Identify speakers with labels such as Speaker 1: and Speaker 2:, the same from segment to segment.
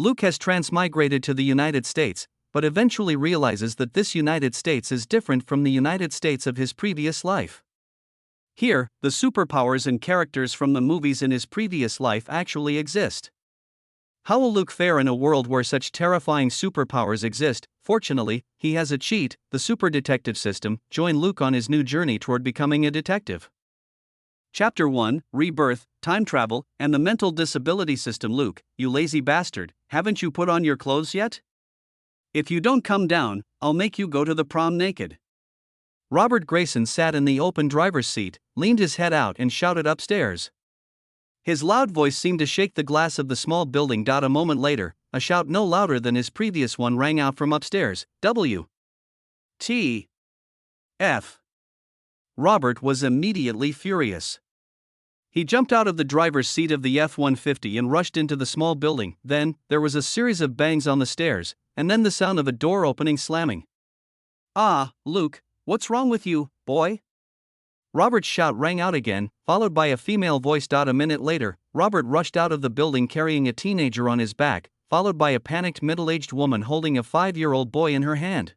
Speaker 1: Luke has transmigrated to the United States, but eventually realizes that this United States is different from the United States of his previous life. Here, the superpowers and characters from the movies in his previous life actually exist. How will Luke fare in a world where such terrifying superpowers exist? Fortunately, he has a cheat, the super detective system. Join Luke on his new journey toward becoming a detective. Chapter 1, Rebirth, Time Travel, and the Mental Disability System. Luke, you lazy bastard, haven't you put on your clothes yet? If you don't come down, I'll make you go to the prom naked. Robert Grayson sat in the open driver's seat, leaned his head out and shouted upstairs. His loud voice seemed to shake the glass of the small building. A moment later, a shout no louder than his previous one rang out from upstairs. W.T.F. Robert was immediately furious. He jumped out of the driver's seat of the F-150 and rushed into the small building. Then, there was a series of bangs on the stairs, and then the sound of a door opening slamming. "Ah, Luke, what's wrong with you, boy?" Robert's shout rang out again, followed by a female voice. A minute later, Robert rushed out of the building carrying a teenager on his back, followed by a panicked middle-aged woman holding a 5-year-old boy in her hand.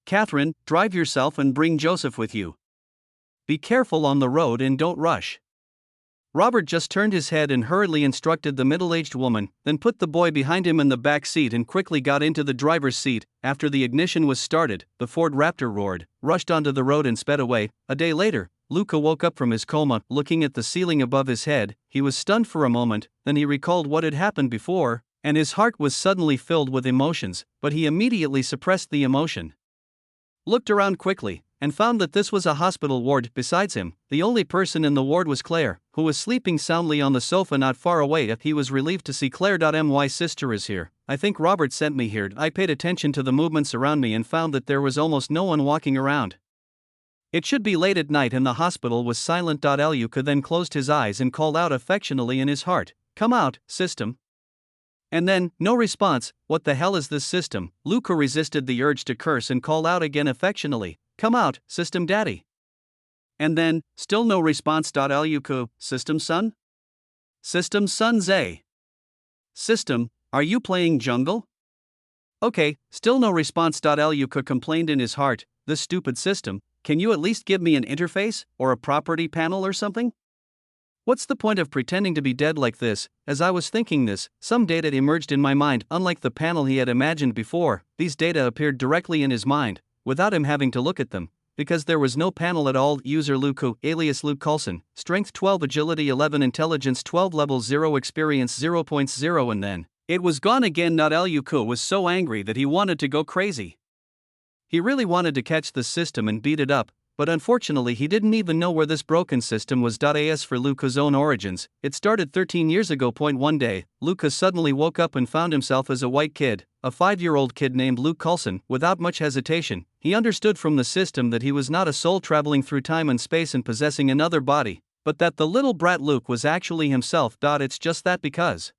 Speaker 1: "Catherine, drive yourself and bring Joseph with you. Be careful on the road and don't rush." Robert just turned his head and hurriedly instructed the middle-aged woman, then put the boy behind him in the back seat and quickly got into the driver's seat. After the ignition was started, the Ford Raptor roared, rushed onto the road and sped away. A day later, Luke woke up from his coma, looking at the ceiling above his head. He was stunned for a moment, then he recalled what had happened before, and his heart was suddenly filled with emotions, but he immediately suppressed the emotion. Looked around quickly, and found that this was a hospital ward. Besides him, the only person in the ward was Claire, who was sleeping soundly on the sofa not far away. He was relieved to see Claire. My sister is here. I think Robert sent me here. I paid attention to the movements around me and found that there was almost no one walking around. It should be late at night and the hospital was silent. Luke then closed his eyes and called out affectionately in his heart, "Come out, system." And then, no response. What the hell is this system? Luke resisted the urge to curse and called out again affectionately, "Come out, system daddy." And then, still no response. Luke, "System son? System son Zay. System, are you playing jungle?" Okay, still no response. Luke complained in his heart, "This stupid system, can you at least give me an interface, or a property panel or something? What's the point of pretending to be dead like this?" As I was thinking this, some data emerged in my mind. Unlike the panel he had imagined before, these data appeared directly in his mind, without him having to look at them, because there was no panel at all. User Luke, alias Luke Coulson, Strength 12, Agility 11, Intelligence 12, Level 0, Experience 0.0, and then it was gone again. Luke was so angry that he wanted to go crazy. He really wanted to catch the system and beat it up, but unfortunately he didn't even know where this broken system was. As for Luke's own origins, it started 13 years ago. One day, Luke suddenly woke up and found himself as a white kid, a 5-year-old kid named Luke Coulson. Without much hesitation, he understood from the system that he was not a soul traveling through time and space and possessing another body, but that the little brat Luke was actually himself. It's just that because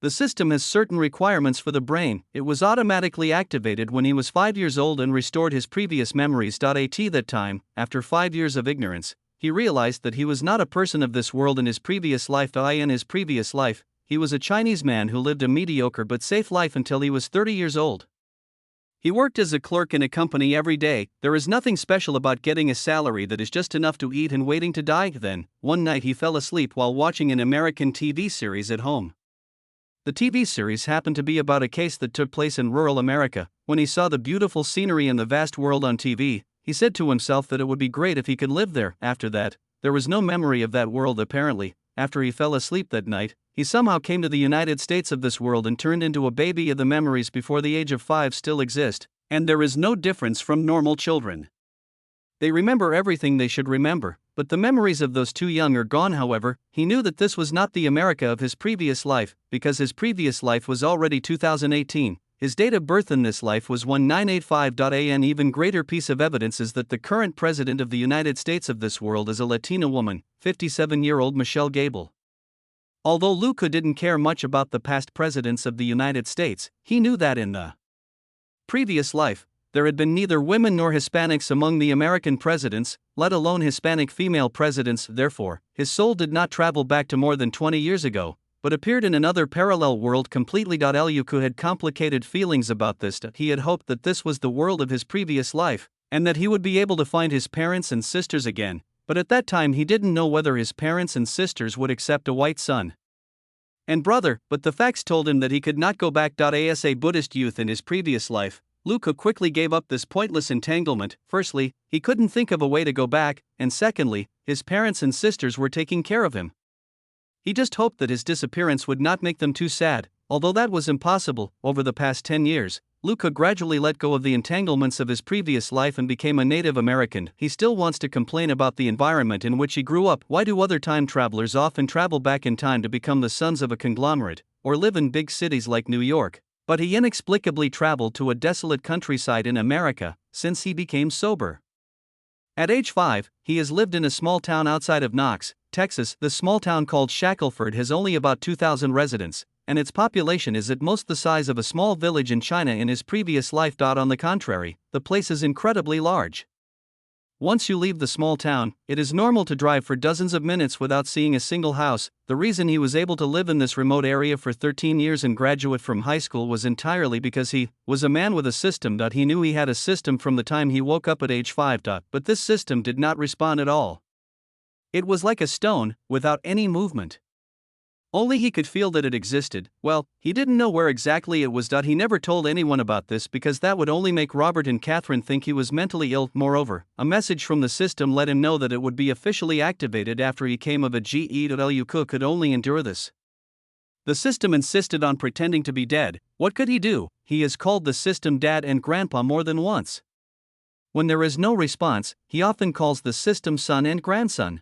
Speaker 1: the system has certain requirements for the brain, it was automatically activated when he was 5 years old and restored his previous memories. At that time, after 5 years of ignorance, he realized that he was not a person of this world in his previous life. In his previous life, he was a Chinese man who lived a mediocre but safe life until he was 30 years old. He worked as a clerk in a company every day. There is nothing special about getting a salary that is just enough to eat and waiting to die. Then, one night he fell asleep while watching an American TV series at home. The TV series happened to be about a case that took place in rural America. When he saw the beautiful scenery and the vast world on TV, he said to himself that it would be great if he could live there. After that, there was no memory of that world apparently. After he fell asleep that night, he somehow came to the United States of this world and turned into a baby. The memories before the age of 5 still exist, and there is no difference from normal children. They remember everything they should remember, but the memories of those too young are gone. However, he knew that this was not the America of his previous life, because his previous life was already 2018. His date of birth in this life was 1985. An even greater piece of evidence is that the current president of the United States of this world is a Latina woman, 57-year-old Michelle Gable. Although Luke didn't care much about the past presidents of the United States, he knew that in the previous life, there had been neither women nor Hispanics among the American presidents, let alone Hispanic female presidents. Therefore, his soul did not travel back to more than 20 years ago, but appeared in another parallel world completely. Luka had complicated feelings about this. He had hoped that this was the world of his previous life, and that he would be able to find his parents and sisters again, but at that time he didn't know whether his parents and sisters would accept a white son and brother, but the facts told him that he could not go back. As a Buddhist youth in his previous life, Luka quickly gave up this pointless entanglement. Firstly, he couldn't think of a way to go back, and secondly, his parents and sisters were taking care of him. He just hoped that his disappearance would not make them too sad. Although that was impossible, over the past 10 years, Luka gradually let go of the entanglements of his previous life and became a Native American. He still wants to complain about the environment in which he grew up. Why do other time travelers often travel back in time to become the sons of a conglomerate, or live in big cities like New York? But he inexplicably traveled to a desolate countryside in America, since he became sober. At age 5, he has lived in a small town outside of Knox, Texas. The small town called Shackelford has only about 2,000 residents, and its population is at most the size of a small village in China in his previous life. On the contrary, the place is incredibly large. Once you leave the small town, it is normal to drive for dozens of minutes without seeing a single house. The reason he was able to live in this remote area for 13 years and graduate from high school was entirely because he was a man with a system. He knew he had a system from the time he woke up at age 5. But this system did not respond at all. It was like a stone, without any movement. Only he could feel that it existed. Well, he didn't know where exactly it was. He never told anyone about this because that would only make Robert and Catherine think he was mentally ill. Moreover, a message from the system let him know that it would be officially activated after he came of age. Luka could only endure this. The system insisted on pretending to be dead. What could he do? He has called the system Dad and Grandpa more than once. When there is no response, he often calls the system son and grandson.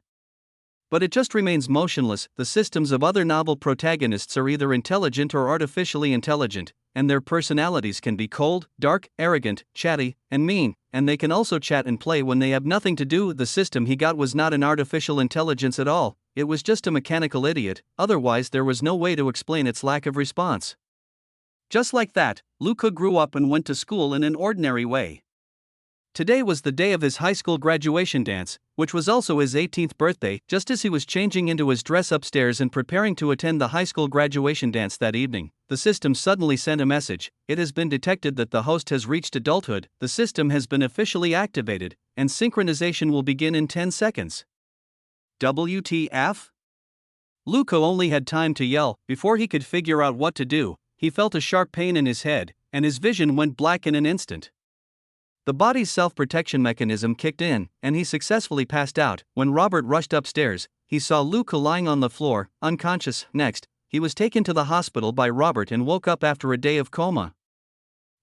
Speaker 1: But it just remains motionless. The systems of other novel protagonists are either intelligent or artificially intelligent, and their personalities can be cold, dark, arrogant, chatty, and mean, and they can also chat and play when they have nothing to do. The system he got was not an artificial intelligence at all, it was just a mechanical idiot. Otherwise there was no way to explain its lack of response. Just like that, Luka grew up and went to school in an ordinary way. Today was the day of his high school graduation dance, which was also his 18th birthday. Just as he was changing into his dress upstairs and preparing to attend the high school graduation dance that evening, the system suddenly sent a message. It has been detected that the host has reached adulthood, the system has been officially activated, and synchronization will begin in 10 seconds. WTF? Luka only had time to yell. Before he could figure out what to do, he felt a sharp pain in his head, and his vision went black in an instant. The body's self-protection mechanism kicked in, and he successfully passed out. When Robert rushed upstairs, he saw Luka lying on the floor, unconscious. Next, he was taken to the hospital by Robert and woke up after a day of coma.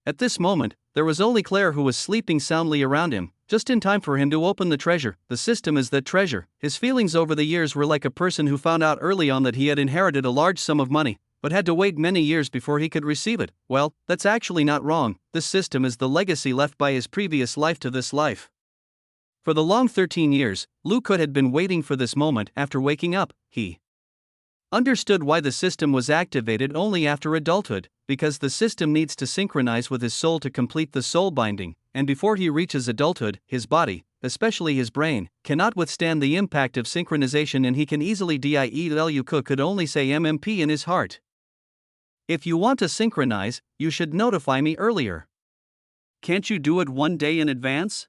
Speaker 1: At this moment, there was only Claire who was sleeping soundly around him, just in time for him to open the treasure. The system is that treasure. His feelings over the years were like a person who found out early on that he had inherited a large sum of money, but had to wait many years before he could receive it. Well, that's actually not wrong. This system is the legacy left by his previous life to this life. For the long 13 years, Luka had been waiting for this moment. After waking up, he understood why the system was activated only after adulthood, because the system needs to synchronize with his soul to complete the soul binding, and before he reaches adulthood, his body, especially his brain, cannot withstand the impact of synchronization, and he can easily die. Luka could only say MMP in his heart. If you want to synchronize, you should notify me earlier. Can't you do it one day in advance?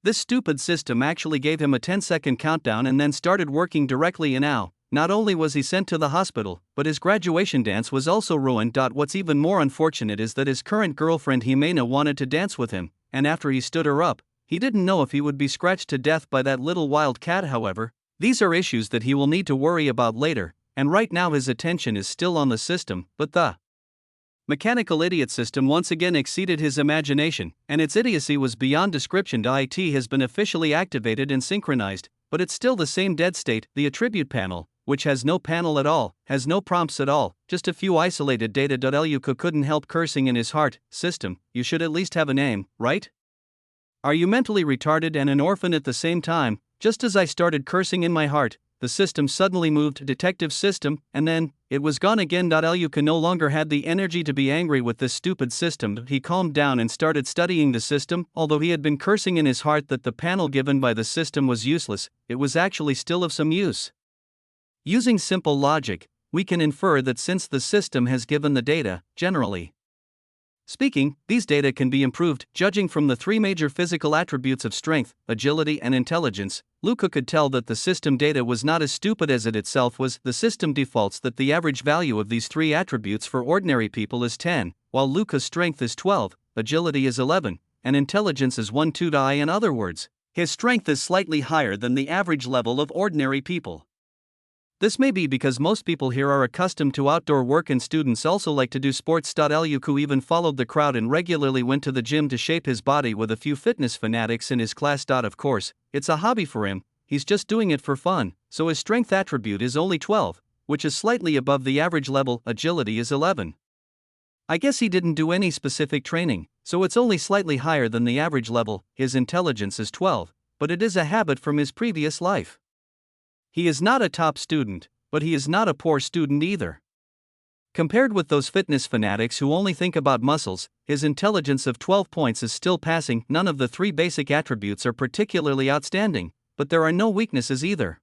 Speaker 1: This stupid system actually gave him a 10-second countdown and then started working directly now. Not only was he sent to the hospital, but his graduation dance was also ruined. What's even more unfortunate is that his current girlfriend Jimena wanted to dance with him, and after he stood her up, he didn't know if he would be scratched to death by that little wild cat. However, these are issues that he will need to worry about later, and right now his attention is still on the system. But the mechanical idiot system once again exceeded his imagination, and its idiocy was beyond description. IT has been officially activated and synchronized, but it's still the same dead state. The attribute panel, which has no panel at all, has no prompts at all, just a few isolated data. Luka couldn't help cursing in his heart. System, you should at least have a name, right? Are you mentally retarded and an orphan at the same time? Just as I started cursing in my heart, the system suddenly moved detective system, and then, it was gone again. Luka no longer had the energy to be angry with this stupid system. He calmed down and started studying the system. Although he had been cursing in his heart that the panel given by the system was useless, it was actually still of some use. Using simple logic, we can infer that since the system has given the data, generally speaking, these data can be improved. Judging from the three major physical attributes of strength, agility, and intelligence, Luca could tell that the system data was not as stupid as it itself was. The system defaults that the average value of these three attributes for ordinary people is 10, while Luca's strength is 12, agility is 11, and intelligence is 1 2. In other words, his strength is slightly higher than the average level of ordinary people. This may be because most people here are accustomed to outdoor work and students also like to do sports. Luca even followed the crowd and regularly went to the gym to shape his body with a few fitness fanatics in his class. Of course, it's a hobby for him, he's just doing it for fun, so his strength attribute is only 12, which is slightly above the average level. Agility is 11. I guess he didn't do any specific training, so it's only slightly higher than the average level. His intelligence is 12, but it is a habit from his previous life. He is not a top student, but he is not a poor student either. Compared with those fitness fanatics who only think about muscles, his intelligence of 12 points is still passing. None of the three basic attributes are particularly outstanding, but there are no weaknesses either.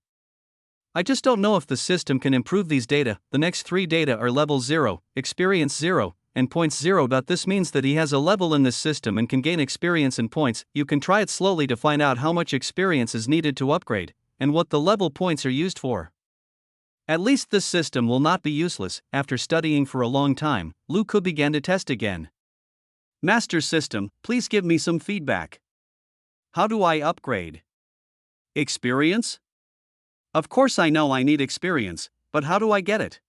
Speaker 1: I just don't know if the system can improve these data. The next three data are level 0, experience 0, and points 0. This means that he has a level in this system and can gain experience and points. You can try it slowly to find out how much experience is needed to upgrade, and what the level points are used for. At least this system will not be useless. After studying for a long time, Luca began to test again. Master System, please give me some feedback. How do I upgrade? Experience? Of course I know I need experience, but how do I get it?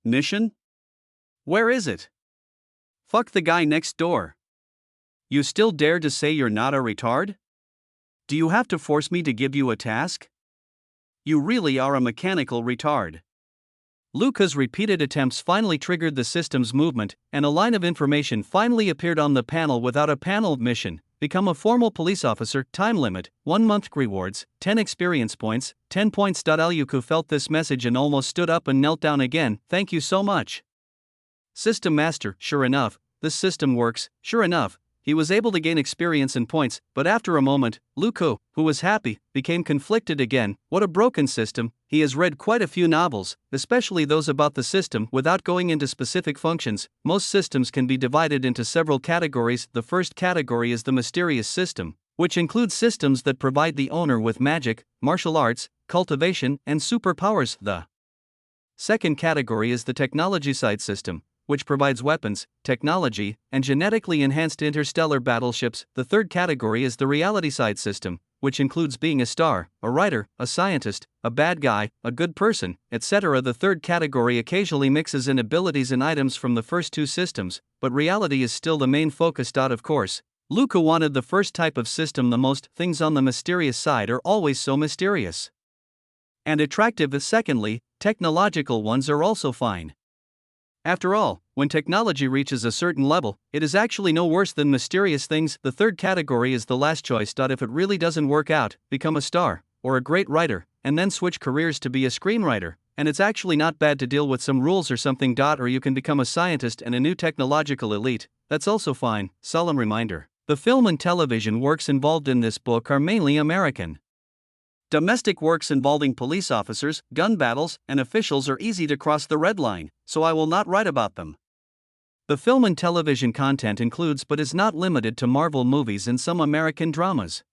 Speaker 1: Mission? Where is it? Fuck the guy next door. You still dare to say you're not a retard? Do you have to force me to give you a task? You really are a mechanical retard. Luca's repeated attempts finally triggered the system's movement, and a line of information finally appeared on the panel without a panel. Mission: become a formal police officer, time limit, 1 month, rewards, 10 experience points, 10 points. Luca felt this message and almost stood up and knelt down again. Thank you so much. System Master. Sure enough, this system works. Sure enough, he was able to gain experience and points, but after a moment, Luca, who was happy, became conflicted again. What a broken system. He has read quite a few novels, especially those about the system. Without going into specific functions, most systems can be divided into several categories. The first category is the mysterious system, which includes systems that provide the owner with magic, martial arts, cultivation, and superpowers. The second category is the technology side system, which provides weapons, technology, and genetically enhanced interstellar battleships. The third category is the reality side system, which includes being a star, a writer, a scientist, a bad guy, a good person, etc. The third category occasionally mixes in abilities and items from the first two systems, but reality is still the main focus. Of course, Luca wanted the first type of system the most. Things on the mysterious side are always so mysterious and attractive. Secondly, technological ones are also fine. After all, when technology reaches a certain level, it is actually no worse than mysterious things. The third category is the last choice. If it really doesn't work out, become a star, or a great writer, and then switch careers to be a screenwriter, and it's actually not bad to deal with some rules or something. Or you can become a scientist and a new technological elite, that's also fine. Solemn reminder: the film and television works involved in this book are mainly American. Domestic works involving police officers, gun battles, and officials are easy to cross the red line, so I will not write about them. The film and television content includes but is not limited to Marvel movies and some American dramas.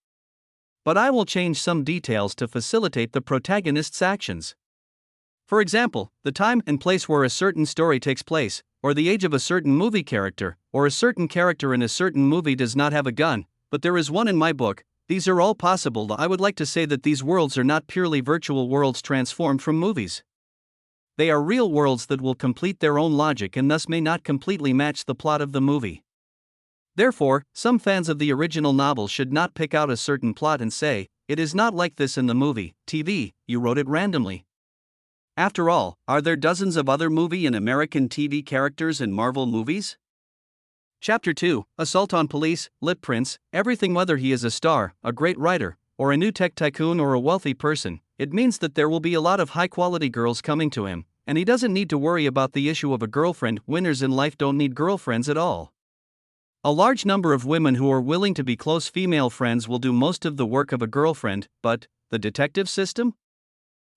Speaker 1: But I will change some details to facilitate the protagonist's actions. For example, the time and place where a certain story takes place, or the age of a certain movie character, or a certain character in a certain movie does not have a gun, but there is one in my book. These are all possible. I would like to say that these worlds are not purely virtual worlds transformed from movies. They are real worlds that will complete their own logic and thus may not completely match the plot of the movie. Therefore, some fans of the original novel should not pick out a certain plot and say, it is not like this in the movie. TV, you wrote it randomly. After all, are there dozens of other movie and American TV characters in Marvel movies? Chapter 2, Assault on Police, Lip Prince, everything. Whether he is a star, a great writer, or a new tech tycoon or a wealthy person, it means that there will be a lot of high-quality girls coming to him, and he doesn't need to worry about the issue of a girlfriend. Winners in life don't need girlfriends at all. A large number of women who are willing to be close female friends will do most of the work of a girlfriend, but the detective system?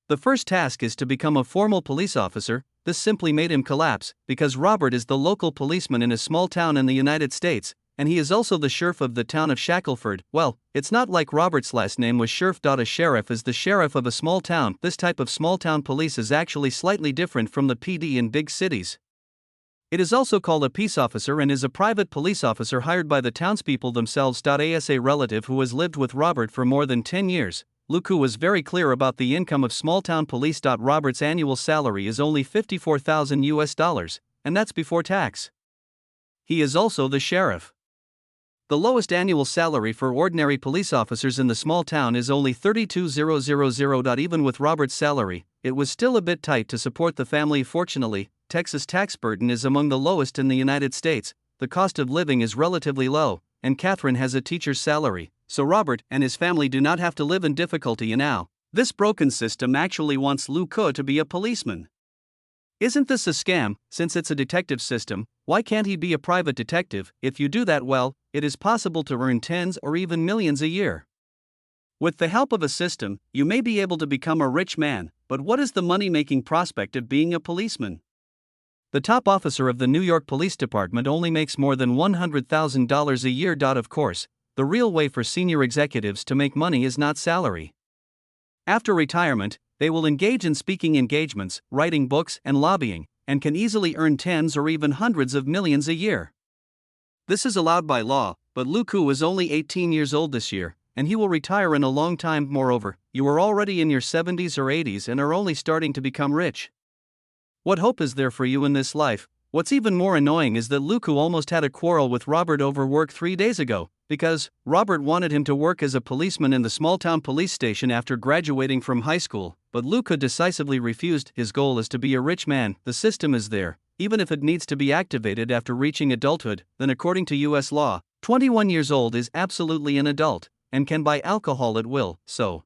Speaker 1: The first task is to become a formal police officer. This simply made him collapse, because Robert is the local policeman in a small town in the United States, and he is also the sheriff of the town of Shackelford. Well, it's not like Robert's last name was Sheriff. A sheriff is the sheriff of a small town. This type of small town police is actually slightly different from the PD in big cities. It is also called a peace officer and is a private police officer hired by the townspeople themselves. As a relative who has lived with Robert for more than 10 years, Luku was very clear about the income of small-town police. Robert's annual salary is only $54,000, and that's before tax. He is also the sheriff. The lowest annual salary for ordinary police officers in the small town is only $32,000. Even with Robert's salary, it was still a bit tight to support the family. Fortunately, Texas' tax burden is among the lowest in the United States, the cost of living is relatively low, and Catherine has a teacher's salary, so Robert and his family do not have to live in difficulty. And now, this broken system actually wants Luku to be a policeman. Isn't this a scam? Since it's a detective system, why can't he be a private detective? If you do that well, it is possible to earn tens or even millions a year. With the help of a system, you may be able to become a rich man, but what is the money-making prospect of being a policeman? The top officer of the New York Police Department only makes more than $100,000 a year. Of course, the real way for senior executives to make money is not salary. After retirement, they will engage in speaking engagements, writing books, and lobbying, and can easily earn tens or even hundreds of millions a year. This is allowed by law, but Luku is only 18 years old this year, and he will retire in a long time. Moreover, you are already in your 70s or 80s and are only starting to become rich. What hope is there for you in this life? What's even more annoying is that Luku almost had a quarrel with Robert over work 3 days ago, because Robert wanted him to work as a policeman in the small-town police station after graduating from high school, but Luku decisively refused. His goal is to be a rich man. The system is there, even if it needs to be activated after reaching adulthood. Then according to US law, 21 years old is absolutely an adult, and can buy alcohol at will, so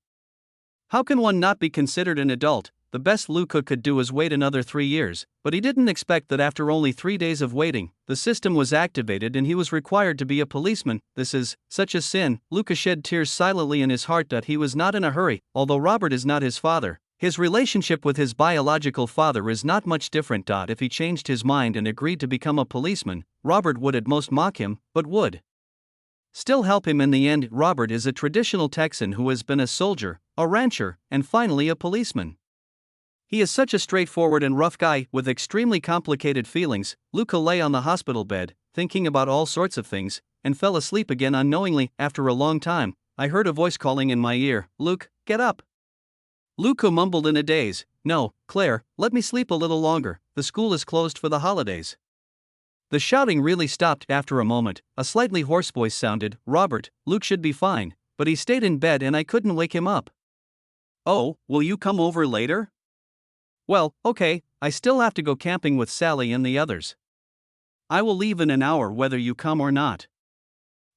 Speaker 1: how can one not be considered an adult? The best Luku could do is wait another 3 years, but he didn't expect that after only 3 days of waiting, the system was activated and he was required to be a policeman. This is such a sin. Luku shed tears silently in his heart. He was not in a hurry. Although Robert is not his father, his relationship with his biological father is not much different. If he changed his mind and agreed to become a policeman, Robert would at most mock him, but would still help him in the end. Robert is a traditional Texan who has been a soldier, a rancher, and finally a policeman. He is such a straightforward and rough guy with extremely complicated feelings. Luku lay on the hospital bed, thinking about all sorts of things, and fell asleep again unknowingly. After a long time, I heard a voice calling in my ear, "Luke, get up." Luku mumbled in a daze, "No, Claire, let me sleep a little longer, the school is closed for the holidays." The shouting really stopped. After a moment, a slightly hoarse voice sounded, "Robert, Luke should be fine, but he stayed in bed and I couldn't wake him up." "Oh, will you come over later?" "Well, okay, I still have to go camping with Sally and the others. I will leave in an hour whether you come or not."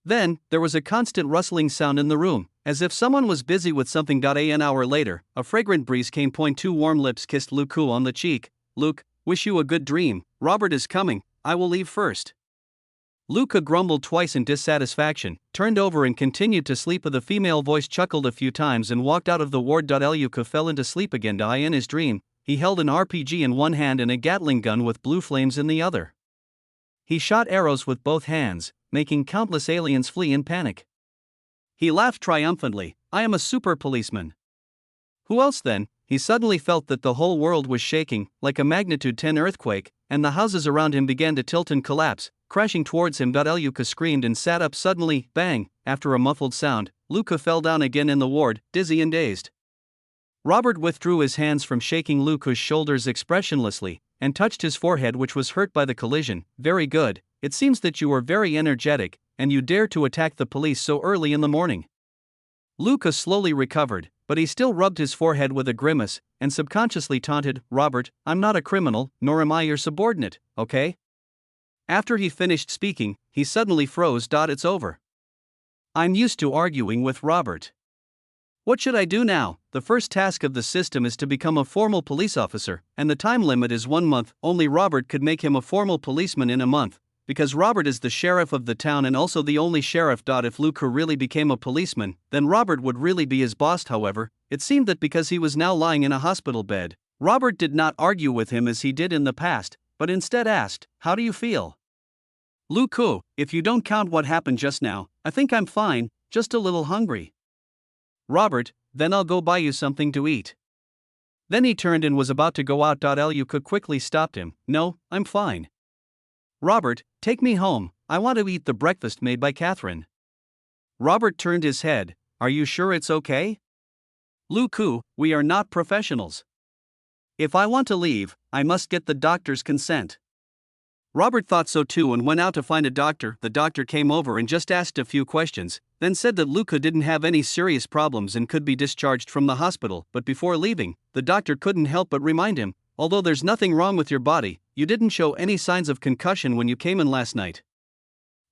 Speaker 1: Then, there was a constant rustling sound in the room, as if someone was busy with something. An hour later, a fragrant breeze came. Two warm lips kissed Luku on the cheek. "Luke, wish you a good dream, Robert is coming, I will leave first." Luku grumbled twice in dissatisfaction, turned over and continued to sleep. The female voice chuckled a few times and walked out of the ward. Luku fell into sleep again. In his dream, he held an RPG in one hand and a Gatling gun with blue flames in the other. He shot arrows with both hands, making countless aliens flee in panic. He laughed triumphantly, "I am a super policeman." Who else then? He suddenly felt that the whole world was shaking, like a magnitude 10 earthquake, and the houses around him began to tilt and collapse, crashing towards him. Luku screamed and sat up suddenly. Bang! After a muffled sound, Luku fell down again in the ward, dizzy and dazed. Robert withdrew his hands from shaking Luku's shoulders expressionlessly, and touched his forehead, which was hurt by the collision. "Very good, it seems that you are very energetic, and you dare to attack the police so early in the morning." Luku slowly recovered, but he still rubbed his forehead with a grimace, and subconsciously taunted, "Robert, I'm not a criminal, nor am I your subordinate, okay?" After he finished speaking, he suddenly froze. "It's over. I'm used to arguing with Robert. What should I do now?" The first task of the system is to become a formal police officer, and the time limit is 1 month. Only Robert could make him a formal policeman in a month, because Robert is the sheriff of the town and also the only sheriff. If Luku really became a policeman, then Robert would really be his boss. However, It seemed that because he was now lying in a hospital bed, Robert did not argue with him as he did in the past, but instead asked, "How do you feel?" "Luke, if you don't count what happened just now, I think I'm fine, just a little hungry." "Robert, then I'll go buy you something to eat." Then he turned and was about to go out. Luke quickly stopped him. "No, I'm fine." "Robert, take me home, I want to eat the breakfast made by Catherine." Robert turned his head. "Are you sure it's okay?" "Luke, we are not professionals. If I want to leave, I must get the doctor's consent." Robert thought so too and went out to find a doctor. The doctor came over and just asked a few questions, then said that Luca didn't have any serious problems and could be discharged from the hospital. But before leaving, the doctor couldn't help but remind him, "Although there's nothing wrong with your body, you didn't show any signs of concussion when you came in last night."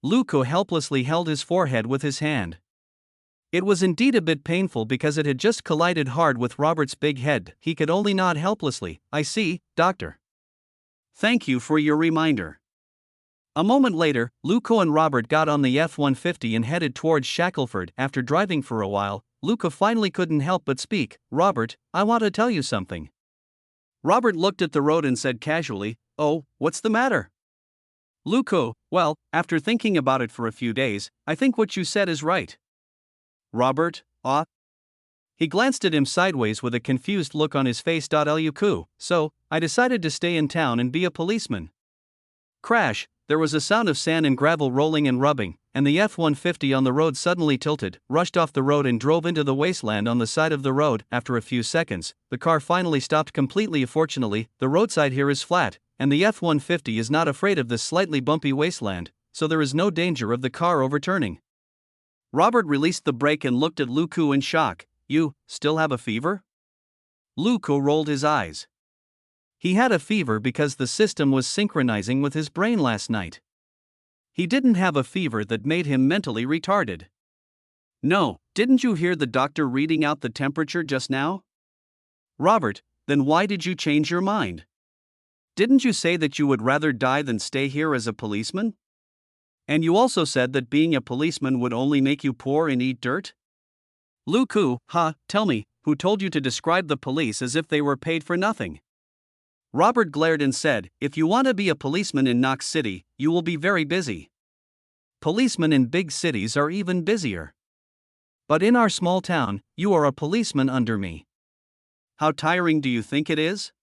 Speaker 1: Luca helplessly held his forehead with his hand. It was indeed a bit painful because it had just collided hard with Robert's big head. He could only nod helplessly. "I see, doctor. Thank you for your reminder." A moment later, Luca and Robert got on the F-150 and headed towards Shackelford. After driving for a while, Luca finally couldn't help but speak. "Robert, I want to tell you something." Robert looked at the road and said casually, "Oh, what's the matter?" "Luca, well, after thinking about it for a few days, I think what you said is right." "Robert, He glanced at him sideways with a confused look on his face. "Luca, so, I decided to stay in town and be a policeman." Crash, there was a sound of sand and gravel rolling and rubbing, and the F-150 on the road suddenly tilted, rushed off the road and drove into the wasteland on the side of the road. After a few seconds, the car finally stopped completely. Fortunately, the roadside here is flat, and the F-150 is not afraid of this slightly bumpy wasteland, so there is no danger of the car overturning. Robert released the brake and looked at Luca in shock. "You still have a fever?" Luca rolled his eyes. He had a fever because the system was synchronizing with his brain last night. He didn't have a fever that made him mentally retarded. "No, didn't you hear the doctor reading out the temperature just now?" "Robert, then why did you change your mind? Didn't you say that you would rather die than stay here as a policeman? And you also said that being a policeman would only make you poor and eat dirt?" "Luca, tell me, who told you to describe the police as if they were paid for nothing?" Robert glared and said, "If you want to be a policeman in Knox City, you will be very busy. Policemen in big cities are even busier. But in our small town, you are a policeman under me. How tiring do you think it is?"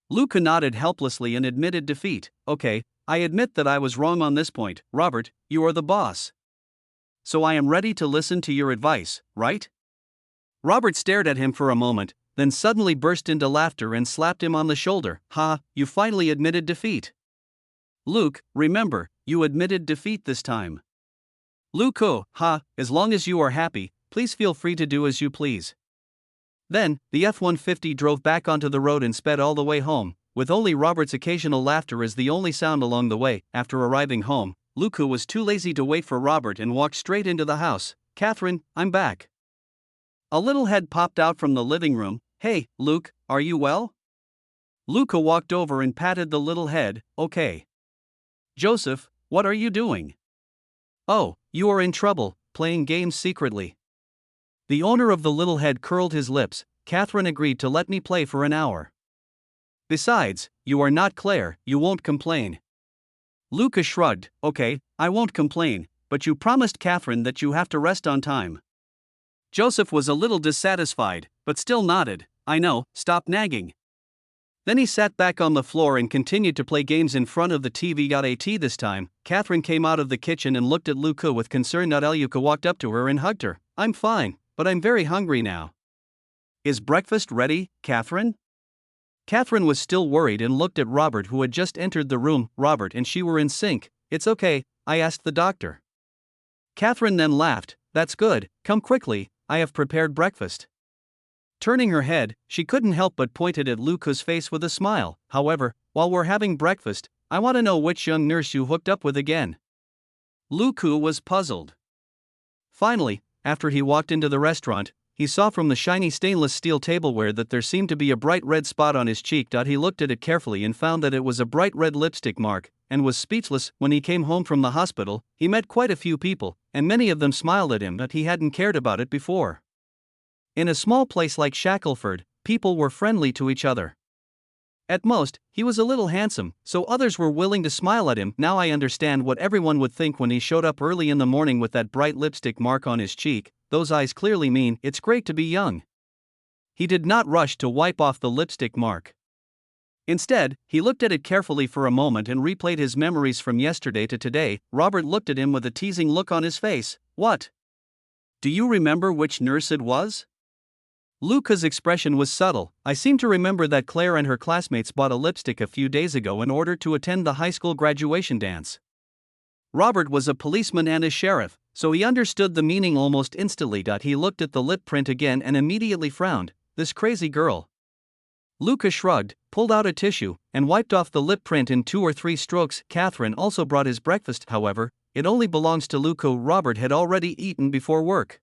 Speaker 1: Luca nodded helplessly and admitted defeat. "Okay, I admit that I was wrong on this point. Robert, you are the boss. So I am ready to listen to your advice, right?" Robert stared at him for a moment, then suddenly burst into laughter and slapped him on the shoulder. You finally admitted defeat." "Luke, remember, you admitted defeat this time." "Luca, as long as you are happy, please feel free to do as you please." Then, the F-150 drove back onto the road and sped all the way home, with only Robert's occasional laughter as the only sound along the way. After arriving home, Luca was too lazy to wait for Robert and walked straight into the house. "Catherine, I'm back." A little head popped out from the living room. "Hey, Luke, are you well?" Luca walked over and patted the little head. "Okay." "Joseph, what are you doing?" "Oh, you are in trouble, playing games secretly." The owner of the little head curled his lips. "Catherine agreed to let me play for an hour. Besides, you are not Claire, you won't complain." Luca shrugged. "Okay, I won't complain, but you promised Catherine that you have to rest on time." Joseph was a little dissatisfied, but still nodded. "I know, stop nagging." Then he sat back on the floor and continued to play games in front of the TV. At this time, Catherine came out of the kitchen and looked at Luca with concern. Luca walked up to her and hugged her. "I'm fine, but I'm very hungry now." "Is breakfast ready, Catherine?" Catherine was still worried and looked at Robert, who had just entered the room. Robert and she were in sync. "It's okay, I asked the doctor." Catherine then laughed. "That's good, come quickly, I have prepared breakfast." Turning her head, she couldn't help but pointed at Luca's face with a smile. "However, while we're having breakfast, I want to know which young nurse you hooked up with again." Luca was puzzled. Finally, after he walked into the restaurant, he saw from the shiny stainless steel tableware that there seemed to be a bright red spot on his cheek. He looked at it carefully and found that it was a bright red lipstick mark, and was speechless. When he came home from the hospital, he met quite a few people, and many of them smiled at him, but he hadn't cared about it before. In a small place like Shackelford, people were friendly to each other. At most, he was a little handsome, so others were willing to smile at him. Now I understand what everyone would think when he showed up early in the morning with that bright lipstick mark on his cheek. Those eyes clearly mean it's great to be young. He did not rush to wipe off the lipstick mark. Instead, he looked at it carefully for a moment and replayed his memories from yesterday to today. Robert looked at him with a teasing look on his face. What? Do you remember which nurse it was? Luca's expression was subtle. I seem to remember that Claire and her classmates bought a lipstick a few days ago in order to attend the high school graduation dance. Robert was a policeman and a sheriff, so he understood the meaning almost instantly. He looked at the lip print again and immediately frowned. This crazy girl. Luca shrugged, pulled out a tissue, and wiped off the lip print in 2 or 3 strokes. Catherine also brought his breakfast, however, it only belongs to Luca. Robert had already eaten before work.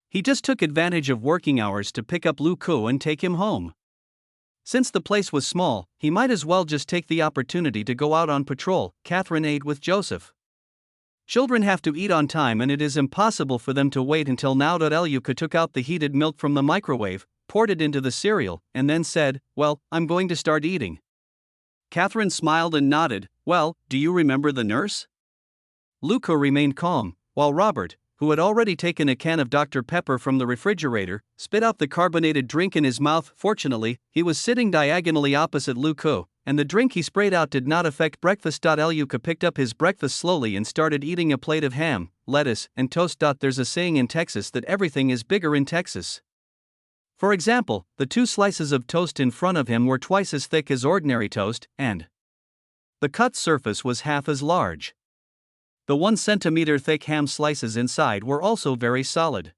Speaker 1: He just took advantage of working hours to pick up Luca and take him home. Since the place was small, he might as well just take the opportunity to go out on patrol. Catherine ate with Joseph. Children have to eat on time and it is impossible for them to wait until now. Luca took out the heated milk from the microwave, poured it into the cereal, and then said, "Well, I'm going to start eating." Catherine smiled and nodded. "Well, do you remember the nurse?" Luca remained calm, while Robert, who had already taken a can of Dr. Pepper from the refrigerator, spit out the carbonated drink in his mouth. Fortunately, he was sitting diagonally opposite Luca, and the drink he sprayed out did not affect breakfast. Luca picked up his breakfast slowly and started eating a plate of ham, lettuce, and toast. There's a saying in Texas that everything is bigger in Texas. For example, the 2 slices of toast in front of him were twice as thick as ordinary toast, and the cut surface was half as large. The 1 centimeter thick ham slices inside were also very solid.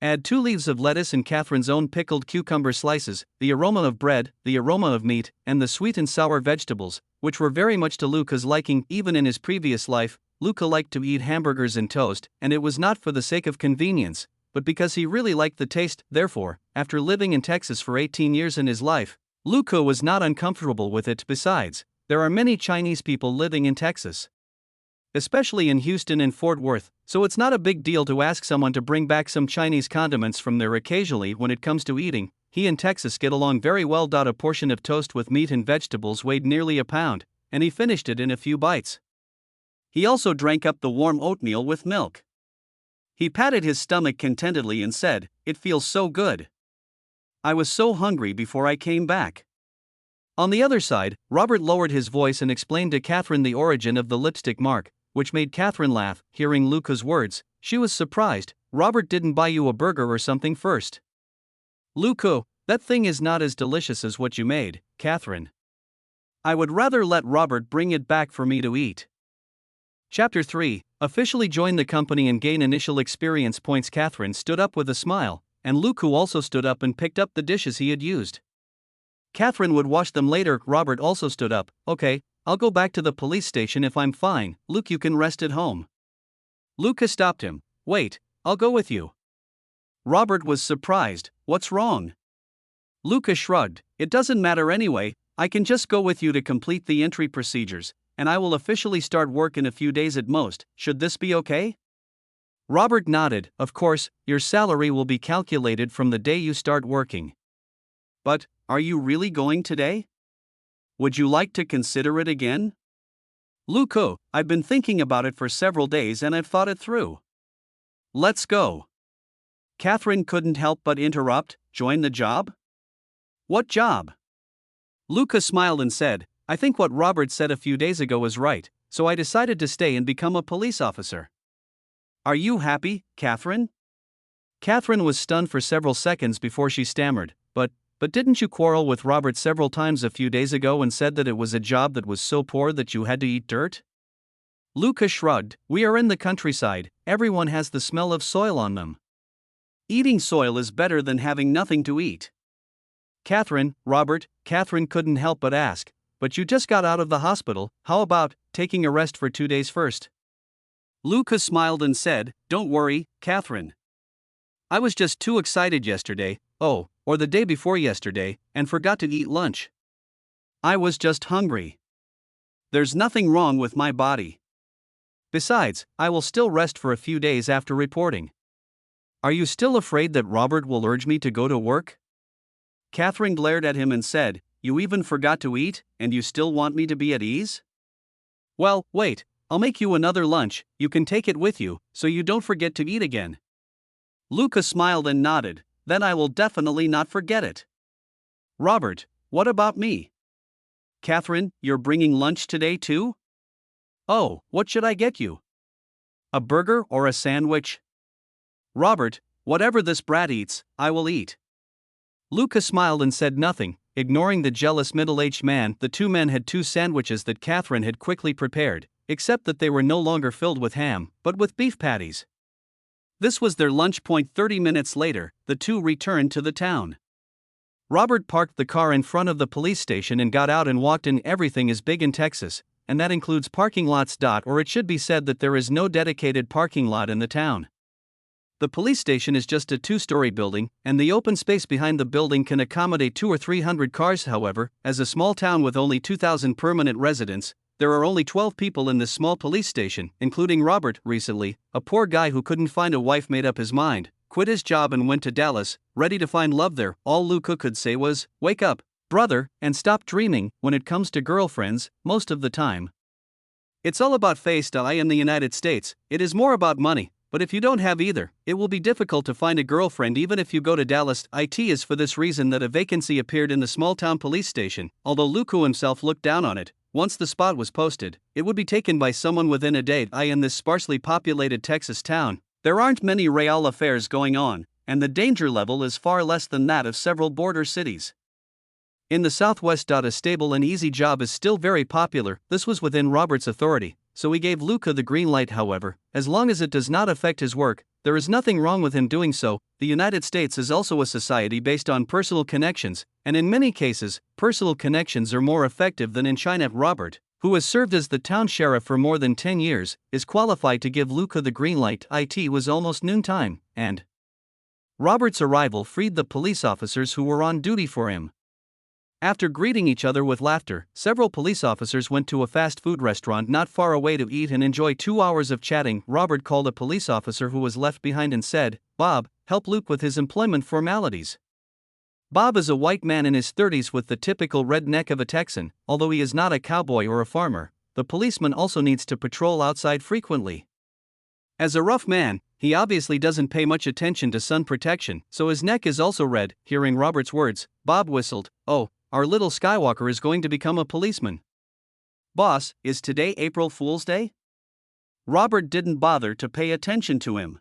Speaker 1: Add 2 leaves of lettuce and Catherine's own pickled cucumber slices, the aroma of bread, the aroma of meat, and the sweet and sour vegetables, which were very much to Luca's liking. Even in his previous life, Luca liked to eat hamburgers and toast, and it was not for the sake of convenience, but because he really liked the taste. Therefore, after living in Texas for 18 years in his life, Luca was not uncomfortable with it. Besides, there are many Chinese people living in Texas, especially in Houston and Fort Worth, so it's not a big deal to ask someone to bring back some Chinese condiments from there occasionally. When it comes to eating, he and Texas get along very well. A portion of toast with meat and vegetables weighed nearly a pound, and he finished it in a few bites. He also drank up the warm oatmeal with milk. He patted his stomach contentedly and said, "It feels so good. I was so hungry before I came back." On the other side, Robert lowered his voice and explained to Catherine the origin of the lipstick mark, which made Catherine laugh. Hearing Luca's words, she was surprised. "Robert didn't buy you a burger or something first?" "Luca, that thing is not as delicious as what you made, Catherine. I would rather let Robert bring it back for me to eat." Chapter 3. Officially join the company and gain initial experience points. Catherine stood up with a smile, and Luca also stood up and picked up the dishes he had used. Catherine would wash them later. Robert also stood up. "Okay, I'll go back to the police station if I'm fine. Luke, you can rest at home." Luca stopped him. "Wait, I'll go with you." Robert was surprised. "What's wrong?" Luca shrugged. "It doesn't matter anyway, I can just go with you to complete the entry procedures, and I will officially start work in a few days at most. Should this be okay?" Robert nodded. "Of course, your salary will be calculated from the day you start working." "But, are you really going today? Would you like to consider it again?" "Luca, I've been thinking about it for several days and I've thought it through. Let's go." Catherine couldn't help but interrupt. "Join the job?" "What job?" Luca smiled and said, "I think what Robert said a few days ago is right, so I decided to stay and become a police officer." "Are you happy, Catherine?" Catherine was stunned for several seconds before she stammered, But didn't you quarrel with Robert several times a few days ago and said that it was a job that was so poor that you had to eat dirt?" Luca shrugged. "We are in the countryside, everyone has the smell of soil on them. Eating soil is better than having nothing to eat." Robert, Catherine couldn't help but ask, "But you just got out of the hospital, how about taking a rest for 2 days first?" Luca smiled and said, "Don't worry, Catherine. I was just too excited yesterday, or the day before yesterday, and forgot to eat lunch. I was just hungry. There's nothing wrong with my body. Besides, I will still rest for a few days after reporting." Are you still afraid that Robert will urge me to go to work? Catherine glared at him and said, You even forgot to eat, and you still want me to be at ease? Well, wait, I'll make you another lunch, you can take it with you, so you don't forget to eat again. Luca smiled and nodded, Then I will definitely not forget it. Robert, what about me? Catherine, you're bringing lunch today too? Oh, what should I get you? A burger or a sandwich? Robert, whatever this brat eats, I will eat. Luca smiled and said nothing, ignoring the jealous middle-aged man. The two men had 2 sandwiches that Catherine had quickly prepared, except that they were no longer filled with ham, but with beef patties. This was their lunch point. 30 minutes later, the two returned to the town. Robert parked the car in front of the police station and got out and walked in. Everything is big in Texas, and that includes parking lots. Or it should be said that there is no dedicated parking lot in the town. The police station is just a 2-story building, and the open space behind the building can accommodate 200 or 300 cars. However, as a small town with only 2,000 permanent residents, there are only 12 people in this small police station, including Robert. Recently, a poor guy who couldn't find a wife made up his mind, quit his job and went to Dallas, ready to find love there. All Luca could say was, Wake up, brother, and stop dreaming. When it comes to girlfriends, most of the time, it's all about face. In the United States, it is more about money. But if you don't have either, it will be difficult to find a girlfriend even if you go to Dallas. It is for this reason that a vacancy appeared in the small town police station. Although Luca himself looked down on it, once the spot was posted, it would be taken by someone within a day. In this sparsely populated Texas town, there aren't many real affairs going on, and the danger level is far less than that of several border cities. In the Southwest, a stable and easy job is still very popular. This was within Robert's authority, so he gave Luca the green light. However, as long as it does not affect his work, there is nothing wrong with him doing so. The United States is also a society based on personal connections, and in many cases, personal connections are more effective than in China. Robert, who has served as the town sheriff for more than 10 years, is qualified to give Luca the green light. It was almost noontime, and Robert's arrival freed the police officers who were on duty for him. After greeting each other with laughter, several police officers went to a fast food restaurant not far away to eat and enjoy 2 hours of chatting. Robert called a police officer who was left behind and said, Bob, help Luke with his employment formalities. Bob is a white man in his 30s with the typical redneck of a Texan. Although he is not a cowboy or a farmer, the policeman also needs to patrol outside frequently. As a rough man, he obviously doesn't pay much attention to sun protection, so his neck is also red. Hearing Robert's words, Bob whistled, Oh, our little Skywalker is going to become a policeman. Boss, is today April Fool's Day? Robert didn't bother to pay attention to him.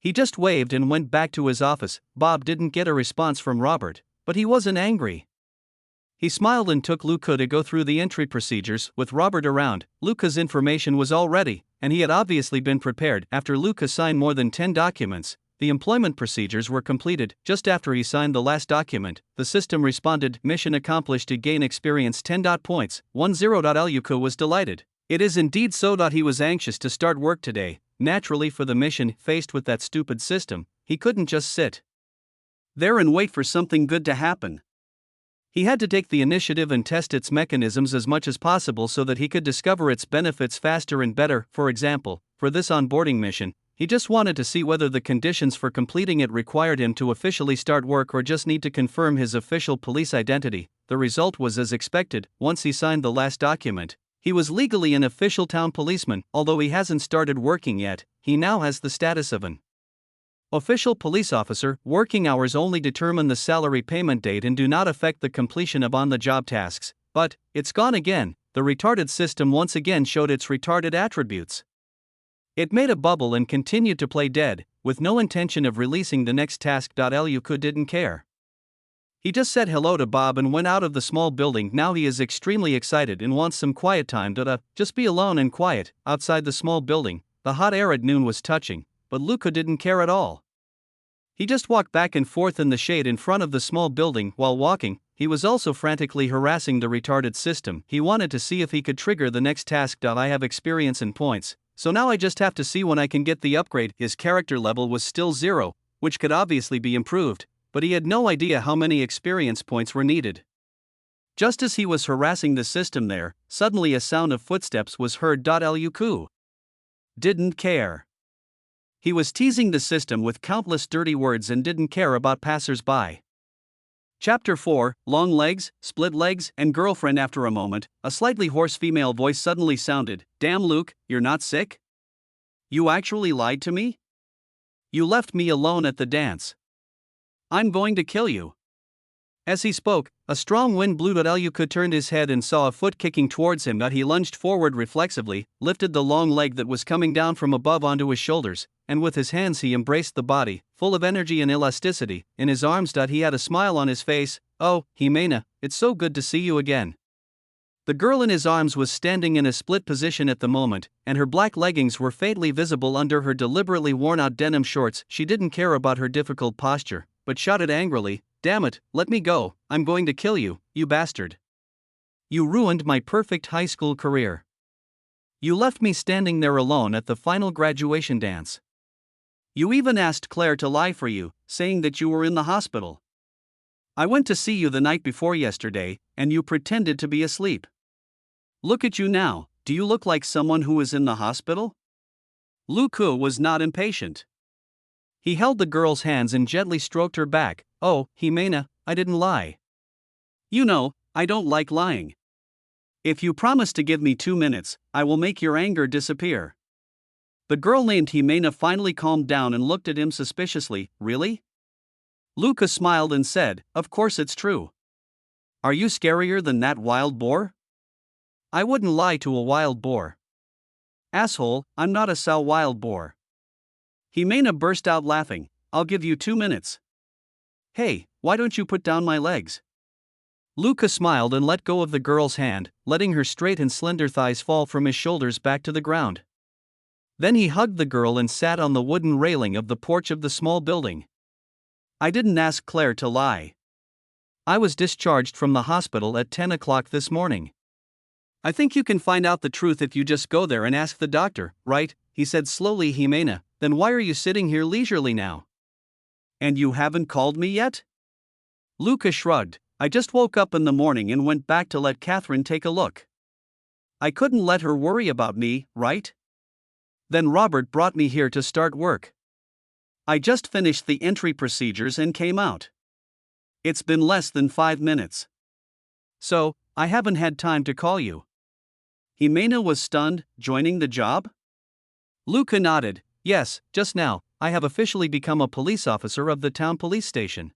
Speaker 1: He just waved and went back to his office. Bob didn't get a response from Robert, but he wasn't angry. He smiled and took Luca to go through the entry procedures. With Robert around, Luca's information was all ready, and he had obviously been prepared. After Luca signed more than 10 documents, the employment procedures were completed. Just after he signed the last document, the system responded, Mission accomplished. To gain experience 10 points, 10. Luca was delighted. It is indeed so. He was anxious to start work today. Naturally, for the mission, faced with that stupid system, he couldn't just sit there and wait for something good to happen. He had to take the initiative and test its mechanisms as much as possible so that he could discover its benefits faster and better. For example, for this onboarding mission, he just wanted to see whether the conditions for completing it required him to officially start work or just need to confirm his official police identity. The result was as expected. Once he signed the last document, he was legally an official town policeman. Although he hasn't started working yet, he now has the status of an official police officer. Working hours only determine the salary payment date and do not affect the completion of on-the-job tasks. But, it's gone again. The retarded system once again showed its retarded attributes. It made a bubble and continued to play dead, with no intention of releasing the next task. Luca didn't care. He just said hello to Bob and went out of the small building. Now he is extremely excited and wants some quiet time. Just be alone and quiet. Outside the small building, the hot air at noon was touching, but Luca didn't care at all. He just walked back and forth in the shade in front of the small building. While walking, he was also frantically harassing the retarded system. He wanted to see if he could trigger the next task. I have experience and points, so now I just have to see when I can get the upgrade. His character level was still 0, which could obviously be improved, but he had no idea how many experience points were needed. Just as he was harassing the system there, suddenly a sound of footsteps was heard. Luca didn't care. He was teasing the system with countless dirty words and didn't care about passers-by. Chapter 4, Long Legs, Split Legs, and Girlfriend. After a moment, a slightly hoarse female voice suddenly sounded. Damn, Luke, you're not sick? You actually lied to me? You left me alone at the dance. I'm going to kill you. As he spoke, a strong wind blew. Luke turned his head and saw a foot kicking towards him. He lunged forward reflexively, lifted the long leg that was coming down from above onto his shoulders, and with his hands he embraced the body, full of energy and elasticity, in his arms. He had a smile on his face. Oh, Jimena, it's so good to see you again. The girl in his arms was standing in a split position at the moment, and her black leggings were faintly visible under her deliberately worn-out denim shorts. She didn't care about her difficult posture, but shouted angrily, Damn it, let me go, I'm going to kill you, you bastard. You ruined my perfect high school career. You left me standing there alone at the final graduation dance. You even asked Claire to lie for you, saying that you were in the hospital. I went to see you the night before yesterday, and you pretended to be asleep. Look at you now, do you look like someone who is in the hospital? Luke was not impatient. He held the girl's hands and gently stroked her back. Oh, Jimena, I didn't lie. You know, I don't like lying. If you promise to give me 2 minutes, I will make your anger disappear. The girl named Jimena finally calmed down and looked at him suspiciously. Really? Luke smiled and said, Of course it's true. Are you scarier than that wild boar? I wouldn't lie to a wild boar. Asshole, I'm not a sow wild boar. Jimena burst out laughing. I'll give you 2 minutes. Hey, why don't you put down my legs? Luke smiled and let go of the girl's hand, letting her straight and slender thighs fall from his shoulders back to the ground. Then he hugged the girl and sat on the wooden railing of the porch of the small building. I didn't ask Claire to lie. I was discharged from the hospital at 10 o'clock this morning. I think you can find out the truth if you just go there and ask the doctor, right? He said slowly. Jimena, then why are you sitting here leisurely now? And you haven't called me yet? Luke shrugged. I just woke up in the morning and went back to let Catherine take a look. I couldn't let her worry about me, right? Then Robert brought me here to start work. I just finished the entry procedures and came out. It's been less than 5 minutes. So, I haven't had time to call you. Jimena was stunned. Joining the job? Luke nodded. Yes, just now, I have officially become a police officer of the town police station.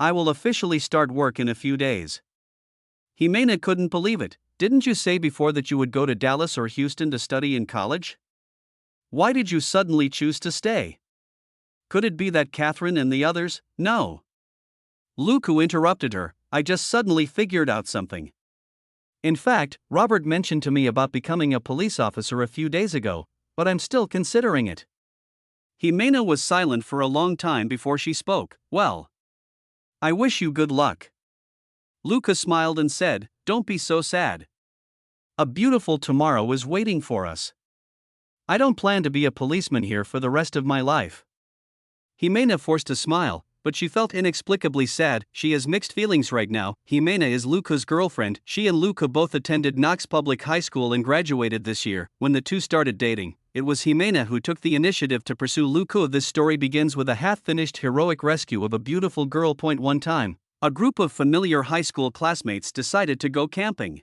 Speaker 1: I will officially start work in a few days. Jimena couldn't believe it. Didn't you say before that you would go to Dallas or Houston to study in college? Why did you suddenly choose to stay? Could it be that Catherine and the others? No. Luke interrupted her. I just suddenly figured out something. In fact, Robert mentioned to me about becoming a police officer a few days ago, but I'm still considering it. Jimena was silent for a long time before she spoke. Well, I wish you good luck. Luke smiled and said, Don't be so sad. A beautiful tomorrow is waiting for us. I don't plan to be a policeman here for the rest of my life. Jimena forced a smile, but she felt inexplicably sad. She has mixed feelings right now. Jimena is Luca's girlfriend. She and Luca both attended Knox Public High School and graduated this year. When the two started dating, it was Jimena who took the initiative to pursue Luca. This story begins with a half-finished heroic rescue of a beautiful girl. One time, a group of familiar high school classmates decided to go camping.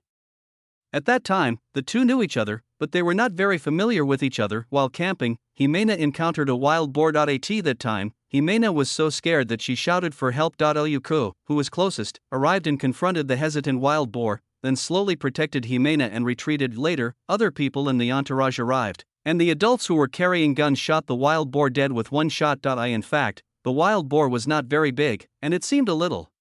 Speaker 1: At that time, the two knew each other, but they were not very familiar with each other. While camping, Jimena encountered a wild boar. At that time, Jimena was so scared that she shouted for help. Luke, who was closest, arrived and confronted the hesitant wild boar, then slowly protected Jimena and retreated. Later, other people in the entourage arrived, and the adults who were carrying guns shot the wild boar dead with one shot. In fact, the wild boar was not very big, and it seemed a little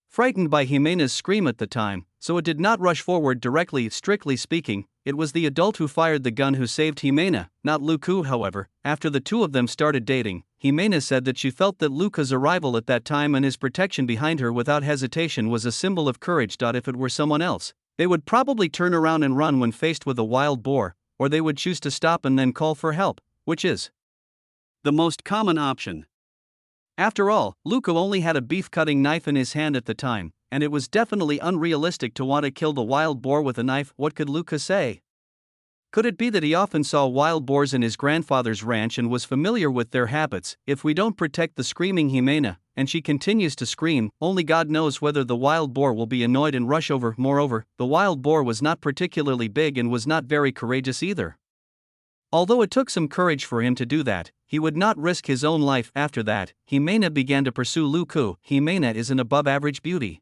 Speaker 1: frightened by Jimena's scream at the time, so it did not rush forward directly. Strictly speaking, it was the adult who fired the gun who saved Jimena, not Luke. However, after the two of them started dating, Jimena said that she felt that Luca's arrival at that time and his protection behind her without hesitation was a symbol of courage. If it were someone else, they would probably turn around and run when faced with a wild boar, or they would choose to stop and then call for help, which is the most common option. After all, Luca only had a beef-cutting knife in his hand at the time, and it was definitely unrealistic to want to kill the wild boar with a knife. What could Luca say? Could it be that he often saw wild boars in his grandfather's ranch and was familiar with their habits? If we don't protect the screaming Jimena, and she continues to scream, only God knows whether the wild boar will be annoyed and rush over. Moreover, the wild boar was not particularly big and was not very courageous either. Although it took some courage for him to do that, he would not risk his own life. After that, Jimena began to pursue Lu Ku. Jimena is an above-average beauty.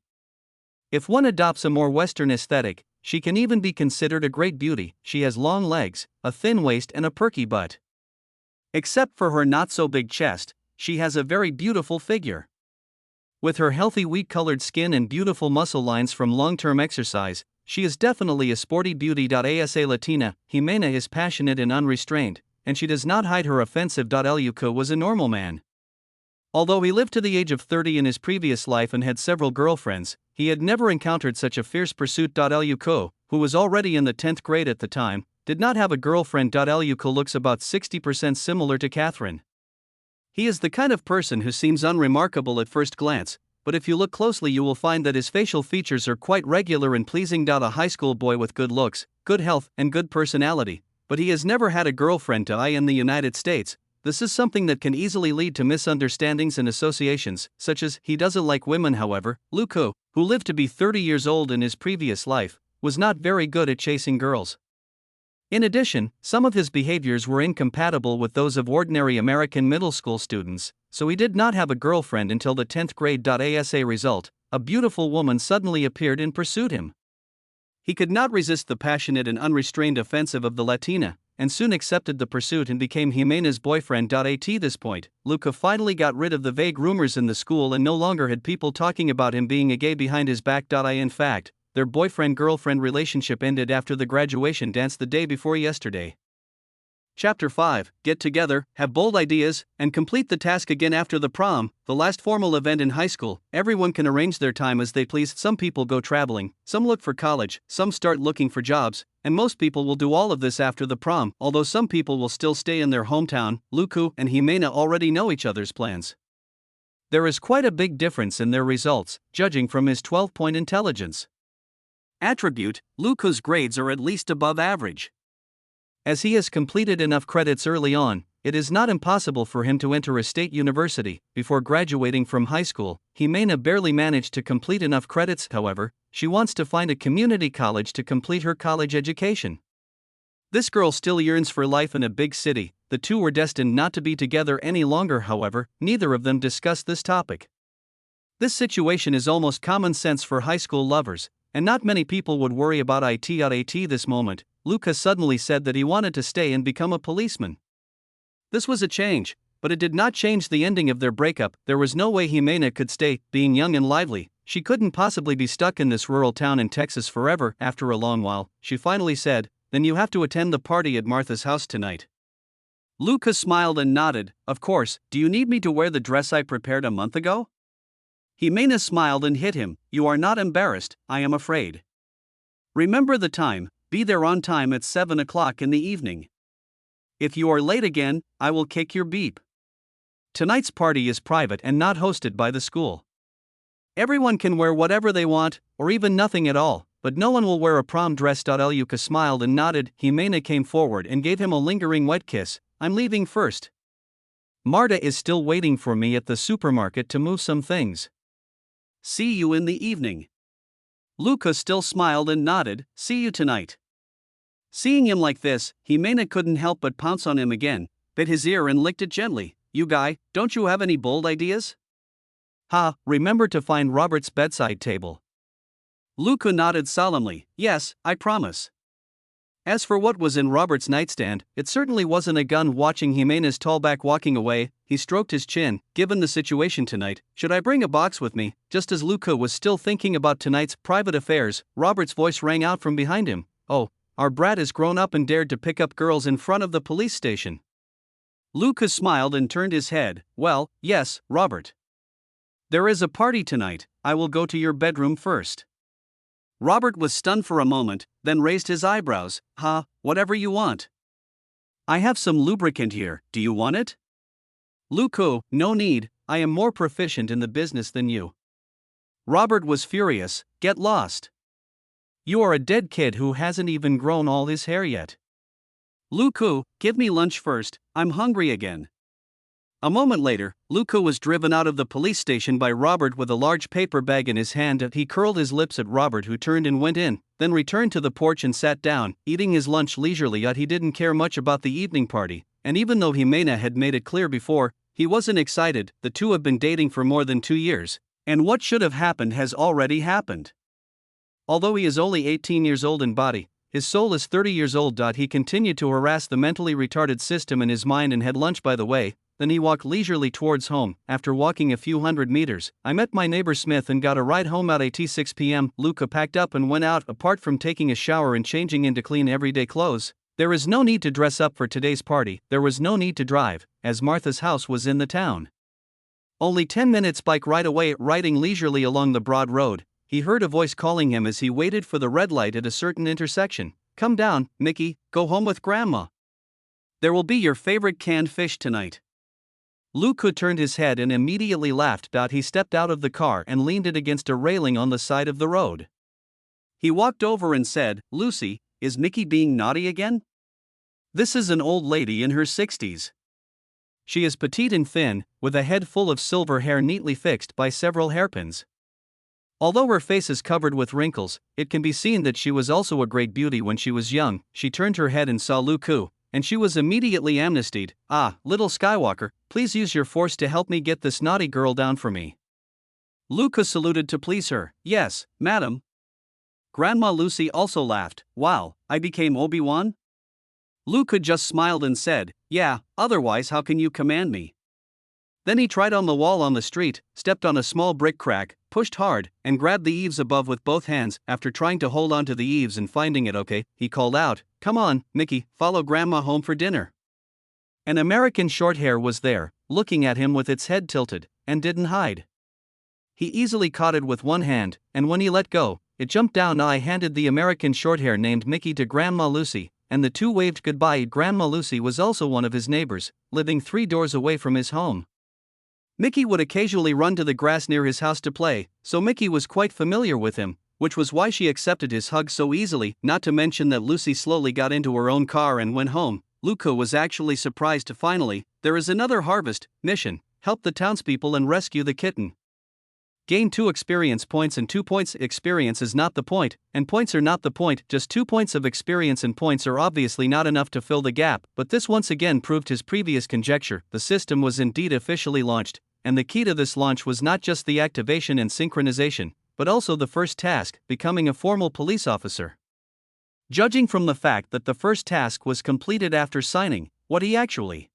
Speaker 1: If one adopts a more Western aesthetic, she can even be considered a great beauty. She has long legs, a thin waist and a perky butt. Except for her not-so-big chest, she has a very beautiful figure. With her healthy wheat-colored skin and beautiful muscle lines from long-term exercise, she is definitely a sporty beauty. Asa Latina, Jimena is passionate and unrestrained, and she does not hide her offensive. Luca was a normal man. Although he lived to the age of 30 in his previous life and had several girlfriends, he had never encountered such a fierce pursuit. Luca, who was already in the 10th grade at the time, did not have a girlfriend. Luca looks about 60% similar to Catherine. He is the kind of person who seems unremarkable at first glance, but if you look closely you will find that his facial features are quite regular and pleasing. A high school boy with good looks, good health, and good personality, but he has never had a girlfriend. In the United States, this is something that can easily lead to misunderstandings and associations, such as, he doesn't like women. However, Luca, who lived to be 30 years old in his previous life, was not very good at chasing girls. In addition, some of his behaviors were incompatible with those of ordinary American middle school students, so he did not have a girlfriend until the 10th grade. As a result, a beautiful woman suddenly appeared and pursued him. He could not resist the passionate and unrestrained offensive of the Latina, and soon accepted the pursuit and became Jimena's boyfriend. At this point, Luca finally got rid of the vague rumors in the school and no longer had people talking about him being a gay behind his back. In fact, their boyfriend-girlfriend relationship ended after the graduation dance the day before yesterday. Chapter 5, Get together, have bold ideas, and complete the task again after the prom, the last formal event in high school. Everyone can arrange their time as they please. Some people go traveling, some look for college, some start looking for jobs, and most people will do all of this after the prom, although some people will still stay in their hometown. Luca and Jimena already know each other's plans. There is quite a big difference in their results, judging from his 12-point intelligence attribute. Luca's grades are at least above average. As he has completed enough credits early on, it is not impossible for him to enter a state university. Before graduating from high school, Jimena barely managed to complete enough credits. However, she wants to find a community college to complete her college education. This girl still yearns for life in a big city. The two were destined not to be together any longer. However, neither of them discussed this topic. This situation is almost common sense for high school lovers, and not many people would worry about it. At this moment, Luca suddenly said that he wanted to stay and become a policeman. This was a change, but it did not change the ending of their breakup. There was no way Jimena could stay. Being young and lively, she couldn't possibly be stuck in this rural town in Texas forever. After a long while, she finally said, "Then you have to attend the party at Martha's house tonight." Luca smiled and nodded. "Of course, do you need me to wear the dress I prepared a month ago?" Jimena smiled and hit him. "You are not embarrassed, I am afraid. Remember the time, be there on time at 7 o'clock in the evening. If you are late again, I will kick your beep. Tonight's party is private and not hosted by the school. Everyone can wear whatever they want, or even nothing at all, but no one will wear a prom dress." Luca smiled and nodded. Jimena came forward and gave him a lingering wet kiss. "I'm leaving first. Marta is still waiting for me at the supermarket to move some things. See you in the evening." Luca still smiled and nodded. "See you tonight." Seeing him like this, Jimena couldn't help but pounce on him again, bit his ear and licked it gently. "You guy, don't you have any bold ideas?" Remember to find Robert's bedside table." Luca nodded solemnly. "Yes, I promise." As for what was in Robert's nightstand, it certainly wasn't a gun. Watching Jimena's tall back walking away, he stroked his chin. "Given the situation tonight, should I bring a box with me?" Just as Luca was still thinking about tonight's private affairs, Robert's voice rang out from behind him. "Oh, our brat has grown up and dared to pick up girls in front of the police station." Luca smiled and turned his head. "Well, yes, Robert. There is a party tonight. I will go to your bedroom first." Robert was stunned for a moment, then raised his eyebrows. Whatever you want. I have some lubricant here, do you want it?" Luca, "No need, I am more proficient in the business than you." Robert was furious. "Get lost. You are a dead kid who hasn't even grown all his hair yet. Luku, give me lunch first, I'm hungry again. A moment later, Luku was driven out of the police station by Robert with a large paper bag in his hand. He curled his lips at Robert, who turned and went in, then returned to the porch and sat down, eating his lunch leisurely. He didn't care much about the evening party, and even though Jimena had made it clear before, he wasn't excited. The two have been dating for more than 2 years, and what should have happened has already happened. Although he is only 18 years old in body, his soul is 30 years old. He continued to harass the mentally retarded system in his mind and had lunch by the way. Then he walked leisurely towards home. After walking a few hundred meters, I met my neighbor Smith and got a ride home at 6 p.m. Luka packed up and went out. Apart from taking a shower and changing into clean everyday clothes, there is no need to dress up for today's party. There was no need to drive, as Martha's house was in the town. Only 10 minutes bike ride away. Riding leisurely along the broad road, he heard a voice calling him as he waited for the red light at a certain intersection. Come down, Mickey, go home with Grandma. There will be your favorite canned fish tonight. Luku turned his head and immediately laughed. He stepped out of the car and leaned it against a railing on the side of the road. He walked over and said, Lucy, is Mickey being naughty again? This is an old lady in her 60s. She is petite and thin, with a head full of silver hair neatly fixed by several hairpins. Although her face is covered with wrinkles, it can be seen that she was also a great beauty when she was young. She turned her head and saw Luku, and she was immediately amnestied. Ah, little Skywalker, please use your force to help me get this naughty girl down for me. Luka saluted to please her. Yes, madam. Grandma Lucy also laughed. Wow, I became Obi-Wan? Luka just smiled and said, yeah, otherwise how can you command me? Then he tried on the wall on the street, stepped on a small brick crack, pushed hard, and grabbed the eaves above with both hands. After trying to hold onto the eaves and finding it okay, he called out, come on, Mickey, follow Grandma home for dinner. An American Shorthair was there, looking at him with its head tilted, and didn't hide. He easily caught it with one hand, and when he let go, it jumped down. I handed the American Shorthair named Mickey to Grandma Lucy, and the two waved goodbye. Grandma Lucy was also one of his neighbors, living 3 doors away from his home. Mickey would occasionally run to the grass near his house to play, so Mickey was quite familiar with him, which was why she accepted his hug so easily. Not to mention that Lucy slowly got into her own car and went home. Luka was actually surprised to finally, there is another harvest mission, help the townspeople and rescue the kitten. Gain 2 experience points and 2 points. Experience is not the point, and points are not the point. Just 2 points of experience and points are obviously not enough to fill the gap, but this once again proved his previous conjecture. The system was indeed officially launched, and the key to this launch was not just the activation and synchronization, but also the first task, becoming a formal police officer. Judging from the fact that the first task was completed after signing, what he actually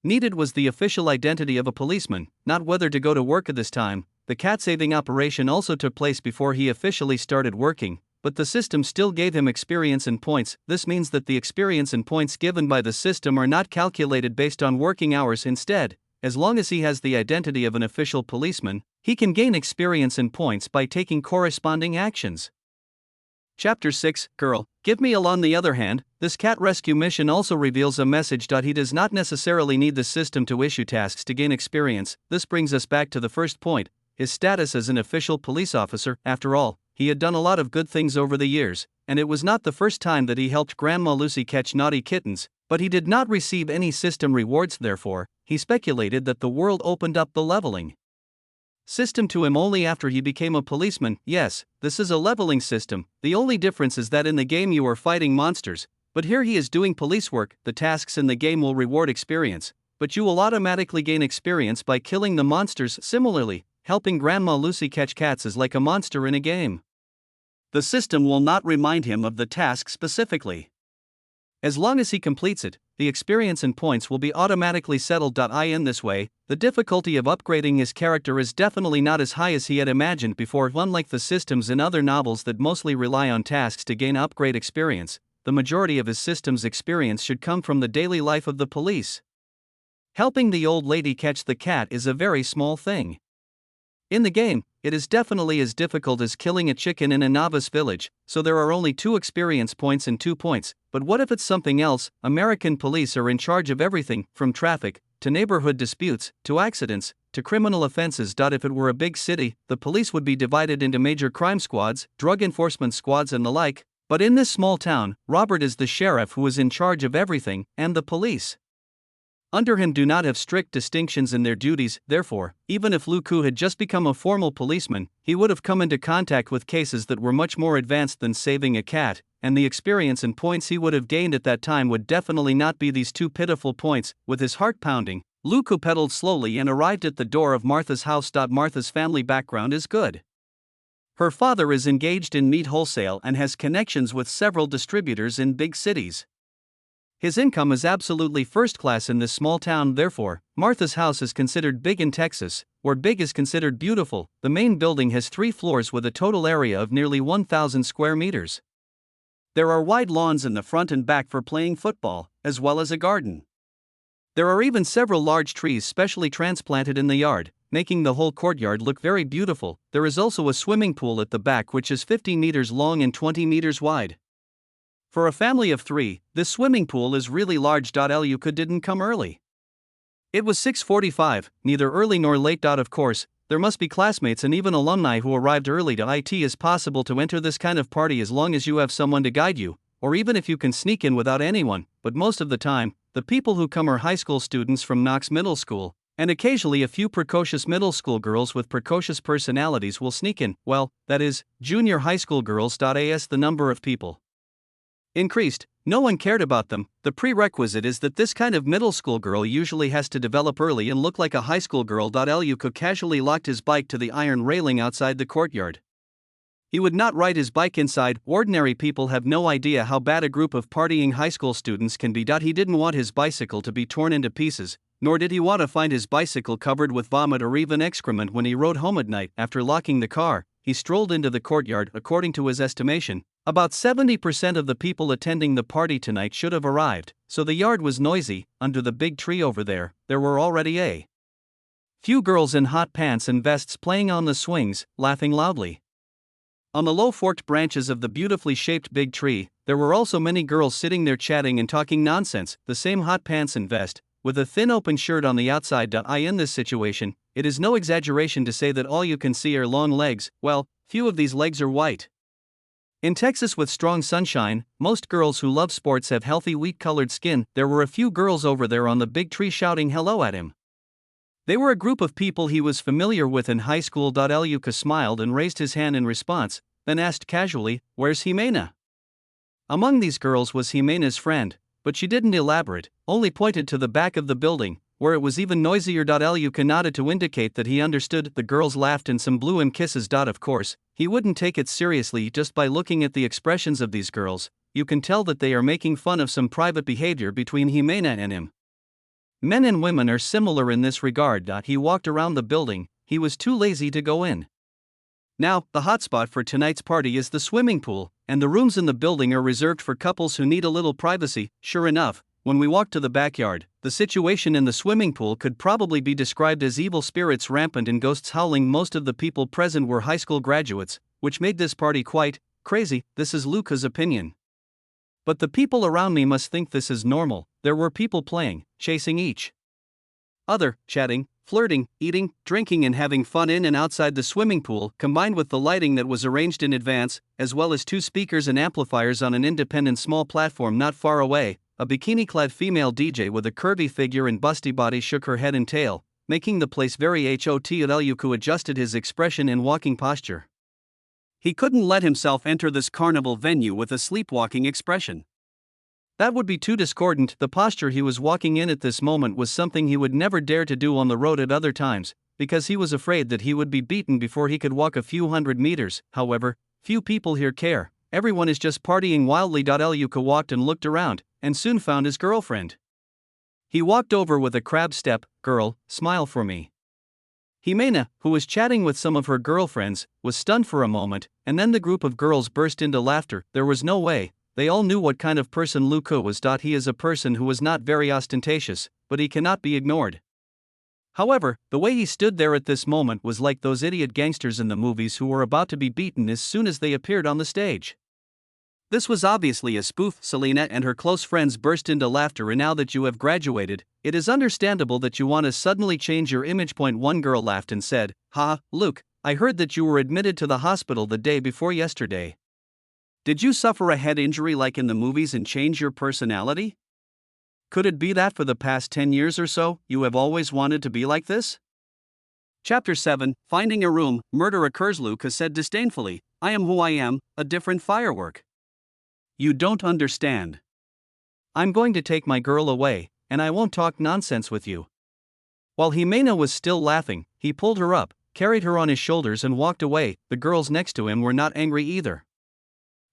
Speaker 1: needed was the official identity of a policeman, not whether to go to work at this time. The cat-saving operation also took place before he officially started working, but the system still gave him experience and points. This means that the experience and points given by the system are not calculated based on working hours. Instead, as long as he has the identity of an official policeman, he can gain experience and points by taking corresponding actions. Chapter 6, Girl, Give Me a On the other hand, this cat rescue mission also reveals a message. He does not necessarily need the system to issue tasks to gain experience. This brings us back to the first point, his status as an official police officer. After all, he had done a lot of good things over the years, and it was not the first time that he helped Grandma Lucy catch naughty kittens, but he did not receive any system rewards. Therefore, he speculated that the world opened up the leveling system to him only after he became a policeman. Yes, this is a leveling system. The only difference is that in the game you are fighting monsters, but here he is doing police work. The tasks in the game will reward experience, but you will automatically gain experience by killing the monsters. Similarly, helping Grandma Lucy catch cats is like a monster in a game. The system will not remind him of the task specifically. As long as he completes it, the experience and points will be automatically settled. In this way, the difficulty of upgrading his character is definitely not as high as he had imagined before. Unlike the systems in other novels that mostly rely on tasks to gain upgrade experience, the majority of his system's experience should come from the daily life of the police. Helping the old lady catch the cat is a very small thing. In the game, it is definitely as difficult as killing a chicken in a novice village, so there are only 2 experience points and 2 points. But what if it's something else? American police are in charge of everything, from traffic, to neighborhood disputes, to accidents, to criminal offenses. If it were a big city, the police would be divided into major crime squads, drug enforcement squads and the like, But in this small town, Robert is the sheriff who is in charge of everything, and the police under him do not have strict distinctions in their duties. Therefore, even if Luku had just become a formal policeman, he would have come into contact with cases that were much more advanced than saving a cat, and the experience and points he would have gained at that time would definitely not be these two pitiful points. With his heart pounding, Luku pedaled slowly and arrived at the door of Martha's house. Martha's family background is good. Her father is engaged in meat wholesale and has connections with several distributors in big cities. His income is absolutely first class in this small town. Therefore, Martha's house is considered big in Texas, where big is considered beautiful. The main building has 3 floors with a total area of nearly 1,000 square meters. There are wide lawns in the front and back for playing football, as well as a garden. There are even several large trees specially transplanted in the yard, making the whole courtyard look very beautiful. There is also a swimming pool at the back which is 50 meters long and 20 meters wide. For a family of 3, this swimming pool is really large. Luku didn't come early. It was 6:45, neither early nor late. Of course, there must be classmates and even alumni who arrived early. It is possible to enter this kind of party as long as you have someone to guide you, or even if you can sneak in without anyone, but most of the time, the people who come are high school students from Knox Middle School, and occasionally a few precocious middle school girls with precocious personalities will sneak in. Well, that is, junior high school girls. As the number of people increased, no one cared about them. The prerequisite is that this kind of middle school girl usually has to develop early and look like a high school girl. Luku casually locked his bike to the iron railing outside the courtyard. He would not ride his bike inside. Ordinary people have no idea how bad a group of partying high school students can be. He didn't want his bicycle to be torn into pieces, nor did he want to find his bicycle covered with vomit or even excrement when he rode home at night. After locking the car, he strolled into the courtyard. According to his estimation, about 70% of the people attending the party tonight should have arrived, so the yard was noisy. Under the big tree over there were already a few girls in hot pants and vests playing on the swings, laughing loudly. On the low forked branches of the beautifully shaped big tree, there were also many girls sitting there chatting and talking nonsense, the same hot pants and vest, with a thin open shirt on the outside. In this situation, it is no exaggeration to say that all you can see are long legs. Well, few of these legs are white. In Texas with strong sunshine, most girls who love sports have healthy wheat-colored skin. There were a few girls over there on the big tree shouting hello at him. They were a group of people he was familiar with in high school. Luku smiled and raised his hand in response, then asked casually, "Where's Jimena?" Among these girls was Jimena's friend, but she didn't elaborate, only pointed to the back of the building, where it was even noisier. Luku nodded to indicate that he understood. The girls laughed and some blew him kisses. Of course, he wouldn't take it seriously. Just by looking at the expressions of these girls, you can tell that they are making fun of some private behavior between Jimena and him. Men and women are similar in this regard. He walked around the building, he was too lazy to go in. Now, the hotspot for tonight's party is the swimming pool, and the rooms in the building are reserved for couples who need a little privacy. Sure enough, when we walked to the backyard, the situation in the swimming pool could probably be described as evil spirits rampant and ghosts howling. Most of the people present were high school graduates, which made this party quite crazy. This is Luku's opinion. But the people around me must think this is normal. There were people playing, chasing each other, chatting, flirting, eating, drinking and having fun in and outside the swimming pool, combined with the lighting that was arranged in advance, as well as 2 speakers and amplifiers on an independent small platform not far away. A bikini-clad female DJ with a curvy figure and busty body shook her head and tail, making the place very hot. Luku adjusted his expression and walking posture. He couldn't let himself enter this carnival venue with a sleepwalking expression. That would be too discordant. The posture he was walking in at this moment was something he would never dare to do on the road at other times, because he was afraid that he would be beaten before he could walk a few hundred meters. However, few people here care. Everyone is just partying wildly. Luku walked and looked around, and soon found his girlfriend. He walked over with a crab step. "Girl, smile for me." Jimena, who was chatting with some of her girlfriends, was stunned for a moment, and then the group of girls burst into laughter. There was no way. They all knew what kind of person Luku was. He is a person who was not very ostentatious, but he cannot be ignored. However, the way he stood there at this moment was like those idiot gangsters in the movies who were about to be beaten as soon as they appeared on the stage. This was obviously a spoof. Selena and her close friends burst into laughter. "And now that you have graduated, it is understandable that you want to suddenly change your image." One girl laughed and said, "Ha, Luke, I heard that you were admitted to the hospital the day before yesterday. Did you suffer a head injury like in the movies and change your personality? Could it be that for the past 10 years or so, you have always wanted to be like this? Chapter 7, Finding a Room, Murder Occurs. Luca said disdainfully, I am who I am, a different firework. You don't understand. I'm going to take my girl away, and I won't talk nonsense with you. While Jimena was still laughing, he pulled her up, carried her on his shoulders and walked away. The girls next to him were not angry either.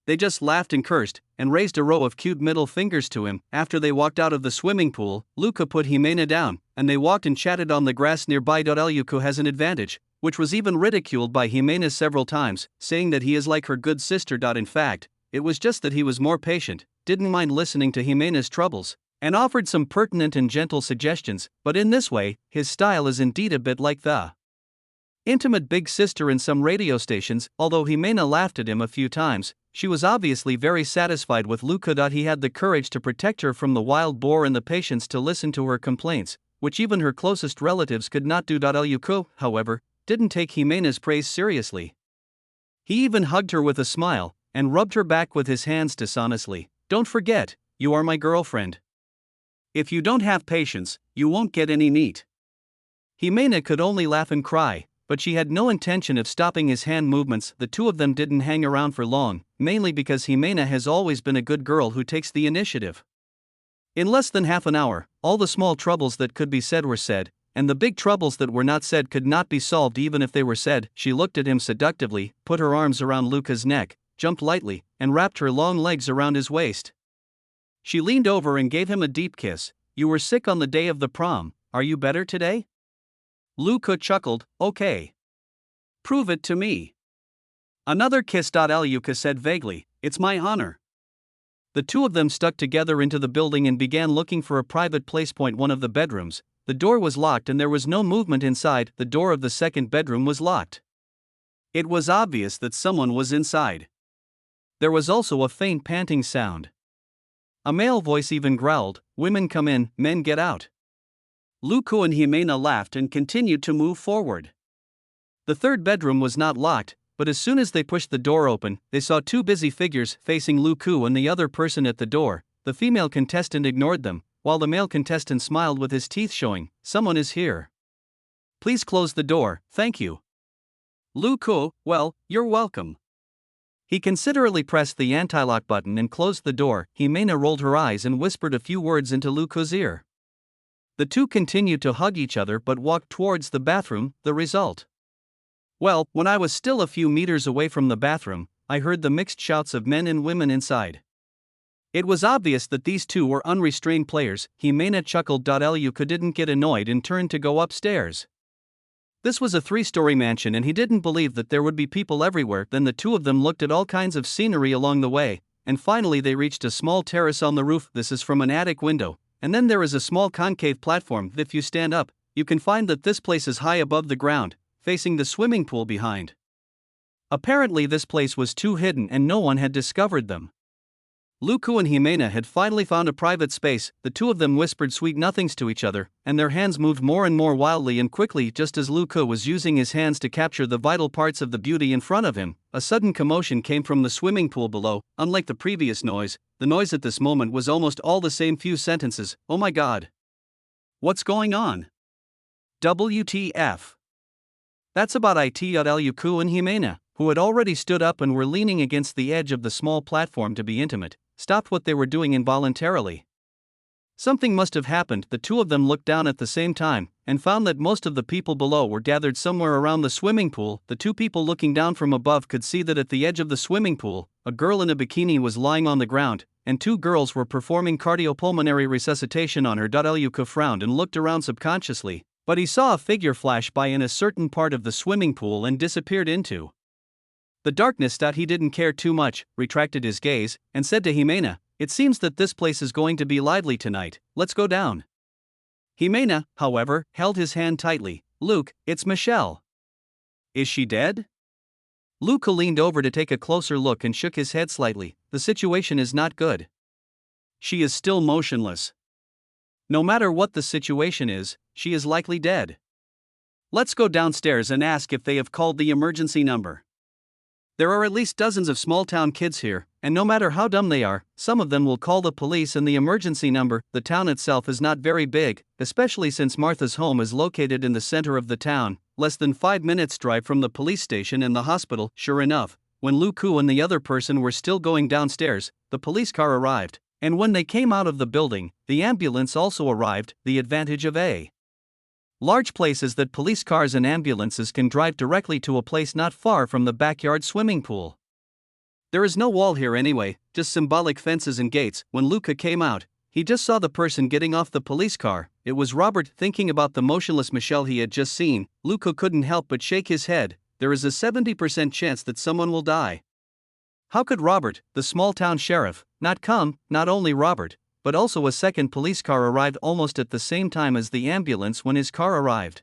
Speaker 1: They just laughed and cursed, and raised a row of cute middle fingers to him. After they walked out of the swimming pool, Luca put Jimena down, and they walked and chatted on the grass nearby. Luca has an advantage, which was even ridiculed by Jimena several times, saying that he is like her good sister. In fact, it was just that he was more patient, didn't mind listening to Jimena's troubles, and offered some pertinent and gentle suggestions, but in this way, his style is indeed a bit like the intimate big sister in some radio stations. Although Jimena laughed at him a few times, she was obviously very satisfied with Luca. He had the courage to protect her from the wild boar and the patience to listen to her complaints, which even her closest relatives could not do. Luca, however, didn't take Jimena's praise seriously. He even hugged her with a smile, and rubbed her back with his hands dishonestly. Don't forget, you are my girlfriend. If you don't have patience, you won't get any meat. Jimena could only laugh and cry, but she had no intention of stopping his hand movements. The two of them didn't hang around for long, mainly because Jimena has always been a good girl who takes the initiative. In less than half an hour, all the small troubles that could be said were said, and the big troubles that were not said could not be solved even if they were said. She looked at him seductively, put her arms around Luca's neck, jumped lightly, and wrapped her long legs around his waist. She leaned over and gave him a deep kiss. You were sick on the day of the prom, are you better today? Luca chuckled, okay. Prove it to me. Another kiss. Luca said vaguely, it's my honor. The two of them stuck together into the building and began looking for a private place. One of the bedrooms, the door was locked and there was no movement inside. The door of the second bedroom was locked. It was obvious that someone was inside. There was also a faint panting sound. A male voice even growled, women come in, men get out. Luca and Jimena laughed and continued to move forward. The third bedroom was not locked, but as soon as they pushed the door open, they saw two busy figures facing Luca and the other person at the door. The female contestant ignored them, while the male contestant smiled with his teeth showing. Someone is here. Please close the door, thank you. Luca, well, you're welcome. He considerately pressed the anti-lock button and closed the door. Jimena rolled her eyes and whispered a few words into Luca's ear. The two continued to hug each other but walked towards the bathroom. The result? Well, when I was still a few meters away from the bathroom, I heard the mixed shouts of men and women inside. It was obvious that these two were unrestrained players. Jimena chuckled. Luca didn't get annoyed and turned to go upstairs. This was a 3-story mansion and he didn't believe that there would be people everywhere. Then the two of them looked at all kinds of scenery along the way, and finally they reached a small terrace on the roof. This is from an attic window, and then there is a small concave platform. If you stand up, you can find that this place is high above the ground, facing the swimming pool behind. Apparently this place was too hidden and no one had discovered them. Luca and Jimena had finally found a private space. The two of them whispered sweet nothings to each other, and their hands moved more and more wildly and quickly. Just as Luca was using his hands to capture the vital parts of the beauty in front of him, a sudden commotion came from the swimming pool below. Unlike the previous noise, the noise at this moment was almost all the same few sentences. Oh my god. What's going on? WTF. That's about it. Luca and Jimena, who had already stood up and were leaning against the edge of the small platform to be intimate, stopped what they were doing involuntarily. Something must have happened. The two of them looked down at the same time, and found that most of the people below were gathered somewhere around the swimming pool. The two people looking down from above could see that at the edge of the swimming pool, a girl in a bikini was lying on the ground, and two girls were performing cardiopulmonary resuscitation on her. Luca frowned and looked around subconsciously, but he saw a figure flash by in a certain part of the swimming pool and disappeared into the darkness. He didn't care too much, retracted his gaze, and said to Jimena, it seems that this place is going to be lively tonight, let's go down. Jimena, however, held his hand tightly. Luke, it's Michelle. Is she dead? Luca leaned over to take a closer look and shook his head slightly. The situation is not good. She is still motionless. No matter what the situation is, she is likely dead. Let's go downstairs and ask if they have called the emergency number. There are at least dozens of small-town kids here, and no matter how dumb they are, some of them will call the police and the emergency number. The town itself is not very big, especially since Martha's home is located in the center of the town, less than 5 minutes drive from the police station and the hospital. Sure enough, when Lu Ku and the other person were still going downstairs, the police car arrived, and when they came out of the building, the ambulance also arrived. The advantage of a large place is that police cars and ambulances can drive directly to a place not far from the backyard swimming pool. There is no wall here anyway, just symbolic fences and gates. When Luca came out, he just saw the person getting off the police car. It was Robert. Thinking about the motionless Michelle he had just seen, Luca couldn't help but shake his head. There is a 70% chance that someone will die. How could Robert, the small-town sheriff, not come? Not only Robert, but also a second police car arrived almost at the same time as the ambulance when his car arrived.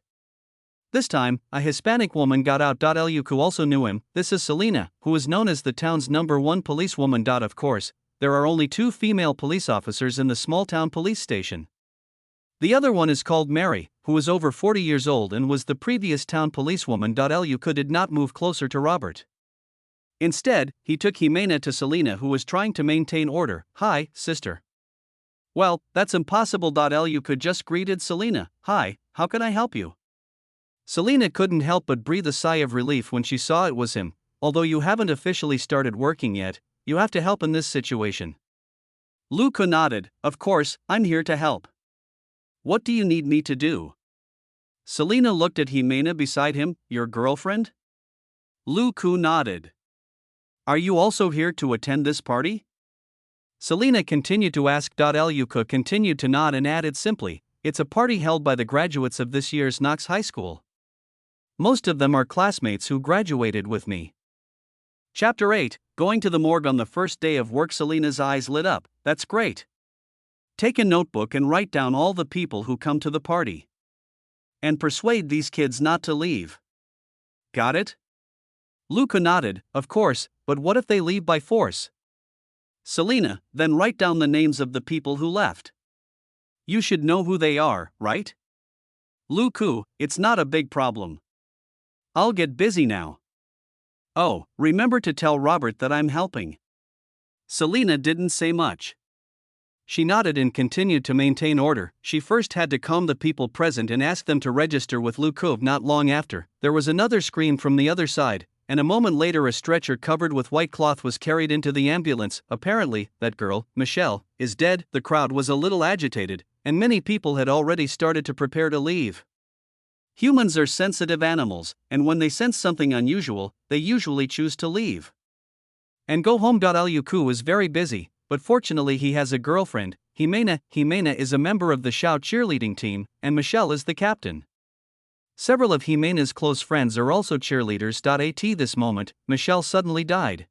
Speaker 1: This time, a Hispanic woman got out. Luku also knew him. This is Selena, who is known as the town's #1 policewoman. Of course, there are only 2 female police officers in the small-town police station. The other one is called Mary, who is over 40 years old and was the previous town policewoman. Luku did not move closer to Robert. Instead, he took Jimena to Selena, who was trying to maintain order. "Hi, sister." "Well, that's impossible." Luku just greeted Selena. "Hi, how can I help you?" Selena couldn't help but breathe a sigh of relief when she saw it was him. "Although you haven't officially started working yet, you have to help in this situation." Luku nodded. "Of course, I'm here to help. What do you need me to do?" Selena looked at Jimena beside him. "Your girlfriend?" Luku nodded. "Are you also here to attend this party?" Selena continued to ask. Luku continued to nod and added simply, "It's a party held by the graduates of this year's Knox High School. Most of them are classmates who graduated with me." Chapter 8, Going to the morgue on the first day of work. Selena's eyes lit up. "That's great. Take a notebook and write down all the people who come to the party. And persuade these kids not to leave. Got it?" Luka nodded. "Of course, but what if they leave by force?" "Selena, then write down the names of the people who left. You should know who they are, right?" "Luku, it's not a big problem. I'll get busy now. Oh, remember to tell Robert that I'm helping." Selena didn't say much. She nodded and continued to maintain order. She first had to calm the people present and ask them to register with Luku. Not long after, there was another scream from the other side, and a moment later a stretcher covered with white cloth was carried into the ambulance. Apparently, that girl, Michelle, is dead. The crowd was a little agitated, and many people had already started to prepare to leave. Humans are sensitive animals, and when they sense something unusual, they usually choose to leave and go home. Luku is very busy, but fortunately he has a girlfriend, Jimena. Jimena is a member of the Shout cheerleading team, and Michelle is the captain. Several of Jimena's close friends are also cheerleaders. At this moment, Michelle suddenly died.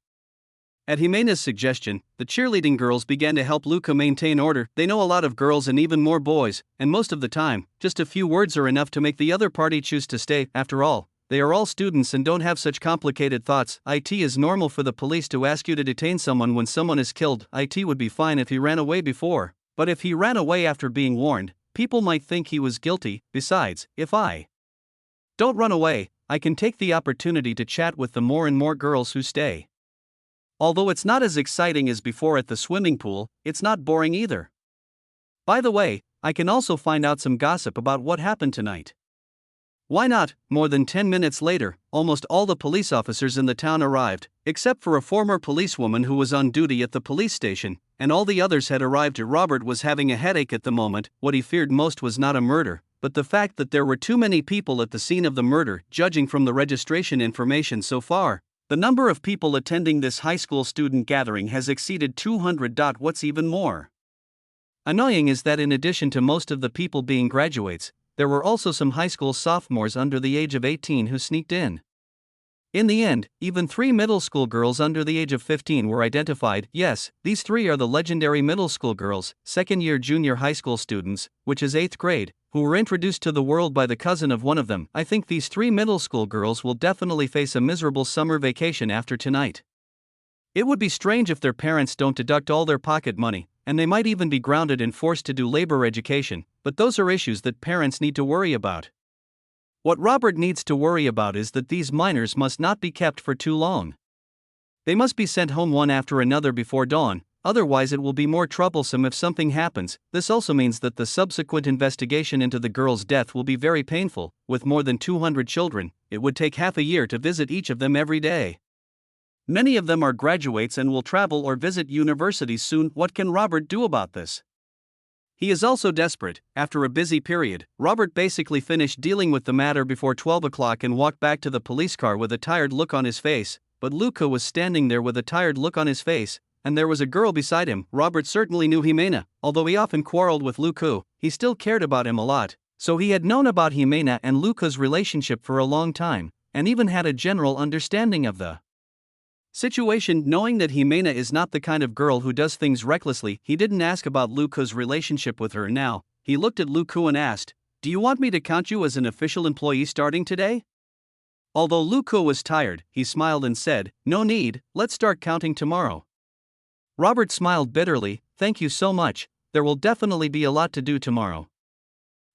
Speaker 1: At Jimena's suggestion, the cheerleading girls began to help Luka maintain order. They know a lot of girls and even more boys, and most of the time, just a few words are enough to make the other party choose to stay. After all, they are all students and don't have such complicated thoughts. It is normal for the police to ask you to detain someone when someone is killed. It would be fine if he ran away before, but if he ran away after being warned, people might think he was guilty. Besides, if I don't run away, I can take the opportunity to chat with the more and more girls who stay. Although it's not as exciting as before at the swimming pool, it's not boring either. By the way, I can also find out some gossip about what happened tonight. Why not? More than 10 minutes later, almost all the police officers in the town arrived, except for a former policewoman who was on duty at the police station, and all the others had arrived. Robert was having a headache at the moment. What he feared most was not a murder, but the fact that there were too many people at the scene of the murder. Judging from the registration information so far, the number of people attending this high school student gathering has exceeded 200. What's even more annoying is that in addition to most of the people being graduates, there were also some high school sophomores under the age of 18 who sneaked in. In the end, even 3 middle school girls under the age of 15 were identified. Yes, these 3 are the legendary middle school girls, second-year junior high school students, which is 8th grade, who were introduced to the world by the cousin of one of them. I think these 3 middle school girls will definitely face a miserable summer vacation after tonight. It would be strange if their parents don't deduct all their pocket money, and they might even be grounded and forced to do labor education, but those are issues that parents need to worry about. What Robert needs to worry about is that these minors must not be kept for too long. They must be sent home one after another before dawn, otherwise it will be more troublesome if something happens. This also means that the subsequent investigation into the girl's death will be very painful. With more than 200 children, it would take half a year to visit each of them every day. Many of them are graduates and will travel or visit universities soon. What can Robert do about this? He is also desperate. After a busy period, Robert basically finished dealing with the matter before 12 o'clock and walked back to the police car with a tired look on his face, but Luca was standing there with a tired look on his face, and there was a girl beside him. Robert certainly knew Jimena. Although he often quarreled with Luca, he still cared about him a lot, so he had known about Jimena and Luca's relationship for a long time, and even had a general understanding of the situation. Knowing that Jimena is not the kind of girl who does things recklessly, he didn't ask about Luca's relationship with her now. He looked at Luca and asked, "Do you want me to count you as an official employee starting today?" Although Luca was tired, he smiled and said, "No need, let's start counting tomorrow." Robert smiled bitterly, "Thank you so much, there will definitely be a lot to do tomorrow."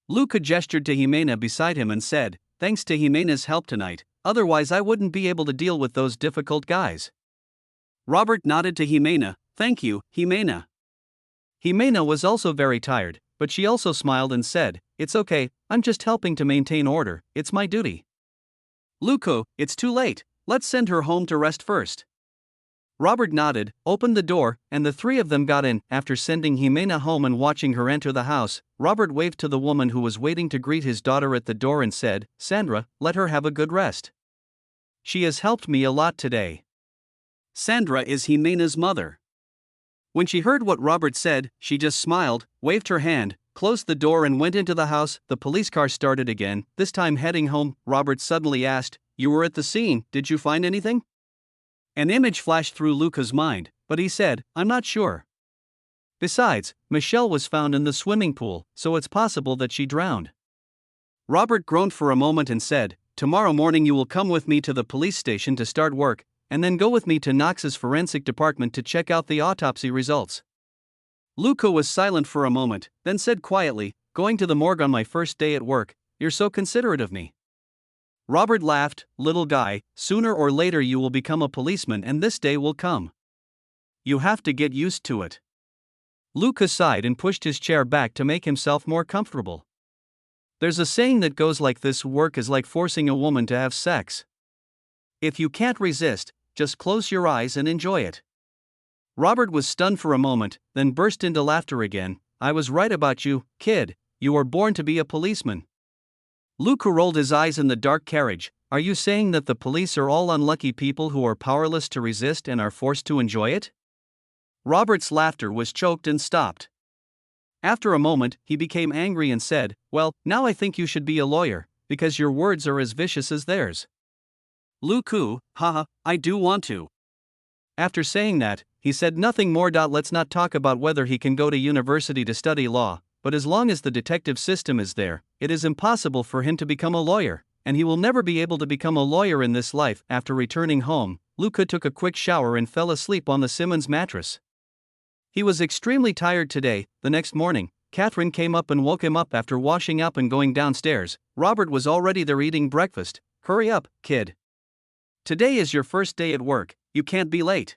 Speaker 1: Luca gestured to Jimena beside him and said, "Thanks to Jimena's help tonight, otherwise I wouldn't be able to deal with those difficult guys." Robert nodded to Jimena, "Thank you, Jimena." Jimena was also very tired, but she also smiled and said, "It's okay, I'm just helping to maintain order, it's my duty." "Luca, it's too late, let's send her home to rest first." Robert nodded, opened the door, and the three of them got in. After sending Jimena home and watching her enter the house, Robert waved to the woman who was waiting to greet his daughter at the door and said, "Sandra, let her have a good rest. She has helped me a lot today." Sandra is Jimena's mother. When she heard what Robert said, she just smiled, waved her hand, closed the door and went into the house. The police car started again, this time heading home. Robert suddenly asked, "You were at the scene, did you find anything?" An image flashed through Luca's mind, but he said, "I'm not sure. Besides, Michelle was found in the swimming pool, so it's possible that she drowned." Robert groaned for a moment and said, "Tomorrow morning you will come with me to the police station to start work, and then go with me to Knox's forensic department to check out the autopsy results." Luca was silent for a moment, then said quietly, "Going to the morgue on my first day at work, you're so considerate of me." Robert laughed, "Little guy, sooner or later you will become a policeman and this day will come. You have to get used to it." Luca sighed and pushed his chair back to make himself more comfortable. There's a saying that goes like this: work is like forcing a woman to have sex. If you can't resist, just close your eyes and enjoy it. Robert was stunned for a moment, then burst into laughter again. "I was right about you, kid, you were born to be a policeman." Luca rolled his eyes in the dark carriage. "Are you saying that the police are all unlucky people who are powerless to resist and are forced to enjoy it?" Robert's laughter was choked and stopped. After a moment, he became angry and said, "Well, now I think you should be a lawyer, because your words are as vicious as theirs." Luca, haha, I do want to. After saying that, he said nothing more. Let's not talk about whether he can go to university to study law, but as long as the detective system is there, it is impossible for him to become a lawyer, and he will never be able to become a lawyer in this life. After returning home, Luca took a quick shower and fell asleep on the Simmons mattress. He was extremely tired today. The next morning, Catherine came up and woke him up after washing up and going downstairs. Robert was already there eating breakfast. "Hurry up, kid. Today is your first day at work, you can't be late."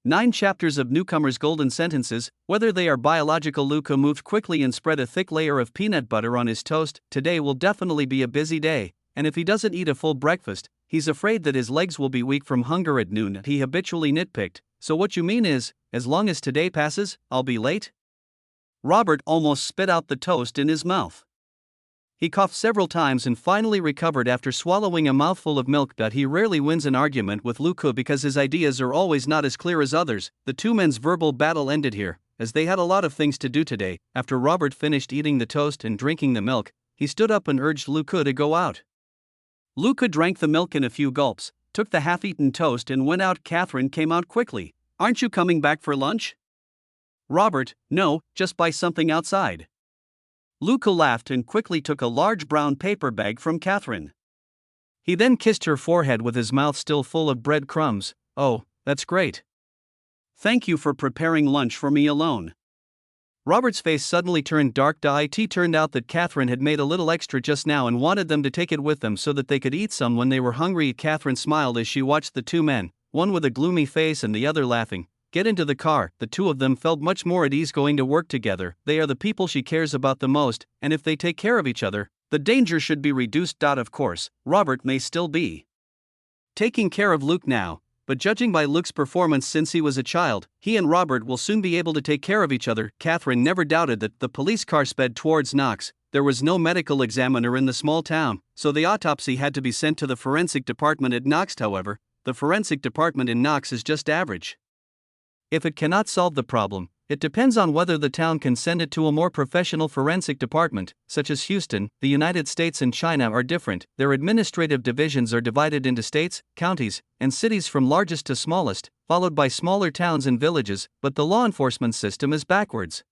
Speaker 1: 9 chapters of Newcomer's Golden Sentences. Whether they are biological. Luca moved quickly and spread a thick layer of peanut butter on his toast. Today will definitely be a busy day, and if he doesn't eat a full breakfast, he's afraid that his legs will be weak from hunger at noon. He habitually nitpicked, "So what you mean is, as long as today passes, I'll be late?" Robert almost spit out the toast in his mouth. He coughed several times and finally recovered after swallowing a mouthful of milk. He rarely wins an argument with Luca because his ideas are always not as clear as others. The two men's verbal battle ended here, as they had a lot of things to do today. After Robert finished eating the toast and drinking the milk, he stood up and urged Luca to go out. Luca drank the milk in a few gulps, took the half-eaten toast and went out. Catherine came out quickly. "Aren't you coming back for lunch?" Robert, "No, just buy something outside." Luca laughed and quickly took a large brown paper bag from Catherine. He then kissed her forehead with his mouth still full of bread crumbs. "Oh, that's great. Thank you for preparing lunch for me alone." Robert's face suddenly turned dark. It turned out that Catherine had made a little extra just now and wanted them to take it with them so that they could eat some when they were hungry. Catherine smiled as she watched the two men. one with a gloomy face and the other laughing. Get into the car. The two of them felt much more at ease going to work together. They are the people she cares about the most, and if they take care of each other, the danger should be reduced. Of course, Robert may still be taking care of Luke now, but judging by Luke's performance since he was a child, he and Robert will soon be able to take care of each other. Catherine never doubted that. The police car sped towards Knox. There was no medical examiner in the small town, so the autopsy had to be sent to the forensic department at Knox. However, the forensic department in Knox is just average. If it cannot solve the problem, it depends on whether the town can send it to a more professional forensic department, such as Houston. The United States and China are different. Their administrative divisions are divided into states, counties, and cities from largest to smallest, followed by smaller towns and villages, but the law enforcement system is backwards.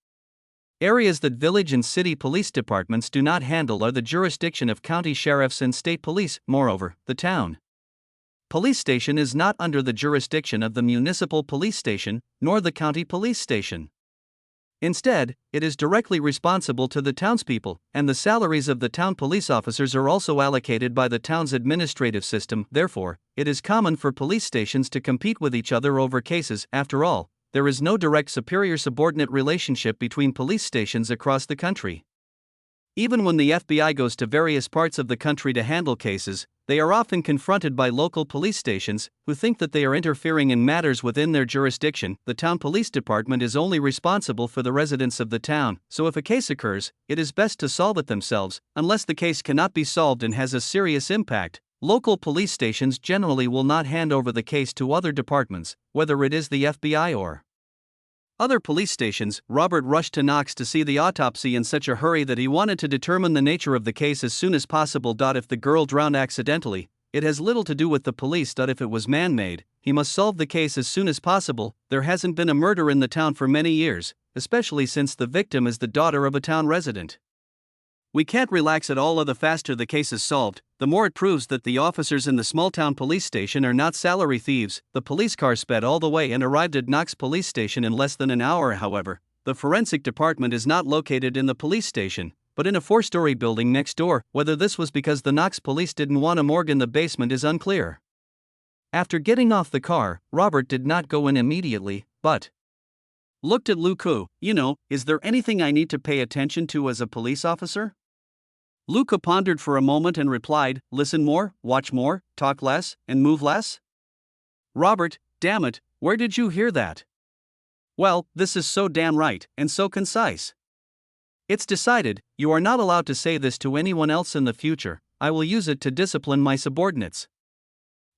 Speaker 1: Areas that village and city police departments do not handle are the jurisdiction of county sheriffs and state police. Moreover, the town police station is not under the jurisdiction of the municipal police station, nor the county police station. Instead, it is directly responsible to the townspeople, and the salaries of the town police officers are also allocated by the town's administrative system. Therefore, it is common for police stations to compete with each other over cases. After all, there is no direct superior-subordinate relationship between police stations across the country. Even when the FBI goes to various parts of the country to handle cases, they are often confronted by local police stations, who think that they are interfering in matters within their jurisdiction. The town police department is only responsible for the residents of the town, so if a case occurs, it is best to solve it themselves. Unless the case cannot be solved and has a serious impact, local police stations generally will not hand over the case to other departments, whether it is the FBI or other police stations. Robert rushed to Knox to see the autopsy in such a hurry that he wanted to determine the nature of the case as soon as possible. If the girl drowned accidentally, it has little to do with the police. If it was man-made, he must solve the case as soon as possible. There hasn't been a murder in the town for many years, especially since the victim is the daughter of a town resident. We can't relax at all. The faster the case is solved, the more it proves that the officers in the small-town police station are not salary thieves. The police car sped all the way and arrived at Knox Police Station in less than an hour. However, the forensic department is not located in the police station, but in a 4-story building next door. Whether this was because the Knox police didn't want a morgue in the basement is unclear. After getting off the car, Robert did not go in immediately, but looked at Luke. Is there anything I need to pay attention to as a police officer? Luke pondered for a moment and replied, listen more, watch more, talk less, and move less. Robert, damn it, where did you hear that? Well, this is so damn right, and so concise. It's decided. You are not allowed to say this to anyone else in the future. I will use it to discipline my subordinates.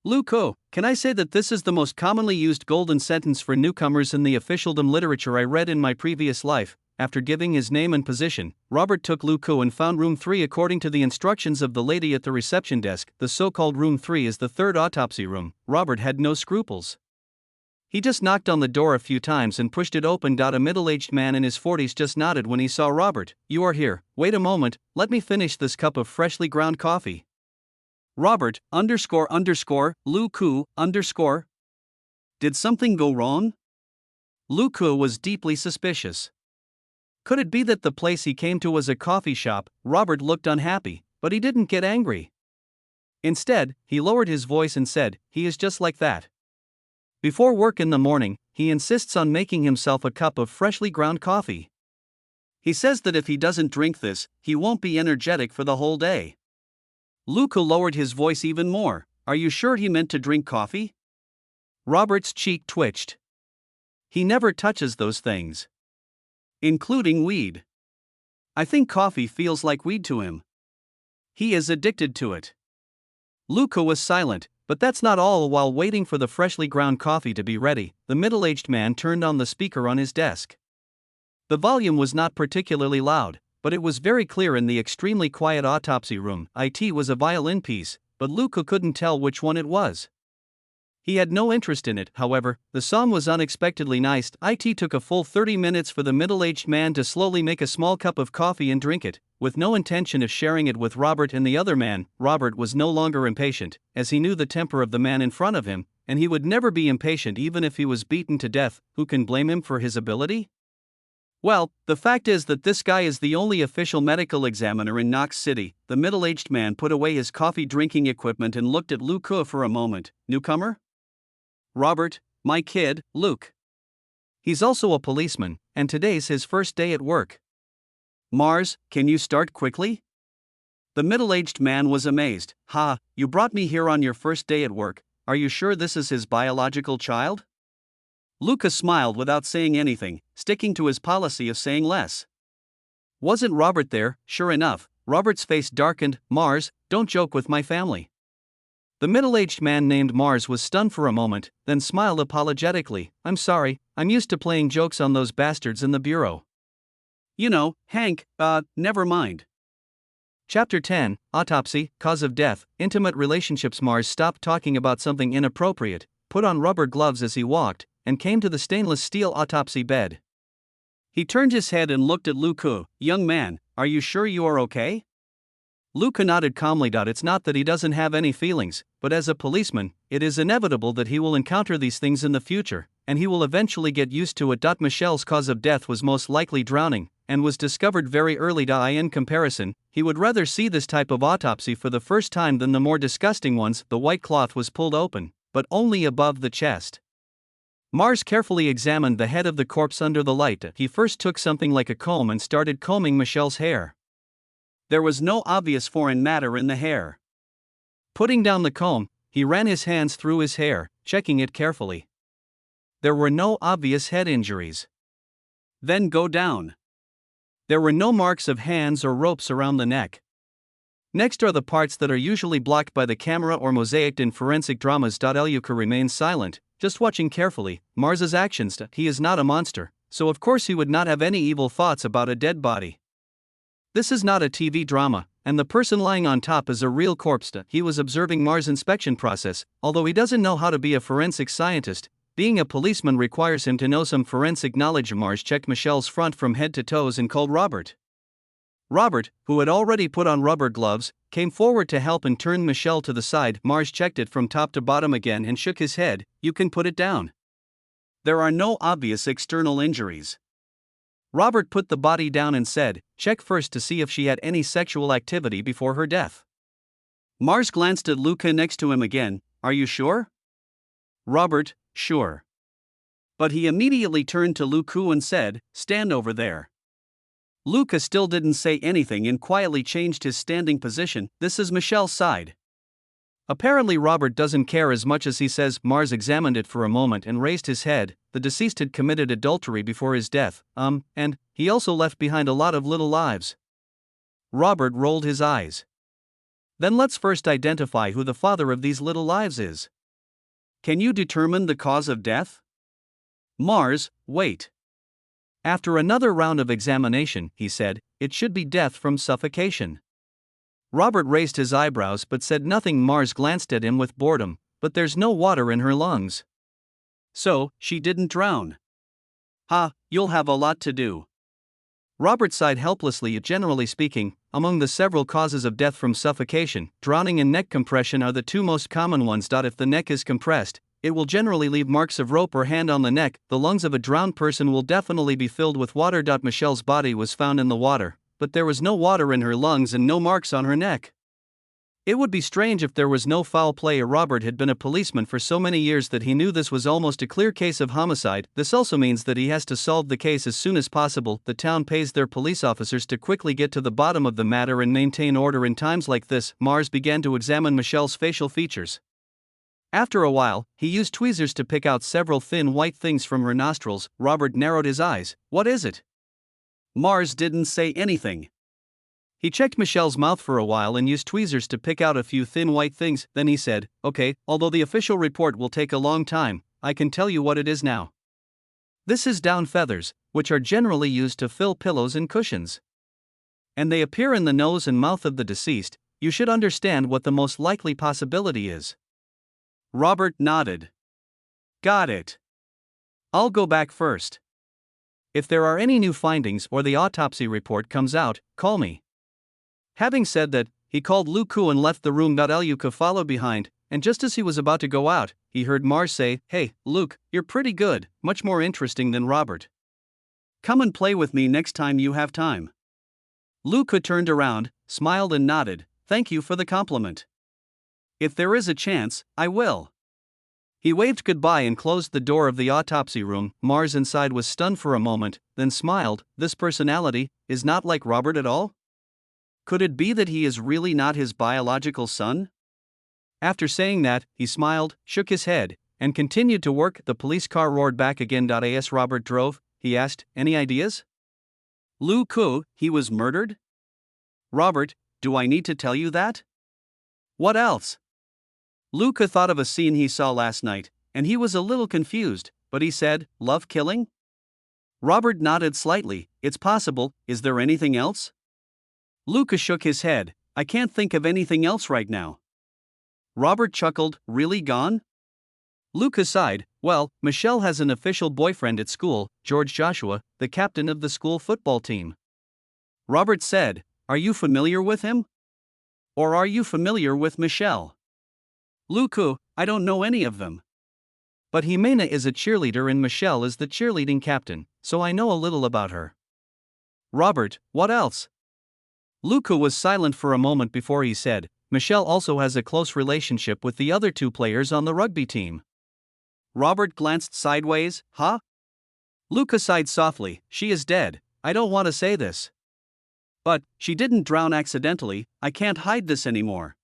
Speaker 1: Luke, can I say that this is the most commonly used golden sentence for newcomers in the officialdom literature I read in my previous life. After giving his name and position, Robert took Luke and found room 3 according to the instructions of the lady at the reception desk. The so-called room 3 is the third autopsy room. Robert had no scruples. He just knocked on the door a few times and pushed it open. A middle-aged man in his 40s just nodded when he saw Robert. You are here. Wait a moment, let me finish this cup of freshly ground coffee. Robert, Luke, Did something go wrong? Luke was deeply suspicious. Could it be that the place he came to was a coffee shop? Robert looked unhappy, but he didn't get angry. Instead, he lowered his voice and said, he is just like that. Before work in the morning, he insists on making himself a cup of freshly ground coffee. He says that if he doesn't drink this, he won't be energetic for the whole day. Luke lowered his voice even more. Are you sure he meant to drink coffee? Robert's cheek twitched. He never touches those things, including weed. I think coffee feels like weed to him. He is addicted to it. Luke was silent, but that's not all. While waiting for the freshly ground coffee to be ready, the middle-aged man turned on the speaker on his desk. The volume was not particularly loud, but it was very clear in the extremely quiet autopsy room. It was a violin piece, but Luke couldn't tell which one it was. He had no interest in it. However, the song was unexpectedly nice. It took a full 30 minutes for the middle-aged man to slowly make a small cup of coffee and drink it, with no intention of sharing it with Robert and the other man. Robert was no longer impatient, as he knew the temper of the man in front of him, and he would never be impatient even if he was beaten to death. Who can blame him for his ability? Well, the fact is that this guy is the only official medical examiner in Knox City. The middle-aged man put away his coffee drinking equipment and looked at Luke for a moment. Newcomer? Robert, my kid, Luke. He's also a policeman, and today's his first day at work. Mars, can you start quickly? The middle-aged man was amazed. Ha, you brought me here on your first day at work. Are you sure this is his biological child? Luca smiled without saying anything, sticking to his policy of saying less. Wasn't Robert there? Sure enough, Robert's face darkened. Mars, don't joke with my family. The middle-aged man named Mars was stunned for a moment, then smiled apologetically. I'm sorry, I'm used to playing jokes on those bastards in the bureau. You know, Hank, never mind. Chapter 10, Autopsy, Cause of Death, Intimate Relationships. Mars stopped talking about something inappropriate, put on rubber gloves as he walked, and came to the stainless steel autopsy bed. He turned his head and looked at Luca. Young man, are you sure you are okay? Luca nodded calmly. It's not that he doesn't have any feelings, but as a policeman, it is inevitable that he will encounter these things in the future, and he will eventually get used to it. Michelle's cause of death was most likely drowning, and was discovered very early. In comparison, he would rather see this type of autopsy for the first time than the more disgusting ones. The white cloth was pulled open, but only above the chest. Mars carefully examined the head of the corpse under the light. He first took something like a comb and started combing Michelle's hair. There was no obvious foreign matter in the hair. Putting down the comb, he ran his hands through his hair, checking it carefully. There were no obvious head injuries. Then go down. There were no marks of hands or ropes around the neck. Next are the parts that are usually blocked by the camera or mosaicked in forensic dramas. Luca remained silent, just watching carefully Mars's actions. He is not a monster, so of course he would not have any evil thoughts about a dead body. This is not a TV drama, and the person lying on top is a real corpse. He was observing Mars' inspection process. Although he doesn't know how to be a forensic scientist, being a policeman requires him to know some forensic knowledge. Mars checked Michelle's front from head to toes and called Robert. Robert, who had already put on rubber gloves, came forward to help and turned Michelle to the side. Mars checked it from top to bottom again and shook his head. You can put it down. There are no obvious external injuries. Robert put the body down and said, check first to see if she had any sexual activity before her death. Mars glanced at Luca next to him again. Are you sure? Robert, sure. But he immediately turned to Luca and said, stand over there. Luca still didn't say anything and quietly changed his standing position. This is Michelle's side. Apparently Robert doesn't care as much as he says. Mars examined it for a moment and raised his head. The deceased had committed adultery before his death, and he also left behind a lot of little lives. Robert rolled his eyes. Then let's first identify who the father of these little lives is. Can you determine the cause of death? Mars, wait. After another round of examination, he said, it should be death from suffocation. Robert raised his eyebrows but said nothing. Mars glanced at him with boredom. But there's no water in her lungs. So, she didn't drown. Ha, you'll have a lot to do. Robert sighed helplessly. Generally speaking, among the several causes of death from suffocation, drowning and neck compression are the two most common ones. If the neck is compressed, it will generally leave marks of rope or hand on the neck. The lungs of a drowned person will definitely be filled with water. Michelle's body was found in the water, but there was no water in her lungs and no marks on her neck. It would be strange if there was no foul play. Robert had been a policeman for so many years that he knew this was almost a clear case of homicide. This also means that he has to solve the case as soon as possible. The town pays their police officers to quickly get to the bottom of the matter and maintain order in times like this. Mars began to examine Michelle's facial features. After a while, he used tweezers to pick out several thin white things from her nostrils. Robert narrowed his eyes. What is it? Mars didn't say anything. He checked Michelle's mouth for a while and used tweezers to pick out a few thin white things. Then he said, okay, although the official report will take a long time, I can tell you what it is now. This is down feathers, which are generally used to fill pillows and cushions. And they appear in the nose and mouth of the deceased. You should understand what the most likely possibility is. Robert nodded. Got it. I'll go back first. If there are any new findings or the autopsy report comes out, call me. Having said that, he called Luca and left the room. Luca followed behind, and just as he was about to go out, he heard Mars say, Hey, Luke, you're pretty good, much more interesting than Robert. Come and play with me next time you have time. Luca turned around, smiled and nodded. Thank you for the compliment. If there is a chance, I will. He waved goodbye and closed the door of the autopsy room. Mars inside was stunned for a moment, then smiled. This personality is not like Robert at all? Could it be that he is really not his biological son? After saying that, he smiled, shook his head, and continued to work. The police car roared back again. As Robert drove, he asked, "Any ideas?" "Lu Ku, he was murdered?" "Robert, do I need to tell you that?" "What else?" Luca thought of a scene he saw last night, and he was a little confused, but he said, "Love killing?" Robert nodded slightly. "It's possible, is there anything else?" Luca shook his head. "I can't think of anything else right now." Robert chuckled, "Really gone?" Luca sighed. "Well, Michelle has an official boyfriend at school, George Joshua, the captain of the school football team." Robert said, "Are you familiar with him? Or are you familiar with Michelle?" "Luca, I don't know any of them. But Jimena is a cheerleader and Michelle is the cheerleading captain, so I know a little about her." "Robert, what else?" Luca was silent for a moment before he said, "Michelle also has a close relationship with the other two players on the rugby team." Robert glanced sideways. "Huh?" Luca sighed softly. "She is dead. I don't want to say this. But she didn't drown accidentally. I can't hide this anymore."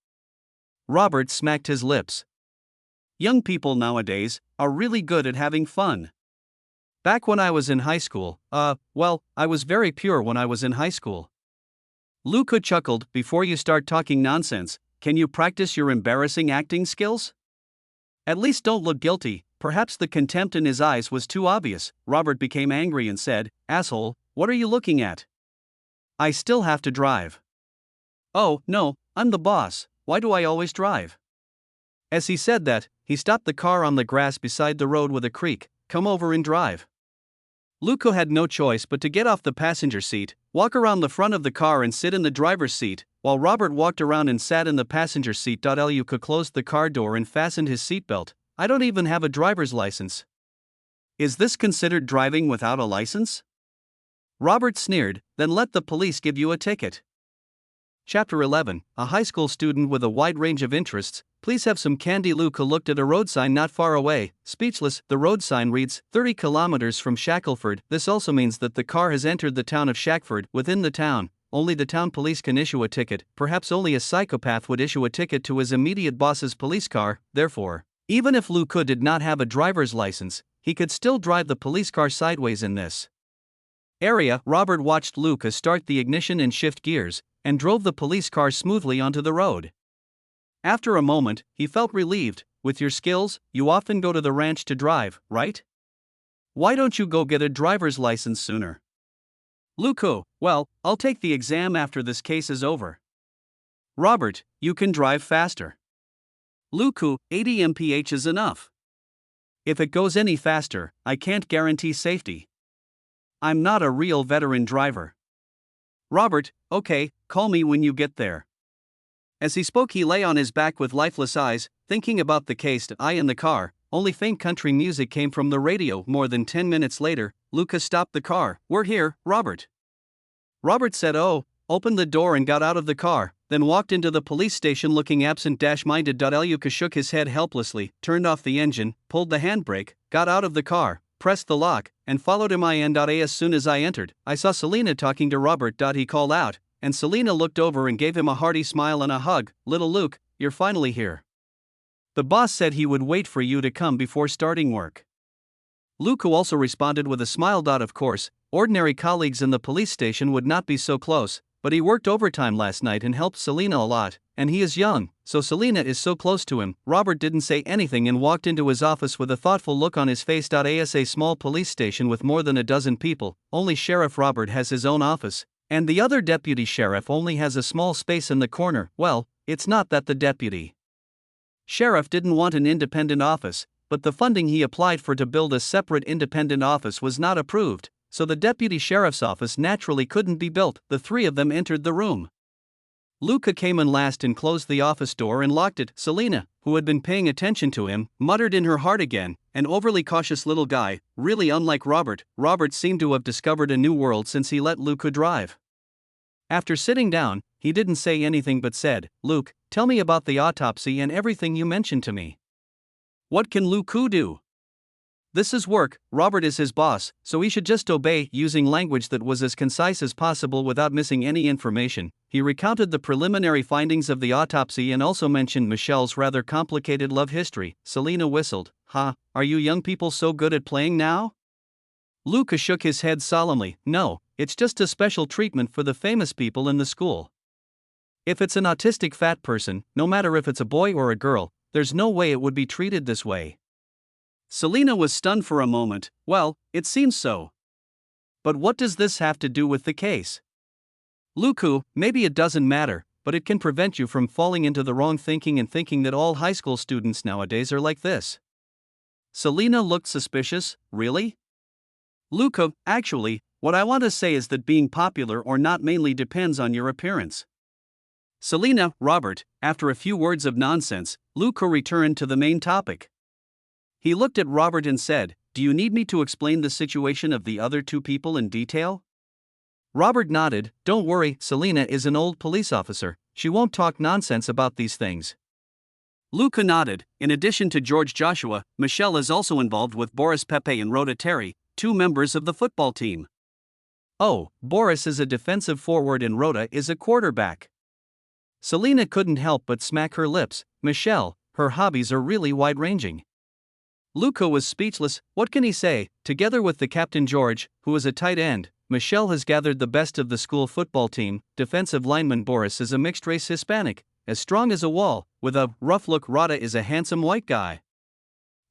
Speaker 1: Robert smacked his lips. Young people nowadays are really good at having fun. Back when I was in high school, well, I was very pure when I was in high school. Luca chuckled. "Before you start talking nonsense, can you practice your embarrassing acting skills? At least don't look guilty." Perhaps the contempt in his eyes was too obvious. Robert became angry and said, "Asshole, what are you looking at? I still have to drive." "Oh, no, I'm the boss. Why do I always drive?" As he said that, he stopped the car on the grass beside the road with a creak. "Come over and drive." Luca had no choice but to get off the passenger seat, walk around the front of the car and sit in the driver's seat, while Robert walked around and sat in the passenger seat. Luca closed the car door and fastened his seatbelt. "I don't even have a driver's license. Is this considered driving without a license?" Robert sneered. "Then let the police give you a ticket." Chapter 11. A high school student with a wide range of interests. "Please have some candy." Luca looked at a road sign not far away, speechless. The road sign reads, 30 kilometers from Shackelford. This also means that the car has entered the town of Shackford. Within the town, only the town police can issue a ticket. Perhaps only a psychopath would issue a ticket to his immediate boss's police car. Therefore, even if Luca did not have a driver's license, he could still drive the police car sideways in this area. Robert watched Luca start the ignition and shift gears, and drove the police car smoothly onto the road. After a moment, he felt relieved. "With your skills, you often go to the ranch to drive, right? Why don't you go get a driver's license sooner?" "Luca, well, I'll take the exam after this case is over." "Robert, you can drive faster." "Luca, 80 mph is enough. If it goes any faster, I can't guarantee safety. I'm not a real veteran driver." "Robert, okay, call me when you get there." As he spoke, he lay on his back with lifeless eyes, thinking about the case. In the car, only faint country music came from the radio. More than 10 minutes later, Luca stopped the car. "We're here, Robert." Robert said, "Oh," opened the door and got out of the car, then walked into the police station looking absent-minded. Luca shook his head helplessly, turned off the engine, pulled the handbrake, got out of the car, pressed the lock, and followed him in. As soon as I entered, I saw Selena talking to Robert. He called out, and Selena looked over and gave him a hearty smile and a hug. "Little Luke, you're finally here. The boss said he would wait for you to come before starting work." Luca also responded with a smile. Of course, ordinary colleagues in the police station would not be so close, but he worked overtime last night and helped Selena a lot, and he is young, so Selena is so close to him. Robert didn't say anything and walked into his office with a thoughtful look on his face. As a small police station with more than a dozen people, only Sheriff Robert has his own office, and the other deputy sheriff only has a small space in the corner. Well, it's not that the deputy sheriff didn't want an independent office, but the funding he applied for to build a separate independent office was not approved, so the deputy sheriff's office naturally couldn't be built. The three of them entered the room. Luca came in last and closed the office door and locked it. Selena, who had been paying attention to him, muttered in her heart, "Again, an overly cautious little guy, really unlike Robert." Robert seemed to have discovered a new world since he let Luca drive. After sitting down, he didn't say anything but said, "Luke, tell me about the autopsy and everything you mentioned to me." What can Lu Ku do? This is work, Robert is his boss, so he should just obey, using language that was as concise as possible without missing any information. He recounted the preliminary findings of the autopsy and also mentioned Michelle's rather complicated love history. Selina whistled. Are you young people so good at playing now? Luca shook his head solemnly. No, it's just a special treatment for the famous people in the school. If it's an autistic fat person, no matter if it's a boy or a girl, there's no way it would be treated this way. Selina was stunned for a moment. Well, it seems so. But what does this have to do with the case? Luku, maybe it doesn't matter, but it can prevent you from falling into the wrong thinking and thinking that all high school students nowadays are like this. Selina looked suspicious. Really? Luka, actually, what I want to say is that being popular or not mainly depends on your appearance. Selina, Robert, after a few words of nonsense, Luka returned to the main topic. He looked at Robert and said, "Do you need me to explain the situation of the other two people in detail?" Robert nodded. Don't worry, Selina is an old police officer, she won't talk nonsense about these things. Luca nodded. In addition to George Joshua, Michelle is also involved with Boris Pepe and Rhoda Terry, two members of the football team. Oh, Boris is a defensive forward and Rhoda is a quarterback. Selina couldn't help but smack her lips. Michelle, her hobbies are really wide-ranging. Luca was speechless. What can he say? Together with the captain George, who is a tight end, Michelle has gathered the best of the school football team. Defensive lineman Boris is a mixed-race Hispanic, as strong as a wall, with a rough look. Rhoda is a handsome white guy.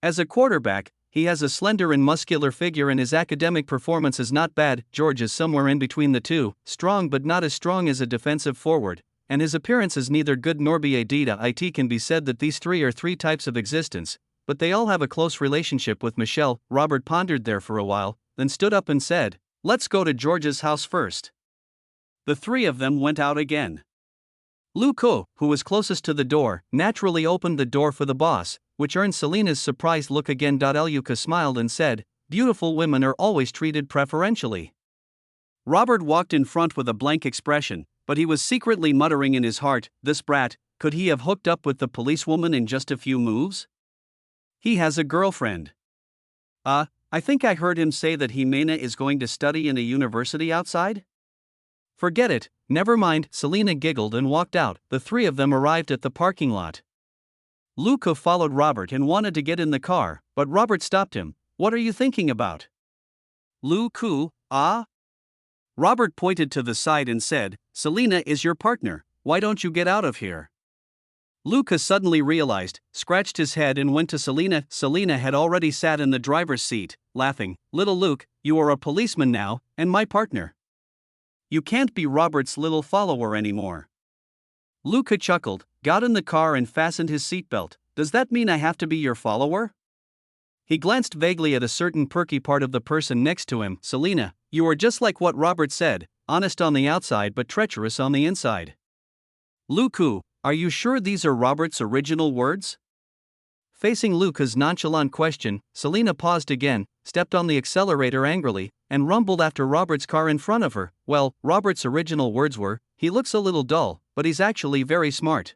Speaker 1: As a quarterback, he has a slender and muscular figure and his academic performance is not bad. George is somewhere in between the two, strong but not as strong as a defensive forward, and his appearance is neither good nor bad. It can be said that these three are three types of existence, but they all have a close relationship with Michelle. Robert pondered there for a while, then stood up and said, "Let's go to George's house first." The three of them went out again. Luco, who was closest to the door, naturally opened the door for the boss, which earned Selina's surprised look again. Luca smiled and said, "Beautiful women are always treated preferentially." Robert walked in front with a blank expression, but he was secretly muttering in his heart, this brat, could he have hooked up with the policewoman in just a few moves? He has a girlfriend. I think I heard him say that Jimena is going to study in a university outside? Forget it, never mind. Selina giggled and walked out. The three of them arrived at the parking lot. Luca followed Robert and wanted to get in the car, but Robert stopped him. What are you thinking about? Luca, Robert pointed to the side and said, Selina is your partner, why don't you get out of here? Luca suddenly realized, scratched his head and went to Selina. Selina had already sat in the driver's seat, laughing. Little Luke, you are a policeman now, and my partner. You can't be Robert's little follower anymore. Luca chuckled, got in the car and fastened his seatbelt. Does that mean I have to be your follower? He glanced vaguely at a certain perky part of the person next to him. Selina, you are just like what Robert said, honest on the outside but treacherous on the inside. Luca, are you sure these are Robert's original words? Facing Luca's nonchalant question, Selina paused again, stepped on the accelerator angrily, and rumbled after Robert's car in front of her. Well, Robert's original words were, he looks a little dull, but he's actually very smart.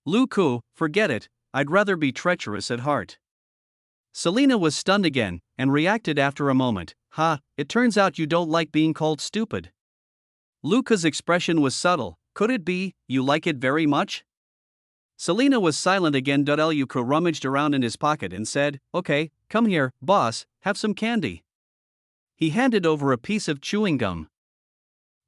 Speaker 1: Luca, forget it, I'd rather be treacherous at heart. Selina was stunned again, and reacted after a moment. It turns out you don't like being called stupid. Luca's expression was subtle. Could it be, you like it very much? Selina was silent again. Luca rummaged around in his pocket and said, Okay, come here, boss, have some candy. He handed over a piece of chewing gum.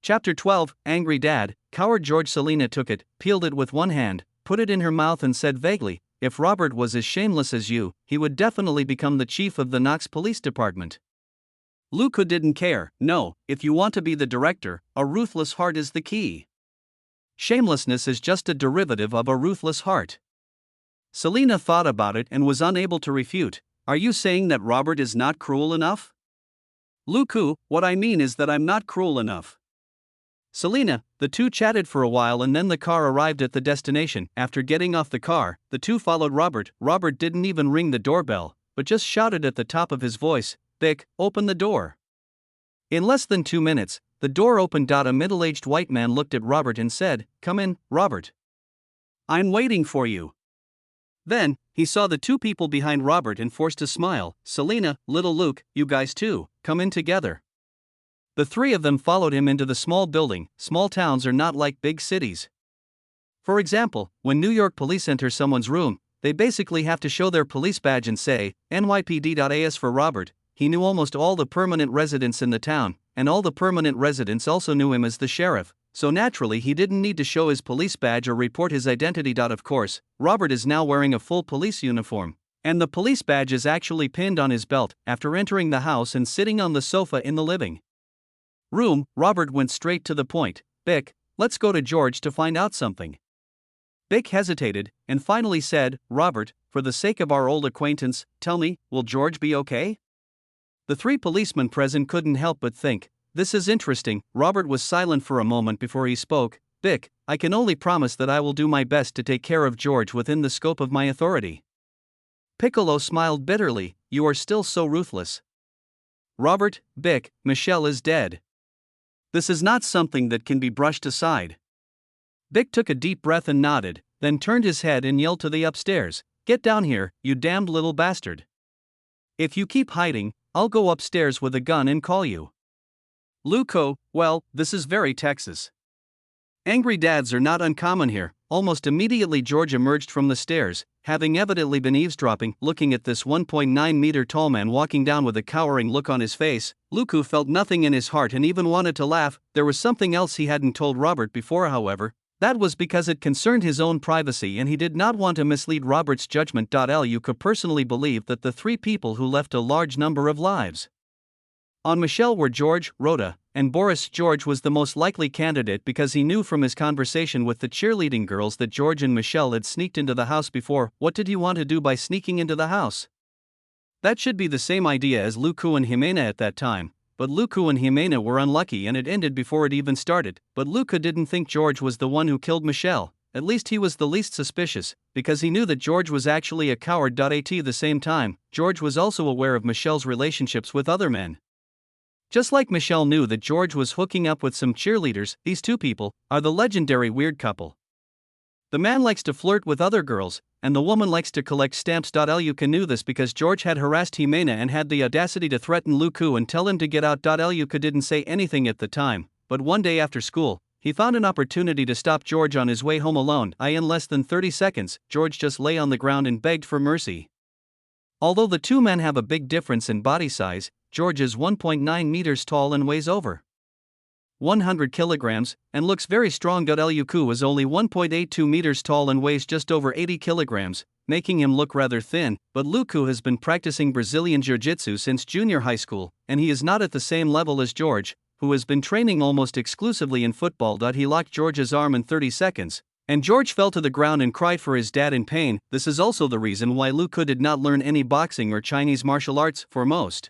Speaker 1: Chapter 12, Angry Dad. Coward George. Selina took it, peeled it with one hand, put it in her mouth and said vaguely, if Robert was as shameless as you, he would definitely become the chief of the Knox Police Department. Luca didn't care. No, if you want to be the director, a ruthless heart is the key. Shamelessness is just a derivative of a ruthless heart. Selina thought about it and was unable to refute. Are you saying that Robert is not cruel enough? Luca, what I mean is that I'm not cruel enough. Selina, the two chatted for a while and then the car arrived at the destination. After getting off the car, the two followed Robert. Robert didn't even ring the doorbell, but just shouted at the top of his voice, Vic, open the door. In less than 2 minutes, the door opened. A middle-aged white man looked at Robert and said, Come in, Robert. I'm waiting for you. Then, he saw the two people behind Robert and forced a smile. Selena, little Luke, you guys too, come in together. The three of them followed him into the small building. Small towns are not like big cities. For example, when New York police enter someone's room, they basically have to show their police badge and say, NYPD.AS for Robert. He knew almost all the permanent residents in the town, and all the permanent residents also knew him as the sheriff, so naturally he didn't need to show his police badge or report his identity. Of course, Robert is now wearing a full police uniform, and the police badge is actually pinned on his belt. After entering the house and sitting on the sofa in the living room, Robert went straight to the point. Bick, let's go to George to find out something. Bick hesitated, and finally said, Robert, for the sake of our old acquaintance, tell me, will George be okay? The three policemen present couldn't help but think, this is interesting. Robert was silent for a moment before he spoke. Bick, I can only promise that I will do my best to take care of George within the scope of my authority. Piccolo smiled bitterly, you are still so ruthless. Robert, Bick, Michelle is dead. This is not something that can be brushed aside. Bick took a deep breath and nodded, then turned his head and yelled to the upstairs, get down here, you damned little bastard. If you keep hiding, I'll go upstairs with a gun and call you. Luco, well, this is very Texas. Angry dads are not uncommon here. Almost immediately George emerged from the stairs, having evidently been eavesdropping, looking at this 1.9-meter tall man walking down with a cowering look on his face. Luco felt nothing in his heart and even wanted to laugh. There was something else he hadn't told Robert before, however. That was because it concerned his own privacy and he did not want to mislead Robert's judgment. Luca personally believed that the three people who left a large number of lives on Michelle were George, Rhoda, and Boris. George was the most likely candidate because he knew from his conversation with the cheerleading girls that George and Michelle had sneaked into the house before. What did he want to do by sneaking into the house? That should be the same idea as Luco and Jimena at that time. But Luco and Jimena were unlucky and it ended before it even started. But Luca didn't think George was the one who killed Michelle. At least he was the least suspicious, because he knew that George was actually a coward. At the same time, George was also aware of Michelle's relationships with other men. Just like Michelle knew that George was hooking up with some cheerleaders, these two people are the legendary weird couple. The man likes to flirt with other girls, and the woman likes to collect stamps. Luca knew this because George had harassed Jimena and had the audacity to threaten Luco and tell him to get out. Luca didn't say anything at the time, but one day after school, he found an opportunity to stop George on his way home alone. In less than 30 seconds, George just lay on the ground and begged for mercy. Although the two men have a big difference in body size, George is 1.9 meters tall and weighs over 100 kilograms, and looks very strong. Luca is only 1.82 meters tall and weighs just over 80 kilograms, making him look rather thin, but Luca has been practicing Brazilian Jiu-Jitsu since junior high school, and he is not at the same level as George, who has been training almost exclusively in football. He locked George's arm in 30 seconds, and George fell to the ground and cried for his dad in pain. This is also the reason why Luca did not learn any boxing or Chinese martial arts. For most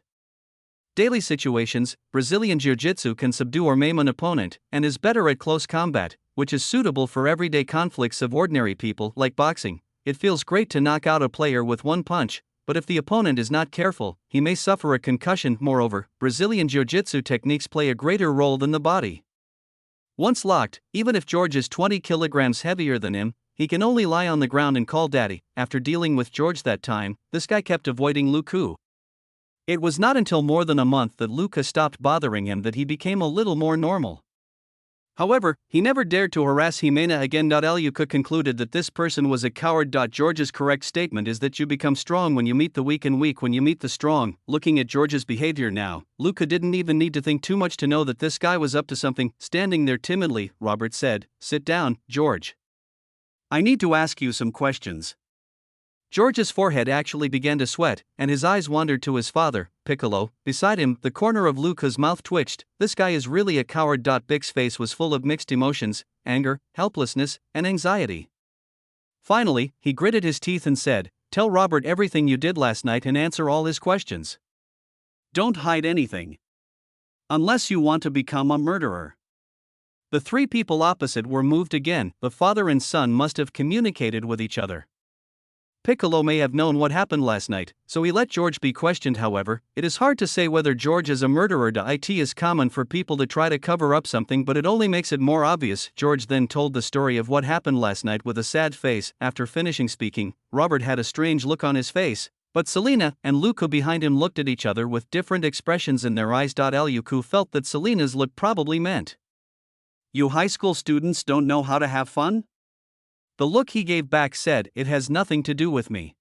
Speaker 1: daily situations, Brazilian Jiu-Jitsu can subdue or maim an opponent, and is better at close combat, which is suitable for everyday conflicts of ordinary people. Like boxing, it feels great to knock out a player with one punch, but if the opponent is not careful, he may suffer a concussion. Moreover, Brazilian Jiu-Jitsu techniques play a greater role than the body. Once locked, even if George is 20 kilograms heavier than him, he can only lie on the ground and call daddy. After dealing with George that time, this guy kept avoiding Luca. It was not until more than a month that Luca stopped bothering him that he became a little more normal. However, he never dared to harass Jimena again. Luca concluded that this person was a coward. George's correct statement is that you become strong when you meet the weak and weak when you meet the strong. Looking at George's behavior now, Luca didn't even need to think too much to know that this guy was up to something. Standing there timidly, Robert said, "Sit down, George. I need to ask you some questions." George's forehead actually began to sweat, and his eyes wandered to his father, Piccolo. Beside him, the corner of Luca's mouth twitched. This guy is really a coward. Bick's face was full of mixed emotions, anger, helplessness, and anxiety. Finally, he gritted his teeth and said, "Tell Robert everything you did last night and answer all his questions. Don't hide anything. Unless you want to become a murderer." The three people opposite were moved again. The father and son must have communicated with each other. Piccolo may have known what happened last night, so he let George be questioned. However, it is hard to say whether George is a murderer. It is common for people to try to cover up something, but it only makes it more obvious. George then told the story of what happened last night with a sad face. After finishing speaking, Robert had a strange look on his face, but Selena and Luca behind him looked at each other with different expressions in their eyes. Luca felt that Selena's look probably meant, "You high school students don't know how to have fun?" The look he gave back said, "It has nothing to do with me."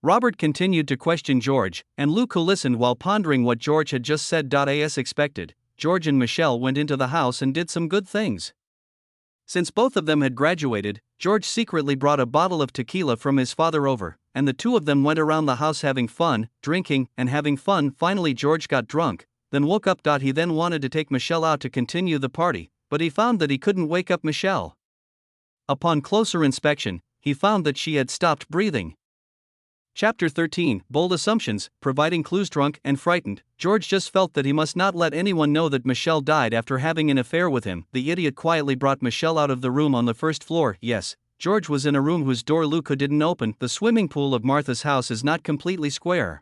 Speaker 1: Robert continued to question George, and Luca listened while pondering what George had just said. As expected, George and Michelle went into the house and did some good things. Since both of them had graduated, George secretly brought a bottle of tequila from his father over, and the two of them went around the house having fun, drinking, and having fun. Finally, George got drunk, then woke up. He then wanted to take Michelle out to continue the party, but he found that he couldn't wake up Michelle. Upon closer inspection, he found that she had stopped breathing. Chapter 13, Bold Assumptions. Providing clues. Drunk and frightened, George just felt that he must not let anyone know that Michelle died after having an affair with him. The idiot quietly brought Michelle out of the room on the first floor. Yes, George was in a room whose door Luca didn't open. The swimming pool of Martha's house is not completely square.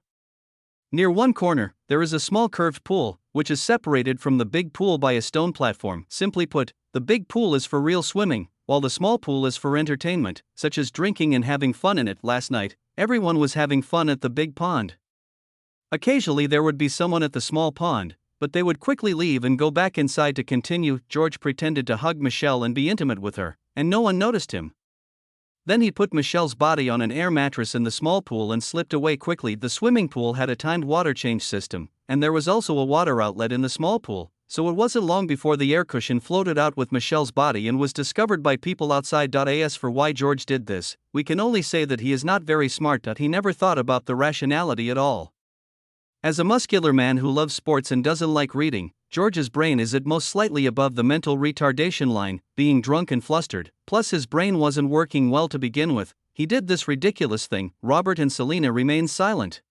Speaker 1: Near one corner, there is a small curved pool, which is separated from the big pool by a stone platform. Simply put, the big pool is for real swimming, while the small pool is for entertainment, such as drinking and having fun in it. Last night, everyone was having fun at the big pond. Occasionally there would be someone at the small pond, but they would quickly leave and go back inside to continue. George pretended to hug Michelle and be intimate with her, and no one noticed him. Then he put Michelle's body on an air mattress in the small pool and slipped away quickly. The swimming pool had a timed water change system, and there was also a water outlet in the small pool, so it wasn't long before the air cushion floated out with Michelle's body and was discovered by people outside. As for why George did this, we can only say that he is not very smart. He never thought about the rationality at all. As a muscular man who loves sports and doesn't like reading, George's brain is at most slightly above the mental retardation line, being drunk and flustered, plus his brain wasn't working well to begin with. He did this ridiculous thing. Robert and Selena remained silent.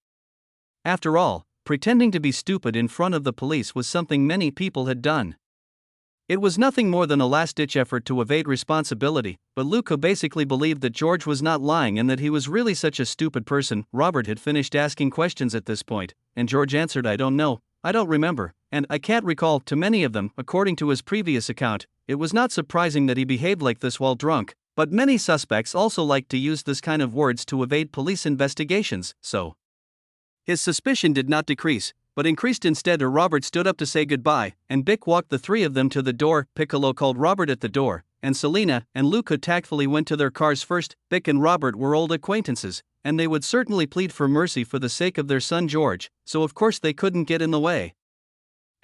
Speaker 1: After all, pretending to be stupid in front of the police was something many people had done. It was nothing more than a last-ditch effort to evade responsibility, but Luca basically believed that George was not lying and that he was really such a stupid person. Robert had finished asking questions at this point, and George answered, "I don't know, I don't remember, and I can't recall." To many of them, according to his previous account, it was not surprising that he behaved like this while drunk, but many suspects also liked to use this kind of words to evade police investigations, so his suspicion did not decrease, but increased instead. Robert stood up to say goodbye, and Bick walked the three of them to the door. Piccolo called Robert at the door, and Selena and Luca tactfully went to their cars first. Bick and Robert were old acquaintances, and they would certainly plead for mercy for the sake of their son George, so of course they couldn't get in the way.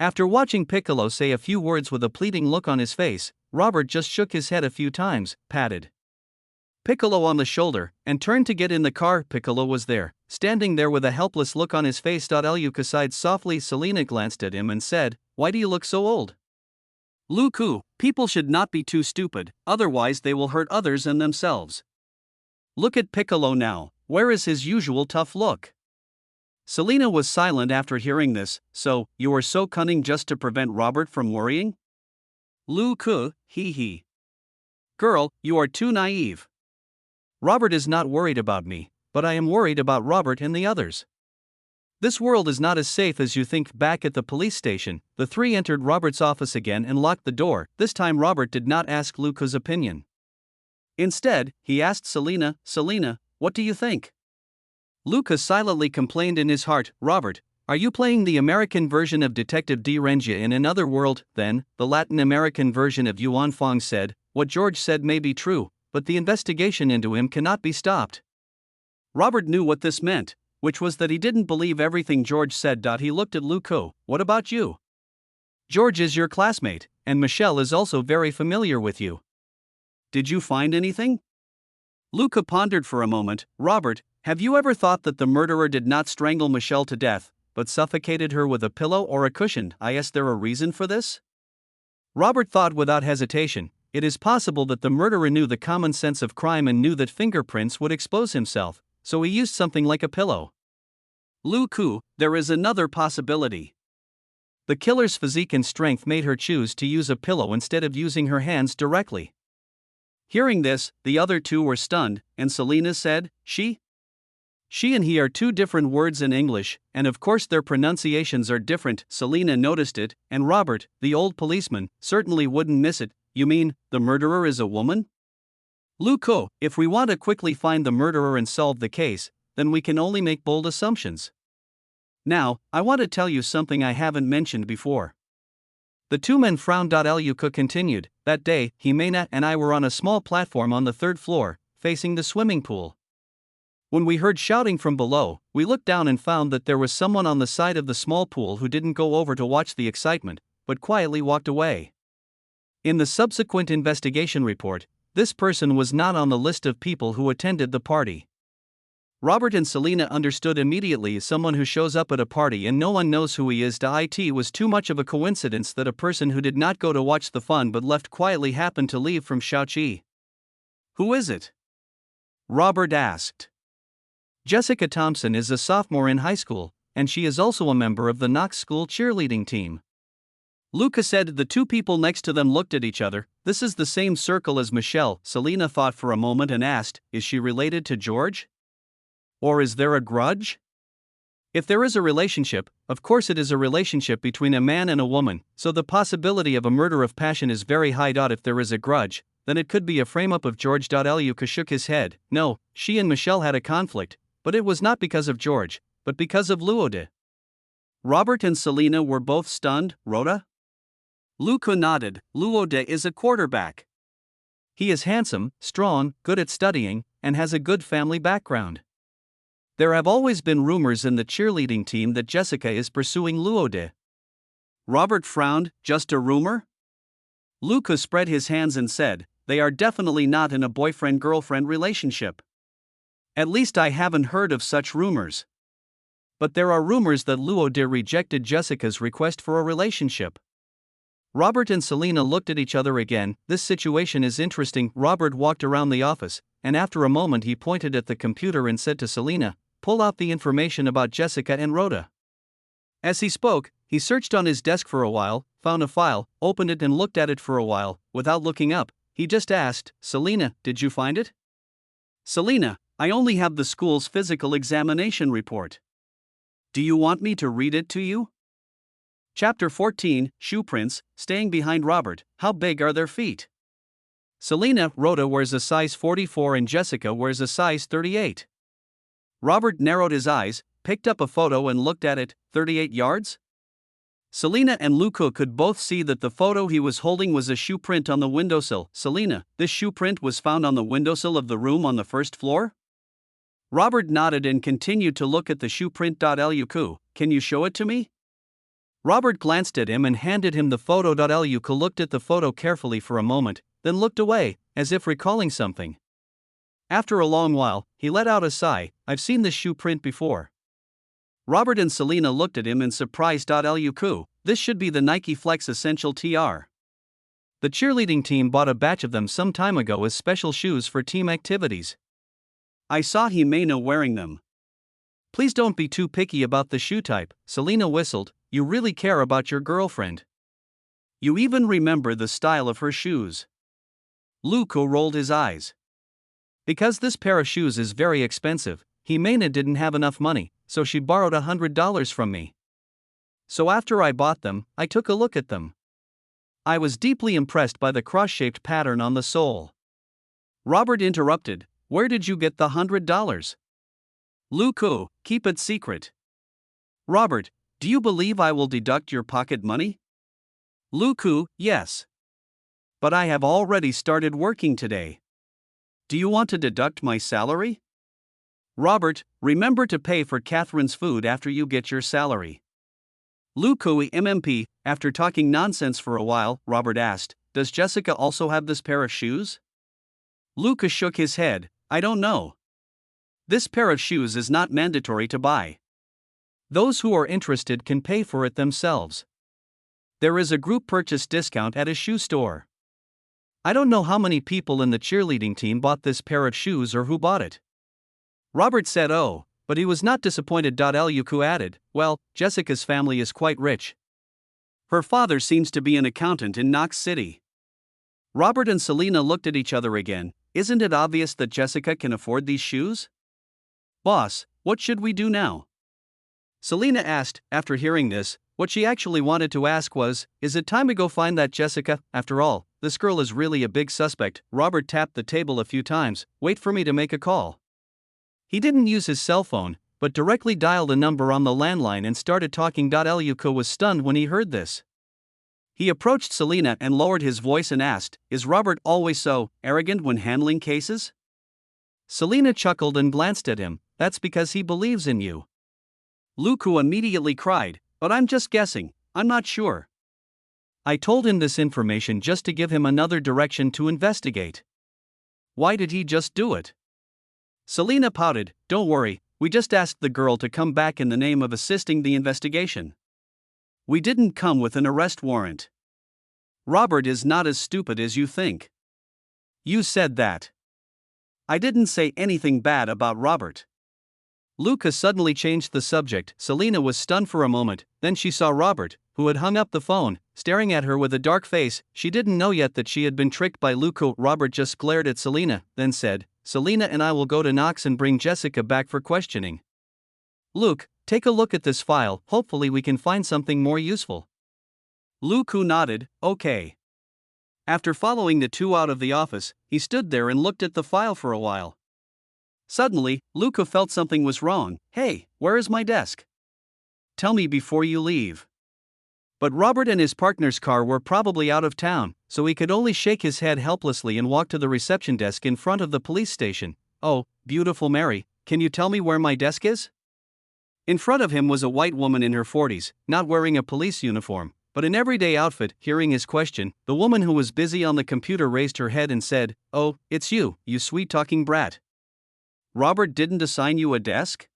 Speaker 1: After watching Piccolo say a few words with a pleading look on his face, Robert just shook his head a few times, patted Piccolo on the shoulder, and turned to get in the car. Piccolo was there, standing there with a helpless look on his face. Luca sighed softly. Selena glanced at him and said, "Why do you look so old?" "Luca, people should not be too stupid, otherwise they will hurt others and themselves. Look at Piccolo now, where is his usual tough look?" Selena was silent after hearing this. "So, you are so cunning just to prevent Robert from worrying?" "Luca, hee. Girl, you are too naive. Robert is not worried about me, but I am worried about Robert and the others. This world is not as safe as you think." Back at the police station, the three entered Robert's office again and locked the door. This time Robert did not ask Luca's opinion. Instead, he asked Selena, "Selena, what do you think?" Luca silently complained in his heart, "Robert, are you playing the American version of Detective D. Rengia in another world?" Then, the Latin American version of Yuan Fong said, "What George said may be true, but the investigation into him cannot be stopped." Robert knew what this meant, which was that he didn't believe everything George said. He looked at Luca. "What about you? George is your classmate, and Michelle is also very familiar with you. Did you find anything?" Luca pondered for a moment. "Robert, have you ever thought that the murderer did not strangle Michelle to death, but suffocated her with a pillow or a cushion? Is there a reason for this?" Robert thought without hesitation. It is possible that the murderer knew the common sense of crime and knew that fingerprints would expose himself, so he used something like a pillow. "Luca, there is another possibility." The killer's physique and strength made her choose to use a pillow instead of using her hands directly. Hearing this, the other two were stunned, and Selina said, She and he are two different words in English, and of course their pronunciations are different. Selina noticed it, and Robert, the old policeman, certainly wouldn't miss it. You mean, the murderer is a woman? Luco, if we want to quickly find the murderer and solve the case, then we can only make bold assumptions. Now, I want to tell you something I haven't mentioned before. The two men frowned. Luca continued, that day, Jimena and I were on a small platform on the third floor, facing the swimming pool. When we heard shouting from below, we looked down and found that there was someone on the side of the small pool who didn't go over to watch the excitement, but quietly walked away. In the subsequent investigation report, this person was not on the list of people who attended the party. Robert and Selina understood immediately someone who shows up at a party and no one knows who he is. It was too much of a coincidence that a person who did not go to watch the fun but left quietly happened to leave from Shaoqi. Who is it? Robert asked. Jessica Thompson is a sophomore in high school, and she is also a member of the Knox School cheerleading team. Luca said. The two people next to them looked at each other. This is the same circle as Michelle. Selina thought for a moment and asked, is she related to George? Or is there a grudge? If there is a relationship, of course it is a relationship between a man and a woman, so the possibility of a murder of passion is very high. If there is a grudge, then it could be a frame-up of George. Luca shook his head. No, she and Michelle had a conflict, but it was not because of George, but because of Luode. Robert and Selina were both stunned. Rhoda? Luca nodded. Luode is a quarterback. He is handsome, strong, good at studying, and has a good family background. There have always been rumors in the cheerleading team that Jessica is pursuing Luode. Robert frowned. Just a rumor? Luca spread his hands and said, they are definitely not in a boyfriend-girlfriend relationship. At least I haven't heard of such rumors. But there are rumors that Luode rejected Jessica's request for a relationship. Robert and Selina looked at each other again. This situation is interesting. Robert walked around the office, and after a moment he pointed at the computer and said to Selina, pull out the information about Jessica and Rhoda. As he spoke, he searched on his desk for a while, found a file, opened it and looked at it for a while. Without looking up, he just asked, Selina, did you find it? Selina, I only have the school's physical examination report. Do you want me to read it to you? Chapter 14, Shoe Prints, staying behind Robert. How big are their feet? Selina, Rhoda wears a size 44 and Jessica wears a size 38. Robert narrowed his eyes, picked up a photo and looked at it. 38 yards? Selina and Luca could both see that the photo he was holding was a shoe print on the windowsill. Selina, this shoe print was found on the windowsill of the room on the first floor? Robert nodded and continued to look at the shoe print. Luca, can you show it to me? Robert glanced at him and handed him the photo. Luca looked at the photo carefully for a moment, then looked away, as if recalling something. After a long while, he let out a sigh. I've seen this shoe print before. Robert and Selina looked at him in surprise. Luca, this should be the Nike Flex Essential TR. The cheerleading team bought a batch of them some time ago as special shoes for team activities. I saw Jimena wearing them. Please don't be too picky about the shoe type, Selina whistled. You really care about your girlfriend. You even remember the style of her shoes. Luca rolled his eyes. Because this pair of shoes is very expensive, Jimena didn't have enough money, so she borrowed $100 from me. So after I bought them, I took a look at them. I was deeply impressed by the cross-shaped pattern on the sole. Robert interrupted, where did you get the $100? Luca, keep it secret. Robert, do you believe I will deduct your pocket money? Luca, yes. But I have already started working today. Do you want to deduct my salary? Robert, remember to pay for Catherine's food after you get your salary. Luca MMP, after talking nonsense for a while, Robert asked, does Jessica also have this pair of shoes? Luca shook his head, I don't know. This pair of shoes is not mandatory to buy. Those who are interested can pay for it themselves. There is a group purchase discount at a shoe store. I don't know how many people in the cheerleading team bought this pair of shoes or who bought it. Robert said oh, but he was not disappointed. Luca added, well, Jessica's family is quite rich. Her father seems to be an accountant in Knox City. Robert and Selena looked at each other again. Isn't it obvious that Jessica can afford these shoes? Boss, what should we do now? Selena asked. After hearing this, what she actually wanted to ask was, is it time to go find that Jessica? After all, this girl is really a big suspect. Robert tapped the table a few times. Wait for me to make a call. He didn't use his cell phone, but directly dialed a number on the landline and started talking. Luca was stunned when he heard this. He approached Selena and lowered his voice and asked, is Robert always so arrogant when handling cases? Selena chuckled and glanced at him. That's because he believes in you. Luca immediately cried, but I'm just guessing, I'm not sure. I told him this information just to give him another direction to investigate. Why did he just do it? Selena pouted, don't worry, we just asked the girl to come back in the name of assisting the investigation. We didn't come with an arrest warrant. Robert is not as stupid as you think. You said that. I didn't say anything bad about Robert. Luca suddenly changed the subject. Selena was stunned for a moment, then she saw Robert, who had hung up the phone, staring at her with a dark face. She didn't know yet that she had been tricked by Luca. Robert just glared at Selena, then said, Selena and I will go to Knox and bring Jessica back for questioning. Luke, take a look at this file, hopefully we can find something more useful. Luca nodded, okay. After following the two out of the office, he stood there and looked at the file for a while. Suddenly, Luca felt something was wrong. Hey, where is my desk? Tell me before you leave. But Robert and his partner's car were probably out of town, so he could only shake his head helplessly and walk to the reception desk in front of the police station. Oh, beautiful Mary, can you tell me where my desk is? In front of him was a white woman in her 40s, not wearing a police uniform, but in everyday outfit. Hearing his question, the woman who was busy on the computer raised her head and said, oh, it's you sweet-talking brat. Robert didn't assign you a desk?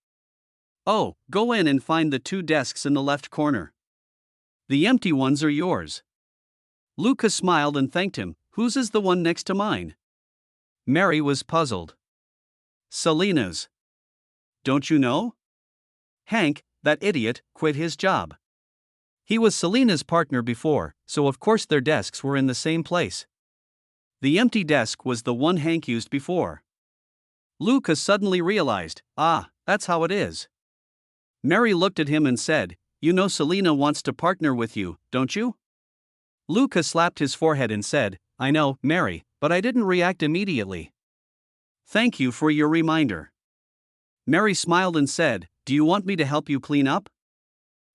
Speaker 1: Oh, go in and find the two desks in the left corner. The empty ones are yours. Luca smiled and thanked him. Whose is the one next to mine? Mary was puzzled. Selena's. Don't you know? Hank, that idiot, quit his job. He was Selena's partner before, so of course their desks were in the same place. The empty desk was the one Hank used before. Luca suddenly realized, that's how it is. Mary looked at him and said, you know Selena wants to partner with you, don't you? Luca slapped his forehead and said, I know, Mary, but I didn't react immediately. Thank you for your reminder. Mary smiled and said, do you want me to help you clean up?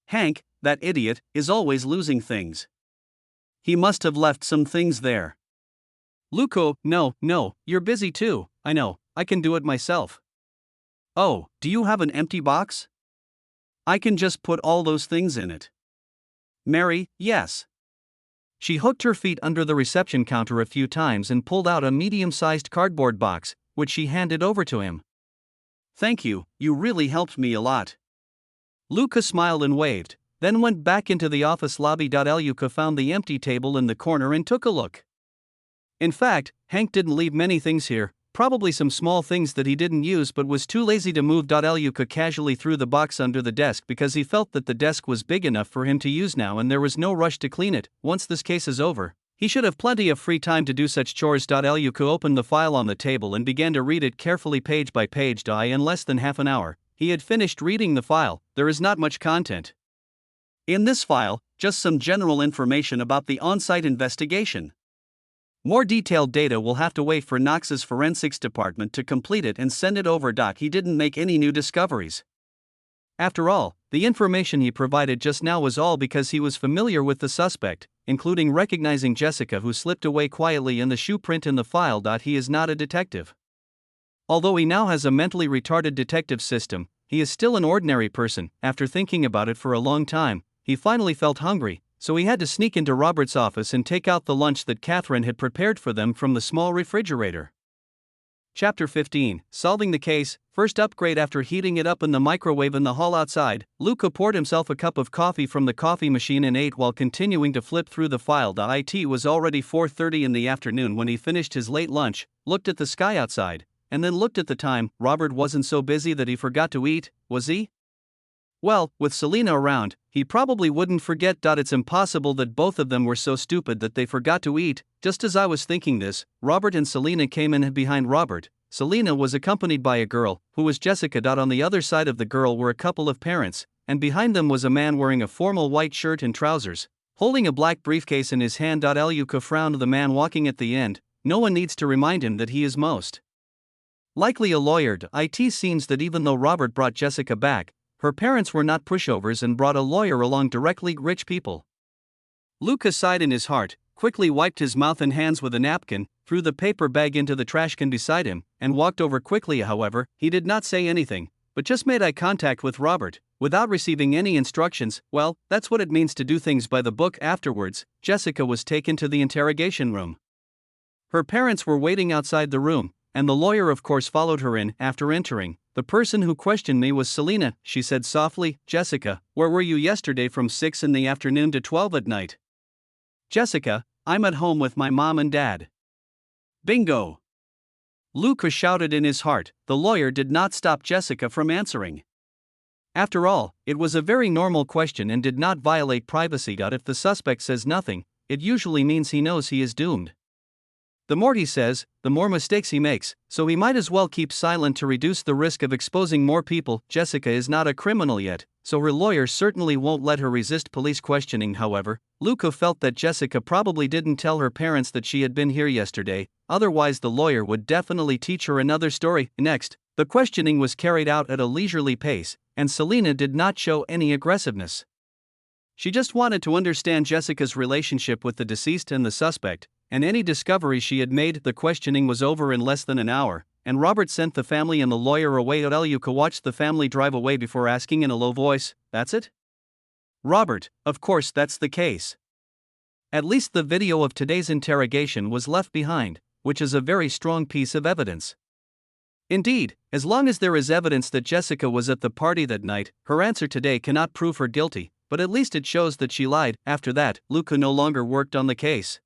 Speaker 1: Hank, that idiot, is always losing things. He must have left some things there. Luca, no, you're busy too, I know. I can do it myself. Oh, do you have an empty box? I can just put all those things in it. Mary, yes. She hooked her feet under the reception counter a few times and pulled out a medium-sized cardboard box, which she handed over to him. Thank you, you really helped me a lot. Luca smiled and waved, then went back into the office lobby. Luca found the empty table in the corner and took a look. In fact, Hank didn't leave many things here. Probably some small things that he didn't use but was too lazy to move. Luca casually threw the box under the desk because he felt that the desk was big enough for him to use now and there was no rush to clean it. Once this case is over, he should have plenty of free time to do such chores. Luca opened the file on the table and began to read it carefully page by page. In less than half an hour, he had finished reading the file. There is not much content in this file, just some general information about the on-site investigation. More detailed data will have to wait for Knox's forensics department to complete it and send it over. He didn't make any new discoveries. After all, the information he provided just now was all because he was familiar with the suspect, including recognizing Jessica, who slipped away quietly in the shoe print in the file. He is not a detective. Although he now has a mentally retarded detective system, he is still an ordinary person. After thinking about it for a long time, he finally felt hungry. So he had to sneak into Robert's office and take out the lunch that Catherine had prepared for them from the small refrigerator. Chapter 15, Solving the Case. First upgrade. After heating it up in the microwave in the hall outside, Luca poured himself a cup of coffee from the coffee machine and ate while continuing to flip through the file. It was already 4:30 in the afternoon when he finished his late lunch, looked at the sky outside, and then looked at the time. Robert wasn't so busy that he forgot to eat, was he? Well, with Selena around, he probably wouldn't forget. It's impossible that both of them were so stupid that they forgot to eat. Just as I was thinking this, Robert and Selena came in behind Robert. Selena was accompanied by a girl, who was Jessica. On the other side of the girl were a couple of parents, and behind them was a man wearing a formal white shirt and trousers, holding a black briefcase in his hand. Luca frowned. The man walking at the end, no one needs to remind him that he is most likely a lawyer. It seems that even though Robert brought Jessica back, her parents were not pushovers and brought a lawyer along directly. Rich people. Luca sighed in his heart, quickly wiped his mouth and hands with a napkin, threw the paper bag into the trash can beside him, and walked over quickly. However, he did not say anything, but just made eye contact with Robert, without receiving any instructions. Well, that's what it means to do things by the book. Afterwards, Jessica was taken to the interrogation room. Her parents were waiting outside the room, and the lawyer of course followed her in. After entering, the person who questioned me was Selena. She said softly, "Jessica, where were you yesterday from 6 in the afternoon to 12 at night?" "Jessica, I'm at home with my mom and dad." Bingo! Luca shouted in his heart. The lawyer did not stop Jessica from answering. After all, it was a very normal question and did not violate privacy. If the suspect says nothing, it usually means he knows he is doomed. The more he says, the more mistakes he makes, so he might as well keep silent to reduce the risk of exposing more people. Jessica is not a criminal yet, so her lawyer certainly won't let her resist police questioning. However, Luca felt that Jessica probably didn't tell her parents that she had been here yesterday, otherwise the lawyer would definitely teach her another story. Next, the questioning was carried out at a leisurely pace, and Selena did not show any aggressiveness. She just wanted to understand Jessica's relationship with the deceased and the suspect, and any discoveries she had made. The questioning was over in less than an hour, and Robert sent the family and the lawyer away. Luca watched the family drive away before asking in a low voice, "That's it?" "Robert, of course that's the case. At least the video of today's interrogation was left behind, which is a very strong piece of evidence." Indeed, as long as there is evidence that Jessica was at the party that night, her answer today cannot prove her guilty, but at least it shows that she lied. After that, Luca no longer worked on the case.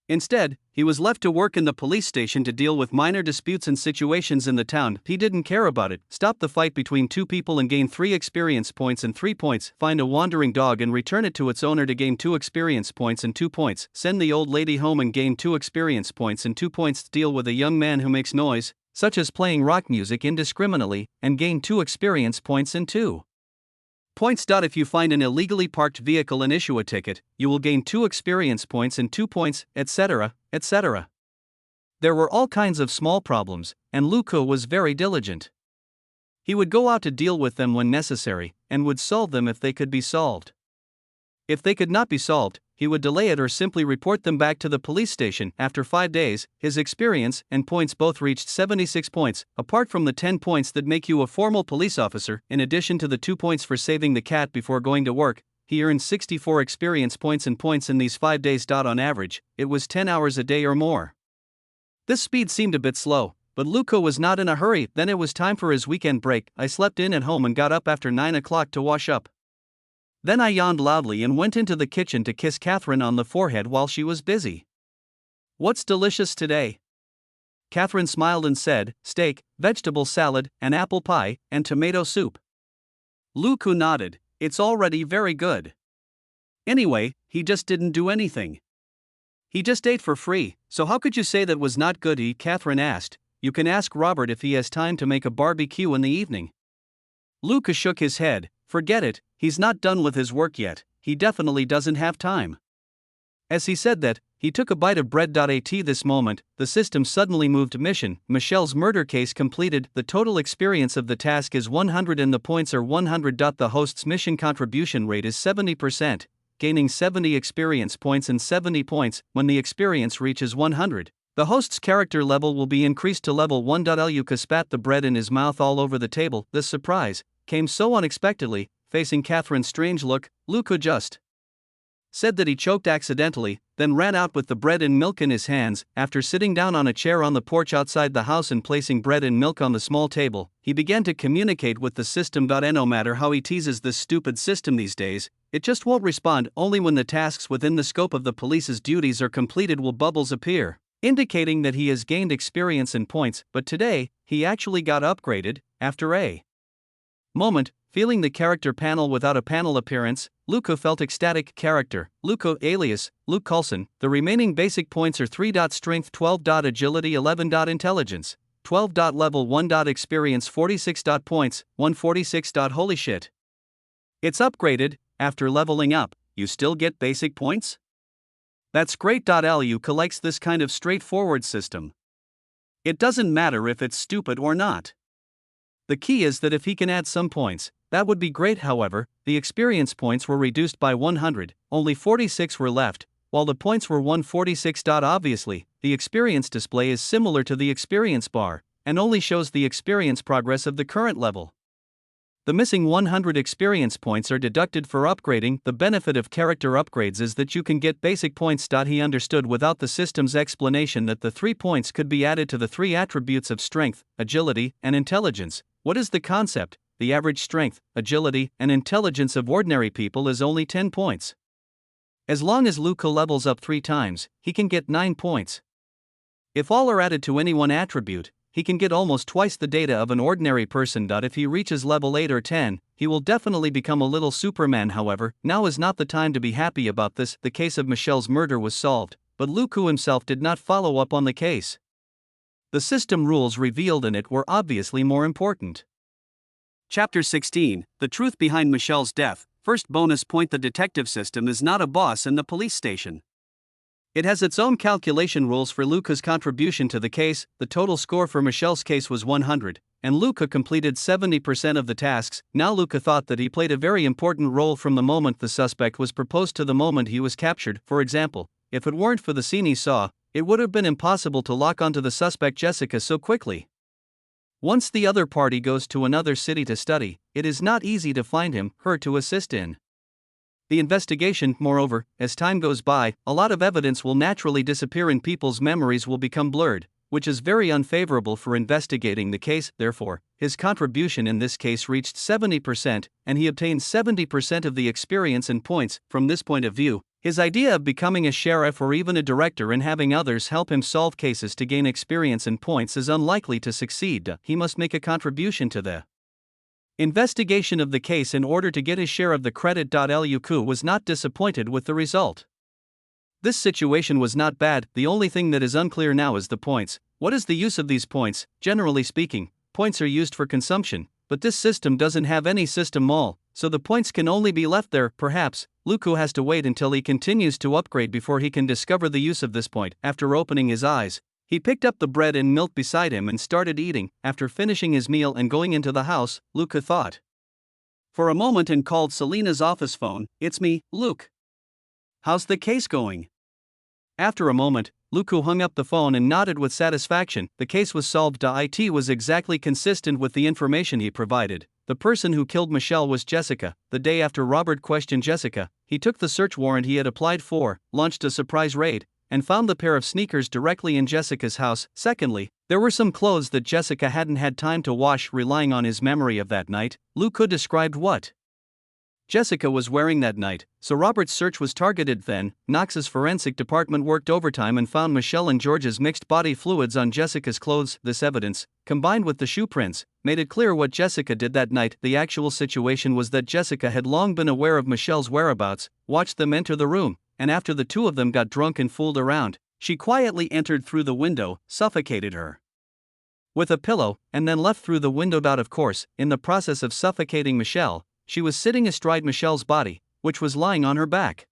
Speaker 1: Instead, he was left to work in the police station to deal with minor disputes and situations in the town. He didn't care about it. Stop the fight between two people and gain 3 experience points and 3 points. Find a wandering dog and return it to its owner to gain 2 experience points and 2 points. Send the old lady home and gain 2 experience points and 2 points. Deal with a young man who makes noise, such as playing rock music indiscriminately, and gain 2 experience points and 2 points. If you find an illegally parked vehicle and issue a ticket, you will gain 2 experience points and 2 points, etc., etc. There were all kinds of small problems, and Luca was very diligent. He would go out to deal with them when necessary, and would solve them if they could be solved. If they could not be solved, he would delay it or simply report them back to the police station. After 5 days, his experience and points both reached 76 points, apart from the 10 points that make you a formal police officer. In addition to the 2 points for saving the cat before going to work, he earned 64 experience points and points in these 5 days. On average, it was 10 hours a day or more. This speed seemed a bit slow, but Luca was not in a hurry. Then it was time for his weekend break. I slept in at home and got up after 9 o'clock to wash up. Then I yawned loudly and went into the kitchen to kiss Catherine on the forehead while she was busy. "What's delicious today?" Catherine smiled and said, "Steak, vegetable salad, and apple pie, and tomato soup." Luca nodded. "It's already very good." Anyway, he just didn't do anything. He just ate for free, so how could you say that was not good? Catherine asked. "You can ask Robert if he has time to make a barbecue in the evening." Luca shook his head. "Forget it, he's not done with his work yet, he definitely doesn't have time." As he said that, he took a bite of bread. At this moment, the system suddenly moved mission. Michelle's murder case completed. The total experience of the task is 100 and the points are 100. The host's mission contribution rate is 70%, gaining 70 experience points and 70 points. When the experience reaches 100, the host's character level will be increased to level 1. Luca spat the bread in his mouth all over the table. This surprise came so unexpectedly. Facing Catherine's strange look, Luca just said that he choked accidentally, then ran out with the bread and milk in his hands. After sitting down on a chair on the porch outside the house and placing bread and milk on the small table, he began to communicate with the system. And no matter how he teases this stupid system these days, it just won't respond. Only when the tasks within the scope of the police's duties are completed will bubbles appear, indicating that he has gained experience and points. But today, he actually got upgraded. After a moment, Feeling the character panel without a panel appearance, Luca felt ecstatic. Character, Luca alias, Luke Coulson. The remaining basic points are 3. Strength 12. Agility 11. Intelligence 12. Level 1. Experience 46. Points 146. Holy shit. It's upgraded. After leveling up, you still get basic points? That's great. Luca likes this kind of straightforward system. It doesn't matter if it's stupid or not. The key is that if he can add some points, that would be great. However, the experience points were reduced by 100, only 46 were left, while the points were 146. Obviously, the experience display is similar to the experience bar, and only shows the experience progress of the current level. The missing 100 experience points are deducted for upgrading. The benefit of character upgrades is that you can get basic points. He understood without the system's explanation that the 3 points could be added to the 3 attributes of strength, agility, and intelligence. What is the concept? The average strength, agility, and intelligence of ordinary people is only 10 points. As long as Luca levels up 3 times, he can get 9 points. If all are added to any one attribute, he can get almost twice the data of an ordinary person. If he reaches level 8 or 10, he will definitely become a little Superman. However, now is not the time to be happy about this. The case of Michelle's murder was solved, but Luca himself did not follow up on the case. The system rules revealed in it were obviously more important. Chapter 16, The Truth Behind Michelle's Death. First bonus point: the detective system is not a boss in the police station. It has its own calculation rules for Luca's contribution to the case. The total score for Michelle's case was 100, and Luca completed 70% of the tasks. Now Luca thought that he played a very important role from the moment the suspect was proposed to the moment he was captured. For example, if it weren't for the scene he saw, it would have been impossible to lock onto the suspect Jessica so quickly. Once the other party goes to another city to study, it is not easy to find her to assist in the investigation. Moreover, as time goes by, a lot of evidence will naturally disappear and people's memories will become blurred, which is very unfavorable for investigating the case. Therefore, his contribution in this case reached 70%, and he obtained 70% of the experience and points. From this point of view, his idea of becoming a sheriff or even a director and having others help him solve cases to gain experience and points is unlikely to succeed. He must make a contribution to the investigation of the case in order to get his share of the credit. Luca was not disappointed with the result. This situation was not bad. The only thing that is unclear now is the points. What is the use of these points? Generally speaking, points are used for consumption, but this system doesn't have any system mall, so the points can only be left there. Perhaps Luca has to wait until he continues to upgrade before he can discover the use of this point. After opening his eyes, he picked up the bread and milk beside him and started eating. After finishing his meal and going into the house, Luca thought for a moment and called Selena's office phone. "It's me, Luke. How's the case going?" After a moment, Luca hung up the phone and nodded with satisfaction. The case was solved. It was exactly consistent with the information he provided. The person who killed Michelle was Jessica. The day after Robert questioned Jessica, he took the search warrant he had applied for, launched a surprise raid, and found the pair of sneakers directly in Jessica's house. Secondly, there were some clothes that Jessica hadn't had time to wash. Relying on his memory of that night, Luca described what Jessica was wearing that night, so Robert's search was targeted. Then, Knox's forensic department worked overtime and found Michelle and George's mixed body fluids on Jessica's clothes. This evidence, combined with the shoe prints, made it clear what Jessica did that night. The actual situation was that Jessica had long been aware of Michelle's whereabouts, watched them enter the room, and after the two of them got drunk and fooled around, she quietly entered through the window, suffocated her with a pillow, and then left through the window. Of course, in the process of suffocating Michelle, she was sitting astride Michelle's body, which was lying on her back.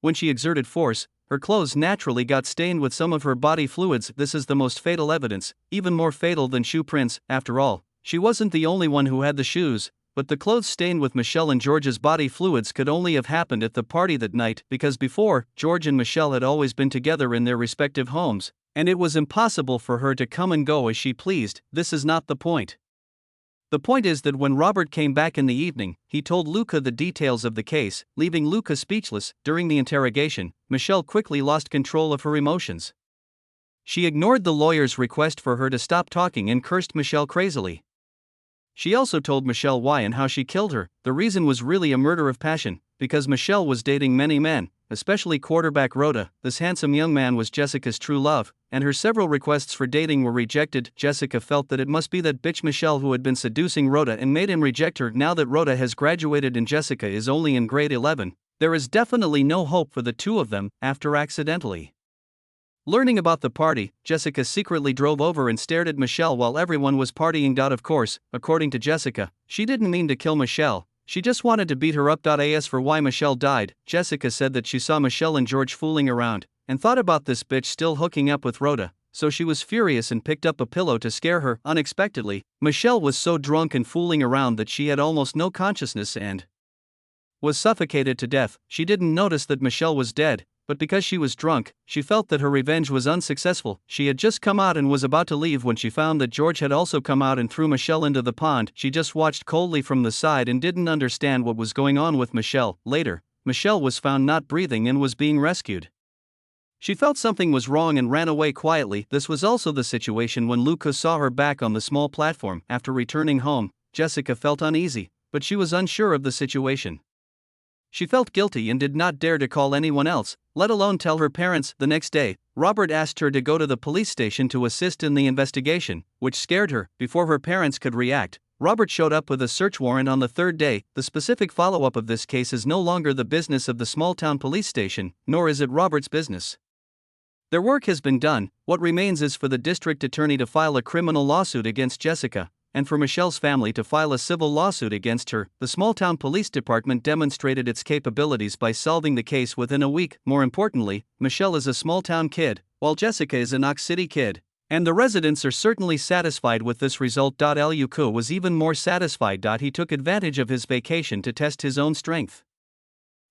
Speaker 1: When she exerted force, her clothes naturally got stained with some of her body fluids. This is the most fatal evidence, even more fatal than shoe prints. After all, she wasn't the only one who had the shoes, but the clothes stained with Michelle and George's body fluids could only have happened at the party that night, because before, George and Michelle had always been together in their respective homes, and it was impossible for her to come and go as she pleased. This is not the point. The point is that when Robert came back in the evening, he told Luca the details of the case, leaving Luca speechless. During the interrogation, Michelle quickly lost control of her emotions. She ignored the lawyer's request for her to stop talking and cursed Michelle crazily. She also told Michelle why and how she killed her. The reason was really a murder of passion, because Michelle was dating many men, especially quarterback Rhoda. This handsome young man was Jessica's true love, and her several requests for dating were rejected. Jessica felt that it must be that bitch Michelle who had been seducing Rhoda and made him reject her. Now that Rhoda has graduated and Jessica is only in grade 11, there is definitely no hope for the two of them. After accidentally learning about the party, Jessica secretly drove over and stared at Michelle while everyone was partying. Of course, according to Jessica, she didn't mean to kill Michelle, she just wanted to beat her up. As for why Michelle died, Jessica said that she saw Michelle and George fooling around, and thought about this bitch still hooking up with Rhoda, so she was furious and picked up a pillow to scare her. Unexpectedly, Michelle was so drunk and fooling around that she had almost no consciousness and was suffocated to death. She didn't notice that Michelle was dead, but because she was drunk, she felt that her revenge was unsuccessful. She had just come out and was about to leave when she found that George had also come out and threw Michelle into the pond. She just watched coldly from the side and didn't understand what was going on with Michelle. Later, Michelle was found not breathing and was being rescued. She felt something was wrong and ran away quietly. This was also the situation when Luca saw her back on the small platform. After returning home, Jessica felt uneasy, but she was unsure of the situation. She felt guilty and did not dare to call anyone else, let alone tell her parents. The next day, Robert asked her to go to the police station to assist in the investigation, which scared her. Before her parents could react, Robert showed up with a search warrant on the third day. The specific follow-up of this case is no longer the business of the small-town police station, nor is it Robert's business. Their work has been done. What remains is for the district attorney to file a criminal lawsuit against Jessica, and for Michelle's family to file a civil lawsuit against her. The small-town police department demonstrated its capabilities by solving the case within a week. More importantly, Michelle is a small-town kid, while Jessica is a Knox City kid, and the residents are certainly satisfied with this result. Luca was even more satisfied. He took advantage of his vacation to test his own strength.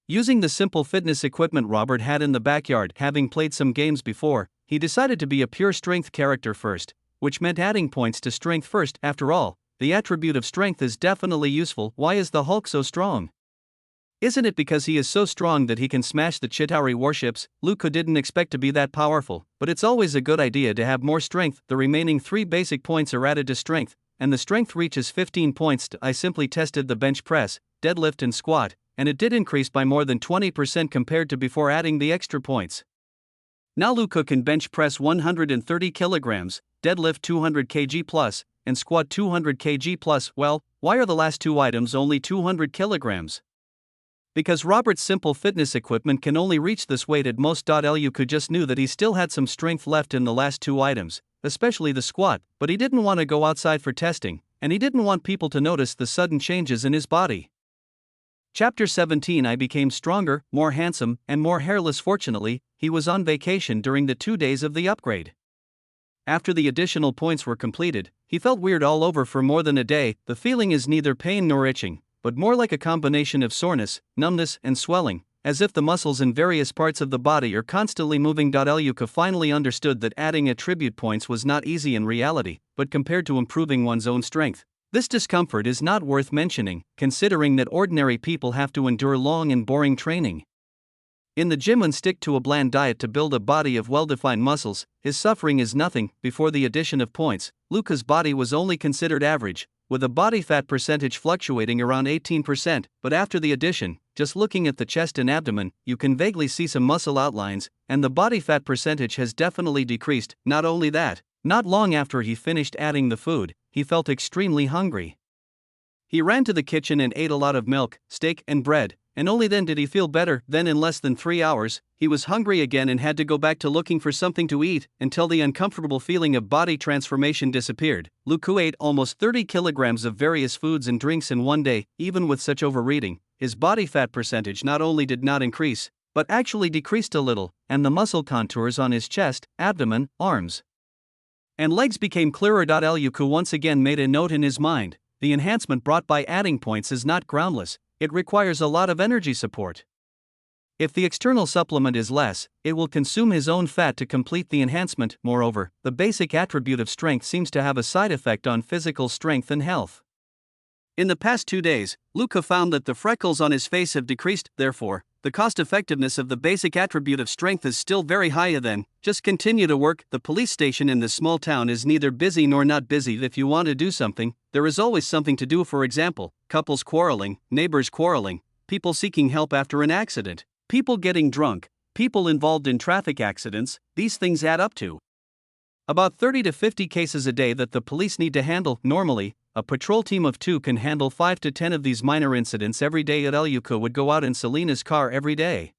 Speaker 1: Using the simple fitness equipment Robert had in the backyard, having played some games before, he decided to be a pure strength character first, which meant adding points to strength first. After all, the attribute of strength is definitely useful. Why is the Hulk so strong? Isn't it because he is so strong that he can smash the Chitauri warships? Luca didn't expect to be that powerful, but it's always a good idea to have more strength. The remaining 3 basic points are added to strength, and the strength reaches 15 points. I simply tested the bench press, deadlift and squat, and it did increase by more than 20% compared to before adding the extra points. Now Luca can bench press 130 kilograms, deadlift 200 kg plus, and squat 200 kg plus. Well, why are the last 2 items only 200 kilograms? Because Robert's simple fitness equipment can only reach this weight at most. Luca just knew that he still had some strength left in the last 2 items, especially the squat, but he didn't want to go outside for testing, and he didn't want people to notice the sudden changes in his body. Chapter 17. I became stronger, more handsome, and more hairless. Fortunately, he was on vacation during the 2 days of the upgrade. After the additional points were completed, he felt weird all over for more than a day. The feeling is neither pain nor itching, but more like a combination of soreness, numbness, and swelling, as if the muscles in various parts of the body are constantly moving. Luca finally understood that adding attribute points was not easy in reality, but compared to improving one's own strength, this discomfort is not worth mentioning, considering that ordinary people have to endure long and boring training in the gym and stick to a bland diet to build a body of well-defined muscles. His suffering is nothing. Before the addition of points, Luca's body was only considered average, with a body fat percentage fluctuating around 18%, but after the addition, just looking at the chest and abdomen, you can vaguely see some muscle outlines, and the body fat percentage has definitely decreased. Not only that, not long after he finished adding the food, he felt extremely hungry. He ran to the kitchen and ate a lot of milk, steak, and bread, and only then did he feel better. Then in less than 3 hours, he was hungry again and had to go back to looking for something to eat, until the uncomfortable feeling of body transformation disappeared. Luca ate almost 30 kilograms of various foods and drinks in one day. Even with such overeating, his body fat percentage not only did not increase, but actually decreased a little, and the muscle contours on his chest, abdomen, arms, and legs became clearer. Luca once again made a note in his mind: the enhancement brought by adding points is not groundless, it requires a lot of energy support. If the external supplement is less, it will consume his own fat to complete the enhancement. Moreover, the basic attribute of strength seems to have a side effect on physical strength and health. In the past 2 days, Luca found that the freckles on his face have decreased. Therefore, the cost-effectiveness of the basic attribute of strength is still very high. Then, just continue to work. The police station in this small town is neither busy nor not busy. If you want to do something, there is always something to do. For example, couples quarreling, neighbors quarreling, people seeking help after an accident. People getting drunk, people involved in traffic accidents, these things add up to about 30 to 50 cases a day that the police need to handle. Normally, a patrol team of 2 can handle 5 to 10 of these minor incidents every day. Luka would go out in Selena's car every day.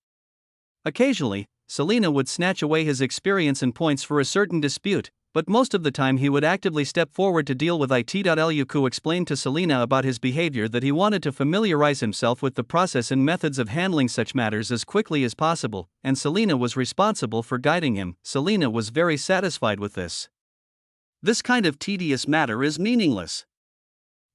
Speaker 1: Occasionally, Selena would snatch away his experience and points for a certain dispute, but most of the time he would actively step forward to deal with it. Luka explained to Selena about his behavior that he wanted to familiarize himself with the process and methods of handling such matters as quickly as possible, and Selena was responsible for guiding him. Selena was very satisfied with this. This kind of tedious matter is meaningless.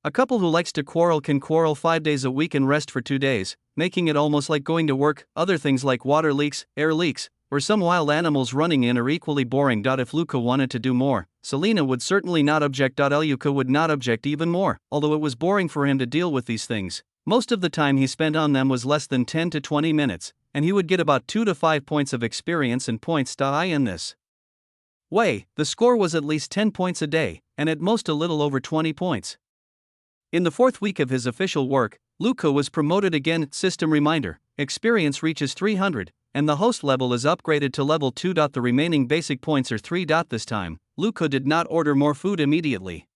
Speaker 1: A couple who likes to quarrel can quarrel 5 days a week and rest for 2 days, making it almost like going to work. Other things like water leaks, air leaks, or some wild animals running in are equally boring. If Luka wanted to do more, Selena would certainly not object. Luka would not object even more, although it was boring for him to deal with these things. Most of the time he spent on them was less than 10 to 20 minutes, and he would get about 2 to 5 points of experience and points. In this way, the score was at least 10 points a day, and at most a little over 20 points. In the 4th week of his official work, Luka was promoted again. System reminder: experience reaches 300, and the host level is upgraded to level 2. The remaining basic points are 3. This time, Luka did not order more food immediately.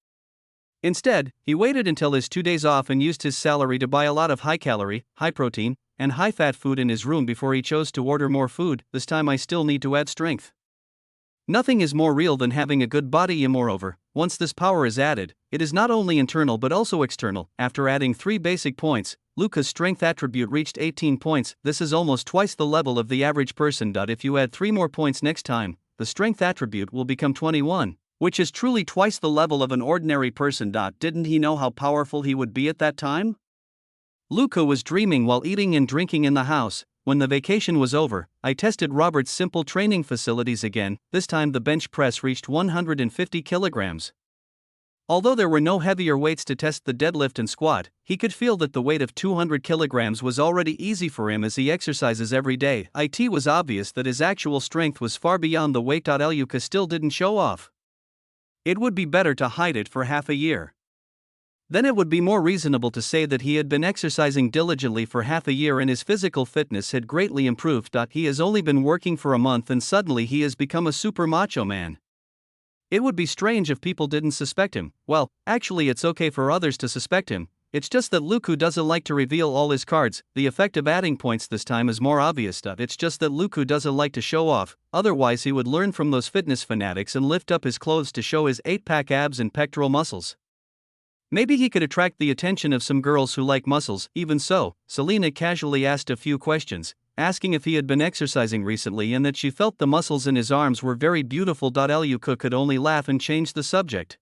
Speaker 1: Instead, he waited until his 2 days off and used his salary to buy a lot of high-calorie, high-protein, and high-fat food in his room before he chose to order more food. This time I still need to add strength. Nothing is more real than having a good body, and moreover, once this power is added, it is not only internal but also external. After adding 3 basic points, Luka's strength attribute reached 18 points. This is almost twice the level of the average person. If you add 3 more points next time, the strength attribute will become 21, which is truly twice the level of an ordinary person. Didn't he know how powerful he would be at that time? Luka was dreaming while eating and drinking in the house. When the vacation was over, I tested Robert's simple training facilities again. This time the bench press reached 150 kilograms. Although there were no heavier weights to test the deadlift and squat, he could feel that the weight of 200 kilograms was already easy for him as he exercises every day. It was obvious that his actual strength was far beyond the weight. Luka still didn't show off. It would be better to hide it for half a year. Then it would be more reasonable to say that he had been exercising diligently for half a year and his physical fitness had greatly improved. He has only been working for a month and suddenly he has become a super macho man. It would be strange if people didn't suspect him. Well, actually it's okay for others to suspect him. It's just that Luka doesn't like to reveal all his cards. The effect of adding points this time is more obvious. It's just that Luka doesn't like to show off, otherwise he would learn from those fitness fanatics and lift up his clothes to show his 8-pack abs and pectoral muscles. Maybe he could attract the attention of some girls who like muscles. Even so, Selena casually asked a few questions, asking if he had been exercising recently and that she felt the muscles in his arms were very beautiful. Luka could only laugh and change the subject.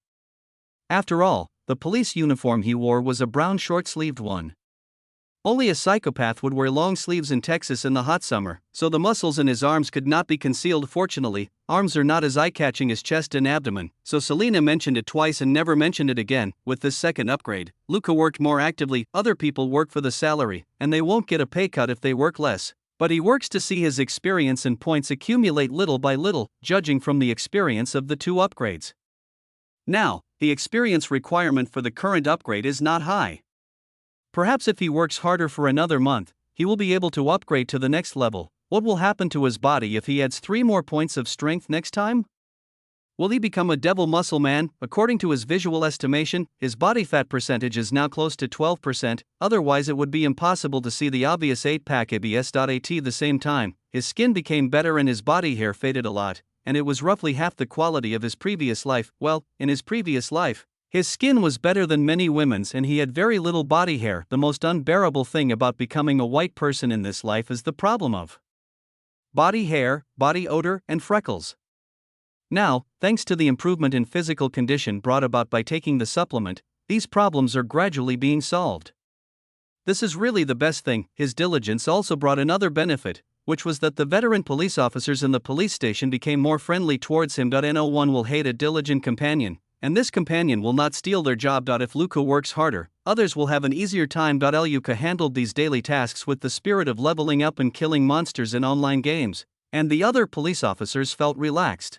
Speaker 1: After all, the police uniform he wore was a brown short-sleeved one. Only a psychopath would wear long sleeves in Texas in the hot summer, so the muscles in his arms could not be concealed. Fortunately, arms are not as eye-catching as chest and abdomen, so Selena mentioned it twice and never mentioned it again. With this second upgrade, Luka worked more actively. Other people work for the salary, and they won't get a pay cut if they work less. But he works to see his experience and points accumulate little by little, judging from the experience of the 2 upgrades. Now, the experience requirement for the current upgrade is not high. Perhaps if he works harder for another month, he will be able to upgrade to the next level. What will happen to his body if he adds 3 more points of strength next time? Will he become a devil muscle man? According to his visual estimation, his body fat percentage is now close to 12%, otherwise it would be impossible to see the obvious 8-pack abs. At the same time, his skin became better and his body hair faded a lot, and it was roughly half the quality of his previous life. Well, in his previous life, his skin was better than many women's and he had very little body hair. The most unbearable thing about becoming a white person in this life is the problem of body hair, body odor, and freckles. Now, thanks to the improvement in physical condition brought about by taking the supplement, these problems are gradually being solved. This is really the best thing. His diligence also brought another benefit, which was that the veteran police officers in the police station became more friendly towards him. No one will hate a diligent companion, and this companion will not steal their job. If Luka works harder, others will have an easier time. Luka handled these daily tasks with the spirit of leveling up and killing monsters in online games, and the other police officers felt relaxed.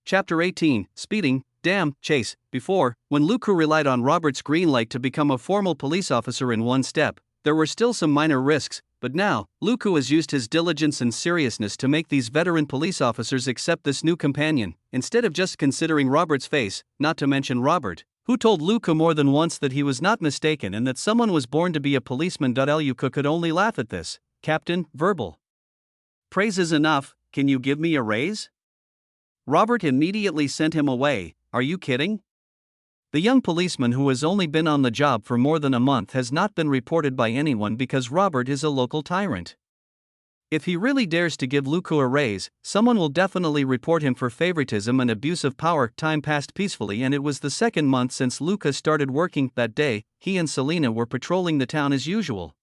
Speaker 1: Chapter 18, Speeding, Damn, Chase. Before, when Luka relied on Robert's green light to become a formal police officer in one step, there were still some minor risks. but now, Luku has used his diligence and seriousness to make these veteran police officers accept this new companion, instead of just considering Robert's face, not to mention Robert, who told Luku more than once that he was not mistaken and that someone was born to be a policeman. Luku could only laugh at this. Captain, verbal praise is enough, can you give me a raise? Robert immediately sent him away. Are you kidding? The young policeman, who has only been on the job for more than a month, has not been reported by anyone because Robert is a local tyrant. If he really dares to give Luku a raise, someone will definitely report him for favoritism and abuse of power. Time passed peacefully, and it was the second month since Luka started working. That day, he and Selena were patrolling the town as usual.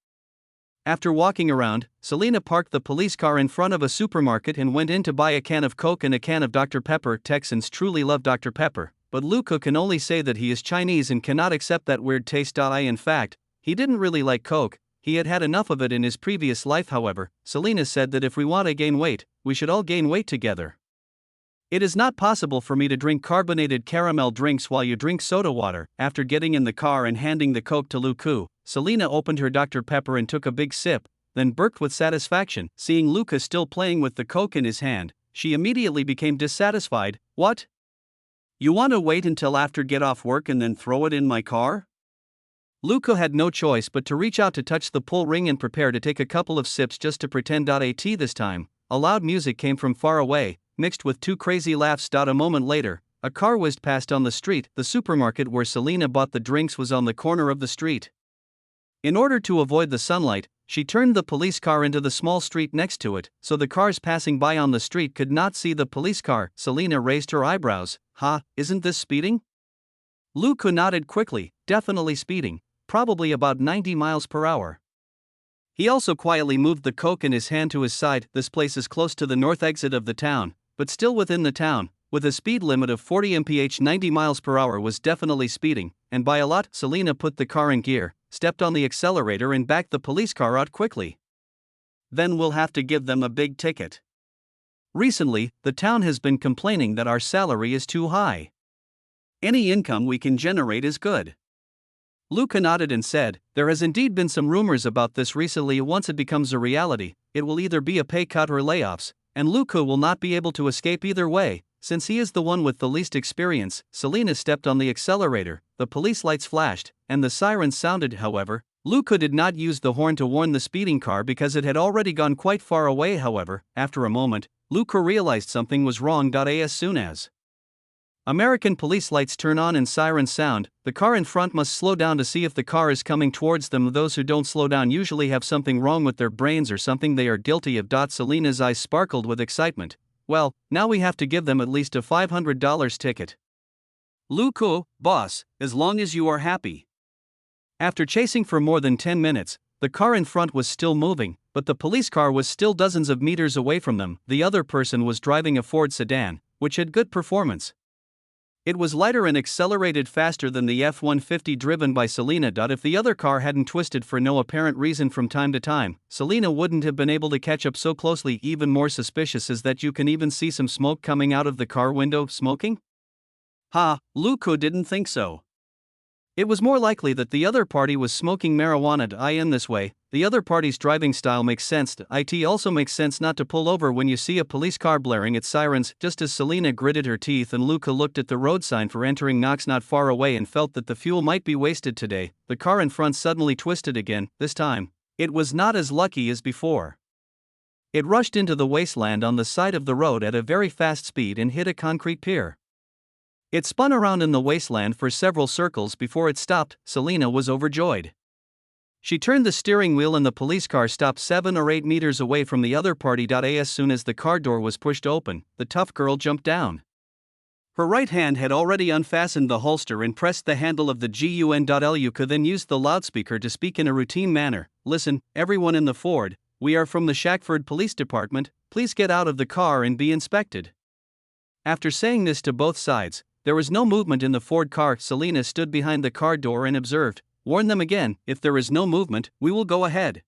Speaker 1: After walking around, Selena parked the police car in front of a supermarket and went in to buy a can of Coke and a can of Dr. Pepper. Texans truly love Dr. Pepper, but Luku can only say that he is Chinese and cannot accept that weird taste. In fact, he didn't really like Coke, he had had enough of it in his previous life. However, Selena said that if we want to gain weight, we should all gain weight together. It is not possible for me to drink carbonated caramel drinks while you drink soda water. After getting in the car and handing the Coke to Luku, Selena opened her Dr. Pepper and took a big sip, then burped with satisfaction. Seeing Luka still playing with the Coke in his hand, she immediately became dissatisfied. What? You want to wait until after get off work and then throw it in my car? Luka had no choice but to reach out to touch the pull ring and prepare to take a couple of sips just to pretend. This time, a loud music came from far away, mixed with two crazy laughs. A moment later, a car whizzed past on the street. The supermarket where Selena bought the drinks was on the corner of the street. In order to avoid the sunlight, she turned the police car into the small street next to it, so the cars passing by on the street could not see the police car. Selena raised her eyebrows. Isn't this speeding? Luku nodded quickly. Definitely speeding, probably about 90 miles per hour. He also quietly moved the Coke in his hand to his side. This place is close to the north exit of the town, but still within the town, with a speed limit of 40 mph. 90 miles per hour was definitely speeding, and by a lot. Selena put the car in gear, stepped on the accelerator and backed the police car out quickly. Then we'll have to give them a big ticket. Recently, the town has been complaining that our salary is too high. Any income we can generate is good. Luka nodded and said, there has indeed been some rumors about this recently. Once it becomes a reality, it will either be a pay cut or layoffs, and Luka will not be able to escape either way, since he is the one with the least experience. Selena stepped on the accelerator, the police lights flashed, and the sirens sounded. However, Luka did not use the horn to warn the speeding car because it had already gone quite far away. However, after a moment, Luka realized something was wrong. As soon as American police lights turn on and sirens sound, the car in front must slow down to see if the car is coming towards them. Those who don't slow down usually have something wrong with their brains or something they are guilty of. Selena's eyes sparkled with excitement. Well, now we have to give them at least a $500 ticket. Luku, boss, as long as you are happy. After chasing for more than 10 minutes, the car in front was still moving, but the police car was still dozens of meters away from them. The other person was driving a Ford sedan, which had good performance. It was lighter and accelerated faster than the F-150 driven by Selena. If the other car hadn't twisted for no apparent reason from time to time, Selena wouldn't have been able to catch up so closely. Even more suspicious is that you can even see some smoke coming out of the car window. Smoking? Luku didn't think so. It was more likely that the other party was smoking marijuana. In this way, the other party's driving style makes sense. It also makes sense not to pull over when you see a police car blaring its sirens. Just as Selena gritted her teeth and Luka looked at the road sign for entering Knox not far away and felt that the fuel might be wasted today, the car in front suddenly twisted again. This time, it was not as lucky as before. It rushed into the wasteland on the side of the road at a very fast speed and hit a concrete pier. It spun around in the wasteland for several circles before it stopped. Selena was overjoyed. She turned the steering wheel and the police car stopped 7 or 8 meters away from the other party. As soon as the car door was pushed open, the tough girl jumped down. Her right hand had already unfastened the holster and pressed the handle of the gun. Luka then used the loudspeaker to speak in a routine manner. Listen, everyone in the Ford, we are from the Shackford Police Department, please get out of the car and be inspected. After saying this to both sides, there was no movement in the Ford car. Selena stood behind the car door and observed. Warn them again, if there is no movement, we will go ahead.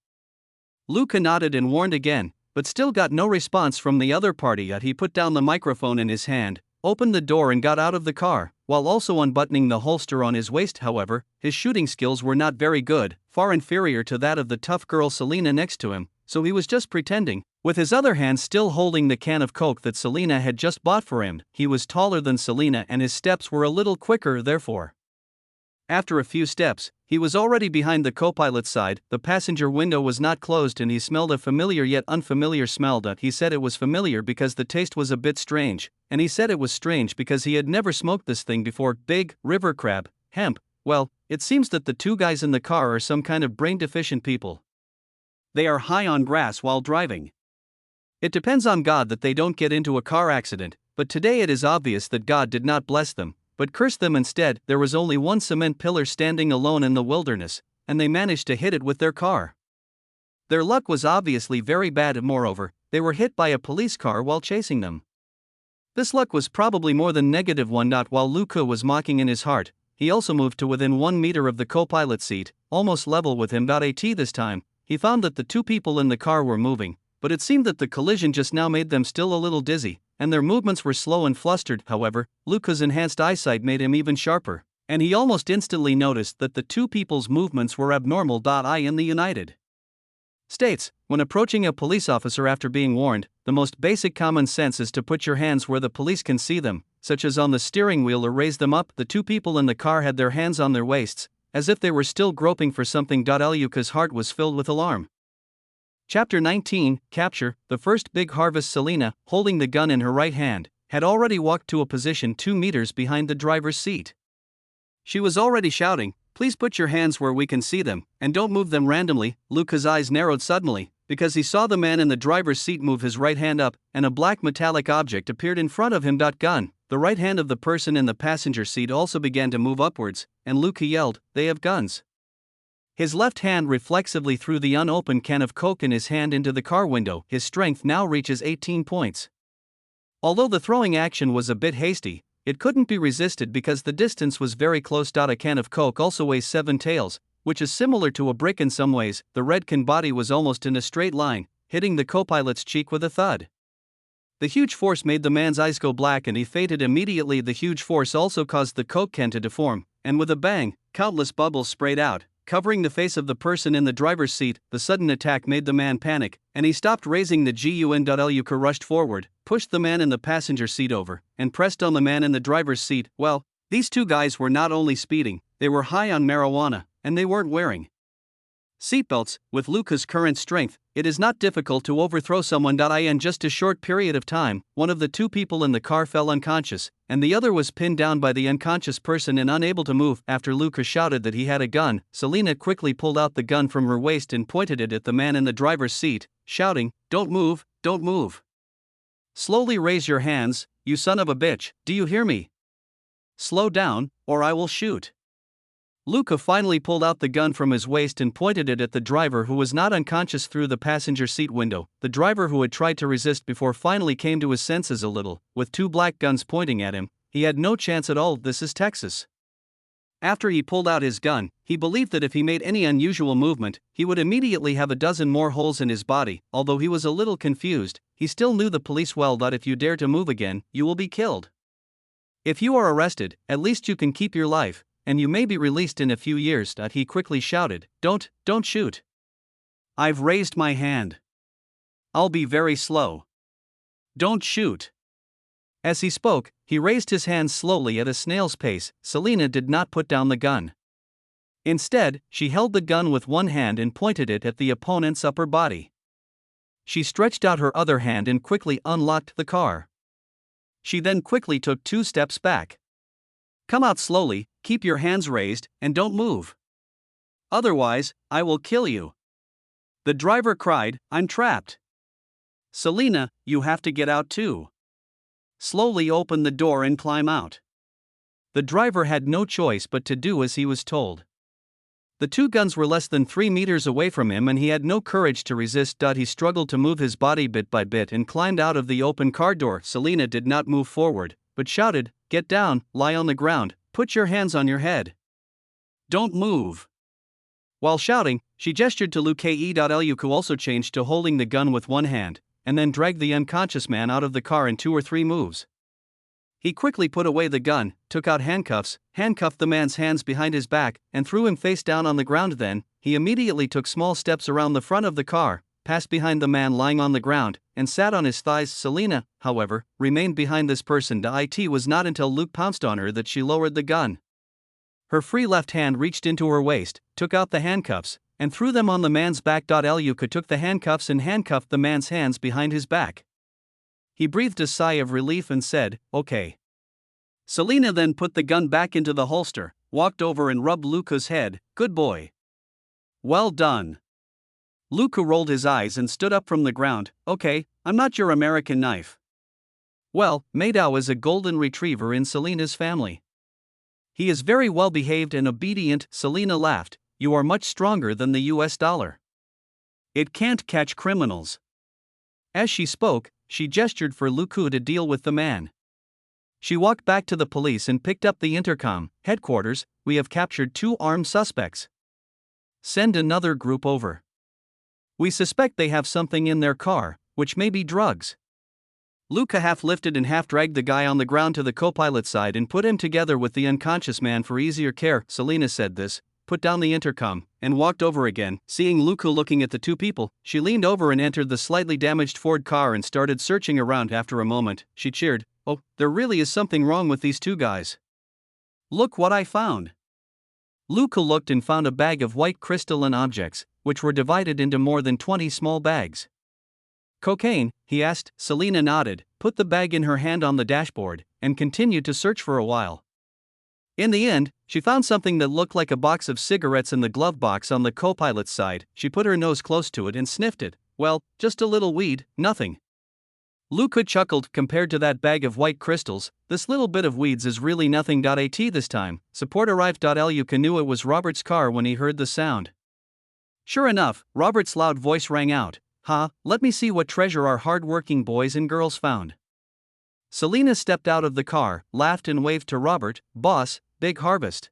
Speaker 1: Luka nodded and warned again, but still got no response from the other party. He put down the microphone in his hand, opened the door and got out of the car. while also unbuttoning the holster on his waist. However, his shooting skills were not very good, far inferior to that of the tough girl Selena next to him, so he was just pretending. With his other hand still holding the can of Coke that Selena had just bought for him, he was taller than Selena and his steps were a little quicker therefore. After a few steps, he was already behind the co-pilot's side. The passenger window was not closed and he smelled a familiar yet unfamiliar smell. He said it was familiar because the taste was a bit strange, and he said it was strange because he had never smoked this thing before. Big, river crab, hemp. Well, it seems that the two guys in the car are some kind of brain deficient people. They are high on grass while driving. It depends on God that they don't get into a car accident, but today it is obvious that God did not bless them, but cursed them instead. There was only one cement pillar standing alone in the wilderness, and they managed to hit it with their car. Their luck was obviously very bad. Moreover, they were hit by a police car while chasing them. This luck was probably more than -1. While Luca was mocking in his heart, he also moved to within 1 meter of the co-pilot seat, almost level with him. At this time, he found that the two people in the car were moving, but it seemed that the collision just now made them still a little dizzy, and their movements were slow and flustered. However, Luca's enhanced eyesight made him even sharper, and he almost instantly noticed that the two people's movements were abnormal. In the United States, when approaching a police officer after being warned, the most basic common sense is to put your hands where the police can see them, such as on the steering wheel, or raise them up. The two people in the car had their hands on their waists, as if they were still groping for something. Luca's heart was filled with alarm. Chapter 19, Capture. The first big harvest. Selena, holding the gun in her right hand, had already walked to a position 2 meters behind the driver's seat. She was already shouting, "Please put your hands where we can see them, and don't move them randomly." Luca's eyes narrowed suddenly, because he saw the man in the driver's seat move his right hand up, and a black metallic object appeared in front of him. Gun. The right hand of the person in the passenger seat also began to move upwards, and Luca yelled, "They have guns." His left hand reflexively threw the unopened can of Coke in his hand into the car window. His strength now reaches 18 points. Although the throwing action was a bit hasty, it couldn't be resisted because the distance was very close. A can of Coke also weighs 7 taels, which is similar to a brick in some ways. The red can body was almost in a straight line, hitting the co-pilot's cheek with a thud. The huge force made the man's eyes go black and he fainted immediately. The huge force also caused the Coke can to deform, and with a bang, countless bubbles sprayed out, covering the face of the person in the driver's seat. The sudden attack made the man panic, and he stopped raising the gun. Luca rushed forward, pushed the man in the passenger seat over, and pressed on the man in the driver's seat. Well, these two guys were not only speeding, they were high on marijuana, and they weren't wearing seatbelts. With Luca's current strength, it is not difficult to overthrow someone. In just a short period of time, one of the two people in the car fell unconscious, and the other was pinned down by the unconscious person and unable to move. After Luca shouted that he had a gun, Selena quickly pulled out the gun from her waist and pointed it at the man in the driver's seat, shouting, "Don't move, don't move. Slowly raise your hands, you son of a bitch, do you hear me? Slow down, or I will shoot." Luca finally pulled out the gun from his waist and pointed it at the driver, who was not unconscious, through the passenger seat window. The driver, who had tried to resist before, finally came to his senses a little. With two black guns pointing at him, he had no chance at all. This is Texas. After he pulled out his gun, he believed that if he made any unusual movement, he would immediately have a dozen more holes in his body. Although he was a little confused, he still knew the police well. If you dare to move again, you will be killed. If you are arrested, at least you can keep your life, and you may be released in a few years. He quickly shouted, Don't shoot. I've raised my hand. I'll be very slow. Don't shoot." As he spoke, he raised his hands slowly at a snail's pace. Selena did not put down the gun. Instead, she held the gun with one hand and pointed it at the opponent's upper body. She stretched out her other hand and quickly unlocked the car. She then quickly took 2 steps back. "Come out slowly, keep your hands raised, and don't move. Otherwise, I will kill you." The driver cried, "I'm trapped." "Selena, you have to get out too. Slowly open the door and climb out." The driver had no choice but to do as he was told. The 2 guns were less than 3 meters away from him and he had no courage to resist. He struggled to move his body bit by bit and climbed out of the open car door. Selena did not move forward, but shouted, "Get down, lie on the ground, put your hands on your head. Don't move." While shouting, she gestured to Luke. Luke also changed to holding the gun with one hand, and then dragged the unconscious man out of the car in 2 or 3 moves. He quickly put away the gun, took out handcuffs, handcuffed the man's hands behind his back, and threw him face down on the ground. Then, he immediately took small steps around the front of the car, passed behind the man lying on the ground, and sat on his thighs. Selena, however, remained behind this person. It was not until Luke pounced on her that she lowered the gun. Her free left hand reached into her waist, took out the handcuffs, and threw them on the man's back. Luke took the handcuffs and handcuffed the man's hands behind his back. He breathed a sigh of relief and said, "Okay." Selena then put the gun back into the holster, walked over and rubbed Luca's head. "Good boy. Well done." Luca rolled his eyes and stood up from the ground. "Okay, I'm not your American knife." "Well, Madao is a golden retriever in Selena's family. He is very well behaved and obedient." Selena laughed. "You are much stronger than the US dollar. It can't catch criminals." As she spoke, she gestured for Luca to deal with the man. She walked back to the police and picked up the intercom. "Headquarters, we have captured 2 armed suspects. Send another group over. We suspect they have something in their car, which may be drugs." Luca half lifted and half dragged the guy on the ground to the co-pilot's side and put him together with the unconscious man for easier care. Selena said this, put down the intercom, and walked over again. Seeing Luca looking at the 2 people, she leaned over and entered the slightly damaged Ford car and started searching around. After a moment, she cheered, "Oh, there really is something wrong with these 2 guys. Look what I found." Luca looked and found a bag of white crystalline objects, which were divided into more than 20 small bags. "Cocaine?" he asked. Selena nodded, put the bag in her hand on the dashboard, and continued to search for a while. In the end, she found something that looked like a box of cigarettes in the glove box on the co-pilot's side. She put her nose close to it and sniffed it. "Well, just a little weed, nothing." Luca chuckled. "Compared to that bag of white crystals, this little bit of weeds is really nothing." This time, support arrived. Luca knew it was Robert's car when he heard the sound. Sure enough, Robert's loud voice rang out. Let me see what treasure our hard-working boys and girls found." Selena stepped out of the car, laughed and waved to Robert. "Boss, big harvest."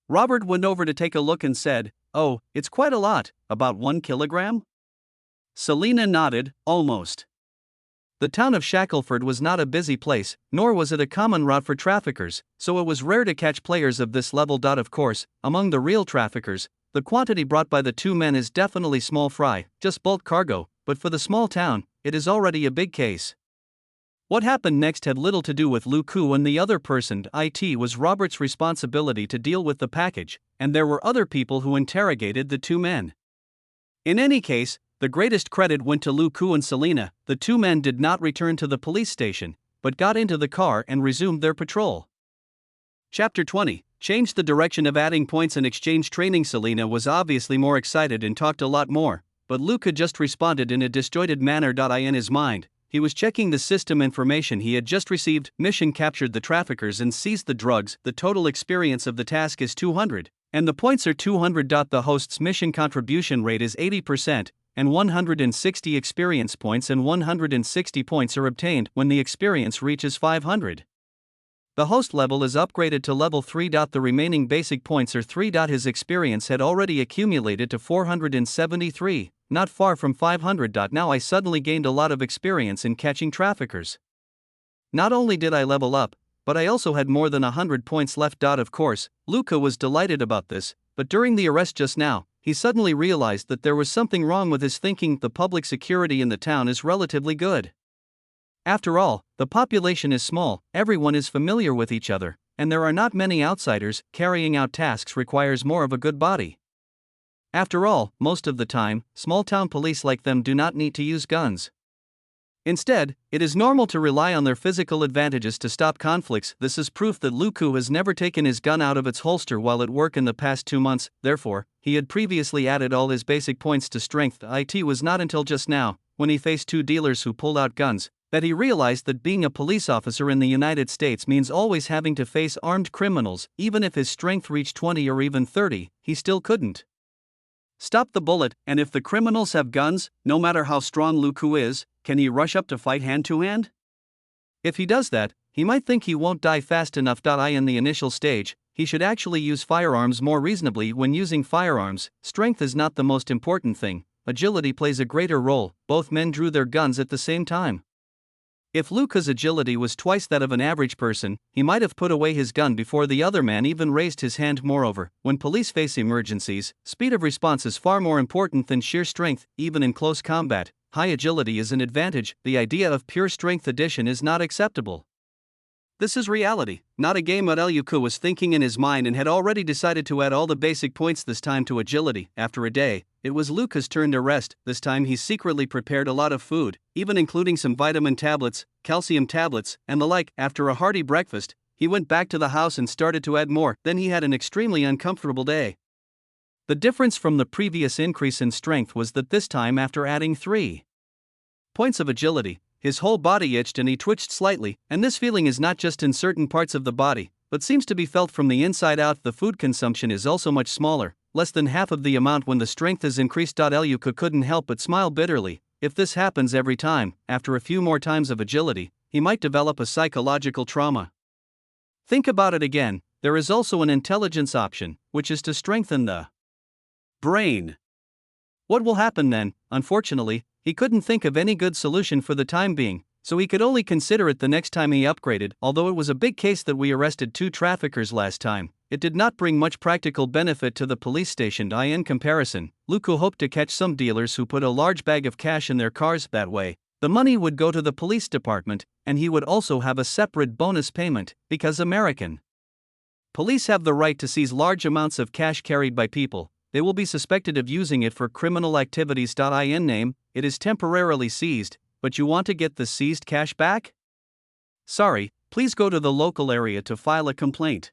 Speaker 1: Robert went over to take a look and said, "Oh, it's quite a lot, about 1 kilogram?" Selena nodded, "Almost." The town of Shackelford was not a busy place, nor was it a common route for traffickers, so it was rare to catch players of this level. Of course, among the real traffickers, the quantity brought by the 2 men is definitely small fry, just bulk cargo, but for the small town, it is already a big case. What happened next had little to do with Luku and the other person. It was Robert's responsibility to deal with the package, and there were other people who interrogated the 2 men. In any case, the greatest credit went to Luku and Selena. The 2 men did not return to the police station, but got into the car and resumed their patrol. Chapter 20. Changed the direction of adding points and exchange training. Selena was obviously more excited and talked a lot more, but Luca just responded in a disjointed manner. In his mind, he was checking the system information he had just received. Mission: captured the traffickers and seized the drugs. The total experience of the task is 200, and the points are 200. The host's mission contribution rate is 80%, and 160 experience points and 160 points are obtained when the experience reaches 500. The host level is upgraded to level 3. The remaining basic points are 3. His experience had already accumulated to 473, not far from 500. Now I suddenly gained a lot of experience in catching traffickers. Not only did I level up, but I also had more than 100 points left. Of course, Luca was delighted about this, but during the arrest just now, he suddenly realized that there was something wrong with his thinking. The public security in the town is relatively good. After all, the population is small, everyone is familiar with each other, and there are not many outsiders. Carrying out tasks requires more of a good body. After all, most of the time, small-town police like them do not need to use guns. Instead, it is normal to rely on their physical advantages to stop conflicts. This is proof that Luku has never taken his gun out of its holster while at work in the past 2 months. Therefore, he had previously added all his basic points to strength. It was not until just now, when he faced 2 dealers who pulled out guns, that he realized that being a police officer in the United States means always having to face armed criminals. Even if his strength reached 20 or even 30, he still couldn't stop the bullet. And if the criminals have guns, no matter how strong Luku is, can he rush up to fight hand-to-hand? If he does that, he might think he won't die fast enough. In the initial stage, he should actually use firearms more reasonably. When using firearms, strength is not the most important thing, agility plays a greater role. Both men drew their guns at the same time. If Luca's agility was twice that of an average person, he might have put away his gun before the other man even raised his hand. Moreover, when police face emergencies, speed of response is far more important than sheer strength, even in close combat. High agility is an advantage. The idea of pure strength addition is not acceptable. This is reality, not a game. Luka was thinking in his mind and had already decided to add all the basic points this time to agility. After a day, it was Luca's turn to rest. This time he secretly prepared a lot of food, even including some vitamin tablets, calcium tablets, and the like. After a hearty breakfast, he went back to the house and started to add more. Then he had an extremely uncomfortable day. The difference from the previous increase in strength was that this time, after adding 3 points of agility, his whole body itched and he twitched slightly, and this feeling is not just in certain parts of the body, but seems to be felt from the inside out. The food consumption is also much smaller, less than half of the amount when the strength is increased. Luka couldn't help but smile bitterly. If this happens every time, after a few more times of agility, he might develop a psychological trauma. Think about it again. There is also an intelligence option, which is to strengthen the brain. What will happen then? Unfortunately, he couldn't think of any good solution for the time being, so he could only consider it the next time he upgraded. Although it was a big case that we arrested 2 traffickers last time, it did not bring much practical benefit to the police station. In comparison, Luka hoped to catch some dealers who put a large bag of cash in their cars. That way, the money would go to the police department, and he would also have a separate bonus payment, because American police have the right to seize large amounts of cash carried by people. They will be suspected of using it for criminal activities. In name, it is temporarily seized, but you want to get the seized cash back? Sorry, please go to the local area to file a complaint.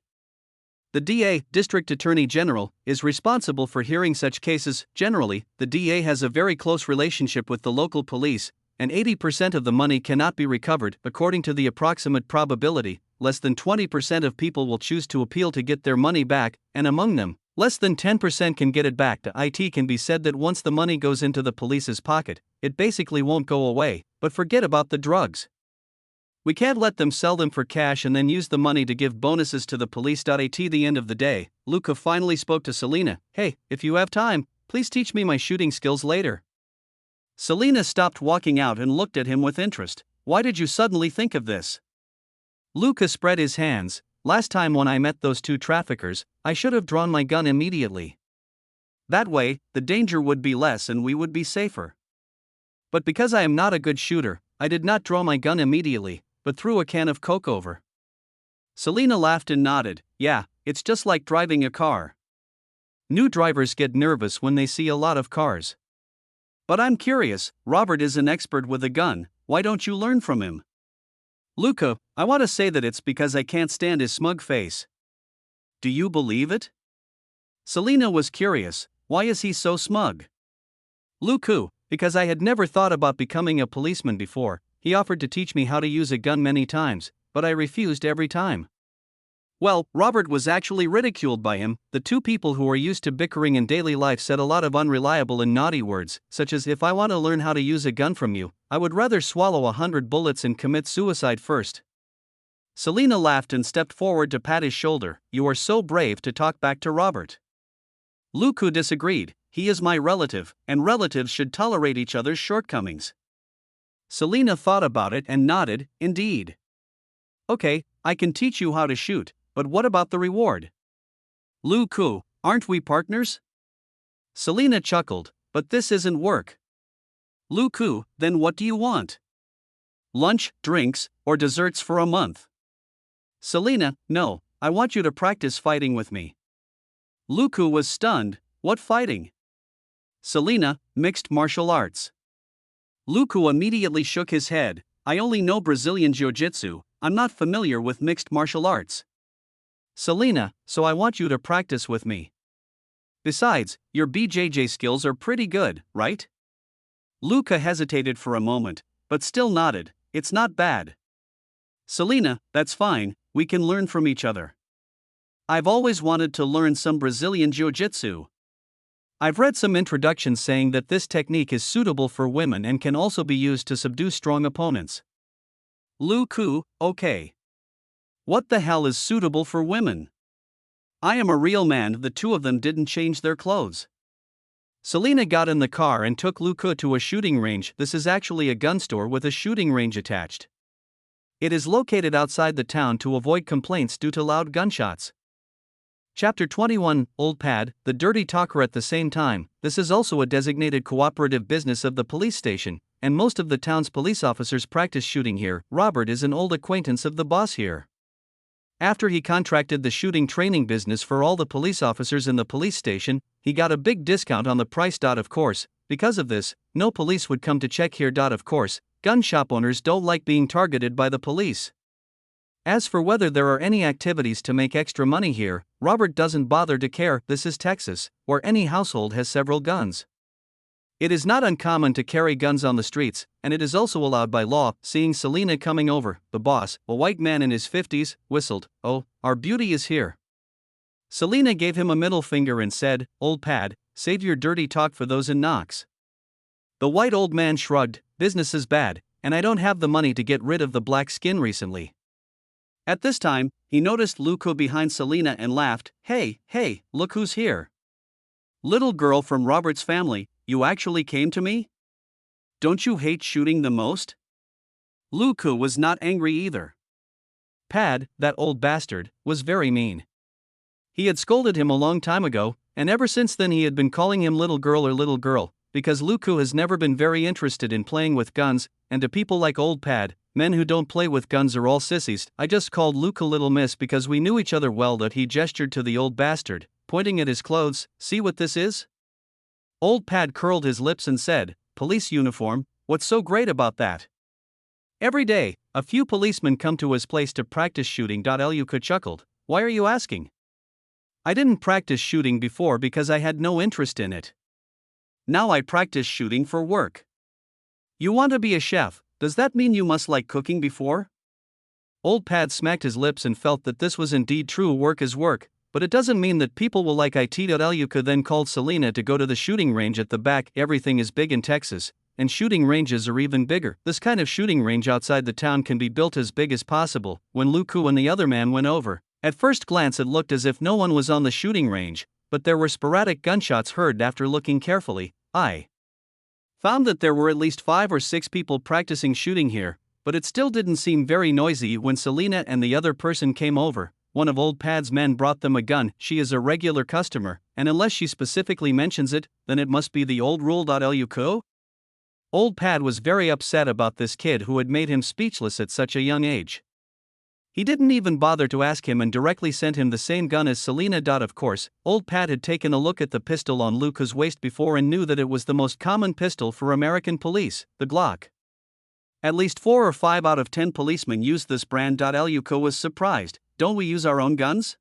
Speaker 1: The DA, District Attorney General, is responsible for hearing such cases. Generally, the DA has a very close relationship with the local police, and 80% of the money cannot be recovered. According to the approximate probability, less than 20% of people will choose to appeal to get their money back, and among them, less than 10% can get it back. It can be said that once the money goes into the police's pocket, it basically won't go away. But forget about the drugs. We can't let them sell them for cash and then use the money to give bonuses to the police. At the end of the day, Luka finally spoke to Selena. Hey, if you have time, please teach me my shooting skills later. Selena stopped walking out and looked at him with interest. Why did you suddenly think of this? Luka spread his hands. Last time when I met those 2 traffickers, I should have drawn my gun immediately. That way, the danger would be less and we would be safer. But because I am not a good shooter, I did not draw my gun immediately, but threw a can of Coke over. Selena laughed and nodded. Yeah, it's just like driving a car. New drivers get nervous when they see a lot of cars. But I'm curious, Robert is an expert with a gun, why don't you learn from him? Luka, I want to say that it's because I can't stand his smug face. Do you believe it? Selena was curious, why is he so smug? Luka, because I had never thought about becoming a policeman before. He offered to teach me how to use a gun many times, but I refused every time. Well, Robert was actually ridiculed by him. The 2 people who are used to bickering in daily life said a lot of unreliable and naughty words, such as, if I want to learn how to use a gun from you, I would rather swallow 100 bullets and commit suicide first. Selena laughed and stepped forward to pat his shoulder. You are so brave to talk back to Robert. Luka disagreed. He is my relative, and relatives should tolerate each other's shortcomings. Selena thought about it and nodded. Indeed. Okay, I can teach you how to shoot. But what about the reward? Luka, aren't we partners? Selena chuckled, but this isn't work. Luka, then what do you want? Lunch, drinks, or desserts for a month? Selena, no, I want you to practice fighting with me. Luka was stunned. What fighting? Selena, mixed martial arts. Luka immediately shook his head. I only know Brazilian Jiu-Jitsu, I'm not familiar with mixed martial arts. Selena, so I want you to practice with me. Besides, your BJJ skills are pretty good, right? Luka hesitated for a moment, but still nodded. It's not bad. Selena, that's fine, we can learn from each other. I've always wanted to learn some Brazilian Jiu-Jitsu. I've read some introductions saying that this technique is suitable for women and can also be used to subdue strong opponents. Luka, okay. What the hell is suitable for women? I am a real man. The 2 of them didn't change their clothes. Selena got in the car and took Luka to a shooting range. This is actually a gun store with a shooting range attached. It is located outside the town to avoid complaints due to loud gunshots. Chapter 21, Old Pad, the dirty talker. At the same time, this is also a designated cooperative business of the police station, and most of the town's police officers practice shooting here. Robert is an old acquaintance of the boss here. After he contracted the shooting training business for all the police officers in the police station, he got a big discount on the price. Of course, because of this, no police would come to check here. Of course, gun shop owners don't like being targeted by the police. As for whether there are any activities to make extra money here, Robert doesn't bother to care. This is Texas, where any household has several guns. It is not uncommon to carry guns on the streets, and it is also allowed by law. Seeing Selena coming over, the boss, a white man in his 50s, whistled, "Oh, our beauty is here." Selena gave him a middle finger and said, "Old Pad, save your dirty talk for those in Knox." The white old man shrugged, "Business is bad, and I don't have the money to get rid of the black skin recently." At this time, he noticed Luco behind Selena and laughed, "Hey, look who's here. Little girl from Robert's family, you actually came to me? Don't you hate shooting the most?" Luco was not angry either. Pad, that old bastard, was very mean. He had scolded him a long time ago, and ever since then he had been calling him little girl, because Luco has never been very interested in playing with guns, and to people like old Pad, men who don't play with guns are all sissies. I just called Luca little miss because we knew each other well. That he gestured to the old bastard, pointing at his clothes. "See what this is?" Old Pad curled his lips and said, "Police uniform, what's so great about that?" "Every day, a few policemen come to his place to practice shooting." Luca chuckled, "Why are you asking?" "I didn't practice shooting before because I had no interest in it. Now I practice shooting for work." "You want to be a chef, does that mean you must like cooking before?" Old Pad smacked his lips and felt that this was indeed true. Work is work, but it doesn't mean that people will like it. Luca then called Selena to go to the shooting range at the back. Everything is big in Texas, and shooting ranges are even bigger. This kind of shooting range outside the town can be built as big as possible. When Luca and the other man went over, at first glance it looked as if no one was on the shooting range, but there were sporadic gunshots heard. After looking carefully, I found that there were at least 5 or 6 people practicing shooting here, but it still didn't seem very noisy. When Selena and the other person came over, one of Old Pad's men brought them a gun. She is a regular customer, and unless she specifically mentions it, then it must be the old rule. Luco? Old Pad was very upset about this kid who had made him speechless at such a young age. He didn't even bother to ask him and directly sent him the same gun as Selena. Of course, Old Pad had taken a look at the pistol on Luca's waist before and knew that it was the most common pistol for American police, the Glock. At least 4 or 5 out of 10 policemen use this brand. Luca was surprised. "Don't we use our own guns?"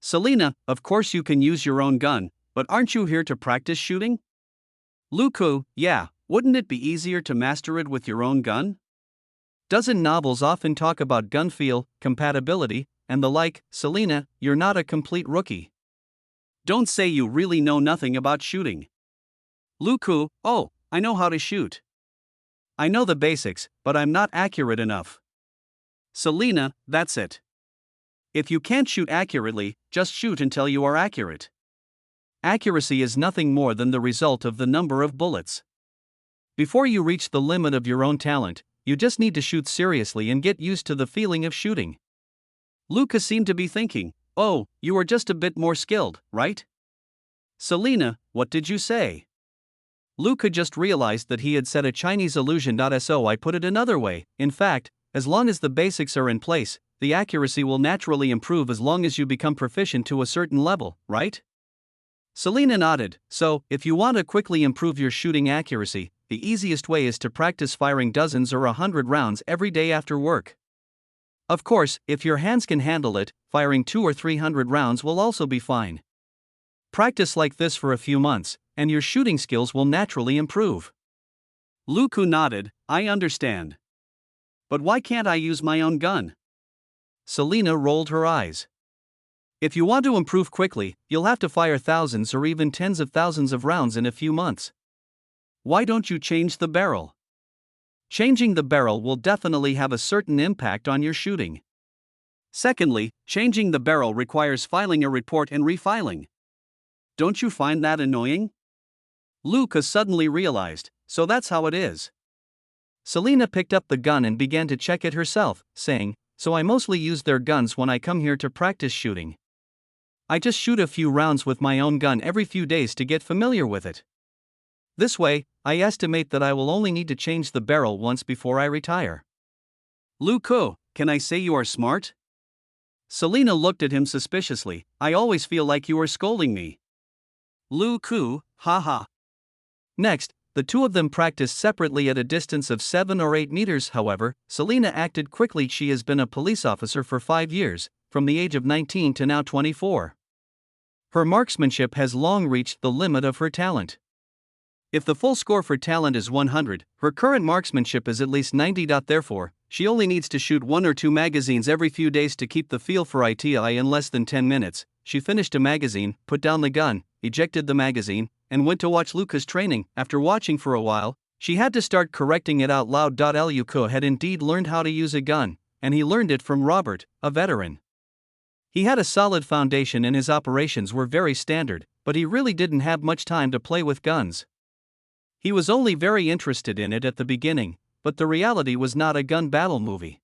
Speaker 1: "Selena, of course you can use your own gun, but aren't you here to practice shooting?" "Luca, yeah, wouldn't it be easier to master it with your own gun? Doesn't novels often talk about gun feel, compatibility, and the like?" "Selena, you're not a complete rookie. Don't say you really know nothing about shooting." "Luca, oh, I know how to shoot. I know the basics, but I'm not accurate enough." "Selena, that's it. If you can't shoot accurately, just shoot until you are accurate. Accuracy is nothing more than the result of the number of bullets. Before you reach the limit of your own talent, you just need to shoot seriously and get used to the feeling of shooting." Luca seemed to be thinking, "Oh, you are just a bit more skilled, right?" "Selena, what did you say?" Luca just realized that he had said a Chinese illusion. So I put it another way. In fact, as long as the basics are in place, the accuracy will naturally improve as long as you become proficient to a certain level, right? Selena nodded. "So, if you want to quickly improve your shooting accuracy, the easiest way is to practice firing dozens or 100 rounds every day after work. Of course, if your hands can handle it, firing 200 or 300 rounds will also be fine. Practice like this for a few months, and your shooting skills will naturally improve." Luca nodded. "I understand. But why can't I use my own gun?" Selena rolled her eyes. "If you want to improve quickly, you'll have to fire thousands or even tens of thousands of rounds in a few months. Why don't you change the barrel? Changing the barrel will definitely have a certain impact on your shooting. Secondly, changing the barrel requires filing a report and refiling. Don't you find that annoying?" Luca suddenly realized, so that's how it is. Selena picked up the gun and began to check it herself, saying, "So I mostly use their guns when I come here to practice shooting. I just shoot a few rounds with my own gun every few days to get familiar with it. This way, I estimate that I will only need to change the barrel once before I retire." "Luke, can I say you are smart?" Selena looked at him suspiciously. "I always feel like you are scolding me." "Luke, haha." Next, the two of them practiced separately at a distance of 7 or 8 meters. However, Selena acted quickly. She has been a police officer for 5 years, from the age of 19 to now 24. Her marksmanship has long reached the limit of her talent. If the full score for talent is 100, her current marksmanship is at least 90. Therefore, she only needs to shoot 1 or 2 magazines every few days to keep the feel for it in less than 10 minutes. She finished a magazine, put down the gun, ejected the magazine, and went to watch Luca's training. After watching for a while, she had to start correcting it out loud. Luca had indeed learned how to use a gun, and he learned it from Robert, a veteran. He had a solid foundation and his operations were very standard, but he really didn't have much time to play with guns. He was only very interested in it at the beginning, but the reality was not a gun battle movie.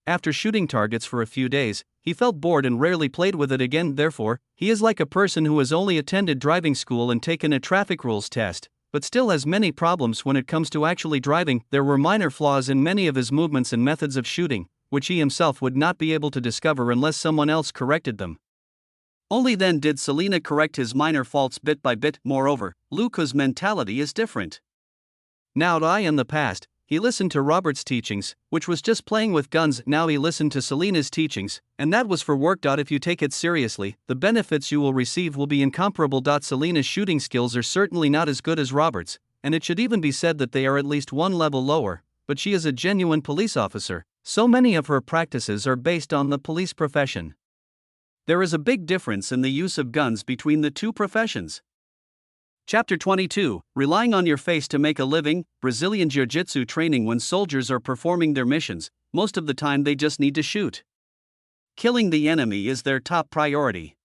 Speaker 1: After shooting targets for a few days, he felt bored and rarely played with it again. Therefore, he is like a person who has only attended driving school and taken a traffic rules test, but still has many problems when it comes to actually driving. There were minor flaws in many of his movements and methods of shooting, which he himself would not be able to discover unless someone else corrected them. Only then did Selena correct his minor faults bit by bit. Moreover, Luca's mentality is different. Now, in the past, he listened to Robert's teachings, which was just playing with guns. Now he listened to Selena's teachings, and that was for work. If you take it seriously, the benefits you will receive will be incomparable. Selena's shooting skills are certainly not as good as Robert's, and it should even be said that they are at least one level lower, but she is a genuine police officer, so many of her practices are based on the police profession. There is a big difference in the use of guns between the two professions. Chapter 22, Relying on Your Face to Make a Living. Brazilian Jiu-Jitsu training. When soldiers are performing their missions, most of the time they just need to shoot. Killing the enemy is their top priority.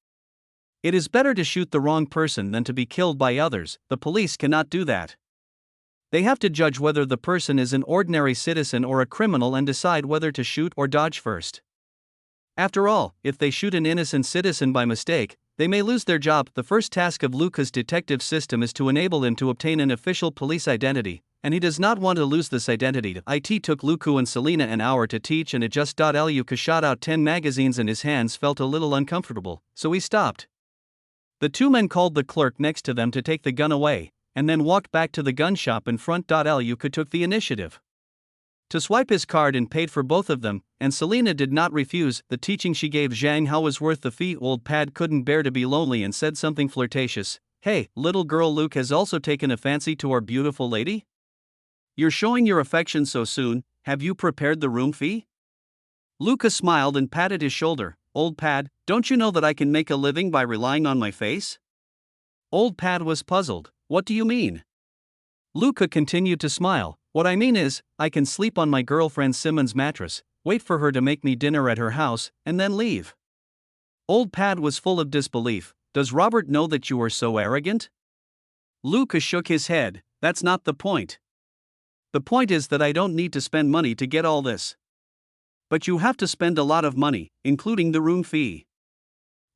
Speaker 1: It is better to shoot the wrong person than to be killed by others. The police cannot do that. They have to judge whether the person is an ordinary citizen or a criminal and decide whether to shoot or dodge first. After all, if they shoot an innocent citizen by mistake, they may lose their job. The first task of Luca's detective system is to enable him to obtain an official police identity, and he does not want to lose this identity. It took Luca and Selena an hour to teach and adjust. Luca shot out 10 magazines and his hands felt a little uncomfortable, so he stopped. The two men called the clerk next to them to take the gun away, and then walked back to the gun shop in front. Luca took the initiative to swipe his card and paid for both of them, and Selena did not refuse. The teaching she gave Zhang Hao was worth the fee. Old Pad couldn't bear to be lonely and said something flirtatious. "Hey, little girl, Luke has also taken a fancy to our beautiful lady? You're showing your affection so soon. Have you prepared the room fee?" Luca smiled and patted his shoulder. "Old Pad, don't you know that I can make a living by relying on my face?" Old Pad was puzzled. "What do you mean?" Luca continued to smile. "What I mean is, I can sleep on my girlfriend Simon's mattress, wait for her to make me dinner at her house, and then leave." Old Pad was full of disbelief. "Does Robert know that you are so arrogant?" Luca shook his head. "That's not the point. The point is that I don't need to spend money to get all this. But you have to spend a lot of money, including the room fee."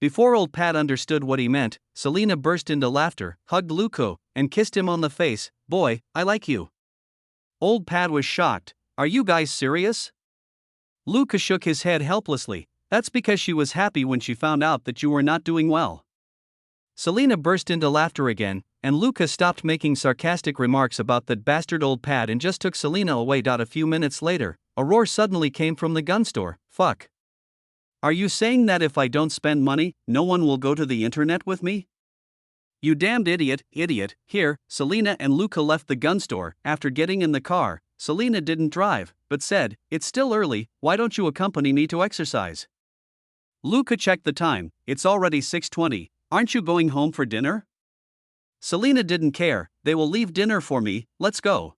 Speaker 1: Before Old Pad understood what he meant, Selena burst into laughter, hugged Luca, and kissed him on the face. "Boy, I like you." Old Pad was shocked. "Are you guys serious?" Luca shook his head helplessly. "That's because she was happy when she found out that you were not doing well." Selena burst into laughter again, and Luca stopped making sarcastic remarks about that bastard Old Pad and just took Selena away. A few minutes later, a roar suddenly came from the gun store. "Fuck. Are you saying that if I don't spend money, no one will go to the internet with me? You damned idiot." Here, Selena and Luca left the gun store. After getting in the car, Selena didn't drive, but said, "It's still early, why don't you accompany me to exercise?" Luca checked the time. "It's already 6:20, aren't you going home for dinner?" Selena didn't care. "They will leave dinner for me, let's go."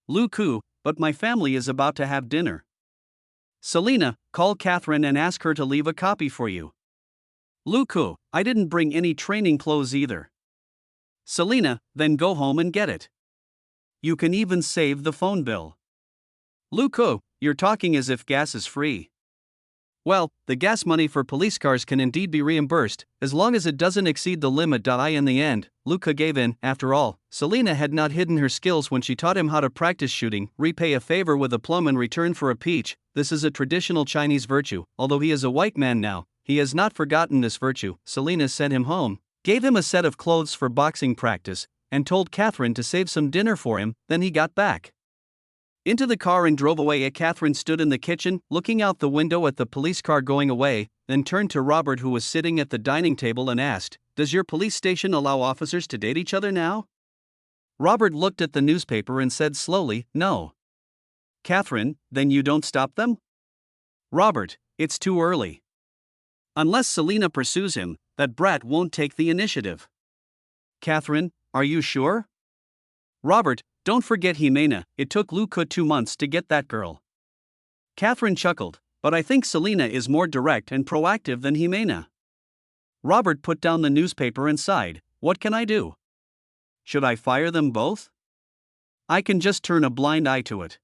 Speaker 1: Luca, "But my family is about to have dinner." Selena, "Call Catherine and ask her to leave a copy for you." Luca, "I didn't bring any training clothes either." Selena, "Then go home and get it." You can even save the phone bill. Luco, you're talking as if gas is free. Well, the gas money for police cars can indeed be reimbursed, as long as it doesn't exceed the limit. In the end, Luca gave in. After all, Selena had not hidden her skills when she taught him how to practice shooting. Repay a favor with a plum in return for a peach. This is a traditional Chinese virtue. Although he is a white man now, he has not forgotten this virtue. Selena sent him home, gave him a set of clothes for boxing practice, and told Catherine to save some dinner for him. Then he got back into the car and drove away. Catherine stood in the kitchen, looking out the window at the police car going away, then turned to Robert, who was sitting at the dining table, and asked, "Does your police station allow officers to date each other now?" Robert looked at the newspaper and said slowly, "No." "Catherine, then you don't stop them?" "Robert, it's too early. Unless Selena pursues him, that brat won't take the initiative." "Catherine, are you sure?" "Robert, don't forget Jimena, it took Luca 2 months to get that girl." Catherine chuckled, "But I think Selena is more direct and proactive than Jimena." Robert put down the newspaper and sighed, "What can I do? Should I fire them both? I can just turn a blind eye to it."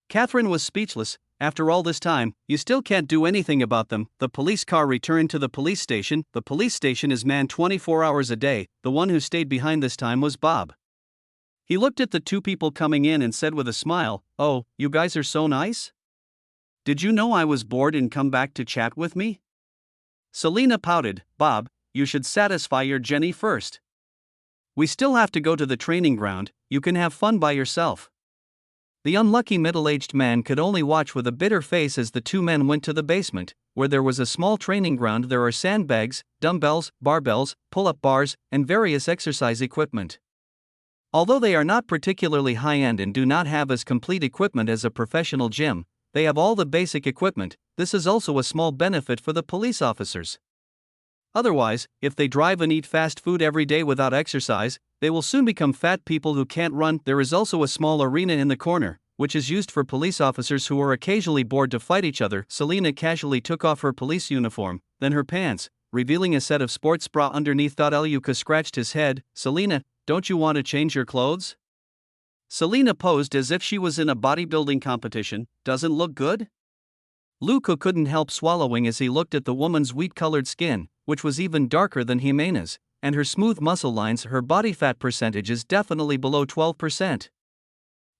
Speaker 1: Catherine was speechless. "After all this time, you still can't do anything about them." The police car returned to the police station. The police station is manned 24 hours a day. The one who stayed behind this time was Bob. He looked at the 2 people coming in and said with a smile, "Oh, you guys are so nice? Did you know I was bored and come back to chat with me?" Selena pouted, "Bob, you should satisfy your Jenny first. We still have to go to the training ground, you can have fun by yourself." The unlucky middle-aged man could only watch with a bitter face as the 2 men went to the basement, where there was a small training ground. There are sandbags, dumbbells, barbells, pull-up bars, and various exercise equipment. Although they are not particularly high-end and do not have as complete equipment as a professional gym, they have all the basic equipment. This is also a small benefit for the police officers. Otherwise, if they drive and eat fast food every day without exercise, they will soon become fat people who can't run. There is also a small arena in the corner, which is used for police officers who are occasionally bored to fight each other. Selena casually took off her police uniform, then her pants, revealing a set of sports bra underneath. Luca scratched his head. "Selena, don't you want to change your clothes?" Selena posed as if she was in a bodybuilding competition. "Doesn't look good?" Luca couldn't help swallowing as he looked at the woman's wheat-colored skin, which was even darker than Jimena's, and her smooth muscle lines. Her body fat percentage is definitely below 12%.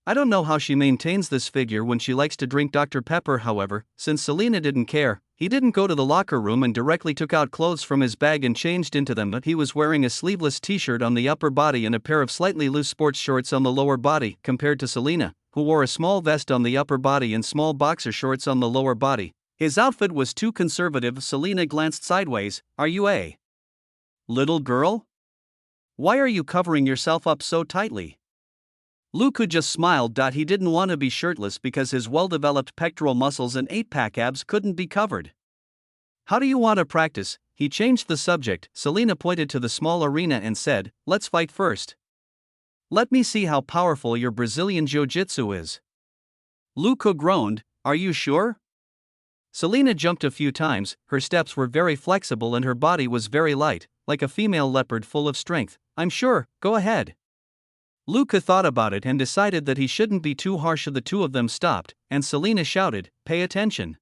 Speaker 1: I don't know how she maintains this figure when she likes to drink Dr. Pepper. However, since Selena didn't care, he didn't go to the locker room and directly took out clothes from his bag and changed into them. But he was wearing a sleeveless t-shirt on the upper body and a pair of slightly loose sports shorts on the lower body, compared to Selena, who wore a small vest on the upper body and small boxer shorts on the lower body. His outfit was too conservative. Selena glanced sideways. "Are you a little girl? Why are you covering yourself up so tightly?" Luca just smiled. He didn't want to be shirtless because his well-developed pectoral muscles and 8-pack abs couldn't be covered. "How do you want to practice?" He changed the subject. Selena pointed to the small arena and said, "Let's fight first. Let me see how powerful your Brazilian jiu-jitsu is." Luca groaned, "Are you sure?" Selena jumped a few times. Her steps were very flexible and her body was very light, like a female leopard full of strength. "I'm sure, go ahead." Luca thought about it and decided that he shouldn't be too harsh. The 2 of them stopped, and Selena shouted, "Pay attention."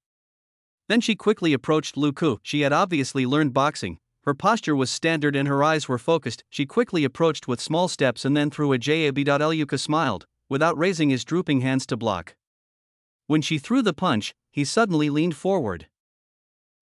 Speaker 1: Then she quickly approached Luca. She had obviously learned boxing. Her posture was standard and her eyes were focused. She quickly approached with small steps and then threw a jab. Luca smiled, without raising his drooping hands to block. When she threw the punch, he suddenly leaned forward.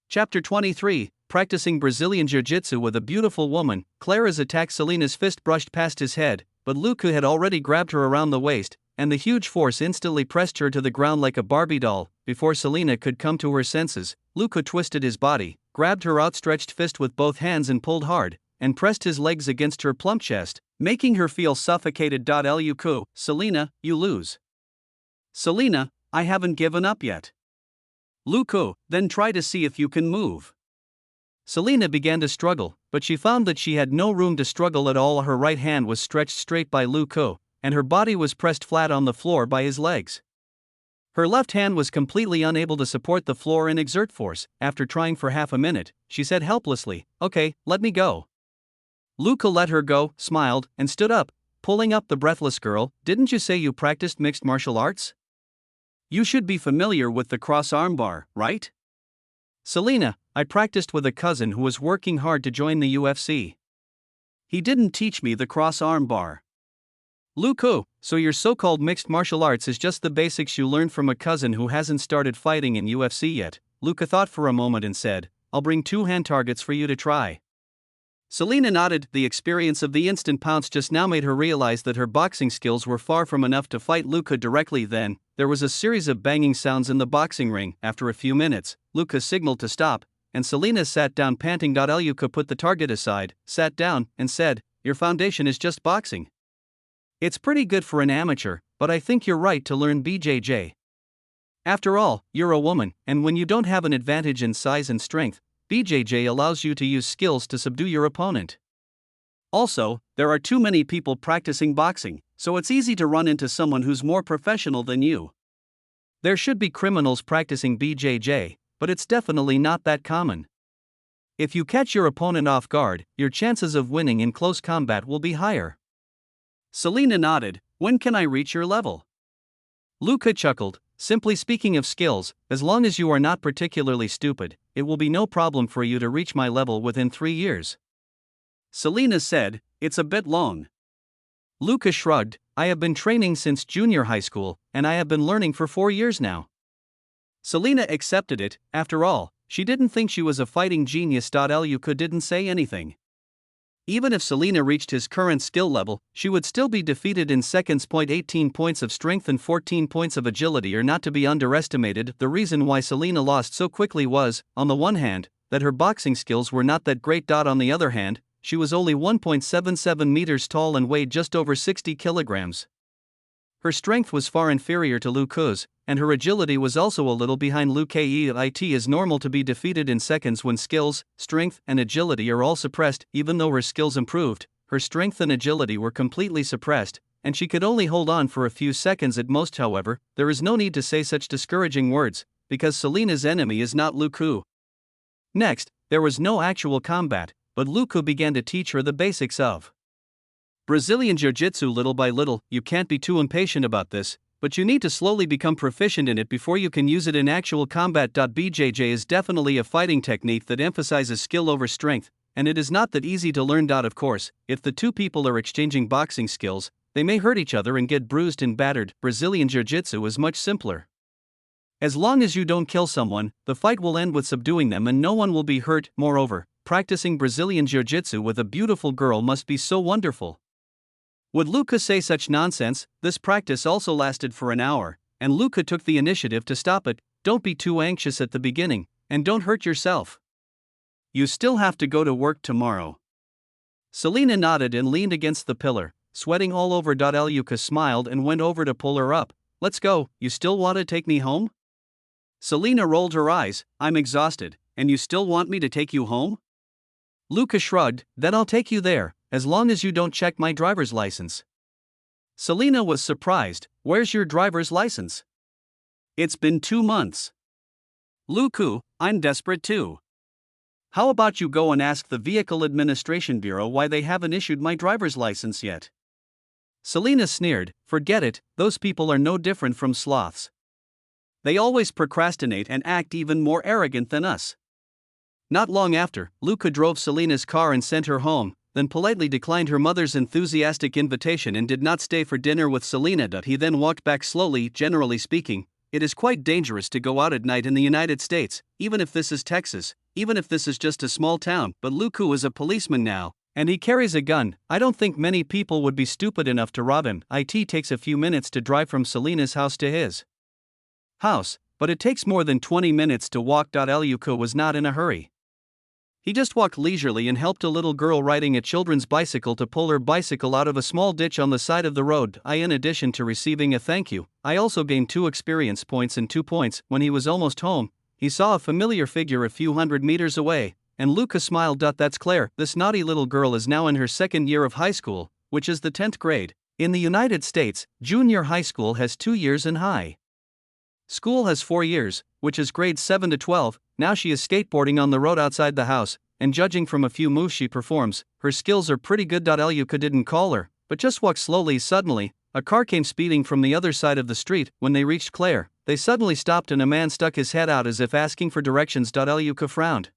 Speaker 1: Chapter 23, Practicing Brazilian Jiu-Jitsu with a Beautiful Woman. Clara's attack. Selena's fist brushed past his head, but Luca had already grabbed her around the waist, and the huge force instantly pressed her to the ground like a Barbie doll. Before Selena could come to her senses, Luca twisted his body, grabbed her outstretched fist with both hands and pulled hard, and pressed his legs against her plump chest, making her feel suffocated. Luca, "Selena, you lose." "Selena, I haven't given up yet." "Luca, then try to see if you can move." Selena began to struggle, but she found that she had no room to struggle at all. Her right hand was stretched straight by Luca, and her body was pressed flat on the floor by his legs. Her left hand was completely unable to support the floor and exert force. After trying for half a minute, she said helplessly, "Okay, let me go." Luca let her go, smiled, and stood up, pulling up the breathless girl, didn't you say you practiced mixed martial arts? You should be familiar with the cross armbar, right? Selena, I practiced with a cousin who was working hard to join the UFC. He didn't teach me the cross armbar. Luke, so your so-called mixed martial arts is just the basics you learned from a cousin who hasn't started fighting in UFC yet. Luke thought for a moment and said, I'll bring 2 hand targets for you to try. Selena nodded. The experience of the instant pounce just now made her realize that her boxing skills were far from enough to fight Luke directly. Then, there was a series of banging sounds in the boxing ring. After a few minutes, Luke signaled to stop, and Selena sat down panting. Luke put the target aside, sat down, and said, Your foundation is just boxing. It's pretty good for an amateur, but I think you're right to learn BJJ. After all, you're a woman, and when you don't have an advantage in size and strength, BJJ allows you to use skills to subdue your opponent. Also, there are too many people practicing boxing, so it's easy to run into someone who's more professional than you. There should be criminals practicing BJJ, but it's definitely not that common. If you catch your opponent off guard, your chances of winning in close combat will be higher. Selena nodded. When can I reach your level? Luke chuckled. Simply speaking of skills, as long as you are not particularly stupid, it will be no problem for you to reach my level within 3 years. Selena said, It's a bit long. Luke shrugged. I have been training since junior high school, and I have been learning for 4 years now. Selena accepted it. After all, she didn't think she was a fighting genius. Luke didn't say anything. Even if Selena reached his current skill level, she would still be defeated in seconds. 18 points of strength and 14 points of agility are not to be underestimated. The reason why Selena lost so quickly was, on the one hand, that her boxing skills were not that great. On the other hand, she was only 1.77 meters tall and weighed just over 60 kilograms. Her strength was far inferior to Luke's, and her agility was also a little behind Luke. It is normal to be defeated in seconds when skills, strength, and agility are all suppressed. Even though her skills improved, her strength and agility were completely suppressed, and she could only hold on for a few seconds at most. However, there is no need to say such discouraging words, because Selena's enemy is not Luke. Next, there was no actual combat, but Luke began to teach her the basics of Brazilian Jiu-Jitsu. Little by little. You can't be too impatient about this, but you need to slowly become proficient in it before you can use it in actual combat. BJJ is definitely a fighting technique that emphasizes skill over strength, and it is not that easy to learn. Of course, if the two people are exchanging boxing skills, they may hurt each other and get bruised and battered. Brazilian Jiu-Jitsu is much simpler. As long as you don't kill someone, the fight will end with subduing them and no one will be hurt. Moreover, practicing Brazilian Jiu-Jitsu with a beautiful girl must be so wonderful. Would Luke say such nonsense? This practice also lasted for an hour, and Luke took the initiative to stop it. Don't be too anxious at the beginning, and don't hurt yourself. You still have to go to work tomorrow. Selena nodded and leaned against the pillar, sweating all over. Luke smiled and went over to pull her up. Let's go. You still want to take me home? Selena rolled her eyes. I'm exhausted, and you still want me to take you home? Luke shrugged. Then I'll take you there, as long as you don't check my driver's license. Selena was surprised. Where's your driver's license? It's been 2 months. Luke, I'm desperate too. How about you go and ask the Vehicle Administration Bureau why they haven't issued my driver's license yet? Selena sneered. Forget it, those people are no different from sloths. They always procrastinate and act even more arrogant than us. Not long after, Luke drove Selena's car and sent her home, then politely declined her mother's enthusiastic invitation and did not stay for dinner with Selena. He then walked back slowly. Generally speaking, it is quite dangerous to go out at night in the United States, even if this is Texas, even if this is just a small town. But Luke is a policeman now, and he carries a gun. I don't think many people would be stupid enough to rob him. It takes a few minutes to drive from Selena's house to his house, but it takes more than 20 minutes to walk. Luke was not in a hurry. He just walked leisurely and helped a little girl riding a children's bicycle to pull her bicycle out of a small ditch on the side of the road. In addition to receiving a thank you, I also gained 2 experience points and 2 points. When he was almost home, he saw a familiar figure a few hundred meters away, and Luke smiled. That's Claire. This naughty little girl is now in her 2nd year of high school, which is the 10th grade. In the United States, junior high school has 2 years and high school has 4 years, which is grades 7 to 12. Now she is skateboarding on the road outside the house, and judging from a few moves she performs, her skills are pretty good. Luke didn't call her, but just walked slowly. Suddenly, a car came speeding from the other side of the street. When they reached Claire, they suddenly stopped and a man stuck his head out as if asking for directions. Luca frowned.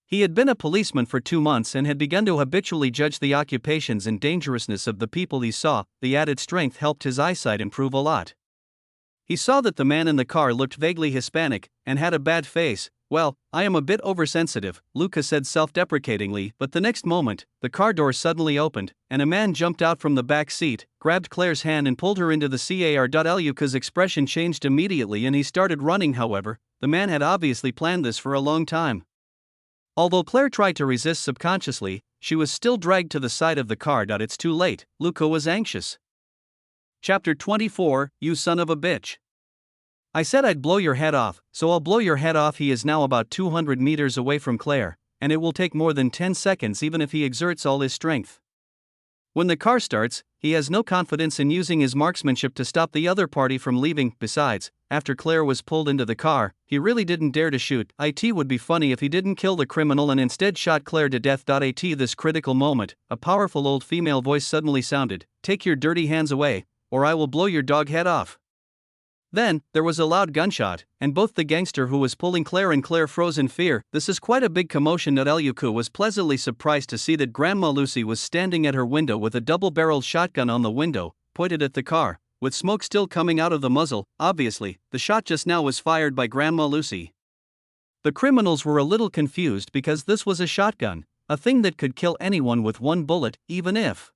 Speaker 1: He had been a policeman for 2 months and had begun to habitually judge the occupations and dangerousness of the people he saw. The added strength helped his eyesight improve a lot. He saw that the man in the car looked vaguely Hispanic and had a bad face. "Well, I am a bit oversensitive," Luca said self-deprecatingly, but the next moment, the car door suddenly opened, and a man jumped out from the back seat, grabbed Claire's hand and pulled her into the car. Luca's expression changed immediately and he started running. However, the man had obviously planned this for a long time. Although Claire tried to resist subconsciously, she was still dragged to the side of the car. It's too late, Luca was anxious. Chapter 24, You Son of a Bitch. I said I'd blow your head off, so I'll blow your head off. He is now about 200 meters away from Claire, and it will take more than 10 seconds even if he exerts all his strength. When the car starts, he has no confidence in using his marksmanship to stop the other party from leaving. Besides, after Claire was pulled into the car, he really didn't dare to shoot. It would be funny if he didn't kill the criminal and instead shot Claire to death. At this critical moment, a powerful old female voice suddenly sounded, "Take your dirty hands away, or I will blow your dog head off." Then, there was a loud gunshot, and both the gangster who was pulling Claire and Claire froze in fear. This is quite a big commotion. Luca was pleasantly surprised to see that Grandma Lucy was standing at her window with a double-barreled shotgun on the window, pointed at the car, with smoke still coming out of the muzzle. Obviously, the shot just now was fired by Grandma Lucy. The criminals were a little confused because this was a shotgun, a thing that could kill anyone with one bullet, even if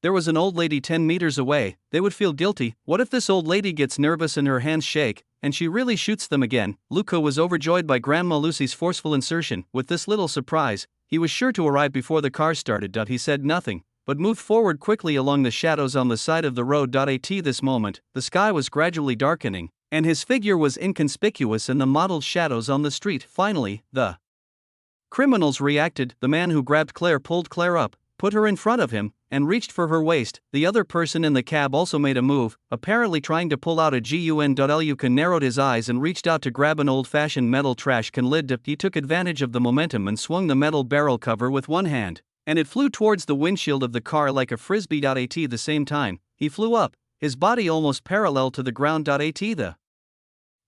Speaker 1: there was an old lady 10 meters away. They would feel guilty. What if this old lady gets nervous and her hands shake, and she really shoots them again? Luca was overjoyed by Grandma Lucy's forceful insertion. With this little surprise, he was sure to arrive before the car started. He said nothing, but moved forward quickly along the shadows on the side of the road. At this moment, the sky was gradually darkening, and his figure was inconspicuous in the mottled shadows on the street. Finally, the criminals reacted. The man who grabbed Claire pulled Claire up, put her in front of him, and reached for her waist. The other person in the cab also made a move, apparently trying to pull out a gun. Luca narrowed his eyes and reached out to grab an old-fashioned metal trash can lid. He took advantage of the momentum and swung the metal barrel cover with one hand, and it flew towards the windshield of the car like a frisbee. At the same time, he flew up, his body almost parallel to the ground. The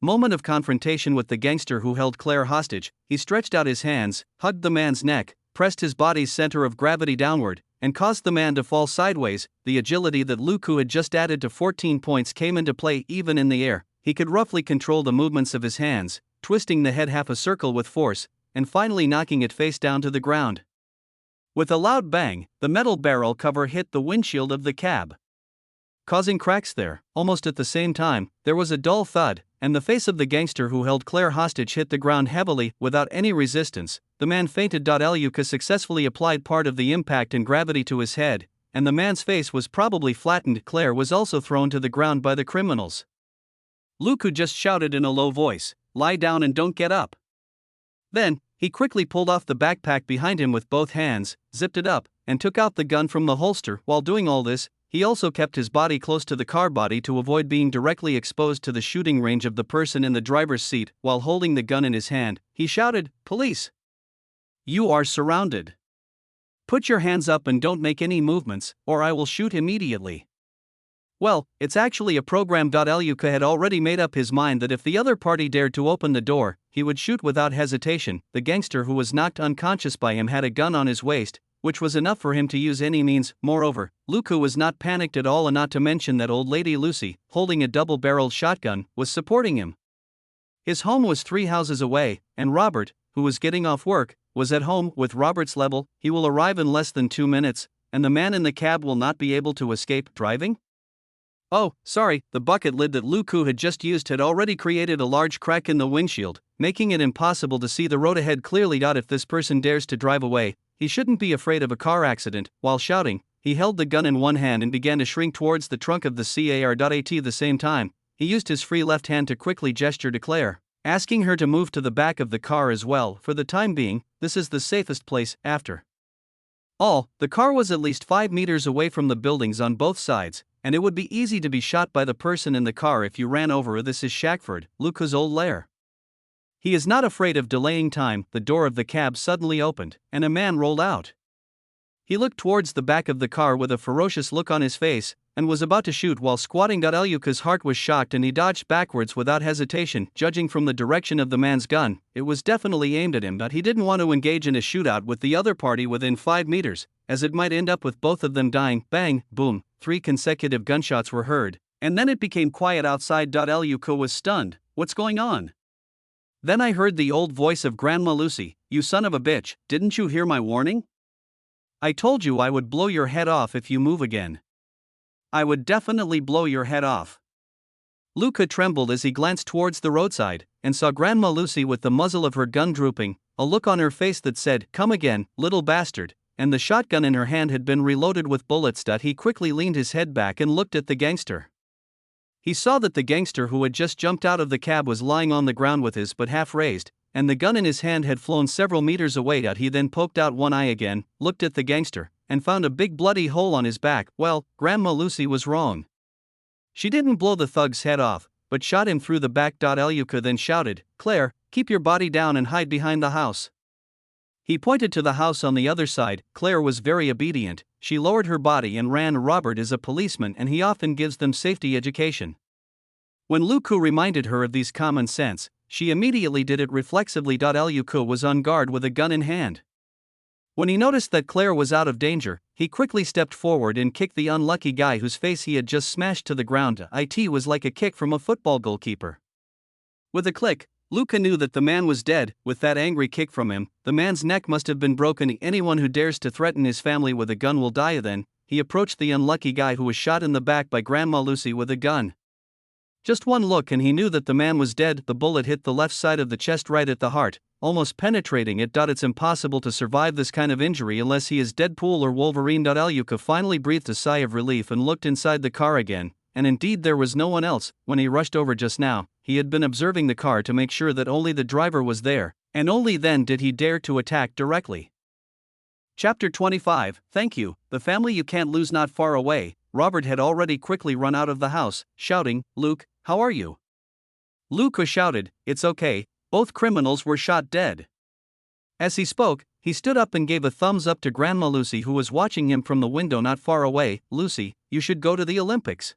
Speaker 1: moment of confrontation with the gangster who held Claire hostage, he stretched out his hands, hugged the man's neck, pressed his body's center of gravity downward, and caused the man to fall sideways. The agility that Luca had just added to 14 points came into play. Even in the air, he could roughly control the movements of his hands, twisting the head half a circle with force, and finally knocking it face down to the ground. With a loud bang, the metal barrel cover hit the windshield of the cab, causing cracks there. Almost at the same time, there was a dull thud, and the face of the gangster who held Claire hostage hit the ground heavily. Without any resistance, the man fainted. Luca successfully applied part of the impact and gravity to his head, and the man's face was probably flattened. Claire was also thrown to the ground by the criminals. Luca just shouted in a low voice, "Lie down and don't get up." Then, he quickly pulled off the backpack behind him with both hands, zipped it up, and took out the gun from the holster. While doing all this, he also kept his body close to the car body to avoid being directly exposed to the shooting range of the person in the driver's seat. While holding the gun in his hand, he shouted, "Police! You are surrounded. Put your hands up and don't make any movements, or I will shoot immediately." Well, it's actually a program. Luca had already made up his mind that if the other party dared to open the door, he would shoot without hesitation. The gangster who was knocked unconscious by him had a gun on his waist, which was enough for him to use any means. Moreover, Luca was not panicked at all, and not to mention that old lady Lucy, holding a double-barreled shotgun, was supporting him. His home was 3 houses away, and Robert, who was getting off work, was at home. With Robert's level, he will arrive in less than 2 minutes, and the man in the cab will not be able to escape driving? Oh, sorry, the bucket lid that Luca had just used had already created a large crack in the windshield, making it impossible to see the road ahead clearly. If this person dares to drive away, he shouldn't be afraid of a car accident. While shouting, he held the gun in one hand and began to shrink towards the trunk of the car. At the same time, he used his free left hand to quickly gesture to Claire, asking her to move to the back of the car as well. For the time being, this is the safest place. After all, the car was at least 5 meters away from the buildings on both sides, and it would be easy to be shot by the person in the car if you ran over. This is Shackford, Luca's old lair. He is not afraid of delaying time. The door of the cab suddenly opened, and a man rolled out. He looked towards the back of the car with a ferocious look on his face, and was about to shoot while squatting. Luca's heart was shocked and he dodged backwards without hesitation. Judging from the direction of the man's gun, it was definitely aimed at him, but he didn't want to engage in a shootout with the other party within 5 meters, as it might end up with both of them dying. Bang, boom, 3 consecutive gunshots were heard, and then it became quiet outside. Luca was stunned. What's going on? Then I heard the old voice of Grandma Lucy. You son of a bitch, didn't you hear my warning? I told you I would blow your head off if you move again. I would definitely blow your head off. Luca trembled as he glanced towards the roadside, and saw Grandma Lucy with the muzzle of her gun drooping, a look on her face that said, "Come again, little bastard," and the shotgun in her hand had been reloaded with bullets. He quickly leaned his head back and looked at the gangster. He saw that the gangster who had just jumped out of the cab was lying on the ground with his but half raised, and the gun in his hand had flown several meters away. He then poked out one eye again, looked at the gangster, and found a big bloody hole on his back. Well, Grandma Lucy was wrong. She didn't blow the thug's head off, but shot him through the back. Luca then shouted, "Claire, keep your body down and hide behind the house." He pointed to the house on the other side. Claire was very obedient. She lowered her body and ran. Robert is a policeman and he often gives them safety education. When Luca reminded her of these common sense, she immediately did it reflexively. Luca was on guard with a gun in hand. When he noticed that Claire was out of danger, he quickly stepped forward and kicked the unlucky guy whose face he had just smashed to the ground. It was like a kick from a football goalkeeper. With a click, Luca knew that the man was dead. With that angry kick from him, the man's neck must have been broken. Anyone who dares to threaten his family with a gun will die. Then, he approached the unlucky guy who was shot in the back by Grandma Lucy with a gun. Just one look and he knew that the man was dead. The bullet hit the left side of the chest right at the heart, almost penetrating it. It's impossible to survive this kind of injury unless he is Deadpool or Wolverine. Luca finally breathed a sigh of relief and looked inside the car again, and indeed there was no one else. When he rushed over just now, he had been observing the car to make sure that only the driver was there, and only then did he dare to attack directly. Chapter 25, Thank you, the family you can't lose. Not far away, Robert had already quickly run out of the house, shouting, "Luke, how are you?" Luca shouted, "It's okay, both criminals were shot dead." As he spoke, he stood up and gave a thumbs up to Grandma Lucy who was watching him from the window not far away. "Lucy, you should go to the Olympics.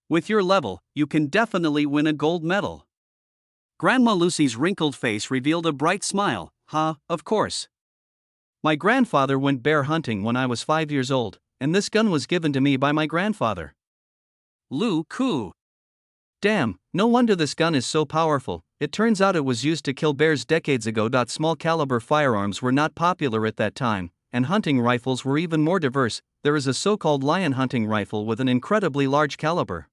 Speaker 1: With your level, you can definitely win a gold medal." Grandma Lucy's wrinkled face revealed a bright smile. Of course. My grandfather went bear hunting when I was 5 years old, and this gun was given to me by my grandfather." Luke. Damn, no wonder this gun is so powerful. It turns out it was used to kill bears decades ago. Small caliber firearms were not popular at that time, and hunting rifles were even more diverse. There is a so-called lion hunting rifle with an incredibly large caliber.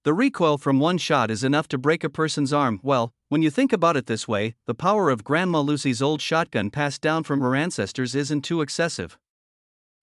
Speaker 1: The recoil from one shot is enough to break a person's arm. Well, when you think about it this way, the power of Grandma Lucy's old shotgun passed down from her ancestors isn't too excessive.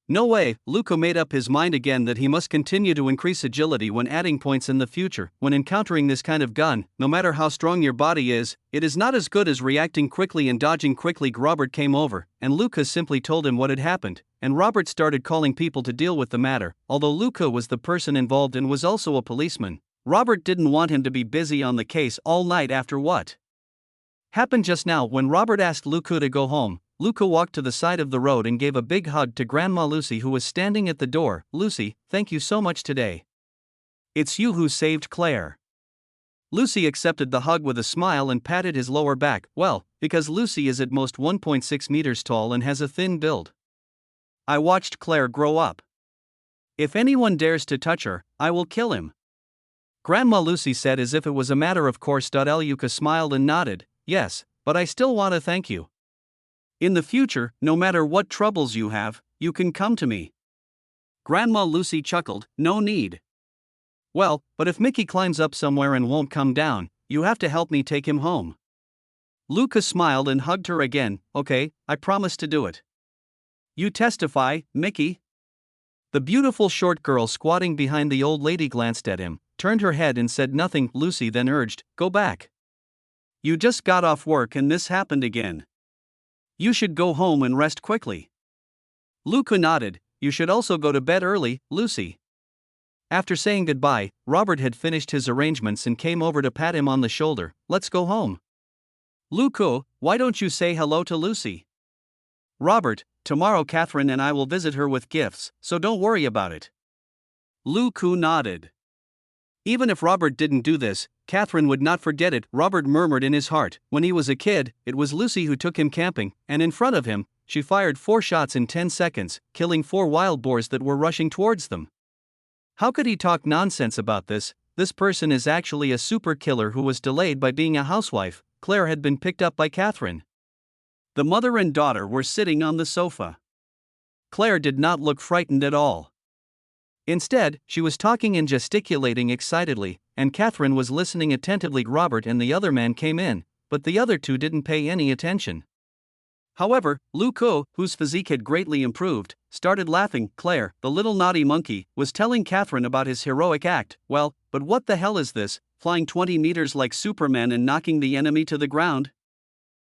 Speaker 1: No way. Luca made up his mind again that he must continue to increase agility when adding points in the future. When encountering this kind of gun, no matter how strong your body is, it is not as good as reacting quickly and dodging quickly. Robert came over, and Luca simply told him what had happened, and Robert started calling people to deal with the matter. Although Luca was the person involved and was also a policeman, Robert didn't want him to be busy on the case all night after what happened just now. When Robert asked Luca to go home, Luca walked to the side of the road and gave a big hug to Grandma Lucy who was standing at the door. "Lucy, thank you so much today. It's you who saved Claire." Lucy accepted the hug with a smile and patted his lower back. Well, because Lucy is at most 1.6 meters tall and has a thin build. "I watched Claire grow up. If anyone dares to touch her, I will kill him," Grandma Lucy said as if it was a matter of course. Luca smiled and nodded, "Yes, but I still want to thank you. In the future, no matter what troubles you have, you can come to me." Grandma Lucy chuckled, "No need." "Well, but if Mickey climbs up somewhere and won't come down, you have to help me take him home." Luca smiled and hugged her again. "Okay, I promise to do it." "You testify, Mickey?" The beautiful short girl squatting behind the old lady glanced at him, turned her head and said nothing. Lucy then urged, "Go back. You just got off work and this happened again. You should go home and rest quickly." Luca nodded. "You should also go to bed early, Lucy." After saying goodbye, Robert had finished his arrangements and came over to pat him on the shoulder. "Let's go home." "Luca, why don't you say hello to Lucy?" Robert, tomorrow Catherine and I will visit her with gifts, so don't worry about it. Lu Ku nodded. Even if Robert didn't do this, Catherine would not forget it, Robert murmured in his heart. When he was a kid, it was Lucy who took him camping, and in front of him, she fired 4 shots in 10 seconds, killing 4 wild boars that were rushing towards them. How could he talk nonsense about this? This person is actually a super killer who was delayed by being a housewife. Claire had been picked up by Catherine. The mother and daughter were sitting on the sofa. Claire did not look frightened at all. Instead, she was talking and gesticulating excitedly, and Catherine was listening attentively. Robert and the other man came in, but the other two didn't pay any attention. However, Lu Ku, whose physique had greatly improved, started laughing. Claire, the little naughty monkey, was telling Catherine about his heroic act. Well, but what the hell is this, flying 20 meters like Superman and knocking the enemy to the ground?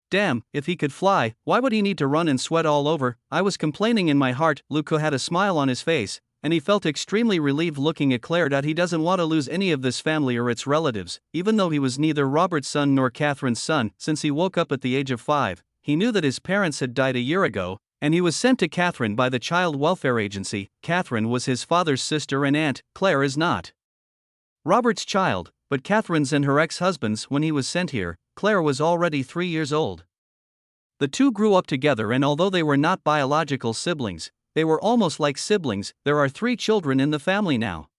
Speaker 1: Damn, if he could fly, why would he need to run and sweat all over? I was complaining in my heart. Lu Ku had a smile on his face, and he felt extremely relieved looking at Claire. He doesn't want to lose any of this family or its relatives, even though he was neither Robert's son nor Catherine's son. Since he woke up at the age of 5, he knew that his parents had died a year ago, and he was sent to Catherine by the Child Welfare Agency. Catherine was his father's sister and aunt. Claire is not Robert's child, but Catherine's and her ex-husband's. When he was sent here, Claire was already 3 years old. The two grew up together, and although they were not biological siblings, they were almost like siblings. There are 3 children in the family now.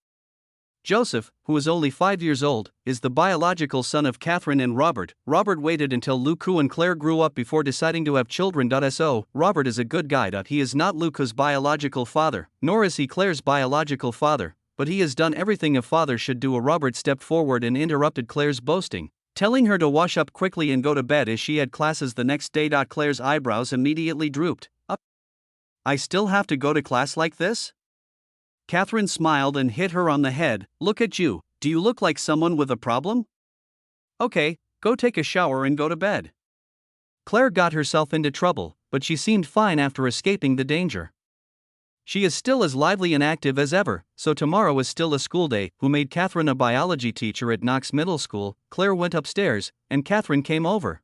Speaker 1: Joseph, who is only 5 years old, is the biological son of Catherine and Robert. Robert waited until Lu Ku and Claire grew up before deciding to have children. So, Robert is a good guy. He is not Lu Ku's biological father, nor is he Claire's biological father, but he has done everything a father should do. Robert stepped forward and interrupted Claire's boasting, telling her to wash up quickly and go to bed as she had classes the next day. Claire's eyebrows immediately drooped up. I still have to go to class like this? Catherine smiled and hit her on the head. Look at you, do you look like someone with a problem? Okay, go take a shower and go to bed. Claire got herself into trouble, but she seemed fine after escaping the danger. She is still as lively and active as ever, so tomorrow is still a school day. Who made Catherine a biology teacher at Knox Middle School? Claire went upstairs, and Catherine came over.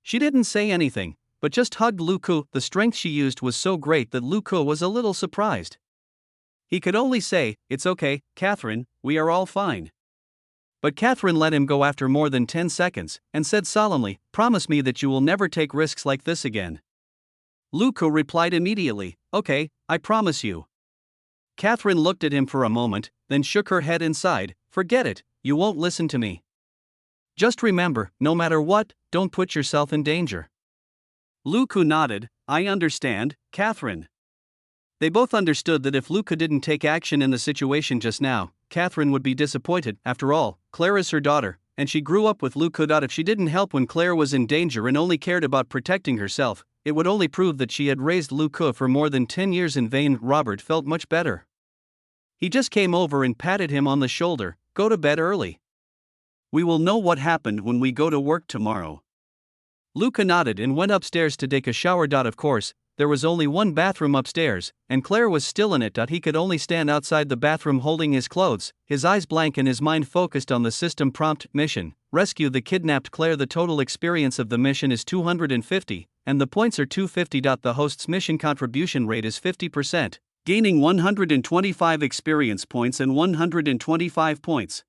Speaker 1: She didn't say anything, but just hugged Lu Ku. The strength she used was so great that Lu Ku was a little surprised. He could only say, "It's okay, Catherine, we are all fine." But Catherine let him go after more than 10 seconds, and said solemnly, "Promise me that you will never take risks like this again." Lu Ku replied immediately, "Okay, I promise you." Catherine looked at him for a moment, then shook her head and sighed, "Forget it, you won't listen to me. Just remember, no matter what, don't put yourself in danger." Lu Ku nodded, "I understand, Catherine." They both understood that if Lu Ku didn't take action in the situation just now, Catherine would be disappointed. After all, Claire is her daughter, and she grew up with Lu Ku. If she didn't help when Claire was in danger and only cared about protecting herself, it would only prove that she had raised Lu Ku for more than 10 years in vain. Robert felt much better. He just came over and patted him on the shoulder. "Go to bed early. We will know what happened when we go to work tomorrow." Lu Ku nodded and went upstairs to take a shower. Of course, there was only one bathroom upstairs, and Claire was still in it. He could only stand outside the bathroom holding his clothes, his eyes blank and his mind focused on the system prompt. Mission: rescue the kidnapped Claire. The total experience of the mission is 250, and the points are 250. The host's mission contribution rate is 50%, gaining 125 experience points and 125 points.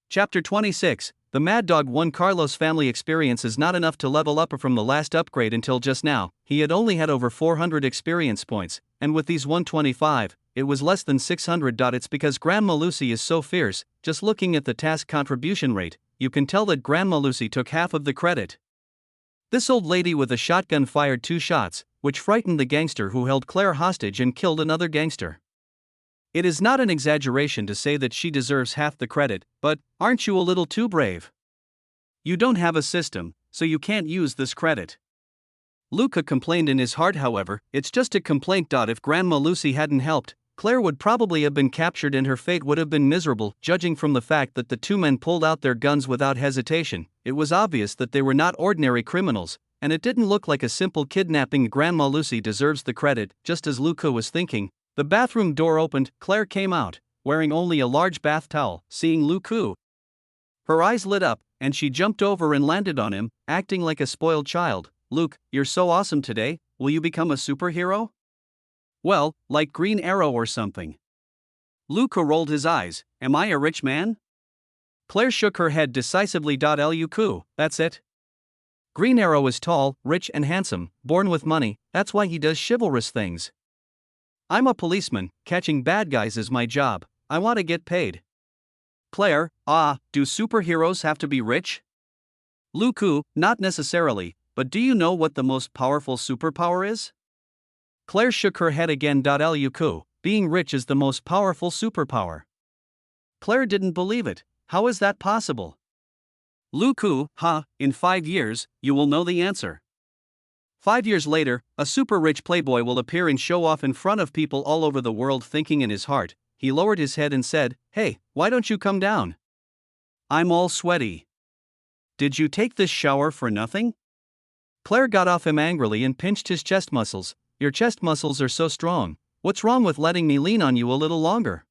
Speaker 1: Chapter 26. The Mad Dog 1. Carlos' family experience is not enough to level up from the last upgrade. Until just now, he had only had over 400 experience points, and with these 125, it was less than 600. It's because Grandma Lucy is so fierce. Just looking at the task contribution rate, you can tell that Grandma Lucy took half of the credit. This old lady with a shotgun fired 2 shots, which frightened the gangster who held Claire hostage and killed another gangster. It is not an exaggeration to say that she deserves half the credit, but aren't you a little too brave? You don't have a system, so you can't use this credit. Lu Ku complained in his heart. However, it's just a complaint. If Grandma Lucy hadn't helped, Claire would probably have been captured and her fate would have been miserable. Judging from the fact that the 2 men pulled out their guns without hesitation, it was obvious that they were not ordinary criminals, and it didn't look like a simple kidnapping. Grandma Lucy deserves the credit. Just as Lu Ku was thinking, the bathroom door opened. Claire came out, wearing only a large bath towel. Seeing Lu Ku, her eyes lit up, and she jumped over and landed on him, acting like a spoiled child. "Luke, you're so awesome today, will you become a superhero? Well, like Green Arrow or something. Luca rolled his eyes. Am I a rich man? Claire shook her head decisively. Luca, that's it. Green Arrow is tall, rich and handsome, born with money, that's why he does chivalrous things. I'm a policeman, catching bad guys is my job, I want to get paid. Claire, do superheroes have to be rich? Luca, not necessarily, but do you know what the most powerful superpower is? Claire shook her head again. Luca, being rich is the most powerful superpower. Claire didn't believe it. How is that possible? Luca, in 5 years, you will know the answer. 5 years later, a super rich playboy will appear and show off in front of people all over the world, thinking in his heart. He lowered his head and said, "Hey, why don't you come down? I'm all sweaty. Did you take this shower for nothing?" Claire got off him angrily and pinched his chest muscles. Your chest muscles are so strong. What's wrong with letting me lean on you a little longer?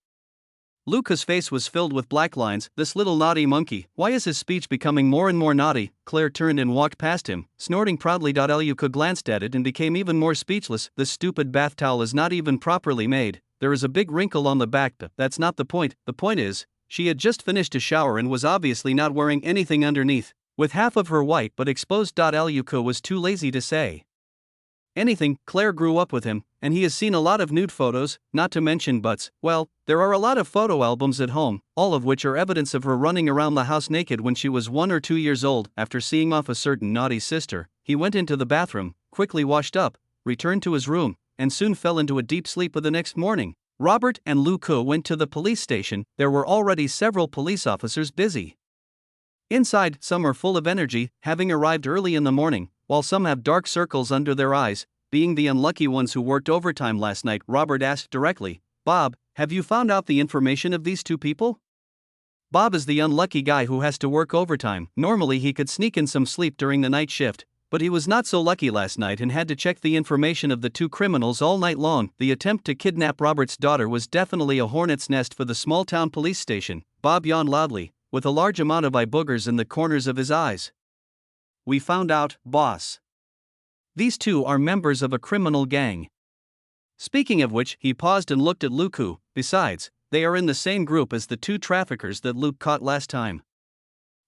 Speaker 1: Luca's face was filled with black lines. This little naughty monkey, why is his speech becoming more and more naughty? Claire turned and walked past him, snorting proudly. Luca glanced at it and became even more speechless. This stupid bath towel is not even properly made. There is a big wrinkle on the back. That's not the point. The point is, she had just finished a shower and was obviously not wearing anything underneath. With half of her white but exposed. Luca was too lazy to say anything. Claire grew up with him, and he has seen a lot of nude photos, not to mention butts. Well, there are a lot of photo albums at home, all of which are evidence of her running around the house naked when she was 1 or 2 years old. After seeing off a certain naughty sister, he went into the bathroom, quickly washed up, returned to his room, and soon fell into a deep sleep. The next morning, Robert and Luca went to the police station. There were already several police officers busy. Inside, some are full of energy, having arrived early in the morning, while some have dark circles under their eyes, being the unlucky ones who worked overtime last night. Robert asked directly, "Bob, have you found out the information of these 2 people?" Bob is the unlucky guy who has to work overtime. Normally he could sneak in some sleep during the night shift, but he was not so lucky last night and had to check the information of the 2 criminals all night long. The attempt to kidnap Robert's daughter was definitely a hornet's nest for the small town police station. Bob yawned loudly, with a large amount of eye boogers in the corners of his eyes. We found out, boss. These 2 are members of a criminal gang. Speaking of which, he paused and looked at Luca. Besides, they are in the same group as the 2 traffickers that Luke caught last time.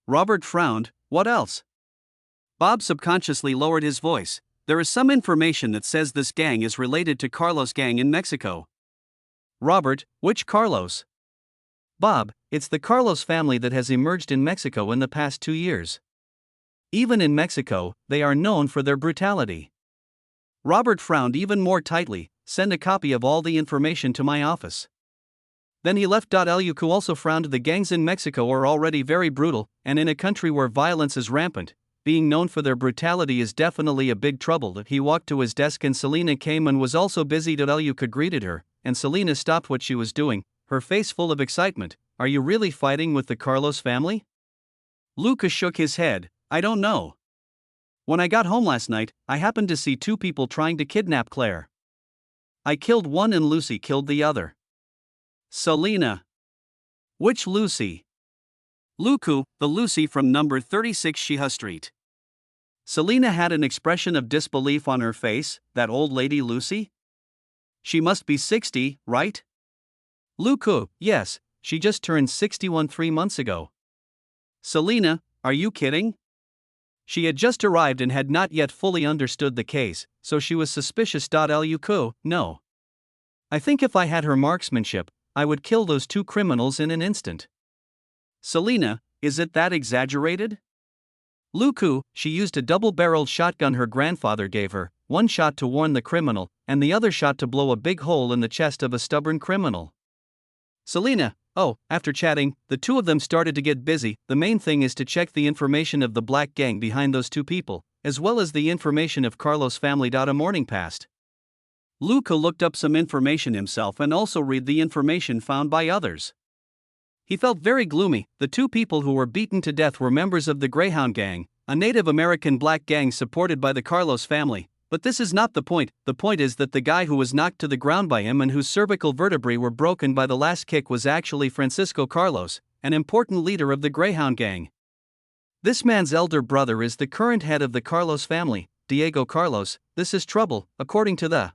Speaker 1: Robert frowned. What else? Bob subconsciously lowered his voice. There is some information that says this gang is related to Carlos' gang in Mexico. Robert, which Carlos? Bob, it's the Carlos family that has emerged in Mexico in the past 2 years. Even in Mexico, they are known for their brutality. Robert frowned even more tightly. Send a copy of all the information to my office. Then he left. Luca also frowned. The gangs in Mexico are already very brutal, and in a country where violence is rampant, being known for their brutality is definitely a big trouble. He walked to his desk and Selena came and was also busy. Luca greeted her, and Selena stopped what she was doing, her face full of excitement. Are you really fighting with the Carlos family? Luca shook his head. I don't know. When I got home last night, I happened to see 2 people trying to kidnap Claire. I killed one and Lucy killed the other. Selena. Which Lucy? Luca, the Lucy from number 36 Sheha Street. Selena had an expression of disbelief on her face. That old lady Lucy? She must be 60, right? Luca, yes, she just turned 61 3 months ago. Selena, are you kidding? She had just arrived and had not yet fully understood the case, so she was suspicious. Luca, no. I think if I had her marksmanship, I would kill those 2 criminals in an instant. Selena, is it that exaggerated? Luca, she used a double-barreled shotgun her grandfather gave her, 1 shot to warn the criminal, and the other shot to blow a big hole in the chest of a stubborn criminal. Selena, after chatting, the 2 of them started to get busy. The main thing is to check the information of the black gang behind those 2 people, as well as the information of Carlos' family. A morning passed. Luca looked up some information himself and also read the information found by others. He felt very gloomy. The 2 people who were beaten to death were members of the Greyhound Gang, a Native American black gang supported by the Carlos family. But this is not the point. The point is that the guy who was knocked to the ground by him and whose cervical vertebrae were broken by the last kick was actually Francisco Carlos, an important leader of the Greyhound Gang. This man's elder brother is the current head of the Carlos family, Diego Carlos, this is trouble, according to the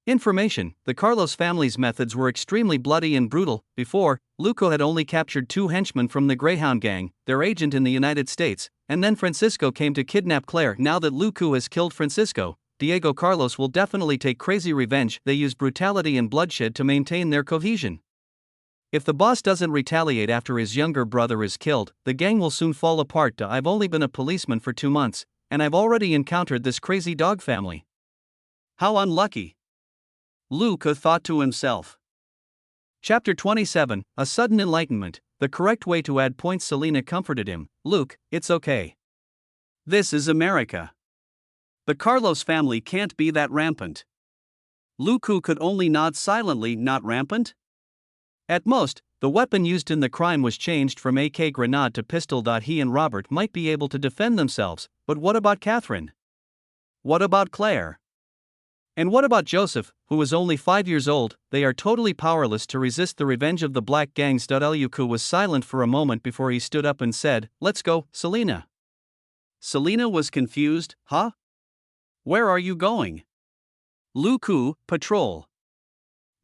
Speaker 1: information. The Carlos family's methods were extremely bloody and brutal. Before, Luco had only captured 2 henchmen from the Greyhound Gang, their agent in the United States, and then Francisco came to kidnap Claire. Now that Luco has killed Francisco, Diego Carlos will definitely take crazy revenge. They use brutality and bloodshed to maintain their cohesion. If the boss doesn't retaliate after his younger brother is killed, the gang will soon fall apart. I've only been a policeman for 2 months, and I've already encountered this crazy dog family. How unlucky. Luca thought to himself. Chapter 27, A Sudden Enlightenment, the correct way to add points. Selena comforted him. Luke, it's okay. This is America. The Carlos family can't be that rampant. Luca could only nod silently. Not rampant? At most, the weapon used in the crime was changed from AK grenade to pistol. He and Robert might be able to defend themselves, but what about Catherine? What about Claire? And what about Joseph, who was only 5 years old? They are totally powerless to resist the revenge of the black gangs. Luca was silent for a moment before he stood up and said, "Let's go, Selena." Selena was confused. Huh? Where are you going? Luca, patrol.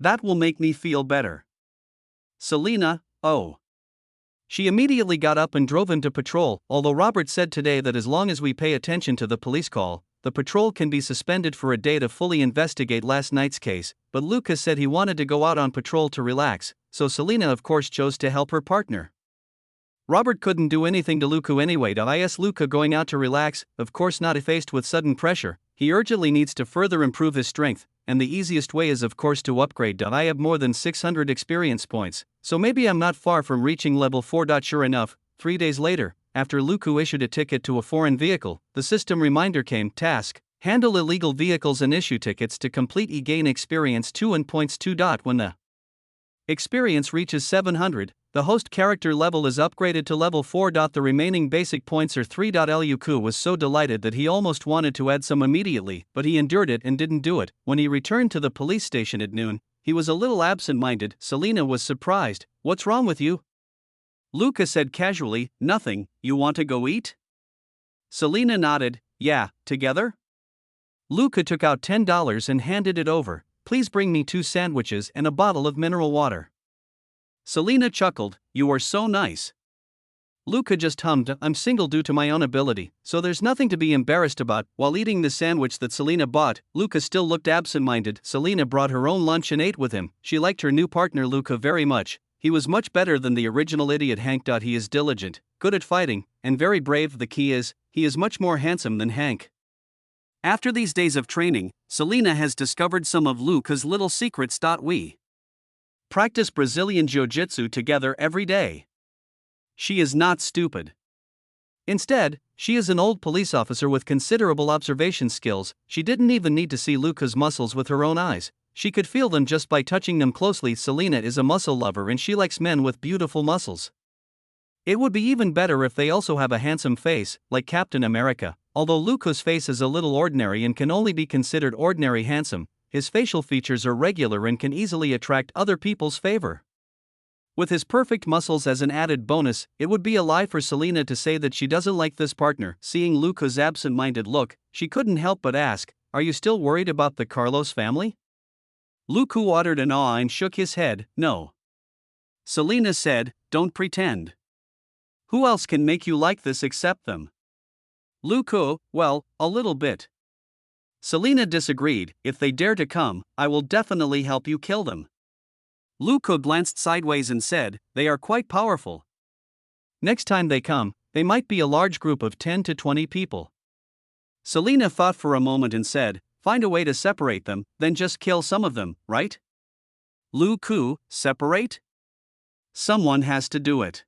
Speaker 1: That will make me feel better. Selena, oh. She immediately got up and drove him to patrol, although Robert said today that as long as we pay attention to the police call, the patrol can be suspended for a day to fully investigate last night's case. But Lucas said he wanted to go out on patrol to relax, so Selena of course chose to help her partner. Robert couldn't do anything to Luca anyway. Is Luca going out to relax? Of course not. Faced with sudden pressure, he urgently needs to further improve his strength, and the easiest way is of course to upgrade. I have more than 600 experience points, so maybe I'm not far from reaching level 4. Sure enough, 3 days later, after Luca issued a ticket to a foreign vehicle, the system reminder came. Task: handle illegal vehicles and issue tickets. To complete gain experience 2 and points 2. When the experience reaches 700, the host character level is upgraded to level 4. The remaining basic points are 3. Luca was so delighted that he almost wanted to add some immediately, but he endured it and didn't do it. When he returned to the police station at noon, he was a little absent-minded. Selena was surprised. "What's wrong with you?" Luca said casually, "Nothing. You want to go eat?" Selena nodded. "Yeah, together?" Luca took out $10 and handed it over. "Please bring me 2 sandwiches and a bottle of mineral water." Selena chuckled. "You are so nice." Luca just hummed. "I'm single due to my own ability, so there's nothing to be embarrassed about." While eating the sandwich that Selena bought, Luca still looked absent-minded. Selena brought her own lunch and ate with him. She liked her new partner Luca very much. He was much better than the original idiot Hank. He is diligent, good at fighting, and very brave. The key is, he is much more handsome than Hank. After these days of training, Selena has discovered some of Luca's little secrets. We practice Brazilian Jiu-Jitsu together every day. She is not stupid. Instead, she is an old police officer with considerable observation skills. She didn't even need to see Luca's muscles with her own eyes. She could feel them just by touching them closely. Selena is a muscle lover and she likes men with beautiful muscles. It would be even better if they also have a handsome face, like Captain America. Although Luca's face is a little ordinary and can only be considered ordinary handsome, his facial features are regular and can easily attract other people's favor. With his perfect muscles as an added bonus, it would be a lie for Selena to say that she doesn't like this partner. Seeing Luca's absent-minded look, she couldn't help but ask, "Are you still worried about the Carlos family?" Luca uttered an awe and shook his head. "No." Selena said, "Don't pretend. Who else can make you like this except them?" Luca, "Well, a little bit." Selena disagreed. "If they dare to come, I will definitely help you kill them." Luca glanced sideways and said, "They are quite powerful. Next time they come, they might be a large group of 10 to 20 people." Selena thought for a moment and said, "Find a way to separate them, then just kill some of them, right?" Luca, "Separate? Someone has to do it.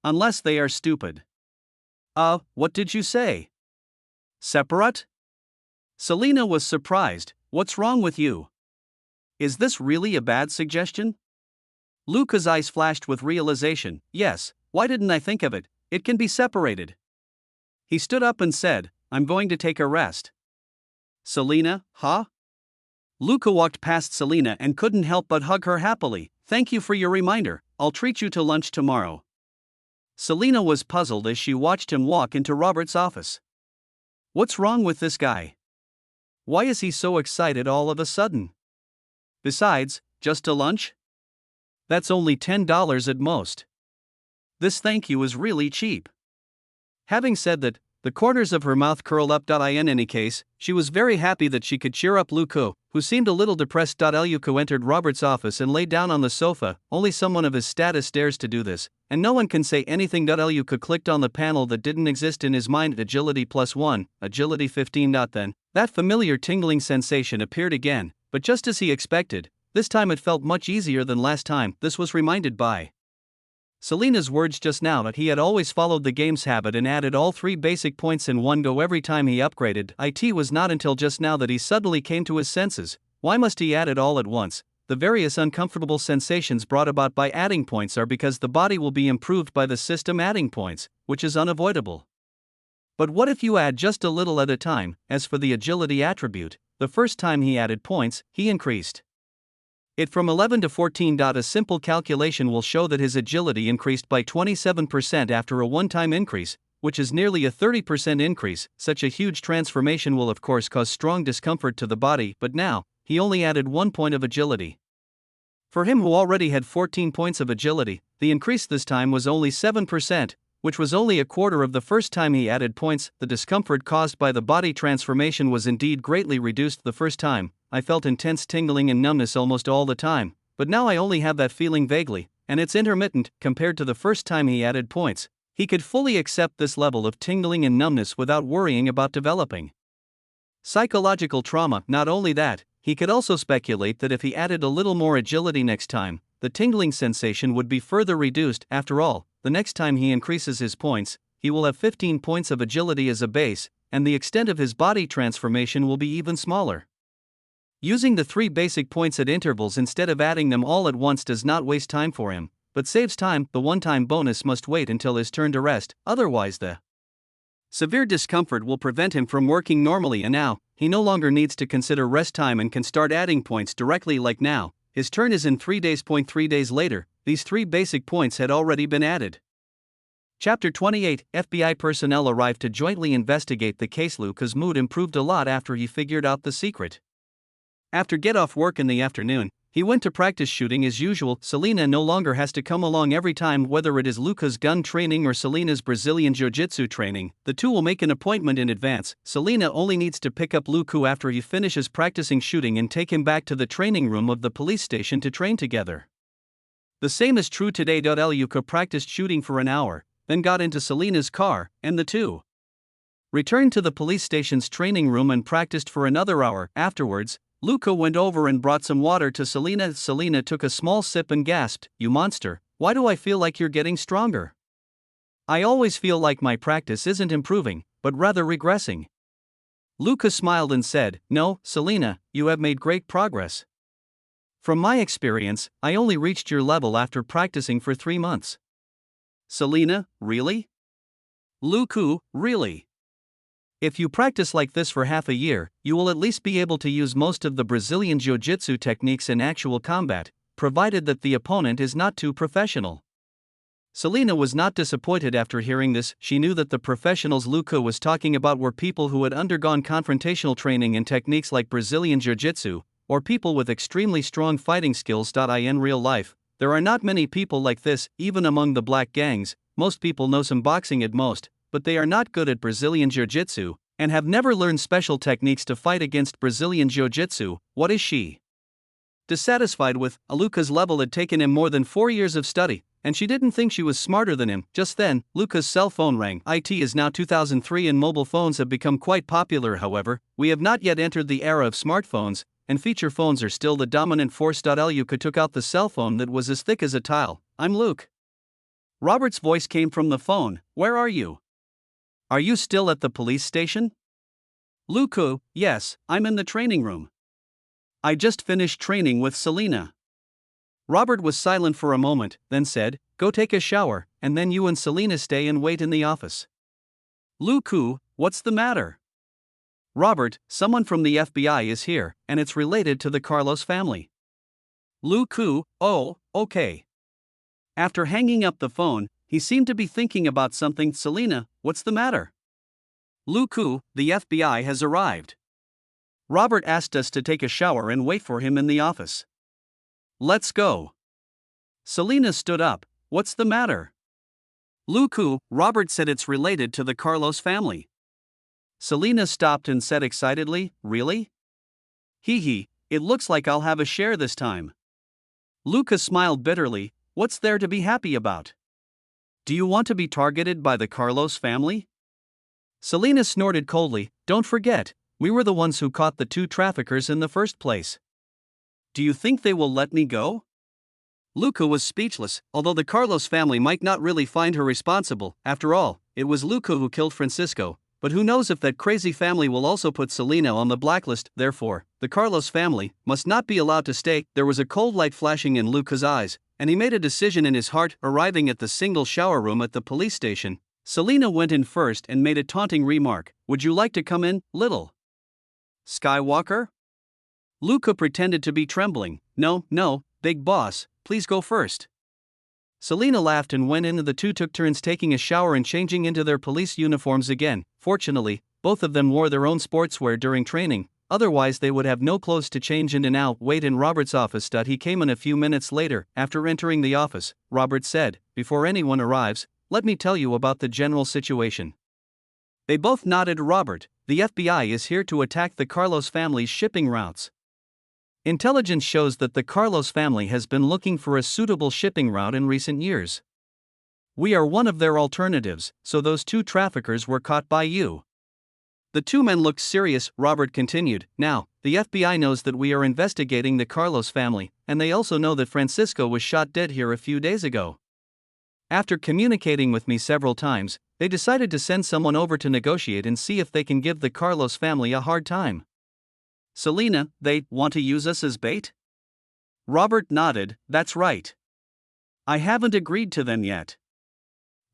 Speaker 1: Unless they are stupid." What did you say? Separate? Selena was surprised. "What's wrong with you? Is this really a bad suggestion?" Luca's eyes flashed with realization. "Yes, why didn't I think of it? It can be separated." He stood up and said, "I'm going to take a rest." Selena, huh? Luca walked past Selena and couldn't help but hug her happily. "Thank you for your reminder. I'll treat you to lunch tomorrow." Selena was puzzled as she watched him walk into Robert's office. What's wrong with this guy? Why is he so excited all of a sudden? Besides, just a lunch? That's only $10 at most. This thank you is really cheap. Having said that, the corners of her mouth curled up. In any case, she was very happy that she could cheer up Luca, who seemed a little depressed. Luca entered Robert's office and lay down on the sofa. Only someone of his status dares to do this, and no one can say anything. Luca clicked on the panel that didn't exist in his mind. Agility +1, agility 15. Then, that familiar tingling sensation appeared again, but just as he expected, this time it felt much easier than last time. This was reminded by Selena's words just now that he had always followed the game's habit and added all 3 basic points in one go every time he upgraded. It was not until just now that he suddenly came to his senses. Why must he add it all at once? The various uncomfortable sensations brought about by adding points are because the body will be improved by the system adding points, which is unavoidable. But what if you add just a little at a time? As for the agility attribute, the first time he added points, he increased it from 11 to 14. A simple calculation will show that his agility increased by 27% after a one-time increase, which is nearly a 30% increase. Such a huge transformation will of course cause strong discomfort to the body, but now, he only added 1 point of agility. For him who already had 14 points of agility, the increase this time was only 7%, which was only a quarter of the first time he added points. The discomfort caused by the body transformation was indeed greatly reduced the first time. I felt intense tingling and numbness almost all the time, but now I only have that feeling vaguely, and it's intermittent. Compared to the first time he added points, he could fully accept this level of tingling and numbness without worrying about developing psychological trauma. Not only that, he could also speculate that if he added a little more agility next time, the tingling sensation would be further reduced. After all, the next time he increases his points, he will have 15 points of agility as a base, and the extent of his body transformation will be even smaller. Using the 3 basic points at intervals instead of adding them all at once does not waste time for him, but saves time. The one-time bonus must wait until his turn to rest, otherwise the severe discomfort will prevent him from working normally, and now, he no longer needs to consider rest time and can start adding points directly like now. His turn is in 3 days. 3 days later, these 3 basic points had already been added. Chapter 28, FBI personnel arrived to jointly investigate the case. Luca's mood improved a lot after he figured out the secret. After get off work in the afternoon, he went to practice shooting as usual. Selena no longer has to come along every time, whether it is Luca's gun training or Selena's Brazilian Jiu-Jitsu training. The two will make an appointment in advance. Selena only needs to pick up Luca after he finishes practicing shooting and take him back to the training room of the police station to train together. The same is true today. Luca practiced shooting for an hour, then got into Selena's car, and the two returned to the police station's training room and practiced for another hour. Afterwards, Luca went over and brought some water to Selena. Selena took a small sip and gasped, "You monster, why do I feel like you're getting stronger? I always feel like my practice isn't improving, but rather regressing." Luca smiled and said, "No, Selena, you have made great progress. From my experience, I only reached your level after practicing for 3 months." Selena, really? Luca, really? If you practice like this for half a year, you will at least be able to use most of the Brazilian Jiu-Jitsu techniques in actual combat, provided that the opponent is not too professional. Selena was not disappointed after hearing this. She knew that the professionals Luca was talking about were people who had undergone confrontational training in techniques like Brazilian Jiu-Jitsu, or people with extremely strong fighting skills. In real life, there are not many people like this, even among the black gangs. Most people know some boxing at most, but they are not good at Brazilian Jiu-Jitsu, and have never learned special techniques to fight against Brazilian Jiu-Jitsu. What is she dissatisfied with? Luca's level had taken him more than 4 years of study, and she didn't think she was smarter than him. Just then, Luca's cell phone rang. It is now 2003 and mobile phones have become quite popular. However, we have not yet entered the era of smartphones, and feature phones are still the dominant force. Luca took out the cell phone that was as thick as a tile. "I'm Luke." Robert's voice came from the phone. "Where are you? Are you still at the police station?" Luca, "Yes, I'm in the training room. I just finished training with Selena." Robert was silent for a moment, then said, "Go take a shower, and then you and Selena stay and wait in the office." Luca, "What's the matter?" Robert, "Someone from the FBI is here, and it's related to the Carlos family." Luca, "Oh, okay." After hanging up the phone, he seemed to be thinking about something. "Selena, what's the matter?" Luku, the FBI has arrived. Robert asked us to take a shower and wait for him in the office. Let's go. Selena stood up. What's the matter? Luku, Robert said it's related to the Carlos family. Selena stopped and said excitedly, Really? Hee hee, it looks like I'll have a share this time. Luka smiled bitterly. What's there to be happy about? Do you want to be targeted by the Carlos family? Selena snorted coldly. Don't forget, we were the ones who caught the two traffickers in the first place. Do you think they will let me go? Luka was speechless, although the Carlos family might not really find her responsible. After all, it was Luka who killed Francisco, but who knows if that crazy family will also put Selena on the blacklist. Therefore, the Carlos family must not be allowed to stay. There was a cold light flashing in Luka's eyes, and he made a decision in his heart. Arriving at the single shower room at the police station, Selena went in first and made a taunting remark. Would you like to come in, little Skywalker? Luka pretended to be trembling. No, big boss, please go first. Selena laughed and went in, and the two took turns taking a shower and changing into their police uniforms again. Fortunately, both of them wore their own sportswear during training, otherwise they would have no clothes to change in. And now, wait in Robert's office. He came in a few minutes later. After entering the office, Robert said, Before anyone arrives, let me tell you about the general situation. They both nodded. Robert, the FBI is here to attack the Carlos family's shipping routes. Intelligence shows that the Carlos family has been looking for a suitable shipping route in recent years. We are one of their alternatives, so those two traffickers were caught by you. The two men looked serious. Robert continued, Now, the FBI knows that we are investigating the Carlos family, and they also know that Francisco was shot dead here a few days ago. After communicating with me several times, they decided to send someone over to negotiate and see if they can give the Carlos family a hard time. Selena, they want to use us as bait? Robert nodded. That's right. I haven't agreed to them yet.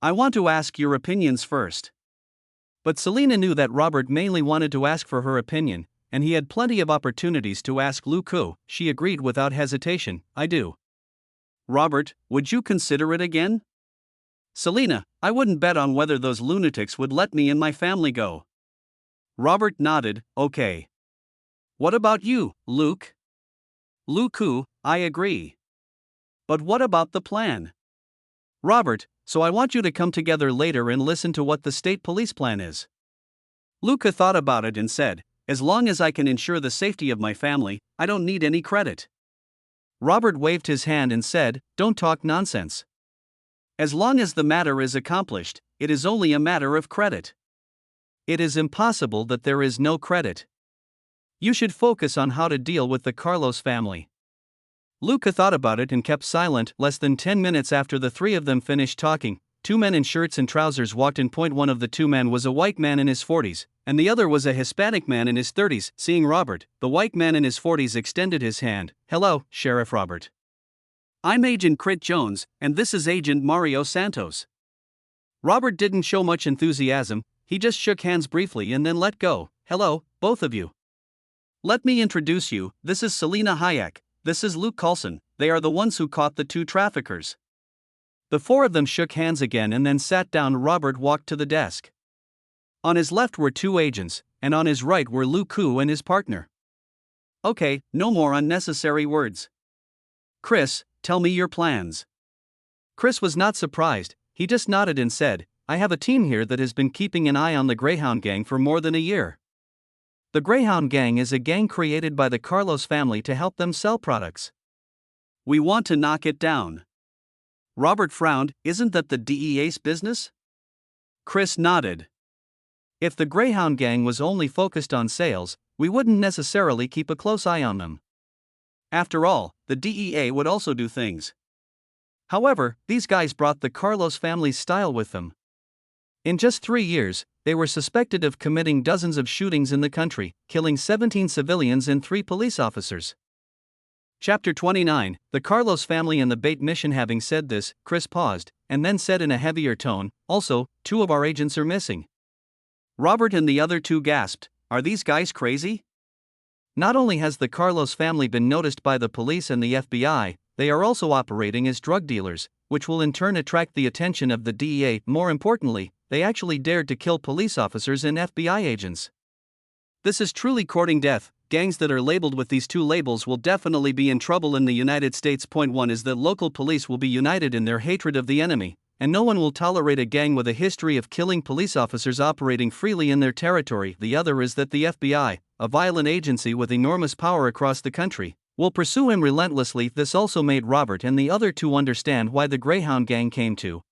Speaker 1: I want to ask your opinions first. But Selena knew that Robert mainly wanted to ask for her opinion, and he had plenty of opportunities to ask Luku. She agreed without hesitation. I do. Robert, would you consider it again? Selena, I wouldn't bet on whether those lunatics would let me and my family go. Robert nodded. Okay. What about you, Luke? Luku, I agree. But what about the plan? Robert, so I want you to come together later and listen to what the state police plan is. Luka thought about it and said, As long as I can ensure the safety of my family, I don't need any credit. Robert waved his hand and said, Don't talk nonsense. As long as the matter is accomplished, it is only a matter of credit. It is impossible that there is no credit. You should focus on how to deal with the Carlos family. Luka thought about it and kept silent. Less than 10 minutes after the three of them finished talking, two men in shirts and trousers walked in. One of the two men was a white man in his 40s, and the other was a Hispanic man in his 30s. Seeing Robert, the white man in his 40s extended his hand. Hello, Sheriff Robert. I'm Agent Crit Jones, and this is Agent Mario Santos. Robert didn't show much enthusiasm. He just shook hands briefly and then let go. Hello, both of you. Let me introduce you, this is Selena Hayek, this is Luke Coulson, they are the ones who caught the two traffickers. The four of them shook hands again and then sat down. Robert walked to the desk. On his left were two agents, and on his right were Luku and his partner. Okay, no more unnecessary words. Chris, tell me your plans. Chris was not surprised, he just nodded and said, I have a team here that has been keeping an eye on the Greyhound Gang for more than a year. The Greyhound Gang is a gang created by the Carlos family to help them sell products. We want to knock it down. Robert frowned. Isn't that the DEA's business? Chris nodded. If the Greyhound Gang was only focused on sales, we wouldn't necessarily keep a close eye on them. After all, the DEA would also do things. However, these guys brought the Carlos family's style with them. In just 3 years, they were suspected of committing dozens of shootings in the country, killing 17 civilians and 3 police officers. Chapter 29, The Carlos Family and the Bait Mission. Having said this, Chris paused, and then said in a heavier tone, Also, 2 of our agents are missing. Robert and the other 2 gasped, Are these guys crazy? Not only has the Carlos family been noticed by the police and the FBI, they are also operating as drug dealers, which will in turn attract the attention of the DEA. More importantly, they actually dared to kill police officers and FBI agents. This is truly courting death. Gangs that are labeled with these two labels will definitely be in trouble in the United States. Point 1 is that local police will be united in their hatred of the enemy, and no one will tolerate a gang with a history of killing police officers operating freely in their territory. The other is that the FBI, a violent agency with enormous power across the country, will pursue him relentlessly. This also made Robert and the other two understand why the Greyhound gang came to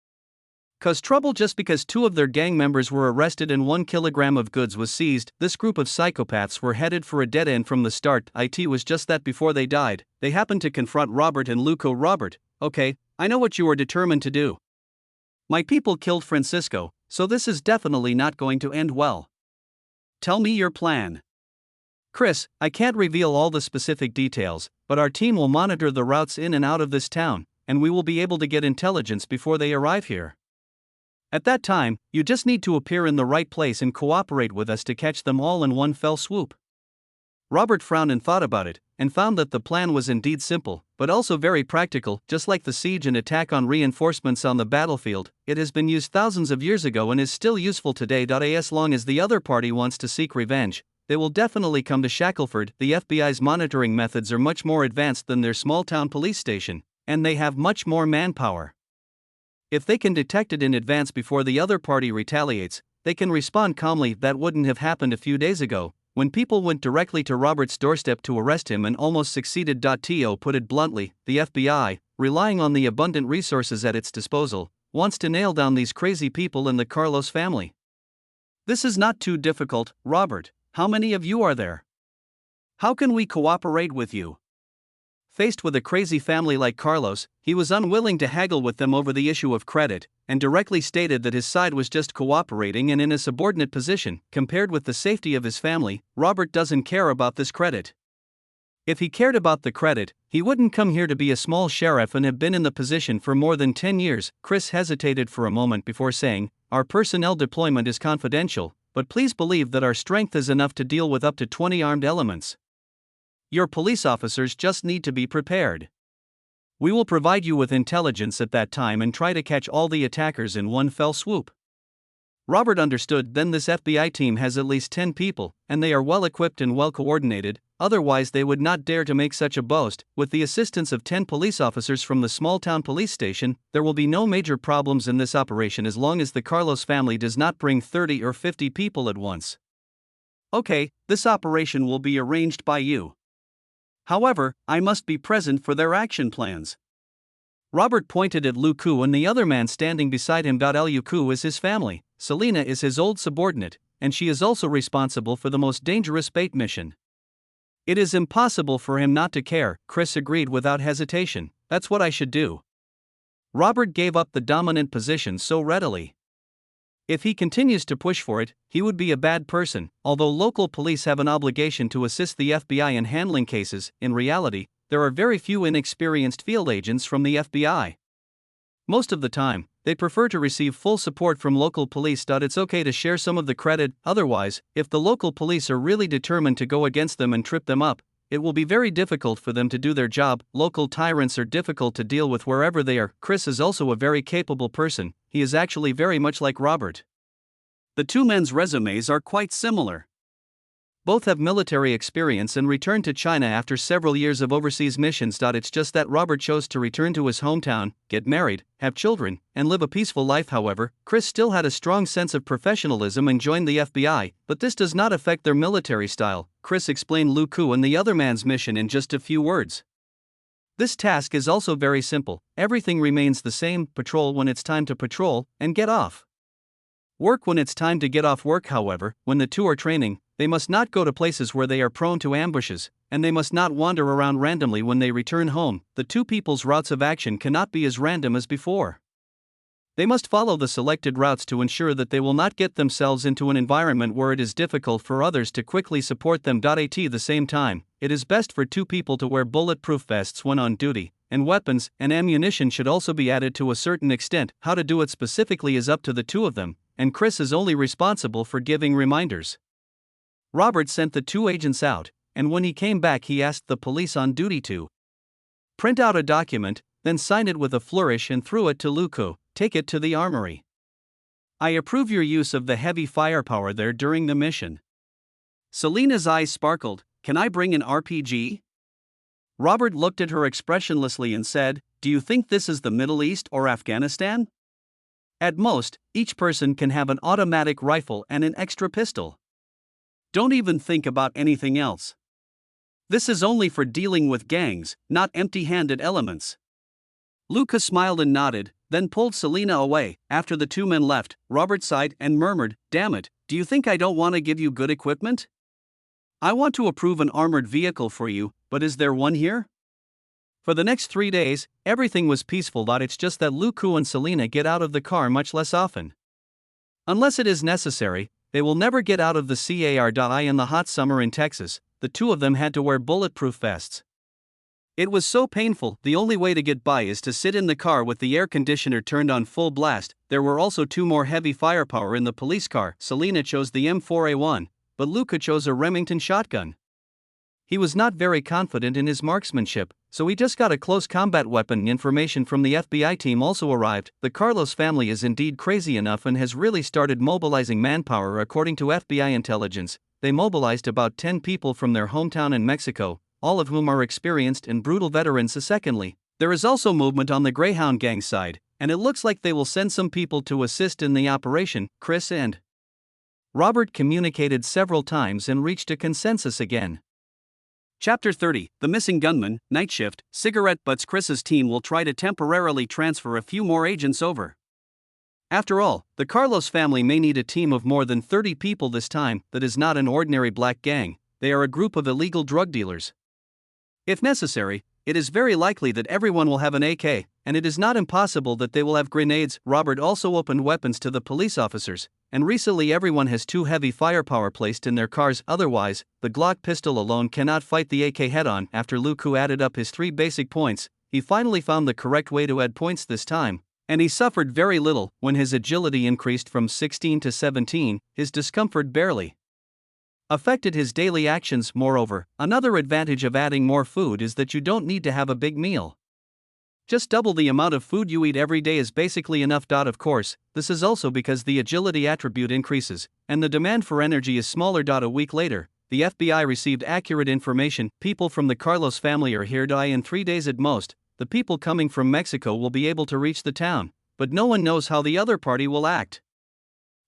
Speaker 1: cause trouble just because two of their gang members were arrested and 1 kilogram of goods was seized. This group of psychopaths were headed for a dead end from the start. It was just that before they died, they happened to confront Robert and Luco. Robert, okay, I know what you are determined to do. My people killed Francisco, so this is definitely not going to end well. Tell me your plan. Chris, I can't reveal all the specific details, but our team will monitor the routes in and out of this town, and we will be able to get intelligence before they arrive here. At that time, you just need to appear in the right place and cooperate with us to catch them all in one fell swoop. Robert frowned and thought about it, and found that the plan was indeed simple, but also very practical. Just like the siege and attack on reinforcements on the battlefield, it has been used thousands of years ago and is still useful today. As long as the other party wants to seek revenge, they will definitely come to Shackleford. The FBI's monitoring methods are much more advanced than their small-town police station, and they have much more manpower. If they can detect it in advance before the other party retaliates, they can respond calmly. That wouldn't have happened a few days ago, when people went directly to Robert's doorstep to arrest him and almost succeeded. To put it bluntly, the FBI, relying on the abundant resources at its disposal, wants to nail down these crazy people in the Carlos family. This is not too difficult, Robert. How many of you are there? How can we cooperate with you? Faced with a crazy family like Carlos, he was unwilling to haggle with them over the issue of credit, and directly stated that his side was just cooperating and in a subordinate position. Compared with the safety of his family, Robert doesn't care about this credit. If he cared about the credit, he wouldn't come here to be a small sheriff and have been in the position for more than 10 years. Chris hesitated for a moment before saying, "Our personnel deployment is confidential, but please believe that our strength is enough to deal with up to 20 armed elements. Your police officers just need to be prepared. We will provide you with intelligence at that time and try to catch all the attackers in one fell swoop." Robert understood. Then this FBI team has at least 10 people, and they are well equipped and well coordinated, otherwise they would not dare to make such a boast. With the assistance of 10 police officers from the small town police station, there will be no major problems in this operation as long as the Carlos family does not bring 30 or 50 people at once. Okay, this operation will be arranged by you. However, I must be present for their action plans. Robert pointed at Lucu and the other man standing beside him. Lucu is his family, Selena is his old subordinate, and she is also responsible for the most dangerous bait mission. It is impossible for him not to care, Chris agreed without hesitation. That's what I should do. Robert gave up the dominant position so readily. If he continues to push for it, he would be a bad person. Although local police have an obligation to assist the FBI in handling cases, in reality, there are very few inexperienced field agents from the FBI. Most of the time, they prefer to receive full support from local police. It's okay to share some of the credit, otherwise, if the local police are really determined to go against them and trip them up, it will be very difficult for them to do their job. Local tyrants are difficult to deal with wherever they are. Chris is also a very capable person. He is actually very much like Robert. The two men's resumes are quite similar. Both have military experience and returned to China after several years of overseas missions. It's just that Robert chose to return to his hometown, get married, have children, and live a peaceful life. However, Chris still had a strong sense of professionalism and joined the FBI, but this does not affect their military style. Chris explained Lucu and the other man's mission in just a few words. This task is also very simple. Everything remains the same: patrol when it's time to patrol, and get off work when it's time to get off work. However, when the two are training, they must not go to places where they are prone to ambushes, and they must not wander around randomly when they return home. The two people's routes of action cannot be as random as before. They must follow the selected routes to ensure that they will not get themselves into an environment where it is difficult for others to quickly support them. At the same time, it is best for two people to wear bulletproof vests when on duty, and weapons and ammunition should also be added to a certain extent. How to do it specifically is up to the two of them, and Chris is only responsible for giving reminders. Robert sent the two agents out, and when he came back he asked the police on duty to print out a document, then sign it with a flourish and threw it to Lucu. "Take it to the armory." I approve your use of the heavy firepower there during the mission. Selena's eyes sparkled. Can I bring an RPG? Robert looked at her expressionlessly and said, Do you think this is the Middle East or Afghanistan? At most, each person can have an automatic rifle and an extra pistol. Don't even think about anything else. This is only for dealing with gangs, not empty-handed elements. Luca smiled and nodded, then pulled Selena away. After the two men left, Robert sighed and murmured, Damn it, do you think I don't want to give you good equipment? I want to approve an armored vehicle for you, but is there one here? For the next 3 days, everything was peaceful. It's just that Luca and Selena get out of the car much less often. Unless it is necessary, they will never get out of the car. In the hot summer in Texas, the two of them had to wear bulletproof vests. It was so painful. The only way to get by is to sit in the car with the air conditioner turned on full blast. There were also two more heavy firepower in the police car. Selena chose the M4A1, but Luca chose a Remington shotgun. He was not very confident in his marksmanship, so he just got a close combat weapon. Information from the FBI team also arrived. The Carlos family is indeed crazy enough and has really started mobilizing manpower. According to FBI intelligence, they mobilized about 10 people from their hometown in Mexico, all of whom are experienced and brutal veterans. Secondly, there is also movement on the Greyhound gang side, and it looks like they will send some people to assist in the operation. Chris and Robert communicated several times and reached a consensus again. Chapter 30, The Missing Gunman, Night Shift, Cigarette Butts. Chris's team will try to temporarily transfer a few more agents over. After all, the Carlos family may need a team of more than 30 people this time. That is not an ordinary black gang, they are a group of illegal drug dealers. If necessary, it is very likely that everyone will have an AK, and it is not impossible that they will have grenades. Robert also opened weapons to the police officers, and recently everyone has 2 heavy firepower placed in their cars. Otherwise, the Glock pistol alone cannot fight the AK head-on. After Luca added up his 3 basic points, he finally found the correct way to add points this time, and he suffered very little. When his agility increased from 16 to 17, his discomfort barely affected his daily actions. Moreover, another advantage of adding more food is that you don't need to have a big meal. Just double the amount of food you eat every day is basically enough. Of course, this is also because the agility attribute increases, and the demand for energy is smaller. A week later, the FBI received accurate information. People from the Carlos family are here. In 3 days at most, the people coming from Mexico will be able to reach the town, but no one knows how the other party will act.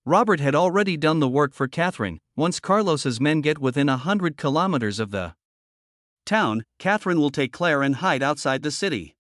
Speaker 1: Robert had already done the work for Catherine. Once Carlos's men get within 100 kilometers of the town, Catherine will take Claire and hide outside the city.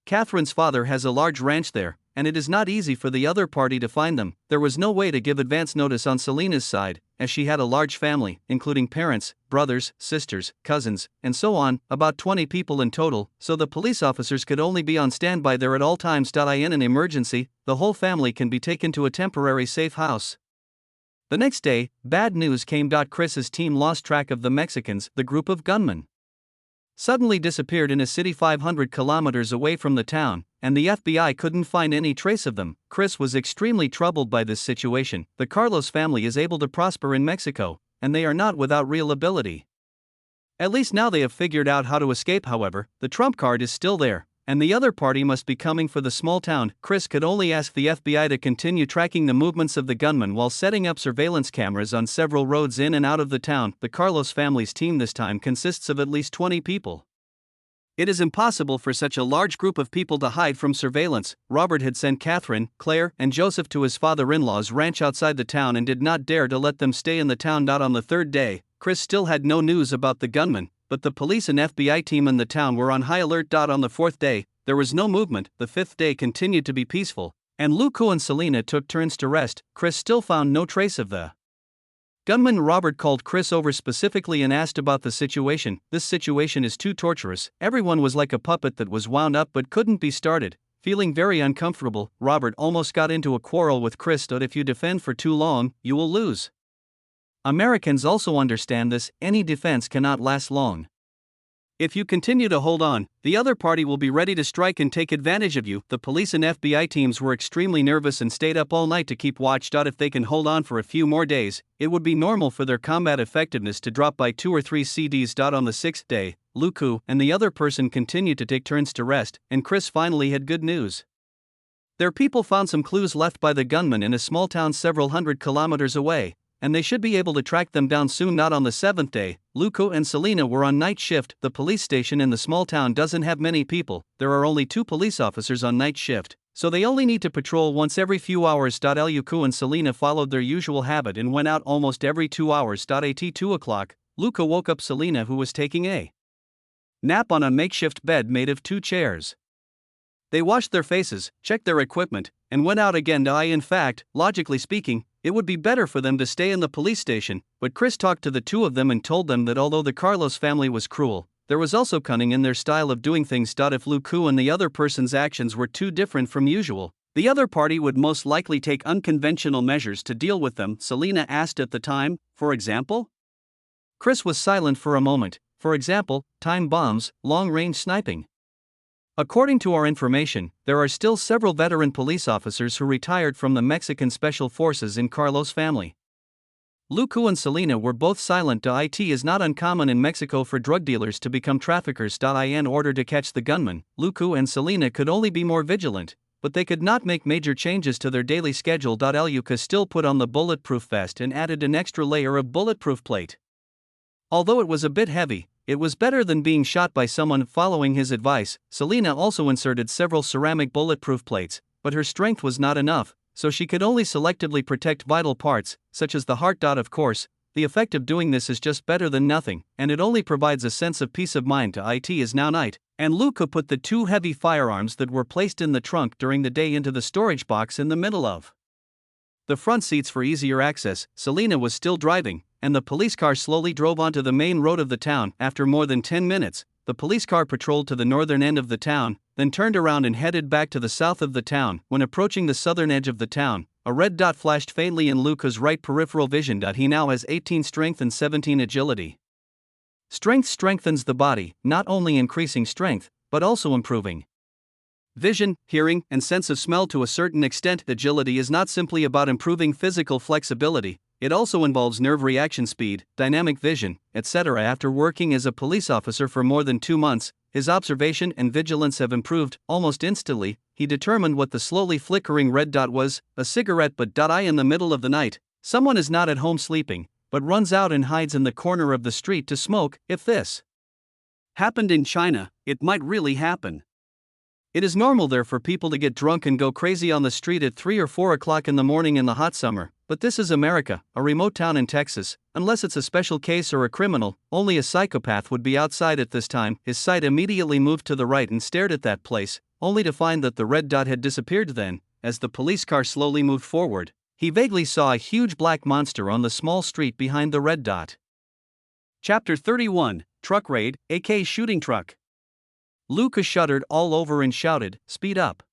Speaker 1: Catherine's father has a large ranch there, and it is not easy for the other party to find them. There was no way to give advance notice on Selena's side, as she had a large family, including parents, brothers, sisters, cousins, and so on, about 20 people in total, so the police officers could only be on standby there at all times. In an emergency, the whole family can be taken to a temporary safe house. The next day, bad news came. Chris's team lost track of the Mexicans. The group of gunmen suddenly disappeared in a city 500 kilometers away from the town, and the FBI couldn't find any trace of them. Chris was extremely troubled by this situation. The Carlos family is able to prosper in Mexico, and they are not without real ability. At least now they have figured out how to escape. However, the trump card is still there, and the other party must be coming for the small town. Chris could only ask the FBI to continue tracking the movements of the gunmen while setting up surveillance cameras on several roads in and out of the town. The Carlos family's team this time consists of at least 20 people. It is impossible for such a large group of people to hide from surveillance. Robert had sent Catherine, Claire, and Joseph to his father-in-law's ranch outside the town and did not dare to let them stay in the town. On the 3rd day, Chris still had no news about the gunmen, but the police and FBI team in the town were on high alert. On the 4th day, there was no movement. The 5th day continued to be peaceful, and Luca and Selena took turns to rest. Chris still found no trace of the gunman. Robert called Chris over specifically and asked about the situation. This situation is too torturous. Everyone was like a puppet that was wound up but couldn't be started. Feeling very uncomfortable, Robert almost got into a quarrel with Chris. If you defend for too long, you will lose. Americans also understand this. Any defense cannot last long. If you continue to hold on, the other party will be ready to strike and take advantage of you. The police and FBI teams were extremely nervous and stayed up all night to keep watch. If they can hold on for a few more days, it would be normal for their combat effectiveness to drop by 2 or 3 CDs. On the 6th day, Luca and the other person continued to take turns to rest, and Chris finally had good news. Their people found some clues left by the gunman in a small town several hundred kilometers away, and they should be able to track them down soon. Not on the seventh day, Luca and Selena were on night shift. The police station in the small town doesn't have many people, there are only 2 police officers on night shift, so they only need to patrol once every few hours. Luca and Selena followed their usual habit and went out almost every 2 hours. At 2 o'clock, Luca woke up Selena, who was taking a nap on a makeshift bed made of 2 chairs. They washed their faces, checked their equipment, and went out again. In fact, logically speaking, it would be better for them to stay in the police station, but Chris talked to the 2 of them and told them that although the Carlos family was cruel, there was also cunning in their style of doing things. If Luca and the other person's actions were too different from usual, the other party would most likely take unconventional measures to deal with them. Selena asked at the time, for example? Chris was silent for a moment. For example, time bombs, long-range sniping. According to our information, there are still several veteran police officers who retired from the Mexican Special Forces in Carlos' family. Luca and Selena were both silent. It is not uncommon in Mexico for drug dealers to become traffickers. In order to catch the gunman, Luca and Selena could only be more vigilant, but they could not make major changes to their daily schedule. Luca still put on the bulletproof vest and added an extra layer of bulletproof plate. Although it was a bit heavy, it was better than being shot by someone. Following his advice, Selena also inserted several ceramic bulletproof plates, but her strength was not enough, so she could only selectively protect vital parts, such as the heart. Of course, the effect of doing this is just better than nothing, and it only provides a sense of peace of mind. It is now night, and Luca put the 2 heavy firearms that were placed in the trunk during the day into the storage box in the middle of the front seats for easier access. Selena was still driving, and the police car slowly drove onto the main road of the town. After more than 10 minutes, the police car patrolled to the northern end of the town, then turned around and headed back to the south of the town. When approaching the southern edge of the town, a red dot flashed faintly in Luca's right peripheral vision. He now has 18 strength and 17 agility. Strength strengthens the body, not only increasing strength, but also improving vision, hearing, and sense of smell to a certain extent. Agility is not simply about improving physical flexibility, it also involves nerve reaction speed, dynamic vision, etc. After working as a police officer for more than 2 months, his observation and vigilance have improved. Almost instantly, he determined what the slowly flickering red dot was: a cigarette. But in the middle of the night, someone is not at home sleeping, but runs out and hides in the corner of the street to smoke. If this happened in China, it might really happen. It is normal there for people to get drunk and go crazy on the street at 3 or 4 o'clock in the morning in the hot summer, but this is America, a remote town in Texas. Unless it's a special case or a criminal, only a psychopath would be outside at this time. His sight immediately moved to the right and stared at that place, only to find that the red dot had disappeared. Then, as the police car slowly moved forward, he vaguely saw a huge black monster on the small street behind the red dot. Chapter 31, Truck Raid, AK Shooting Truck. Luca shuddered all over and shouted, "Speed up."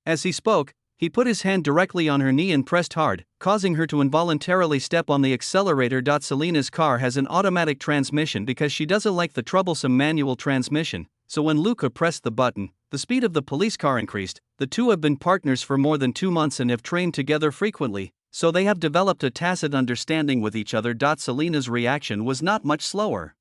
Speaker 1: As he spoke, he put his hand directly on her knee and pressed hard, causing her to involuntarily step on the accelerator. Selena's car has an automatic transmission because she doesn't like the troublesome manual transmission, so when Luca pressed the button, the speed of the police car increased. The 2 have been partners for more than 2 months and have trained together frequently, so they have developed a tacit understanding with each other. Selena's reaction was not much slower.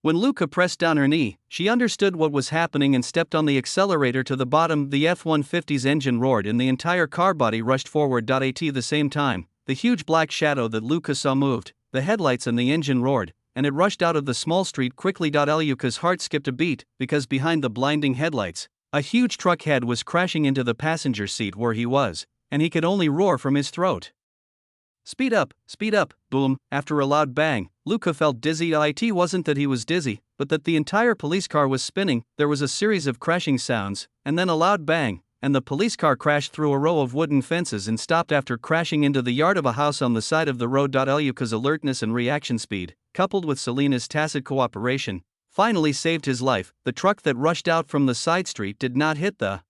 Speaker 1: When Luca pressed down her knee, she understood what was happening and stepped on the accelerator to the bottom. The F-150's engine roared and the entire car body rushed forward. At the same time, the huge black shadow that Luca saw moved, the headlights and the engine roared, and it rushed out of the small street quickly. Luca's heart skipped a beat, because behind the blinding headlights, a huge truck head was crashing into the passenger seat where he was, and he could only roar from his throat. Speed up, boom. After a loud bang, Luca felt dizzy. It wasn't that he was dizzy, but that the entire police car was spinning. There was a series of crashing sounds, and then a loud bang, and the police car crashed through a row of wooden fences and stopped after crashing into the yard of a house on the side of the road. Luca's alertness and reaction speed, coupled with Selena's tacit cooperation, finally saved his life. The truck that rushed out from the side street did not hit the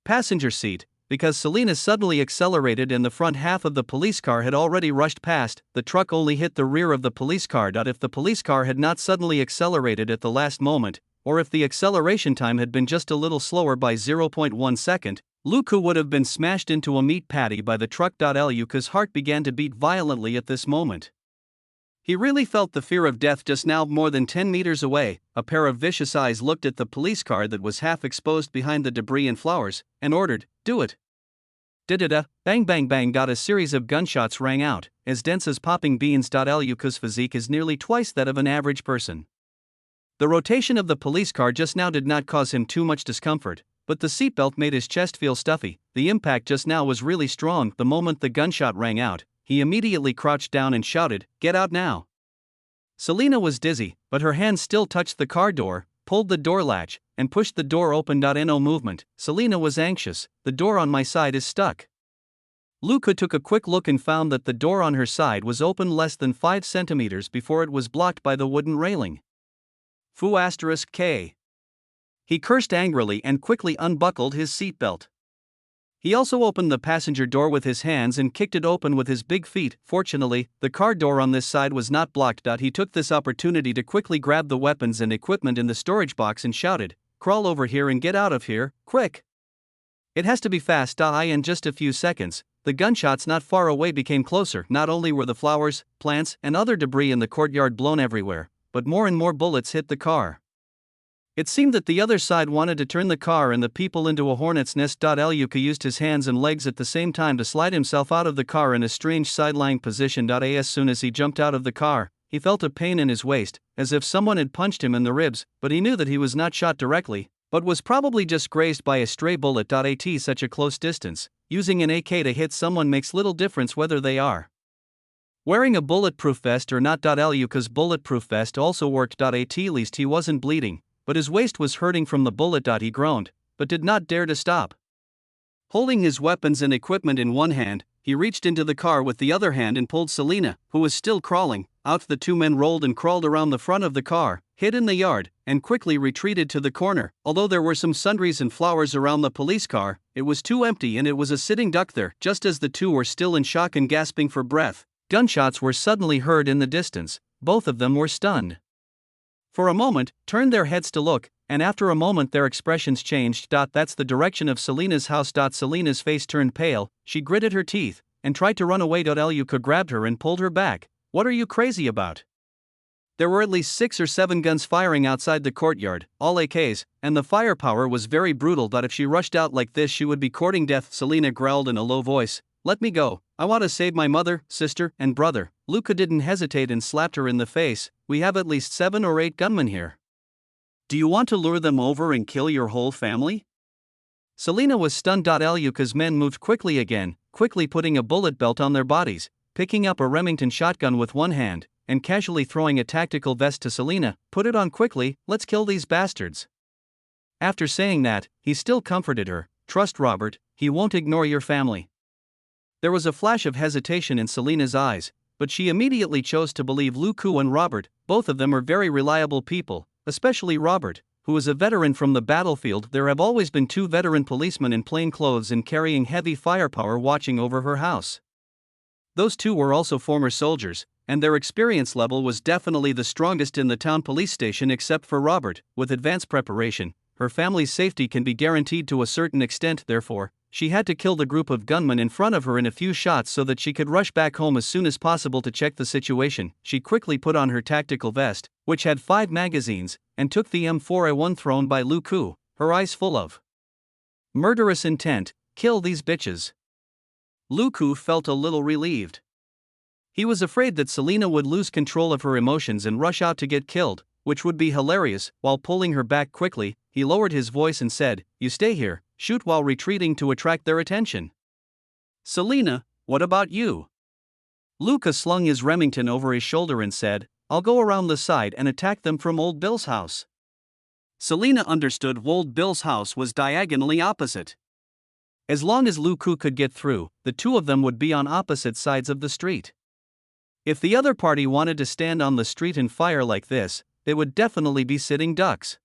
Speaker 1: passenger seat, because Selena suddenly accelerated and the front half of the police car had already rushed past. The truck only hit the rear of the police car. If the police car had not suddenly accelerated at the last moment, or if the acceleration time had been just a little slower by 0.1 second, Luca would have been smashed into a meat patty by the truck. Luca's heart began to beat violently at this moment. He really felt the fear of death just now. More than 10 meters away, a pair of vicious eyes looked at the police car that was half exposed behind the debris and flowers, and ordered, "Do it." Da-da-da, bang bang bang. A series of gunshots rang out, as dense as popping beans. Luca's physique is nearly twice that of an average person. The rotation of the police car just now did not cause him too much discomfort, but the seatbelt made his chest feel stuffy. The impact just now was really strong. The moment the gunshot rang out, he immediately crouched down and shouted, "Get out now." Selina was dizzy, but her hands still touched the car door, pulled the door latch, and pushed the door open. No movement. Selina was anxious. "The door on my side is stuck." Luca took a quick look and found that the door on her side was open less than 5 centimeters before it was blocked by the wooden railing. *K. He cursed angrily and quickly unbuckled his seatbelt. He also opened the passenger door with his hands and kicked it open with his big feet. Fortunately, the car door on this side was not blocked. He took this opportunity to quickly grab the weapons and equipment in the storage box and shouted, "Crawl over here and get out of here, quick! It has to be fast." In just a few seconds, the gunshots not far away became closer. Not only were the flowers, plants, and other debris in the courtyard blown everywhere, but more and more bullets hit the car. It seemed that the other side wanted to turn the car and the people into a hornet's nest. Luca used his hands and legs at the same time to slide himself out of the car in a strange side-lying position. As soon as he jumped out of the car, he felt a pain in his waist, as if someone had punched him in the ribs, but he knew that he was not shot directly, but was probably just grazed by a stray bullet. At such a close distance, using an AK to hit someone makes little difference whether they are wearing a bulletproof vest or not. Luca's bulletproof vest also worked. At least he wasn't bleeding, but his waist was hurting from the bullet. He groaned, but did not dare to stop. Holding his weapons and equipment in one hand, he reached into the car with the other hand and pulled Selina, who was still crawling, out. The two men rolled and crawled around the front of the car, hid in the yard, and quickly retreated to the corner. Although there were some sundries and flowers around the police car, it was too empty and it was a sitting duck there. Just as the two were still in shock and gasping for breath, gunshots were suddenly heard in the distance. Both of them were stunned. For a moment, turned their heads to look, and after a moment their expressions changed. That's the direction of Selina's house. Selina's face turned pale, she gritted her teeth, and tried to run away. Luca grabbed her and pulled her back. "What are you crazy about?" There were at least 6 or 7 guns firing outside the courtyard, all AKs, and the firepower was very brutal. If she rushed out like this she would be courting death. Selina growled in a low voice, "Let me go, I want to save my mother, sister, and brother." Luca didn't hesitate and slapped her in the face. "We have at least 7 or 8 gunmen here. Do you want to lure them over and kill your whole family?" Selina was stunned. Luca's men moved quickly again, quickly putting a bullet belt on their bodies, picking up a Remington shotgun with one hand, and casually throwing a tactical vest to Selina. "Put it on quickly, let's kill these bastards." After saying that, he still comforted her, "Trust Robert, he won't ignore your family." There was a flash of hesitation in Selina's eyes, but she immediately chose to believe Luca and Robert. Both of them are very reliable people, especially Robert, who is a veteran from the battlefield. There have always been 2 veteran policemen in plain clothes and carrying heavy firepower watching over her house. Those 2 were also former soldiers, and their experience level was definitely the strongest in the town police station except for Robert. With advanced preparation, her family's safety can be guaranteed to a certain extent. Therefore, she had to kill the group of gunmen in front of her in a few shots so that she could rush back home as soon as possible to check the situation. She quickly put on her tactical vest, which had 5 magazines, and took the M4A1 thrown by Luca, her eyes full of murderous intent. "Kill these bitches." Luca felt a little relieved. He was afraid that Selina would lose control of her emotions and rush out to get killed, which would be hilarious. While pulling her back quickly, he lowered his voice and said, "You stay here, shoot while retreating to attract their attention." "Selina, what about you?" Luca slung his Remington over his shoulder and said, "I'll go around the side and attack them from Old Bill's house." Selina understood Old Bill's house was diagonally opposite. As long as Luca could get through, the 2 of them would be on opposite sides of the street. If the other party wanted to stand on the street and fire like this, they would definitely be sitting ducks.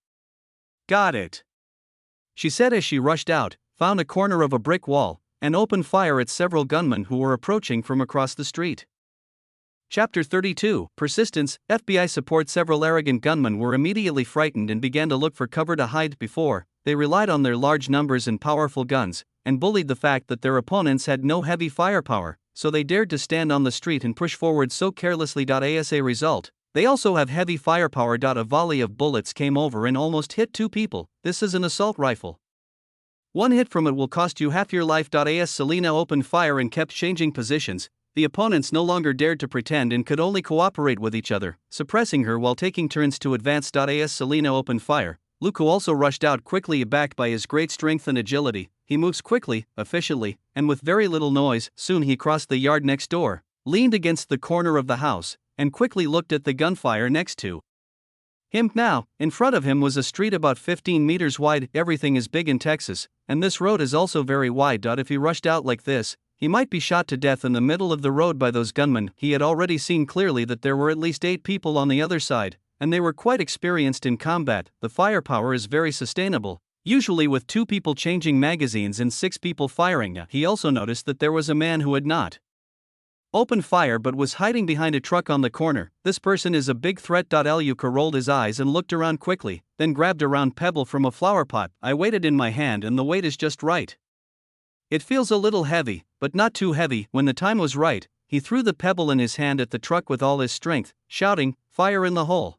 Speaker 1: "Got it," she said as she rushed out, found a corner of a brick wall, and opened fire at several gunmen who were approaching from across the street. Chapter 32, Persistence. FBI support. Several arrogant gunmen were immediately frightened and began to look for cover to hide. Before, they relied on their large numbers and powerful guns, and bullied the fact that their opponents had no heavy firepower. so they dared to stand on the street and push forward so carelessly. As a result, they also have heavy firepower. A volley of bullets came over and almost hit 2 people. This is an assault rifle. One hit from it will cost you half your life. As Selena opened fire and kept changing positions, the opponents no longer dared to pretend and could only cooperate with each other, suppressing her while taking turns to advance. As Selena opened fire, Luku also rushed out quickly. Backed by his great strength and agility, he moves quickly, efficiently, and with very little noise. Soon he crossed the yard next door, leaned against the corner of the house, and quickly looked at the gunfire next to him. Now, in front of him was a street about 15 meters wide. Everything is big in Texas, and this road is also very wide. If he rushed out like this, he might be shot to death in the middle of the road by those gunmen. He had already seen clearly that there were at least 8 people on the other side, and they were quite experienced in combat. The firepower is very sustainable, usually with 2 people changing magazines and 6 people firing. He also noticed that there was a man who had not opened fire but was hiding behind a truck on the corner. This person is a big threat. Luka rolled his eyes and looked around quickly, then grabbed a round pebble from a flower pot. I weighed it in my hand and the weight is just right. It feels a little heavy, but not too heavy. When the time was right, he threw the pebble in his hand at the truck with all his strength, shouting, "Fire in the hole."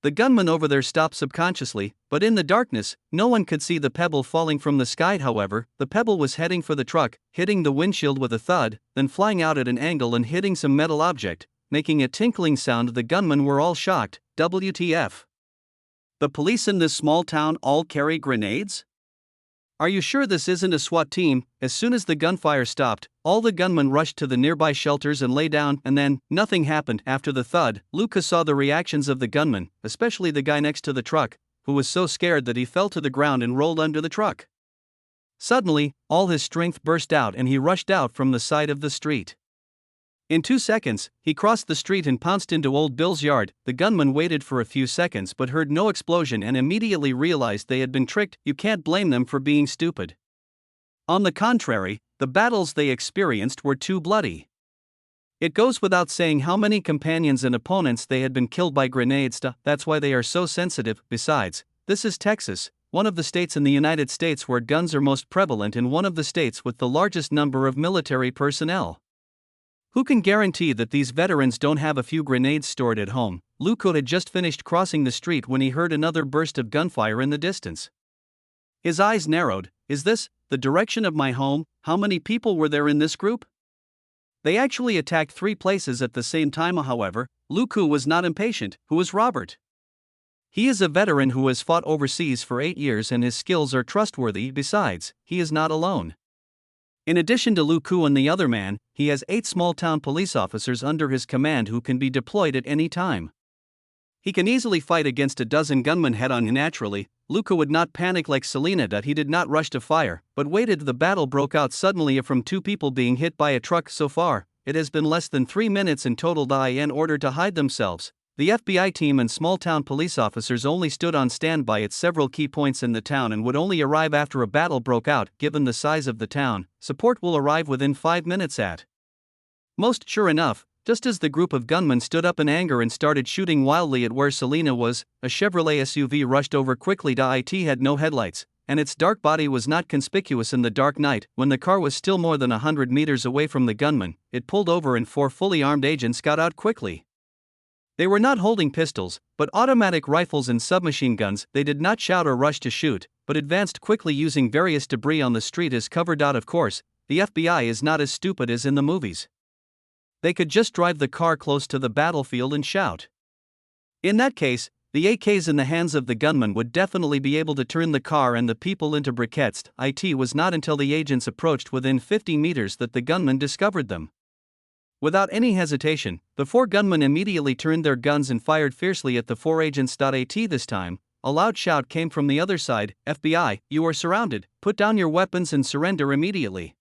Speaker 1: The gunman over there stopped subconsciously, but in the darkness, no one could see the pebble falling from the sky. However, the pebble was heading for the truck, hitting the windshield with a thud, then flying out at an angle and hitting some metal object, making a tinkling sound. The gunmen were all shocked. WTF? The police in this small town all carry grenades? Are you sure this isn't a SWAT team? As soon as the gunfire stopped, all the gunmen rushed to the nearby shelters and lay down, and then, nothing happened. After the thud, Luka saw the reactions of the gunmen, especially the guy next to the truck, who was so scared that he fell to the ground and rolled under the truck. Suddenly, all his strength burst out and he rushed out from the side of the street. In 2 seconds, he crossed the street and pounced into Old Bill's yard. The gunman waited for a few seconds but heard no explosion and immediately realized they had been tricked. You can't blame them for being stupid. On the contrary, the battles they experienced were too bloody. It goes without saying how many companions and opponents they had been killed by grenades. That's why they are so sensitive. Besides, this is Texas, one of the states in the United States where guns are most prevalent and one of the states with the largest number of military personnel. Who can guarantee that these veterans don't have a few grenades stored at home? Luka had just finished crossing the street when he heard another burst of gunfire in the distance. His eyes narrowed. Is this the direction of my home? How many people were there in this group? They actually attacked 3 places at the same time. However, Luka was not impatient. Who is Robert? He is a veteran who has fought overseas for 8 years and his skills are trustworthy. Besides, he is not alone. In addition to Luku and the other man, he has 8 small-town police officers under his command who can be deployed at any time. He can easily fight against a dozen gunmen head-on. Naturally, Luka would not panic like Selena did. He did not rush to fire, but waited. The battle broke out suddenly from 2 people being hit by a truck. So far, it has been less than 3 minutes in total. In order to hide themselves, the FBI team and small-town police officers only stood on standby at several key points in the town and would only arrive after a battle broke out. Given the size of the town, support will arrive within 5 minutes at most. Sure enough, just as the group of gunmen stood up in anger and started shooting wildly at where Selena was, a Chevrolet SUV rushed over quickly. It had no headlights, and its dark body was not conspicuous in the dark night. When the car was still more than 100 meters away from the gunmen, it pulled over and 4 fully armed agents got out quickly. They were not holding pistols, but automatic rifles and submachine guns. They did not shout or rush to shoot, but advanced quickly using various debris on the street as cover. Of course, the FBI is not as stupid as in the movies. They could just drive the car close to the battlefield and shout. In that case, the AKs in the hands of the gunman would definitely be able to turn the car and the people into briquettes. It was not until the agents approached within 50 meters that the gunman discovered them. Without any hesitation, the 4 gunmen immediately turned their guns and fired fiercely at the 4 agents. This time, a loud shout came from the other side. FBI, you are surrounded. Put down your weapons and surrender immediately.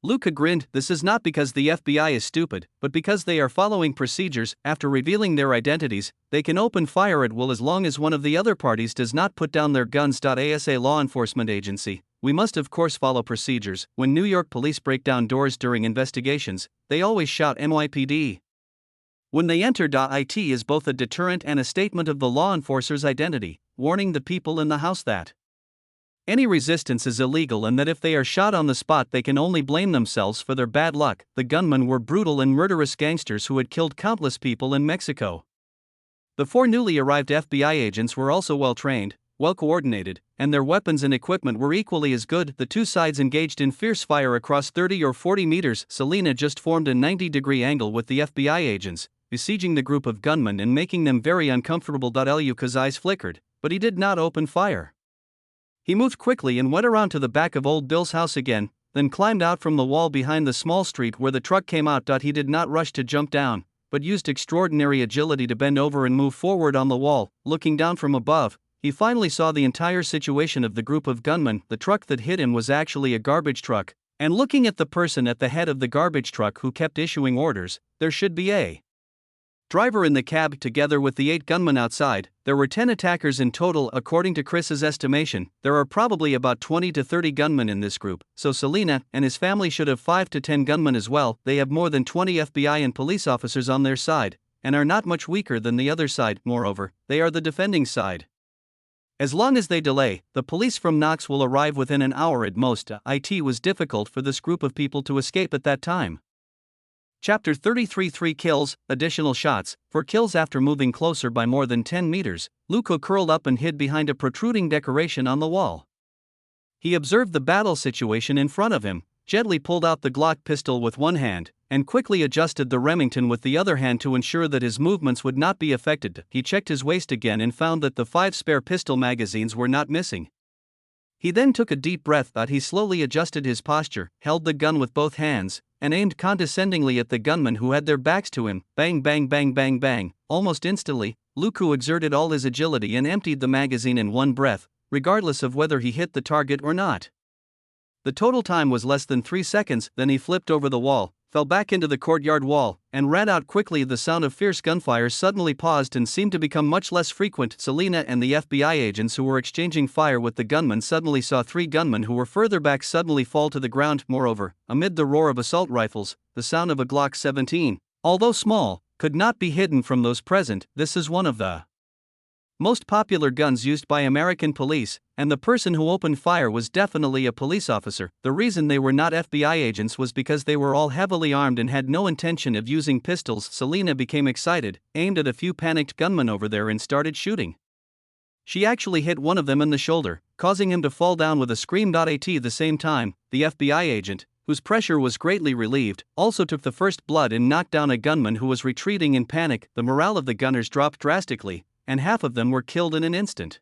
Speaker 1: Luka grinned. This is not because the FBI is stupid, but because they are following procedures. After revealing their identities, they can open fire at will as long as one of the other parties does not put down their guns. As a law enforcement agency, we must of course follow procedures. When New York police break down doors during investigations, they always shout NYPD when they enter. It is both a deterrent and a statement of the law enforcer's identity, warning the people in the house that Any resistance is illegal and that if they are shot on the spot they can only blame themselves for their bad luck. The gunmen were brutal and murderous gangsters who had killed countless people in Mexico. The 4 newly arrived FBI agents were also well trained, well coordinated, and their weapons and equipment were equally as good. The two sides engaged in fierce fire across 30 or 40 meters. Selena just formed a 90-degree angle with the FBI agents, besieging the group of gunmen and making them very uncomfortable. Luca's eyes flickered, but he did not open fire. He moved quickly and went around to the back of Old Bill's house again, then climbed out from the wall behind the small street where the truck came out. He did not rush to jump down, but used extraordinary agility to bend over and move forward on the wall. Looking down from above, he finally saw the entire situation of the group of gunmen. The truck that hit him was actually a garbage truck, and looking at the person at the head of the garbage truck who kept issuing orders, there should be a driver in the cab together with the 8 gunmen outside. There were 10 attackers in total according to Chris's estimation. There are probably about 20 to 30 gunmen in this group, so Selena and his family should have 5 to 10 gunmen as well. They have more than 20 FBI and police officers on their side, and are not much weaker than the other side. Moreover, they are the defending side. As long as they delay, the police from Knox will arrive within an hour at most. It was difficult for this group of people to escape at that time. Chapter 33 3 kills, additional shots. For kills after moving closer by more than 10 meters, Luca curled up and hid behind a protruding decoration on the wall. He observed the battle situation in front of him, gently pulled out the Glock pistol with one hand, and quickly adjusted the Remington with the other hand to ensure that his movements would not be affected. He checked his waist again and found that the 5 spare pistol magazines were not missing. He then took a deep breath. He slowly adjusted his posture, held the gun with both hands, and aimed condescendingly at the gunmen who had their backs to him. Bang bang bang bang bang. Almost instantly, Luca exerted all his agility and emptied the magazine in one breath, regardless of whether he hit the target or not. The total time was less than 3 seconds. Then he flipped over the wall, fell back into the courtyard wall, and ran out quickly. The sound of fierce gunfire suddenly paused and seemed to become much less frequent. Selena and the FBI agents who were exchanging fire with the gunmen suddenly saw 3 gunmen who were further back suddenly fall to the ground. Moreover, amid the roar of assault rifles, the sound of a Glock 17, although small, could not be hidden from those present. This is one of the most popular guns used by American police, and the person who opened fire was definitely a police officer. The reason they were not FBI agents was because they were all heavily armed and had no intention of using pistols. Selena became excited, aimed at a few panicked gunmen over there and started shooting. She actually hit one of them in the shoulder, causing him to fall down with a scream. At the same time, the FBI agent, whose pressure was greatly relieved, also took the first blood and knocked down a gunman who was retreating in panic. The morale of the gunners dropped drastically, and half of them were killed in an instant.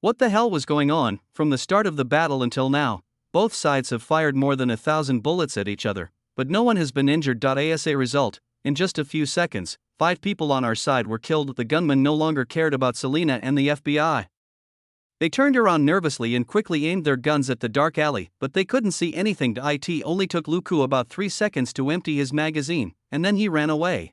Speaker 1: What the hell was going on? From the start of the battle until now, both sides have fired more than 1,000 bullets at each other, but no one has been injured. As a result, in just a few seconds, 5 people on our side were killed. The gunmen no longer cared about Selena and the FBI. They turned around nervously and quickly aimed their guns at the dark alley, but they couldn't see anything. It only took Luca about 3 seconds to empty his magazine, and then he ran away.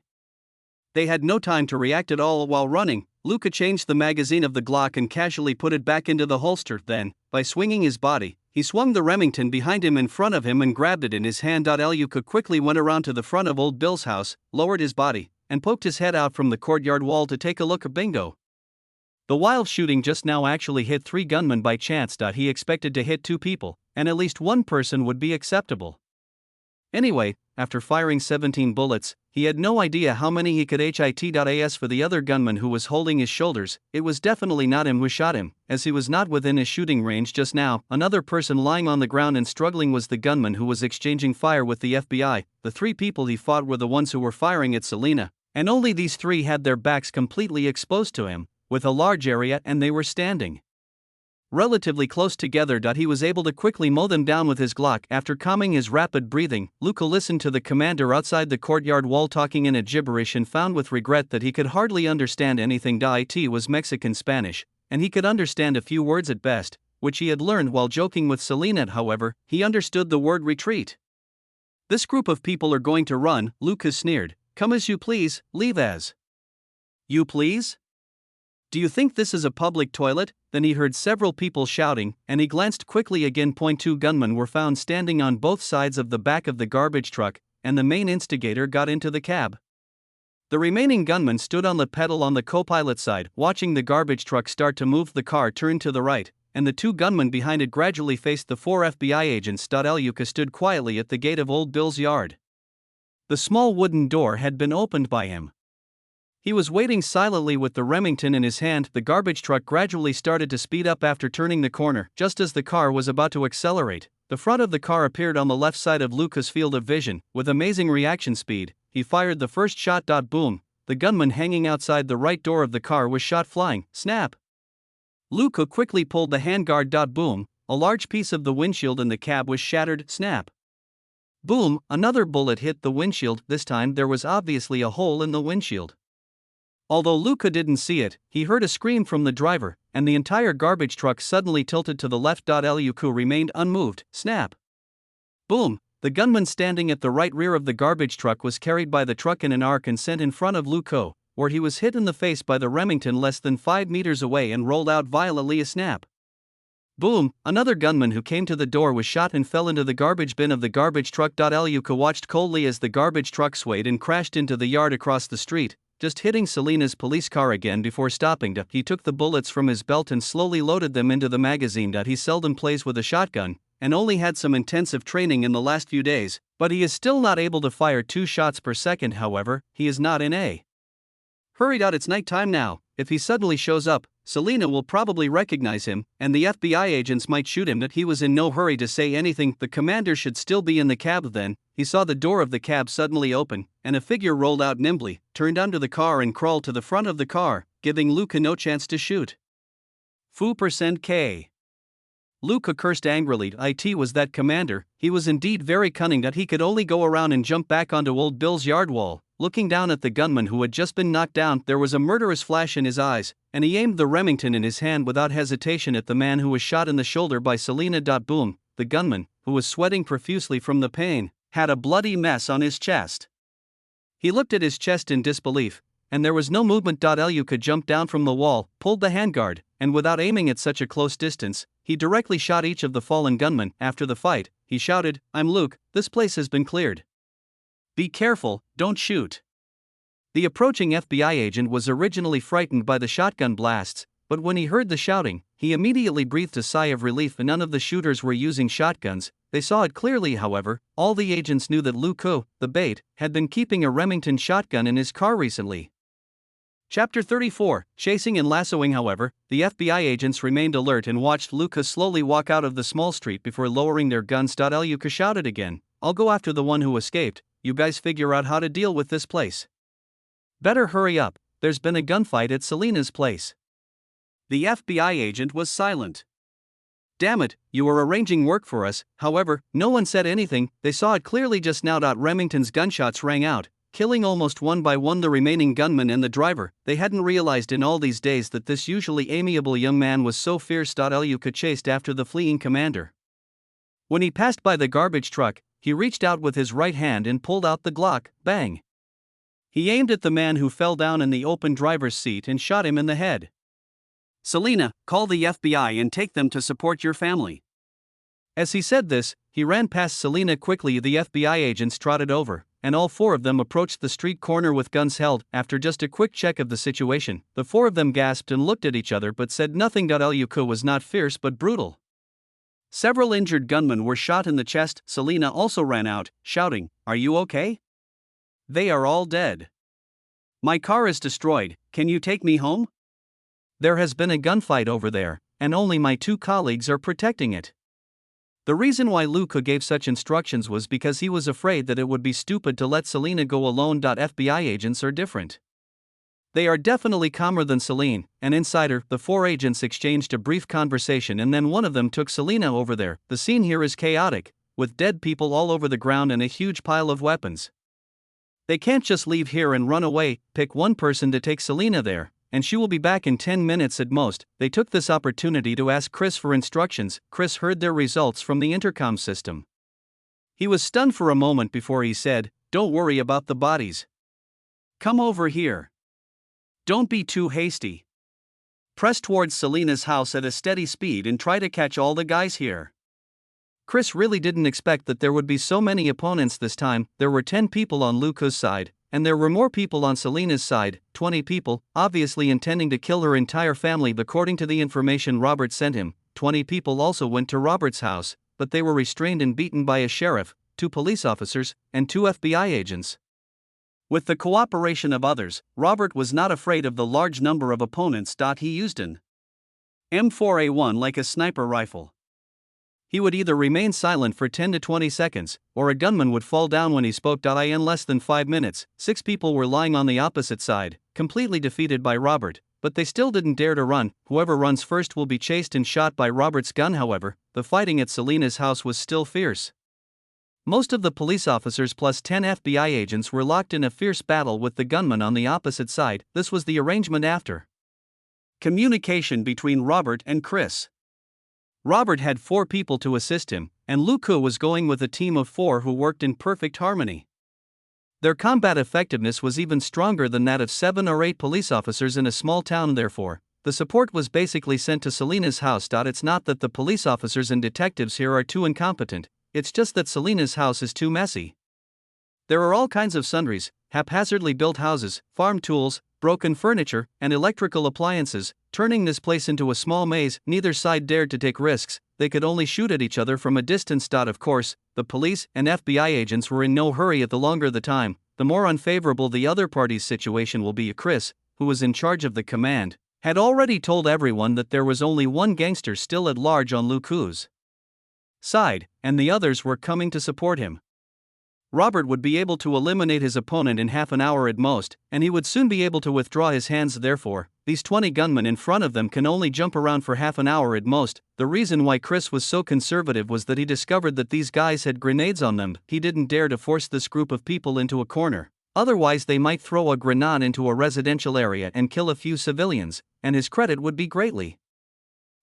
Speaker 1: They had no time to react at all. While running, Luca changed the magazine of the Glock and casually put it back into the holster. Then, by swinging his body, he swung the Remington behind him in front of him and grabbed it in his hand. Luca quickly went around to the front of Old Bill's house, lowered his body, and poked his head out from the courtyard wall to take a look. Bingo! The wild shooting just now actually hit 3 gunmen by chance. He expected to hit 2 people, and at least one person would be acceptable. Anyway, after firing 17 bullets, he had no idea how many he could hit. As for the other gunman who was holding his shoulders, it was definitely not him who shot him, as he was not within his shooting range just now. Another person lying on the ground and struggling was the gunman who was exchanging fire with the FBI. The 3 people he fought were the ones who were firing at Selena, and only these 3 had their backs completely exposed to him, with a large area, and they were standing relatively close together. He was able to quickly mow them down with his Glock. After calming his rapid breathing, Luca listened to the commander outside the courtyard wall talking in a gibberish and found with regret that he could hardly understand anything. It was Mexican Spanish, and he could understand a few words at best, which he had learned while joking with Selena. However, he understood the word retreat. This group of people are going to run, Luca sneered. Come as you please, leave as you please? Do you think this is a public toilet? Then he heard several people shouting, and he glanced quickly again. 2 gunmen were found standing on both sides of the back of the garbage truck, and the main instigator got into the cab. The remaining gunman stood on the pedal on the co-pilot side, watching the garbage truck start to move. The car turned to the right, and the two gunmen behind it gradually faced the four FBI agents. Luca stood quietly at the gate of Old Bill's yard. The small wooden door had been opened by him. He was waiting silently with the Remington in his hand. The garbage truck gradually started to speed up after turning the corner. Just as the car was about to accelerate, the front of the car appeared on the left side of Luca's field of vision. With amazing reaction speed, he fired the first shot. Boom! The gunman hanging outside the right door of the car was shot flying. Snap! Luca quickly pulled the handguard. Boom! A large piece of the windshield in the cab was shattered. Snap! Boom! Another bullet hit the windshield. This time there was obviously a hole in the windshield. Although Luca didn't see it, he heard a scream from the driver, and the entire garbage truck suddenly tilted to the left. Luca remained unmoved. Snap! Boom! The gunman standing at the right rear of the garbage truck was carried by the truck in an arc and sent in front of Luca, where he was hit in the face by the Remington less than 5 meters away and rolled out violently. A snap! Boom! Another gunman who came to the door was shot and fell into the garbage bin of the garbage truck. Luca watched coldly as the garbage truck swayed and crashed into the yard across the street, just hitting Selena's police car again before stopping. He took the bullets from his belt and slowly loaded them into the magazine. He seldom plays with a shotgun, and only had some intensive training in the last few days, but he is still not able to fire 2 shots per second. However, he is not in a hurry. It's nighttime now. If he suddenly shows up, Selena will probably recognize him, and the FBI agents might shoot him. He was in no hurry to say anything. The commander should still be in the cab. Then he saw the door of the cab suddenly open, and a figure rolled out nimbly, turned under the car and crawled to the front of the car, giving Luca no chance to shoot. Fu%K. Luca cursed angrily. It was that commander. He was indeed very cunning that he could only go around and jump back onto Old Bill's yard wall. Looking down at the gunman who had just been knocked down, there was a murderous flash in his eyes, and he aimed the Remington in his hand without hesitation at the man who was shot in the shoulder by Selena. Boom! The gunman, who was sweating profusely from the pain, had a bloody mess on his chest. He looked at his chest in disbelief, and there was no movement. Luca jumped down from the wall, pulled the handguard, and without aiming at such a close distance, he directly shot each of the fallen gunmen. After the fight, he shouted, "I'm Luke, this place has been cleared. Be careful, don't shoot." The approaching FBI agent was originally frightened by the shotgun blasts, but when he heard the shouting, he immediately breathed a sigh of relief. None of the shooters were using shotguns. They saw it clearly. However, all the agents knew that Luca, the bait, had been keeping a Remington shotgun in his car recently. Chapter 34, Chasing and Lassoing. However, the FBI agents remained alert and watched Luca slowly walk out of the small street before lowering their guns. Luca shouted again, "I'll go after the one who escaped. You guys figure out how to deal with this place. Better hurry up, there's been a gunfight at Selena's place." The FBI agent was silent. "Damn it, you were arranging work for us." However, no one said anything. They saw it clearly just now. Remington's gunshots rang out, killing almost one by one the remaining gunman and the driver. They hadn't realized in all these days that this usually amiable young man was so fierce. Luca chased after the fleeing commander. When he passed by the garbage truck, he reached out with his right hand and pulled out the Glock. Bang! He aimed at the man who fell down in the open driver's seat and shot him in the head. "Selena, call the FBI and take them to support your family." As he said this, he ran past Selena quickly. The FBI agents trotted over, and all 4 of them approached the street corner with guns held. After just a quick check of the situation, the 4 of them gasped and looked at each other but said nothing. Luca was not fierce but brutal. Several injured gunmen were shot in the chest. Selena also ran out, shouting, "Are you okay?" "They are all dead. My car is destroyed, can you take me home? There has been a gunfight over there, and only my 2 colleagues are protecting it." The reason why Luca gave such instructions was because he was afraid that it would be stupid to let Selena go alone. FBI agents are different. They are definitely calmer than Selene, an insider. The 4 agents exchanged a brief conversation and then one of them took Selena over there. The scene here is chaotic, with dead people all over the ground and a huge pile of weapons. They can't just leave here and run away. Pick one person to take Selena there, and she will be back in 10 minutes at most. They took this opportunity to ask Chris for instructions. Chris heard their results from the intercom system. He was stunned for a moment before he said, "Don't worry about the bodies. Come over here. Don't be too hasty. Press towards Selena's house at a steady speed and try to catch all the guys here." Chris really didn't expect that there would be so many opponents this time. There were 10 people on Luca's side, and there were more people on Selena's side, 20 people, obviously intending to kill her entire family. According to the information Robert sent him, 20 people also went to Robert's house, but they were restrained and beaten by a sheriff, 2 police officers, and 2 FBI agents. With the cooperation of others, Robert was not afraid of the large number of opponents. He used an M4A1 like a sniper rifle. He would either remain silent for 10 to 20 seconds, or a gunman would fall down when he spoke. In less than 5 minutes, 6 people were lying on the opposite side, completely defeated by Robert, but they still didn't dare to run. Whoever runs first will be chased and shot by Robert's gun. However, the fighting at Selena's house was still fierce. Most of the police officers plus 10 FBI agents were locked in a fierce battle with the gunman on the opposite side. This was the arrangement after communication between Robert and Chris. Robert had 4 people to assist him, and Luca was going with a team of 4 who worked in perfect harmony. Their combat effectiveness was even stronger than that of 7 or 8 police officers in a small town. Therefore, the support was basically sent to Selena's house. It's not that the police officers and detectives here are too incompetent, it's just that Selena's house is too messy. There are all kinds of sundries, haphazardly built houses, farm tools, broken furniture, and electrical appliances, turning this place into a small maze. Neither side dared to take risks, they could only shoot at each other from a distance. Of course, the police and FBI agents were in no hurry. The longer the time, the more unfavorable the other party's situation will be. Chris, who was in charge of the command, had already told everyone that there was only one gangster still at large on Lucu's side, and the others were coming to support him. Robert would be able to eliminate his opponent in half an hour at most, and he would soon be able to withdraw his hands. Therefore, these 20 gunmen in front of them can only jump around for half an hour at most. The reason why Chris was so conservative was that he discovered that these guys had grenades on them. He didn't dare to force this group of people into a corner. Otherwise they might throw a grenade into a residential area and kill a few civilians, and his credit would be greatly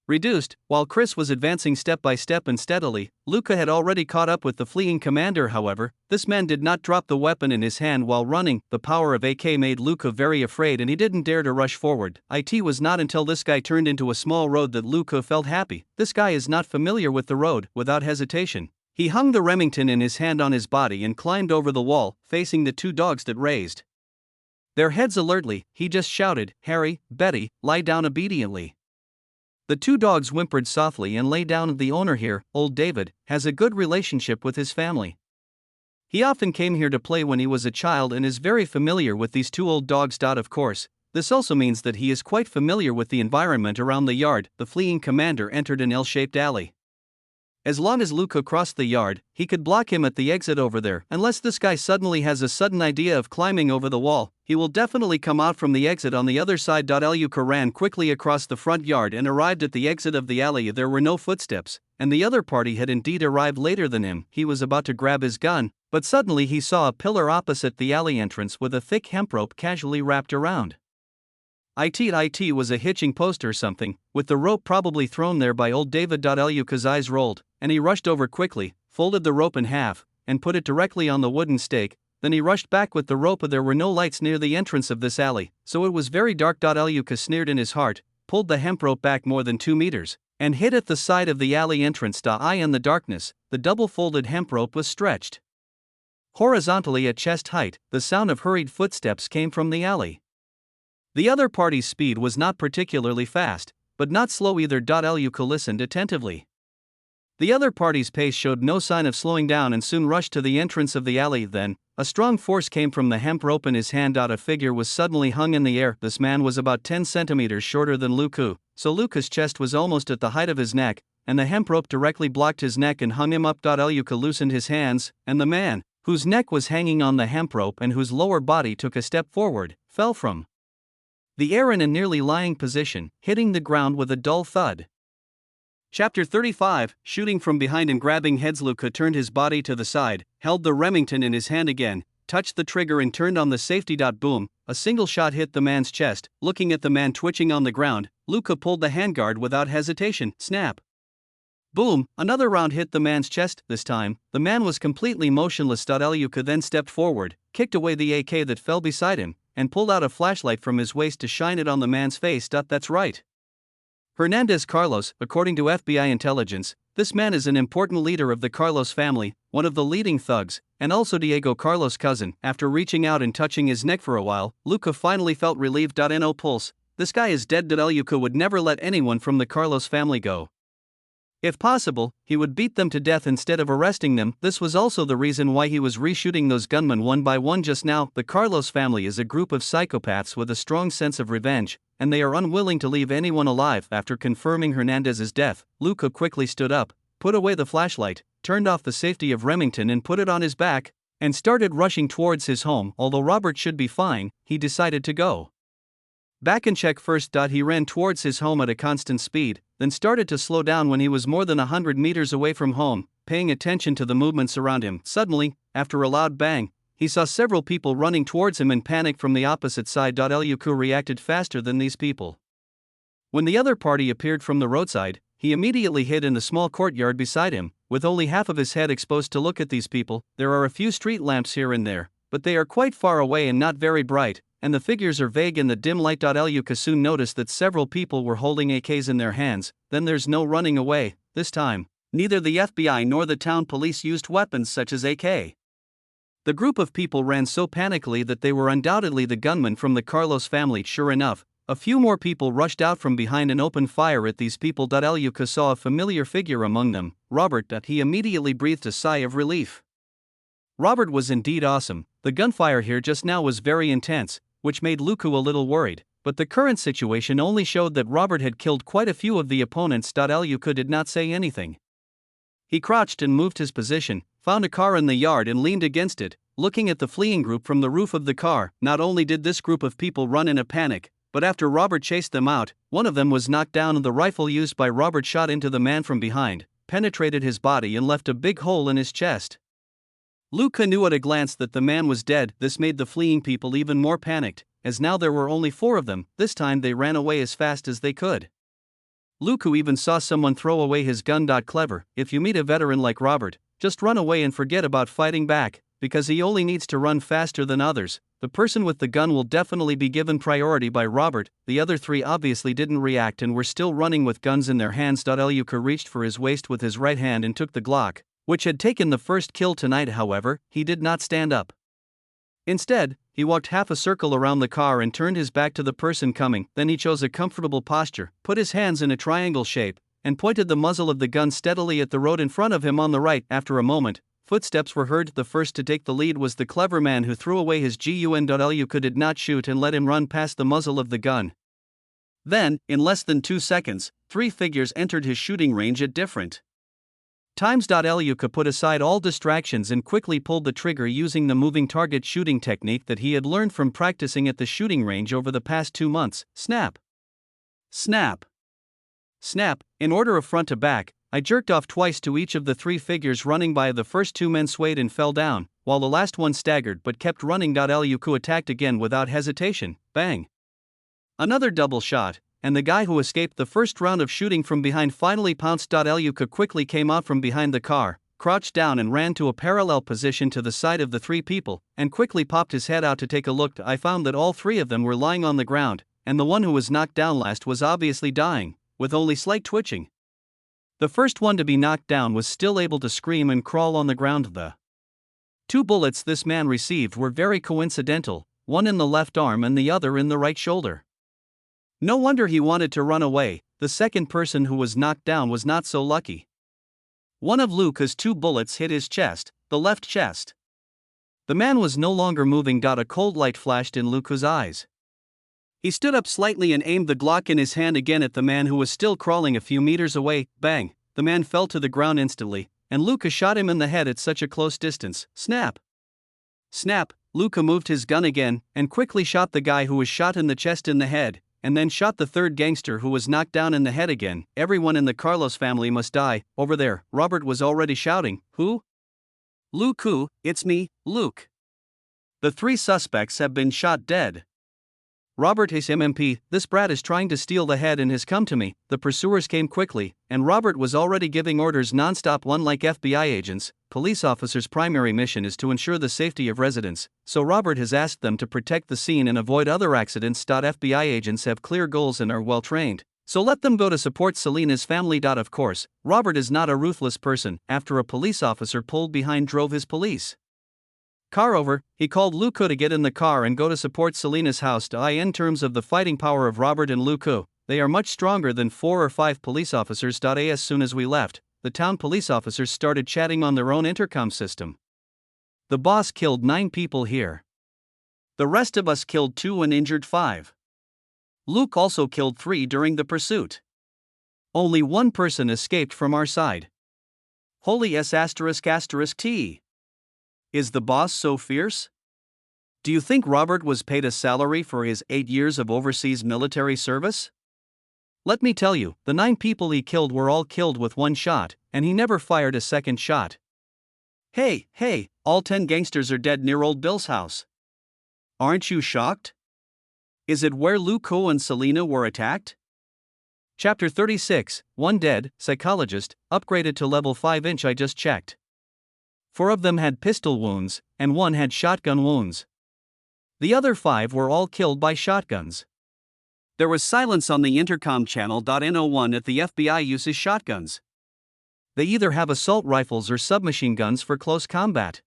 Speaker 1: reduced. While Chris was advancing step by step and steadily, Luca had already caught up with the fleeing commander. However, this man did not drop the weapon in his hand while running. The power of AK made Luca very afraid and he didn't dare to rush forward. It was not until this guy turned into a small road that Luca felt happy. This guy is not familiar with the road. Without hesitation, he hung the Remington in his hand on his body and climbed over the wall, facing the 2 dogs that raised their heads alertly. He just shouted, "Harry, Betty, lie down obediently." The 2 dogs whimpered softly and lay down. The owner here, old David, has a good relationship with his family. He often came here to play when he was a child and is very familiar with these 2 old dogs. Of course, this also means that he is quite familiar with the environment around the yard. The fleeing commander entered an L-shaped alley. As long as Luca crossed the yard, he could block him at the exit over there. Unless this guy suddenly has a sudden idea of climbing over the wall, he will definitely come out from the exit on the other side. Luca ran quickly across the front yard and arrived at the exit of the alley. There were no footsteps, and the other party had indeed arrived later than him. He was about to grab his gun, but suddenly he saw a pillar opposite the alley entrance with a thick hemp rope casually wrapped around. It was a hitching post or something, with the rope probably thrown there by old David. Luca's eyes rolled, and he rushed over quickly, folded the rope in half, and put it directly on the wooden stake. Then he rushed back with the rope. There were no lights near the entrance of this alley, so it was very dark. Luca sneered in his heart, pulled the hemp rope back more than 2 meters, and hid at the side of the alley entrance. In the darkness, the double-folded hemp rope was stretched horizontally at chest height. The sound of hurried footsteps came from the alley. The other party's speed was not particularly fast, but not slow either. Luca listened attentively. The other party's pace showed no sign of slowing down and soon rushed to the entrance of the alley. Then, a strong force came from the hemp rope in his hand. A figure was suddenly hung in the air. This man was about 10 centimeters shorter than Luca, so Luca's chest was almost at the height of his neck, and the hemp rope directly blocked his neck and hung him up. Luca loosened his hands, and the man, whose neck was hanging on the hemp rope and whose lower body took a step forward, fell from the air in a nearly lying position, hitting the ground with a dull thud. Chapter 35, Shooting from behind and grabbing heads. Luca turned his body to the side, held the Remington in his hand again, touched the trigger and turned on the safety. Boom, a single shot hit the man's chest. Looking at the man twitching on the ground, Luca pulled the handguard without hesitation. Snap. Boom, another round hit the man's chest. This time, the man was completely motionless. Luca then stepped forward, kicked away the AK that fell beside him, and pulled out a flashlight from his waist to shine it on the man's face. That's right. Hernandez Carlos. According to FBI intelligence, this man is an important leader of the Carlos family, one of the leading thugs, and also Diego Carlos' cousin. After reaching out and touching his neck for a while, Luca finally felt relieved. No pulse. This guy is dead. Luca would never let anyone from the Carlos family go. If possible, he would beat them to death instead of arresting them. This was also the reason why he was reshooting those gunmen one by one just now. The Carlos family is a group of psychopaths with a strong sense of revenge, and they are unwilling to leave anyone alive. After confirming Hernandez's death, Luca quickly stood up, put away the flashlight, turned off the safety of Remington and put it on his back, and started rushing towards his home. Although Robert should be fine, he decided to go back and check first. He ran towards his home at a constant speed, then started to slow down when he was more than 100 meters away from home, paying attention to the movements around him. Suddenly, after a loud bang, he saw several people running towards him in panic from the opposite side. Luca reacted faster than these people. When the other party appeared from the roadside, he immediately hid in the small courtyard beside him, with only half of his head exposed to look at these people. There are a few street lamps here and there, but they are quite far away and not very bright, and the figures are vague in the dim light. Luca soon noticed that several people were holding AKs in their hands. Then there's no running away. This time, neither the FBI nor the town police used weapons such as AK. The group of people ran so panically that they were undoubtedly the gunmen from the Carlos family. Sure enough, a few more people rushed out from behind and opened fire at these people. Luca saw a familiar figure among them, Robert. He immediately breathed a sigh of relief. Robert was indeed awesome. The gunfire here just now was very intense, which made Luca a little worried, but the current situation only showed that Robert had killed quite a few of the opponents. Luca did not say anything. He crouched and moved his position, found a car in the yard and leaned against it, looking at the fleeing group from the roof of the car. Not only did this group of people run in a panic, but after Robert chased them out, one of them was knocked down and the rifle used by Robert shot into the man from behind, penetrated his body and left a big hole in his chest. Luca knew at a glance that the man was dead. This made the fleeing people even more panicked, as now there were only 4 of them. This time they ran away as fast as they could. Luca even saw someone throw away his gun. Clever. If you meet a veteran like Robert, just run away and forget about fighting back, because he only needs to run faster than others. The person with the gun will definitely be given priority by Robert. The other 3 obviously didn't react and were still running with guns in their hands. Luca reached for his waist with his right hand and took the Glock, which had taken the first kill tonight. However, he did not stand up. Instead, he walked half a circle around the car and turned his back to the person coming. Then he chose a comfortable posture, put his hands in a triangle shape, and pointed the muzzle of the gun steadily at the road in front of him on the right. After a moment, footsteps were heard. The first to take the lead was the clever man who threw away his gun. Luca did not shoot and let him run past the muzzle of the gun. Then, in less than 2 seconds, 3 figures entered his shooting range at different times. Luca put aside all distractions and quickly pulled the trigger using the moving target shooting technique that he had learned from practicing at the shooting range over the past 2 months. Snap! Snap! Snap! In order of front to back, I jerked off twice to each of the 3 figures running by. The first 2 men swayed and fell down, while the last one staggered but kept running. Luca attacked again without hesitation. Bang! Another double shot, and the guy who escaped the first round of shooting from behind finally pounced. Luca quickly came out from behind the car, crouched down and ran to a parallel position to the side of the 3 people, and quickly popped his head out to take a look. I found that all 3 of them were lying on the ground, and the one who was knocked down last was obviously dying, with only slight twitching. The first one to be knocked down was still able to scream and crawl on the ground. The 2 bullets this man received were very coincidental, one in the left arm and the other in the right shoulder. No wonder he wanted to run away. The second person who was knocked down was not so lucky. One of Luca's 2 bullets hit his chest, the left chest. The man was no longer moving. A cold light flashed in Luca's eyes. He stood up slightly and aimed the Glock in his hand again at the man who was still crawling a few meters away. Bang! The man fell to the ground instantly, and Luca shot him in the head at such a close distance. Snap! Snap! Luca moved his gun again, and quickly shot the guy who was shot in the chest in the head, and then shot the 3rd gangster who was knocked down in the head again. Everyone in the Carlos family must die. Over there, Robert was already shouting. Who? Luke. Who? It's me, Luke. The 3 suspects have been shot dead. Robert Hayes MMP, this brat is trying to steal the head and has come to me. The pursuers came quickly, and Robert was already giving orders non-stop. Unlike FBI agents, police officers' primary mission is to ensure the safety of residents, so Robert has asked them to protect the scene and avoid other accidents. FBI agents have clear goals and are well trained, so let them go to support Selena's family. Of course, Robert is not a ruthless person. After a police officer pulled behind drove his police car over, he called Luca to get in the car and go to support Selena's house. In terms of the fighting power of Robert and Luca, they are much stronger than 4 or 5 police officers. As soon as we left, the town police officers started chatting on their own intercom system. The boss killed 9 people here. The rest of us killed 2 and injured 5. Luke also killed 3 during the pursuit. Only 1 person escaped from our side. Holy S*****. Is the boss so fierce? Do you think Robert was paid a salary for his 8 years of overseas military service? Let me tell you, the 9 people he killed were all killed with 1 shot, and he never fired a second shot. Hey, all 10 gangsters are dead near Old Bill's house. Aren't you shocked? Is it where Luco and Selena were attacked? Chapter 36, 1 dead, psychologist, upgraded to level 5. I just checked. 4 of them had pistol wounds, and 1 had shotgun wounds. The other 5 were all killed by shotguns. There was silence on the intercom channel. No one at the FBI uses shotguns. They either have assault rifles or submachine guns for close combat.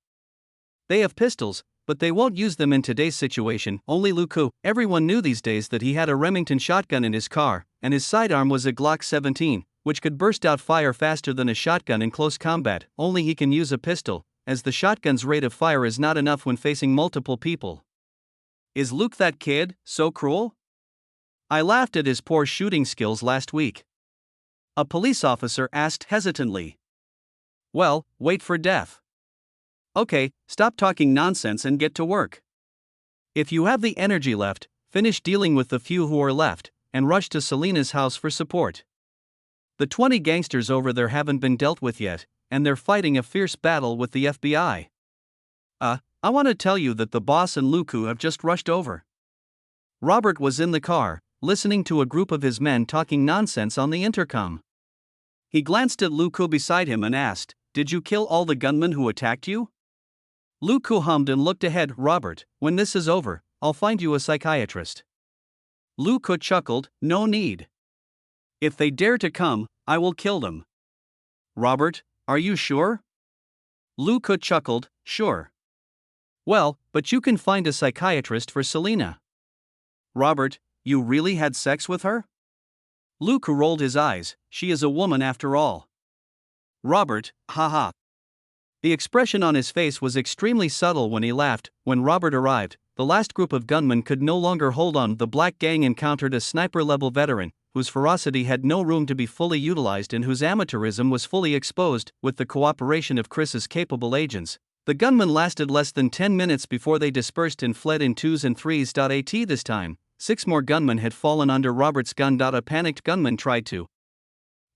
Speaker 1: They have pistols, but they won't use them in today's situation. Only Luco. Everyone knew these days that he had a Remington shotgun in his car, and his sidearm was a Glock 17, which could burst out fire faster than a shotgun in close combat. Only he can use a pistol, as the shotgun's rate of fire is not enough when facing multiple people. Is Luke that kid, so cruel? I laughed at his poor shooting skills last week. A police officer asked hesitantly. Well, wait for death. Okay, stop talking nonsense and get to work. If you have the energy left, finish dealing with the few who are left, and rush to Selena's house for support. The 20 gangsters over there haven't been dealt with yet, and they're fighting a fierce battle with the FBI. I want to tell you that the boss and Luco have just rushed over. Robert was in the car, listening to a group of his men talking nonsense on the intercom. He glanced at Luco beside him and asked, "Did you kill all the gunmen who attacked you?" Luco hummed and looked ahead. "Robert, when this is over, I'll find you a psychiatrist." Luco chuckled, "No need. If they dare to come, I will kill them." "Robert, are you sure?" Luco chuckled, "Sure." "Well, but you can find a psychiatrist for Selena." "Robert, you really had sex with her?" Luco rolled his eyes. "She is a woman after all." "Robert, haha." The expression on his face was extremely subtle when he laughed. When Robert arrived, the last group of gunmen could no longer hold on. The Black Gang encountered a sniper-level veteran, whose ferocity had no room to be fully utilized and whose amateurism was fully exposed. With the cooperation of Chris's capable agents, the gunmen lasted less than 10 minutes before they dispersed and fled in 2s and 3s. This time, 6 more gunmen had fallen under Robert's gun. A panicked gunman tried to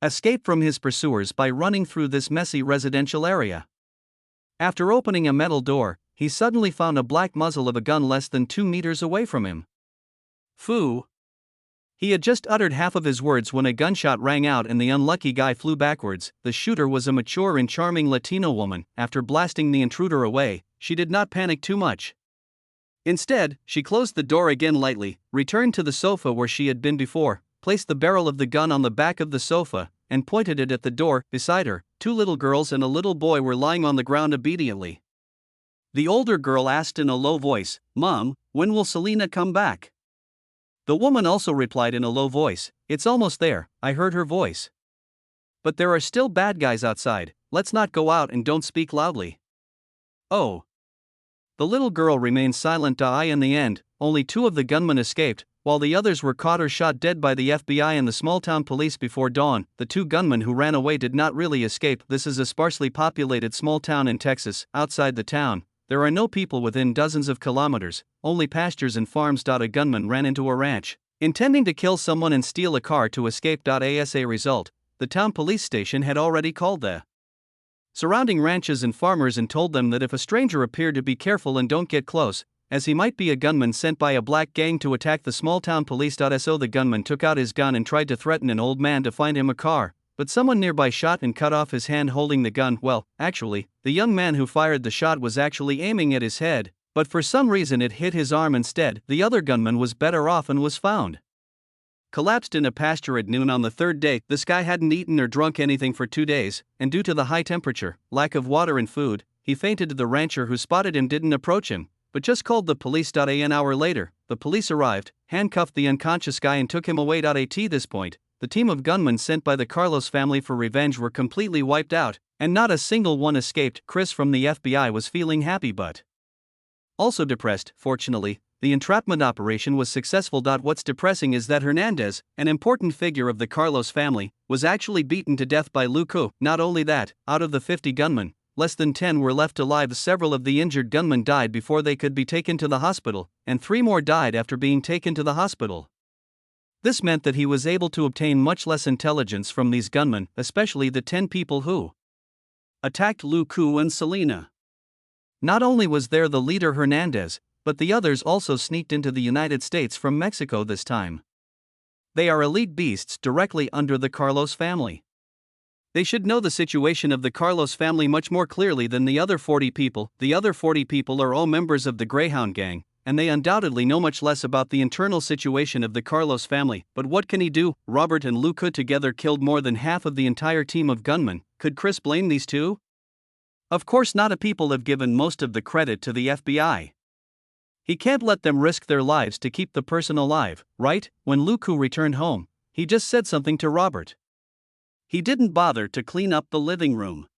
Speaker 1: escape from his pursuers by running through this messy residential area. After opening a metal door, he suddenly found a black muzzle of a gun less than 2 meters away from him. Phoo! He had just uttered half of his words when a gunshot rang out and the unlucky guy flew backwards. The shooter was a mature and charming Latino woman. After blasting the intruder away, she did not panic too much. Instead, she closed the door again lightly, returned to the sofa where she had been before, placed the barrel of the gun on the back of the sofa, and pointed it at the door. Beside her, 2 little girls and a little boy were lying on the ground obediently. The older girl asked in a low voice, "Mom, when will Selena come back?" The woman also replied in a low voice, "It's almost there, I heard her voice. But there are still bad guys outside, let's not go out and don't speak loudly." Oh. The little girl remained silent. In the end, only 2 of the gunmen escaped, while the others were caught or shot dead by the FBI and the small-town police before dawn. The 2 gunmen who ran away did not really escape. This is a sparsely populated small town in Texas. Outside the town, there are no people within dozens of kilometers, only pastures and farms. A gunman ran into a ranch, intending to kill someone and steal a car to escape. As a result, the town police station had already called the surrounding ranches and farmers and told them that if a stranger appeared to be careful and don't get close, as he might be a gunman sent by a black gang to attack the small town police. So the gunman took out his gun and tried to threaten an old man to find him a car, but someone nearby shot and cut off his hand holding the gun. Well, actually, the young man who fired the shot was actually aiming at his head, but for some reason it hit his arm instead. The other gunman was better off and was found collapsed in a pasture at noon on the 3rd day. This guy hadn't eaten or drunk anything for 2 days, and due to the high temperature, lack of water and food, he fainted. The rancher who spotted him didn't approach him, but just called the police. An hour later, the police arrived, handcuffed the unconscious guy and took him away. At this point, the team of gunmen sent by the Carlos family for revenge were completely wiped out, and not a single one escaped. Chris from the FBI was feeling happy but also depressed. Fortunately, the entrapment operation was successful. What's depressing is that Hernandez, an important figure of the Carlos family, was actually beaten to death by Luku. Not only that, out of the 50 gunmen, less than 10 were left alive. Several of the injured gunmen died before they could be taken to the hospital, and 3 more died after being taken to the hospital. This meant that he was able to obtain much less intelligence from these gunmen, especially the 10 people who attacked Luku and Selena. Not only was there the leader Hernandez, but the others also sneaked into the United States from Mexico this time. They are elite beasts directly under the Carlos family. They should know the situation of the Carlos family much more clearly than the other 40 people. The other 40 people are all members of the Greyhound gang, and they undoubtedly know much less about the internal situation of the Carlos family. But what can he do? Robert and Luka together killed more than half of the entire team of gunmen. Could Chris blame these two? Of course not. People have given most of the credit to the FBI. He can't let them risk their lives to keep the person alive, right? When Luku returned home, he just said something to Robert. He didn't bother to clean up the living room.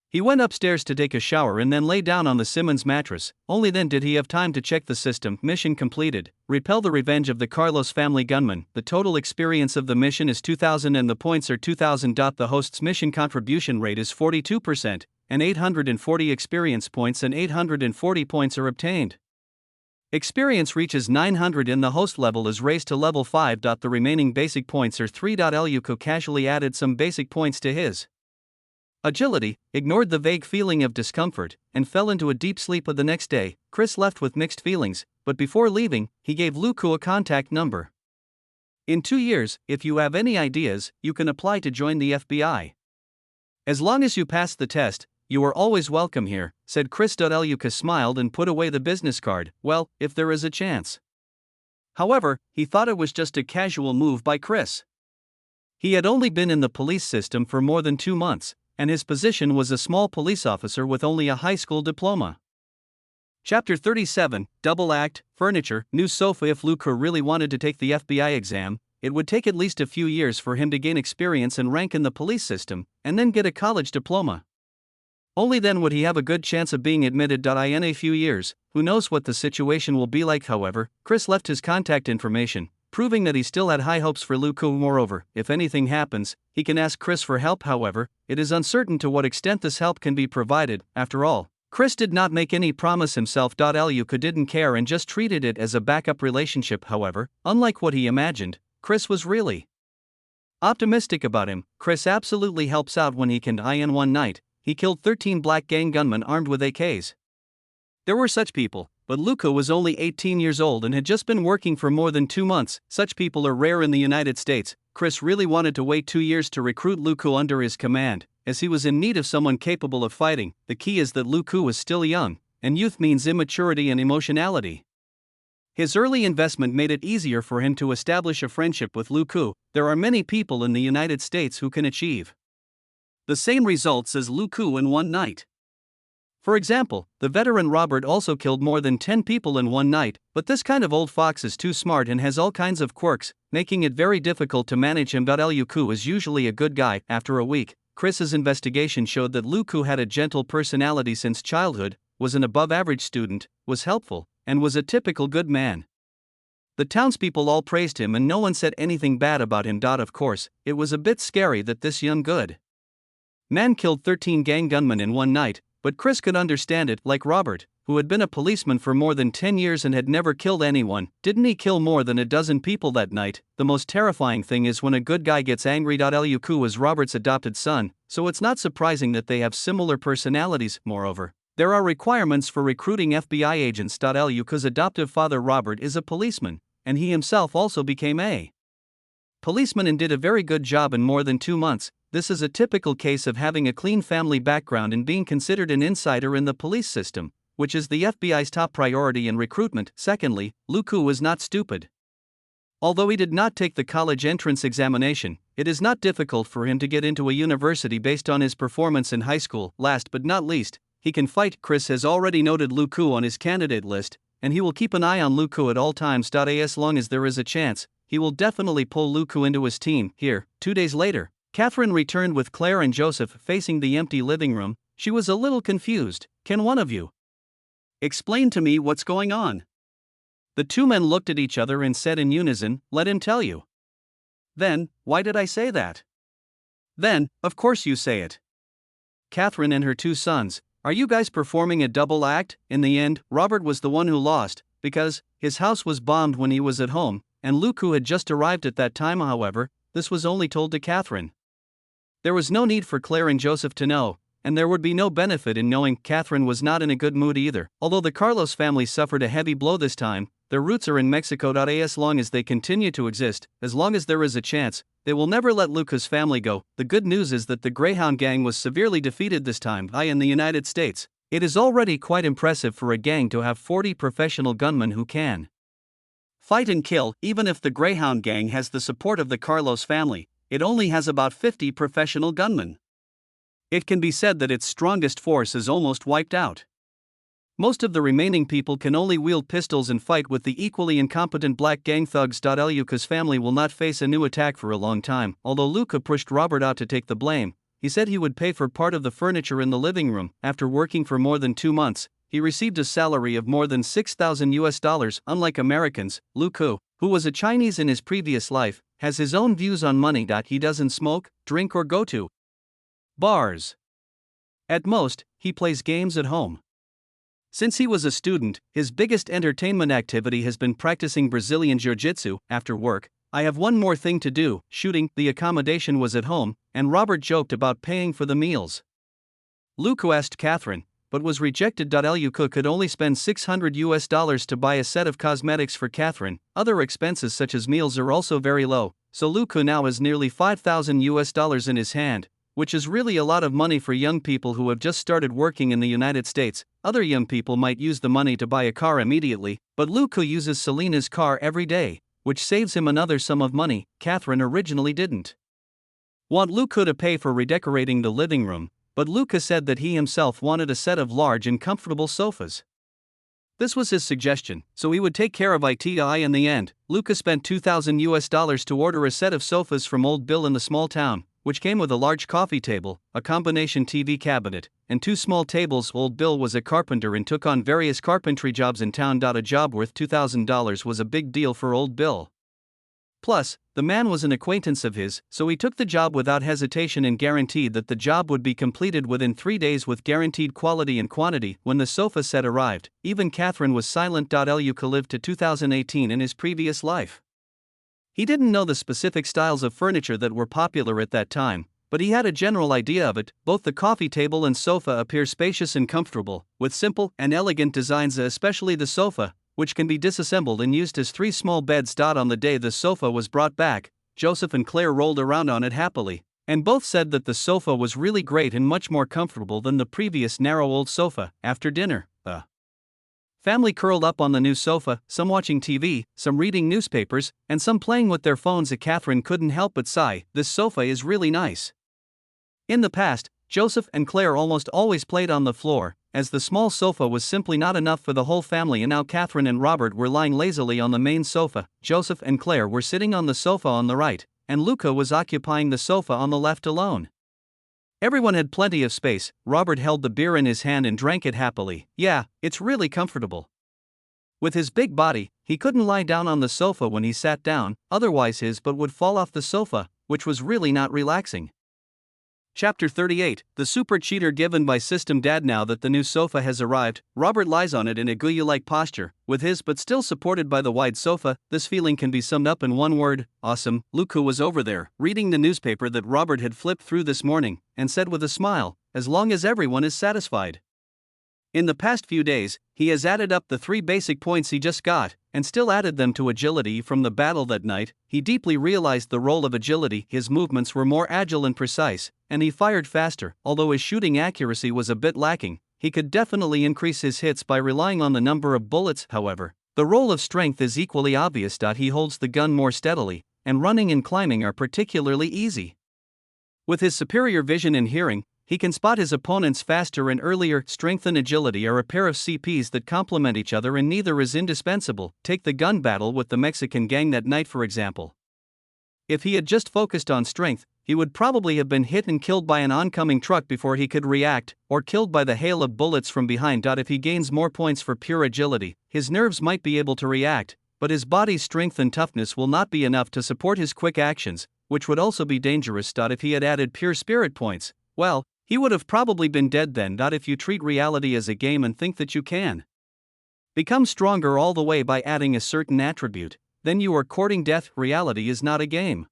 Speaker 1: He went upstairs to take a shower and then lay down on the Simmons mattress. Only then did he have time to check the system. Mission completed. Repel the revenge of the Carlos family gunmen. The total experience of the mission is 2,000 and the points are 2,000. The host's mission contribution rate is 42%, and 840 experience points and 840 points are obtained. Experience reaches 900 and the host level is raised to level 5. The remaining basic points are 3. Luku casually added some basic points to his agility, ignored the vague feeling of discomfort, and fell into a deep sleep. The next day, Chris left with mixed feelings, but before leaving, he gave Luku a contact number. In 2 years, if you have any ideas, you can apply to join the FBI. As long as you pass the test, you are always welcome here, said Chris. Luku smiled and put away the business card. Well, if there is a chance. However, he thought it was just a casual move by Chris. He had only been in the police system for more than 2 months, and his position was a small police officer with only a high school diploma. Chapter 37, Double Act, Furniture, New Sofa. If Luku really wanted to take the FBI exam, it would take at least a few years for him to gain experience and rank in the police system, and then get a college diploma. Only then would he have a good chance of being admitted. In a few years, who knows what the situation will be like. However, Chris left his contact information, proving that he still had high hopes for Luku. Moreover, if anything happens, he can ask Chris for help. However, it is uncertain to what extent this help can be provided. After all, Chris did not make any promise himself. Luku didn't care and just treated it as a backup relationship. However, unlike what he imagined, Chris was really optimistic about him. Chris absolutely helps out when he can. In one night, he killed 13 black gang gunmen armed with AKs. There were such people, but Luku was only 18 years old and had just been working for more than 2 months. Such people are rare in the United States. Chris really wanted to wait 2 years to recruit Luku under his command, as he was in need of someone capable of fighting. The key is that Luku was still young, and youth means immaturity and emotionality. His early investment made it easier for him to establish a friendship with Luku. There are many people in the United States who can achieve the same results as Luku in one night. For example, the veteran Robert also killed more than 10 people in one night, but this kind of old fox is too smart and has all kinds of quirks, making it very difficult to manage him. Luku is usually a good guy. After a week, Chris's investigation showed that Luku had a gentle personality since childhood, was an above-average student, was helpful, and was a typical good man. The townspeople all praised him and no one said anything bad about him. Of course, it was a bit scary that this young good man killed 13 gang gunmen in one night, but Chris could understand it. Like Robert, who had been a policeman for more than 10 years and had never killed anyone, didn't he kill more than a dozen people that night? The most terrifying thing is when a good guy gets angry. Luku was Robert's adopted son, so it's not surprising that they have similar personalities. Moreover, there are requirements for recruiting FBI agents. Luku's adoptive father Robert is a policeman, and he himself also became a policeman and did a very good job in more than 2 months. This is a typical case of having a clean family background and being considered an insider in the police system, which is the FBI's top priority in recruitment. Secondly, Luku was not stupid. Although he did not take the college entrance examination, it is not difficult for him to get into a university based on his performance in high school. Last but not least, he can fight. Chris has already noted Luku on his candidate list, and he will keep an eye on Luku at all times. As long as there is a chance, he will definitely pull Luku into his team. Here, 2 days later, Catherine returned with Claire and Joseph facing the empty living room. She was a little confused. Can one of you explain to me what's going on? The two men looked at each other and said in unison, let him tell you. Then, why did I say that? Then, of course you say it. Catherine and her two sons, are you guys performing a double act? In the end, Robert was the one who lost, because his house was bombed when he was at home, and Luku had just arrived at that time. However, this was only told to Catherine. There was no need for Claire and Joseph to know, and there would be no benefit in knowing. Catherine was not in a good mood either. Although the Carlos family suffered a heavy blow this time, their roots are in Mexico. As long as they continue to exist, as long as there is a chance, they will never let Luku's family go. The good news is that the Greyhound gang was severely defeated this time. In the United States, it is already quite impressive for a gang to have 40 professional gunmen who can fight and kill. Even if the Greyhound gang has the support of the Carlos family, it only has about 50 professional gunmen. It can be said that its strongest force is almost wiped out. Most of the remaining people can only wield pistols and fight with the equally incompetent black gang thugs. Luka's family will not face a new attack for a long time. Although Luka pushed Robert out to take the blame, he said he would pay for part of the furniture in the living room. After working for more than 2 months, he received a salary of more than $6,000. Unlike Americans, Luka, who was a Chinese in his previous life, has his own views on money. He doesn't smoke, drink, or go to bars. At most, he plays games at home. Since he was a student, his biggest entertainment activity has been practicing Brazilian Jiu-Jitsu. After work, I have one more thing to do, shooting. The accommodation was at home, and Robert joked about paying for the meals. Luka asked Catherine, but was rejected. Luka could only spend $600 to buy a set of cosmetics for Catherine. Other expenses such as meals are also very low, so Luka now has nearly $5,000 in his hand, which is really a lot of money for young people who have just started working in the United States. Other young people might use the money to buy a car immediately, but Luka uses Selena's car every day, which saves him another sum of money. Catherine originally didn't want Luka to pay for redecorating the living room, but Luka said that he himself wanted a set of large and comfortable sofas. This was his suggestion, so he would take care of it. In the end, Luka spent $2,000 to order a set of sofas from Old Bill in the small town, which came with a large coffee table, a combination TV cabinet, and 2 small tables. Old Bill was a carpenter and took on various carpentry jobs in town. A job worth $2,000 was a big deal for Old Bill. Plus, the man was an acquaintance of his, so he took the job without hesitation and guaranteed that the job would be completed within 3 days with guaranteed quality and quantity. When the sofa set arrived, even Catherine was silent. Luka lived to 2018 in his previous life. He didn't know the specific styles of furniture that were popular at that time, but he had a general idea of it. Both the coffee table and sofa appear spacious and comfortable, with simple and elegant designs, especially the sofa, which can be disassembled and used as 3 small beds. On the day the sofa was brought back, Joseph and Claire rolled around on it happily, and both said that the sofa was really great and much more comfortable than the previous narrow old sofa. After dinner, the family curled up on the new sofa, some watching TV, some reading newspapers, and some playing with their phones. Catherine couldn't help but sigh, this sofa is really nice. In the past, Joseph and Claire almost always played on the floor, as the small sofa was simply not enough for the whole family, and now Catherine and Robert were lying lazily on the main sofa. Joseph and Claire were sitting on the sofa on the right, and Luka was occupying the sofa on the left alone. Everyone had plenty of space. Robert held the beer in his hand and drank it happily. Yeah, it's really comfortable. With his big body, he couldn't lie down on the sofa when he sat down, otherwise his butt would fall off the sofa, which was really not relaxing. Chapter 38, The Super Cheater Given by System Dad. Now that the new sofa has arrived, Robert lies on it in a Guyu-like posture, with his butt still supported by the wide sofa. This feeling can be summed up in one word: awesome. Luka was over there, reading the newspaper that Robert had flipped through this morning, and said with a smile, as long as everyone is satisfied. In the past few days, he has added up the 3 basic points he just got, and still added them to agility from the battle that night. He deeply realized the role of agility. His movements were more agile and precise, and he fired faster. Although his shooting accuracy was a bit lacking, he could definitely increase his hits by relying on the number of bullets. However, the role of strength is equally obvious. He holds the gun more steadily, and running and climbing are particularly easy. With his superior vision and hearing, He can spot his opponents faster and earlier. Strength and agility are a pair of CPs that complement each other and neither is indispensable. Take the gun battle with the Mexican gang that night, for example. If he had just focused on strength, he would probably have been hit and killed by an oncoming truck before he could react, or killed by the hail of bullets from behind. If he gains more points for pure agility, his nerves might be able to react, but his body's strength and toughness will not be enough to support his quick actions, which would also be dangerous. If he had added pure spirit points, well, he would have probably been dead then. If you treat reality as a game and think that you can become stronger all the way by adding a certain attribute, then you are courting death. Reality is not a game.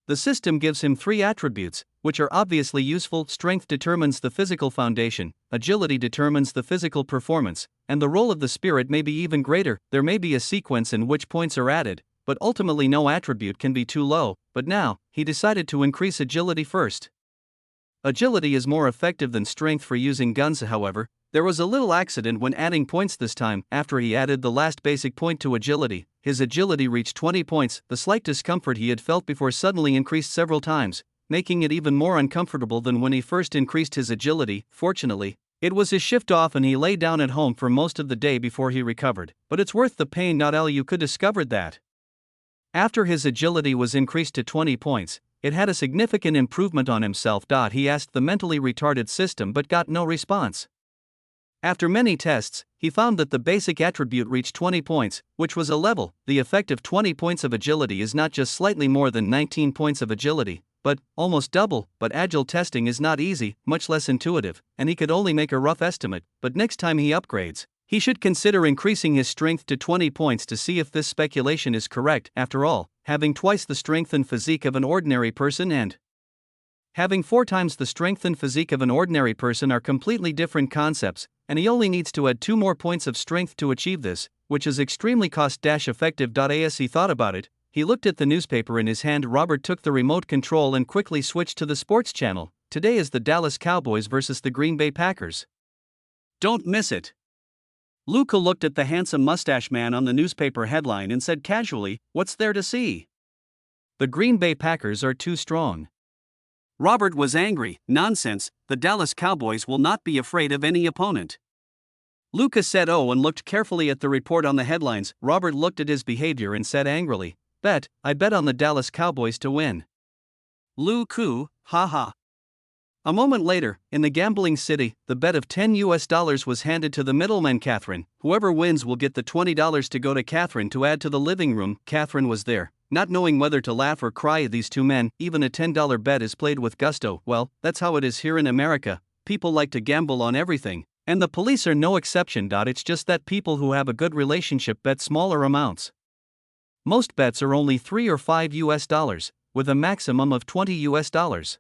Speaker 1: The system gives him 3 attributes, which are obviously useful. Strength determines the physical foundation, agility determines the physical performance, and the role of the spirit may be even greater. There may be a sequence in which points are added, but ultimately no attribute can be too low. But now, he decided to increase agility first. Agility is more effective than strength for using guns. However, there was a little accident when adding points this time. After he added the last basic point to agility, his agility reached 20 points. The slight discomfort he had felt before suddenly increased several times, making it even more uncomfortable than when he first increased his agility. Fortunately, it was his shift off and he lay down at home for most of the day before he recovered. But it's worth the pain. You could discover that after his agility was increased to 20 points, it had a significant improvement on himself. He asked the mentally retarded system but got no response. After many tests, he found that the basic attribute reached 20 points, which was a level. The effect of 20 points of agility is not just slightly more than 19 points of agility, but almost double. But agile testing is not easy, much less intuitive, and he could only make a rough estimate. But next time he upgrades, he should consider increasing his strength to 20 points to see if this speculation is correct. After all, having twice the strength and physique of an ordinary person and having 4 times the strength and physique of an ordinary person are completely different concepts, and he only needs to add 2 more points of strength to achieve this, which is extremely cost-effective. As he thought about it, he looked at the newspaper in his hand. Robert took the remote control and quickly switched to the sports channel. Today is the Dallas Cowboys versus the Green Bay Packers. Don't miss it. Luca looked at the handsome mustache man on the newspaper headline and said casually, "What's there to see? The Green Bay Packers are too strong." Robert was angry. "Nonsense, the Dallas Cowboys will not be afraid of any opponent." Luca said oh and looked carefully at the report on the headlines. Robert looked at his behavior and said angrily, I bet on the Dallas Cowboys to win." Luca, haha. A moment later, in the gambling city, the bet of $10 was handed to the middleman Catherine. Whoever wins will get the $20 to go to Catherine to add to the living room. Catherine was there, not knowing whether to laugh or cry at these two men. Even a $10 bet is played with gusto. Well, that's how it is here in America. People like to gamble on everything, and the police are no exception. It's just that people who have a good relationship bet smaller amounts. Most bets are only $3 or $5, with a maximum of $20.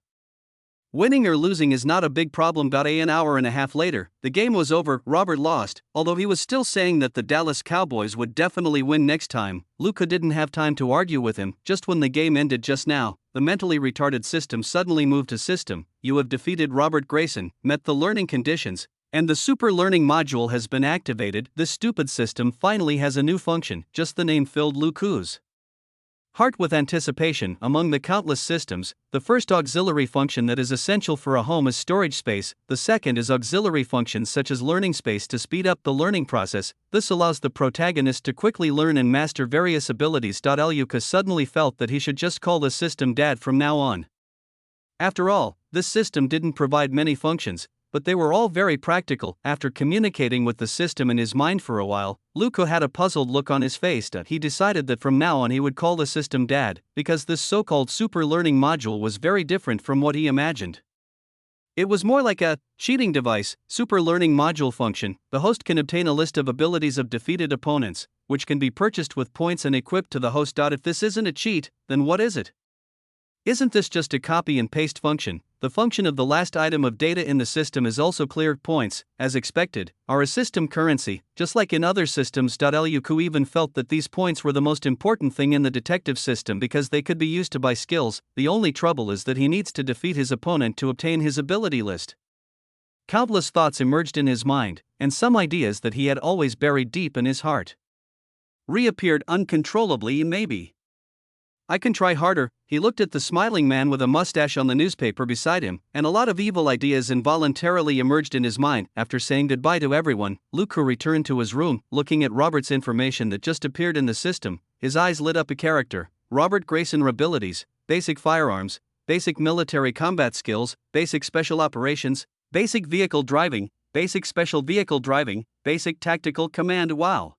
Speaker 1: Winning or losing is not a big problem. An hour and a half later, the game was over. Robert lost, although he was still saying that the Dallas Cowboys would definitely win next time. Luca didn't have time to argue with him. Just when the game ended just now, the mentally retarded system suddenly moved to system. You have defeated Robert Grayson, met the learning conditions, and the super learning module has been activated. This stupid system finally has a new function. Just the name filled Luca's heart with anticipation. Among the countless systems, the first auxiliary function that is essential for a home is storage space. The second is auxiliary functions such as learning space to speed up the learning process. This allows the protagonist to quickly learn and master various abilities. Luca suddenly felt that he should just call the system Dad from now on. After all, this system didn't provide many functions, but they were all very practical. After communicating with the system in his mind for a while, Luca had a puzzled look on his face. He decided that from now on he would call the system Dad, because this so-called super learning module was very different from what he imagined. It was more like a cheating device. Super learning module function. The host can obtain a list of abilities of defeated opponents, which can be purchased with points and equipped to the host. If this isn't a cheat, then what is it? Isn't this just a copy and paste function? The function of the last item of data in the system is also cleared. Points, as expected, are a system currency, just like in other systems. Luca even felt that these points were the most important thing in the detective system because they could be used to buy skills. The only trouble is that he needs to defeat his opponent to obtain his ability list. Countless thoughts emerged in his mind, and some ideas that he had always buried deep in his heart reappeared uncontrollably. Maybe I can try harder. He looked at the smiling man with a mustache on the newspaper beside him, and a lot of evil ideas involuntarily emerged in his mind. After saying goodbye to everyone, Luca returned to his room, looking at Robert's information that just appeared in the system. His eyes lit up a character. Robert Grayson abilities: basic firearms, basic military combat skills, basic special operations, basic vehicle driving, basic special vehicle driving, basic tactical command. Wow!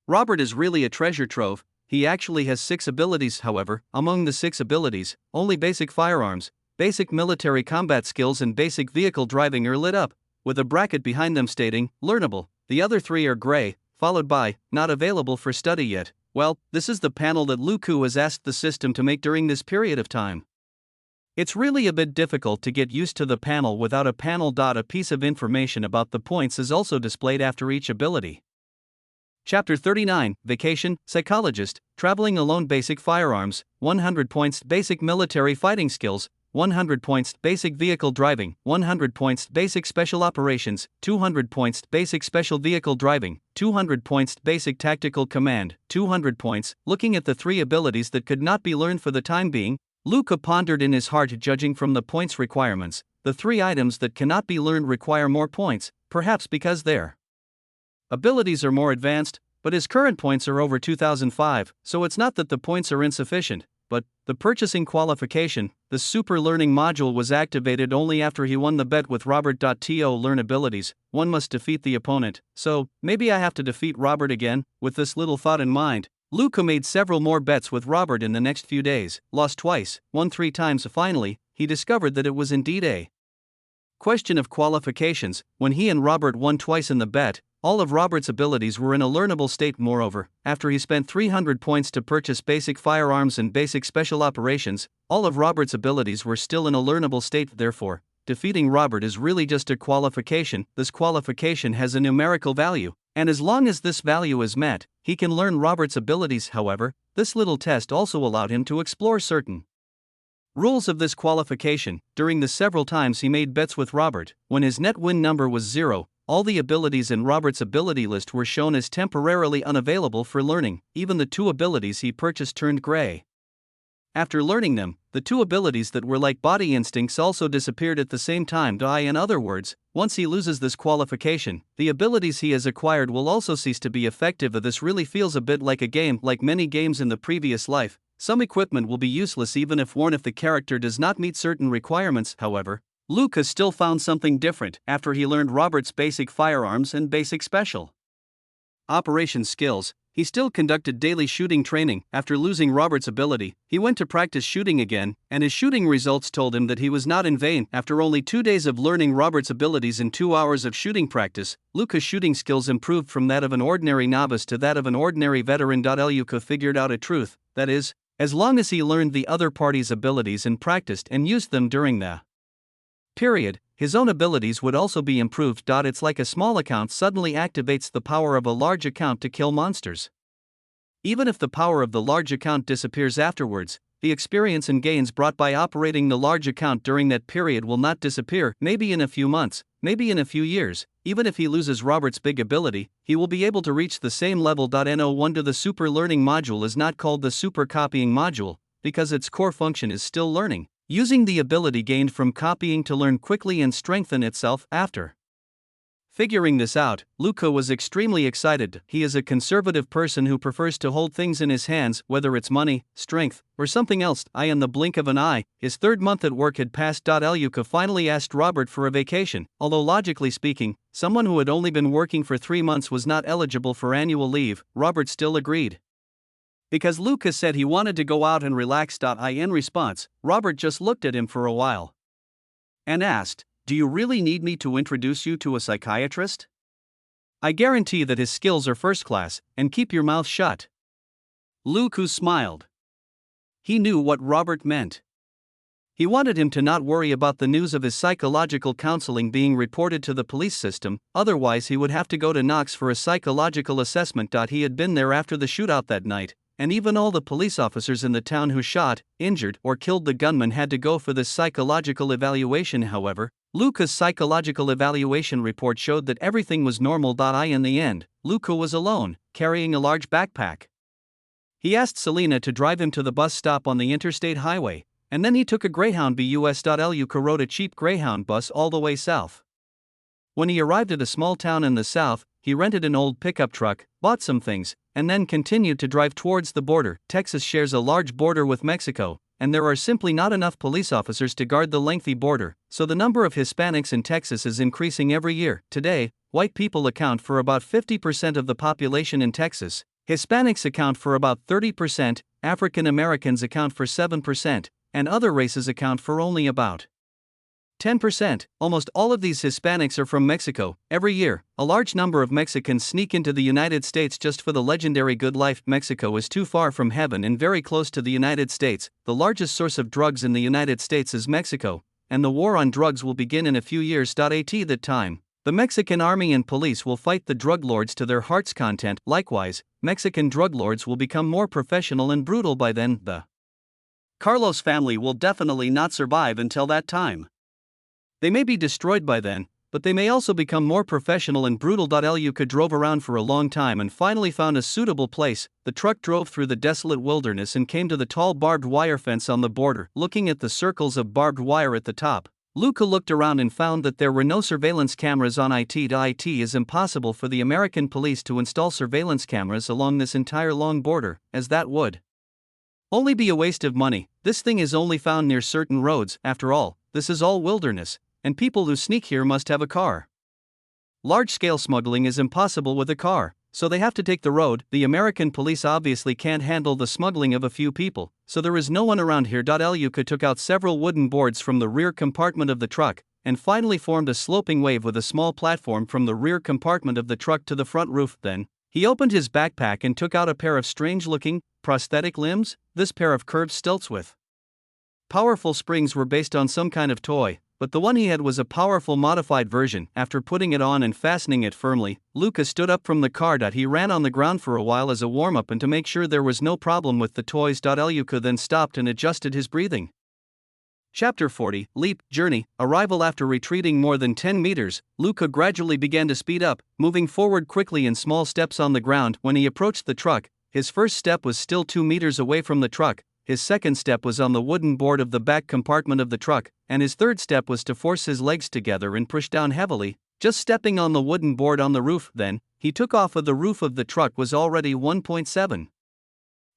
Speaker 1: Robert is really a treasure trove. He actually has 6 abilities, however. Among the 6 abilities, only basic firearms, basic military combat skills and basic vehicle driving are lit up, with a bracket behind them stating, learnable. The other 3 are gray, followed by, not available for study yet. Well, this is the panel that Luku has asked the system to make during this period of time. It's really a bit difficult to get used to the panel without a panel. A piece of information about the points is also displayed after each ability. Chapter 39, Vacation, Psychologist, Traveling Alone. Basic Firearms, 100 points. Basic Military Fighting Skills, 100 points. Basic Vehicle Driving, 100 points. Basic Special Operations, 200 points. Basic Special Vehicle Driving, 200 points. Basic Tactical Command, 200 points. Looking at the 3 abilities that could not be learned for the time being, Luca pondered in his heart. Judging from the points requirements, the 3 items that cannot be learned require more points, perhaps because their abilities are more advanced, but his current points are over 2005, so it's not that the points are insufficient, but the purchasing qualification, the super learning module, was activated only after he won the bet with Robert. To learn abilities, one must defeat the opponent, so maybe I have to defeat Robert again. With this little thought in mind, Luca made several more bets with Robert in the next few days, lost twice, won 3 times. Finally, he discovered that it was indeed a question of qualifications. When he and Robert won twice in the bet, all of Robert's abilities were in a learnable state. Moreover, after he spent 300 points to purchase basic firearms and basic special operations, all of Robert's abilities were still in a learnable state. Therefore, defeating Robert is really just a qualification. This qualification has a numerical value, and as long as this value is met, he can learn Robert's abilities. However, this little test also allowed him to explore certain rules of this qualification. During the several times he made bets with Robert, when his net win number was 0, all the abilities in Robert's ability list were shown as temporarily unavailable for learning. Even the 2 abilities he purchased turned gray. After learning them, the 2 abilities that were like body instincts also disappeared at the same time. In other words, once he loses this qualification, the abilities he has acquired will also cease to be effective. This really feels a bit like a game. Like many games in the previous life, some equipment will be useless even if worn if the character does not meet certain requirements. However, Luca still found something different after he learned Robert's basic firearms and basic special operations skills. He still conducted daily shooting training. After losing Robert's ability, he went to practice shooting again, and his shooting results told him that he was not in vain. After only 2 days of learning Robert's abilities and 2 hours of shooting practice, Luca's shooting skills improved from that of an ordinary novice to that of an ordinary veteran. Luca figured out a truth, that is, as long as he learned the other party's abilities and practiced and used them during the period, his own abilities would also be improved. It's like a small account suddenly activates the power of a large account to kill monsters. Even if the power of the large account disappears afterwards, the experience and gains brought by operating the large account during that period will not disappear. Maybe in a few months, maybe in a few years. Even if he loses Robert's big ability, he will be able to reach the same level. No wonder the super learning module is not called the super copying module, because its core function is still learning, using the ability gained from copying to learn quickly and strengthen itself after. Figuring this out, Luca was extremely excited. He is a conservative person who prefers to hold things in his hands, whether it's money, strength, or something else. In the blink of an eye, his 3rd month at work had passed. Luca finally asked Robert for a vacation. Although logically speaking, someone who had only been working for 3 months was not eligible for annual leave, Robert still agreed. Because Luca said he wanted to go out and relax. In response, Robert just looked at him for a while and asked, "Do you really need me to introduce you to a psychiatrist? I guarantee that his skills are first class, and keep your mouth shut." Luca smiled. He knew what Robert meant. He wanted him to not worry about the news of his psychological counseling being reported to the police system, otherwise he would have to go to Knox for a psychological assessment. He had been there after the shootout that night, and even all the police officers in the town who shot, injured, or killed the gunman had to go for this psychological evaluation. However, Luca's psychological evaluation report showed that everything was normal. In the end, Luca was alone, carrying a large backpack. He asked Selena to drive him to the bus stop on the interstate highway, and then he took a Greyhound bus. Rode a cheap Greyhound bus all the way south. When he arrived at a small town in the south, he rented an old pickup truck, bought some things, and then continued to drive towards the border. Texas shares a large border with Mexico, and there are simply not enough police officers to guard the lengthy border, so the number of Hispanics in Texas is increasing every year. Today, white people account for about 50% of the population in Texas, Hispanics account for about 30%, African Americans account for 7%, and other races account for only about 10%. Almost all of these Hispanics are from Mexico. Every year, a large number of Mexicans sneak into the United States just for the legendary good life. Mexico is too far from heaven and very close to the United States. The largest source of drugs in the United States is Mexico, and the war on drugs will begin in a few years. At that time, the Mexican army and police will fight the drug lords to their heart's content. Likewise, Mexican drug lords will become more professional and brutal by then. The Carlos family will definitely not survive until that time. They may be destroyed by then, but they may also become more professional and brutal. Luca drove around for a long time and finally found a suitable place. The truck drove through the desolate wilderness and came to the tall barbed wire fence on the border. Looking at the circles of barbed wire at the top, Luca looked around and found that there were no surveillance cameras on it. It is impossible for the American police to install surveillance cameras along this entire long border, as that would only be a waste of money. This thing is only found near certain roads. After all, this is all wilderness, and people who sneak here must have a car. Large-scale smuggling is impossible with a car, so they have to take the road. The American police obviously can't handle the smuggling of a few people, so there is no one around here. Luca took out several wooden boards from the rear compartment of the truck, and finally formed a sloping wave with a small platform from the rear compartment of the truck to the front roof. Then, he opened his backpack and took out a pair of strange-looking, prosthetic limbs. This pair of curved stilts with powerful springs were based on some kind of toy, but the one he had was a powerful modified version. After putting it on and fastening it firmly, Luca stood up from the car. He ran on the ground for a while as a warm-up and to make sure there was no problem with the toys. Luca then stopped and adjusted his breathing. Chapter 40, Leap, Journey, Arrival. After retreating more than 10 meters, Luca gradually began to speed up, moving forward quickly in small steps on the ground. When he approached the truck, his first step was still 2 meters away from the truck, his second step was on the wooden board of the back compartment of the truck, and his third step was to force his legs together and push down heavily, just stepping on the wooden board on the roof. Then, he took off. The roof of the truck was already 1.7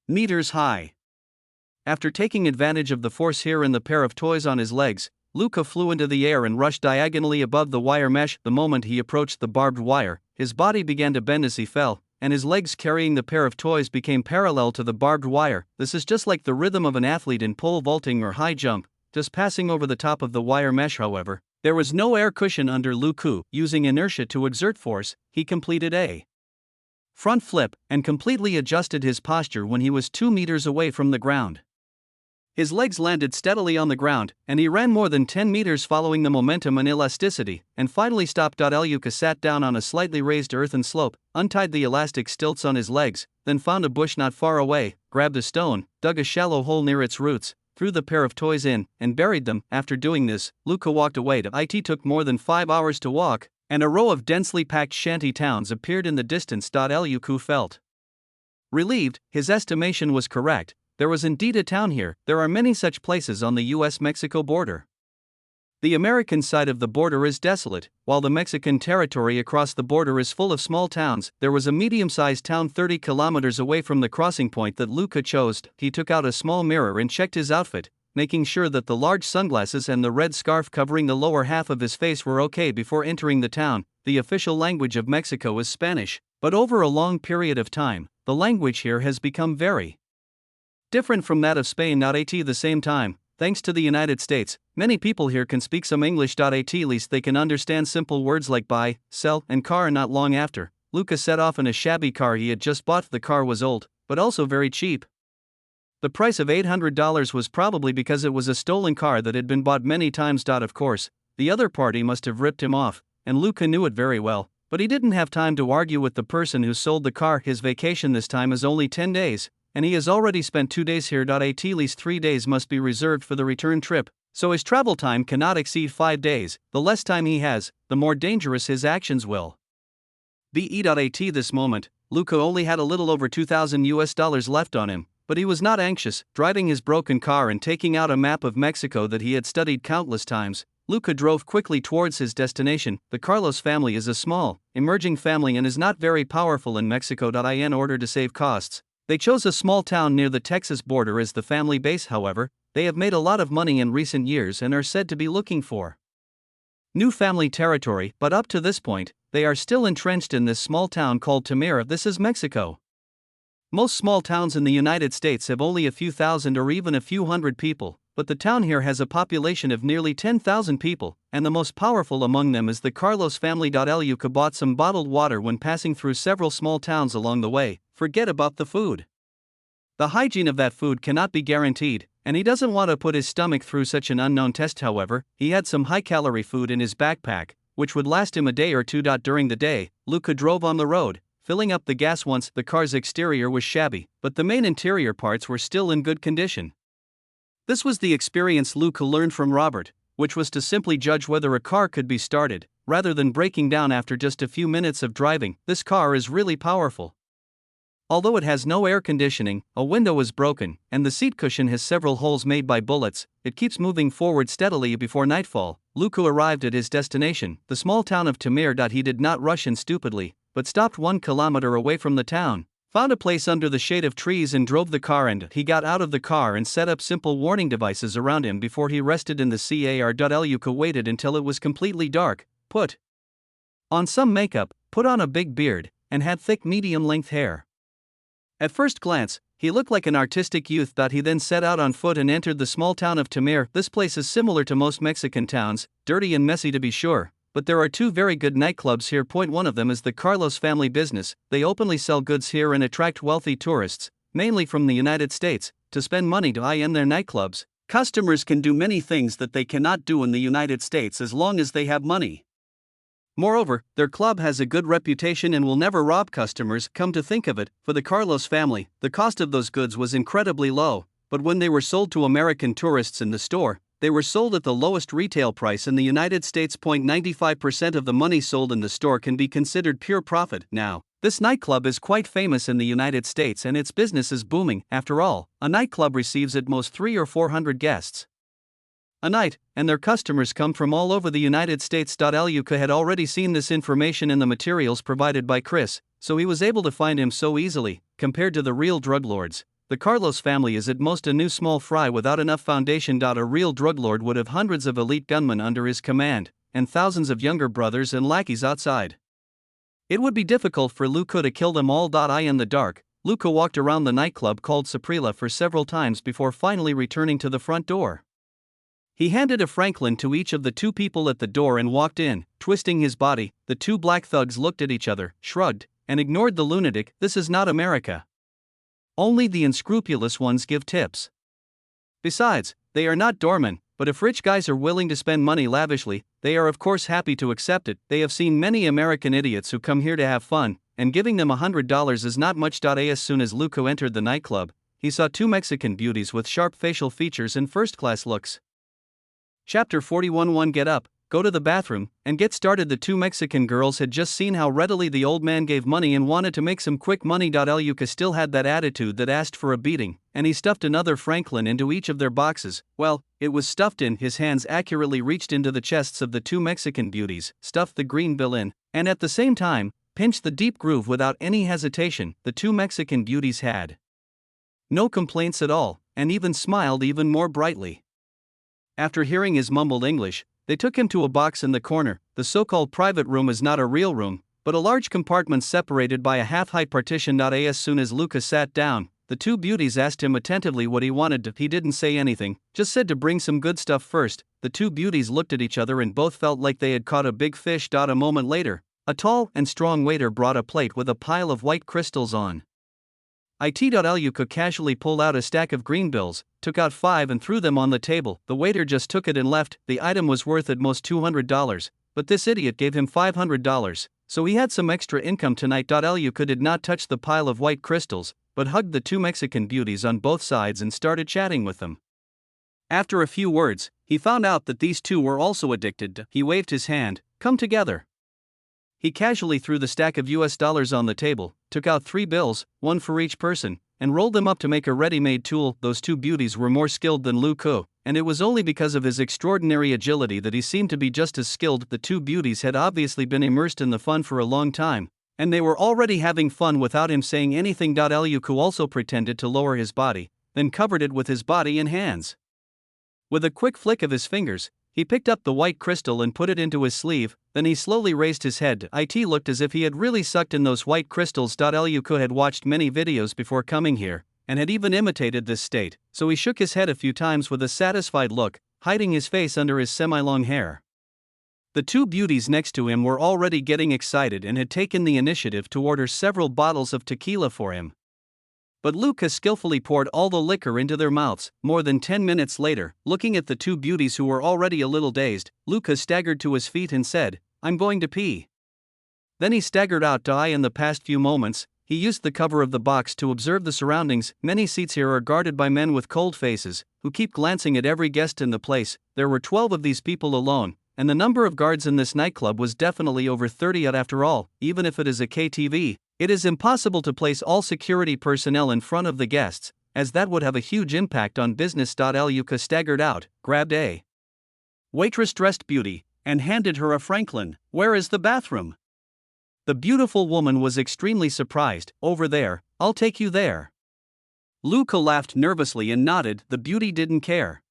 Speaker 1: meters high. After taking advantage of the force here and the pair of toys on his legs, Luca flew into the air and rushed diagonally above the wire mesh. The moment he approached the barbed wire, his body began to bend as he fell, and his legs carrying the pair of toys became parallel to the barbed wire. This is just like the rhythm of an athlete in pole vaulting or high jump, just passing over the top of the wire mesh. However, there was no air cushion under Luca. Using inertia to exert force, he completed a front flip and completely adjusted his posture when he was 2 meters away from the ground. His legs landed steadily on the ground, and he ran more than 10 meters following the momentum and elasticity, and finally stopped. Luca sat down on a slightly raised earthen slope, untied the elastic stilts on his legs, then found a bush not far away, grabbed a stone, dug a shallow hole near its roots, threw the pair of toys in, and buried them. After doing this, Luca walked away. It took more than 5 hours to walk, and a row of densely packed shanty towns appeared in the distance. Luca felt relieved. His estimation was correct. There was indeed a town here. There are many such places on the US-Mexico border. The American side of the border is desolate, while the Mexican territory across the border is full of small towns. There was a medium-sized town 30 kilometers away from the crossing point that Luca chose. He took out a small mirror and checked his outfit, making sure that the large sunglasses and the red scarf covering the lower half of his face were okay before entering the town. The official language of Mexico is Spanish, but over a long period of time, the language here has become very different from that of Spain. At the same time, thanks to the United States, many people here can speak some English. At least they can understand simple words like buy, sell, and car. Not long after, Luca set off in a shabby car he had just bought. The car was old, but also very cheap. The price of $800 was probably because it was a stolen car that had been bought many times. Of course, the other party must have ripped him off, and Luca knew it very well, but he didn't have time to argue with the person who sold the car. His vacation this time is only 10 days. And he has already spent 2 days here. At least 3 days must be reserved for the return trip, so his travel time cannot exceed 5 days. The less time he has, the more dangerous his actions will be. At this moment, Luca only had a little over $2,000 left on him, but he was not anxious. Driving his broken car and taking out a map of Mexico that he had studied countless times, Luca drove quickly towards his destination. The Carlos family is a small, emerging family and is not very powerful in Mexico. In order to save costs, they chose a small town near the Texas border as the family base. However, they have made a lot of money in recent years and are said to be looking for new family territory, but up to this point, they are still entrenched in this small town called Tamira. This is Mexico. Most small towns in the United States have only a few thousand or even a few hundred people, but the town here has a population of nearly 10,000 people, and the most powerful among them is the Carlos family. Luca bought some bottled water when passing through several small towns along the way. Forget about the food. The hygiene of that food cannot be guaranteed, and he doesn't want to put his stomach through such an unknown test. However, he had some high-calorie food in his backpack, which would last him a day or two. During the day, Luca drove on the road, filling up the gas once. The car's exterior was shabby, but the main interior parts were still in good condition. This was the experience Luca learned from Robert, which was to simply judge whether a car could be started, rather than breaking down after just a few minutes of driving. This car is really powerful. Although it has no air conditioning, a window is broken, and the seat cushion has several holes made by bullets, it keeps moving forward steadily. Before nightfall, Luca arrived at his destination, the small town of Tamir. He did not rush in stupidly, but stopped 1 kilometer away from the town, found a place under the shade of trees and drove the car. And he got out of the car and set up simple warning devices around him before he rested in the car. Luca waited until it was completely dark, put on some makeup, put on a big beard, and had thick medium-length hair. At first glance, he looked like an artistic youth. He then set out on foot and entered the small town of Tamir. This place is similar to most Mexican towns, dirty and messy to be sure, but there are two very good nightclubs here. One of them is the Carlos family business. They openly sell goods here and attract wealthy tourists, mainly from the United States, to spend money in their nightclubs. Customers can do many things that they cannot do in the United States as long as they have money. Moreover, their club has a good reputation and will never rob customers. Come to think of it, for the Carlos family, the cost of those goods was incredibly low, but when they were sold to American tourists in the store, they were sold at the lowest retail price in the United States. 95% of the money sold in the store can be considered pure profit. Now, this nightclub is quite famous in the United States and its business is booming. After all, a nightclub receives at most 300 or 400 guests a night, and their customers come from all over the United States. Luca had already seen this information in the materials provided by Chris, so he was able to find him so easily. Compared to the real drug lords, the Carlos family is at most a new small fry without enough foundation. A real drug lord would have hundreds of elite gunmen under his command, and thousands of younger brothers and lackeys outside. It would be difficult for Luca to kill them all. In the dark, Luca walked around the nightclub called Saprila for several times before finally returning to the front door. He handed a Franklin to each of the two people at the door and walked in, twisting his body. The two black thugs looked at each other, shrugged, and ignored the lunatic. This is not America. Only the unscrupulous ones give tips. Besides, they are not doormen, but if rich guys are willing to spend money lavishly, they are of course happy to accept it. They have seen many American idiots who come here to have fun, and giving them $100 is not much. As soon as Luca entered the nightclub, he saw two Mexican beauties with sharp facial features and first-class looks. Chapter 41. Get up, go to the bathroom, and get started. The two Mexican girls had just seen how readily the old man gave money and wanted to make some quick money. Luca still had that attitude that asked for a beating, and he stuffed another Franklin into each of their boxes. Well, it was stuffed in. His hands accurately reached into the chests of the two Mexican beauties, stuffed the green bill in, and at the same time, pinched the deep groove without any hesitation. The two Mexican beauties had no complaints at all, and even smiled even more brightly. After hearing his mumbled English, they took him to a box in the corner. The so-called private room is not a real room, but a large compartment separated by a half-height partition. As soon as Luca sat down, the two beauties asked him attentively what he wanted. He didn't say anything, just said to bring some good stuff first. The two beauties looked at each other and both felt like they had caught a big fish. A moment later, a tall and strong waiter brought a plate with a pile of white crystals on it. Luca casually pulled out a stack of green bills, took out 5 and threw them on the table. The waiter just took it and left. The item was worth at most $200, but this idiot gave him $500, so he had some extra income tonight. Luca did not touch the pile of white crystals, but hugged the two Mexican beauties on both sides and started chatting with them. After a few words, he found out that these two were also addicted. He waved his hand, "Come together." He casually threw the stack of US dollars on the table, took out 3 bills, one for each person, and rolled them up to make a ready-made tool. Those two beauties were more skilled than Lu Ke, and it was only because of his extraordinary agility that he seemed to be just as skilled. The two beauties had obviously been immersed in the fun for a long time, and they were already having fun without him saying anything. Liu Ke also pretended to lower his body, then covered it with his body and hands. With a quick flick of his fingers, he picked up the white crystal and put it into his sleeve, then he slowly raised his head. It looked as if he had really sucked in those white crystals. Liu Ke had watched many videos before coming here, and had even imitated this state, so he shook his head a few times with a satisfied look, hiding his face under his semi-long hair. The two beauties next to him were already getting excited and had taken the initiative to order several bottles of tequila for him. But Lu Ke skillfully poured all the liquor into their mouths. More than 10 minutes later, looking at the two beauties who were already a little dazed, Lu Ke staggered to his feet and said, "I'm going to pee." Then he staggered out. In the past few moments, he used the cover of the box to observe the surroundings. Many seats here are guarded by men with cold faces, who keep glancing at every guest in the place. There were 12 of these people alone, and the number of guards in this nightclub was definitely over 30. After all, even if it is a KTV, it is impossible to place all security personnel in front of the guests, as that would have a huge impact on business. Liu Ke staggered out, grabbed a waitress-dressed beauty, and handed her a Franklin. "Where is the bathroom?" The beautiful woman was extremely surprised. "Over there, I'll take you there." Lu Ke laughed nervously and nodded. The beauty didn't care.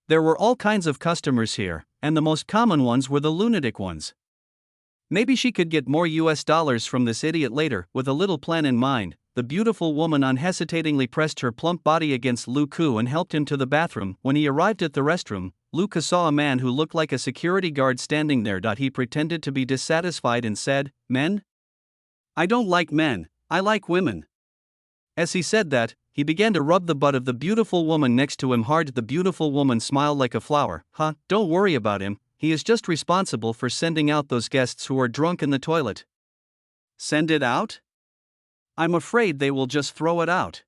Speaker 1: There were all kinds of customers here, and the most common ones were the lunatic ones. Maybe she could get more US dollars from this idiot later. With a little plan in mind, the beautiful woman unhesitatingly pressed her plump body against Lu Ke and helped him to the bathroom. When he arrived at the restroom, Lu Ke saw a man who looked like a security guard standing there. He pretended to be dissatisfied and said, "Men? I don't like men, I like women." As he said that, he began to rub the butt of the beautiful woman next to him hard. The beautiful woman smiled like a flower. Don't worry about him. He is just responsible for sending out those guests who are drunk in the toilet." "Send it out? I'm afraid they will just throw it out."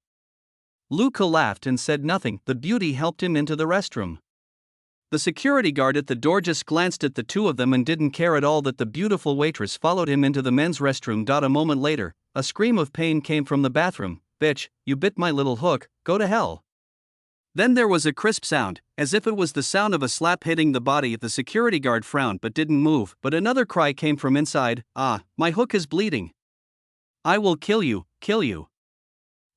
Speaker 1: Lu Ke laughed and said nothing. The beauty helped him into the restroom. The security guard at the door just glanced at the two of them and didn't care at all that the beautiful waitress followed him into the men's restroom. A moment later, a scream of pain came from the bathroom. "Bitch, you bit my little hook, go to hell." Then there was a crisp sound, as if it was the sound of a slap hitting the body. The security guard frowned but didn't move. But another cry came from inside. My hook is bleeding. I will kill you, kill you."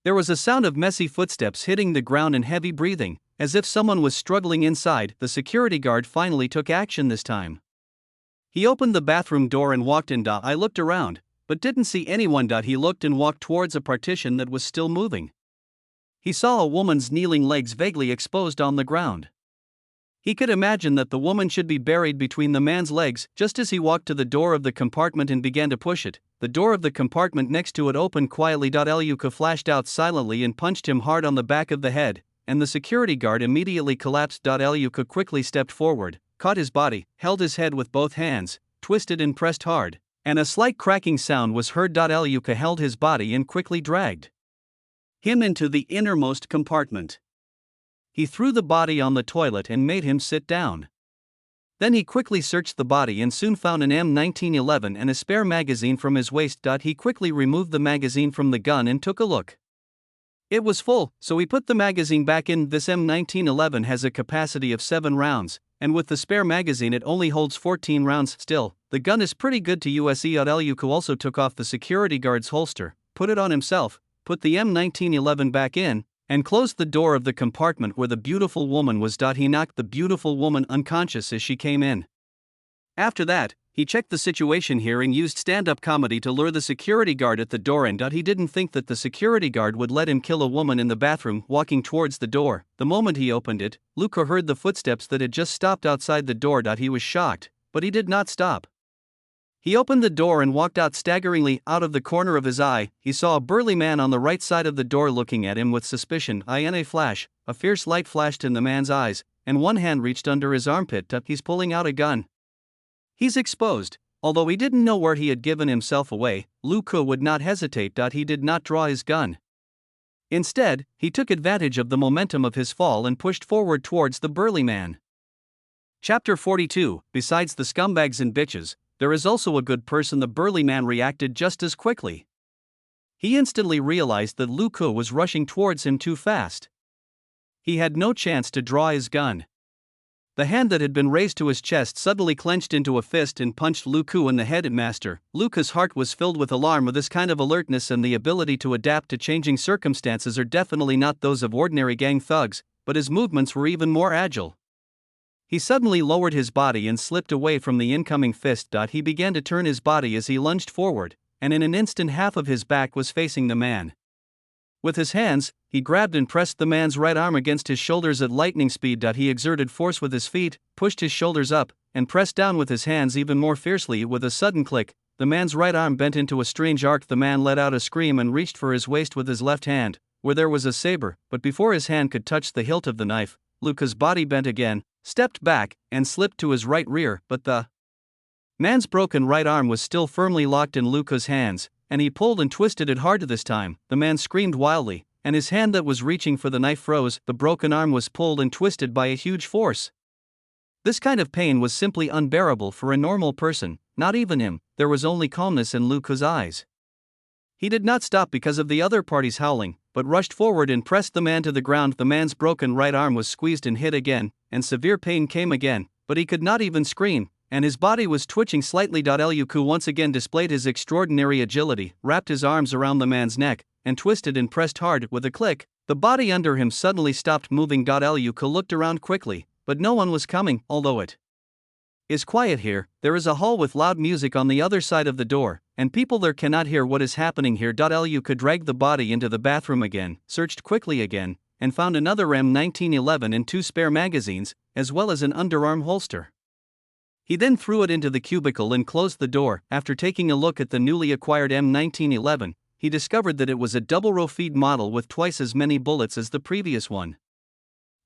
Speaker 1: There was a sound of messy footsteps hitting the ground and heavy breathing, as if someone was struggling inside. The security guard finally took action this time. He opened the bathroom door and walked in. I looked around, but didn't see anyone. He looked and walked towards a partition that was still moving. He saw a woman's kneeling legs vaguely exposed on the ground. He could imagine that the woman should be buried between the man's legs. Just as he walked to the door of the compartment and began to push it, the door of the compartment next to it opened quietly. Liu Ke flashed out silently and punched him hard on the back of the head, and the security guard immediately collapsed. Liu Ke quickly stepped forward, caught his body, held his head with both hands, twisted and pressed hard, and a slight cracking sound was heard. Liu Ke held his body and quickly dragged him into the innermost compartment. He threw the body on the toilet and made him sit down. Then he quickly searched the body and soon found an M1911 and a spare magazine from his waist. He quickly removed the magazine from the gun and took a look. It was full, so he put the magazine back in. This M1911 has a capacity of 7 rounds, and with the spare magazine it only holds 14 rounds. Still, the gun is pretty good to use. Liu Ke also took off the security guard's holster, put it on himself, put the M1911 back in, and closed the door of the compartment where the beautiful woman was. He knocked the beautiful woman unconscious as she came in. After that, he checked the situation here and used stand-up comedy to lure the security guard at the door in. He didn't think that the security guard would let him kill a woman in the bathroom. Walking towards the door, the moment he opened it, Lu Ke heard the footsteps that had just stopped outside the door. He was shocked, but he did not stop. He opened the door and walked out staggeringly. Out of the corner of his eye, he saw a burly man on the right side of the door looking at him with suspicion. In a flash, a fierce light flashed in the man's eyes, and one hand reached under his armpit. He's pulling out a gun. He's exposed. Although he didn't know where he had given himself away, Lu Ke would not hesitate. He did not draw his gun. Instead, he took advantage of the momentum of his fall and pushed forward towards the burly man. Chapter 42. Besides the scumbags and bitches, there is also a good person. The burly man reacted just as quickly. He instantly realized that Lu Ke was rushing towards him too fast. He had no chance to draw his gun. The hand that had been raised to his chest suddenly clenched into a fist and punched Lu Ke in the head. Master Lu Ke's heart was filled with alarm. This kind of alertness and the ability to adapt to changing circumstances are definitely not those of ordinary gang thugs, but his movements were even more agile. He suddenly lowered his body and slipped away from the incoming fist. He began to turn his body as he lunged forward, and in an instant half of his back was facing the man. With his hands, he grabbed and pressed the man's right arm against his shoulders at lightning speed. He exerted force with his feet, pushed his shoulders up, and pressed down with his hands even more fiercely. With a sudden click, the man's right arm bent into a strange arc. The man let out a scream and reached for his waist with his left hand, where there was a saber, but before his hand could touch the hilt of the knife, Lu Ke's body bent again, stepped back, and slipped to his right rear. But the man's broken right arm was still firmly locked in Lu Ke's hands, and he pulled and twisted it hard. This time, the man screamed wildly, and his hand that was reaching for the knife froze. The broken arm was pulled and twisted by a huge force. This kind of pain was simply unbearable for a normal person, not even him. There was only calmness in Lu Ke's eyes. He did not stop because of the other party's howling, but rushed forward and pressed the man to the ground. The man's broken right arm was squeezed and hit again, and severe pain came again, but he could not even scream, and his body was twitching slightly. Lu Ke once again displayed his extraordinary agility, wrapped his arms around the man's neck, and twisted and pressed hard. With a click, the body under him suddenly stopped moving. Lu Ke looked around quickly, but no one was coming. Although it is quiet here, there is a hall with loud music on the other side of the door, and people there cannot hear what is happening here. Lu Ke dragged the body into the bathroom again, searched quickly again, and found another M1911 and 2 spare magazines, as well as an underarm holster. He then threw it into the cubicle and closed the door. After taking a look at the newly acquired M1911, he discovered that it was a double-row feed model with twice as many bullets as the previous one.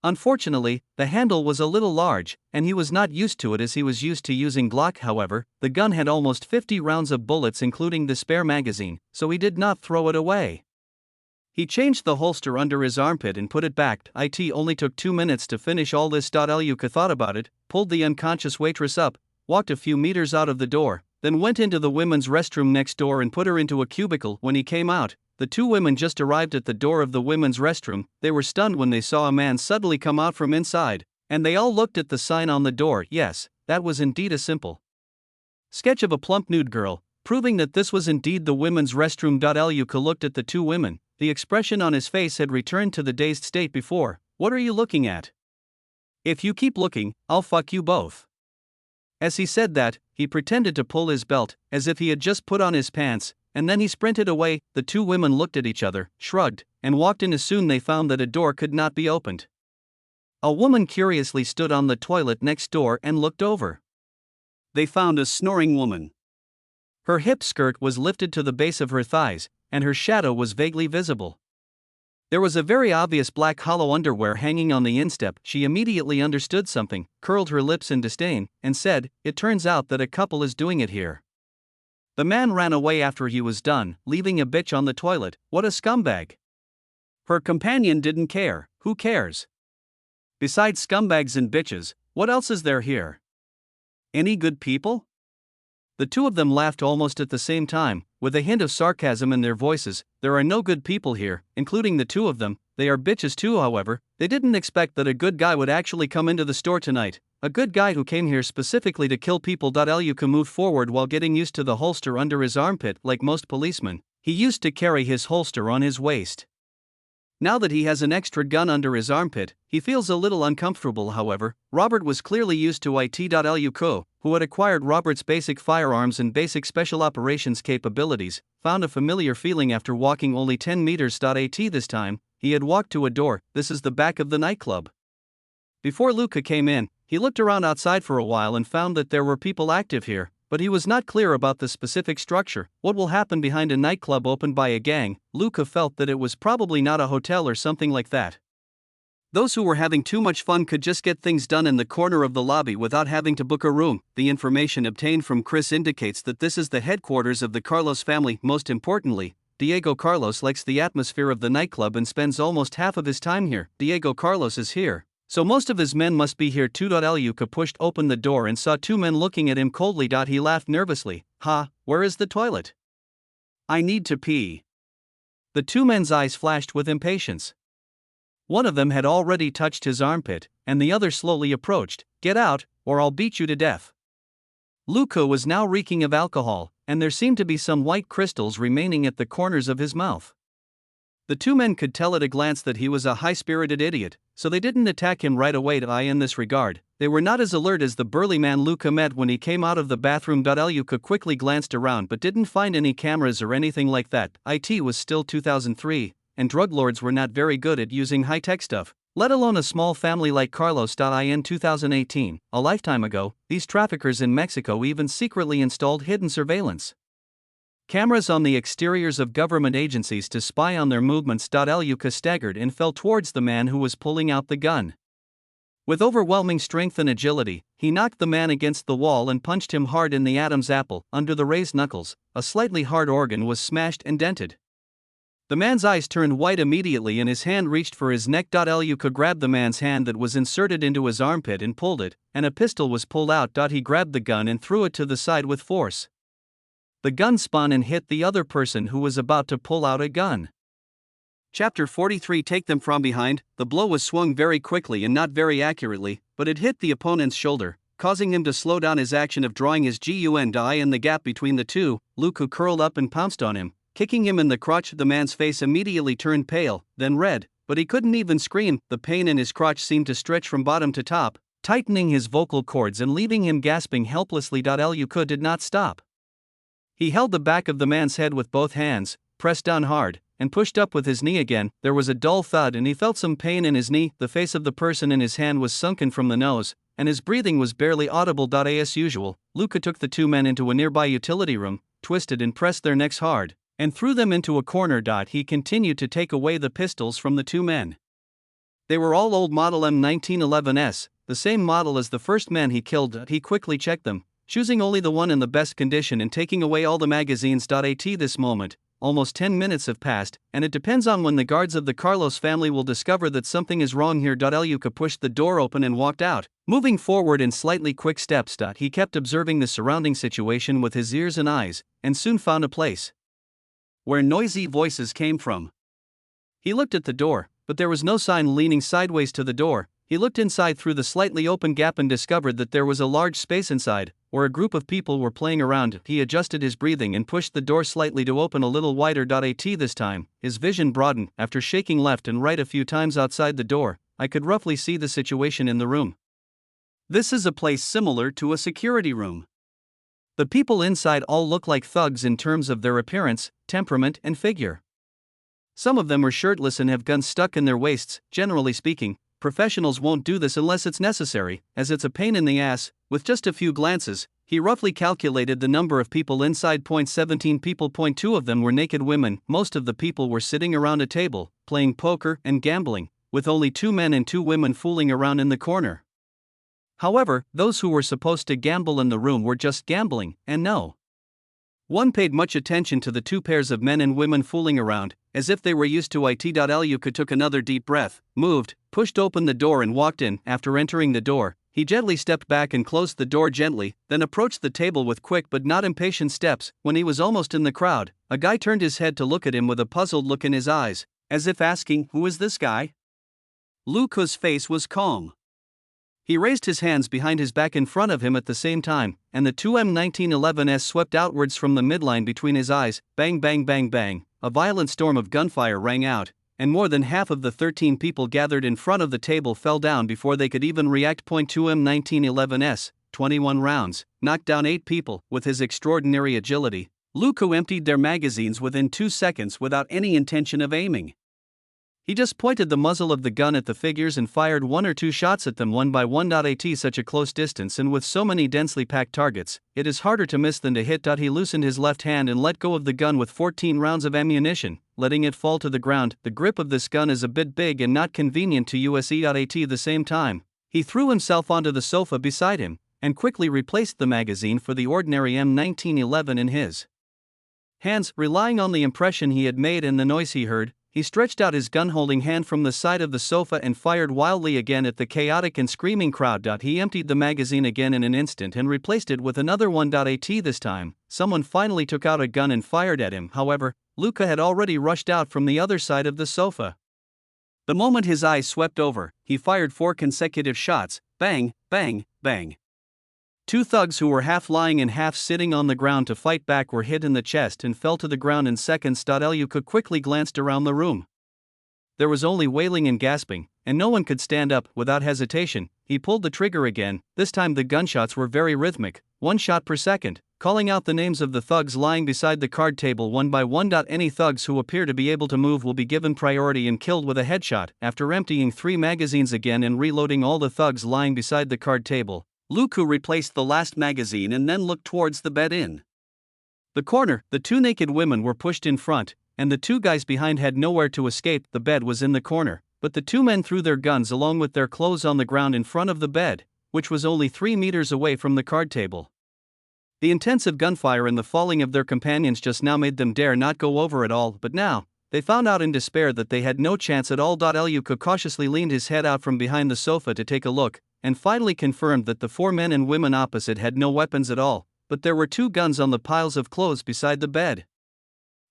Speaker 1: Unfortunately, the handle was a little large, and he was not used to it as he was used to using Glock. However, the gun had almost 50 rounds of bullets including the spare magazine, so he did not throw it away. He changed the holster under his armpit and put it back. It only took 2 minutes to finish all this. Lu Ke thought about it, pulled the unconscious waitress up, walked a few meters out of the door, then went into the women's restroom next door and put her into a cubicle. When he came out, the 2 women just arrived at the door of the women's restroom. They were stunned when they saw a man suddenly come out from inside, and they all looked at the sign on the door. Yes, that was indeed a simple sketch of a plump nude girl, proving that this was indeed the women's restroom. Lu Ke looked at the 2 women. The expression on his face had returned to the dazed state before. What are you looking at? If you keep looking, I'll fuck you both. As he said that, he pretended to pull his belt, as if he had just put on his pants, and then he sprinted away. The 2 women looked at each other, shrugged, and walked in. As soon they found that a door could not be opened. A woman curiously stood on the toilet next door and looked over. They found a snoring woman. Her hip skirt was lifted to the base of her thighs, and her shadow was vaguely visible. There was a very obvious black hollow underwear hanging on the instep. She immediately understood something, curled her lips in disdain, and said, "It turns out that a couple is doing it here." The man ran away after he was done, leaving a bitch on the toilet. What a scumbag. Her companion didn't care. Who cares? Besides scumbags and bitches, what else is there here? Any good people? The 2 of them laughed almost at the same time, with a hint of sarcasm in their voices. There are no good people here, including the 2 of them. They are bitches too. However, they didn't expect that a good guy would actually come into the store tonight. A good guy who came here specifically to kill people. Lu Ke moved forward while getting used to the holster under his armpit. Like most policemen, he used to carry his holster on his waist. Now that he has an extra gun under his armpit, he feels a little uncomfortable. However, Robert was clearly used to it. Lu Ke, who had acquired Robert's basic firearms and basic special operations capabilities, found a familiar feeling after walking only 10 meters. This time, he had walked to a door. This is the back of the nightclub. Before Lu Ke came in, he looked around outside for a while and found that there were people active here, but he was not clear about the specific structure. What will happen behind a nightclub opened by a gang? Lu Ke felt that it was probably not a hotel or something like that. Those who were having too much fun could just get things done in the corner of the lobby without having to book a room. The information obtained from Chris indicates that this is the headquarters of the Carlos family. Most importantly, Diego Carlos likes the atmosphere of the nightclub and spends almost half of his time here. Diego Carlos is here, So most of his men must be here too. Luka pushed open the door and saw two men looking at him coldly. He laughed nervously. Ha, where is the toilet? I need to pee. The two men's eyes flashed with impatience. One of them had already touched his armpit, and the other slowly approached. Get out, or I'll beat you to death. Luka was now reeking of alcohol, and there seemed to be some white crystals remaining at the corners of his mouth. The two men could tell at a glance that he was a high-spirited idiot, so they didn't attack him right away. In this regard, they were not as alert as the burly man Luka met when he came out of the bathroom. Luka quickly glanced around but didn't find any cameras or anything like that. It was still 2003, and drug lords were not very good at using high-tech stuff, let alone a small family like Carlos. In 2018, a lifetime ago, these traffickers in Mexico even secretly installed hidden surveillance cameras on the exteriors of government agencies to spy on their movements. Luka staggered and fell towards the man who was pulling out the gun. With overwhelming strength and agility, he knocked the man against the wall and punched him hard in the Adam's apple. Under the raised knuckles, a slightly hard organ was smashed and dented. The man's eyes turned white immediately and his hand reached for his neck. Luka grabbed the man's hand that was inserted into his armpit and pulled it, and a pistol was pulled out. He grabbed the gun and threw it to the side with force. The gun spun and hit the other person who was about to pull out a gun. Chapter 43. Take them from behind. The blow was swung very quickly and not very accurately, but it hit the opponent's shoulder, causing him to slow down his action of drawing his gun. In the gap between the two, Luka curled up and pounced on him, kicking him in the crotch. The man's face immediately turned pale, then red, but he couldn't even scream. The pain in his crotch seemed to stretch from bottom to top, tightening his vocal cords and leaving him gasping helplessly. Luka did not stop. He held the back of the man's head with both hands, pressed down hard, and pushed up with his knee again. There was a dull thud and he felt some pain in his knee. The face of the person in his hand was sunken from the nose, and his breathing was barely audible. As usual, Luka took the two men into a nearby utility room, twisted and pressed their necks hard, and threw them into a corner. He continued to take away the pistols from the two men. They were all old model M1911s, the same model as the first man he killed. He quickly checked them, choosing only the one in the best condition and taking away all the magazines. At this moment, almost 10 minutes have passed, and it depends on when the guards of the Carlos family will discover that something is wrong here. Luka pushed the door open and walked out, moving forward in slightly quick steps. He kept observing the surrounding situation with his ears and eyes, and soon found a place where noisy voices came from. He looked at the door, but there was no sign leaning sideways to the door. He looked inside through the slightly open gap and discovered that there was a large space inside, where a group of people were playing around. He adjusted his breathing and pushed the door slightly to open a little wider. This time, his vision broadened. After shaking left and right a few times outside the door, I could roughly see the situation in the room. This is a place similar to a security room. The people inside all look like thugs in terms of their appearance, temperament, and figure. Some of them are shirtless and have guns stuck in their waists. Generally speaking, professionals won't do this unless it's necessary, as it's a pain in the ass. With just a few glances, he roughly calculated the number of people inside. 17 people. 2 of them were naked women. Most of the people were sitting around a table, playing poker and gambling, with only 2 men and 2 women fooling around in the corner. However, those who were supposed to gamble in the room were just gambling, and no one paid much attention to the 2 pairs of men and women fooling around, as if they were used to it. Luka took another deep breath, moved, pushed open the door and walked in. After entering the door, he gently stepped back and closed the door gently, then approached the table with quick but not impatient steps. When he was almost in the crowd, a guy turned his head to look at him with a puzzled look in his eyes, as if asking, "Who is this guy?" Luka's face was calm. He raised his hands behind his back in front of him at the same time, and the 2 M1911s swept outwards from the midline between his eyes. Bang bang bang bang, a violent storm of gunfire rang out, and more than half of the 13 people gathered in front of the table fell down before they could even react. 2 M1911s, 21 rounds, knocked down 8 people. With his extraordinary agility, Luka emptied their magazines within 2 seconds without any intention of aiming. He just pointed the muzzle of the gun at the figures and fired 1 or 2 shots at them one by one. At such a close distance and with so many densely packed targets, it is harder to miss than to hit. He loosened his left hand and let go of the gun with 14 rounds of ammunition, letting it fall to the ground. The grip of this gun is a bit big and not convenient to use. At the same time, he threw himself onto the sofa beside him, and quickly replaced the magazine for the ordinary M1911 in his hands. Relying on the impression he had made and the noise he heard, he stretched out his gun-holding hand from the side of the sofa and fired wildly again at the chaotic and screaming crowd. He emptied the magazine again in an instant and replaced it with another one. This time, someone finally took out a gun and fired at him. However, Luka had already rushed out from the other side of the sofa. The moment his eyes swept over, he fired 4 consecutive shots. Bang, bang, bang. 2 thugs who were half lying and half sitting on the ground to fight back were hit in the chest and fell to the ground in seconds. Luka quickly glanced around the room. There was only wailing and gasping, and no one could stand up. Without hesitation, he pulled the trigger again. This time the gunshots were very rhythmic, 1 shot per second, calling out the names of the thugs lying beside the card table one by one. Any thugs who appear to be able to move will be given priority and killed with a headshot. After emptying 3 magazines again and reloading all the thugs lying beside the card table, Luka replaced the last magazine and then looked towards the bed. In the corner, the 2 naked women were pushed in front, and the 2 guys behind had nowhere to escape. The bed was in the corner, but the 2 men threw their guns along with their clothes on the ground in front of the bed, which was only 3 meters away from the card table. The intensive gunfire and the falling of their companions just now made them dare not go over at all, but now, they found out in despair that they had no chance at all. Luka cautiously leaned his head out from behind the sofa to take a look, and finally confirmed that the 4 men and women opposite had no weapons at all, but there were 2 guns on the piles of clothes beside the bed.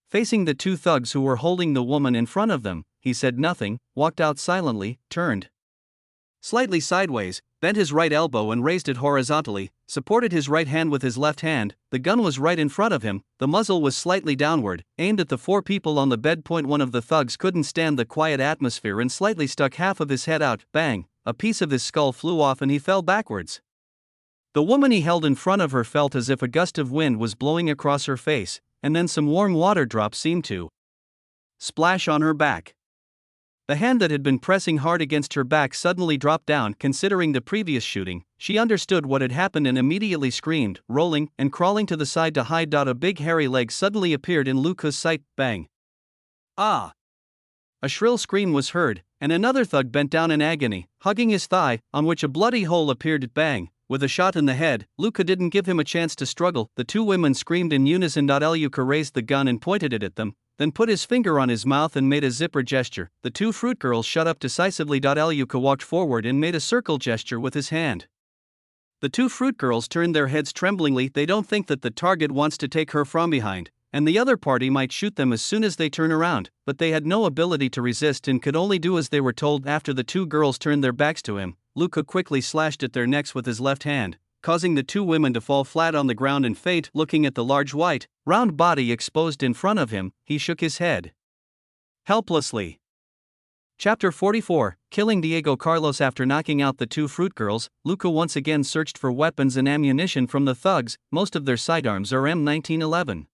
Speaker 1: Facing the 2 thugs who were holding the woman in front of them, he said nothing, walked out silently, turned slightly sideways, bent his right elbow and raised it horizontally, supported his right hand with his left hand. The gun was right in front of him, the muzzle was slightly downward, aimed at the 4 people on the bed. One of the thugs couldn't stand the quiet atmosphere and slightly stuck half of his head out. Bang! A piece of his skull flew off and he fell backwards. The woman he held in front of her felt as if a gust of wind was blowing across her face, and then some warm water drops seemed to splash on her back. The hand that had been pressing hard against her back suddenly dropped down. Considering the previous shooting, she understood what had happened and immediately screamed, rolling and crawling to the side to hide. A big hairy leg suddenly appeared in Luka's sight. Bang! Ah! A shrill scream was heard, and another thug bent down in agony, hugging his thigh, on which a bloody hole appeared. Bang! With a shot in the head, Luka didn't give him a chance to struggle. The 2 women screamed in unison. Luka raised the gun and pointed it at them, then put his finger on his mouth and made a zipper gesture. The 2 fruit girls shut up decisively. Luka walked forward and made a circle gesture with his hand. The 2 fruit girls turned their heads tremblingly. They don't think that the target wants to take her from behind, and the other party might shoot them as soon as they turn around, but they had no ability to resist and could only do as they were told. After the 2 girls turned their backs to him, Luka quickly slashed at their necks with his left hand, causing the 2 women to fall flat on the ground and faint. Looking at the large white, round body exposed in front of him, he shook his head helplessly. Chapter 44, Killing Diego Carlos. After knocking out the 2 fruit girls, Luka once again searched for weapons and ammunition from the thugs. Most of their sidearms are M1911.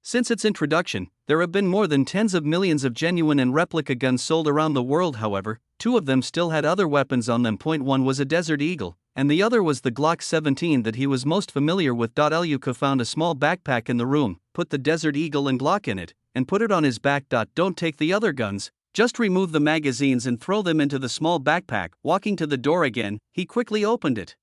Speaker 1: Since its introduction, there have been more than tens of millions of genuine and replica guns sold around the world. However, 2 of them still had other weapons on them. One was a Desert Eagle, and the other was the Glock 17 that he was most familiar with. Luka found a small backpack in the room, put the Desert Eagle and Glock in it, and put it on his back. Don't take the other guns, just remove the magazines and throw them into the small backpack. Walking to the door again, he quickly opened it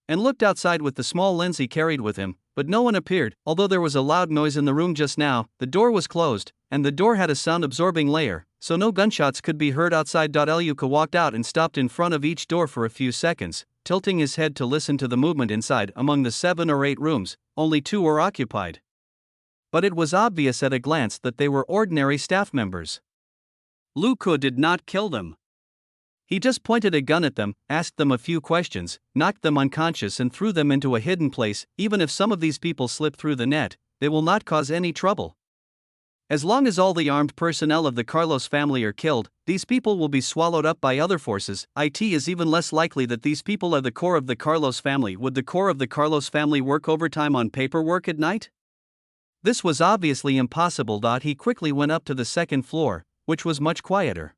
Speaker 1: and looked outside with the small lens he carried with him, but no one appeared. Although there was a loud noise in the room just now, the door was closed, and the door had a sound-absorbing layer, so no gunshots could be heard outside. Luka walked out and stopped in front of each door for a few seconds, tilting his head to listen to the movement inside. Among the 7 or 8 rooms, only 2 were occupied. But it was obvious at a glance that they were ordinary staff members. Luka did not kill them. He just pointed a gun at them, asked them a few questions, knocked them unconscious and threw them into a hidden place. Even if some of these people slip through the net, they will not cause any trouble. As long as all the armed personnel of the Carlos family are killed, these people will be swallowed up by other forces. It is even less likely that these people are the core of the Carlos family. Would the core of the Carlos family work overtime on paperwork at night? This was obviously impossible. He quickly went up to the 2nd floor, which was much quieter.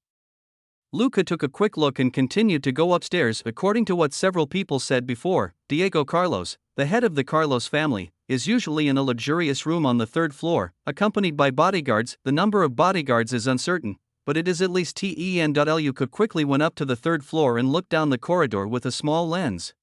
Speaker 1: Luka took a quick look and continued to go upstairs. According to what several people said before, Diego Carlos, the head of the Carlos family, is usually in a luxurious room on the 3rd floor, accompanied by bodyguards. The number of bodyguards is uncertain, but it is at least 10. Luka quickly went up to the 3rd floor and looked down the corridor with a small lens.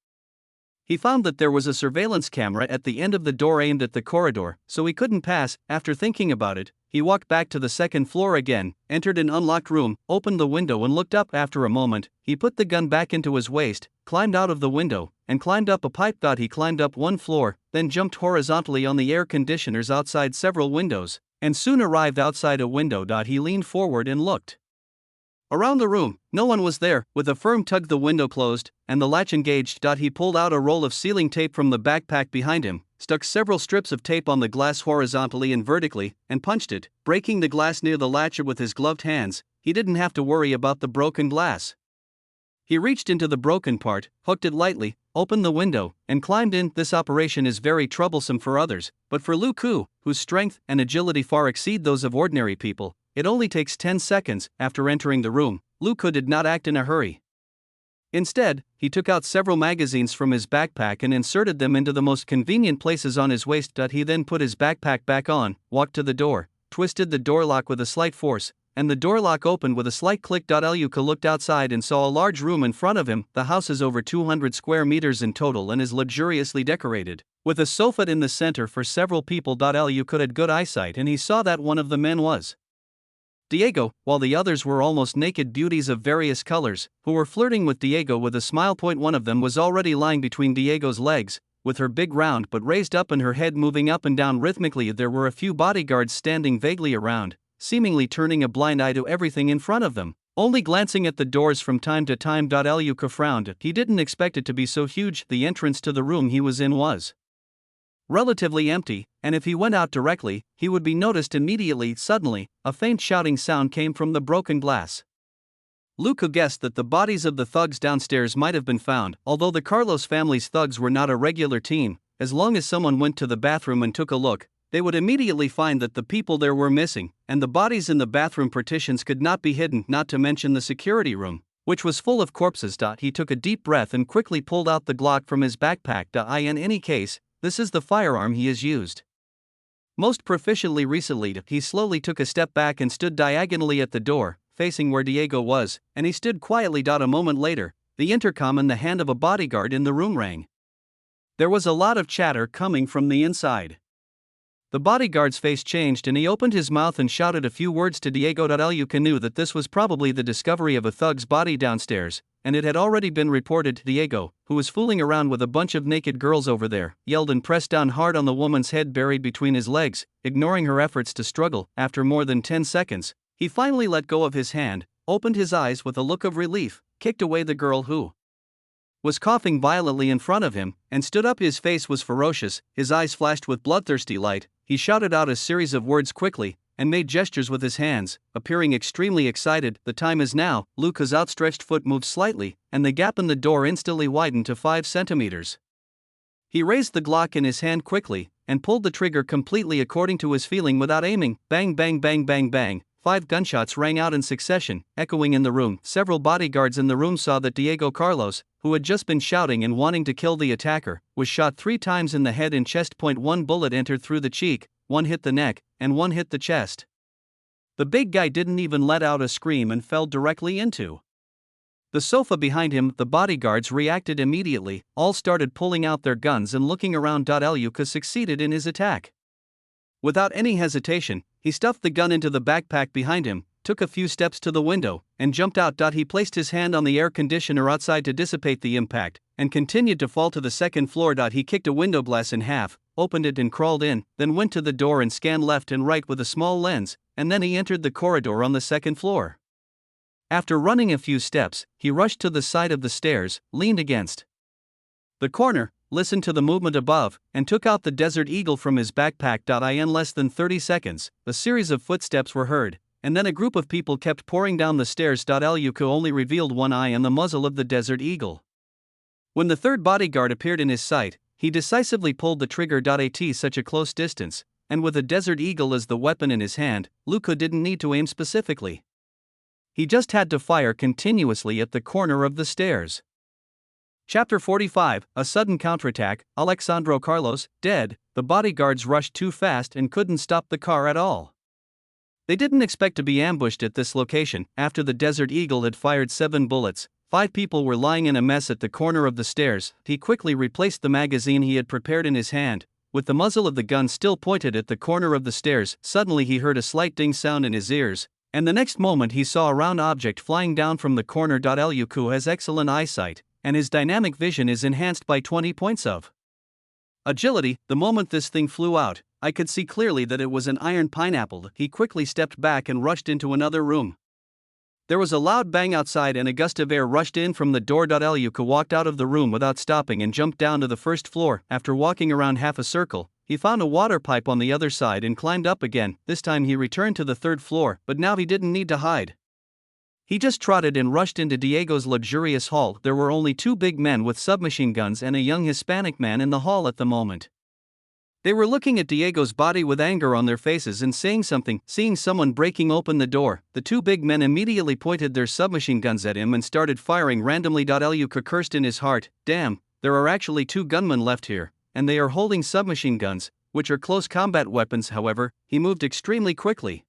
Speaker 1: He found that there was a surveillance camera at the end of the door aimed at the corridor, so he couldn't pass. After thinking about it, he walked back to the second floor again, entered an unlocked room, opened the window and looked up. After a moment, he put the gun back into his waist, climbed out of the window, and climbed up a pipe. He climbed up one floor, then jumped horizontally on the air conditioners outside several windows, and soon arrived outside a window. He leaned forward and looked around the room. No one was there. With a firm tug, the window closed, and the latch engaged. He pulled out a roll of sealing tape from the backpack behind him, stuck several strips of tape on the glass horizontally and vertically, and punched it, breaking the glass near the latch with his gloved hands. He didn't have to worry about the broken glass. He reached into the broken part, hooked it lightly, opened the window, and climbed in. This operation is very troublesome for others, but for Lu Ku, whose strength and agility far exceed those of ordinary people, it only takes 10 seconds. After entering the room, Lu Ku did not act in a hurry. Instead, he took out several magazines from his backpack and inserted them into the most convenient places on his waist. He then put his backpack back on, walked to the door, twisted the door lock with a slight force, and the door lock opened with a slight click. Lu Ku looked outside and saw a large room in front of him. The house is over 200 square meters in total and is luxuriously decorated, with a sofa in the center for several people. Lu Ku had good eyesight and he saw that one of the men was Diego, while the others were almost naked beauties of various colors, who were flirting with Diego with a smile. One of them was already lying between Diego's legs, with her big round but raised up and her head moving up and down rhythmically. There were a few bodyguards standing vaguely around, seemingly turning a blind eye to everything in front of them, only glancing at the doors from time to time. Lu Ku frowned. He didn't expect it to be so huge. The entrance to the room he was in was relatively empty, and if he went out directly, he would be noticed immediately. Suddenly, a faint shouting sound came from the broken glass. Lu Ku guessed that the bodies of the thugs downstairs might have been found. Although the Carlos family's thugs were not a regular team, as long as someone went to the bathroom and took a look, they would immediately find that the people there were missing, and the bodies in the bathroom partitions could not be hidden, not to mention the security room, which was full of corpses. He took a deep breath and quickly pulled out the Glock from his backpack. In any case, this is the firearm he has used most proficiently recently. He slowly took a step back and stood diagonally at the door, facing where Diego was, and he stood quietly. A moment later, the intercom in the hand of a bodyguard in the room rang. There was a lot of chatter coming from the inside. The bodyguard's face changed and he opened his mouth and shouted a few words to Diego. Lu Ku knew that this was probably the discovery of a thug's body downstairs, and it had already been reported. Diego, who was fooling around with a bunch of naked girls over there, yelled and pressed down hard on the woman's head buried between his legs, ignoring her efforts to struggle. After more than 10 seconds, he finally let go of his hand, opened his eyes with a look of relief, kicked away the girl who was coughing violently in front of him, and stood up. His face was ferocious, his eyes flashed with bloodthirsty light. He shouted out a series of words quickly, and made gestures with his hands, appearing extremely excited. The time is now. Lu Ku's outstretched foot moved slightly, and the gap in the door instantly widened to 5 centimeters. He raised the Glock in his hand quickly, and pulled the trigger completely according to his feeling without aiming. Bang bang bang bang bang. 5 gunshots rang out in succession, echoing in the room. Several bodyguards in the room saw that Diego Carlos, who had just been shouting and wanting to kill the attacker, was shot 3 times in the head and chest. 1 bullet entered through the cheek, 1 hit the neck, and 1 hit the chest. The big guy didn't even let out a scream and fell directly into the sofa behind him. The bodyguards reacted immediately, all started pulling out their guns and looking around. Lu Ku succeeded in his attack. Without any hesitation, he stuffed the gun into the backpack behind him, took a few steps to the window, and jumped out. He placed his hand on the air conditioner outside to dissipate the impact, and continued to fall to the second floor. He kicked a window glass in half, opened it and crawled in, then went to the door and scanned left and right with a small lens, and then he entered the corridor on the second floor. After running a few steps, he rushed to the side of the stairs, leaned against the corner, listened to the movement above, and took out the Desert Eagle from his backpack. In less than 30 seconds, a series of footsteps were heard, and then a group of people kept pouring down the stairs. Lu Ku only revealed one eye and the muzzle of the Desert Eagle. When the third bodyguard appeared in his sight, he decisively pulled the trigger. At such a close distance, and with a Desert Eagle as the weapon in his hand, Lu Ku didn't need to aim specifically. He just had to fire continuously at the corner of the stairs. Chapter 45, A Sudden Counterattack. Alexandro Carlos, dead. The bodyguards rushed too fast and couldn't stop the car at all. They didn't expect to be ambushed at this location. After the Desert Eagle had fired 7 bullets, 5 people were lying in a mess at the corner of the stairs. He quickly replaced the magazine he had prepared in his hand, with the muzzle of the gun still pointed at the corner of the stairs. Suddenly he heard a slight ding sound in his ears, and the next moment he saw a round object flying down from the corner. Luku has excellent eyesight, and his dynamic vision is enhanced by 20 points of agility. The moment this thing flew out, I could see clearly that it was an iron pineapple. He quickly stepped back and rushed into another room. There was a loud bang outside and a gust of air rushed in from the door. Luka walked out of the room without stopping and jumped down to the first floor. After walking around half a circle, he found a water pipe on the other side and climbed up again. This time he returned to the third floor, but now he didn't need to hide. He just trotted and rushed into Diego's luxurious hall. There were only two big men with submachine guns and a young Hispanic man in the hall at the moment. They were looking at Diego's body with anger on their faces and saying something. Seeing someone breaking open the door, the two big men immediately pointed their submachine guns at him and started firing randomly. Luka cursed in his heart, "Damn, there are actually two gunmen left here, and they are holding submachine guns, which are close combat weapons." However, he moved extremely quickly.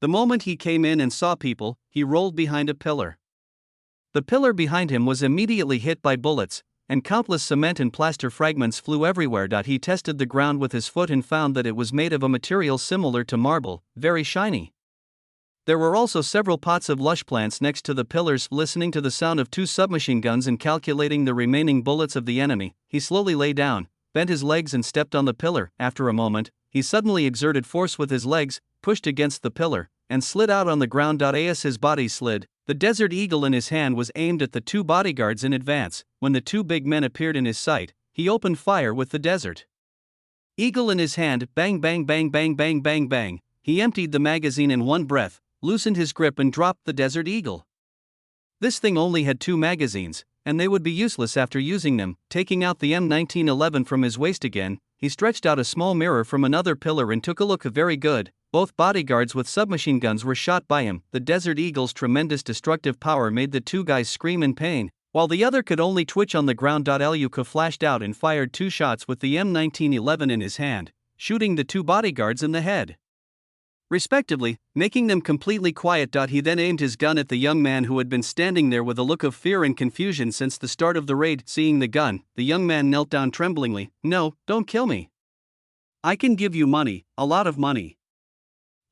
Speaker 1: The moment he came in and saw people, he rolled behind a pillar. The pillar behind him was immediately hit by bullets, and countless cement and plaster fragments flew everywhere. He tested the ground with his foot and found that it was made of a material similar to marble, very shiny. There were also several pots of lush plants next to the pillars. Listening to the sound of two submachine guns and calculating the remaining bullets of the enemy, he slowly lay down, bent his legs and stepped on the pillar. After a moment, he suddenly exerted force with his legs, pushed against the pillar, and slid out on the ground. As his body slid, the Desert Eagle in his hand was aimed at the two bodyguards in advance. When the two big men appeared in his sight, he opened fire with the Desert Eagle in his hand. Bang bang bang bang bang bang bang. He emptied the magazine in one breath, loosened his grip and dropped the Desert Eagle. This thing only had two magazines, and they would be useless after using them. Taking out the M1911 from his waist again, he stretched out a small mirror from another pillar and took a look. Very good. Both bodyguards with submachine guns were shot by him. The Desert Eagle's tremendous destructive power made the two guys scream in pain, while the other could only twitch on the ground. Luka flashed out and fired two shots with the M1911 in his hand, shooting the two bodyguards in the head, respectively, making them completely quiet. He then aimed his gun at the young man who had been standing there with a look of fear and confusion since the start of the raid. Seeing the gun, the young man knelt down tremblingly. "No, don't kill me. I can give you money, a lot of money."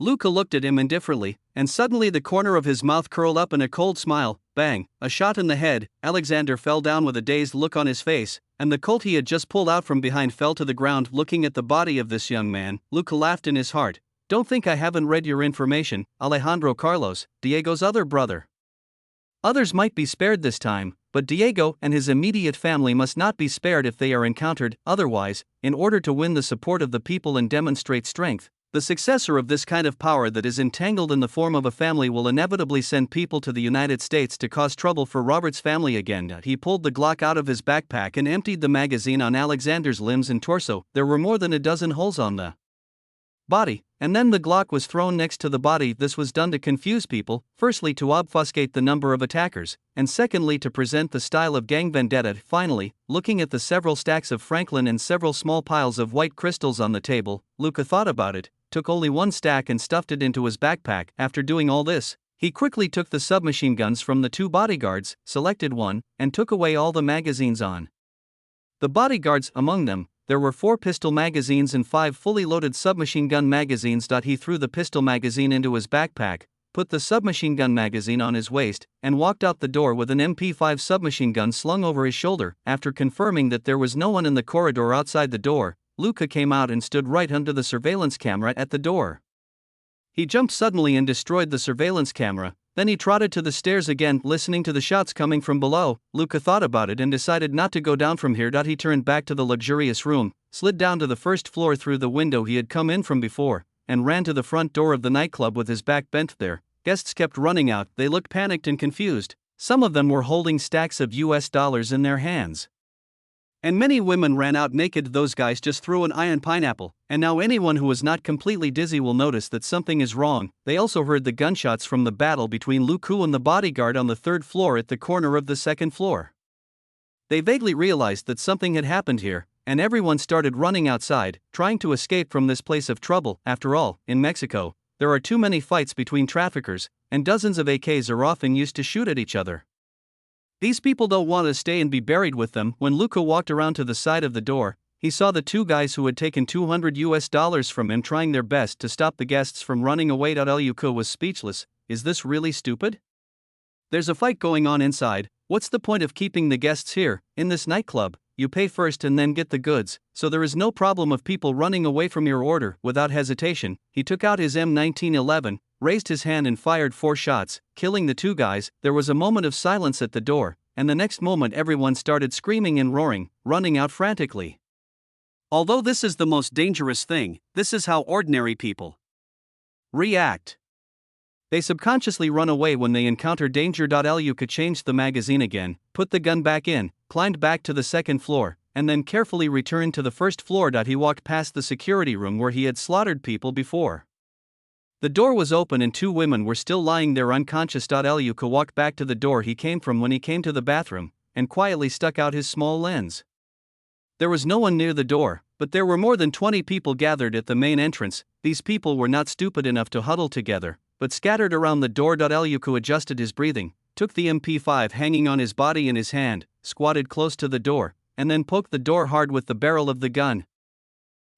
Speaker 1: Luka looked at him indifferently, and suddenly the corner of his mouth curled up in a cold smile. Bang! A shot in the head. Alexander fell down with a dazed look on his face, and the Colt he had just pulled out from behind fell to the ground. Looking at the body of this young man, Luka laughed in his heart. "Don't think I haven't read your information, Alejandro Carlos, Diego's other brother. Others might be spared this time, but Diego and his immediate family must not be spared if they are encountered. Otherwise, in order to win the support of the people and demonstrate strength, the successor of this kind of power that is entangled in the form of a family will inevitably send people to the United States to cause trouble for Robert's family again." He pulled the Glock out of his backpack and emptied the magazine on Alexander's limbs and torso. There were more than a dozen holes on the body, and then the Glock was thrown next to the body. This was done to confuse people, firstly to obfuscate the number of attackers, and secondly to present the style of gang vendetta. Finally, looking at the several stacks of Franklin and several small piles of white crystals on the table, Luka thought about it, took only one stack and stuffed it into his backpack. After doing all this, he quickly took the submachine guns from the two bodyguards, selected one, and took away all the magazines on the bodyguards. Among them, there were 4 pistol magazines and 5 fully loaded submachine gun magazines. He threw the pistol magazine into his backpack, put the submachine gun magazine on his waist, and walked out the door with an MP5 submachine gun slung over his shoulder. After confirming that there was no one in the corridor outside the door, Luka came out and stood right under the surveillance camera at the door. He jumped suddenly and destroyed the surveillance camera. Then he trotted to the stairs again, listening to the shots coming from below. Luka thought about it and decided not to go down from here. He turned back to the luxurious room, slid down to the first floor through the window he had come in from before, and ran to the front door of the nightclub with his back bent there. Guests kept running out. They looked panicked and confused. Some of them were holding stacks of US dollars in their hands. And many women ran out naked. Those guys just threw an iron pineapple, and now anyone who is not completely dizzy will notice that something is wrong. They also heard the gunshots from the battle between Luku and the bodyguard on the 3rd floor at the corner of the 2nd floor. They vaguely realized that something had happened here, and everyone started running outside, trying to escape from this place of trouble. After all, in Mexico, there are too many fights between traffickers, and dozens of AKs are often used to shoot at each other. These people don't want to stay and be buried with them. When Luka walked around to the side of the door, He saw the two guys who had taken $200 from him trying their best to stop the guests from running away. Luka was speechless. Is this really stupid? There's a fight going on inside. What's the point of keeping the guests here, in this nightclub? You pay first and then get the goods, so there is no problem of people running away from your order. Without hesitation, he took out his M1911, raised his hand and fired 4 shots, killing the two guys. There was a moment of silence at the door, and the next moment everyone started screaming and roaring, running out frantically. Although this is the most dangerous thing, this is how ordinary people react. They subconsciously run away when they encounter danger. Luka changed the magazine again, put the gun back in, climbed back to the second floor, and then carefully returned to the first floor. He walked past the security room where he had slaughtered people before. The door was open and 2 women were still lying there unconscious. Luka walked back to the door he came from when he came to the bathroom, and quietly stuck out his small lens. There was no one near the door, but there were more than 20 people gathered at the main entrance. These people were not stupid enough to huddle together, but scattered around the door. Luka adjusted his breathing, took the MP5 hanging on his body in his hand, squatted close to the door, and then poked the door hard with the barrel of the gun.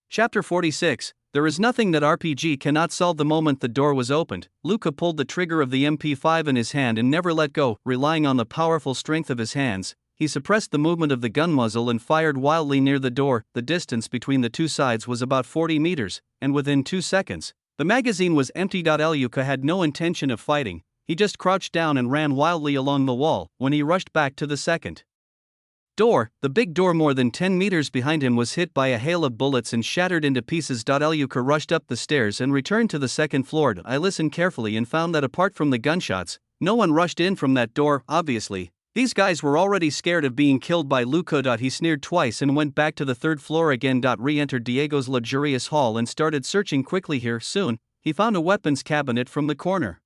Speaker 1: Chapter 46. There is nothing that RPG cannot solve. The moment the door was opened, Luka pulled the trigger of the MP5 in his hand and never let go. Relying on the powerful strength of his hands, he suppressed the movement of the gun muzzle and fired wildly near the door. The distance between the two sides was about 40 meters, and within 2 seconds, the magazine was empty. Luka had no intention of fighting. He just crouched down and ran wildly along the wall. When he rushed back to the second door, the big door more than 10 meters behind him was hit by a hail of bullets and shattered into pieces. Luka rushed up the stairs and returned to the second floor. I listened carefully and found that apart from the gunshots, no one rushed in from that door. Obviously, these guys were already scared of being killed by Luka. He sneered twice and went back to the third floor again. Re-entered Diego's luxurious hall and started searching quickly here. Soon, he found a weapons cabinet from the corner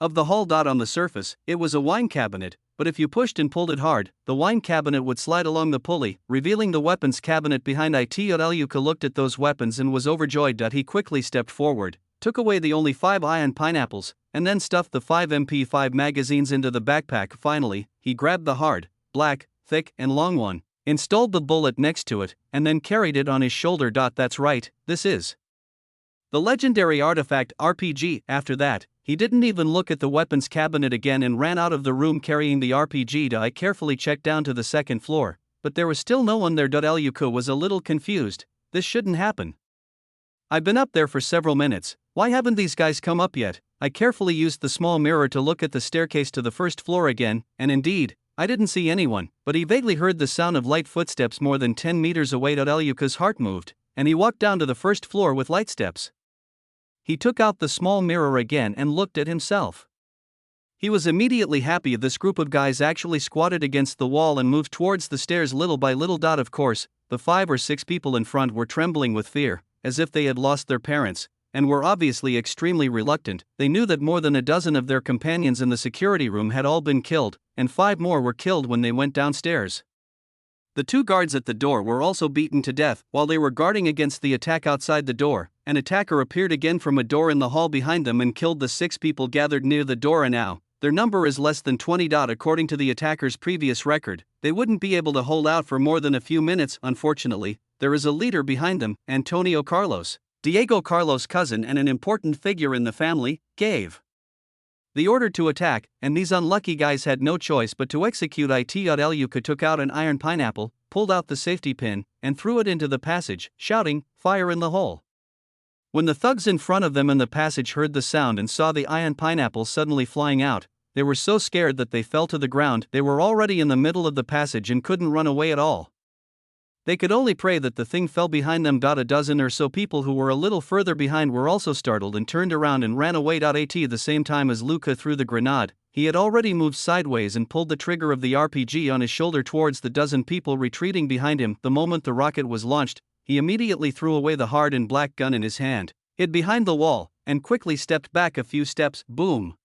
Speaker 1: of the hall. On the surface, it was a wine cabinet, but if you pushed and pulled it hard, the wine cabinet would slide along the pulley, revealing the weapons cabinet behind it. Luka looked at those weapons and was overjoyed. He quickly stepped forward, took away the only 5 iron pineapples, and then stuffed the 5 MP5 magazines into the backpack. Finally, he grabbed the hard, black, thick, and long one, installed the bullet next to it, and then carried it on his shoulder. That's right, this is the legendary artifact RPG. After that, he didn't even look at the weapons cabinet again and ran out of the room carrying the RPG. I carefully checked down to the second floor, but there was still no one there. Luka was a little confused. This shouldn't happen. I've been up there for several minutes. Why haven't these guys come up yet? I carefully used the small mirror to look at the staircase to the first floor again, and indeed, I didn't see anyone, but he vaguely heard the sound of light footsteps more than 10 meters away. Luka's heart moved, and he walked down to the first floor with light steps. He took out the small mirror again and looked at himself. He was immediately happy. This group of guys actually squatted against the wall and moved towards the stairs little by little. Of course, the 5 or 6 people in front were trembling with fear, as if they had lost their parents, and were obviously extremely reluctant. They knew that more than a dozen of their companions in the security room had all been killed, and 5 more were killed when they went downstairs. The 2 guards at the door were also beaten to death. While they were guarding against the attack outside the door, an attacker appeared again from a door in the hall behind them and killed the 6 people gathered near the door. And now, their number is less than 20. According to the attacker's previous record, they wouldn't be able to hold out for more than a few minutes. Unfortunately, there is a leader behind them. Antonio Carlos, Diego Carlos' cousin and an important figure in the family, gave the order to attack, and these unlucky guys had no choice but to execute it. Luka took out an iron pineapple, pulled out the safety pin, and threw it into the passage, shouting, "Fire in the hole!" When the thugs in front of them in the passage heard the sound and saw the iron pineapple suddenly flying out, they were so scared that they fell to the ground. They were already in the middle of the passage and couldn't run away at all. They could only pray that the thing fell behind them. A dozen or so people who were a little further behind were also startled and turned around and ran away. At the same time as Luka threw the grenade, he had already moved sideways and pulled the trigger of the RPG on his shoulder towards the dozen people retreating behind him. The moment the rocket was launched, he immediately threw away the hard and black gun in his hand, hid behind the wall, and quickly stepped back a few steps. Boom!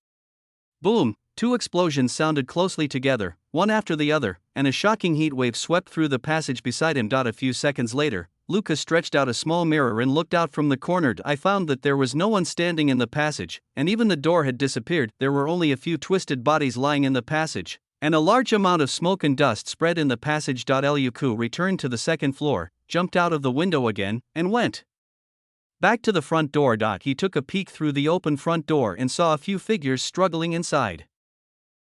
Speaker 1: Boom! 2 explosions sounded closely together, one after the other, and a shocking heat wave swept through the passage beside him. A few seconds later, Luka stretched out a small mirror and looked out from the corner. I found that there was no one standing in the passage, and even the door had disappeared. There were only a few twisted bodies lying in the passage, and a large amount of smoke and dust spread in the passage. Luka returned to the second floor. jumped out of the window again, and went back to the front door. He took a peek through the open front door and saw a few figures struggling inside.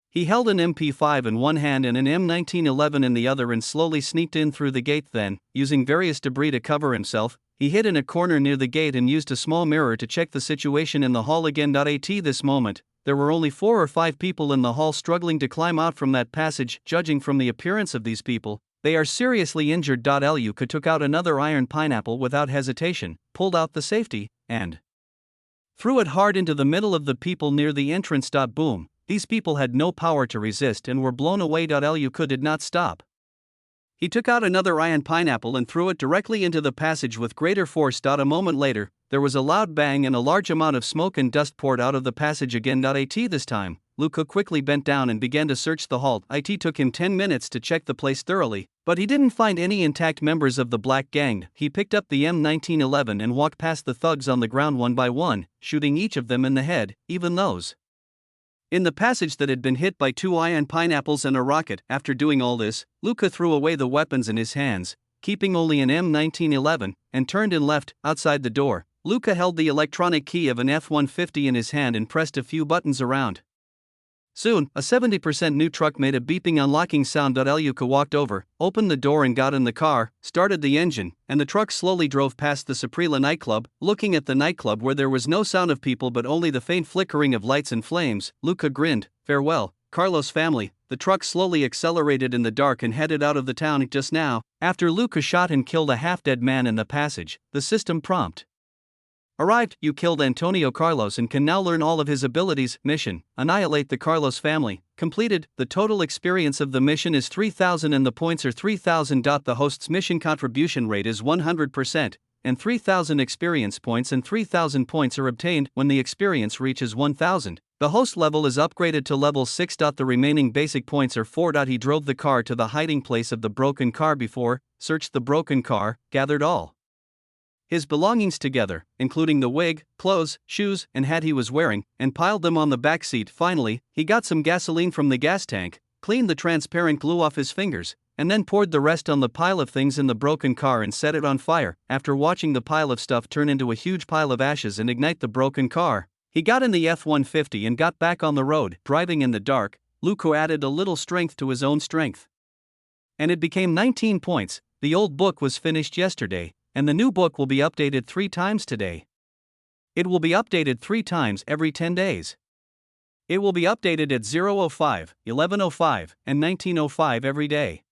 Speaker 1: He held an MP5 in one hand and an M1911 in the other and slowly sneaked in through the gate. Then, using various debris to cover himself, he hid in a corner near the gate and used a small mirror to check the situation in the hall again. At this moment, there were only 4 or 5 people in the hall struggling to climb out from that passage. Judging from the appearance of these people, they are seriously injured. Luca took out another iron pineapple without hesitation, pulled out the safety, and threw it hard into the middle of the people near the entrance. Boom. These people had no power to resist and were blown away. Luca did not stop. He took out another iron pineapple and threw it directly into the passage with greater force. A moment later, there was a loud bang and a large amount of smoke and dust poured out of the passage again. This time, Luca quickly bent down and began to search the hall. It took him 10 minutes to check the place thoroughly, but he didn't find any intact members of the Black Gang. He picked up the M1911 and walked past the thugs on the ground one by one, shooting each of them in the head, even those in the passage that had been hit by 2 iron pineapples and a rocket. After doing all this, Luca threw away the weapons in his hands, keeping only an M1911, and turned and left. Outside the door, Luca held the electronic key of an F-150 in his hand and pressed a few buttons around. Soon, a 70% new truck made a beeping unlocking sound. Luca walked over, opened the door and got in the car, started the engine, and the truck slowly drove past the Saprila nightclub. Looking at the nightclub where there was no sound of people but only the faint flickering of lights and flames, Luca grinned. Farewell, Carlos family. The truck slowly accelerated in the dark and headed out of the town. Just now, after Luca shot and killed a half-dead man in the passage, the system prompt arrived. You killed Antonio Carlos and can now learn all of his abilities. Mission: annihilate the Carlos family. Completed. The total experience of the mission is 3,000 and the points are 3,000. The host's mission contribution rate is 100%, and 3,000 experience points and 3,000 points are obtained when the experience reaches 1,000. The host level is upgraded to level 6. The remaining basic points are 4. He drove the car to the hiding place of the broken car before, searched the broken car, gathered all his belongings together, including the wig, clothes, shoes, and hat he was wearing, and piled them on the back seat. Finally, he got some gasoline from the gas tank, cleaned the transparent glue off his fingers, and then poured the rest on the pile of things in the broken car and set it on fire. After watching the pile of stuff turn into a huge pile of ashes and ignite the broken car, he got in the F-150 and got back on the road. Driving in the dark, Luca added a little strength to his own strength, and it became 19 points. The old book was finished yesterday, and the new book will be updated 3 times today. It will be updated 3 times every 10 days. It will be updated at 0:05, 11:05, and 19:05 every day.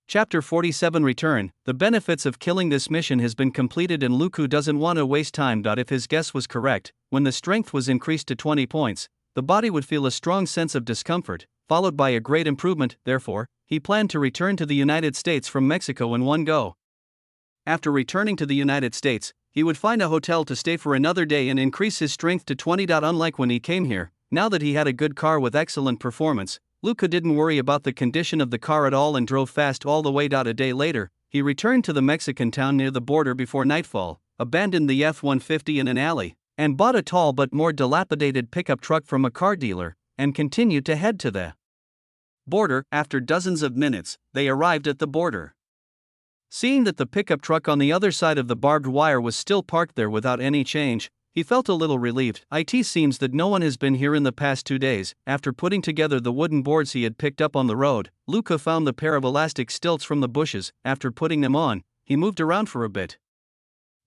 Speaker 1: Chapter 47 Return. The benefits of killing this mission has been completed and Luca doesn't want to waste time. If his guess was correct, when the strength was increased to 20 points, the body would feel a strong sense of discomfort, followed by a great improvement. Therefore, he planned to return to the United States from Mexico in one go. After returning to the United States, he would find a hotel to stay for another day and increase his strength to 20. Unlike when he came here, now that he had a good car with excellent performance, Luca didn't worry about the condition of the car at all and drove fast all the way. A day later, he returned to the Mexican town near the border before nightfall, abandoned the F-150 in an alley, and bought a tall but more dilapidated pickup truck from a car dealer, and continued to head to the border. After dozens of minutes, they arrived at the border. Seeing that the pickup truck on the other side of the barbed wire was still parked there without any change, he felt a little relieved. It seems that no one has been here in the past 2 days. After putting together the wooden boards he had picked up on the road, Luca found the pair of elastic stilts from the bushes. After putting them on, he moved around for a bit.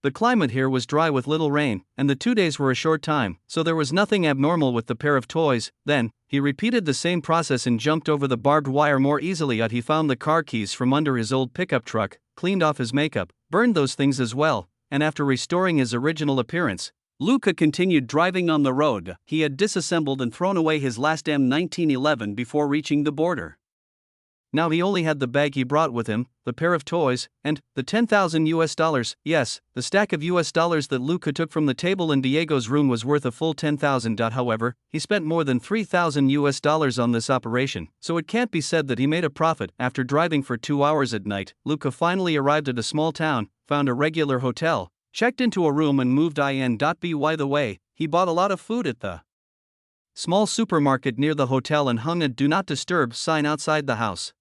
Speaker 1: The climate here was dry with little rain, and the 2 days were a short time, so there was nothing abnormal with the pair of toys. Then, he repeated the same process and jumped over the barbed wire more easily. He found the car keys from under his old pickup truck, cleaned off his makeup, burned those things as well, and after restoring his original appearance, Luca continued driving on the road. He had disassembled and thrown away his last M1911 before reaching the border. Now he only had the bag he brought with him, the pair of toys, and the $10,000. Yes, the stack of US dollars that Luca took from the table in Diego's room was worth a full 10,000. However, he spent more than 3,000 US dollars on this operation, so it can't be said that he made a profit. After driving for 2 hours at night, Luca finally arrived at a small town, found a regular hotel, checked into a room and moved in. By the way, he bought a lot of food at the small supermarket near the hotel and hung a "Do Not Disturb" sign outside the house.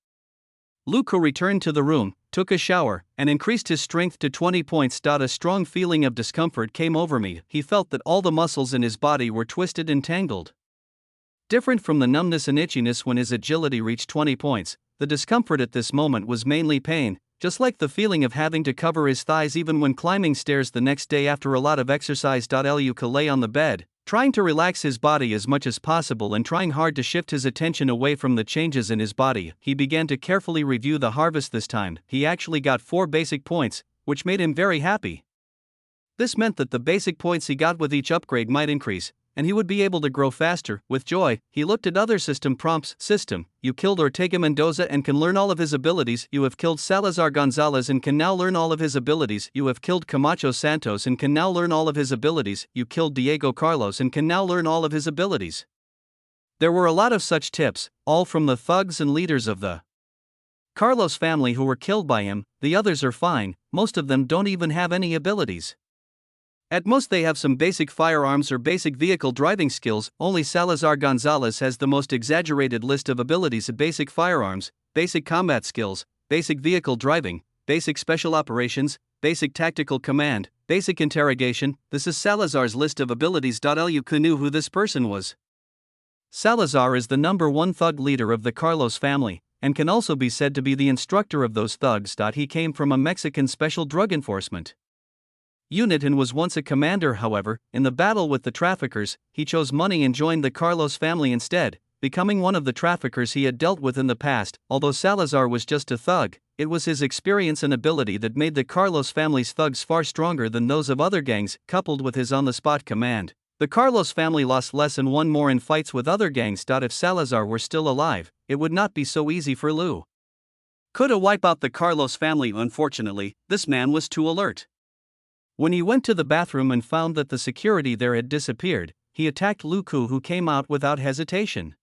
Speaker 1: Luca returned to the room, took a shower, and increased his strength to 20 points. A strong feeling of discomfort came over me. He felt that all the muscles in his body were twisted and tangled. Different from the numbness and itchiness when his agility reached 20 points, the discomfort at this moment was mainly pain, just like the feeling of having to cover his thighs even when climbing stairs the next day after a lot of exercise. Luca lay on the bed, trying to relax his body as much as possible and trying hard to shift his attention away from the changes in his body. He began to carefully review the harvest this time. He actually got 4 basic points, which made him very happy. This meant that the basic points he got with each upgrade might increase, and he would be able to grow faster. With joy, he looked at other system prompts. System, you killed Ortega Mendoza and can learn all of his abilities. You have killed Salazar Gonzalez and can now learn all of his abilities. You have killed Camacho Santos and can now learn all of his abilities. You killed Diego Carlos and can now learn all of his abilities. There were a lot of such tips, all from the thugs and leaders of the Carlos family who were killed by him. The others are fine, most of them don't even have any abilities. At most they have some basic firearms or basic vehicle driving skills. Only Salazar Gonzalez has the most exaggerated list of abilities: basic firearms, basic combat skills, basic vehicle driving, basic special operations, basic tactical command, basic interrogation. This is Salazar's list of abilities. Luca knew who this person was. Salazar is the #1 thug leader of the Carlos family, and can also be said to be the instructor of those thugs. He came from a Mexican special drug enforcement unit and was once a commander. However, in the battle with the traffickers, he chose money and joined the Carlos family instead, becoming one of the traffickers he had dealt with in the past. Although Salazar was just a thug, it was his experience and ability that made the Carlos family's thugs far stronger than those of other gangs. Coupled with his on-the-spot command, the Carlos family lost less and won more in fights with other gangs. If Salazar were still alive, it would not be so easy for Luca to wipe out the Carlos family. Unfortunately, this man was too alert. When he went to the bathroom and found that the security there had disappeared, he attacked Luca, who came out without hesitation.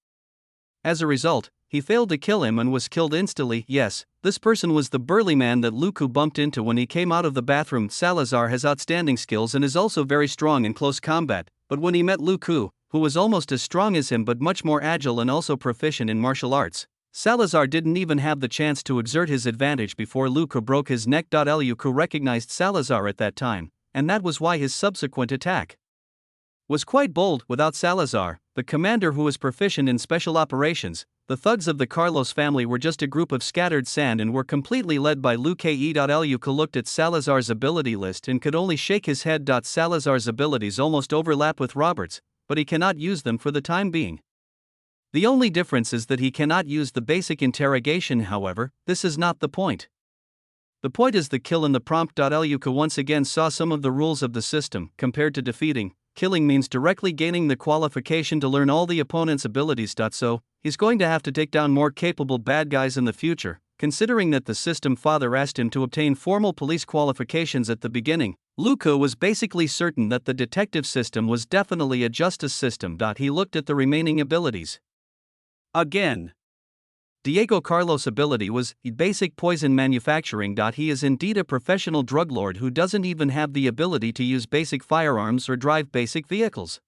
Speaker 1: As a result, he failed to kill him and was killed instantly. Yes, this person was the burly man that Luca bumped into when he came out of the bathroom. Salazar has outstanding skills and is also very strong in close combat, but when he met Luca, who was almost as strong as him but much more agile and also proficient in martial arts, Salazar didn't even have the chance to exert his advantage before Luca broke his neck. Luca recognized Salazar at that time, and that was why his subsequent attack was quite bold. Without Salazar, the commander who was proficient in special operations, the thugs of the Carlos family were just a group of scattered sand and were completely led by Luca. Luca looked at Salazar's ability list and could only shake his head. Salazar's abilities almost overlap with Robert's, but he cannot use them for the time being. The only difference is that he cannot use the basic interrogation. However, this is not the point. The point is the kill and the prompt. Luca once again saw some of the rules of the system. Compared to defeating, killing means directly gaining the qualification to learn all the opponent's abilities. So, he's going to have to take down more capable bad guys in the future. Considering that the system father asked him to obtain formal police qualifications at the beginning, Luca was basically certain that the detective system was definitely a justice system. He looked at the remaining abilities again. Diego Carlos' ability was basic poison manufacturing. He is indeed a professional drug lord who doesn't even have the ability to use basic firearms or drive basic vehicles.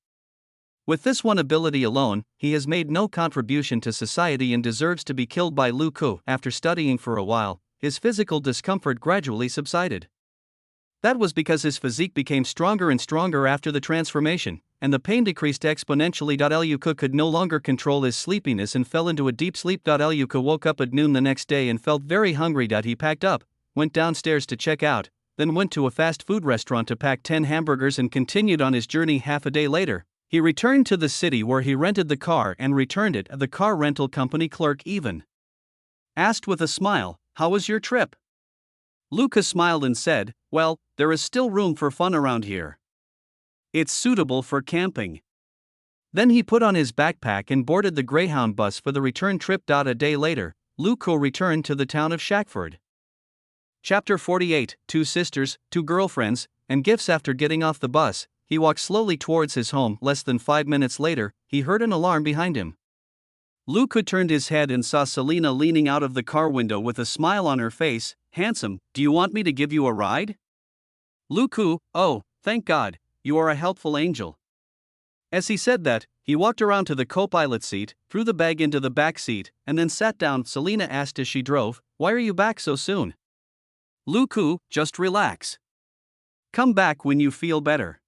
Speaker 1: With this one ability alone, he has made no contribution to society and deserves to be killed by Luca. After studying for a while, his physical discomfort gradually subsided. That was because his physique became stronger and stronger after the transformation, and the pain decreased exponentially. Luca could no longer control his sleepiness and fell into a deep sleep. Luca woke up at noon the next day and felt very hungry. He packed up, went downstairs to check out, then went to a fast food restaurant to pack 10 hamburgers and continued on his journey. Half a day later, he returned to the city where he rented the car and returned it. The car rental company clerk even asked with a smile, "How was your trip?" Luca smiled and said, "Well, there is still room for fun around here. It's suitable for camping." Then he put on his backpack and boarded the Greyhound bus for the return trip. A day later, Luca returned to the town of Shackford. Chapter 48, Two Sisters, Two Girlfriends, and Gifts. After getting off the bus, he walked slowly towards his home. Less than 5 minutes later, he heard an alarm behind him. Luca turned his head and saw Selena leaning out of the car window with a smile on her face. "Handsome, do you want me to give you a ride?" Luca, "Oh, thank God, you are a helpful angel." As he said that, he walked around to the co-pilot seat, threw the bag into the back seat, and then sat down. Selena asked as she drove, "Why are you back so soon?" Luku, just relax. Come back when you feel better.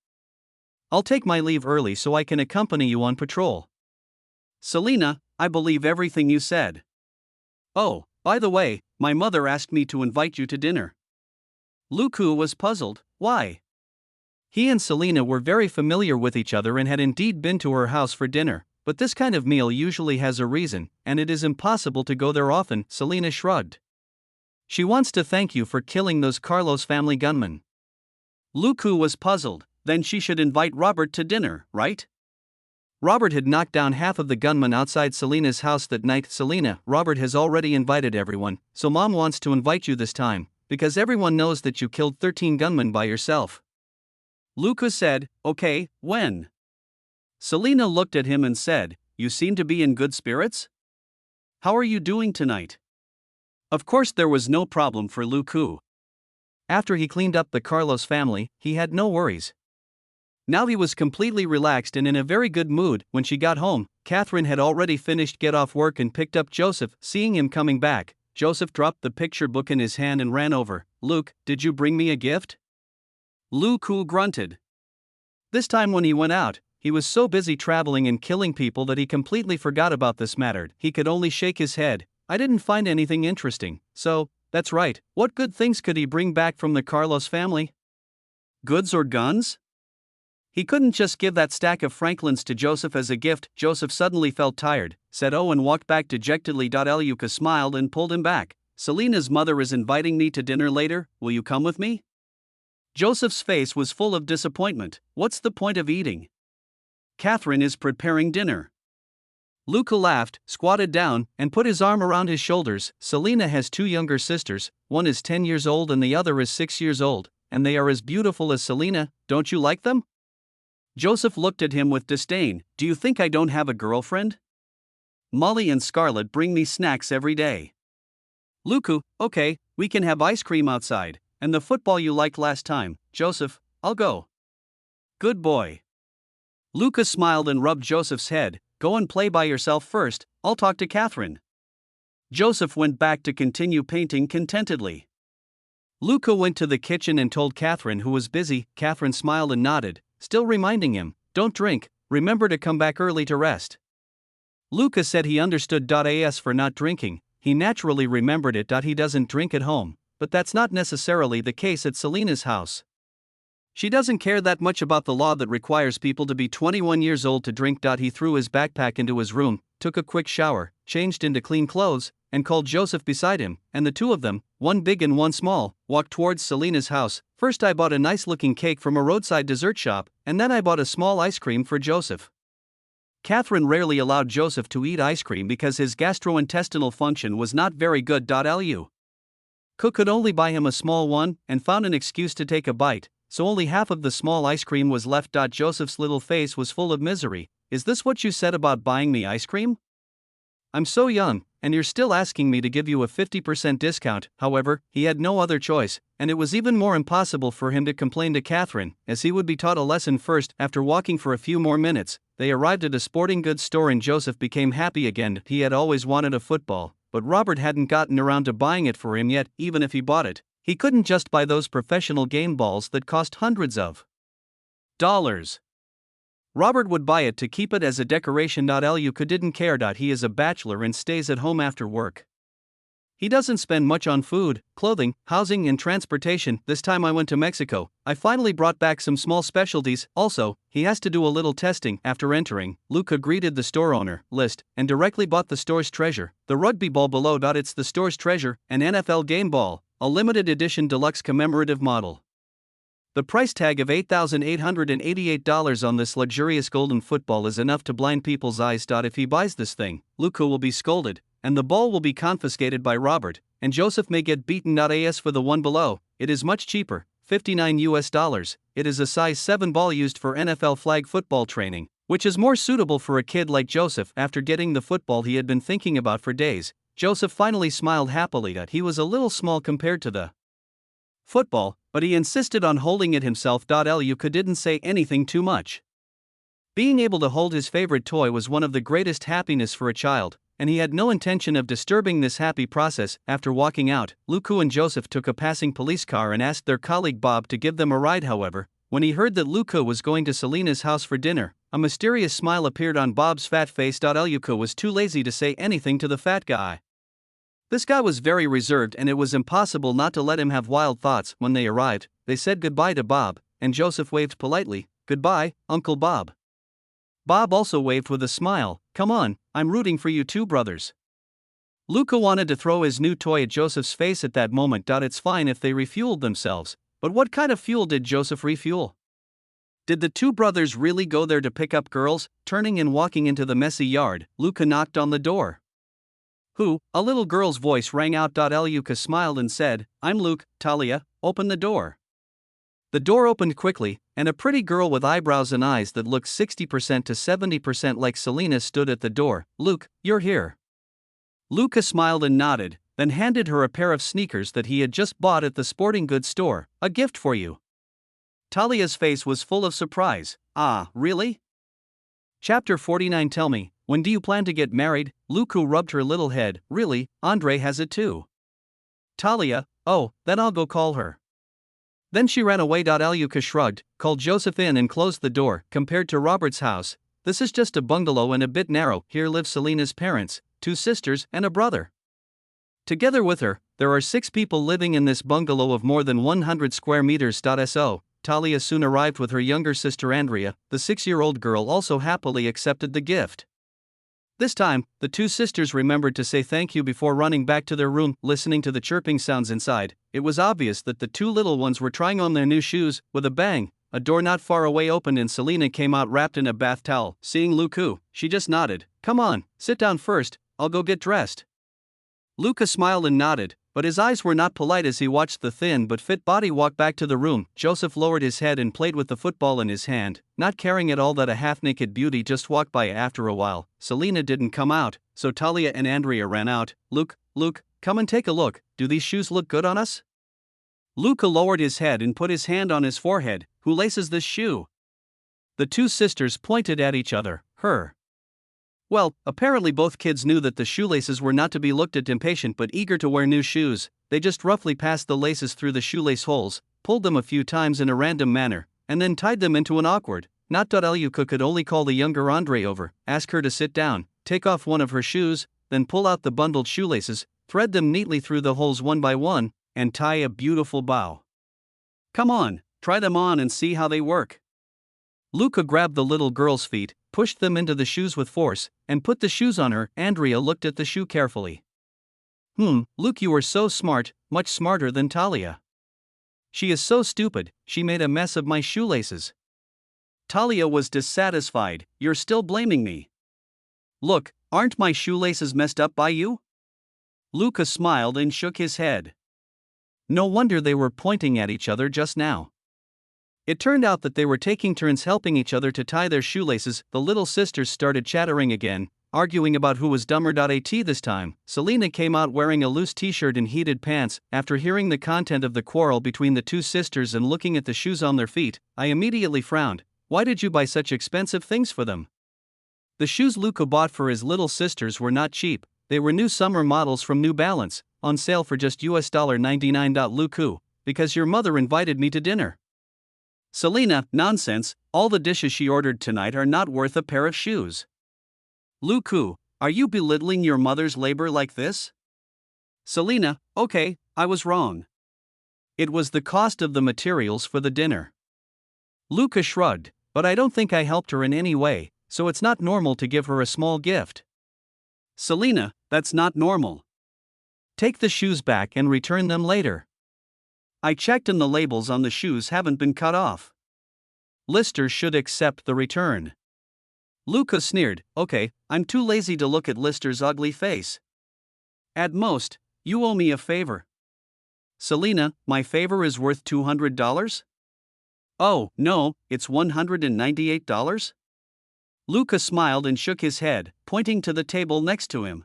Speaker 1: I'll take my leave early so I can accompany you on patrol. Selina, I believe everything you said. Oh, by the way, my mother asked me to invite you to dinner. Luku was puzzled. Why? He and Selina were very familiar with each other and had indeed been to her house for dinner, but this kind of meal usually has a reason, and it is impossible to go there often. Selina shrugged. She wants to thank you for killing those Carlos family gunmen. Luku was puzzled. Then she should invite Robert to dinner, right? Robert had knocked down half of the gunmen outside Selina's house that night. Selina, Robert has already invited everyone, so Mom wants to invite you this time, because everyone knows that you killed 13 gunmen by yourself. Luku said, okay, when? Selina looked at him and said, you seem to be in good spirits? How are you doing tonight? Of course there was no problem for Luku. After he cleaned up the Carlos family, he had no worries. Now he was completely relaxed and in a very good mood. When she got home, Catherine had already finished get off work and picked up Joseph. Seeing him coming back, Joseph dropped the picture book in his hand and ran over. Luke, did you bring me a gift? Luku grunted. This time when he went out, he was so busy traveling and killing people that he completely forgot about this matter. He could only shake his head. I didn't find anything interesting, so, that's right, what good things could he bring back from the Carlos family? Goods or guns? He couldn't just give that stack of Franklins to Joseph as a gift. Joseph suddenly felt tired, said oh and walked back dejectedly. Luka smiled and pulled him back. Selina's mother is inviting me to dinner later, will you come with me? Joseph's face was full of disappointment. What's the point of eating? Catherine is preparing dinner. Luka laughed, squatted down, and put his arm around his shoulders. Selina has 2 younger sisters, one is 10 years old and the other is 6 years old, and they are as beautiful as Selina. Don't you like them? Joseph looked at him with disdain. Do you think I don't have a girlfriend? Molly and Scarlett bring me snacks every day. Luku, okay, we can have ice cream outside, and the football you liked last time. Joseph, I'll go. Good boy. Luka smiled and rubbed Joseph's head. Go and play by yourself first, I'll talk to Catherine. Joseph went back to continue painting contentedly. Luka went to the kitchen and told Catherine, who was busy. Catherine smiled and nodded, still reminding him, don't drink, remember to come back early to rest. Luka said he understood. As for not drinking, he naturally remembered it. He doesn't drink at home, but that's not necessarily the case at Selina's house. She doesn't care that much about the law that requires people to be 21 years old to drink. He threw his backpack into his room, took a quick shower, changed into clean clothes, and called Joseph beside him, and the two of them, one big and one small, walked towards Selina's house. First I bought a nice-looking cake from a roadside dessert shop, and then I bought a small ice cream for Joseph. Catherine rarely allowed Joseph to eat ice cream because his gastrointestinal function was not very good. Cook could only buy him a small one, and found an excuse to take a bite, so only half of the small ice cream was left. Joseph's little face was full of misery. Is this what you said about buying me ice cream? I'm so young, and you're still asking me to give you a 50% discount. However, he had no other choice, and it was even more impossible for him to complain to Catherine, as he would be taught a lesson first. After walking for a few more minutes, they arrived at a sporting goods store and Joseph became happy again. He had always wanted a football, but Robert hadn't gotten around to buying it for him yet. Even if he bought it, he couldn't just buy those professional game balls that cost hundreds of dollars. Robert would buy it to keep it as a decoration. Luka didn't care. He is a bachelor and stays at home after work. He doesn't spend much on food, clothing, housing and transportation. This time I went to Mexico, I finally brought back some small specialties. Also, he has to do a little testing. After entering, Luka greeted the store owner, list, and directly bought the store's treasure, the rugby ball below. It's the store's treasure, an NFL game ball, a limited edition deluxe commemorative model. The price tag of $8,888 on this luxurious golden football is enough to blind people's eyes. If he buys this thing, Luka will be scolded, and the ball will be confiscated by Robert, and Joseph may get beaten. As for the one below, it is much cheaper, $59. It is a size 7 ball used for NFL flag football training, which is more suitable for a kid like Joseph. After getting the football he had been thinking about for days, Joseph finally smiled happily. He was a little small compared to the football, but he insisted on holding it himself. Luka didn't say anything too much. Being able to hold his favorite toy was one of the greatest happiness for a child, and he had no intention of disturbing this happy process. After walking out, Luca and Joseph took a passing police car and asked their colleague Bob to give them a ride. However, when he heard that Luca was going to Selena's house for dinner, a mysterious smile appeared on Bob's fat face. Luca was too lazy to say anything to the fat guy. This guy was very reserved, and it was impossible not to let him have wild thoughts. When they arrived, they said goodbye to Bob, and Joseph waved politely. "Goodbye, Uncle Bob." Bob also waved with a smile. "Come on, I'm rooting for you two brothers." Luca wanted to throw his new toy at Joseph's face at that moment. It's fine if they refueled themselves, but what kind of fuel did Joseph refuel? Did the two brothers really go there to pick up girls? Turning and walking into the messy yard, Luca knocked on the door. "Who?" A little girl's voice rang out. Luca smiled and said, "I'm Luke. Talia, open the door." The door opened quickly, and a pretty girl with eyebrows and eyes that looked 60% to 70% like Selena stood at the door. "Luke, you're here." Luca smiled and nodded, then handed her a pair of sneakers that he had just bought at the sporting goods store. "A gift for you." Talia's face was full of surprise. "Ah, really?" Chapter 49. Tell me, when do you plan to get married? Luca rubbed her little head. "Really, Andre has it too." Talia, "Oh, then I'll go call her." Then she ran away. Luca shrugged, called Joseph in and closed the door. Compared to Robert's house, this is just a bungalow and a bit narrow. Here live Selena's parents, 2 sisters, and a brother. Together with her, there are 6 people living in this bungalow of more than 100 square meters. So, Talia soon arrived with her younger sister Andrea. The 6-year-old girl also happily accepted the gift. This time, the 2 sisters remembered to say thank you before running back to their room. Listening to the chirping sounds inside, it was obvious that the 2 little ones were trying on their new shoes. With a bang, a door not far away opened and Selena came out wrapped in a bath towel. Seeing Luca, she just nodded. "Come on, sit down first, I'll go get dressed." Luca smiled and nodded, but his eyes were not polite as he watched the thin but fit body walk back to the room. Joseph lowered his head and played with the football in his hand, not caring at all that a half-naked beauty just walked by. After a while, Selena didn't come out, so Talia and Andrea ran out. Luke, come and take a look. Do these shoes look good on us?" Luca lowered his head and put his hand on his forehead. "Who laces this shoe?" The 2 sisters pointed at each other. "Her." Well, apparently both kids knew that the shoelaces were not to be looked at. Impatient but eager to wear new shoes, they just roughly passed the laces through the shoelace holes, pulled them a few times in a random manner, and then tied them into an awkward knot. Luca could only call the younger Andre over, ask her to sit down, take off one of her shoes, then pull out the bundled shoelaces, thread them neatly through the holes one by one, and tie a beautiful bow. "Come on, try them on and see how they work." Luca grabbed the little girl's feet, pushed them into the shoes with force, and put the shoes on her. Andrea looked at the shoe carefully. Luke, you are so smart, much smarter than Talia." "She is so stupid, she made a mess of my shoelaces." Talia was dissatisfied. "You're still blaming me." "Look, aren't my shoelaces messed up by you?" Luca smiled and shook his head. No wonder they were pointing at each other just now. It turned out that they were taking turns helping each other to tie their shoelaces. The little sisters started chattering again, arguing about who was dumber. This time, Selena came out wearing a loose t-shirt and heated pants. After hearing the content of the quarrel between the 2 sisters and looking at the shoes on their feet, I immediately frowned. "Why did you buy such expensive things for them?" The shoes Luca bought for his little sisters were not cheap. They were new summer models from New Balance, on sale for just $99. Luca, because your mother invited me to dinner. Selena, nonsense, all the dishes she ordered tonight are not worth a pair of shoes. Luca, are you belittling your mother's labor like this? Selena, okay, I was wrong. It was the cost of the materials for the dinner. Luca shrugged, but I don't think I helped her in any way, so it's not normal to give her a small gift. Selena, that's not normal. Take the shoes back and return them later. I checked and the labels on the shoes haven't been cut off. Lister should accept the return. Luca sneered. Okay, I'm too lazy to look at Lister's ugly face. At most, you owe me a favor. Selena, my favor is worth $200? Oh, no, it's $198? Luca smiled and shook his head, pointing to the table next to him.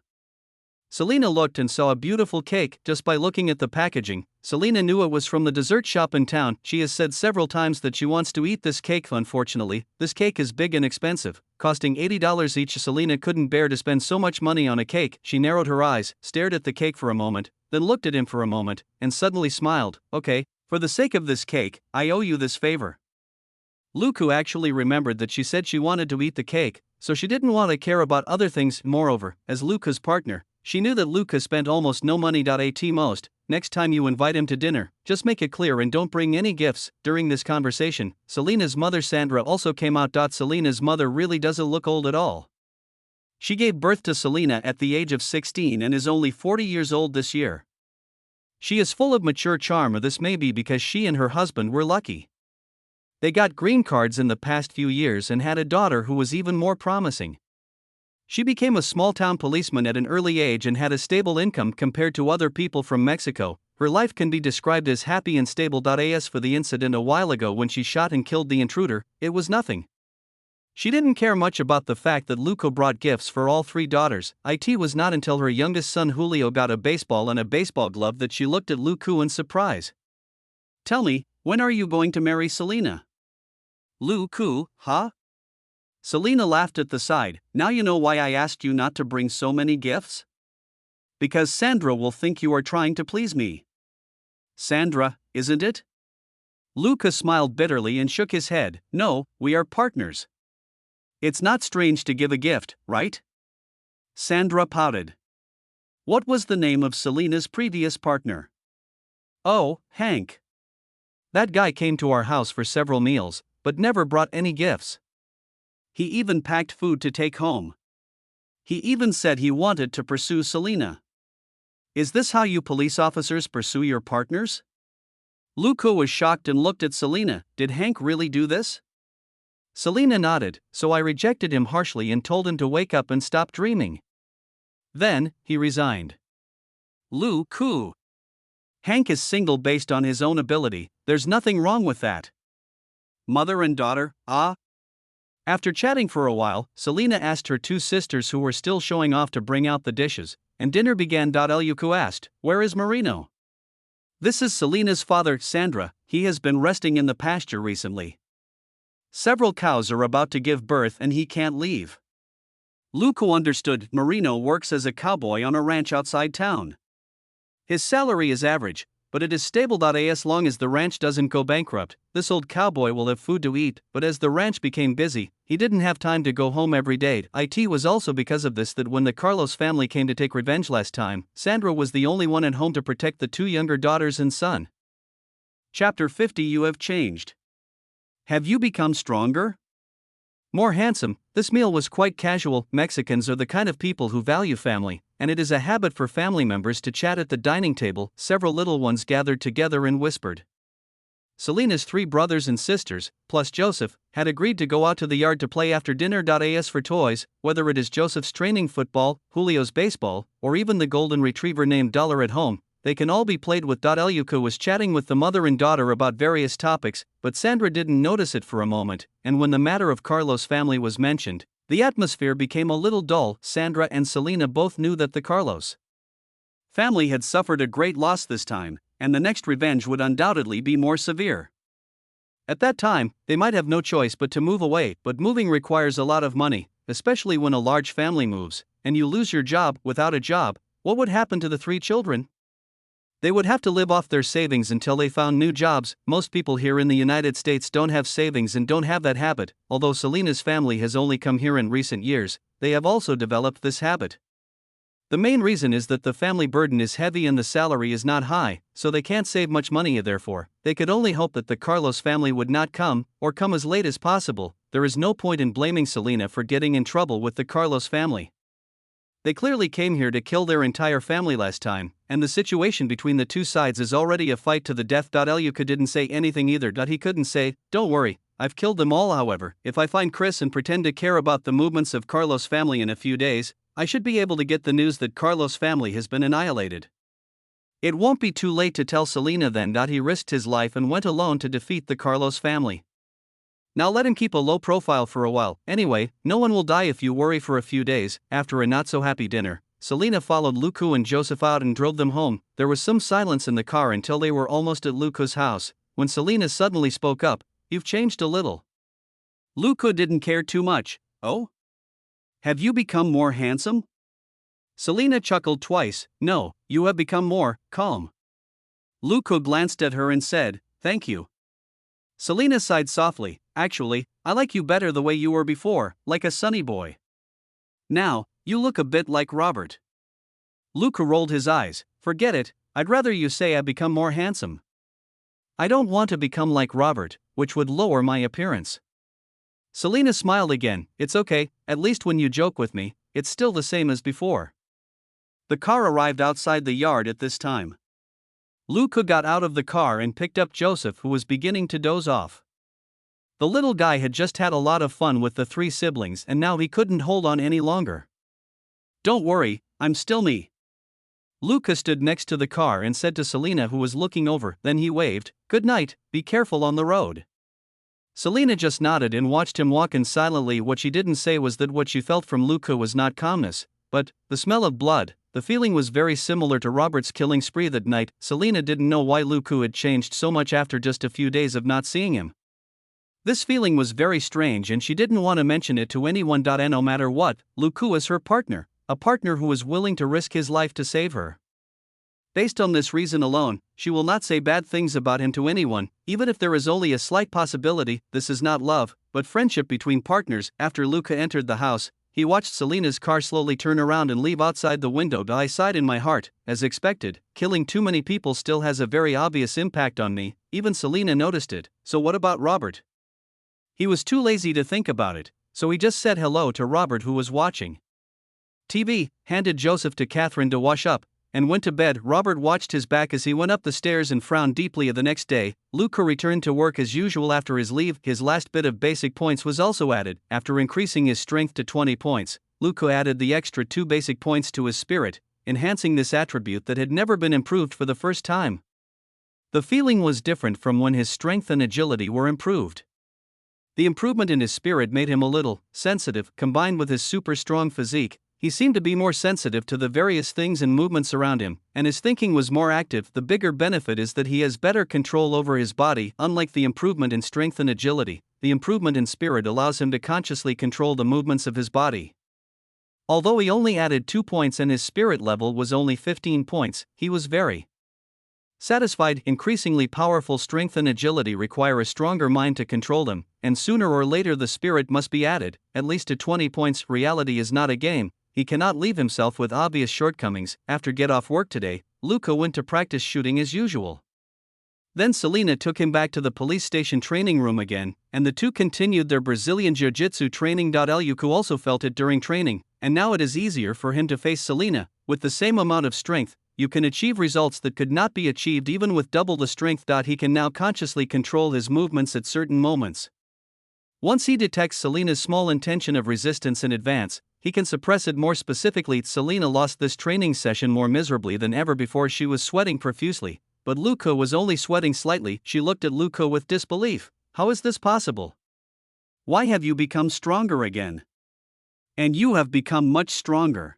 Speaker 1: Selena looked and saw a beautiful cake. Just by looking at the packaging, Selena knew it was from the dessert shop in town. She has said several times that she wants to eat this cake. Unfortunately, this cake is big and expensive, costing $80 each. Selena couldn't bear to spend so much money on a cake. She narrowed her eyes, stared at the cake for a moment, then looked at him for a moment, and suddenly smiled. Okay, for the sake of this cake, I owe you this favor. Luku actually remembered that she said she wanted to eat the cake, so she didn't want to care about other things. Moreover, as Luka's partner, she knew that Luka spent almost no money. At most, next time you invite him to dinner, just make it clear and don't bring any gifts. During this conversation, Selena's mother Sandra also came out. Selena's mother really doesn't look old at all. She gave birth to Selena at the age of 16 and is only 40 years old this year. She is full of mature charm, or this may be because she and her husband were lucky. They got green cards in the past few years and had a daughter who was even more promising. She became a small-town policeman at an early age and had a stable income compared to other people from Mexico. Her life can be described as happy and stable. As for the incident a while ago when she shot and killed the intruder, it was nothing. She didn't care much about the fact that Luco brought gifts for all three daughters. It was not until her youngest son Julio got a baseball and a baseball glove that she looked at Luku in surprise. Tell me, when are you going to marry Selena? Luku, huh? Selena laughed at the side. Now you know why I asked you not to bring so many gifts? Because Sandra will think you are trying to please me. Sandra, isn't it? Luca smiled bitterly and shook his head. No, we are partners. It's not strange to give a gift, right? Sandra pouted. What was the name of Selena's previous partner? Oh, Hank. That guy came to our house for several meals, but never brought any gifts. He even packed food to take home. He even said he wanted to pursue Selena. Is this how you police officers pursue your partners? Luca was shocked and looked at Selena. Did Hank really do this? Selena nodded, so I rejected him harshly and told him to wake up and stop dreaming. Then, he resigned. Luca. Hank is single based on his own ability. There's nothing wrong with that. Mother and daughter, ah? After chatting for a while, Selena asked her two sisters who were still showing off to bring out the dishes, and dinner began. Luca asked, Where is Marino? This is Selena's father, Sandra. He has been resting in the pasture recently. Several cows are about to give birth and he can't leave. Luca understood. Marino works as a cowboy on a ranch outside town. His salary is average, but it is stable. As long as the ranch doesn't go bankrupt, this old cowboy will have food to eat. But as the ranch became busy, he didn't have time to go home every day. It was also because of this that when the Carlos family came to take revenge last time, Sandra was the only one at home to protect the two younger daughters and son. Chapter 50. You have changed. Have you become stronger? More handsome? This meal was quite casual. Mexicans are the kind of people who value family, and it is a habit for family members to chat at the dining table. Several little ones gathered together and whispered. Selena's three brothers and sisters, plus Joseph, had agreed to go out to the yard to play after dinner. As for toys, whether it is Joseph's training football, Julio's baseball, or even the golden retriever named Dollar at home, they can all be played with. Luca was chatting with the mother and daughter about various topics, but Sandra didn't notice it for a moment, and when the matter of Carlos' family was mentioned, the atmosphere became a little dull. Sandra and Selena both knew that the Carlos family had suffered a great loss this time, and the next revenge would undoubtedly be more severe. At that time, they might have no choice but to move away, but moving requires a lot of money, especially when a large family moves, and you lose your job. Without a job, what would happen to the three children? They would have to live off their savings until they found new jobs. Most people here in the United States don't have savings and don't have that habit. Although Selena's family has only come here in recent years, they have also developed this habit. The main reason is that the family burden is heavy and the salary is not high, so they can't save much money. Therefore, they could only hope that the Carlos family would not come, or come as late as possible. There is no point in blaming Selena for getting in trouble with the Carlos family. They clearly came here to kill their entire family last time, and the situation between the two sides is already a fight to the death. Luca didn't say anything either. He couldn't say, Don't worry, I've killed them all. However, if I find Chris and pretend to care about the movements of Carlos' family in a few days, I should be able to get the news that Carlos' family has been annihilated. It won't be too late to tell Selena then. He risked his life and went alone to defeat the Carlos family. Now let him keep a low profile for a while. Anyway, no one will die if you worry for a few days. After a not-so-happy dinner, Selena followed Luca and Joseph out and drove them home. There was some silence in the car until they were almost at Luca's house, when Selena suddenly spoke up, "You've changed a little." Luca didn't care too much. "Oh? Have you become more handsome?" Selena chuckled twice. "No, you have become more calm." Luca glanced at her and said, "Thank you." Selena sighed softly. "Actually, I like you better the way you were before, like a sunny boy. Now, you look a bit like Robert." Luca rolled his eyes. "Forget it, I'd rather you say I've become more handsome. I don't want to become like Robert, which would lower my appearance." Selena smiled again. "It's okay, at least when you joke with me, it's still the same as before." The car arrived outside the yard at this time. Luca got out of the car and picked up Joseph, who was beginning to doze off. The little guy had just had a lot of fun with the three siblings and now he couldn't hold on any longer. "Don't worry, I'm still me." Luca stood next to the car and said to Selena, who was looking over, then he waved, "Good night, be careful on the road." Selena just nodded and watched him walk in silently. What she didn't say was that what she felt from Luca was not calmness, but the smell of blood. The feeling was very similar to Robert's killing spree that night. Selena didn't know why Luca had changed so much after just a few days of not seeing him. This feeling was very strange and she didn't want to mention it to anyone. And no matter what, Luca was her partner, a partner who was willing to risk his life to save her. Based on this reason alone, she will not say bad things about him to anyone, even if there is only a slight possibility. This is not love, but friendship between partners. After Luca entered the house, he watched Selena's car slowly turn around and leave outside the window. I sighed in my heart. As expected, killing too many people still has a very obvious impact on me. Even Selena noticed it. So what about Robert? He was too lazy to think about it, so he just said hello to Robert, who was watching TV, handed Joseph to Catherine to wash up, and went to bed. Robert watched his back as he went up the stairs and frowned deeply. The next day, Luca returned to work as usual after his leave. His last bit of basic points was also added. After increasing his strength to 20 points, Luca added the extra 2 basic points to his spirit, enhancing this attribute that had never been improved for the first time. The feeling was different from when his strength and agility were improved. The improvement in his spirit made him a little sensitive. Combined with his super strong physique, he seemed to be more sensitive to the various things and movements around him, and his thinking was more active. The bigger benefit is that he has better control over his body. Unlike the improvement in strength and agility, the improvement in spirit allows him to consciously control the movements of his body. Although he only added 2 points and his spirit level was only 15 points, he was very satisfied. Increasingly powerful strength and agility require a stronger mind to control them, and sooner or later the spirit must be added, at least to 20 points. Reality is not a game. He cannot leave himself with obvious shortcomings. After get off work today, Luca went to practice shooting as usual. Then Selena took him back to the police station training room again, and the two continued their Brazilian jiu-jitsu training. Luca also felt it during training, and now it is easier for him to face Selena. With the same amount of strength, you can achieve results that could not be achieved even with double the strength. He can now consciously control his movements at certain moments. Once he detects Selena's small intention of resistance in advance, he can suppress it more specifically. Selena lost this training session more miserably than ever before. She was sweating profusely, but Luca was only sweating slightly. She looked at Luca with disbelief. "How is this possible? Why have you become stronger again? And you have become much stronger."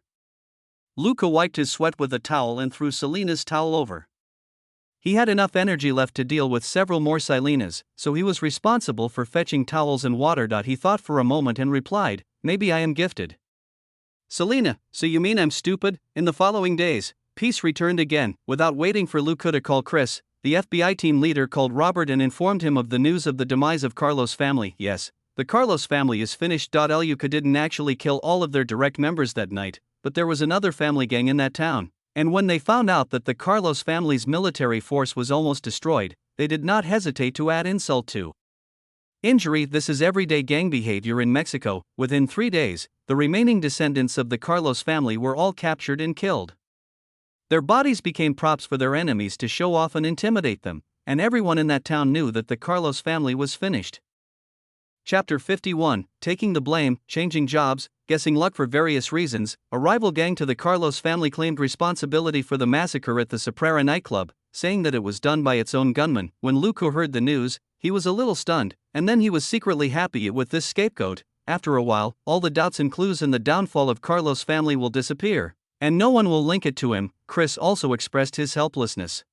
Speaker 1: Luca wiped his sweat with a towel and threw Selena's towel over. He had enough energy left to deal with several more Selenas, so he was responsible for fetching towels and water. He thought for a moment and replied, "Maybe I am gifted." "Selena, so you mean I'm stupid?" In the following days, peace returned again. Without waiting for Luca to call Chris, the FBI team leader called Robert and informed him of the news of the demise of Carlos' family. Yes, the Carlos family is finished. Luca didn't actually kill all of their direct members that night, but there was another family gang in that town, and when they found out that the Carlos family's military force was almost destroyed, they did not hesitate to add insult to injury. This is everyday gang behavior in Mexico. Within 3 days, the remaining descendants of the Carlos family were all captured and killed. Their bodies became props for their enemies to show off and intimidate them, and everyone in that town knew that the Carlos family was finished. Chapter 51, Taking the Blame, Changing Jobs, Guessing Luck. For various reasons, a rival gang to the Carlos family claimed responsibility for the massacre at the Saprera nightclub, saying that it was done by its own gunmen. When Luca heard the news, he was a little stunned, and then he was secretly happy with this scapegoat. After a while, all the doubts and clues in the downfall of Carlos' family will disappear. And no one will link it to him. Chris also expressed his helplessness.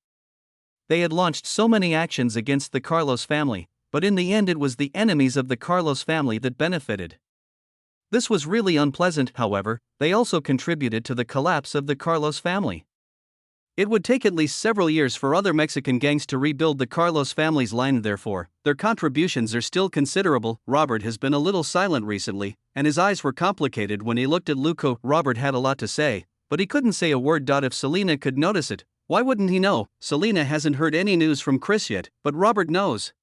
Speaker 1: They had launched so many actions against the Carlos family, but in the end it was the enemies of the Carlos family that benefited. This was really unpleasant, however. They also contributed to the collapse of the Carlos family. It would take at least several years for other Mexican gangs to rebuild the Carlos family's line, therefore, their contributions are still considerable. Robert has been a little silent recently, and his eyes were complicated when he looked at Luco. Robert had a lot to say, but he couldn't say a word. If Selena could notice it, why wouldn't he know? Selena hasn't heard any news from Chris yet, but Robert knows.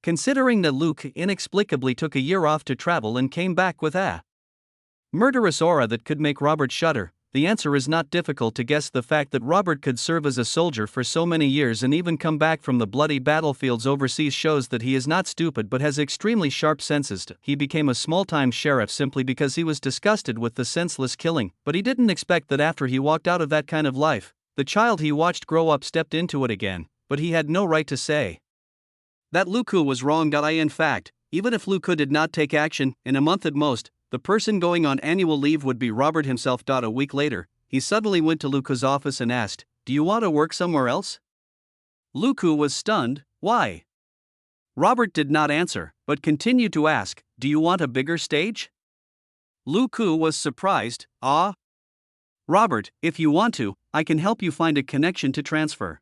Speaker 1: Considering that Luke inexplicably took a year off to travel and came back with a murderous aura that could make Robert shudder, the answer is not difficult to guess. The fact that Robert could serve as a soldier for so many years and even come back from the bloody battlefields overseas shows that he is not stupid but has extremely sharp senses. He became a small-time sheriff simply because he was disgusted with the senseless killing, but he didn't expect that after he walked out of that kind of life, the child he watched grow up stepped into it again, but he had no right to say that Luku was wrong. In fact, even if Luku did not take action, in a month at most, the person going on annual leave would be Robert himself. A week later, he suddenly went to Luku's office and asked, "Do you want to work somewhere else?" Luku was stunned. Why? Robert did not answer, but continued to ask, "Do you want a bigger stage?" Luku was surprised. "Ah, Robert, if you want to, I can help you find a connection to transfer.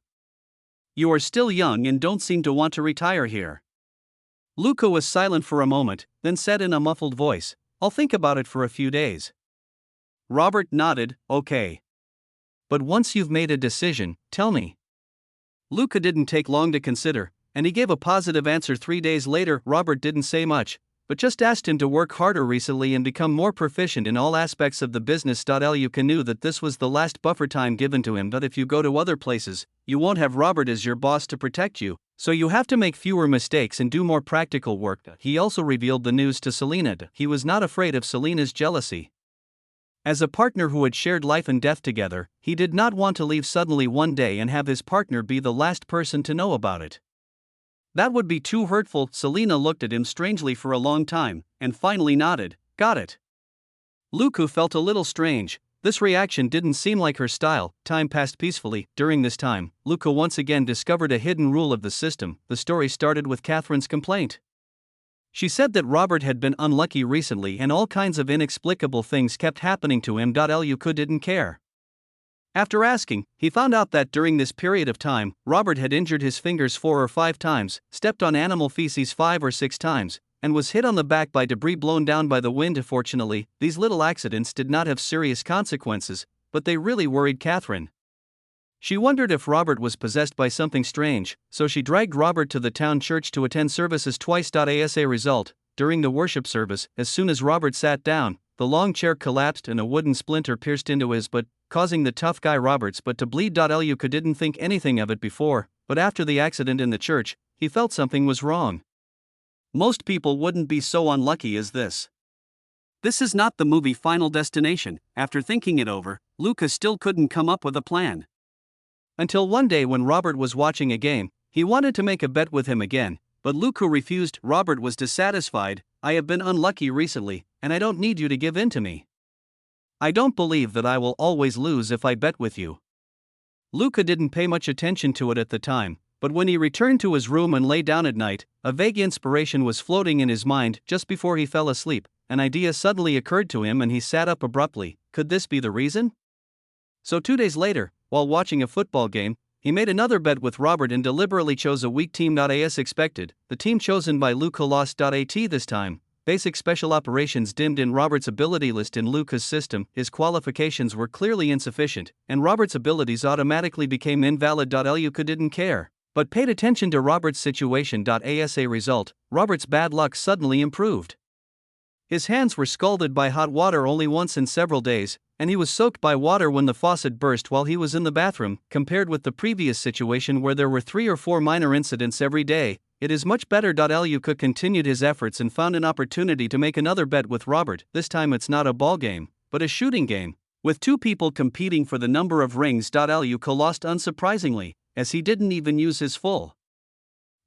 Speaker 1: You are still young and don't seem to want to retire here." Luku was silent for a moment, then said in a muffled voice, "I'll think about it for a few days." Robert nodded, "Okay. But once you've made a decision, tell me." Luka didn't take long to consider, and he gave a positive answer 3 days later. Robert didn't say much, but just asked him to work harder recently and become more proficient in all aspects of the business. Luka knew that this was the last buffer time given to him, but if you go to other places, you won't have Robert as your boss to protect you, so you have to make fewer mistakes and do more practical work. He also revealed the news to Selena. He was not afraid of Selena's jealousy. As a partner who had shared life and death together, he did not want to leave suddenly one day and have his partner be the last person to know about it. That would be too hurtful. Selena looked at him strangely for a long time, and finally nodded. "Got it." Luku felt a little strange. This reaction didn't seem like her style. Time passed peacefully. During this time, Luku once again discovered a hidden rule of the system. The story started with Catherine's complaint. She said that Robert had been unlucky recently and all kinds of inexplicable things kept happening to him. Luku didn't care. After asking, he found out that during this period of time, Robert had injured his fingers 4 or 5 times, stepped on animal feces 5 or 6 times, and was hit on the back by debris blown down by the wind. Fortunately, these little accidents did not have serious consequences, but they really worried Catherine. She wondered if Robert was possessed by something strange, so she dragged Robert to the town church to attend services twice. As a result, during the worship service, as soon as Robert sat down, the long chair collapsed and a wooden splinter pierced into his butt, causing the tough guy Robert's butt to bleed. Luka didn't think anything of it before, but after the accident in the church, he felt something was wrong. Most people wouldn't be so unlucky as this. This is not the movie Final Destination. After thinking it over, Luka still couldn't come up with a plan. Until one day when Robert was watching a game, he wanted to make a bet with him again, but Luka refused. Robert was dissatisfied. "I have been unlucky recently, and I don't need you to give in to me. I don't believe that I will always lose if I bet with you." Luka didn't pay much attention to it at the time, but when he returned to his room and lay down at night, a vague inspiration was floating in his mind. Just before he fell asleep, an idea suddenly occurred to him and he sat up abruptly. Could this be the reason? So 2 days later, while watching a football game, he made another bet with Robert and deliberately chose a weak team. As expected, the team chosen by Luka lost. This time, basic special operations dimmed in Robert's ability list. In Luka's system, his qualifications were clearly insufficient, and Robert's abilities automatically became invalid. Luka didn't care, but paid attention to Robert's situation. As a result, Robert's bad luck suddenly improved. His hands were scalded by hot water only once in several days, and he was soaked by water when the faucet burst while he was in the bathroom. Compared with the previous situation where there were 3 or 4 minor incidents every day, it is much better. Luka continued his efforts and found an opportunity to make another bet with Robert. This time it's not a ball game, but a shooting game, with 2 people competing for the number of rings. Luka lost unsurprisingly, as he didn't even use his full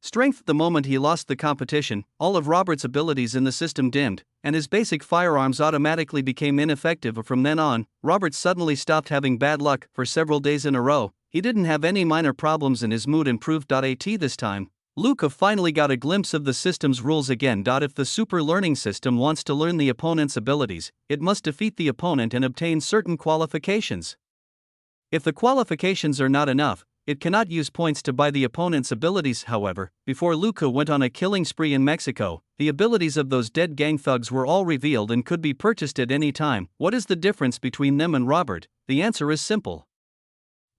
Speaker 1: strength. The moment he lost the competition, all of Robert's abilities in the system dimmed, and his basic firearms automatically became ineffective. From then on, Robert suddenly stopped having bad luck for several days in a row. He didn't have any minor problems and his mood improved. This time, Luca finally got a glimpse of the system's rules again. If the super learning system wants to learn the opponent's abilities, it must defeat the opponent and obtain certain qualifications. If the qualifications are not enough, it cannot use points to buy the opponent's abilities. However, before Luca went on a killing spree in Mexico, the abilities of those dead gang thugs were all revealed and could be purchased at any time. What is the difference between them and Robert? The answer is simple.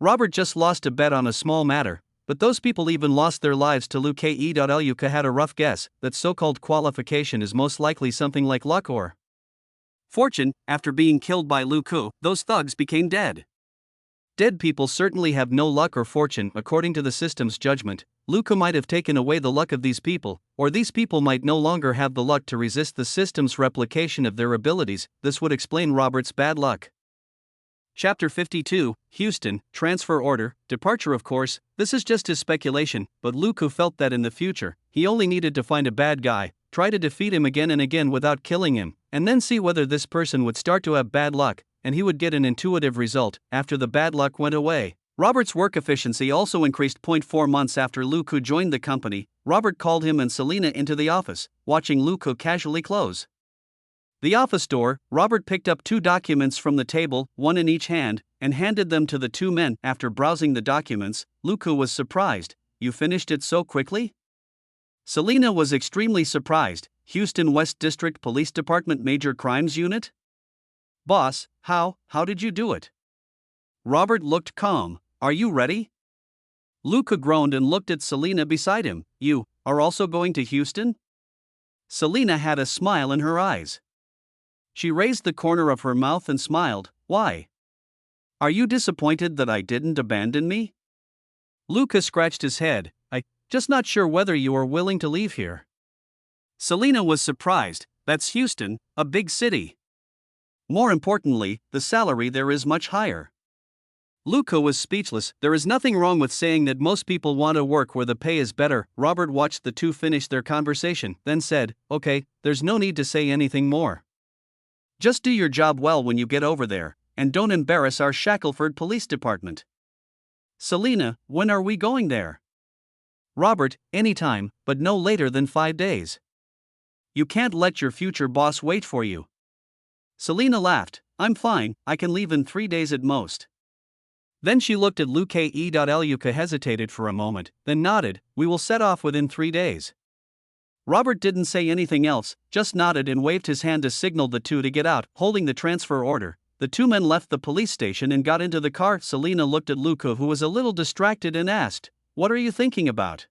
Speaker 1: Robert just lost a bet on a small matter, but those people even lost their lives to Luca. Luca had a rough guess that so-called qualification is most likely something like luck or fortune. After being killed by Luca, those thugs became dead. Dead people certainly have no luck or fortune. According to the system's judgment, Luca might have taken away the luck of these people, or these people might no longer have the luck to resist the system's replication of their abilities. This would explain Robert's bad luck. Chapter 52, Houston, Transfer Order, Departure. Of course, this is just his speculation, but Luca felt that in the future, he only needed to find a bad guy, try to defeat him again and again without killing him, and then see whether this person would start to have bad luck, and he would get an intuitive result. After the bad luck went away, Robert's work efficiency also increased. 4 months after Luca joined the company, Robert called him and Selena into the office, watching Luca casually close the office door. Robert picked up 2 documents from the table, one in each hand, and handed them to the 2 men. After browsing the documents, Luca was surprised. "You finished it so quickly?" Selena was extremely surprised. "Houston West District Police Department Major Crimes Unit? Boss, how did you do it?" Robert looked calm. "Are you ready?" Luca groaned and looked at Selena beside him. "You are also going to Houston?" Selena had a smile in her eyes. She raised the corner of her mouth and smiled. "Why? Are you disappointed that I didn't abandon me?" Luca scratched his head. Just not sure whether you are willing to leave here." Selena was surprised. "That's Houston, a big city. More importantly, the salary there is much higher." Luca was speechless. There is nothing wrong with saying that most people want to work where the pay is better. Robert watched the 2 finish their conversation, then said, "Okay, there's no need to say anything more. Just do your job well when you get over there, and don't embarrass our Shackelford Police Department." "Selena, when are we going there?" Robert, "Anytime, but no later than 5 days. You can't let your future boss wait for you." Selena laughed. "I'm fine, I can leave in 3 days at most." Then she looked at Luca. Luca hesitated for a moment, then nodded. "We will set off within 3 days." Robert didn't say anything else, just nodded and waved his hand to signal the 2 to get out. Holding the transfer order, the 2 men left the police station and got into the car. Selena looked at Luca, who was a little distracted, and asked, "What are you thinking about?"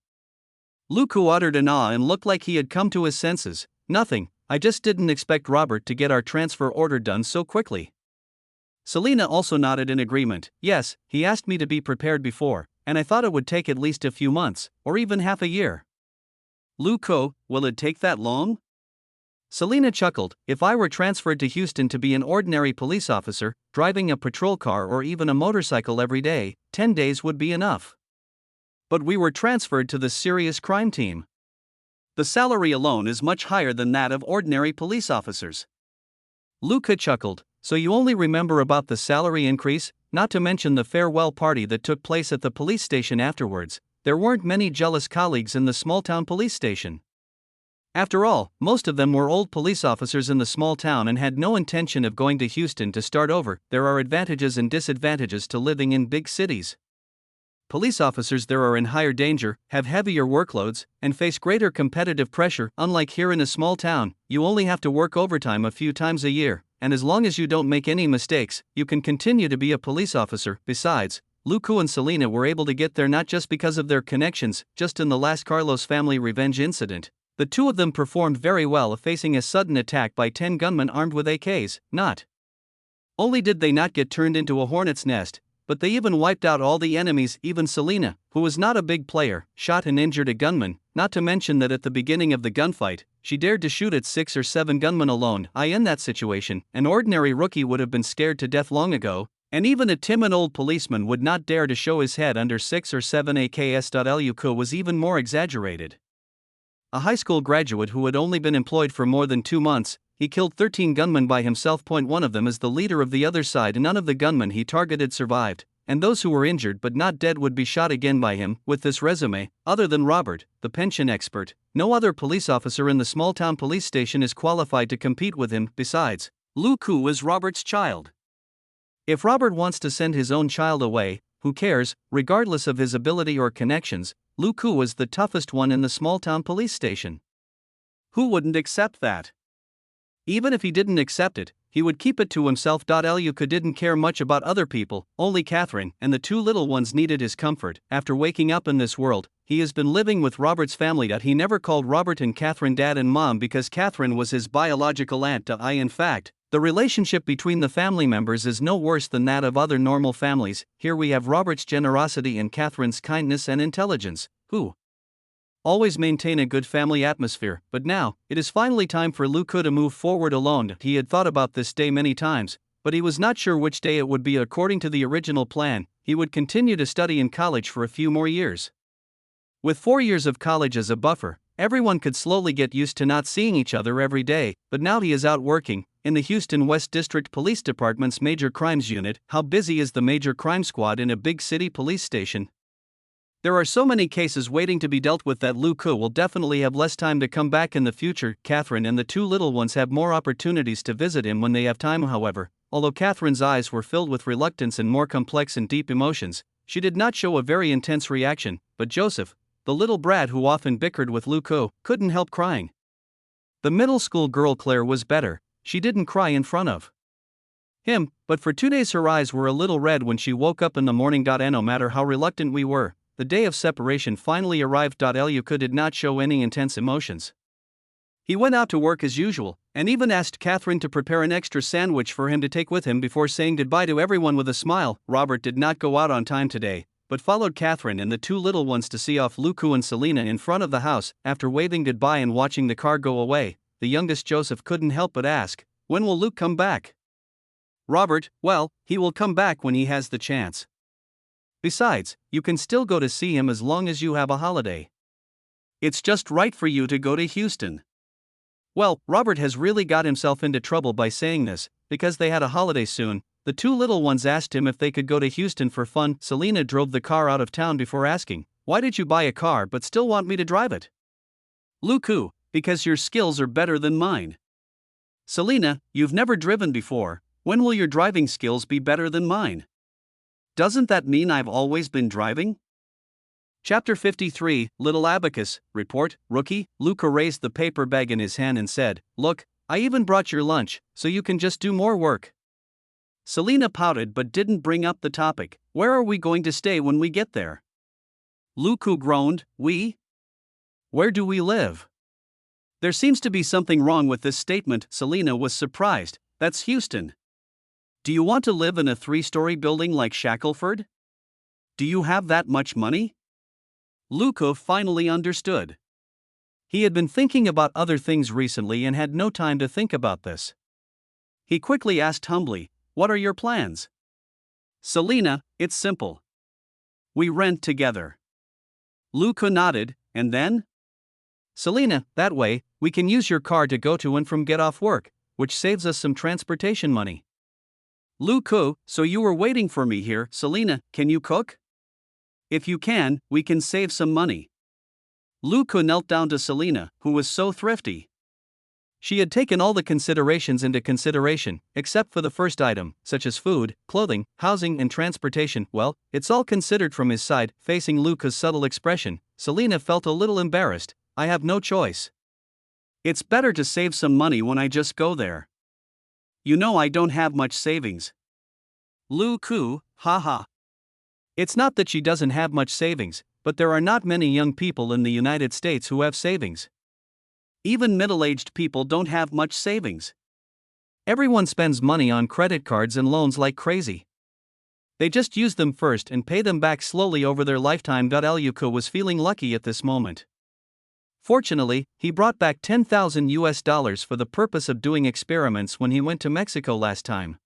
Speaker 1: Luca uttered an ah and looked like he had come to his senses. "Nothing, I just didn't expect Robert to get our transfer order done so quickly." Selena also nodded in agreement. "Yes, he asked me to be prepared before, and I thought it would take at least a few months, or even half a year." "Luca, will it take that long?" Selena chuckled. "If I were transferred to Houston to be an ordinary police officer, driving a patrol car or even a motorcycle every day, 10 days would be enough. But we were transferred to the serious crime team. The salary alone is much higher than that of ordinary police officers." Luca chuckled. "So you only remember about the salary increase, not to mention the farewell party that took place at the police station afterwards. There weren't many jealous colleagues in the small-town police station. After all, most of them were old police officers in the small town and had no intention of going to Houston to start over. There are advantages and disadvantages to living in big cities. Police officers there are in higher danger, have heavier workloads, and face greater competitive pressure. Unlike here in a small town, you only have to work overtime a few times a year, and as long as you don't make any mistakes, you can continue to be a police officer." Besides, Luca and Selena were able to get there not just because of their connections. Just in the last Carlos family revenge incident, the 2 of them performed very well, facing a sudden attack by 10 gunmen armed with AKs. Not only did they not get turned into a hornet's nest, but they even wiped out all the enemies. Even Selena, who was not a big player, shot and injured a gunman, not to mention that at the beginning of the gunfight, she dared to shoot at 6 or 7 gunmen alone. In that situation, an ordinary rookie would have been scared to death long ago, and even a timid old policeman would not dare to show his head under 6 or 7 AKs. Luca was even more exaggerated. A high school graduate who had only been employed for more than 2 months, he killed 13 gunmen by himself. One of them is the leader of the other side, and none of the gunmen he targeted survived, and those who were injured but not dead would be shot again by him. With this resume, other than Robert, the pension expert, no other police officer in the small-town police station is qualified to compete with him. Besides, Lu Ku is Robert's child. If Robert wants to send his own child away, who cares? Regardless of his ability or connections, Lu Ku was the toughest one in the small-town police station. Who wouldn't accept that? Even if he didn't accept it, he would keep it to himself. Lu Ku didn't care much about other people, only Catherine and the two little ones needed his comfort. After waking up in this world, he has been living with Robert's family. He never called Robert and Catherine dad and mom because Catherine was his biological aunt. In fact, the relationship between the family members is no worse than that of other normal families. Here we have Robert's generosity and Catherine's kindness and intelligence, who always maintain a good family atmosphere. But now, it is finally time for Lu Ku to move forward alone. He had thought about this day many times, but he was not sure which day it would be. According to the original plan, he would continue to study in college for a few more years. With 4 years of college as a buffer, everyone could slowly get used to not seeing each other every day. But now he is out working in the Houston West District Police Department's Major Crimes Unit. How busy is the Major Crime Squad in a big city police station? There are so many cases waiting to be dealt with that Lu Ku will definitely have less time to come back in the future. Catherine and the two little ones have more opportunities to visit him when they have time. However, although Catherine's eyes were filled with reluctance and more complex and deep emotions, she did not show a very intense reaction. But Joseph, the little brat who often bickered with Lu Ku, couldn't help crying. The middle school girl Claire was better. She didn't cry in front of him, but for 2 days her eyes were a little red when she woke up in the morning. No matter how reluctant we were, the day of separation finally arrived. Lu Ku did not show any intense emotions. He went out to work as usual, and even asked Catherine to prepare an extra sandwich for him to take with him before saying goodbye to everyone with a smile. Robert did not go out on time today, but followed Catherine and the two little ones to see off Lu Ku and Selena in front of the house. After waving goodbye and watching the car go away, the youngest Joseph couldn't help but ask, "When will Luke come back?" Robert, "Well, he will come back when he has the chance. Besides, you can still go to see him as long as you have a holiday. It's just right for you to go to Houston." Well, Robert has really got himself into trouble by saying this, because they had a holiday soon. The two little ones asked him if they could go to Houston for fun. Selena drove the car out of town before asking, "Why did you buy a car but still want me to drive it?" Lu Ku, "Because your skills are better than mine." Selena, "You've never driven before. When will your driving skills be better than mine?" Doesn't that mean I've always been driving? Chapter 53, Little Abacus, Report, Rookie. Lu Ku raised the paper bag in his hand and said, "Look, I even brought your lunch, so you can just do more work." Selena pouted but didn't bring up the topic. "Where are we going to stay when we get there?" Lu Ku groaned, "We? Where do we live?" There seems to be something wrong with this statement. Selena was surprised. "That's Houston. Do you want to live in a 3-story building like Shackelford? Do you have that much money?" Lu Ku finally understood. He had been thinking about other things recently and had no time to think about this. He quickly asked humbly, "What are your plans?" Selena, "It's simple. We rent together." Lu Ku nodded, "And then?" Selena, "That way, we can use your car to go to and from get off work, which saves us some transportation money." Lu Ku, "So you were waiting for me here." Selena, "Can you cook? If you can, we can save some money." Lu Ku knelt down to Selena, who was so thrifty. She had taken all the considerations into consideration, except for the first item, such as food, clothing, housing, and transportation. Well, it's all considered from his side. Facing Lu Ku's subtle expression, Selena felt a little embarrassed. "I have no choice. It's better to save some money when I just go there. You know I don't have much savings." Lu Ku, haha. It's not that she doesn't have much savings, but there are not many young people in the United States who have savings. Even middle-aged people don't have much savings. Everyone spends money on credit cards and loans like crazy. They just use them first and pay them back slowly over their lifetime. Lu Ku was feeling lucky at this moment. Fortunately, he brought back $10,000 for the purpose of doing experiments when he went to Mexico last time.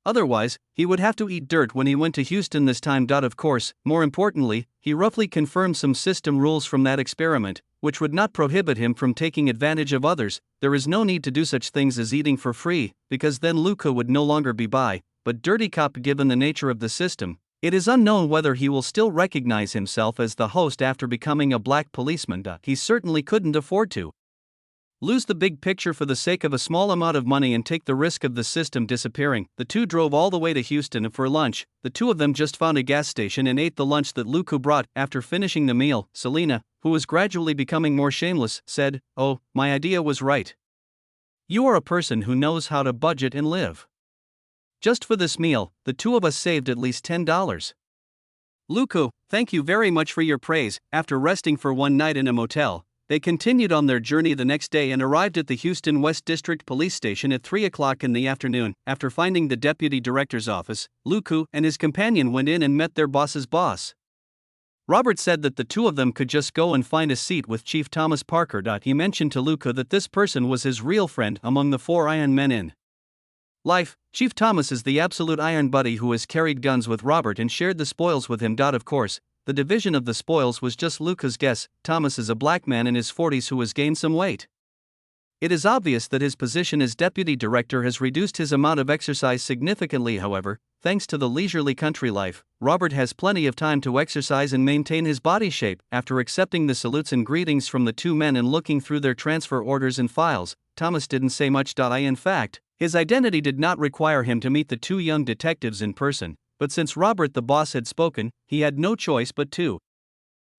Speaker 1: Otherwise, he would have to eat dirt when he went to Houston this time. Of course, more importantly, he roughly confirmed some system rules from that experiment. which would not prohibit him from taking advantage of others. There is no need to do such things as eating for free, because then Luka would no longer be but dirty cop given the nature of the system. It is unknown whether he will still recognize himself as the host after becoming a black policeman. He certainly couldn't afford to lose the big picture for the sake of a small amount of money and take the risk of the system disappearing. The two drove all the way to Houston, and for lunch, the two of them just found a gas station and ate the lunch that Luka brought. After finishing the meal, Selena, who was gradually becoming more shameless, said, "Oh, my idea was right. You are a person who knows how to budget and live. Just for this meal, the two of us saved at least $10. Luka, thank you very much for your praise." After resting for one night in a motel, they continued on their journey the next day and arrived at the Houston West District Police Station at 3 o'clock in the afternoon. After finding the deputy director's office, Luka and his companion went in and met their boss's boss. Robert said that the two of them could just go and find a seat with Chief Thomas Parker. He mentioned to Luka that this person was his real friend among the 4 Iron Men in life. Chief Thomas is the absolute Iron Buddy who has carried guns with Robert and shared the spoils with him. Of course, the division of the spoils was just Luka's guess. Thomas is a black man in his 40s who has gained some weight. It is obvious that his position as deputy director has reduced his amount of exercise significantly. However, thanks to the leisurely country life, Robert has plenty of time to exercise and maintain his body shape. After accepting the salutes and greetings from the two men and looking through their transfer orders and files, Thomas didn't say much. In fact, his identity did not require him to meet the two young detectives in person, but since Robert the boss had spoken, he had no choice but to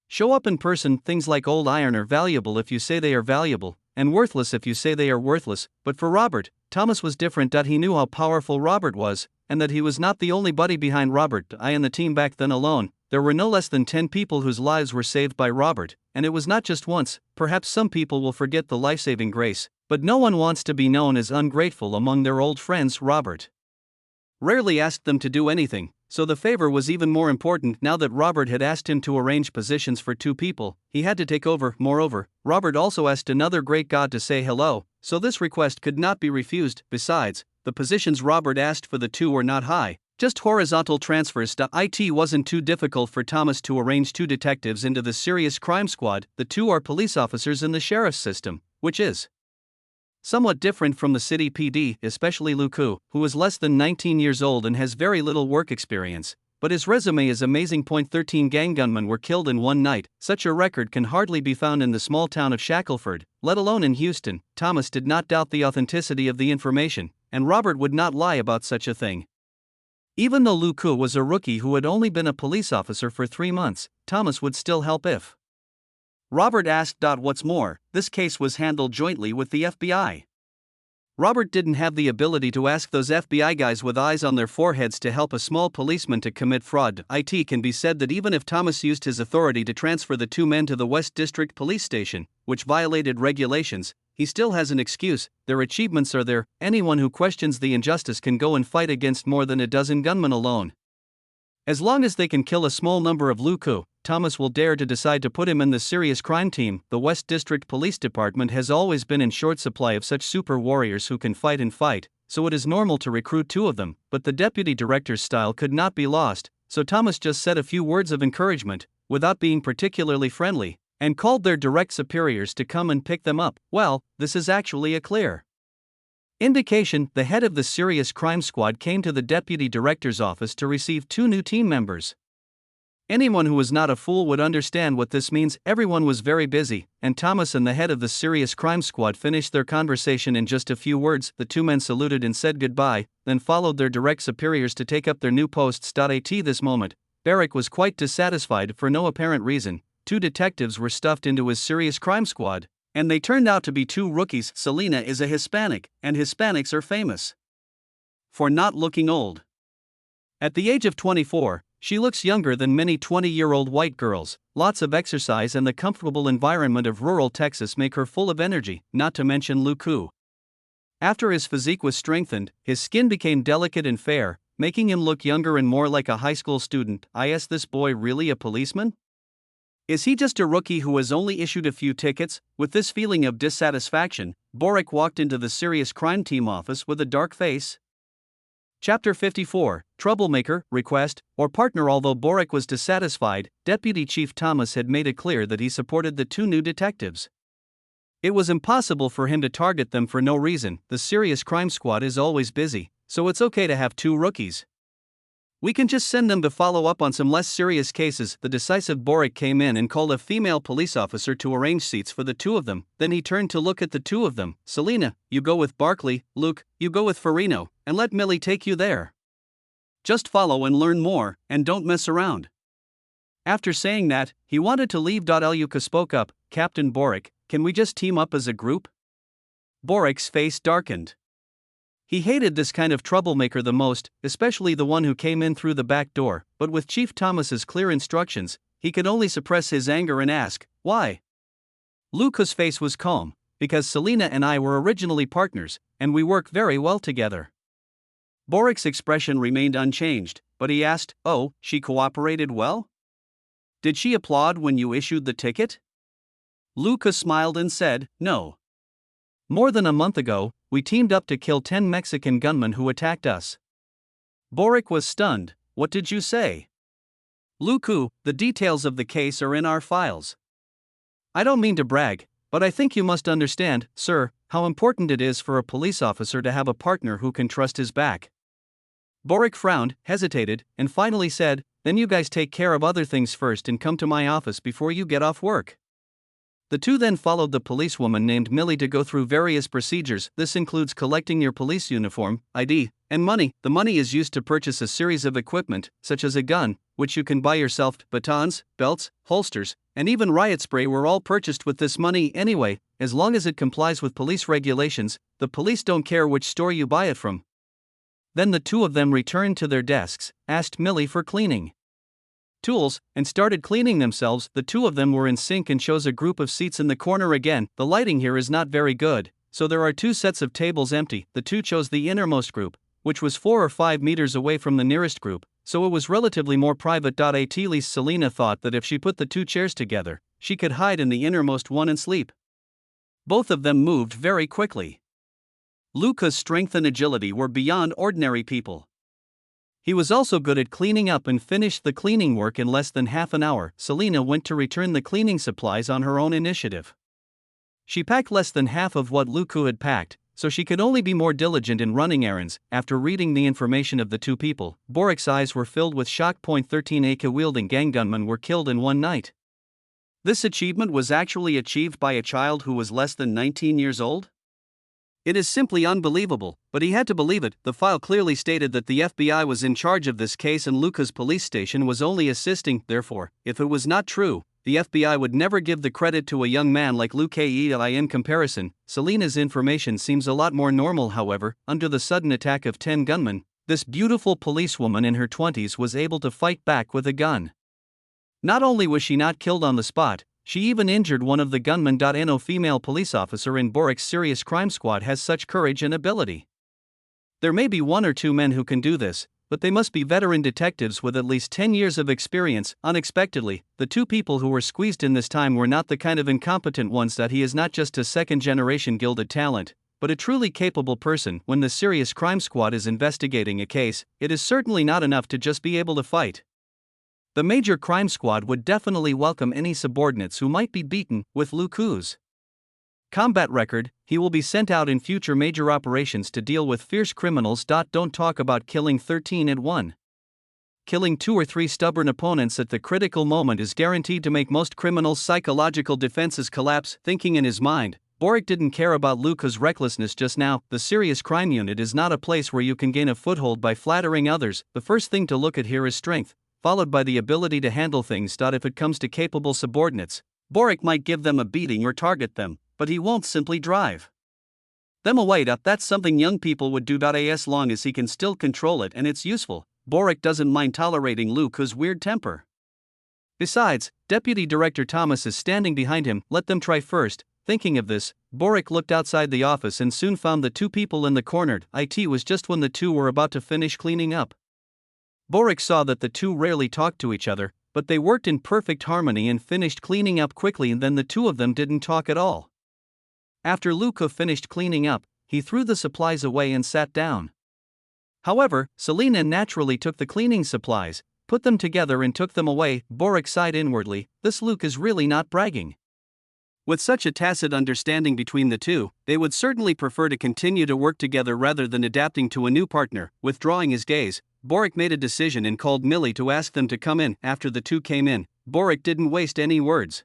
Speaker 1: show up in person. Things like old iron are valuable if you say they are valuable, and worthless if you say they are worthless. But for Robert, Thomas was different. He knew how powerful Robert was, and that he was not the only buddy behind Robert and the team. Back then alone, there were no less than 10 people whose lives were saved by Robert, and it was not just once. Perhaps some people will forget the life-saving grace, but no one wants to be known as ungrateful among their old friends. Robert rarely asked them to do anything, so the favor was even more important. Now that Robert had asked him to arrange positions for 2 people, he had to take over. Moreover, Robert also asked another great god to say hello, so this request could not be refused. Besides, the positions Robert asked for the 2 were not high, just horizontal transfers. It wasn't too difficult for Thomas to arrange 2 detectives into the Serious Crime Squad. The 2 are police officers in the sheriff's system, which is somewhat different from the city PD, especially Luka, who is less than 19 years old and has very little work experience, but his resume is amazing. 13 gang gunmen were killed in one night. Such a record can hardly be found in the small town of Shackelford, let alone in Houston. Thomas did not doubt the authenticity of the information, and Robert would not lie about such a thing. Even though Luka was a rookie who had only been a police officer for 3 months, Thomas would still help if Robert asked. What's more, this case was handled jointly with the FBI. Robert didn't have the ability to ask those FBI guys with eyes on their foreheads to help a small policeman to commit fraud. It can be said that even if Thomas used his authority to transfer the 2 men to the West District Police Station, which violated regulations, he still has an excuse. Their achievements are there. Anyone who questions the injustice can go and fight against more than a dozen gunmen alone. As long as they can kill a small number of Luka, Thomas will dare to decide to put him in the serious crime team. The West District Police Department has always been in short supply of such super warriors who can fight and fight, so it is normal to recruit 2 of them. But the deputy director's style could not be lost, so Thomas just said a few words of encouragement, without being particularly friendly, and called their direct superiors to come and pick them up. Well, this is actually a clear indication. The head of the Serious Crime Squad came to the deputy director's office to receive 2 new team members. Anyone who was not a fool would understand what this means. Everyone was very busy, and Thomas and the head of the Serious Crime Squad finished their conversation in just a few words. The 2 men saluted and said goodbye, then followed their direct superiors to take up their new posts. At this moment, Barrick was quite dissatisfied. For no apparent reason, 2 detectives were stuffed into his Serious Crime Squad, and they turned out to be 2 rookies. Selena is a Hispanic, and Hispanics are famous for not looking old. At the age of 24, she looks younger than many 20-year-old white girls. Lots of exercise and the comfortable environment of rural Texas make her full of energy, not to mention Luka. After his physique was strengthened, his skin became delicate and fair, making him look younger and more like a high school student. Is this boy really a policeman? Is he just a rookie who has only issued a few tickets? With this feeling of dissatisfaction, Boric walked into the Serious Crime Team office with a dark face. Chapter 54, Troublemaker, Request, or Partner. Although Boric was dissatisfied, Deputy Chief Thomas had made it clear that he supported the two new detectives. It was impossible for him to target them for no reason. The Serious Crime Squad is always busy, so it's okay to have two rookies. We can just send them to follow up on some less serious cases. The decisive Boric came in and called a female police officer to arrange seats for the two of them. Then he turned to look at the two of them. Selina, you go with Barkley. Luke, you go with Farino, and let Millie take you there. Just follow and learn more, and don't mess around. After saying that, he wanted to leave. Luca spoke up. Captain Boric, can we just team up as a group? Boric's face darkened. He hated this kind of troublemaker the most, especially the one who came in through the back door, but with Chief Thomas's clear instructions, he could only suppress his anger and ask, why? Luca's face was calm, because Selina and I were originally partners, and we work very well together. Boric's expression remained unchanged, but he asked, oh, she cooperated well? Did she applaud when you issued the ticket? Luca smiled and said, no. More than a month ago, we teamed up to kill 10 Mexican gunmen who attacked us. Boric was stunned. What did you say? Luca, the details of the case are in our files. I don't mean to brag, but I think you must understand, sir, how important it is for a police officer to have a partner who can trust his back. Boric frowned, hesitated, and finally said, then you guys take care of other things first and come to my office before you get off work. The two then followed the policewoman named Millie to go through various procedures. This includes collecting your police uniform, ID, and money. The money is used to purchase a series of equipment, such as a gun, which you can buy yourself. Batons, belts, holsters, and even riot spray were all purchased with this money anyway. As long as it complies with police regulations, the police don't care which store you buy it from. Then the two of them returned to their desks, asked Millie for cleaning tools, and started cleaning themselves. The two of them were in sync and chose a group of seats in the corner again. The lighting here is not very good, so there are two sets of tables empty. The two chose the innermost group, which was 4 or 5 meters away from the nearest group, so it was relatively more private. At least Selina thought that if she put the two chairs together, she could hide in the innermost one and sleep. Both of them moved very quickly. Luca's strength and agility were beyond ordinary people. He was also good at cleaning up and finished the cleaning work in less than half an hour. Selina went to return the cleaning supplies on her own initiative. She packed less than half of what Luca had packed, so she could only be more diligent in running errands. After reading the information of the two people, Boric's eyes were filled with shock. 13 AK-wielding gang gunmen were killed in one night. This achievement was actually achieved by a child who was less than 19 years old? It is simply unbelievable, but he had to believe it. The file clearly stated that the FBI was in charge of this case and Luca's police station was only assisting. Therefore, if it was not true, the FBI would never give the credit to a young man like Luca. In comparison, Selina's information seems a lot more normal. However, under the sudden attack of 10 gunmen, this beautiful policewoman in her 20s was able to fight back with a gun. Not only was she not killed on the spot, she even injured one of the gunmen. No female police officer in Boric's Serious Crime Squad has such courage and ability. There may be 1 or 2 men who can do this, but they must be veteran detectives with at least 10 years of experience. Unexpectedly, the two people who were squeezed in this time were not the kind of incompetent ones. He is not just a second-generation gilded talent, but a truly capable person. When the Serious Crime Squad is investigating a case, it is certainly not enough to just be able to fight. The Major Crime Squad would definitely welcome any subordinates who might be beaten. With Luca's combat record, he will be sent out in future major operations to deal with fierce criminals. Don't talk about killing 13 at one. Killing 2 or 3 stubborn opponents at the critical moment is guaranteed to make most criminals' psychological defenses collapse. Thinking in his mind, Boric didn't care about Luca's recklessness just now. The Serious Crime Unit is not a place where you can gain a foothold by flattering others. The first thing to look at here is strength, followed by the ability to handle things. If it comes to capable subordinates, Boric might give them a beating or target them, but he won't simply drive them away. That's something young people would do. As long as he can still control it and it's useful, Boric doesn't mind tolerating Luca's weird temper. Besides, Deputy Director Thomas is standing behind him. Let them try first. Thinking of this, Boric looked outside the office and soon found the two people in the corner. It was just when the two were about to finish cleaning up. Boric saw that the two rarely talked to each other, but they worked in perfect harmony and finished cleaning up quickly, and then the two of them didn't talk at all. After Luca finished cleaning up, he threw the supplies away and sat down. However, Selina naturally took the cleaning supplies, put them together and took them away. Boric sighed inwardly, this Luke is really not bragging. With such a tacit understanding between the two, they would certainly prefer to continue to work together rather than adapting to a new partner. Withdrawing his gaze, Boric made a decision and called Millie to ask them to come in. After the two came in, Boric didn't waste any words.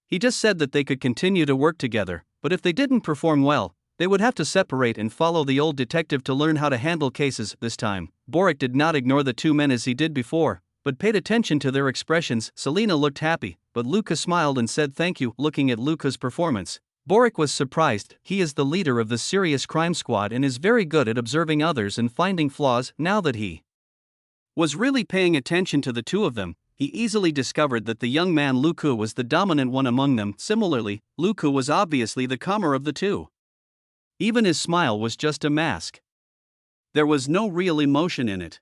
Speaker 1: He just said that they could continue to work together, but if they didn't perform well, they would have to separate and follow the old detective to learn how to handle cases. This time, Boric did not ignore the two men as he did before, but paid attention to their expressions. Selina looked happy, but Luca smiled and said thank you. Looking at Luca's performance, Boric was surprised. He is the leader of the Serious Crime Squad and is very good at observing others and finding flaws. Now that he was really paying attention to the two of them, he easily discovered that the young man Luca was the dominant one among them. Similarly, Luca was obviously the calmer of the two. Even his smile was just a mask. There was no real emotion in it.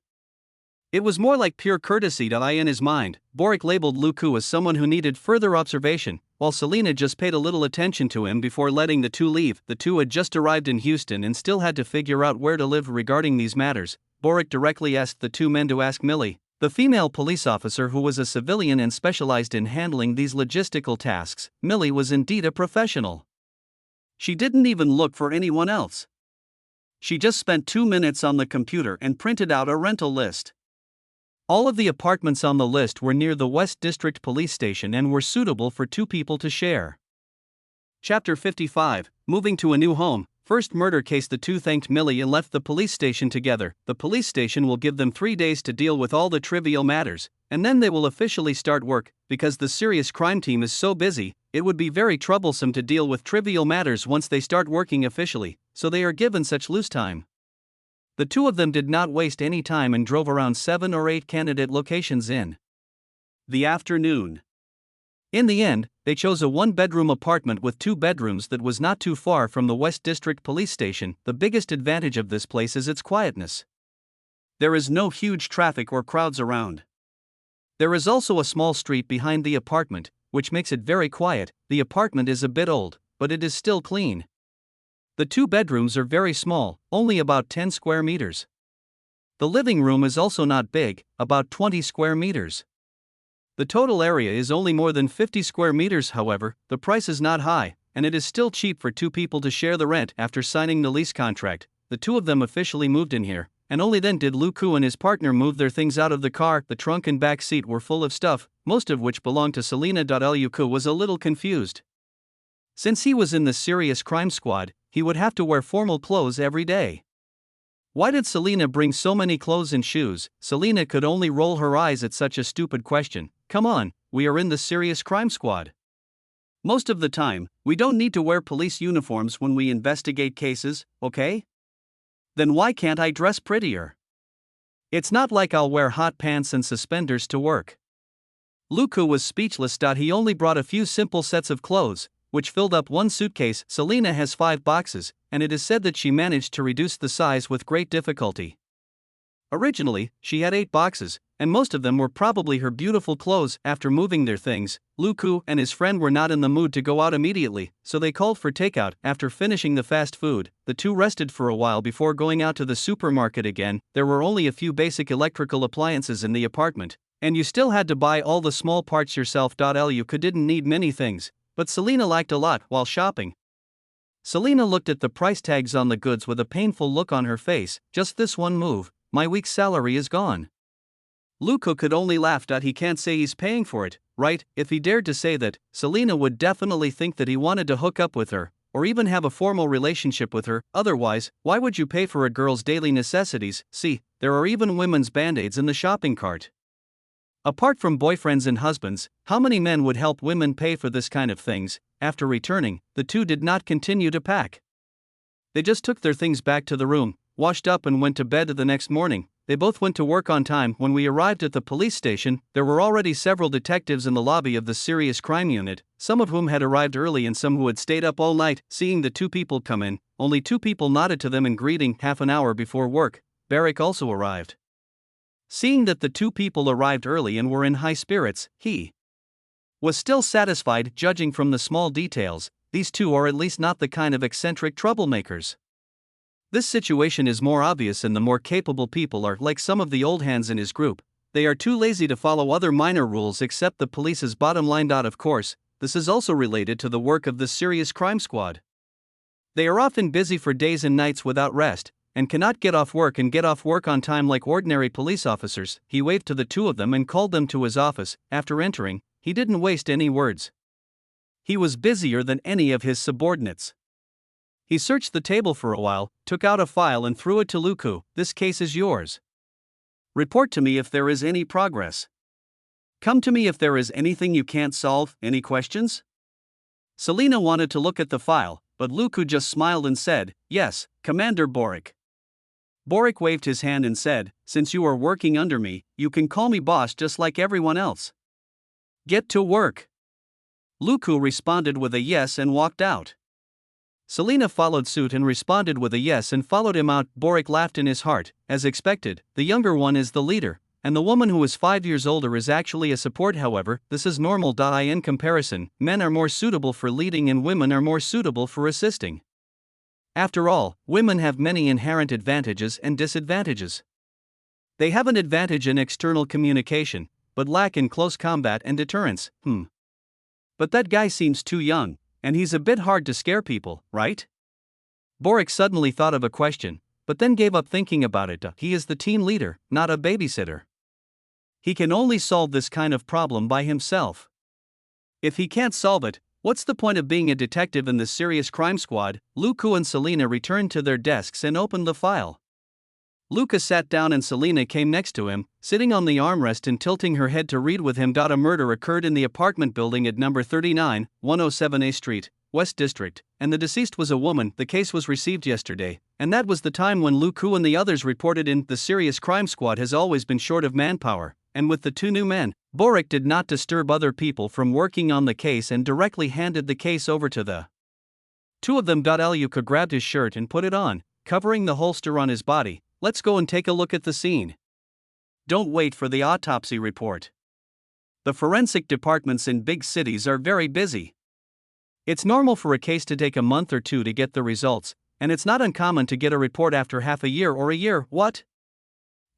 Speaker 1: It was more like pure courtesy. In his mind, Boric labeled Luca as someone who needed further observation, while Selina just paid a little attention to him before letting the two leave. The two had just arrived in Houston and still had to figure out where to live. Regarding these matters, Boric directly asked the two men to ask Millie, the female police officer who was a civilian and specialized in handling these logistical tasks. Millie was indeed a professional. She didn't even look for anyone else. She just spent 2 minutes on the computer and printed out a rental list. All of the apartments on the list were near the West District Police Station and were suitable for 2 people to share. Chapter 55, Moving to a New Home. First murder case. The two thanked Millie and left the police station together. The police station will give them 3 days to deal with all the trivial matters, and then they will officially start work. Because the serious crime team is so busy, it would be very troublesome to deal with trivial matters once they start working officially, so they are given such loose time. The two of them did not waste any time and drove around 7 or 8 candidate locations in the afternoon. In the end, they chose a 1-bedroom apartment with 2 bedrooms that was not too far from the West District Police Station. The biggest advantage of this place is its quietness. There is no huge traffic or crowds around. There is also a small street behind the apartment, which makes it very quiet. The apartment is a bit old, but it is still clean. The 2 bedrooms are very small, only about 10 square meters. The living room is also not big, about 20 square meters. The total area is only more than 50 square meters. However, the price is not high, and it is still cheap for 2 people to share the rent. After signing the lease contract, the two of them officially moved in here, and only then did Luca and his partner move their things out of the car. The trunk and back seat were full of stuff, most of which belonged to Selina. Luca was a little confused. Since he was in the Serious Crime Squad, he would have to wear formal clothes every day. Why did Selina bring so many clothes and shoes? Selina could only roll her eyes at such a stupid question. Come on, we are in the Serious Crime Squad. Most of the time, we don't need to wear police uniforms when we investigate cases, okay? Then why can't I dress prettier? It's not like I'll wear hot pants and suspenders to work. Luca was speechless. He only brought a few simple sets of clothes, which filled up 1 suitcase. Selina has 5 boxes, and it is said that she managed to reduce the size with great difficulty. Originally, she had 8 boxes, and most of them were probably her beautiful clothes. After moving their things, Luca and his friend were not in the mood to go out immediately, so they called for takeout. After finishing the fast food, the two rested for a while before going out to the supermarket again. There were only a few basic electrical appliances in the apartment, and you still had to buy all the small parts yourself. Luca didn't need many things, but Selina liked a lot while shopping. Selina looked at the price tags on the goods with a painful look on her face. Just this one move, my week's salary is gone. Luca could only laugh. He can't say he's paying for it, right? If he dared to say that, Selina would definitely think that he wanted to hook up with her, or even have a formal relationship with her. Otherwise, why would you pay for a girl's daily necessities? See, there are even women's band-aids in the shopping cart. Apart from boyfriends and husbands, how many men would help women pay for this kind of things? After returning, the two did not continue to pack. They just took their things back to the room, washed up and went to bed. The next morning, they both went to work on time. When we arrived at the police station, there were already several detectives in the lobby of the Serious Crime Unit, some of whom had arrived early and some who had stayed up all night. Seeing the 2 people come in, only 2 people nodded to them in greeting. Half an hour before work, Boric also arrived. Seeing that the 2 people arrived early and were in high spirits, he was still satisfied. Judging from the small details, these 2 are at least not the kind of eccentric troublemakers. This situation is more obvious and the more capable people are like some of the old hands in his group. They are too lazy to follow other minor rules except the police's bottom line. Of course, this is also related to the work of the Serious Crime Squad. They are often busy for days and nights without rest, and cannot get off work on time like ordinary police officers. He waved to the two of them and called them to his office. After entering, he didn't waste any words. He was busier than any of his subordinates. He searched the table for a while, took out a file and threw it to Luku. This case is yours. Report to me if there is any progress. Come to me if there is anything you can't solve. Any questions? Selina wanted to look at the file, but Luku just smiled and said, "Yes, Commander Boric." Boric waved his hand and said, "Since you are working under me, you can call me boss just like everyone else. Get to work." Luku responded with a yes and walked out. Selina followed suit and responded with a yes and followed him out. Boric laughed in his heart. As expected, the younger one is the leader, and the woman who is 5 years older is actually a support. However, this is normal. In comparison, men are more suitable for leading and women are more suitable for assisting. After all, women have many inherent advantages and disadvantages. They have an advantage in external communication, but lack in close combat and deterrence. But that guy seems too young, and he's a bit hard to scare people, right? Boric suddenly thought of a question, but then gave up thinking about it. He is the team leader, not a babysitter. He can only solve this kind of problem by himself. If he can't solve it, what's the point of being a detective in the Serious Crime Squad? Luku and Selina returned to their desks and opened the file. Luka sat down and Selina came next to him, sitting on the armrest and tilting her head to read with him. A murder occurred in the apartment building at number 39, 107A Street, West District, and the deceased was a woman. The case was received yesterday, and that was the time when Luku and the others reported in. The Serious Crime Squad has always been short of manpower, and with the two new men, Boric did not disturb other people from working on the case and directly handed the case over to the two of them. Luka grabbed his shirt and put it on, covering the holster on his body. Let's go and take a look at the scene. Don't wait for the autopsy report. The forensic departments in big cities are very busy. It's normal for a case to take a month or two to get the results, and it's not uncommon to get a report after half a year or a year. What?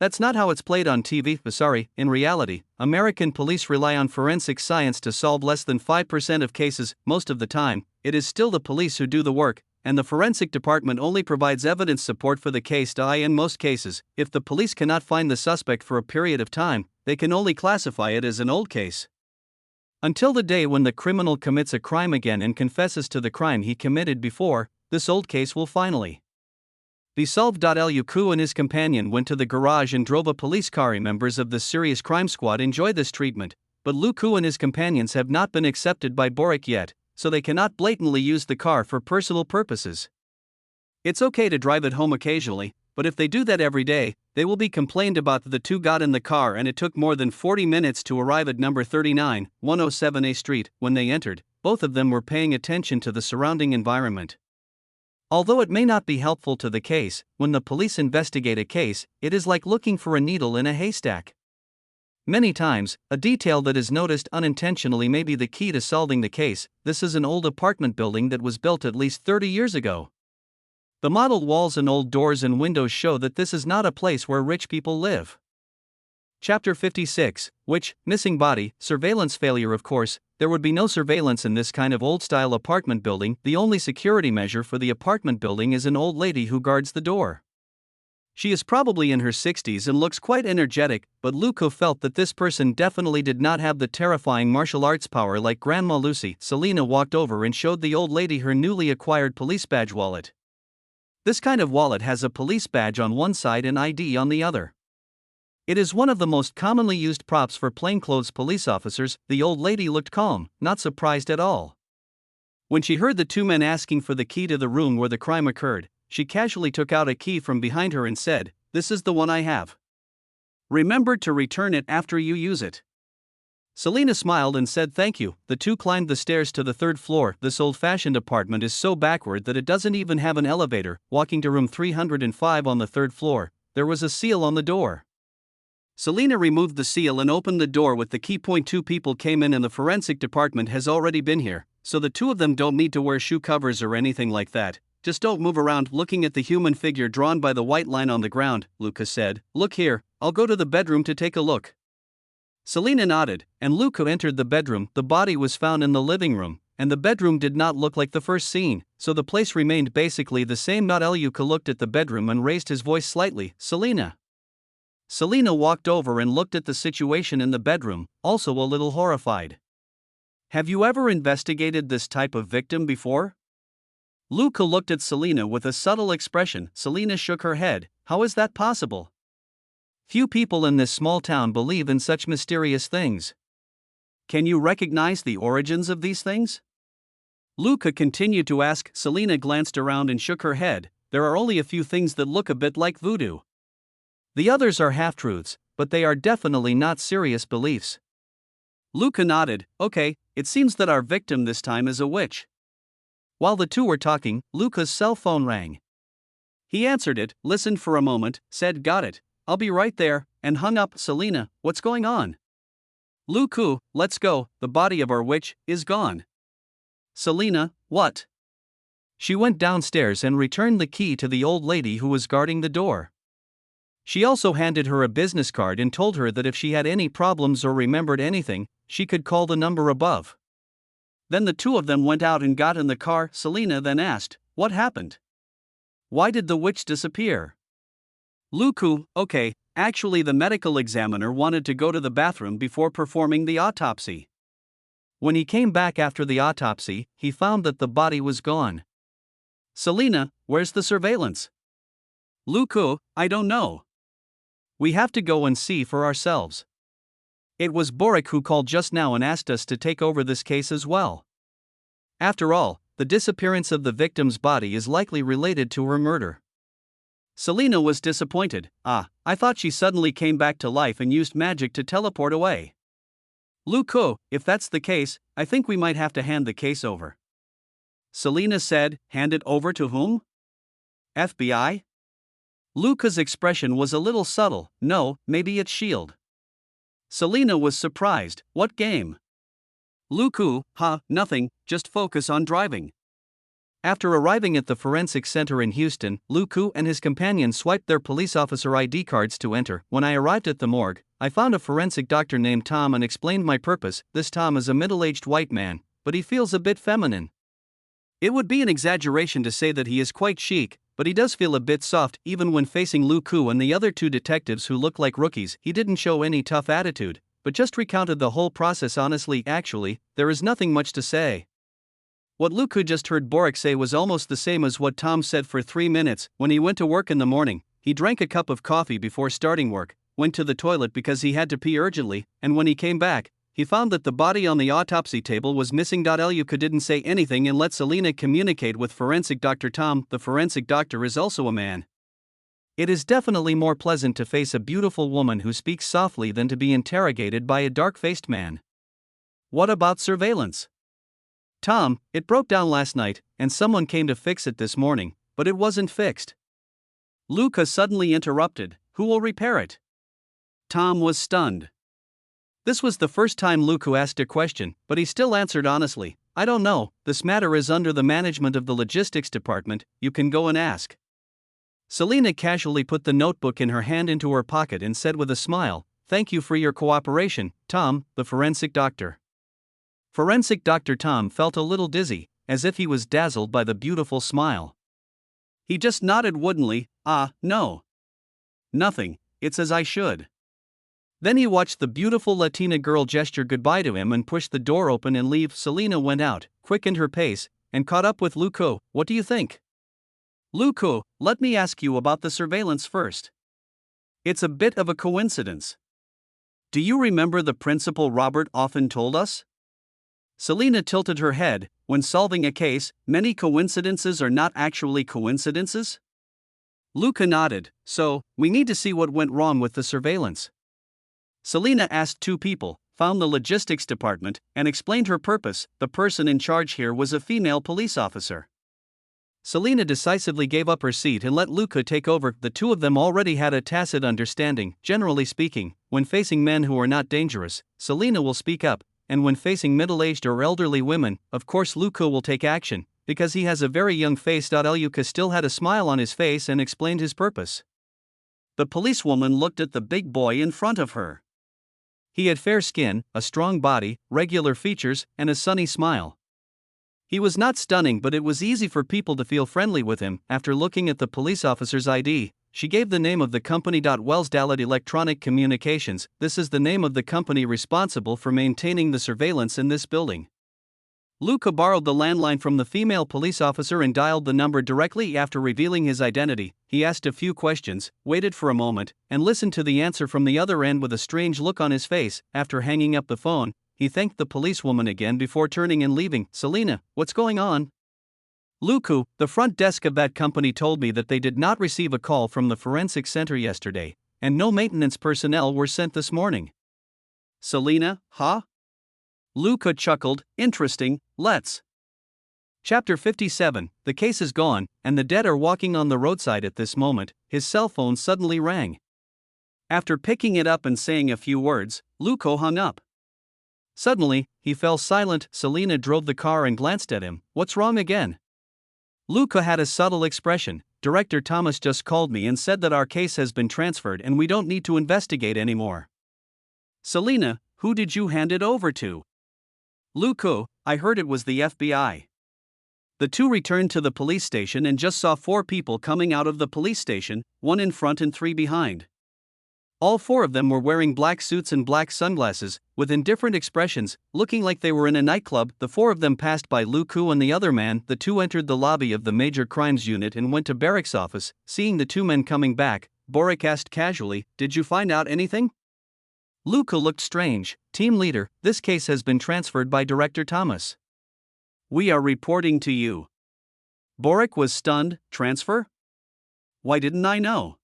Speaker 1: That's not how it's played on TV. Sorry, in reality, American police rely on forensic science to solve less than 5% of cases. Most of the time, it is still the police who do the work, and the forensic department only provides evidence support for the case. In most cases, if the police cannot find the suspect for a period of time, they can only classify it as an old case. Until the day when the criminal commits a crime again and confesses to the crime he committed before, this old case will finally be solved. Luku and his companion went to the garage and drove a police car. Members of the Serious Crime Squad enjoy this treatment, but Luku and his companions have not been accepted by Boric yet, so they cannot blatantly use the car for personal purposes. It's okay to drive it home occasionally, but if they do that every day, they will be complained about. The two got in the car and it took more than 40 minutes to arrive at number 39, 107A Street. When they entered, both of them were paying attention to the surrounding environment. Although it may not be helpful to the case, when the police investigate a case, it is like looking for a needle in a haystack. Many times, a detail that is noticed unintentionally may be the key to solving the case. This is an old apartment building that was built at least 30 years ago. The mottled walls and old doors and windows show that this is not a place where rich people live. Chapter 56, which, missing body, surveillance failure. Of course, there would be no surveillance in this kind of old-style apartment building. The only security measure for the apartment building is an old lady who guards the door. She is probably in her 60s and looks quite energetic, but Luku felt that this person definitely did not have the terrifying martial arts power like Grandma Lucy. Selina walked over and showed the old lady her newly acquired police badge wallet. This kind of wallet has a police badge on one side and ID on the other. It is one of the most commonly used props for plainclothes police officers. The old lady looked calm, not surprised at all. When she heard the two men asking for the key to the room where the crime occurred, she casually took out a key from behind her and said, "This is the one I have. Remember to return it after you use it." Selina smiled and said thank you. The two climbed the stairs to the third floor. This old-fashioned apartment is so backward that it doesn't even have an elevator. Walking to room 305 on the third floor, there was a seal on the door. Selina removed the seal and opened the door with the key. Two people came in and the forensic department has already been here, so the two of them don't need to wear shoe covers or anything like that. just don't move around looking at the human figure drawn by the white line on the ground, Luca said. Look here, I'll go to the bedroom to take a look. Selina nodded, and Luca entered the bedroom. The body was found in the living room, and the bedroom did not look like the first scene, so the place remained basically the same. Luca looked at the bedroom and raised his voice slightly. Selina. Selina walked over and looked at the situation in the bedroom, also a little horrified. Have you ever investigated this type of victim before? Luca looked at Selina with a subtle expression. Selina shook her head. How is that possible? Few people in this small town believe in such mysterious things. Can you recognize the origins of these things? Luca continued to ask. Selina glanced around and shook her head. There are only a few things that look a bit like voodoo. The others are half-truths, but they are definitely not serious beliefs. Luca nodded. Okay, it seems that our victim this time is a witch. While the two were talking, Luca's cell phone rang. He answered it, listened for a moment, said got it, I'll be right there, and hung up. Selina, what's going on? Luca, let's go, the body of our witch is gone. Selina, what? She went downstairs and returned the key to the old lady who was guarding the door. She also handed her a business card and told her that if she had any problems or remembered anything, she could call the number above. Then the two of them went out and got in the car. Selina then asked, what happened? Why did the witch disappear? Luca, okay, actually the medical examiner wanted to go to the bathroom before performing the autopsy. When he came back after the autopsy, he found that the body was gone. Selina, where's the surveillance? Luca, I don't know. We have to go and see for ourselves. It was Boric who called just now and asked us to take over this case as well. After all, the disappearance of the victim's body is likely related to her murder. Selina was disappointed. I thought she suddenly came back to life and used magic to teleport away. Luca, if that's the case, I think we might have to hand the case over. Selina said, hand it over to whom? FBI? Luca's expression was a little subtle. No, maybe it's S.H.I.E.L.D. Selina was surprised. What game? Luca, nothing, just focus on driving. After arriving at the forensic center in Houston, Luca and his companion swiped their police officer ID cards to enter. When I arrived at the morgue, I found a forensic doctor named Tom and explained my purpose. This Tom is a middle-aged white man, but he feels a bit feminine. It would be an exaggeration to say that he is quite chic, but he does feel a bit soft. Even when facing Luca and the other two detectives who looked like rookies, he didn't show any tough attitude, but just recounted the whole process honestly. Actually, there is nothing much to say. What Luca just heard Boric say was almost the same as what Tom said for 3 minutes. When he went to work in the morning, he drank a cup of coffee before starting work, went to the toilet because he had to pee urgently, and when he came back, he found that the body on the autopsy table was missing. Luca didn't say anything and let Selina communicate with forensic Dr. Tom. The forensic doctor is also a man. It is definitely more pleasant to face a beautiful woman who speaks softly than to be interrogated by a dark-faced man. What about surveillance? Tom, it broke down last night, and someone came to fix it this morning, but it wasn't fixed. Luca suddenly interrupted. Who will repair it? Tom was stunned. This was the first time Luca asked a question, but he still answered honestly. I don't know, this matter is under the management of the logistics department, you can go and ask. Selina casually put the notebook in her hand into her pocket and said with a smile, thank you for your cooperation, Tom, the forensic doctor. Forensic Dr. Tom felt a little dizzy, as if he was dazzled by the beautiful smile. He just nodded woodenly, no. Nothing, it's as I should. Then he watched the beautiful Latina girl gesture goodbye to him and pushed the door open and leave. Selina went out, quickened her pace, and caught up with Luca. What do you think? Luca, let me ask you about the surveillance first. It's a bit of a coincidence. Do you remember the principle Robert often told us? Selina tilted her head. When solving a case, many coincidences are not actually coincidences? Luca nodded. So, we need to see what went wrong with the surveillance. Selina asked 2 people, found the logistics department, and explained her purpose. The person in charge here was a female police officer. Selina decisively gave up her seat and let Luca take over. The two of them already had a tacit understanding. Generally speaking, when facing men who are not dangerous, Selina will speak up, and when facing middle-aged or elderly women, of course Luca will take action. because he has a very young face. Luca still had a smile on his face and explained his purpose. The policewoman looked at the big boy in front of her. He had fair skin, a strong body, regular features, and a sunny smile. He was not stunning, but it was easy for people to feel friendly with him. After looking at the police officer's ID, she gave the name of the company. Wells Dalit Electronic Communications. This is the name of the company responsible for maintaining the surveillance in this building. Luca borrowed the landline from the female police officer and dialed the number directly. After revealing his identity, he asked a few questions, waited for a moment, and listened to the answer from the other end with a strange look on his face. After hanging up the phone, he thanked the policewoman again before turning and leaving. Selena, what's going on? Luca, the front desk of that company told me that they did not receive a call from the forensic center yesterday, and no maintenance personnel were sent this morning. Selena, huh? Luca chuckled. Interesting, let's. Chapter 57. The case is gone, and the dead are walking on the roadside at this moment. His cell phone suddenly rang. After picking it up and saying a few words, Luca hung up. Suddenly, he fell silent. Selena drove the car and glanced at him. What's wrong again? Luca had a subtle expression. Director Thomas just called me and said that our case has been transferred and we don't need to investigate anymore. Selena, who did you hand it over to? Luca, I heard it was the FBI. The two returned to the police station and just saw 4 people coming out of the police station, 1 in front and 3 behind. All 4 of them were wearing black suits and black sunglasses, with indifferent expressions, looking like they were in a nightclub. The 4 of them passed by Luca and the other man. The 2 entered the lobby of the Major Crimes Unit and went to Barrick's office. Seeing the 2 men coming back, Boric asked casually, "Did you find out anything?" Luca looked strange. Team leader, this case has been transferred by Director Thomas. We are reporting to you. Boric was stunned. Transfer? Why didn't I know?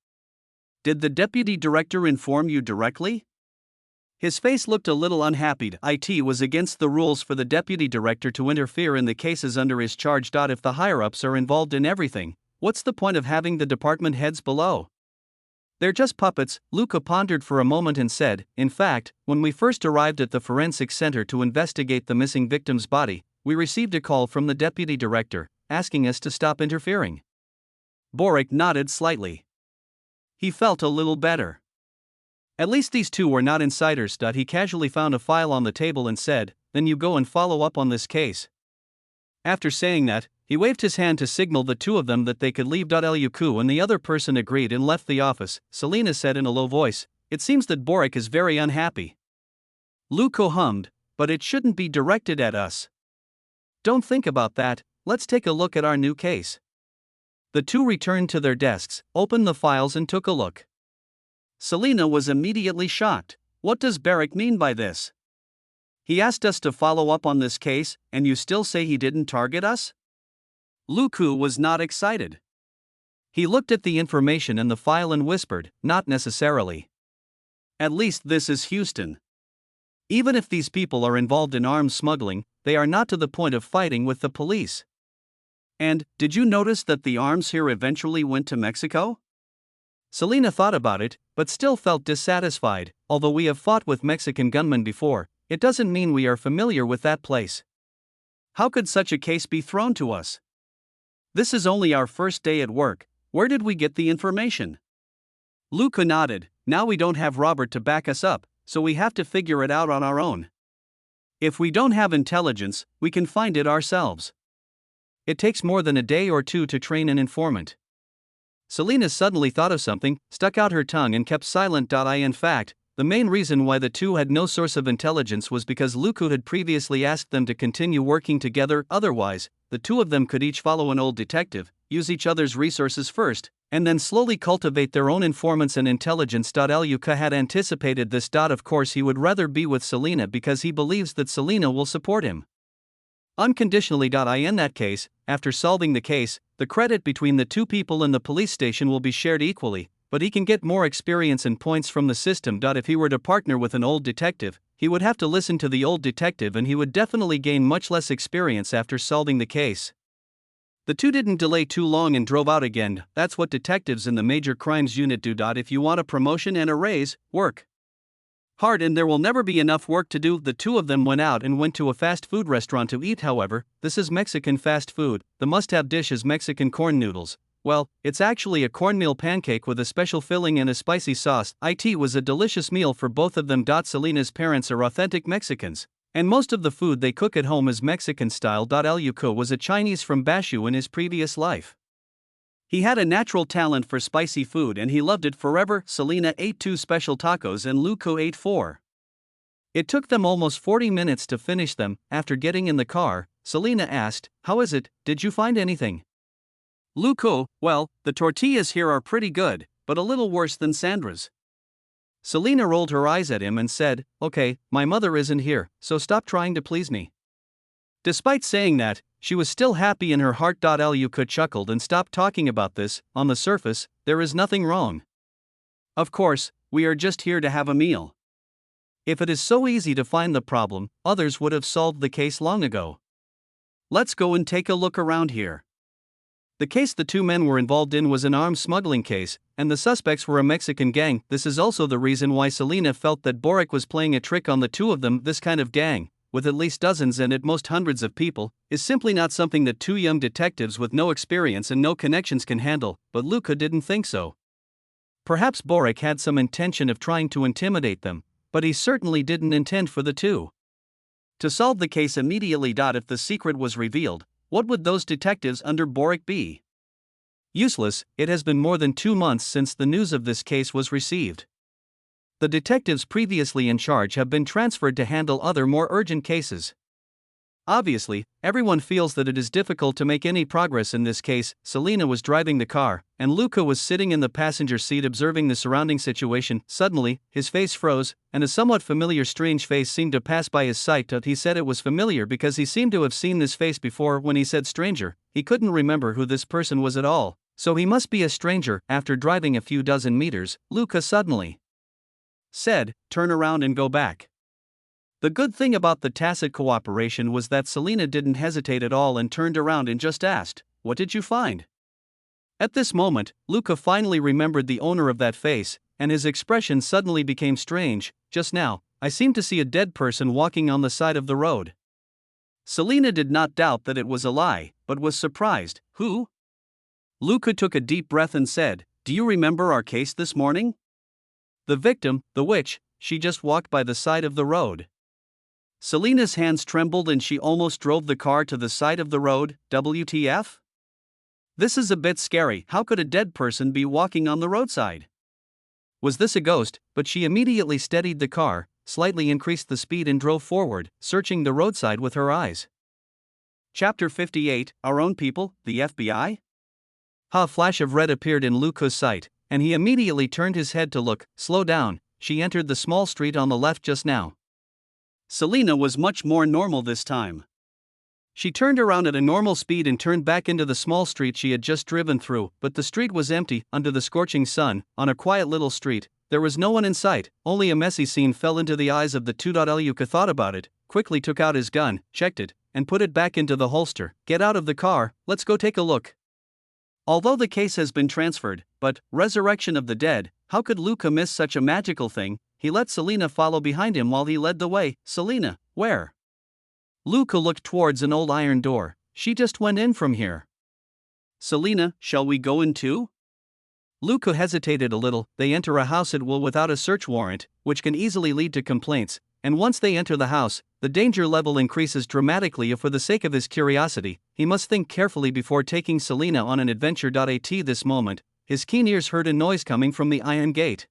Speaker 1: Did the deputy director inform you directly? His face looked a little unhappy. It was against the rules for the deputy director to interfere in the cases under his charge. If the higher-ups are involved in everything, what's the point of having the department heads below? They're just puppets. Luca pondered for a moment and said, in fact, when we first arrived at the forensic center to investigate the missing victim's body, we received a call from the deputy director, asking us to stop interfering. Boric nodded slightly. He felt a little better. At least these 2 were not insiders. He casually found a file on the table and said, then you go and follow up on this case. After saying that, he waved his hand to signal the 2 of them that they could leave. Luca and the other person agreed and left the office. Selena said in a low voice, it seems that Boric is very unhappy. Luca hummed, but it shouldn't be directed at us. Don't think about that, let's take a look at our new case. The 2 returned to their desks, opened the files and took a look. Selena was immediately shocked. What does Boric mean by this? He asked us to follow up on this case, and you still say he didn't target us? Luca was not excited. He looked at the information in the file and whispered, not necessarily. At least this is Houston. Even if these people are involved in arms smuggling, they are not to the point of fighting with the police. And, did you notice that the arms here eventually went to Mexico? Selena thought about it, but still felt dissatisfied. Although we have fought with Mexican gunmen before, it doesn't mean we are familiar with that place. How could such a case be thrown to us? This is only our first day at work. Where did we get the information? Luca nodded. Now we don't have Robert to back us up, so we have to figure it out on our own. If we don't have intelligence, we can find it ourselves. It takes more than a day or 2 to train an informant. Selena suddenly thought of something, stuck out her tongue and kept silent. In fact, the main reason why the 2 had no source of intelligence was because Luca had previously asked them to continue working together. Otherwise, the 2 of them could each follow an old detective, use each other's resources first, and then slowly cultivate their own informants and intelligence. Luca had anticipated this. Of course he would rather be with Selena because he believes that Selena will support him unconditionally. In that case, after solving the case, the credit between the 2 people in the police station will be shared equally, but he can get more experience and points from the system. If he were to partner with an old detective, he would have to listen to the old detective and he would definitely gain much less experience after solving the case. The 2 didn't delay too long and drove out again. That's what detectives in the Major Crimes Unit do. If you want a promotion and a raise, work hard and there will never be enough work to do. The two of them went out and went to a fast food restaurant to eat. However, this is Mexican fast food. The must-have dish is Mexican corn noodles. Well, it's actually a cornmeal pancake with a special filling and a spicy sauce. It was a delicious meal for both of them. Selena's parents are authentic Mexicans, and most of the food they cook at home is Mexican style. Luca was a Chinese from Bashu in his previous life. He had a natural talent for spicy food and he loved it forever. Selena ate 2 special tacos and Luca ate 4. It took them almost 40 minutes to finish them. After getting in the car, Selena asked, "How is it? Did you find anything?" Luca, "Well, the tortillas here are pretty good, but a little worse than Sandra's." Selena rolled her eyes at him and said, "Okay, my mother isn't here, so stop trying to please me." Despite saying that, she was still happy in her heart. Luca chuckled and stopped talking about this. On the surface, there is nothing wrong. Of course, we are just here to have a meal. If it is so easy to find the problem, others would have solved the case long ago. Let's go and take a look around here. The case the two men were involved in was an arms smuggling case, and the suspects were a Mexican gang. This is also the reason why Selena felt that Boric was playing a trick on the two of them. This kind of gang, with at least dozens and at most hundreds of people, is simply not something that 2 young detectives with no experience and no connections can handle, but Luca didn't think so. Perhaps Boric had some intention of trying to intimidate them, but he certainly didn't intend for the two to solve the case immediately. If the secret was revealed, what would those detectives under Boric be? Useless. It has been more than 2 months since the news of this case was received. The detectives previously in charge have been transferred to handle other more urgent cases. Obviously, everyone feels that it is difficult to make any progress in this case. Selena was driving the car, and Luca was sitting in the passenger seat observing the surrounding situation. Suddenly, his face froze, and a somewhat familiar strange face seemed to pass by his sight. He said it was familiar because he seemed to have seen this face before. When he said stranger, he couldn't remember who this person was at all, so he must be a stranger. After driving a few dozen meters, Luca suddenly said, "Turn around and go back." The good thing about the tacit cooperation was that Selena didn't hesitate at all and turned around and just asked, "What did you find?" At this moment, Luca finally remembered the owner of that face, and his expression suddenly became strange. "Just now, I seemed to see a dead person walking on the side of the road." Selena did not doubt that it was a lie, but was surprised. "Who?" Luca took a deep breath and said, "Do you remember our case this morning? The victim, the witch, she just walked by the side of the road." Selena's hands trembled and she almost drove the car to the side of the road. WTF? This is a bit scary. How could a dead person be walking on the roadside? Was this a ghost? But she immediately steadied the car, slightly increased the speed and drove forward, searching the roadside with her eyes. Chapter 58, Our Own People, the FBI? A flash of red appeared in Luca's sight, and he immediately turned his head to look. "Slow down." She entered the small street on the left just now. Selena was much more normal this time. She turned around at a normal speed and turned back into the small street she had just driven through, but the street was empty. Under the scorching sun, on a quiet little street, there was no one in sight. Only a messy scene fell into the eyes of the two. Luca thought about it, quickly took out his gun, checked it, and put it back into the holster. "Get out of the car, let's go take a look." Although the case has been transferred, but resurrection of the dead, how could Luca miss such a magical thing? He let Selena follow behind him while he led the way. "Selena, where?" Luca looked towards an old iron door. "She just went in from here." "Selena, shall we go in too?" Luca hesitated a little. They enter a house at will without a search warrant, which can easily lead to complaints, and once they enter the house, the danger level increases dramatically. For the sake of his curiosity, he must think carefully before taking Selena on an adventure. At this moment, his keen ears heard a noise coming from the iron gate.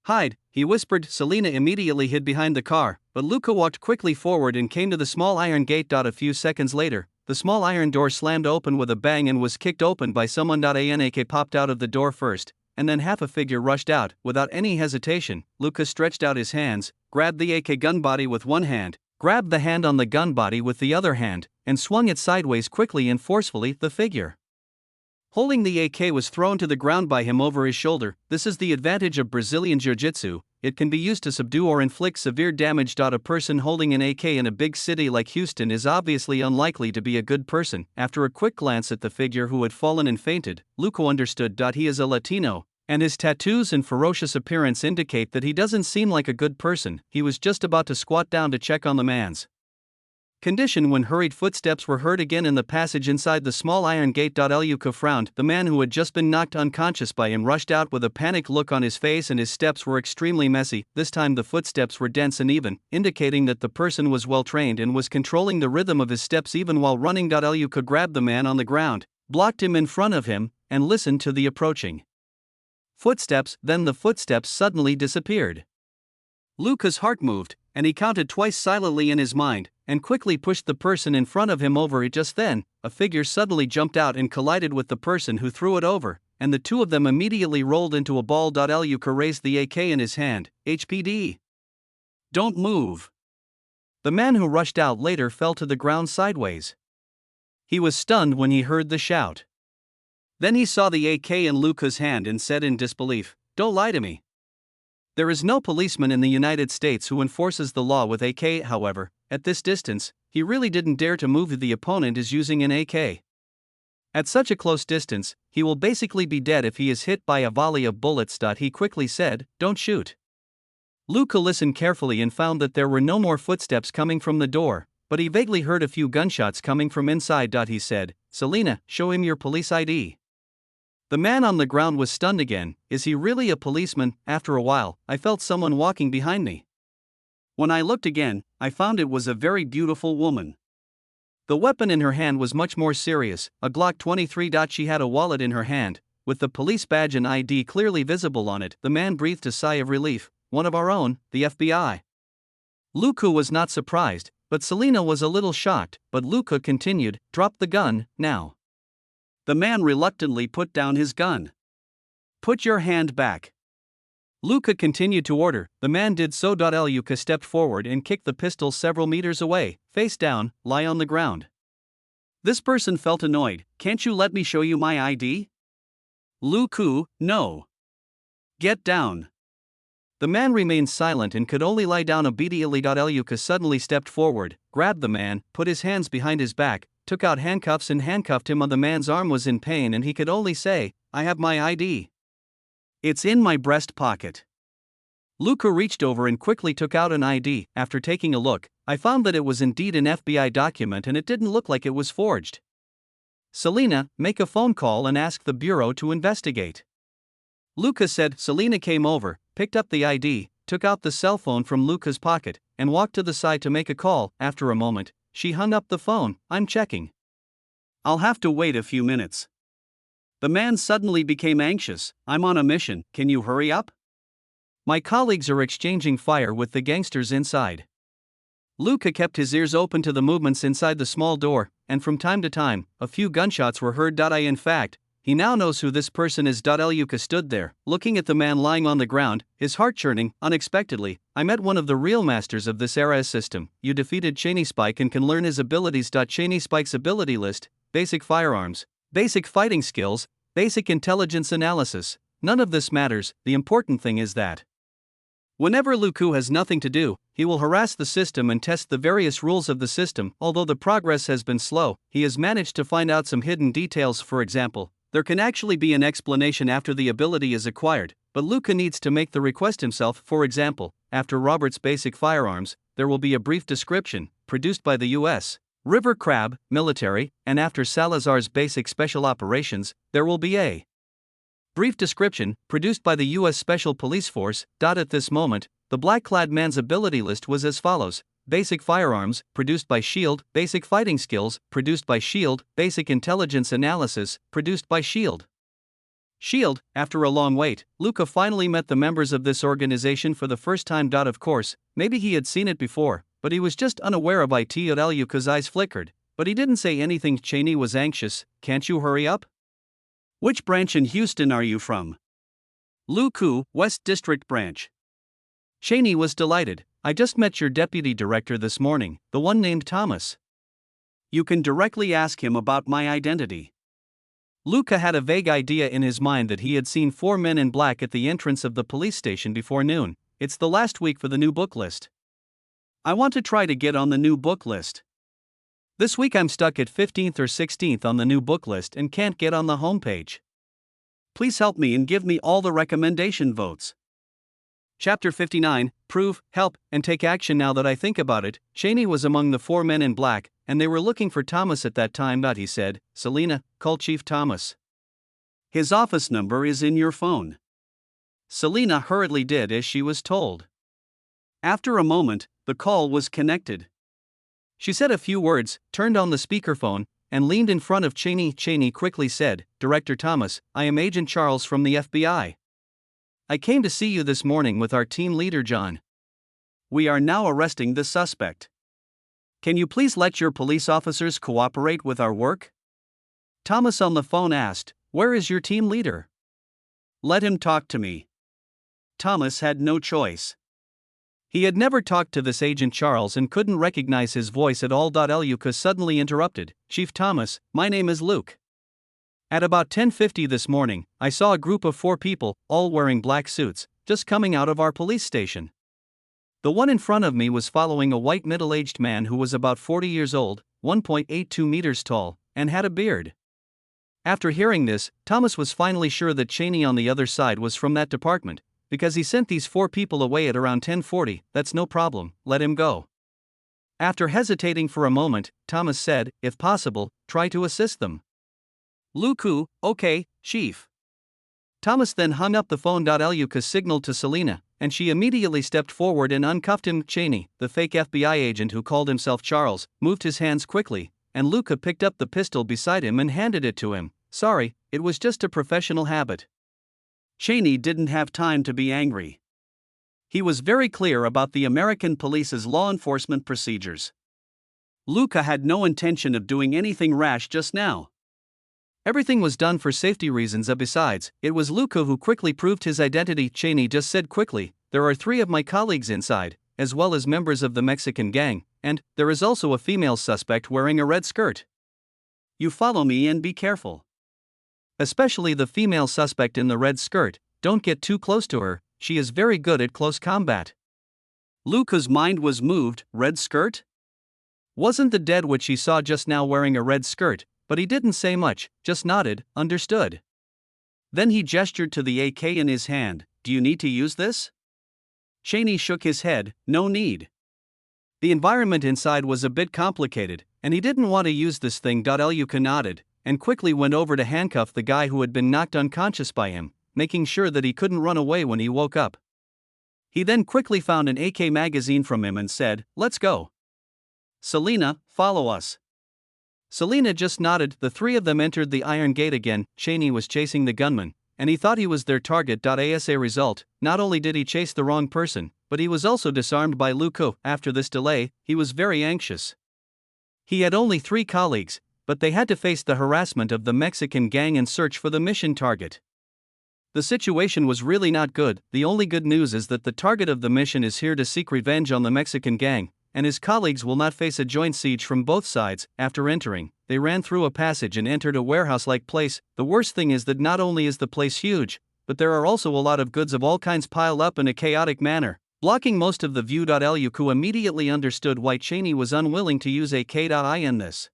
Speaker 1: "Hide," he whispered. Selena immediately hid behind the car, but Luca walked quickly forward and came to the small iron gate. A few seconds later, the small iron door slammed open with a bang and was kicked open by someone. An AK popped out of the door first, and then half a figure rushed out. Without any hesitation, Luca stretched out his hands, grabbed the AK gun body with one hand, grabbed the hand on the gun body with the other hand, and swung it sideways quickly and forcefully. The figure holding the AK was thrown to the ground by him over his shoulder. This is the advantage of Brazilian Jiu-Jitsu. It can be used to subdue or inflict severe damage. A person holding an AK in a big city like Houston is obviously unlikely to be a good person. After a quick glance at the figure who had fallen and fainted, Luca understood. He is a Latino, And his tattoos and ferocious appearance indicate that he doesn't seem like a good person. He was just about to squat down to check on the man's condition when hurried footsteps were heard again in the passage inside the small iron gate. Luca frowned. The man who had just been knocked unconscious by him rushed out with a panicked look on his face, and his steps were extremely messy. This time the footsteps were dense and even, indicating that the person was well trained and was controlling the rhythm of his steps even while running. Luca grabbed the man on the ground, blocked him in front of him, and listened to the approaching footsteps. Then the footsteps suddenly disappeared. Luca's heart moved, and he counted twice silently in his mind, and quickly pushed the person in front of him over. Just then, a figure suddenly jumped out and collided with the person who threw it over, and the two of them immediately rolled into a ball. Luca raised the AK in his hand. HPD. Don't move. The man who rushed out later fell to the ground sideways. He was stunned when he heard the shout. Then he saw the AK in Luca's hand and said in disbelief, "Don't lie to me." There is no policeman in the United States who enforces the law with AK. However, at this distance, he really didn't dare to move if the opponent is using an AK. At such a close distance, he will basically be dead if he is hit by a volley of bullets. He quickly said, "Don't shoot." Luca listened carefully and found that there were no more footsteps coming from the door, but he vaguely heard a few gunshots coming from inside. He said, "Selena, show him your police ID." The man on the ground was stunned again. Is he really a policeman? After a while, I felt someone walking behind me. When I looked again, I found it was a very beautiful woman. The weapon in her hand was much more serious, a Glock 23. She had a wallet in her hand, with the police badge and ID clearly visible on it. The man breathed a sigh of relief. One of our own, the FBI. Luca was not surprised, but Selena was a little shocked, but Luca continued, "Drop the gun, now." The man reluctantly put down his gun. "Put your hand back." Luca continued to order. The man did so. Luca stepped forward and kicked the pistol several meters away. "Face down, lie on the ground." This person felt annoyed. "Can't you let me show you my ID?" Luca, no. "Get down." The man remained silent and could only lie down obediently. Luca suddenly stepped forward, grabbed the man, put his hands behind his back, took out handcuffs and handcuffed him. The man's arm was in pain and he could only say, "I have my ID. It's in my breast pocket." Luca reached over and quickly took out an ID. After taking a look, I found that it was indeed an FBI document and it didn't look like it was forged. "Selena, make a phone call and ask the bureau to investigate." Luca said. Selena came over, picked up the ID, took out the cell phone from Luca's pocket, and walked to the side to make a call. After a moment, she hung up the phone. "I'm checking. I'll have to wait a few minutes." The man suddenly became anxious. "I'm on a mission, can you hurry up? My colleagues are exchanging fire with the gangsters inside." Luca kept his ears open to the movements inside the small door, and from time to time, a few gunshots were heard. In fact, he now knows who this person is. Luca stood there, looking at the man lying on the ground, his heart churning. Unexpectedly, I met one of the real masters of this era system. You defeated Cheney Spike and can learn his abilities. Cheney Spike's ability list: basic firearms, basic fighting skills, basic intelligence analysis. None of this matters. The important thing is that whenever Luca has nothing to do, he will harass the system and test the various rules of the system. Although the progress has been slow, he has managed to find out some hidden details. For example, there can actually be an explanation after the ability is acquired, but Luca needs to make the request himself. For example, after Robert's basic firearms, there will be a brief description, produced by the U.S. River Crab, military, and after Salazar's basic special operations, there will be a brief description, produced by the U.S. Special Police Force. At this moment, the black-clad man's ability list was as follows: basic firearms, produced by S.H.I.E.L.D., basic fighting skills, produced by S.H.I.E.L.D., basic intelligence analysis, produced by S.H.I.E.L.D. S.H.I.E.L.D. After a long wait, Luca finally met the members of this organization for the first time. Of course, maybe he had seen it before, but he was just unaware of it. Luca's eyes flickered, but he didn't say anything. Cheney was anxious. "Can't you hurry up? Which branch in Houston are you from?" Luca, West District Branch. Cheney was delighted. "I just met your deputy director this morning, the one named Thomas. You can directly ask him about my identity." Luca had a vague idea in his mind that he had seen 4 men in black at the entrance of the police station before noon. It's the last week for the new book list. I want to try to get on the new book list. This week I'm stuck at 15th or 16th on the new book list and can't get on the homepage. Please help me and give me all the recommendation votes. Chapter 59, Prove, Help, and Take Action. Now that I think about it, Cheney was among the 4 men in black, and they were looking for Thomas at that time. He said, Selina, call Chief Thomas. His office number is in your phone. Selina hurriedly did as she was told. After a moment, the call was connected. She said a few words, turned on the speakerphone, and leaned in front of Cheney. Cheney quickly said, Director Thomas, I am Agent Charles from the FBI. I came to see you this morning with our team leader John. We are now arresting the suspect. Can you please let your police officers cooperate with our work? Thomas on the phone asked, Where is your team leader? Let him talk to me. Thomas had no choice. He had never talked to this Agent Charles and couldn't recognize his voice at all. Luca suddenly interrupted, Chief Thomas, my name is Luke. At about 10:50 this morning, I saw a group of 4 people, all wearing black suits, just coming out of our police station. The one in front of me was following a white middle-aged man who was about 40 years old, 1.82 meters tall, and had a beard. After hearing this, Thomas was finally sure that Cheney on the other side was from that department, because he sent these 4 people away at around 10:40. That's no problem, let him go. After hesitating for a moment, Thomas said, if possible, try to assist them. Luku, okay, Chief. Thomas then hung up the phone. Luca signaled to Selina, and she immediately stepped forward and uncuffed him. Cheney, the fake FBI agent who called himself Charles, moved his hands quickly, and Luca picked up the pistol beside him and handed it to him. Sorry, it was just a professional habit. Cheney didn't have time to be angry. He was very clear about the American police's law enforcement procedures. Luca had no intention of doing anything rash just now. Everything was done for safety reasons. Besides, it was Luca who quickly proved his identity. Cheney just said quickly, there are 3 of my colleagues inside, as well as members of the Mexican gang, and there is also a female suspect wearing a red skirt. You follow me and be careful. Especially the female suspect in the red skirt, don't get too close to her, she is very good at close combat. Luca's mind was moved. Red skirt? Wasn't the dead which he saw just now wearing a red skirt? But he didn't say much, just nodded, understood. Then he gestured to the AK in his hand, do you need to use this? Cheney shook his head, no need. The environment inside was a bit complicated, and he didn't want to use this thing. Luca nodded, and quickly went over to handcuff the guy who had been knocked unconscious by him, making sure that he couldn't run away when he woke up. He then quickly found an AK magazine from him and said, let's go. Selina, follow us. Selina just nodded. The 3 of them entered the iron gate again. Cheney was chasing the gunman, and he thought he was their target. As a result, not only did he chase the wrong person, but he was also disarmed by Luca. After this delay, he was very anxious. He had only 3 colleagues, but they had to face the harassment of the Mexican gang and search for the mission target. The situation was really not good. The only good news is that the target of the mission is here to seek revenge on the Mexican gang, and his colleagues will not face a joint siege from both sides. After entering, they ran through a passage and entered a warehouse-like place. The worst thing is that not only is the place huge, but there are also a lot of goods of all kinds piled up in a chaotic manner, blocking most of the view. Luca immediately understood why Cheney was unwilling to use AK.I in this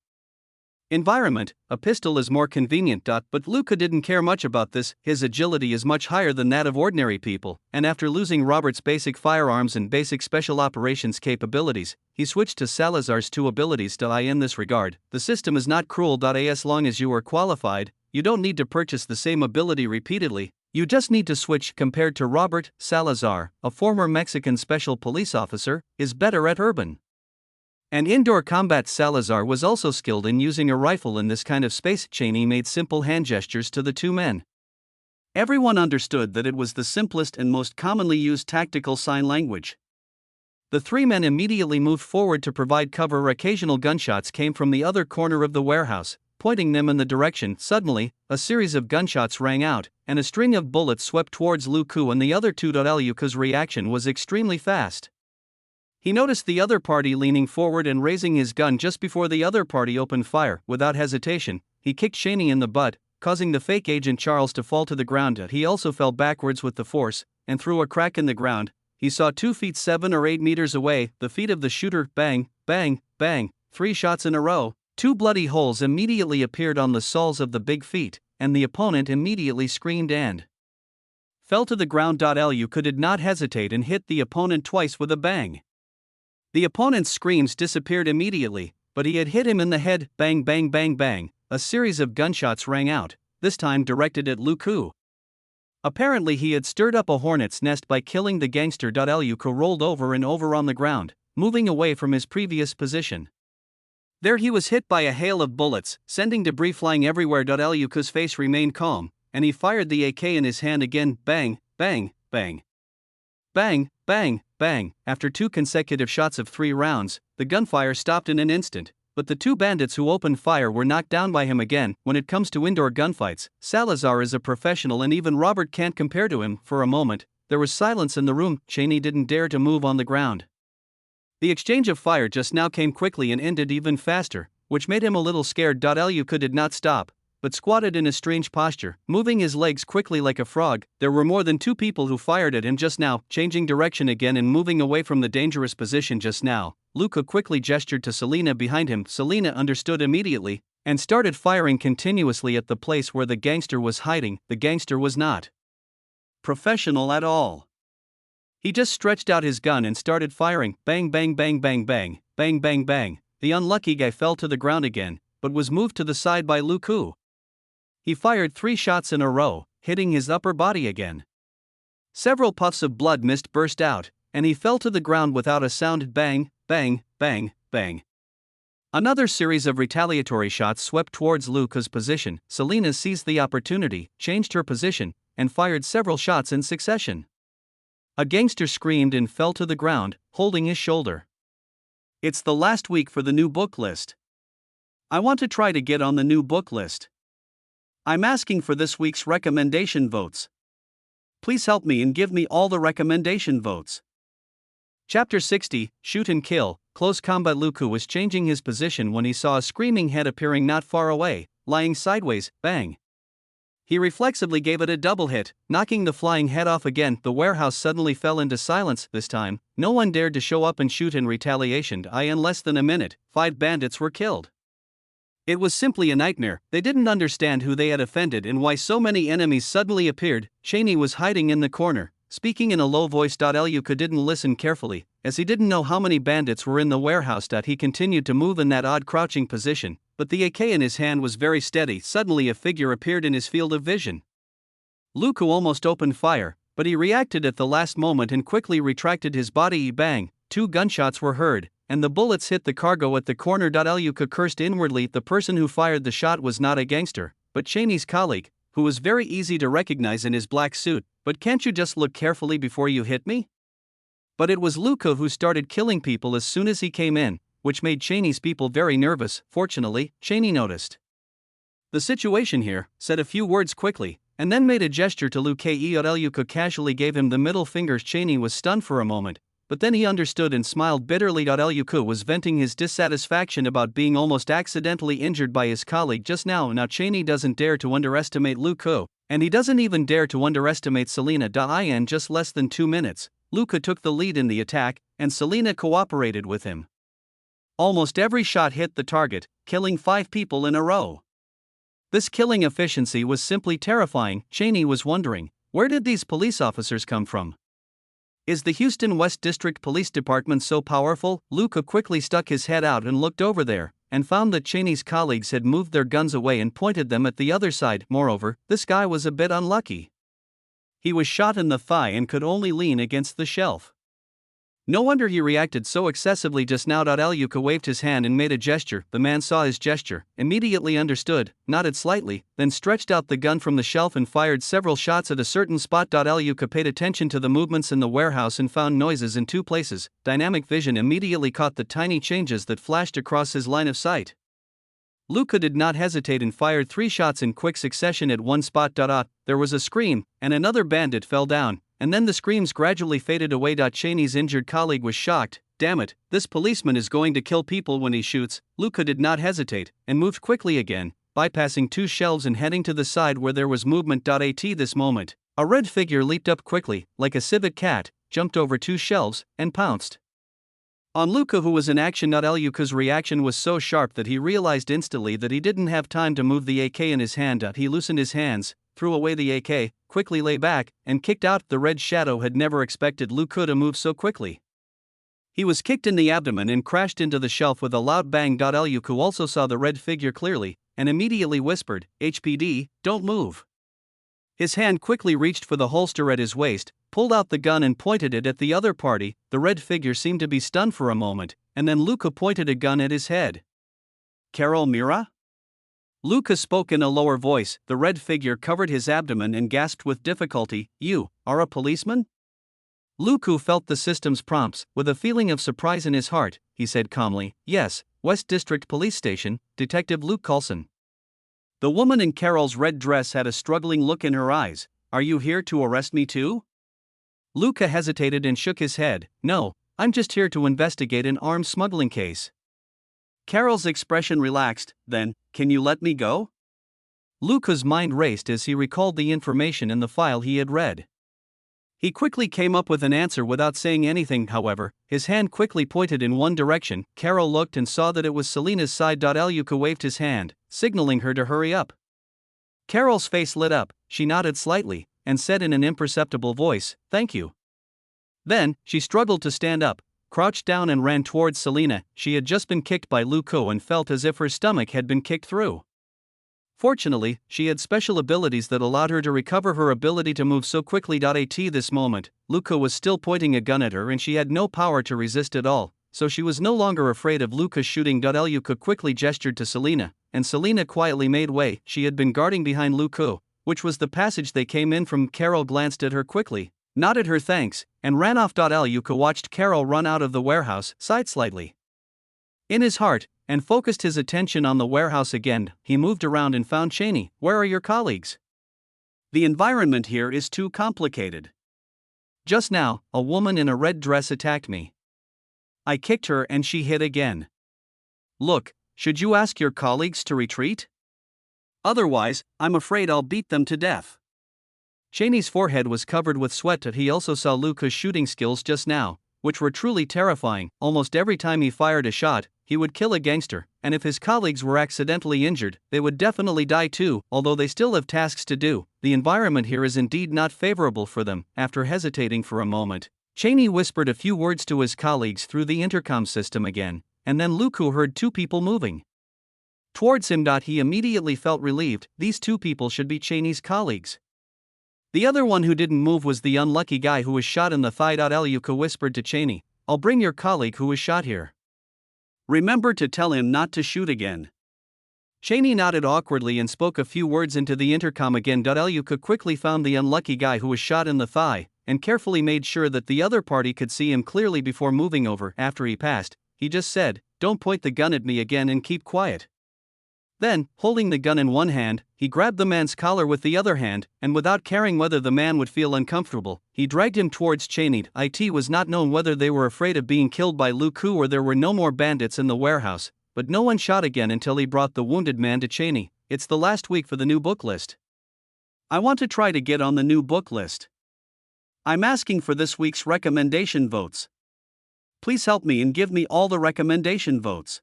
Speaker 1: environment. A pistol is more convenient. But Luca didn't care much about this. His agility is much higher than that of ordinary people, and after losing Robert's basic firearms and basic special operations capabilities, he switched to Salazar's 2 abilities. In this regard, the system is not cruel. As long as you are qualified, you don't need to purchase the same ability repeatedly, you just need to switch. Compared to Robert, Salazar, a former Mexican special police officer, is better at urban and indoor combat. Salazar was also skilled in using a rifle in this kind of space. Cheney made simple hand gestures to the 2 men. Everyone understood that it was the simplest and most commonly used tactical sign language. The 3 men immediately moved forward to provide cover. Occasional gunshots came from the other corner of the warehouse, pointing them in the direction. Suddenly, a series of gunshots rang out, and a string of bullets swept towards Luca and the other 2. Luca's reaction was extremely fast. He noticed the other party leaning forward and raising his gun just before the other party opened fire. Without hesitation, he kicked Cheney in the butt, causing the fake agent Charles to fall to the ground. He also fell backwards with the force, and through a crack in the ground, he saw 2 feet 7 or 8 meters away the feet of the shooter. Bang, bang, bang, 3 shots in a row. 2 bloody holes immediately appeared on the soles of the big feet, and the opponent immediately screamed and fell to the ground. Luka did not hesitate and hit the opponent twice with a bang. The opponent's screams disappeared immediately, but he had hit him in the head. Bang, bang, bang, bang. A series of gunshots rang out, this time directed at Luka. Apparently he had stirred up a hornet's nest by killing the gangster. Luka rolled over and over on the ground, moving away from his previous position. There he was hit by a hail of bullets, sending debris flying everywhere. Luka's face remained calm, and he fired the AK in his hand again. Bang, bang, bang. Bang, bang, bang. After 2 consecutive shots of 3 rounds, the gunfire stopped in an instant, but the 2 bandits who opened fire were knocked down by him again. When it comes to indoor gunfights, Salazar is a professional and even Robert can't compare to him. For a moment, there was silence in the room. Cheney didn't dare to move on the ground. The exchange of fire just now came quickly and ended even faster, which made him a little scared. Luka did not stop, but squatted in a strange posture, moving his legs quickly like a frog. There were more than 2 people who fired at him just now, changing direction again and moving away from the dangerous position just now. Luka quickly gestured to Selena behind him. Selena understood immediately, and started firing continuously at the place where the gangster was hiding. The gangster was not professional at all. He just stretched out his gun and started firing. Bang, bang, bang, bang, bang, bang, bang, bang. The unlucky guy fell to the ground again, but was moved to the side by Luka. He fired 3 shots in a row, hitting his upper body again. Several puffs of blood mist burst out, and he fell to the ground without a sound. Bang, bang, bang, bang. Another series of retaliatory shots swept towards Luka's position. Selena seized the opportunity, changed her position, and fired several shots in succession. A gangster screamed and fell to the ground, holding his shoulder. It's the last week for the new book list. I want to try to get on the new book list. I'm asking for this week's recommendation votes. Please help me and give me all the recommendation votes. Chapter 60, Shoot and Kill, Close Combat. Luka was changing his position when he saw a screaming head appearing not far away, lying sideways. Bang. He reflexively gave it a double hit, knocking the flying head off again. The warehouse suddenly fell into silence. This time, no one dared to show up and shoot in retaliation. In less than a minute, 5 bandits were killed. It was simply a nightmare. They didn't understand who they had offended and why so many enemies suddenly appeared. Cheney was hiding in the corner, speaking in a low voice. Luka didn't listen carefully, as he didn't know how many bandits were in the warehouse. He continued to move in that odd crouching position, but the AK in his hand was very steady. Suddenly a figure appeared in his field of vision. Luka almost opened fire, but he reacted at the last moment and quickly retracted his body. Bang! 2 gunshots were heard, and the bullets hit the cargo at the corner. Luka cursed inwardly. The person who fired the shot was not a gangster, but Cheney's colleague, who was very easy to recognize in his black suit. But can't you just look carefully before you hit me? But it was Luka who started killing people as soon as he came in, which made Cheney's people very nervous. Fortunately, Cheney noticed the situation here, said a few words quickly, and then made a gesture to Luka. Luka casually gave him the middle finger. Cheney was stunned for a moment, but then he understood and smiled bitterly. Luka was venting his dissatisfaction about being almost accidentally injured by his colleague just now. Now Cheney doesn't dare to underestimate Luka, and he doesn't even dare to underestimate Selena. In just less than 2 minutes, Luka took the lead in the attack, and Selena cooperated with him. Almost every shot hit the target, killing 5 people in a row. This killing efficiency was simply terrifying. Cheney was wondering, where did these police officers come from? Is the Houston West District Police Department so powerful? Luka quickly stuck his head out and looked over there, and found that Cheney's colleagues had moved their guns away and pointed them at the other side. Moreover, this guy was a bit unlucky. He was shot in the thigh and could only lean against the shelf. No wonder he reacted so excessively just now. Luka waved his hand and made a gesture. The man saw his gesture, immediately understood, nodded slightly, then stretched out the gun from the shelf and fired several shots at a certain spot. Luka paid attention to the movements in the warehouse and found noises in 2 places. Dynamic vision immediately caught the tiny changes that flashed across his line of sight. Luka did not hesitate and fired 3 shots in quick succession at one spot. There was a scream, and another bandit fell down, and then the screams gradually faded away. Cheney's injured colleague was shocked. Damn it, this policeman is going to kill people when he shoots. Luka did not hesitate, and moved quickly again, bypassing 2 shelves and heading to the side where there was movement. At this moment, a red figure leaped up quickly, like a civet cat, jumped over 2 shelves, and pounced. On Luka, who was in action. Luka's reaction was so sharp that he realized instantly that he didn't have time to move the AK in his hand. He loosened his hands, threw away the AK, quickly lay back, and kicked out. The Red Shadow had never expected Luka to move so quickly. He was kicked in the abdomen and crashed into the shelf with a loud bang. Luka also saw the red figure clearly, and immediately whispered, "HPD, don't move." His hand quickly reached for the holster at his waist, pulled out the gun and pointed it at the other party. The red figure seemed to be stunned for a moment, and then Luka pointed a gun at his head. "Carol Mira?" Luka spoke in a lower voice. The red figure covered his abdomen and gasped with difficulty, "You are a policeman?" Luka felt the system's prompts. With a feeling of surprise in his heart, he said calmly, "Yes, West District Police Station, Detective Luke Coulson." The woman in Carol's red dress had a struggling look in her eyes. "Are you here to arrest me too?" Luka hesitated and shook his head. "No, I'm just here to investigate an arms smuggling case." Carol's expression relaxed. "Then, can you let me go?" Luka's mind raced as he recalled the information in the file he had read. He quickly came up with an answer without saying anything. However, his hand quickly pointed in one direction. Carol looked and saw that it was Selina's side. Luka waved his hand, signaling her to hurry up. Carol's face lit up, she nodded slightly, and said in an imperceptible voice, "Thank you." Then, she struggled to stand up, crouched down and ran towards Selina. She had just been kicked by Luka and felt as if her stomach had been kicked through. Fortunately, she had special abilities that allowed her to recover her ability to move so quickly. At this moment, Luka was still pointing a gun at her and she had no power to resist at all, so she was no longer afraid of Luka shooting. Luka quickly gestured to Selina, and Selina quietly made way. She had been guarding behind Luka, which was the passage they came in from. Carol glanced at her quickly, nodded her thanks, and ran off. Luka watched Carol run out of the warehouse, sighed slightly in his heart, and focused his attention on the warehouse again. He moved around and found Cheney. "Where are your colleagues? The environment here is too complicated. Just now, a woman in a red dress attacked me. I kicked her and she hit again. Look, should you ask your colleagues to retreat? Otherwise, I'm afraid I'll beat them to death." Cheney's forehead was covered with sweat. He also saw Luka's shooting skills just now, which were truly terrifying. Almost every time he fired a shot, he would kill a gangster, and if his colleagues were accidentally injured, they would definitely die too. Although they still have tasks to do, the environment here is indeed not favorable for them. After hesitating for a moment, Cheney whispered a few words to his colleagues through the intercom system again, and then Luka heard two people moving towards him. He immediately felt relieved. These two people should be Cheney's colleagues. The other one who didn't move was the unlucky guy who was shot in the thigh. Luka whispered to Cheney, "I'll bring your colleague who was shot here. Remember to tell him not to shoot again." Cheney nodded awkwardly and spoke a few words into the intercom again. Luka quickly found the unlucky guy who was shot in the thigh, and carefully made sure that the other party could see him clearly before moving over. After he passed, he just said, "Don't point the gun at me again and keep quiet." Then, holding the gun in one hand, he grabbed the man's collar with the other hand, and without caring whether the man would feel uncomfortable, he dragged him towards Cheney. It was not known whether they were afraid of being killed by Luka or there were no more bandits in the warehouse, but no one shot again until he brought the wounded man to Cheney. "It's the last week for the new book list. I want to try to get on the new book list. I'm asking for this week's recommendation votes. Please help me and give me all the recommendation votes."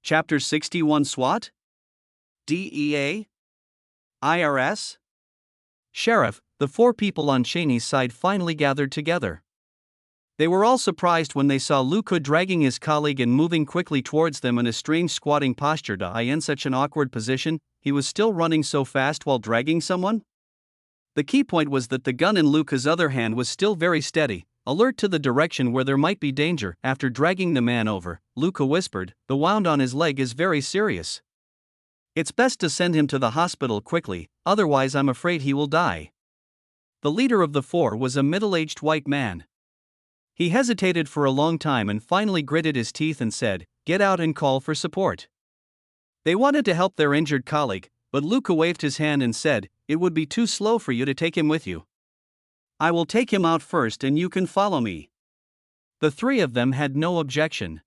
Speaker 1: Chapter 61 SWAT? DEA? IRS? Sheriff, the four people on Cheney's side finally gathered together. They were all surprised when they saw Luka dragging his colleague and moving quickly towards them in a strange squatting posture. In such an awkward position, he was still running so fast while dragging someone? The key point was that the gun in Luka's other hand was still very steady, alert to the direction where there might be danger. After dragging the man over, Luka whispered, "The wound on his leg is very serious. It's best to send him to the hospital quickly, otherwise I'm afraid he will die." The leader of the four was a middle-aged white man. He hesitated for a long time and finally gritted his teeth and said, "Get out and call for support." They wanted to help their injured colleague, but Luka waved his hand and said, "It would be too slow for you to take him with you. I will take him out first and you can follow me." The three of them had no objection.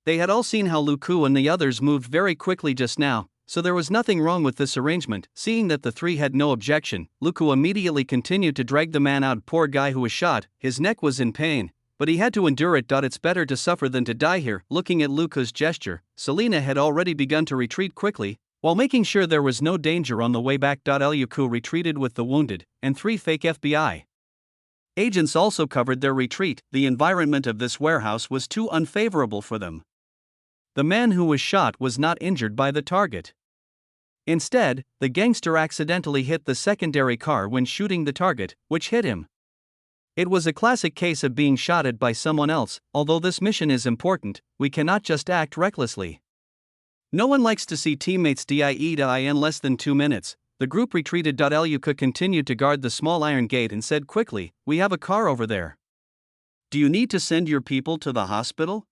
Speaker 1: They had all seen how Luka and the others moved very quickly just now, so there was nothing wrong with this arrangement. Seeing that the three had no objection, Luka immediately continued to drag the man out. Poor guy who was shot, his neck was in pain, but he had to endure it. It's better to suffer than to die here. Looking at Luca's gesture, Selina had already begun to retreat quickly, while making sure there was no danger on the way back. Luca retreated with the wounded and 3 fake FBI agents also covered their retreat. The environment of this warehouse was too unfavorable for them. The man who was shot was not injured by the target. Instead, the gangster accidentally hit the secondary car when shooting the target, which hit him. It was a classic case of being shot at by someone else. Although this mission is important, we cannot just act recklessly. No one likes to see teammates die in less than 2 minutes. The group retreated. Luca continued to guard the small iron gate and said quickly, "We have a car over there. Do you need to send your people to the hospital?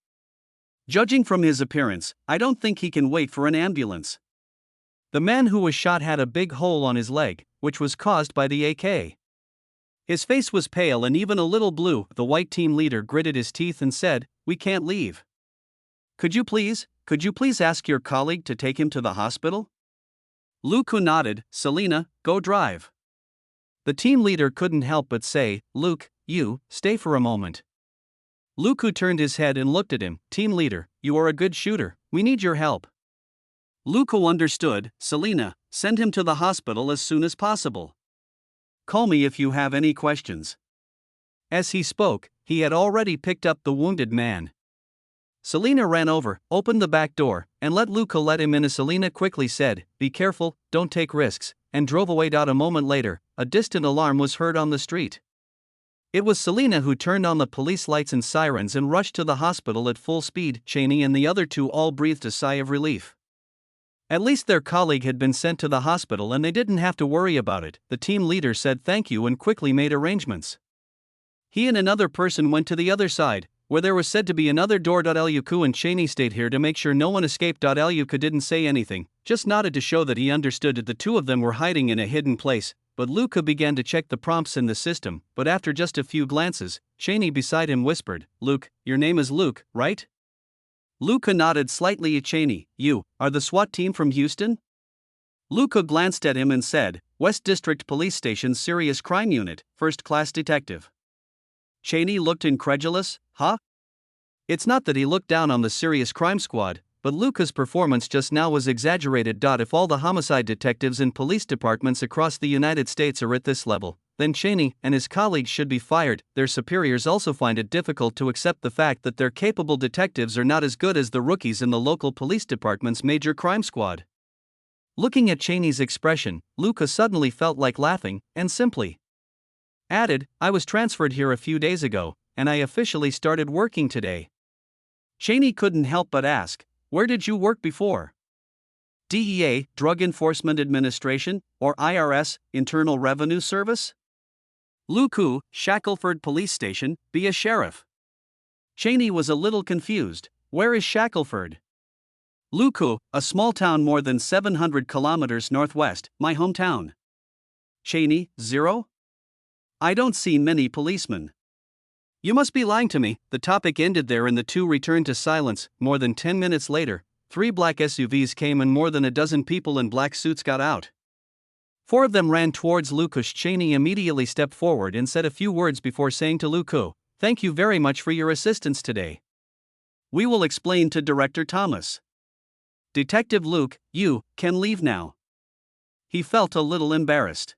Speaker 1: Judging from his appearance, I don't think he can wait for an ambulance." The man who was shot had a big hole on his leg, which was caused by the AK. His face was pale and even a little blue. The white team leader gritted his teeth and said, "We can't leave. Could you please ask your colleague to take him to the hospital?" Luca nodded. "Selina, go drive." The team leader couldn't help but say, "Luke, you, stay for a moment." Luca turned his head and looked at him. "Team leader, you are a good shooter, we need your help." Luca understood. "Selina, send him to the hospital as soon as possible. Call me if you have any questions." As he spoke, he had already picked up the wounded man. Selina ran over, opened the back door, and let Luca let him in. Selina quickly said, "Be careful, don't take risks," and drove away. A moment later, a distant alarm was heard on the street. It was Selina who turned on the police lights and sirens and rushed to the hospital at full speed. Cheney and the other 2 all breathed a sigh of relief. At least their colleague had been sent to the hospital and they didn't have to worry about it. The team leader said thank you and quickly made arrangements. He and another person went to the other side, where there was said to be another door. Luca and Cheney stayed here to make sure no one escaped. Luca didn't say anything, just nodded to show that he understood that the 2 of them were hiding in a hidden place, but Luca began to check the prompts in the system. But after just a few glances, Cheney beside him whispered, "Luke, your name is Luke, right?" Luca nodded slightly at Cheney. "You are the SWAT team from Houston?" Luca glanced at him and said, "West District Police Station Serious Crime Unit, first-class detective." Cheney looked incredulous. "Huh?" It's not that he looked down on the serious crime squad, but Luca's performance just now was exaggerated. If all the homicide detectives in police departments across the United States are at this level, then Cheney and his colleagues should be fired. Their superiors also find it difficult to accept the fact that their capable detectives are not as good as the rookies in the local police department's major crime squad. Looking at Cheney's expression, Luca suddenly felt like laughing, and simply added, "I was transferred here a few days ago, and I officially started working today." Cheney couldn't help but ask, "Where did you work before?" DEA, Drug Enforcement Administration, or IRS, Internal Revenue Service? Luca, Shackelford Police Station, be a sheriff. Cheney was a little confused. Where is Shackelford? Luca, a small town more than 700 kilometers northwest, my hometown. Cheney, 0? I don't see many policemen. You must be lying to me. The topic ended there and the 2 returned to silence. More than 10 minutes later, 3 black SUVs came and more than a dozen people in black suits got out. 4 of them ran towards Luca. Cheney immediately stepped forward and said a few words before saying to Luca, "Thank you very much for your assistance today. We will explain to Director Thomas. Detective Luke, you can leave now." He felt a little embarrassed.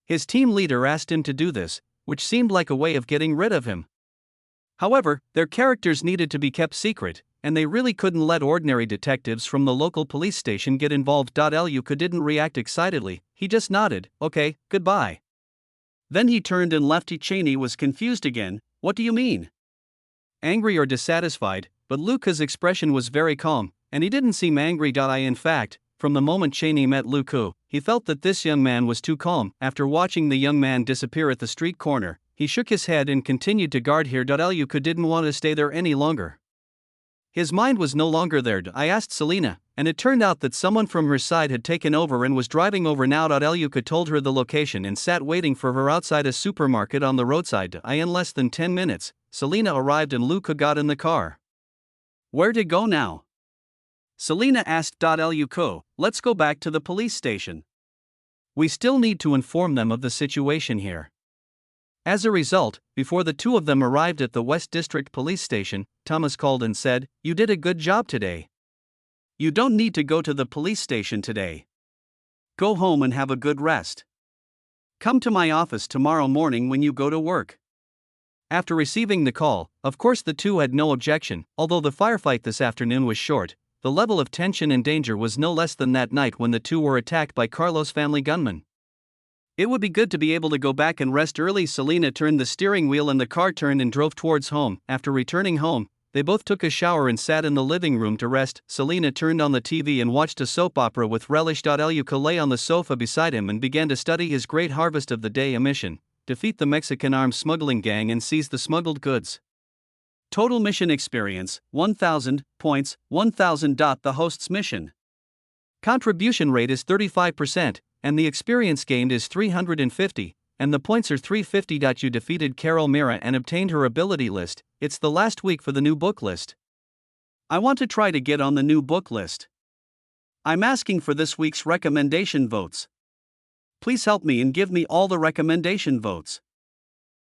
Speaker 1: His team leader asked him to do this, which seemed like a way of getting rid of him. However, their characters needed to be kept secret, and they really couldn't let ordinary detectives from the local police station get involved. Luca didn't react excitedly, he just nodded, "Okay, goodbye." Then he turned and left. Cheney was confused again. "What do you mean?" Angry or dissatisfied, but Luca's expression was very calm, and he didn't seem angry. In fact, from the moment Cheney met Luca, he felt that this young man was too calm. After watching the young man disappear at the street corner, he shook his head and continued to guard here. Luca didn't want to stay there any longer. His mind was no longer there. I asked Selina, and it turned out that someone from her side had taken over and was driving over now. Luca told her the location and sat waiting for her outside a supermarket on the roadside. In less than 10 minutes, Selina arrived and Luca got in the car. "Where to go now?" Selina asked. Luca, "Let's go back to the police station. We still need to inform them of the situation here." As a result, before the two of them arrived at the West District Police Station, Thomas called and said, "You did a good job today. You don't need to go to the police station today. Go home and have a good rest. Come to my office tomorrow morning when you go to work." After receiving the call, of course the two had no objection. Although the firefight this afternoon was short, the level of tension and danger was no less than that night when the two were attacked by Carlos' family gunman. "It would be good to be able to go back and rest early." Selena turned the steering wheel and the car turned and drove towards home. After returning home, they both took a shower and sat in the living room to rest. Selena turned on the TV and watched a soap opera with relish. Luke lay on the sofa beside him and began to study his great harvest of the day: a mission: defeat the Mexican arms smuggling gang and seize the smuggled goods. Total mission experience, 1,000 points, 1,000. The host's mission contribution rate is 35%, and the experience gained is 350, and the points are 350. You defeated Carol Mira and obtained her ability list. It's the last week for the new book list. I want to try to get on the new book list. I'm asking for this week's recommendation votes. Please help me and give me all the recommendation votes.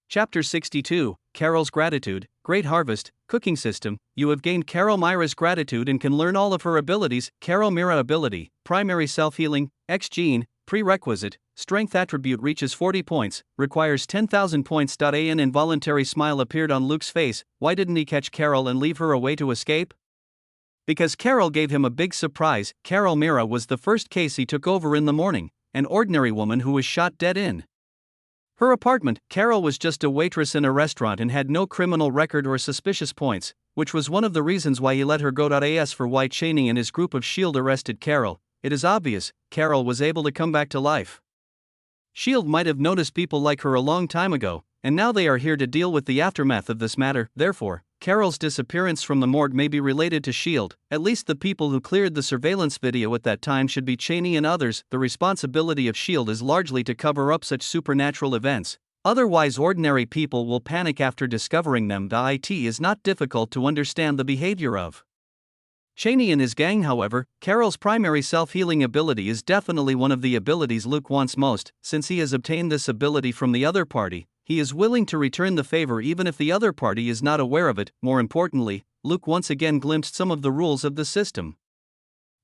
Speaker 1: Chapter 62, Carol's Gratitude, Great Harvest, Cooking System. You have gained Carol Mira's gratitude and can learn all of her abilities. Carol Mira ability, primary self-healing, X gene, prerequisite, strength attribute reaches 40 points, requires 10,000 points. An involuntary smile appeared on Luke's face. Why didn't he catch Carol and leave her away to escape? Because Carol gave him a big surprise. Carol Mira was the first case he took over in the morning, an ordinary woman who was shot dead in her apartment. Carol was just a waitress in a restaurant and had no criminal record or suspicious points, which was one of the reasons why he let her go. As for why Cheney and his group of S.H.I.E.L.D. arrested Carol, it is obvious: Carol was able to come back to life. S.H.I.E.L.D. might have noticed people like her a long time ago, and now they are here to deal with the aftermath of this matter. Therefore, Carol's disappearance from the morgue may be related to S.H.I.E.L.D. At least the people who cleared the surveillance video at that time should be Cheney and others. The responsibility of S.H.I.E.L.D. is largely to cover up such supernatural events. Otherwise, ordinary people will panic after discovering them. It is not difficult to understand the behavior of Cheney and his gang. However, Carol's primary self-healing ability is definitely one of the abilities Luke wants most. Since he has obtained this ability from the other party, he is willing to return the favor even if the other party is not aware of it. More importantly, Luke once again glimpsed some of the rules of the system.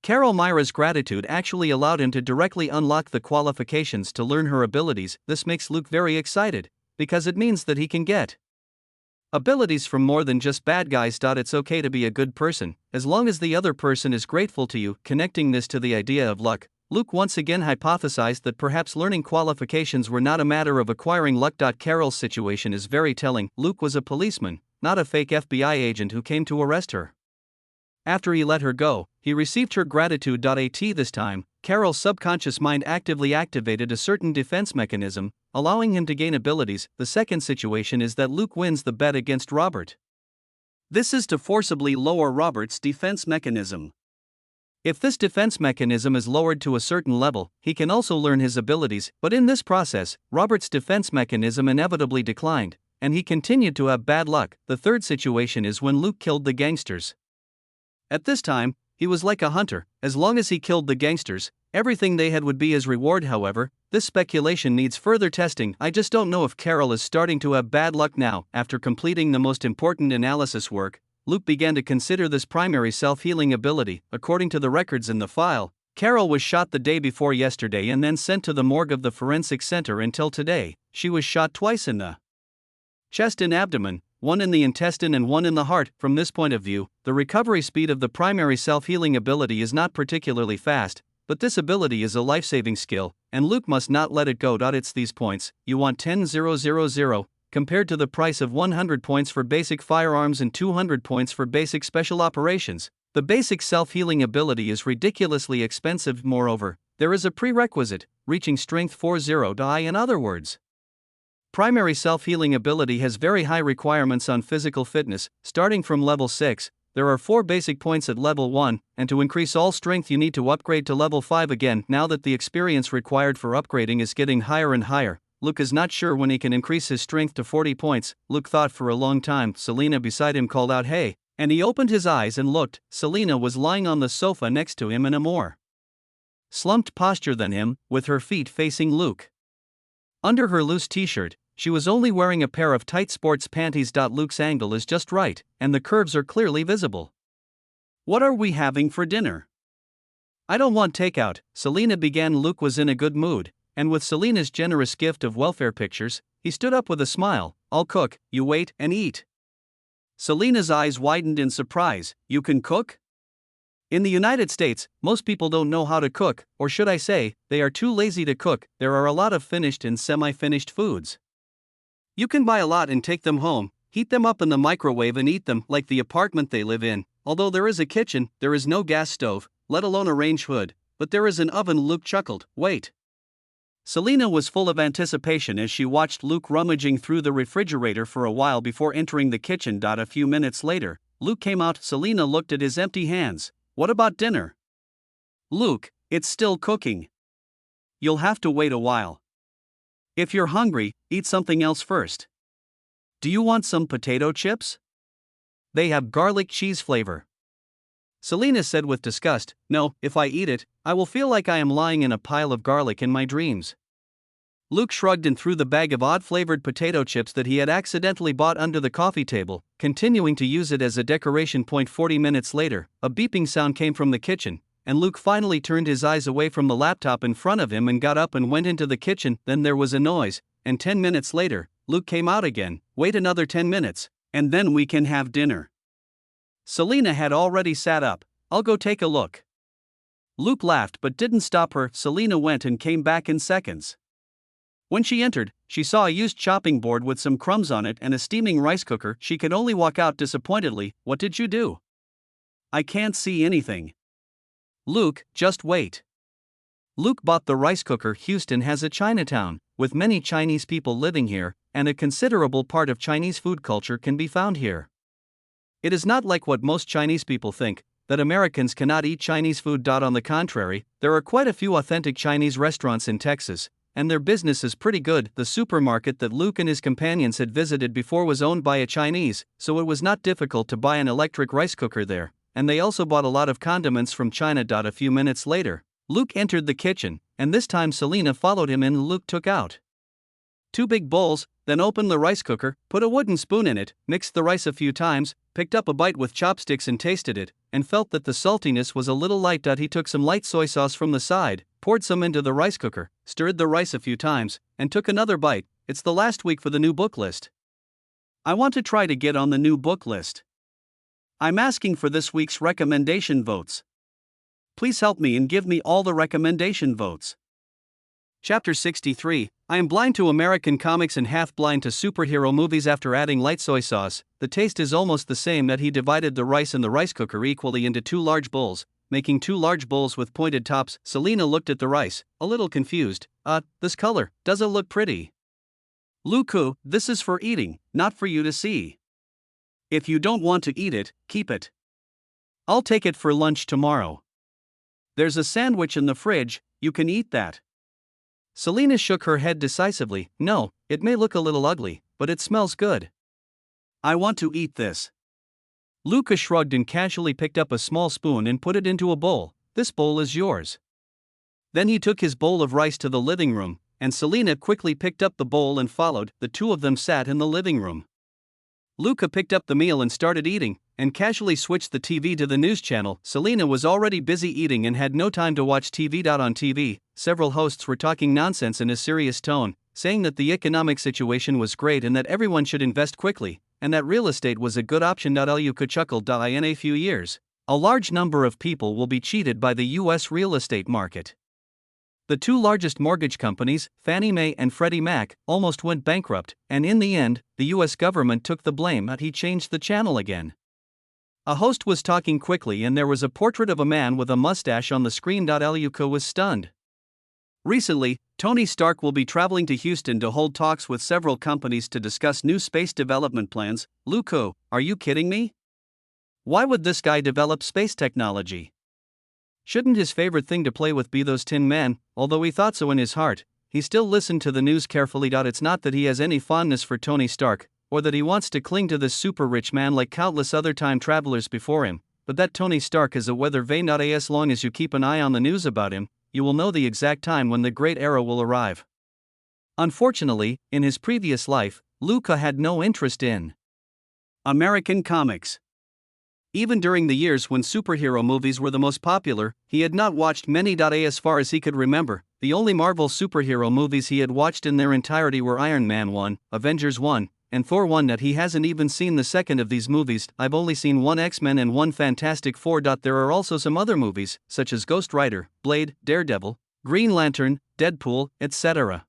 Speaker 1: Carol Mira's gratitude actually allowed him to directly unlock the qualifications to learn her abilities. This makes Luke very excited, because it means that he can get abilities from more than just bad guys. It's okay to be a good person, as long as the other person is grateful to you. Connecting this to the idea of luck, Luke once again hypothesized that perhaps learning qualifications were not a matter of acquiring luck. Carol's situation is very telling. Luke was a policeman, not a fake FBI agent who came to arrest her. After he let her go, he received her gratitude. This time, Carol's subconscious mind actively activated a certain defense mechanism, allowing him to gain abilities. The second situation is that Luke wins the bet against Robert. This is to forcibly lower Robert's defense mechanism. If this defense mechanism is lowered to a certain level, he can also learn his abilities, but in this process, Robert's defense mechanism inevitably declined, and he continued to have bad luck. The third situation is when Luke killed the gangsters. At this time, he was like a hunter. As long as he killed the gangsters, everything they had would be his reward. However, this speculation needs further testing. I just don't know if Carol is starting to have bad luck now. After completing the most important analysis work, Luke began to consider this primary self-healing ability. According to the records in the file, Carol was shot the day before yesterday and then sent to the morgue of the forensic center until today. She was shot twice in the chest and abdomen, one in the intestine and one in the heart. From this point of view, the recovery speed of the primary self-healing ability is not particularly fast, but this ability is a life-saving skill, and Luke must not let it go. It's these points you want: 10,000, compared to the price of 100 points for basic firearms and 200 points for basic special operations. The basic self-healing ability is ridiculously expensive. Moreover, there is a prerequisite, reaching strength 40. In other words, primary self-healing ability has very high requirements on physical fitness. Starting from level 6, there are 4 basic points at level 1, and to increase all strength you need to upgrade to level 5 again. Now that the experience required for upgrading is getting higher and higher, Luke is not sure when he can increase his strength to 40 points. Luke thought for a long time. Selena beside him called out, "Hey," and he opened his eyes and looked. Selena was lying on the sofa next to him in a more slumped posture than him, with her feet facing Luke. Under her loose t-shirt, she was only wearing a pair of tight sports panties. Luke's angle is just right, and the curves are clearly visible. What are we having for dinner? I don't want takeout, Selena began. Luke was in a good mood, and with Selena's generous gift of welfare pictures, he stood up with a smile. I'll cook, you wait and eat. Selena's eyes widened in surprise. You can cook? In the United States, most people don't know how to cook, or should I say, they are too lazy to cook. There are a lot of finished and semi-finished foods. You can buy a lot and take them home, heat them up in the microwave and eat them, like the apartment they live in. Although there is a kitchen, there is no gas stove, let alone a range hood, but there is an oven. Luke chuckled. Wait. Selena was full of anticipation as she watched Luke rummaging through the refrigerator for a while before entering the kitchen. A few minutes later, Luke came out. Selena looked at his empty hands. What about dinner? Luke, it's still cooking. You'll have to wait a while. If you're hungry, eat something else first. Do you want some potato chips? They have garlic cheese flavor. Selena said with disgust. No, if I eat it, I will feel like I am lying in a pile of garlic in my dreams. Luke shrugged and threw the bag of odd-flavored potato chips that he had accidentally bought under the coffee table, continuing to use it as a decoration. 40 minutes later, a beeping sound came from the kitchen, and Luke finally turned his eyes away from the laptop in front of him and got up and went into the kitchen. Then there was a noise, and 10 minutes later, Luke came out again. Wait another 10 minutes, and then we can have dinner. Selena had already sat up. I'll go take a look. Luke laughed but didn't stop her. Selena went and came back in seconds. When she entered, she saw a used chopping board with some crumbs on it and a steaming rice cooker. She could only walk out disappointedly. What did you do? I can't see anything. Luke, just wait. Luke bought the rice cooker. Houston has a Chinatown, with many Chinese people living here, and a considerable part of Chinese food culture can be found here. It is not like what most Chinese people think, that Americans cannot eat Chinese food. On the contrary, there are quite a few authentic Chinese restaurants in Texas, and their business is pretty good. The supermarket that Luke and his companions had visited before was owned by a Chinese, so it was not difficult to buy an electric rice cooker there, and they also bought a lot of condiments from China. A few minutes later, Luke entered the kitchen, and this time Selena followed him in. Luke took out 2 big bowls, then opened the rice cooker, put a wooden spoon in it, mixed the rice a few times, picked up a bite with chopsticks and tasted it, and felt that the saltiness was a little light. He took some light soy sauce from the side, poured some into the rice cooker, stirred the rice a few times, and took another bite. It's the last week for the new book list. I want to try to get on the new book list. I'm asking for this week's recommendation votes. Please help me and give me all the recommendation votes. Chapter 63. I am blind to American comics and half blind to superhero movies. After adding light soy sauce, the taste is almost the same. He divided the rice in the rice cooker equally into 2 large bowls, making 2 large bowls with pointed tops. Selena looked at the rice, a little confused. This color, does it look pretty? Luke, this is for eating, not for you to see. If you don't want to eat it, keep it. I'll take it for lunch tomorrow. There's a sandwich in the fridge, you can eat that. Selena shook her head decisively. No, it may look a little ugly, but it smells good. I want to eat this. Luke shrugged and casually picked up a small spoon and put it into a bowl. This bowl is yours. Then he took his bowl of rice to the living room, and Selena quickly picked up the bowl and followed. The 2 of them sat in the living room. Luke picked up the meal and started eating, and casually switched the TV to the news channel. Selena was already busy eating and had no time to watch TV. On TV, several hosts were talking nonsense in a serious tone, saying that the economic situation was great and that everyone should invest quickly, and that real estate was a good option. Luke chuckled. In a few years, a large number of people will be cheated by the U.S. real estate market. The 2 largest mortgage companies, Fannie Mae and Freddie Mac, almost went bankrupt, and in the end, the U.S. government took the blame. He changed the channel again. A host was talking quickly and there was a portrait of a man with a mustache on the screen. Luke was stunned. Recently, Tony Stark will be traveling to Houston to hold talks with several companies to discuss new space development plans. Luke, are you kidding me? Why would this guy develop space technology? Shouldn't his favorite thing to play with be those tin men? Although he thought so in his heart, he still listened to the news carefully. It's not that he has any fondness for Tony Stark, or that he wants to cling to this super rich man like countless other time travelers before him, but that Tony Stark is a weather vane. As long as you keep an eye on the news about him, you will know the exact time when the great era will arrive. Unfortunately, in his previous life, Luca had no interest in American comics. Even during the years when superhero movies were the most popular, he had not watched many. As far as he could remember, the only Marvel superhero movies he had watched in their entirety were Iron Man 1, Avengers 1, and Thor 1. That he hasn't even seen the second of these movies. I've only seen one X-Men and one Fantastic Four. There are also some other movies, such as Ghost Rider, Blade, Daredevil, Green Lantern, Deadpool, etc.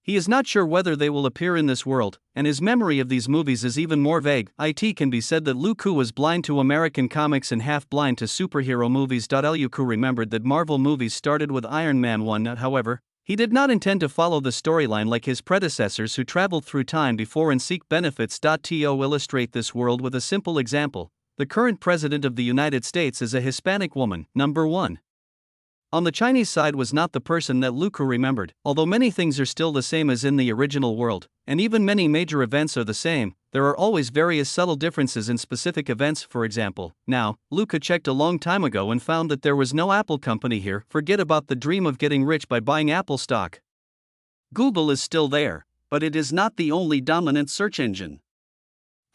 Speaker 1: He is not sure whether they will appear in this world, and his memory of these movies is even more vague. It can be said that Luca was blind to American comics and half blind to superhero movies. Luca remembered that Marvel movies started with Iron Man 1. However, he did not intend to follow the storyline like his predecessors who traveled through time before and seek benefits. To illustrate this world with a simple example, the current president of the United States is a Hispanic woman, number 1. On the Chinese side was not the person that Luca remembered. Although many things are still the same as in the original world, and even many major events are the same, there are always various subtle differences in specific events. For example, now, Luca checked a long time ago and found that there was no Apple company here. Forget about the dream of getting rich by buying Apple stock. Google is still there, but it is not the only dominant search engine.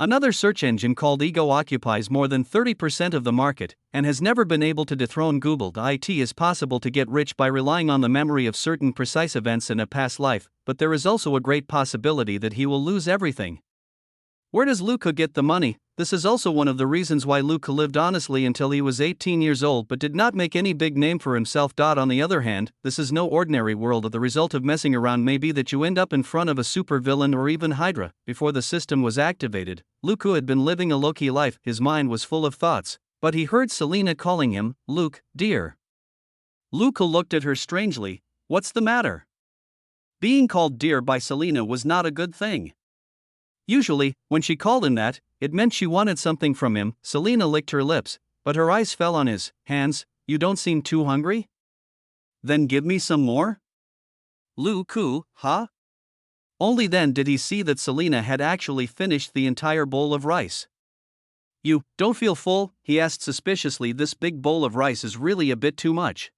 Speaker 1: Another search engine called Ego occupies more than 30% of the market and has never been able to dethrone Google. It is possible to get rich by relying on the memory of certain precise events in a past life, but there is also a great possibility that he will lose everything. Where does Luca get the money? This is also one of the reasons why Luca lived honestly until he was 18 years old but did not make any big name for himself. On the other hand, this is no ordinary world. The result of messing around may be that you end up in front of a supervillain or even Hydra. Before the system was activated, Luca had been living a low-key life. His mind was full of thoughts, but he heard Selena calling him, "Luke, dear." Luca looked at her strangely. What's the matter? Being called dear by Selena was not a good thing. Usually, when she called him that, it meant she wanted something from him. Selena licked her lips, but her eyes fell on his hands. You don't seem too hungry? Then give me some more? Luca, huh? Only then did he see that Selena had actually finished the entire bowl of rice. You don't feel full? He asked suspiciously. This big bowl of rice is really a bit too much.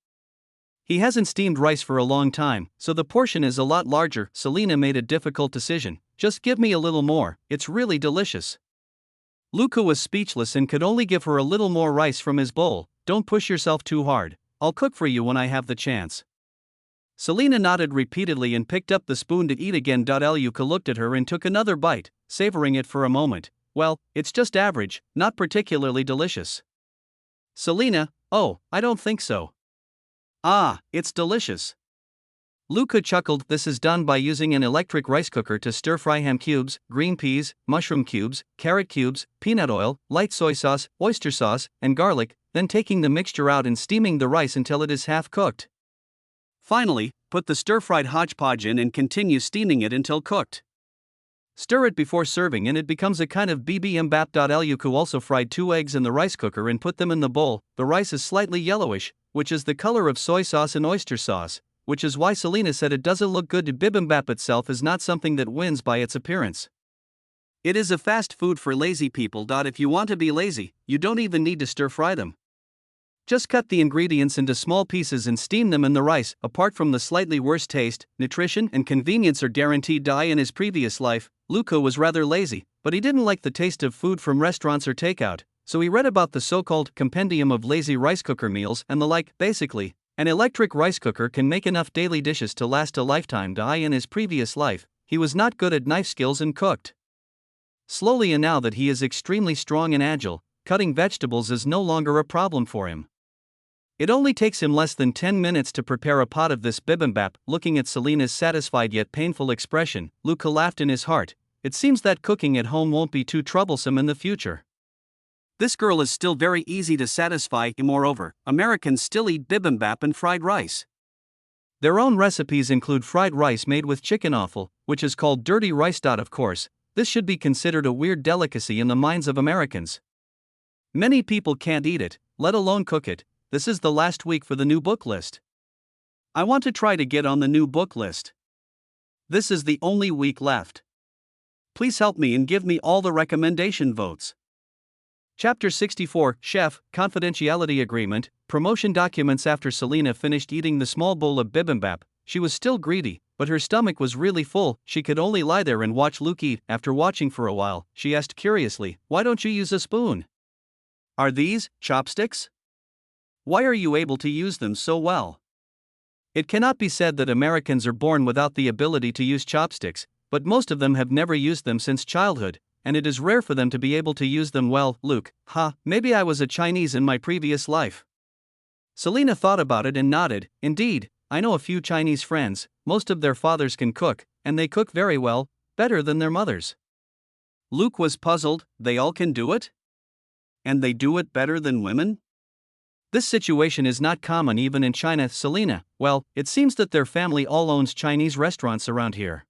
Speaker 1: He hasn't steamed rice for a long time, so the portion is a lot larger. Selena made a difficult decision. Just give me a little more, it's really delicious. Luca was speechless and could only give her a little more rice from his bowl. Don't push yourself too hard. I'll cook for you when I have the chance. Selena nodded repeatedly and picked up the spoon to eat again. Luca looked at her and took another bite, savoring it for a moment. Well, it's just average, not particularly delicious. Selena, oh, I don't think so. Ah, it's delicious. Luca chuckled. This is done by using an electric rice cooker to stir-fry ham cubes, green peas, mushroom cubes, carrot cubes, peanut oil, light soy sauce, oyster sauce, and garlic, then taking the mixture out and steaming the rice until it is half cooked. Finally, put the stir-fried hodgepodge in and continue steaming it until cooked. Stir it before serving and it becomes a kind of bibimbap. Luca also fried 2 eggs in the rice cooker and put them in the bowl. The rice is slightly yellowish, which is the color of soy sauce and oyster sauce, which is why Selena said it doesn't look good. Bibimbap itself is not something that wins by its appearance. It is a fast food for lazy people. If you want to be lazy, you don't even need to stir-fry them. Just cut the ingredients into small pieces and steam them in the rice. Apart from the slightly worse taste, nutrition and convenience are guaranteed. In his previous life, Luca was rather lazy, but he didn't like the taste of food from restaurants or takeout, so he read about the so-called compendium of lazy rice cooker meals and the like. Basically, an electric rice cooker can make enough daily dishes to last a lifetime. In his previous life, he was not good at knife skills and cooked slowly, and now that he is extremely strong and agile, cutting vegetables is no longer a problem for him. It only takes him less than 10 minutes to prepare a pot of this bibimbap. Looking at Selena's satisfied yet painful expression, Luca laughed in his heart. It seems that cooking at home won't be too troublesome in the future. This girl is still very easy to satisfy. Moreover, Americans still eat bibimbap and fried rice. Their own recipes include fried rice made with chicken offal, which is called dirty rice. Of course, this should be considered a weird delicacy in the minds of Americans. Many people can't eat it, let alone cook it. This is the last week for the new book list. I want to try to get on the new book list. This is the only week left. Please help me and give me all the recommendation votes. Chapter 64, Chef, Confidentiality Agreement, Promotion Documents. After Selena finished eating the small bowl of bibimbap, She was still greedy, but her stomach was really full. She could only lie there and watch Luke eat. After watching for a while, she asked curiously, "Why don't you use a spoon? Are these chopsticks? Why are you able to use them so well?" It cannot be said that Americans are born without the ability to use chopsticks, but most of them have never used them since childhood, and it is rare for them to be able to use them well. Luke, maybe I was a Chinese in my previous life. Selena thought about it and nodded. Indeed, I know a few Chinese friends. Most of their fathers can cook, and they cook very well, better than their mothers. Luke was puzzled. They all can do it? And they do it better than women? This situation is not common even in China. Selena, well, it seems that their family all owns Chinese restaurants around here.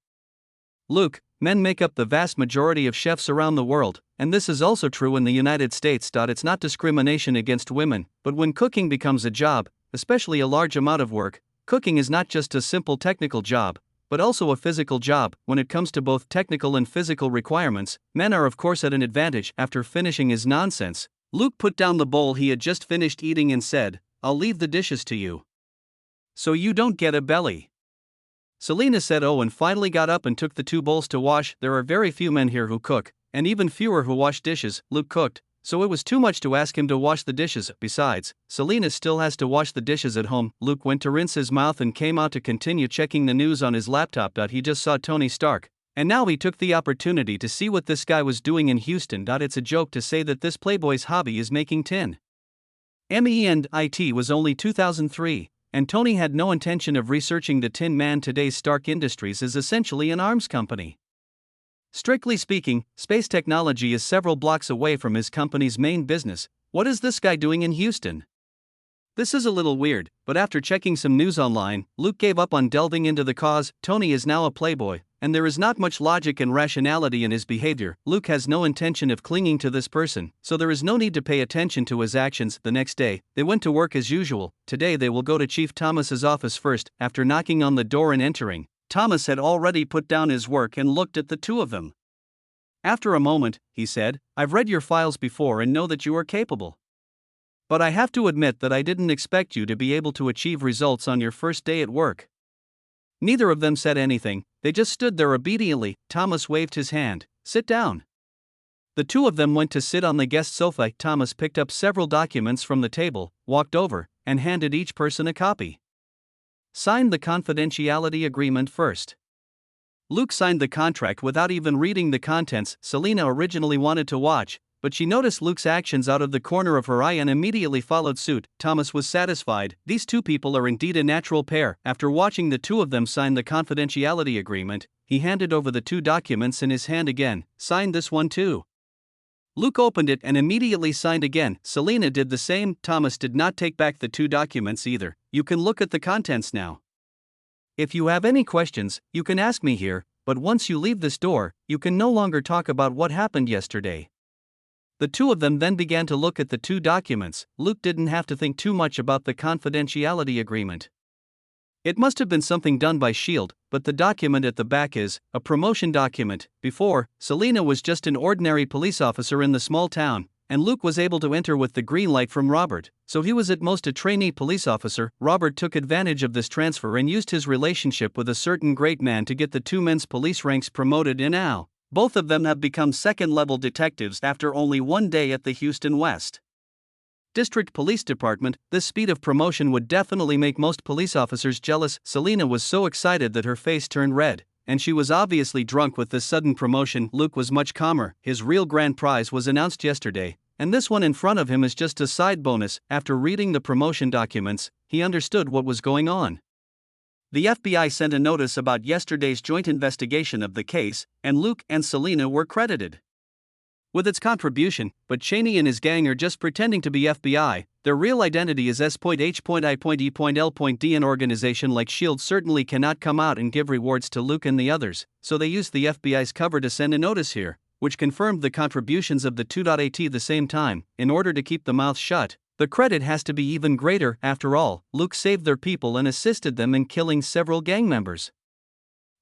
Speaker 1: Luke, men make up the vast majority of chefs around the world, and this is also true in the United States. It's not discrimination against women, but when cooking becomes a job, especially a large amount of work, cooking is not just a simple technical job, but also a physical job. When it comes to both technical and physical requirements, men are of course at an advantage. After finishing his nonsense, Luke put down the bowl he had just finished eating and said, "I'll leave the dishes to you, so you don't get a belly." Selena said oh and finally got up and took the 2 bowls to wash. There are very few men here who cook, and even fewer who wash dishes. Luke cooked, so it was too much to ask him to wash the dishes. Besides, Selena still has to wash the dishes at home. Luke went to rinse his mouth and came out to continue checking the news on his laptop. He just saw Tony Stark, and now he took the opportunity to see what this guy was doing in Houston. It's a joke to say that this playboy's hobby is making tin. MENIT was only 2003, and Tony had no intention of researching the Tin Man. Today's Stark Industries is essentially an arms company. Strictly speaking, space technology is several blocks away from his company's main business. What is this guy doing in Houston? This is a little weird, but after checking some news online, Luke gave up on delving into the cause. Tony is now a playboy, and there is not much logic and rationality in his behavior. Luke has no intention of clinging to this person, so there is no need to pay attention to his actions. The next day, they went to work as usual. Today they will go to Chief Thomas's office first. After knocking on the door and entering, Thomas had already put down his work and looked at the 2 of them. After a moment, he said, "I've read your files before and know that you are capable. But I have to admit that I didn't expect you to be able to achieve results on your first day at work." Neither of them said anything, they just stood there obediently. Thomas waved his hand. "Sit down." The 2 of them went to sit on the guest sofa. Thomas picked up several documents from the table, walked over, and handed each person a copy. "Sign the confidentiality agreement first." Luke signed the contract without even reading the contents. Selena originally wanted to watch, but she noticed Luke's actions out of the corner of her eye and immediately followed suit. Thomas was satisfied. These 2 people are indeed a natural pair. After watching the 2 of them sign the confidentiality agreement, he handed over the 2 documents in his hand again. "Sign this one too." Luke opened it and immediately signed again. Selena did the same. Thomas did not take back the 2 documents either. "You can look at the contents now. If you have any questions, you can ask me here, but once you leave this door, you can no longer talk about what happened yesterday." The 2 of them then began to look at the 2 documents. Luke didn't have to think too much about the confidentiality agreement. It must have been something done by S.H.I.E.L.D., but the document at the back is a promotion document. Before, Selena was just an ordinary police officer in the small town, and Luke was able to enter with the green light from Robert, so he was at most a trainee police officer. Robert took advantage of this transfer and used his relationship with a certain great man to get the 2 men's police ranks promoted, and now both of them have become second-level detectives after only 1 day at the Houston West District Police Department. This speed of promotion would definitely make most police officers jealous. Selena was so excited that her face turned red, and she was obviously drunk with this sudden promotion. Luke was much calmer. His real grand prize was announced yesterday, and this one in front of him is just a side bonus. After reading the promotion documents, he understood what was going on. The FBI sent a notice about yesterday's joint investigation of the case, and Luke and Selena were credited with its contribution, but Cheney and his gang are just pretending to be FBI. Their real identity is S.H.I.E.L.D. An organization like S.H.I.E.L.D. certainly cannot come out and give rewards to Luke and the others, so they used the FBI's cover to send a notice here, which confirmed the contributions of the 2.at the same time. In order to keep the mouth shut, the credit has to be even greater. After all, Luke saved their people and assisted them in killing several gang members.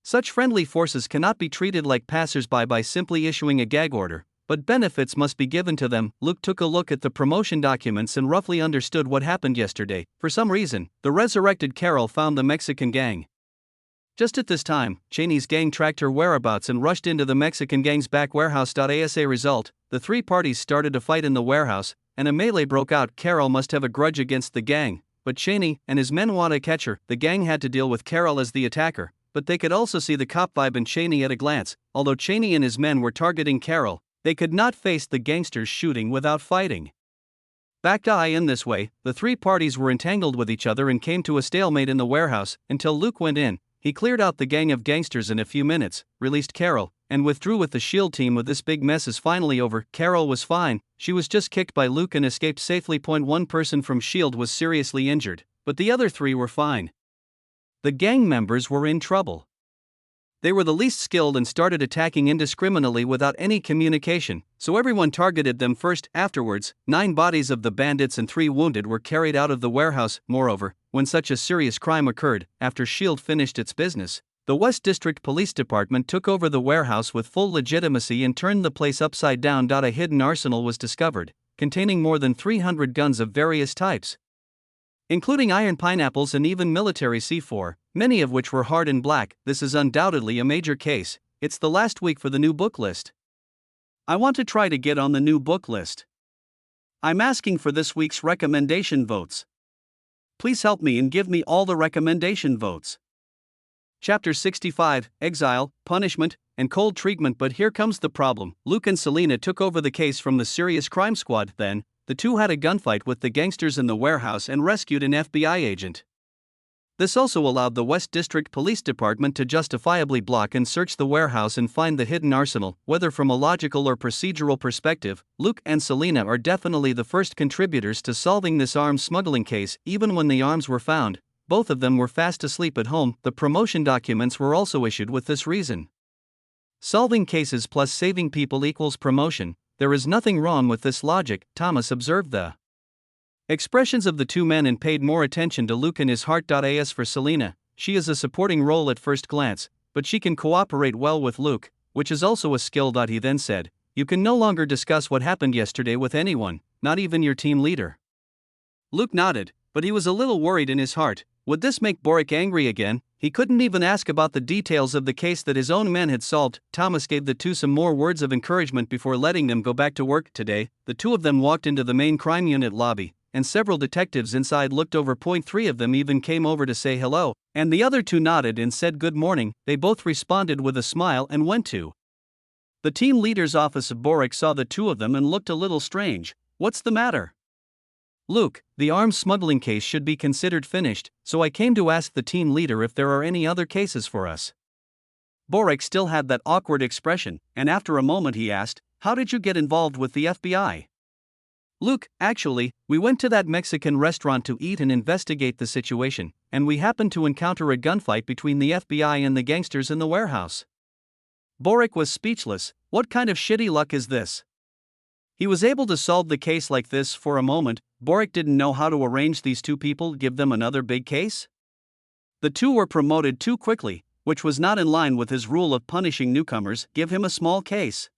Speaker 1: Such friendly forces cannot be treated like passers-by by simply issuing a gag order, but benefits must be given to them. Luke took a look at the promotion documents and roughly understood what happened yesterday. For some reason, the resurrected Carol found the Mexican gang, Just at this time, Cheney's gang tracked her whereabouts and rushed into the Mexican gang's back warehouse. As a result, the three parties started to fight in the warehouse, and a melee broke out. Carol must have a grudge against the gang, but Cheney and his men want to catch her. The gang had to deal with Carol as the attacker, but they could also see the cop vibe in Cheney at a glance. Although Cheney and his men were targeting Carol, they could not face the gangsters shooting without fighting. Backed in this way, the three parties were entangled with each other and came to a stalemate in the warehouse until Luke went in. He cleared out the gang of gangsters in a few minutes, released Carol, and withdrew with the SHIELD team. With this big mess is finally over, Carol was fine, she was just kicked by Luke and escaped safely. One person from SHIELD was seriously injured, but the other three were fine. The gang members were in trouble. They were the least skilled and started attacking indiscriminately without any communication, so everyone targeted them first. Afterwards, 9 bodies of the bandits and 3 wounded were carried out of the warehouse. Moreover, when such a serious crime occurred, after SHIELD finished its business, the West District Police Department took over the warehouse with full legitimacy and turned the place upside down. A hidden arsenal was discovered, containing more than 300 guns of various types, including iron pineapples and even military C4, many of which were hard and black. This is undoubtedly a major case. It's the last week for the new book list. I want to try to get on the new book list. I'm asking for this week's recommendation votes. Please help me and give me all the recommendation votes. Chapter 65, Exile, Punishment, and Cold Treatment. But here comes the problem. Luke and Selena took over the case from the Serious Crime Squad. Then, the two had a gunfight with the gangsters in the warehouse and rescued an FBI agent. This also allowed the West District Police Department to justifiably block and search the warehouse and find the hidden arsenal. Whether from a logical or procedural perspective, Luke and Selena are definitely the first contributors to solving this arms smuggling case. Even when the arms were found, both of them were fast asleep at home. The promotion documents were also issued with this reason. Solving cases plus saving people equals promotion. There is nothing wrong with this logic, Thomas observed the expressions of the two men and paid more attention to Luke and his heart. As for Selena, she is a supporting role at first glance, but she can cooperate well with Luke, which is also a skill. He then said, "You can no longer discuss what happened yesterday with anyone, not even your team leader." Luke nodded, but he was a little worried in his heart. Would this make Boric angry again? He couldn't even ask about the details of the case that his own men had solved. Thomas gave the two some more words of encouragement before letting them go back to work. Today, the two of them walked into the main crime unit lobby, and several detectives inside looked over. 3 of them even came over to say hello, and the other 2 nodded and said good morning. They both responded with a smile and went to the team leader's office. Boric saw the 2 of them and looked a little strange. "What's the matter?" "Luke, the arms smuggling case should be considered finished, so I came to ask the team leader if there are any other cases for us." Boric still had that awkward expression, and after a moment he asked, "How did you get involved with the FBI?" "Luke, actually, we went to that Mexican restaurant to eat and investigate the situation, and we happened to encounter a gunfight between the FBI and the gangsters in the warehouse." Boric was speechless. What kind of shitty luck is this? He was able to solve the case like this for a moment. Boric didn't know how to arrange these 2 people, give them another big case. The 2 were promoted too quickly, which was not in line with his rule of punishing newcomers. Give him a small case.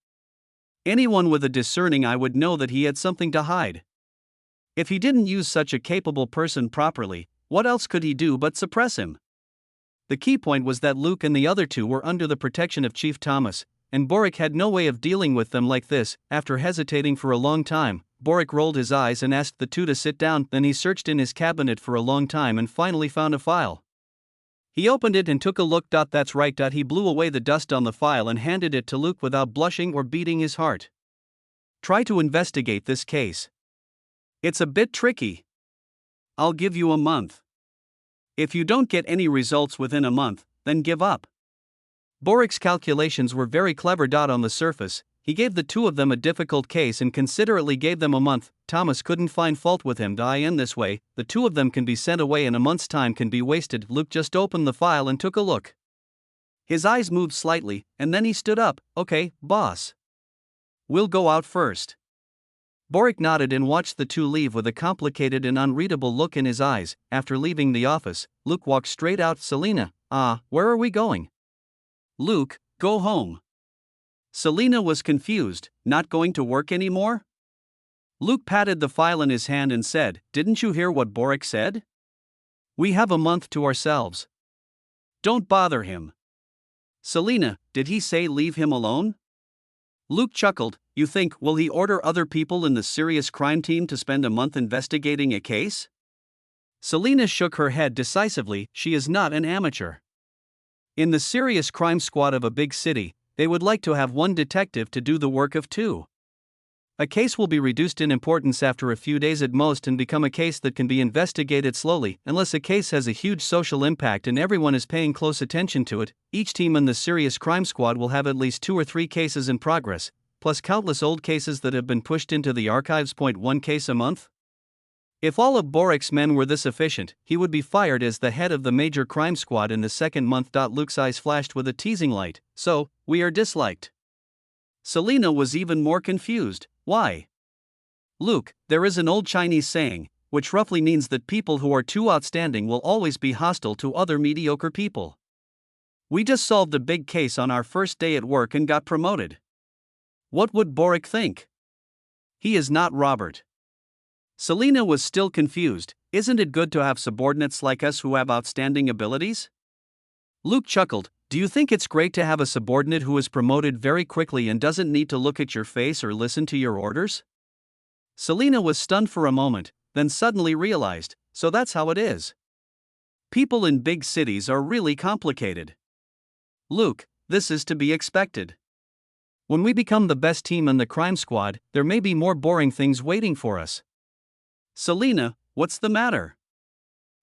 Speaker 1: Anyone with a discerning eye would know that he had something to hide. If he didn't use such a capable person properly, what else could he do but suppress him? The key point was that Luke and the other 2 were under the protection of Chief Thomas, and Boric had no way of dealing with them like this. After hesitating for a long time, Boric rolled his eyes and asked the 2 to sit down. Then he searched in his cabinet for a long time and finally found a file. He opened it and took a look. "That's right." He blew away the dust on the file and handed it to Luke without blushing or beating his heart. "Try to investigate this case. It's a bit tricky. I'll give you a month. If you don't get any results within a month, then give up." Boric's calculations were very clever. On the surface, he gave the 2 of them a difficult case and considerately gave them a month. Thomas couldn't find fault with him. In this way, the 2 of them can be sent away and a month's time can be wasted. Luke just opened the file and took a look. His eyes moved slightly, and then he stood up. "Okay, boss. We'll go out first." Boric nodded and watched the 2 leave with a complicated and unreadable look in his eyes. After leaving the office, Luke walked straight out. "Selena, where are we going?" "Luke, go home." Selena was confused. "Not going to work anymore?" Luke patted the file in his hand and said, "Didn't you hear what Boric said? We have a month to ourselves. Don't bother him. Selina, did he say leave him alone? Luke chuckled. You think, will he order other people in the serious crime team to spend a month investigating a case? Selina shook her head decisively. She is not an amateur. In the serious crime squad of a big city, they would like to have one detective to do the work of two. A case will be reduced in importance after a few days at most and become a case that can be investigated slowly. Unless a case has a huge social impact and everyone is paying close attention to it, each team in the serious crime squad will have at least 2 or 3 cases in progress, plus countless old cases that have been pushed into the archives. 1 case a month? If all of Borik's men were this efficient, he would be fired as the head of the major crime squad in the second month. Luke's eyes flashed with a teasing light. So, we are disliked. Selina was even more confused. Why? Luke, there is an old Chinese saying, which roughly means that people who are too outstanding will always be hostile to other mediocre people. We just solved a big case on our first day at work and got promoted. What would Borik think? He is not Robert. Selina was still confused. Isn't it good to have subordinates like us who have outstanding abilities? Luke chuckled. Do you think it's great to have a subordinate who is promoted very quickly and doesn't need to look at your face or listen to your orders? Selina was stunned for a moment, then suddenly realized, so that's how it is. People in big cities are really complicated. Luke, this is to be expected. When we become the best team in the crime squad, there may be more boring things waiting for us. Selina, what's the matter?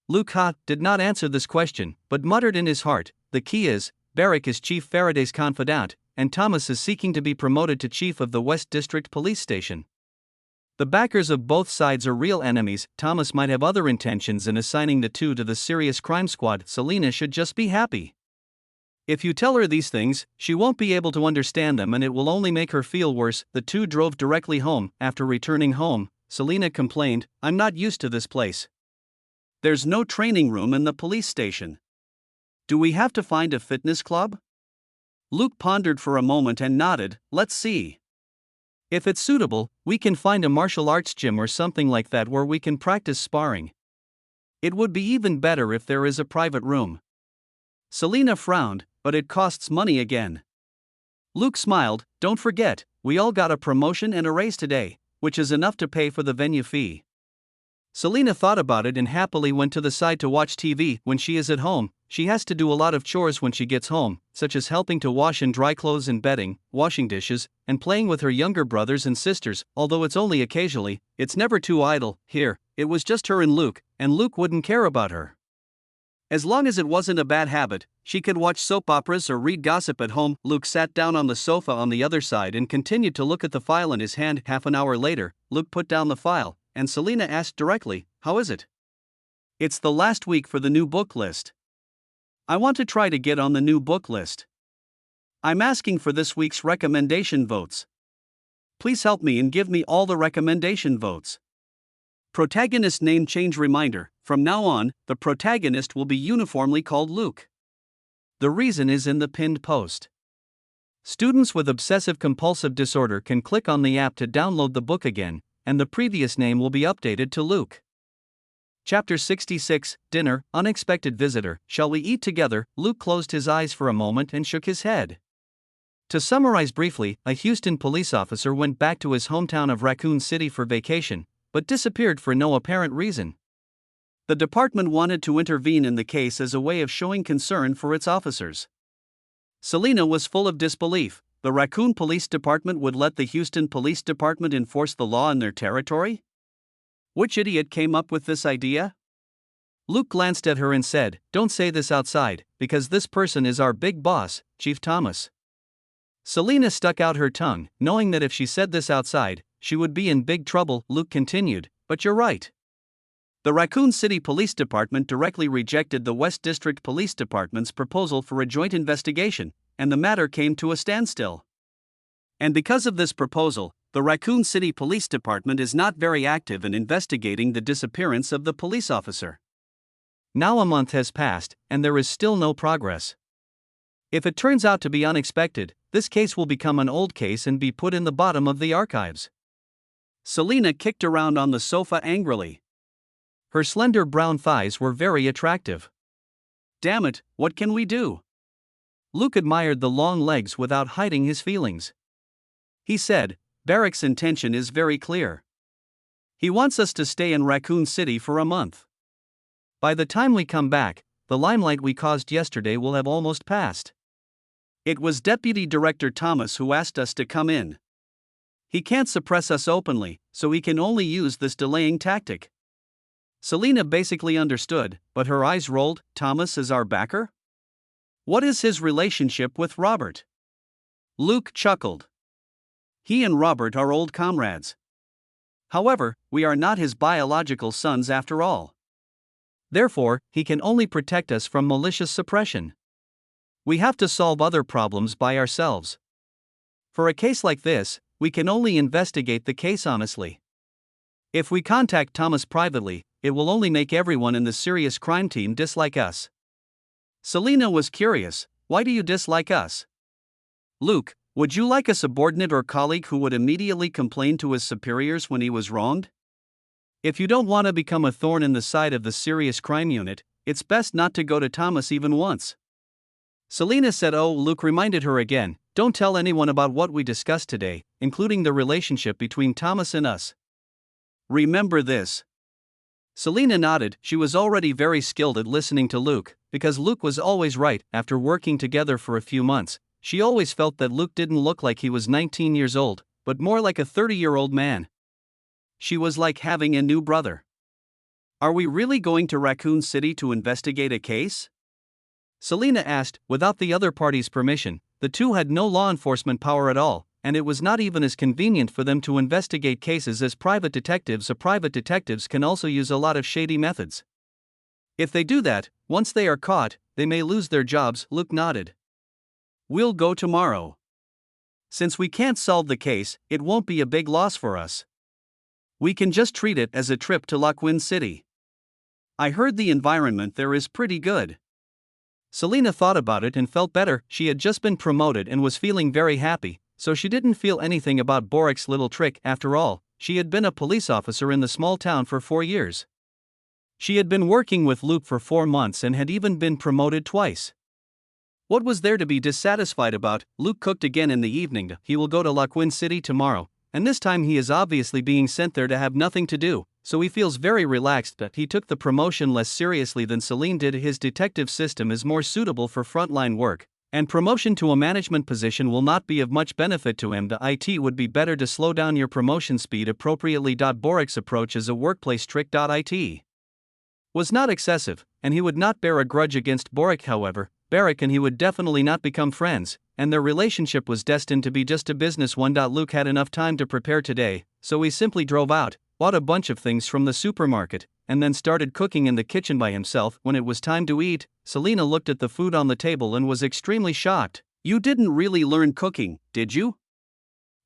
Speaker 1: Luke did not answer this question, but muttered in his heart, the key is, Borik is Chief Faraday's confidant, and Thomas is seeking to be promoted to chief of the West District Police Station. The backers of both sides are real enemies. Thomas might have other intentions in assigning the two to the serious crime squad. Selina should just be happy. If you tell her these things, she won't be able to understand them and it will only make her feel worse. The two drove directly home. After returning home, Selina complained, I'm not used to this place. There's no training room in the police station. Do we have to find a fitness club? Luke pondered for a moment and nodded, let's see. If it's suitable, we can find a martial arts gym or something like that where we can practice sparring. It would be even better if there is a private room. Selina frowned, but it costs money again. Luke smiled, don't forget, we all got a promotion and a raise today, which is enough to pay for the venue fee. Selina thought about it and happily went to the side to watch TV. When she is at home, she has to do a lot of chores when she gets home, such as helping to wash and dry clothes and bedding, washing dishes, and playing with her younger brothers and sisters. Although it's only occasionally, it's never too idle. Here, it was just her and Luke wouldn't care about her. As long as it wasn't a bad habit, she could watch soap operas or read gossip at home. Luke sat down on the sofa on the other side and continued to look at the file in his hand. Half an hour later, Luke put down the file, and Selina asked directly, how is it? It's the last week for the new book list. I want to try to get on the new book list. I'm asking for this week's recommendation votes. Please help me and give me all the recommendation votes. Protagonist name change reminder. From now on, the protagonist will be uniformly called Luke. The reason is in the pinned post. Students with obsessive-compulsive disorder can click on the app to download the book again, and the previous name will be updated to Luke. Chapter 66, Dinner, Unexpected Visitor. Shall we eat together? Luke closed his eyes for a moment and shook his head. To summarize briefly, a Houston police officer went back to his hometown of Raccoon City for vacation, but disappeared for no apparent reason. The department wanted to intervene in the case as a way of showing concern for its officers. Selina was full of disbelief. The Raccoon Police Department would let the Houston Police Department enforce the law in their territory? Which idiot came up with this idea? Luke glanced at her and said, don't say this outside, because this person is our big boss, Chief Thomas. Selina stuck out her tongue, knowing that if she said this outside, she would be in big trouble. Luke continued, but you're right. The Raccoon City Police Department directly rejected the West District Police Department's proposal for a joint investigation, and the matter came to a standstill. And because of this proposal, the Raccoon City Police Department is not very active in investigating the disappearance of the police officer. Now a month has passed, and there is still no progress. If it turns out to be unexpected, this case will become an old case and be put in the bottom of the archives. Selina kicked around on the sofa angrily. Her slender brown thighs were very attractive. Damn it, what can we do? Luke admired the long legs without hiding his feelings. He said, Barak's intention is very clear. He wants us to stay in Raccoon City for a month. By the time we come back, the limelight we caused yesterday will have almost passed. It was Deputy Director Thomas who asked us to come in. He can't suppress us openly, so he can only use this delaying tactic. Selina basically understood, but her eyes rolled. Thomas is our backer? What is his relationship with Robert? Luke chuckled. He and Robert are old comrades. However, we are not his biological sons after all. Therefore, he can only protect us from malicious suppression. We have to solve other problems by ourselves. For a case like this, we can only investigate the case honestly. If we contact Thomas privately, it will only make everyone in the serious crime team dislike us. Selina was curious, why do you dislike us? Luke, would you like a subordinate or colleague who would immediately complain to his superiors when he was wronged? If you don't want to become a thorn in the side of the serious crime unit, it's best not to go to Thomas even once. Selina said. Oh, Luke reminded her again, don't tell anyone about what we discussed today, including the relationship between Thomas and us. Remember this. Selina nodded. She was already very skilled at listening to Luke, because Luke was always right. After working together for a few months, she always felt that Luke didn't look like he was 19 years old, but more like a 30-year-old man. She was like having a new brother. Are we really going to Raccoon City to investigate a case? Selina asked. Without the other party's permission, the two had no law enforcement power at all, and it was not even as convenient for them to investigate cases as private detectives. Private detectives can also use a lot of shady methods. If they do that, once they are caught, they may lose their jobs. Luke nodded. We'll go tomorrow. Since we can't solve the case, it won't be a big loss for us. We can just treat it as a trip to Raccoon City. I heard the environment there is pretty good. Selina thought about it and felt better. She had just been promoted and was feeling very happy, so she didn't feel anything about Barak's little trick. After all, she had been a police officer in the small town for 4 years. She had been working with Luke for 4 months and had even been promoted twice. What was there to be dissatisfied about? Luke cooked again in the evening. He will go to Raccoon City tomorrow, and this time he is obviously being sent there to have nothing to do, so he feels very relaxed that he took the promotion less seriously than Celine did. His detective system is more suitable for frontline work, and promotion to a management position will not be of much benefit to him. The IT would be better to slow down your promotion speed appropriately. Barak's approach as a workplace trick. It was not excessive, and he would not bear a grudge against Barak. However, Barak and he would definitely not become friends, and their relationship was destined to be just a business one. Luke had enough time to prepare today, so he simply drove out, bought a bunch of things from the supermarket, and then started cooking in the kitchen by himself. When it was time to eat, Selina looked at the food on the table and was extremely shocked. You didn't really learn cooking, did you?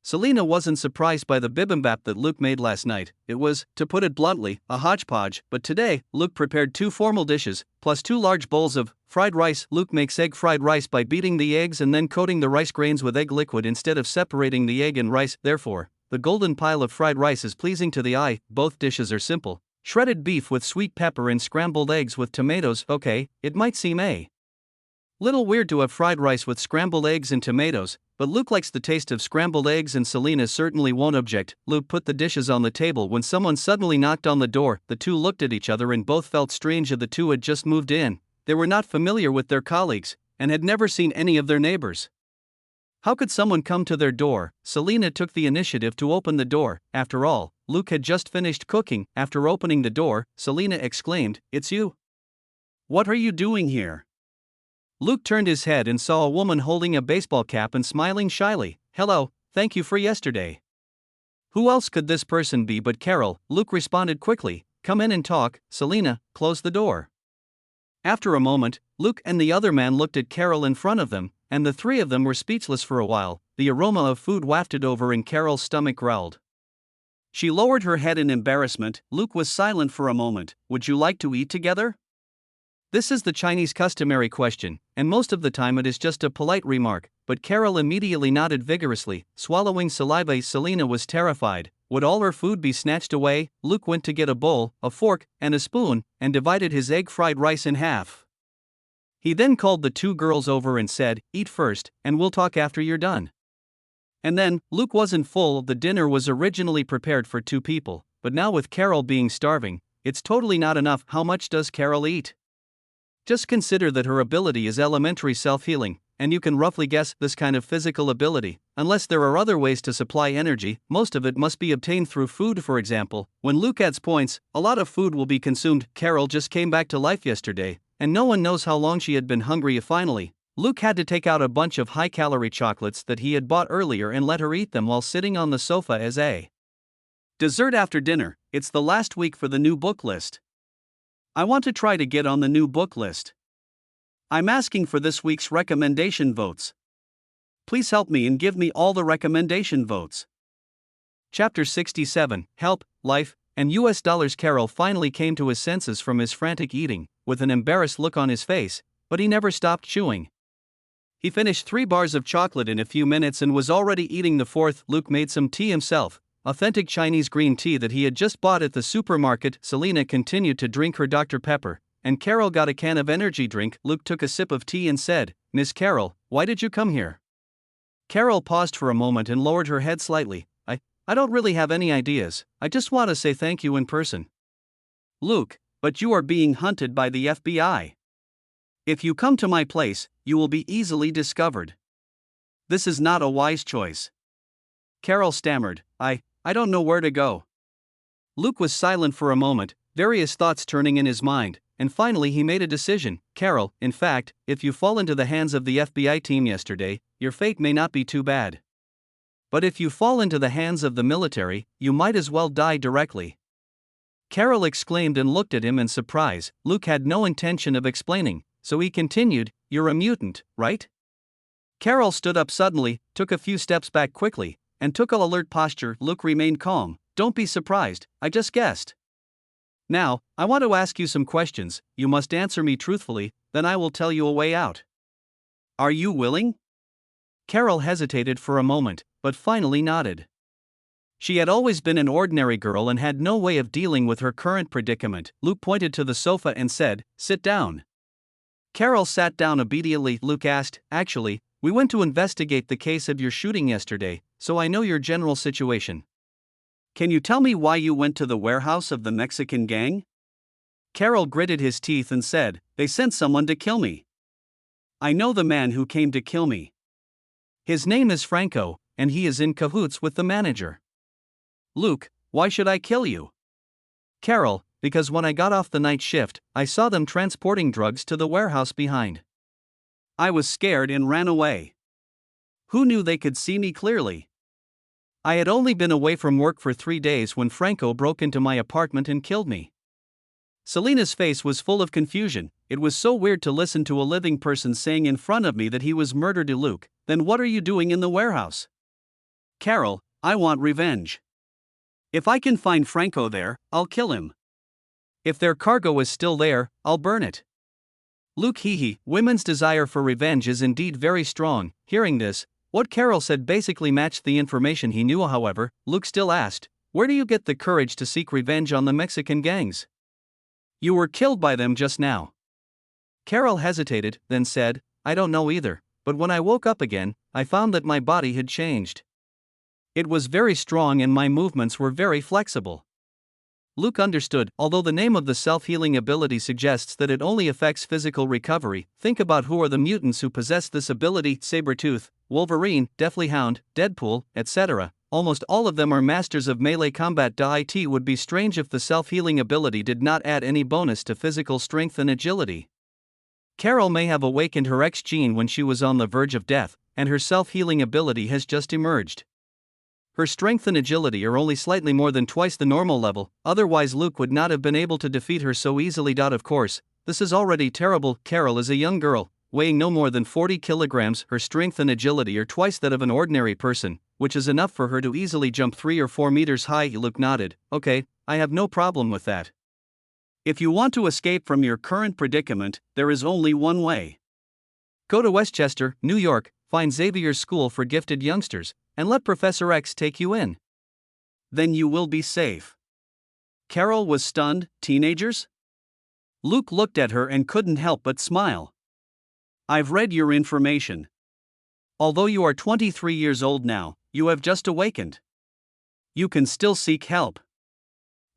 Speaker 1: Selina wasn't surprised by the bibimbap that Luke made last night. It was, to put it bluntly, a hodgepodge, but today, Luke prepared 2 formal dishes, plus 2 large bowls of fried rice. Luke makes egg fried rice by beating the eggs and then coating the rice grains with egg liquid instead of separating the egg and rice. Therefore, the golden pile of fried rice is pleasing to the eye. Both dishes are simple. Shredded beef with sweet pepper and scrambled eggs with tomatoes. Okay, it might seem a little weird to have fried rice with scrambled eggs and tomatoes, but Luke likes the taste of scrambled eggs and Selina certainly won't object. Luke put the dishes on the table when someone suddenly knocked on the door. The two looked at each other and both felt strange. The two had just moved in. They were not familiar with their colleagues, and had never seen any of their neighbors. How could someone come to their door? Selina took the initiative to open the door. After all, Luke had just finished cooking. After opening the door, Selina exclaimed, "It's you. What are you doing here?" Luke turned his head and saw a woman holding a baseball cap and smiling shyly. "Hello, thank you for yesterday." Who else could this person be but Carol? Luke responded quickly, "Come in and talk." Selina closed the door. After a moment, Luke and the other man looked at Carol in front of them, and the three of them were speechless for a while. The aroma of food wafted over and Carol's stomach growled. She lowered her head in embarrassment. Luke was silent for a moment. "Would you like to eat together?" This is the Chinese customary question, and most of the time it is just a polite remark, but Carol immediately nodded vigorously, swallowing saliva. Selina was terrified. Would all her food be snatched away? Luke went to get a bowl, a fork, and a spoon, and divided his egg fried rice in half. He then called the two girls over and said, "Eat first, and we'll talk after you're done." And then, Luke wasn't full. The dinner was originally prepared for 2 people, but now with Carol being starving, it's totally not enough. How much does Carol eat? Just consider that her ability is elementary self-healing, and you can roughly guess this kind of physical ability. Unless there are other ways to supply energy, most of it must be obtained through food. For example, when Luke adds points, a lot of food will be consumed. Carol just came back to life yesterday, and no one knows how long she had been hungry. Finally, Luke had to take out a bunch of high-calorie chocolates that he had bought earlier and let her eat them while sitting on the sofa as a dessert after dinner. It's the last week for the new book list. I want to try to get on the new book list. I'm asking for this week's recommendation votes. Please help me and give me all the recommendation votes. Chapter 67, Help, Life, and US Dollars. Carol finally came to his senses from his frantic eating, with an embarrassed look on his face, but he never stopped chewing. He finished 3 bars of chocolate in a few minutes and was already eating the 4th. Luke made some tea himself, authentic Chinese green tea that he had just bought at the supermarket. Selena continued to drink her Dr. Pepper, and Carol got a can of energy drink. Luke took a sip of tea and said, "Miss Carol, why did you come here?" Carol paused for a moment and lowered her head slightly. I don't really have any ideas. I just want to say thank you in person." "Luke, but you are being hunted by the FBI. If you come to my place, you will be easily discovered. This is not a wise choice." Carol stammered, I don't know where to go." Luke was silent for a moment, various thoughts turning in his mind, and finally he made a decision. "Carol, in fact, if you fall into the hands of the FBI team yesterday, your fate may not be too bad. But if you fall into the hands of the military, you might as well die directly." Carol exclaimed and looked at him in surprise. Luke had no intention of explaining, so he continued, "You're a mutant, right?" Carol stood up suddenly, took a few steps back quickly, and took an alert posture. Luke remained calm. "Don't be surprised, I just guessed. Now, I want to ask you some questions. You must answer me truthfully, then I will tell you a way out. Are you willing?" Carol hesitated for a moment, but finally nodded. She had always been an ordinary girl and had no way of dealing with her current predicament. Luke pointed to the sofa and said, "Sit down." Carol sat down obediently. Luke asked, "Actually, we went to investigate the case of your shooting yesterday, so I know your general situation. Can you tell me why you went to the warehouse of the Mexican gang?" Carol gritted his teeth and said, "They sent someone to kill me. I know the man who came to kill me. His name is Franco, and he is in cahoots with the manager." "Luke, why should I kill you?" Carol, "Because when I got off the night shift, I saw them transporting drugs to the warehouse behind. I was scared and ran away. Who knew they could see me clearly? I had only been away from work for 3 days when Franco broke into my apartment and killed me." Selena's face was full of confusion. It was so weird to listen to a living person saying in front of me that he was murdered. "Luke, then what are you doing in the warehouse?" "Carol, I want revenge. If I can find Franco there, I'll kill him. If their cargo is still there, I'll burn it." Luke hee. Women's desire for revenge is indeed very strong. Hearing this, what Carol said basically matched the information he knew. However, Luke still asked, "Where do you get the courage to seek revenge on the Mexican gangs? You were killed by them just now." Carol hesitated, then said, "I don't know either, but when I woke up again, I found that my body had changed. It was very strong and my movements were very flexible." Luke understood. Although the name of the self-healing ability suggests that it only affects physical recovery, think about who are the mutants who possess this ability: Sabretooth, Wolverine, Deathly Hound, Deadpool, etc. Almost all of them are masters of melee combat. It would be strange if the self-healing ability did not add any bonus to physical strength and agility. Carol may have awakened her X gene when she was on the verge of death, and her self-healing ability has just emerged. Her strength and agility are only slightly more than twice the normal level, otherwise Luke would not have been able to defeat her so easily. Of course, this is already terrible. Carol is a young girl, weighing no more than 40 kilograms. Her strength and agility are twice that of an ordinary person, which is enough for her to easily jump 3 or 4 meters high. Luke nodded. "Okay, I have no problem with that. If you want to escape from your current predicament, there is only one way. Go to Westchester, New York, find Xavier's School for Gifted Youngsters, and let Professor X take you in. Then you will be safe." Carol was stunned. Teenagers? Luke looked at her and couldn't help but smile. I've read your information. Although you are 23 years old now, you have just awakened. You can still seek help.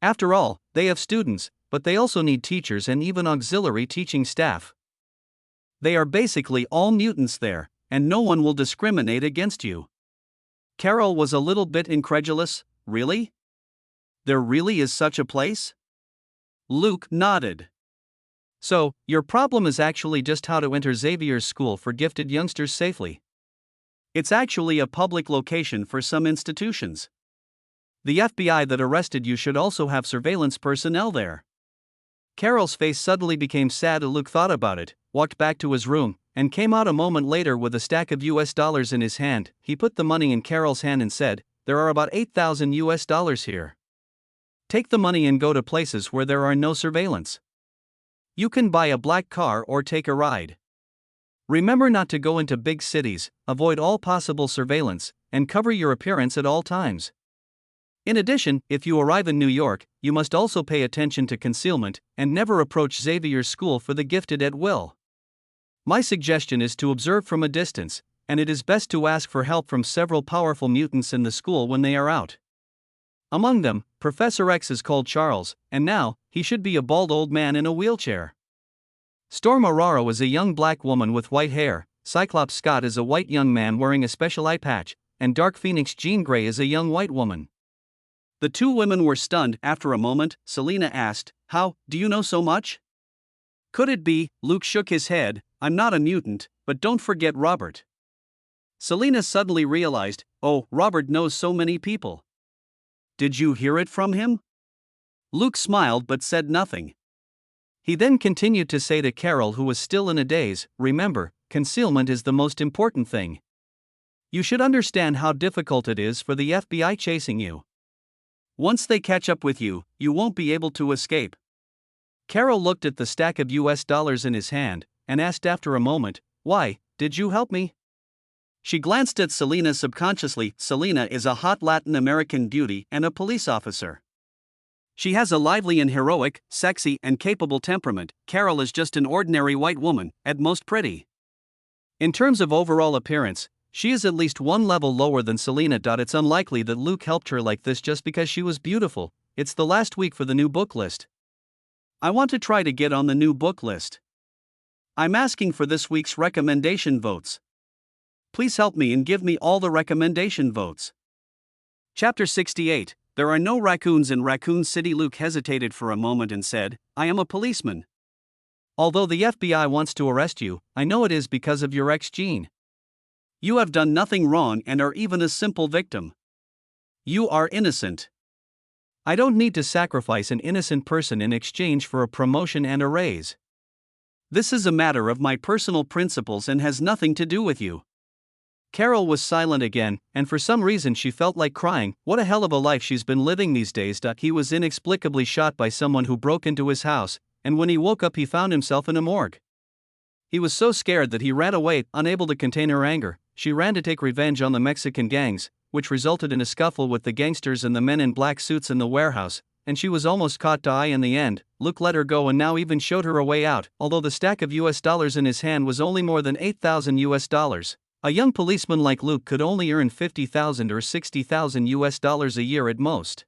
Speaker 1: After all, they have students, but they also need teachers and even auxiliary teaching staff. They are basically all mutants there, and no one will discriminate against you. Carol was a little bit incredulous. Really? There really is such a place? Luke nodded. So, your problem is actually just how to enter Xavier's school for gifted youngsters safely. It's actually a public location for some institutions. The FBI that arrested you should also have surveillance personnel there. Carol's face suddenly became sad. Luke thought about it, walked back to his room, and came out a moment later with a stack of US dollars in his hand. He put the money in Carol's hand and said, "There are about 8,000 US dollars here. Take the money and go to places where there are no surveillance. You can buy a black car or take a ride. Remember not to go into big cities, avoid all possible surveillance, and cover your appearance at all times. In addition, if you arrive in New York, you must also pay attention to concealment and never approach Xavier's school for the gifted at will. My suggestion is to observe from a distance, and it is best to ask for help from several powerful mutants in the school when they are out. Among them, Professor X is called Charles, and now, he should be a bald old man in a wheelchair. Storm Araro is a young black woman with white hair, Cyclops Scott is a white young man wearing a special eye patch, and Dark Phoenix Jean Grey is a young white woman." The two women were stunned. After a moment, Selina asked, "How do you know so much?" "Could it be?" Luke shook his head. "I'm not a mutant, but don't forget Robert." Selina suddenly realized, "Oh, Robert knows so many people. Did you hear it from him?" Luke smiled but said nothing. He then continued to say to Carol, who was still in a daze, "Remember, concealment is the most important thing. You should understand how difficult it is for the FBI chasing you. Once they catch up with you, you won't be able to escape." Carol looked at the stack of US dollars in his hand, and asked after a moment, "Why, did you help me?" She glanced at Selina subconsciously. Selina is a hot Latin American beauty and a police officer. She has a lively and heroic, sexy, and capable temperament. Carol is just an ordinary white woman, at most pretty. In terms of overall appearance, she is at least one level lower than Selina. It's unlikely that Luke helped her like this just because she was beautiful. It's the last week for the new book list. I want to try to get on the new book list. I'm asking for this week's recommendation votes. Please help me and give me all the recommendation votes. Chapter 68. There are no raccoons in Raccoon City. Luke hesitated for a moment and said, "I am a policeman. Although the FBI wants to arrest you, I know it is because of your ex Jean. You have done nothing wrong and are even a simple victim. You are innocent. I don't need to sacrifice an innocent person in exchange for a promotion and a raise. This is a matter of my personal principles and has nothing to do with you." Carol was silent again, and for some reason she felt like crying. What a hell of a life she's been living these days. He was inexplicably shot by someone who broke into his house, and when he woke up he found himself in a morgue. He was so scared that he ran away, unable to contain her anger. She ran to take revenge on the Mexican gangs, which resulted in a scuffle with the gangsters and the men in black suits in the warehouse, and she was almost caught. In the end, Luke let her go and now even showed her a way out, although the stack of US dollars in his hand was only more than 8,000 US dollars. A young policeman like Luke could only earn 50,000 or 60,000 US dollars a year at most.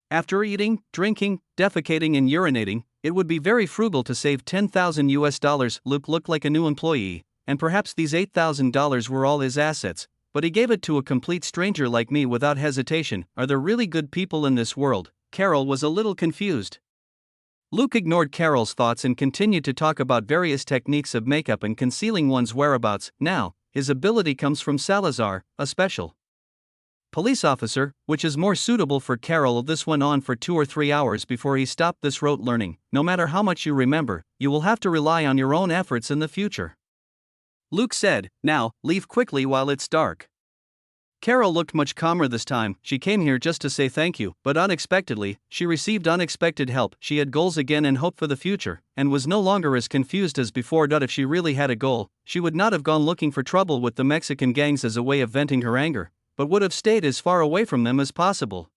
Speaker 1: After eating, drinking, defecating and urinating, it would be very frugal to save 10,000 US dollars. Luke looked like a new employee, and perhaps these $8,000 were all his assets, but he gave it to a complete stranger like me without hesitation. Are there really good people in this world? Carol was a little confused. Luke ignored Carol's thoughts and continued to talk about various techniques of makeup and concealing one's whereabouts. Now, his ability comes from Salazar, a special police officer, which is more suitable for Carol. This went on for 2 or 3 hours before he stopped this rote learning. No matter how much you remember, you will have to rely on your own efforts in the future. Luke said, "Now, leave quickly while it's dark." Carol looked much calmer this time. She came here just to say thank you, but unexpectedly, she received unexpected help. She had goals again and hope for the future, and was no longer as confused as before. If she really had a goal, she would not have gone looking for trouble with the Mexican gangs as a way of venting her anger, but would have stayed as far away from them as possible.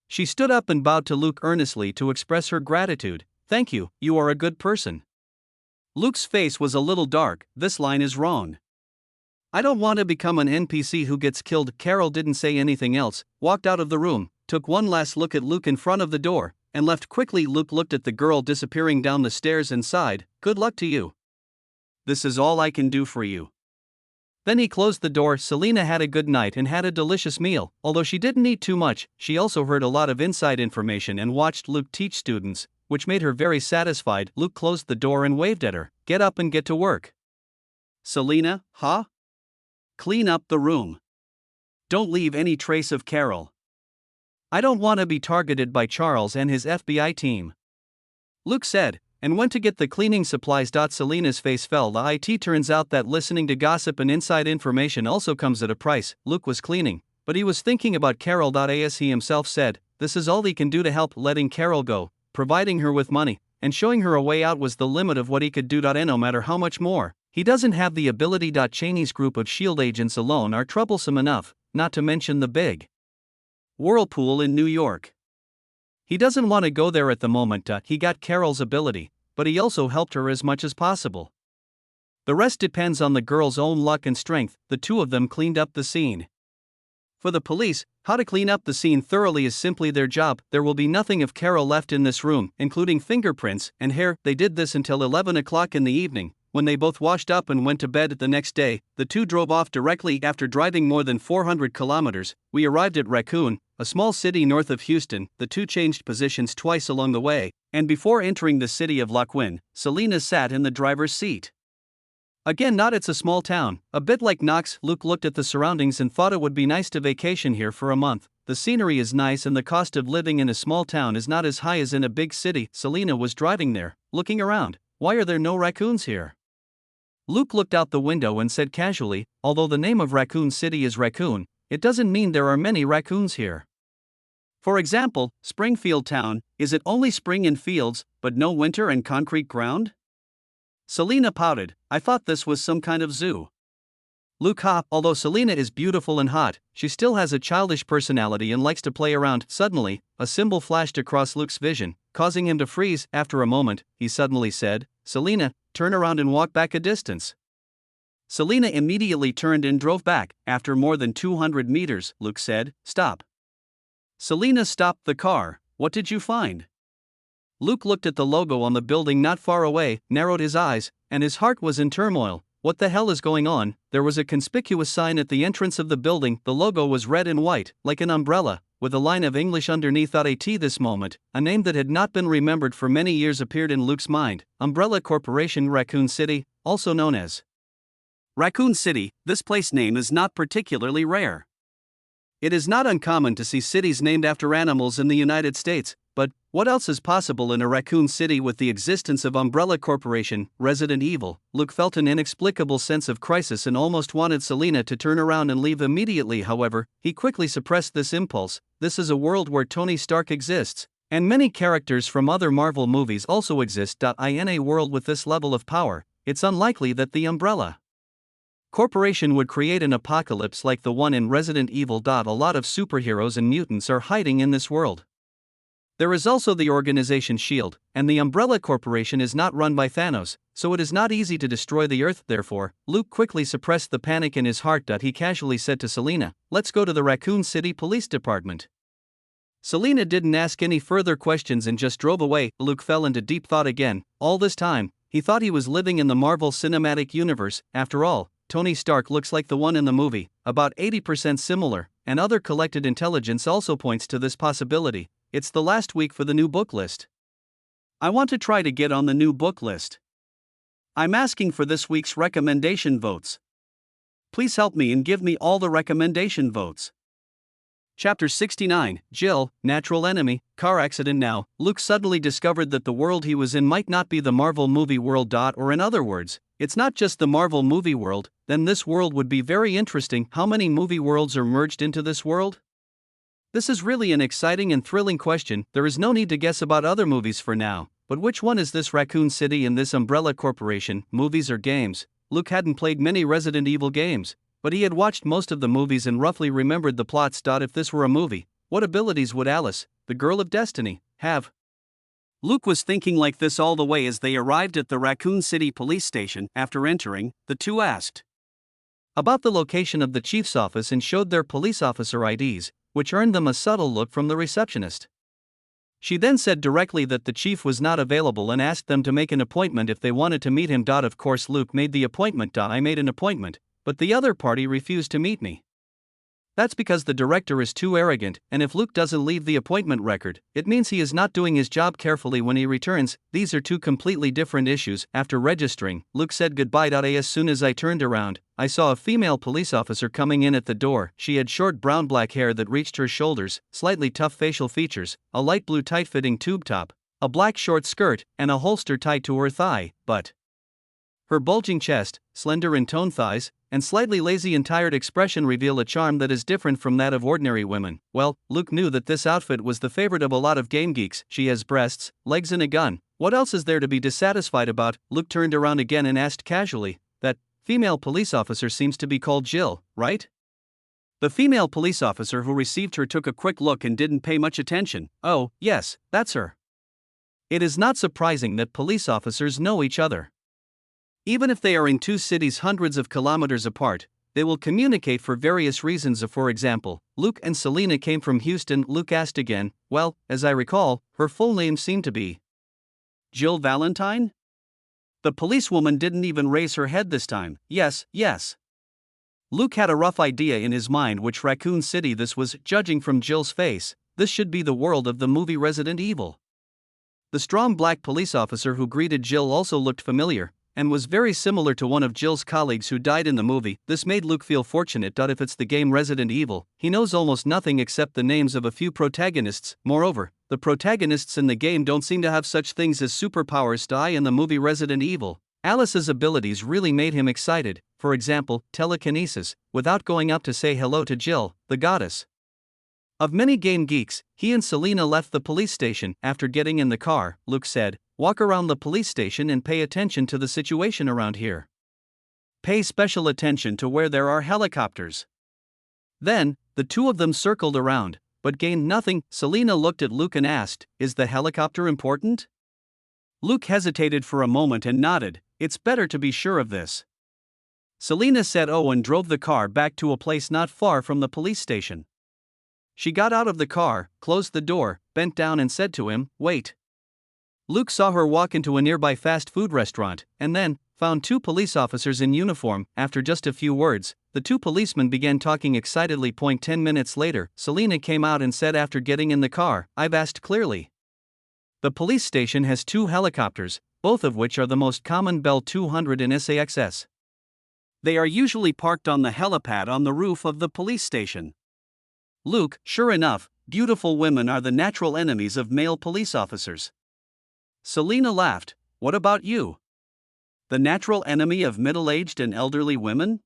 Speaker 1: She stood up and bowed to Luke earnestly to express her gratitude. "Thank you, you are a good person." Luke's face was a little dark. This line is wrong. I don't want to become an NPC who gets killed. Carol didn't say anything else, walked out of the room, took one last look at Luke in front of the door, and left quickly. Luke looked at the girl disappearing down the stairs and sighed, "Good luck to you. This is all I can do for you." Then he closed the door. Selena had a good night and had a delicious meal. Although she didn't eat too much, she also heard a lot of inside information and watched Luke teach students, which made her very satisfied. Luke closed the door and waved at her. "Get up and get to work." "Selena, huh? Clean up the room. Don't leave any trace of Carol. I don't want to be targeted by Charles and his FBI team," Luke said, and went to get the cleaning supplies. Selena's face fell. It turns out that listening to gossip and inside information also comes at a price. Luke was cleaning, but he was thinking about Carol. As he himself said, this is all he can do to help. Letting Carol go, providing her with money, and showing her a way out was the limit of what he could do. And no matter how much more, he doesn't have the ability. Cheney's group of S.H.I.E.L.D. agents alone are troublesome enough, not to mention the big whirlpool in New York. He doesn't want to go there at the moment. He got Carol's ability, but he also helped her as much as possible. The rest depends on the girl's own luck and strength. The two of them cleaned up the scene. For the police, how to clean up the scene thoroughly is simply their job. There will be nothing of Carol left in this room, including fingerprints and hair. They did this until 11 o'clock in the evening. When they both washed up and went to bed the next day, the two drove off directly. After driving more than 400 kilometers, we arrived at Raccoon, a small city north of Houston. The two changed positions twice along the way, and before entering the city of Laquin, Selena sat in the driver's seat. Again, not it's a small town, a bit like Knox. Luke looked at the surroundings and thought it would be nice to vacation here for a month. The scenery is nice and the cost of living in a small town is not as high as in a big city. Selena was driving there, looking around. Why are there no raccoons here? Luke looked out the window and said casually, although the name of Raccoon City is Raccoon, it doesn't mean there are many raccoons here. For example, Springfield Town, is it only spring and fields, but no winter and concrete ground? Selena pouted, I thought this was some kind of zoo. Luke, although Selena is beautiful and hot, she still has a childish personality and likes to play around. Suddenly, a symbol flashed across Luke's vision, causing him to freeze. After a moment, he suddenly said, Selena, turn around and walk back a distance. Selena immediately turned and drove back. After more than 200 meters, Luke said, stop. Selena stopped the car. What did you find? Luke looked at the logo on the building not far away, narrowed his eyes, and his heart was in turmoil. What the hell is going on? There was a conspicuous sign at the entrance of the building. The logo was red and white, like an umbrella, with a line of English underneath. At this moment, a name that had not been remembered for many years appeared in Luke's mind. Umbrella Corporation, Raccoon City, also known as Raccoon City. This place name is not particularly rare. It is not uncommon to see cities named after animals in the United States, but what else is possible in a raccoon city with the existence of Umbrella Corporation, Resident Evil? Luke felt an inexplicable sense of crisis and almost wanted Selena to turn around and leave immediately. However, he quickly suppressed this impulse. This is a world where Tony Stark exists, and many characters from other Marvel movies also exist. In a world with this level of power, it's unlikely that the Umbrella Corporation would create an apocalypse like the one in Resident Evil. A lot of superheroes and mutants are hiding in this world. There is also the organization S.H.I.E.L.D., and the Umbrella Corporation is not run by Thanos, so it is not easy to destroy the Earth. Therefore, Luke quickly suppressed the panic in his heart. He casually said to Selena, let's go to the Raccoon City Police Department. Selena didn't ask any further questions and just drove away. Luke fell into deep thought again. All this time, he thought he was living in the Marvel Cinematic Universe. After all, Tony Stark looks like the one in the movie, about 80% similar, and other collected intelligence also points to this possibility. It's the last week for the new book list. I want to try to get on the new book list. I'm asking for this week's recommendation votes. Please help me and give me all the recommendation votes. Chapter 69, Jill, Natural Enemy, Car Accident. Now, Luke suddenly discovered that the world he was in might not be the Marvel movie world. Or in other words, it's not just the Marvel movie world, then this world would be very interesting. How many movie worlds are merged into this world? This is really an exciting and thrilling question. There is no need to guess about other movies for now, but which one is this Raccoon City and this Umbrella Corporation, movies or games? Luke hadn't played many Resident Evil games, but he had watched most of the movies and roughly remembered the plots. If this were a movie, what abilities would Alice, the Girl of Destiny, have? Luke was thinking like this all the way as they arrived at the Raccoon City police station. After entering, the two asked about the location of the chief's office and showed their police officer IDs, which earned them a subtle look from the receptionist. She then said directly that the chief was not available and asked them to make an appointment if they wanted to meet him. Of course, Luke made the appointment. I made an appointment, but the other party refused to meet me. That's because the director is too arrogant, and if Luke doesn't leave the appointment record, it means he is not doing his job carefully when he returns. These are two completely different issues. After registering, Luke said goodbye. As soon as I turned around, I saw a female police officer coming in at the door. She had short brown-black hair that reached her shoulders, slightly tough facial features, a light blue tight-fitting tube top, a black short skirt, and a holster tied to her thigh, but her bulging chest, slender and toned thighs, and slightly lazy and tired expression reveal a charm that is different from that of ordinary women. Well, Luke knew that this outfit was the favorite of a lot of game geeks. She has breasts, legs and a gun. What else is there to be dissatisfied about? Luke turned around again and asked casually, that female police officer seems to be called Jill, right? The female police officer who received her took a quick look and didn't pay much attention. Oh, yes, that's her. It is not surprising that police officers know each other. Even if they are in two cities hundreds of kilometers apart, they will communicate for various reasons. For example, Luke and Selena came from Houston. Luke asked again, well, as I recall, her full name seemed to be Jill Valentine? The policewoman didn't even raise her head this time. Yes. Luke had a rough idea in his mind which Raccoon City this was. Judging from Jill's face, this should be the world of the movie Resident Evil. The strong black police officer who greeted Jill also looked familiar, and was very similar to one of Jill's colleagues who died in the movie. This made Luke feel fortunate. If it's the game Resident Evil, he knows almost nothing except the names of a few protagonists. Moreover, the protagonists in the game don't seem to have such things as superpowers. In the movie Resident Evil, Alice's abilities really made him excited, for example, telekinesis, without going up to say hello to Jill, the goddess of many game geeks. He and Selena left the police station. After getting in the car, Luke said, walk around the police station and pay attention to the situation around here. Pay special attention to where there are helicopters. Then, the two of them circled around, but gained nothing. Selena looked at Luke and asked, is the helicopter important? Luke hesitated for a moment and nodded, it's better to be sure of this. Selena said oh and drove the car back to a place not far from the police station. She got out of the car, closed the door, bent down and said to him, wait. Luke saw her walk into a nearby fast food restaurant, and then found two police officers in uniform. After just a few words, the two policemen began talking excitedly. 10 minutes later, Selena came out and said after getting in the car, I've asked clearly. The police station has two helicopters, both of which are the most common Bell 200 and SAXS. They are usually parked on the helipad on the roof of the police station. Luke, sure enough, beautiful women are the natural enemies of male police officers. Selena laughed, what about you? The natural enemy of middle-aged and elderly women?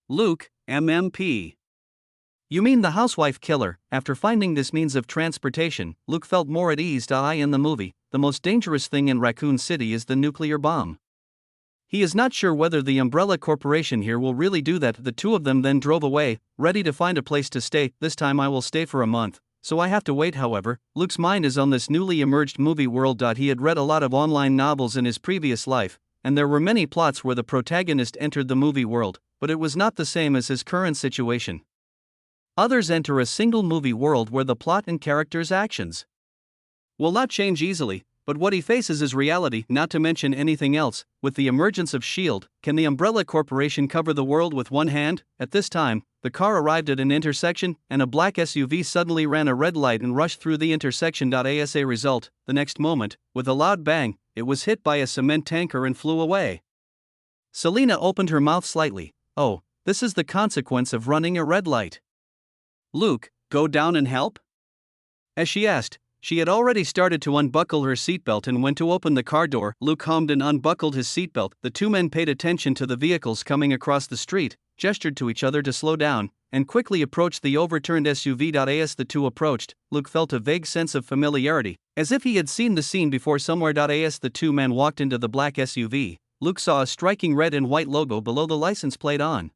Speaker 1: Luke, MMP. You mean the housewife killer? After finding this means of transportation, Luke felt more at ease. In the movie, the most dangerous thing in Raccoon City is the nuclear bomb. He is not sure whether the Umbrella Corporation here will really do that. The two of them then drove away, ready to find a place to stay. This time I will stay for a month, so I have to wait. However, Luke's mind is on this newly emerged movie world. He had read a lot of online novels in his previous life, and there were many plots where the protagonist entered the movie world, but it was not the same as his current situation. Others enter a single movie world where the plot and characters' actions will not change easily, but what he faces is reality, not to mention anything else. With the emergence of S.H.I.E.L.D., can the Umbrella Corporation cover the world with one hand? At this time, the car arrived at an intersection, and a black SUV suddenly ran a red light and rushed through the intersection. As a result, the next moment, with a loud bang, it was hit by a cement tanker and flew away. Selena opened her mouth slightly. Oh, this is the consequence of running a red light. Luke, go down and help? As she asked, she had already started to unbuckle her seatbelt and went to open the car door. Luke hummed and unbuckled his seatbelt. The two men paid attention to the vehicles coming across the street, gestured to each other to slow down, and quickly approached the overturned SUV. As the two approached, Luke felt a vague sense of familiarity, as if he had seen the scene before somewhere. As the two men walked into the black SUV, Luke saw a striking red and white logo below the license plate on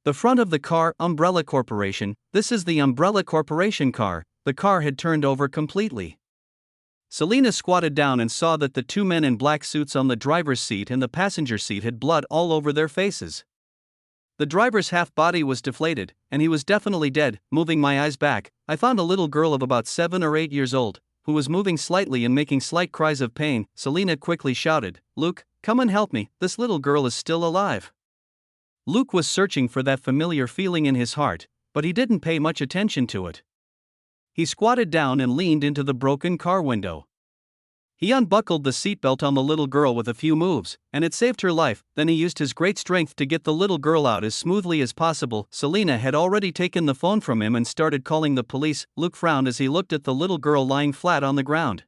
Speaker 1: the front of the car, Umbrella Corporation. This is the Umbrella Corporation car. The car had turned over completely. Selina squatted down and saw that the two men in black suits on the driver's seat and the passenger seat had blood all over their faces. The driver's half body was deflated, and he was definitely dead. Moving my eyes back, I found a little girl of about 7 or 8 years old, who was moving slightly and making slight cries of pain. Selina quickly shouted, "Luke, come and help me, this little girl is still alive." Luke was searching for that familiar feeling in his heart, but he didn't pay much attention to it. He squatted down and leaned into the broken car window. He unbuckled the seatbelt on the little girl with a few moves, and it saved her life. Then he used his great strength to get the little girl out as smoothly as possible. Selina had already taken the phone from him and started calling the police. Luke frowned as he looked at the little girl lying flat on the ground.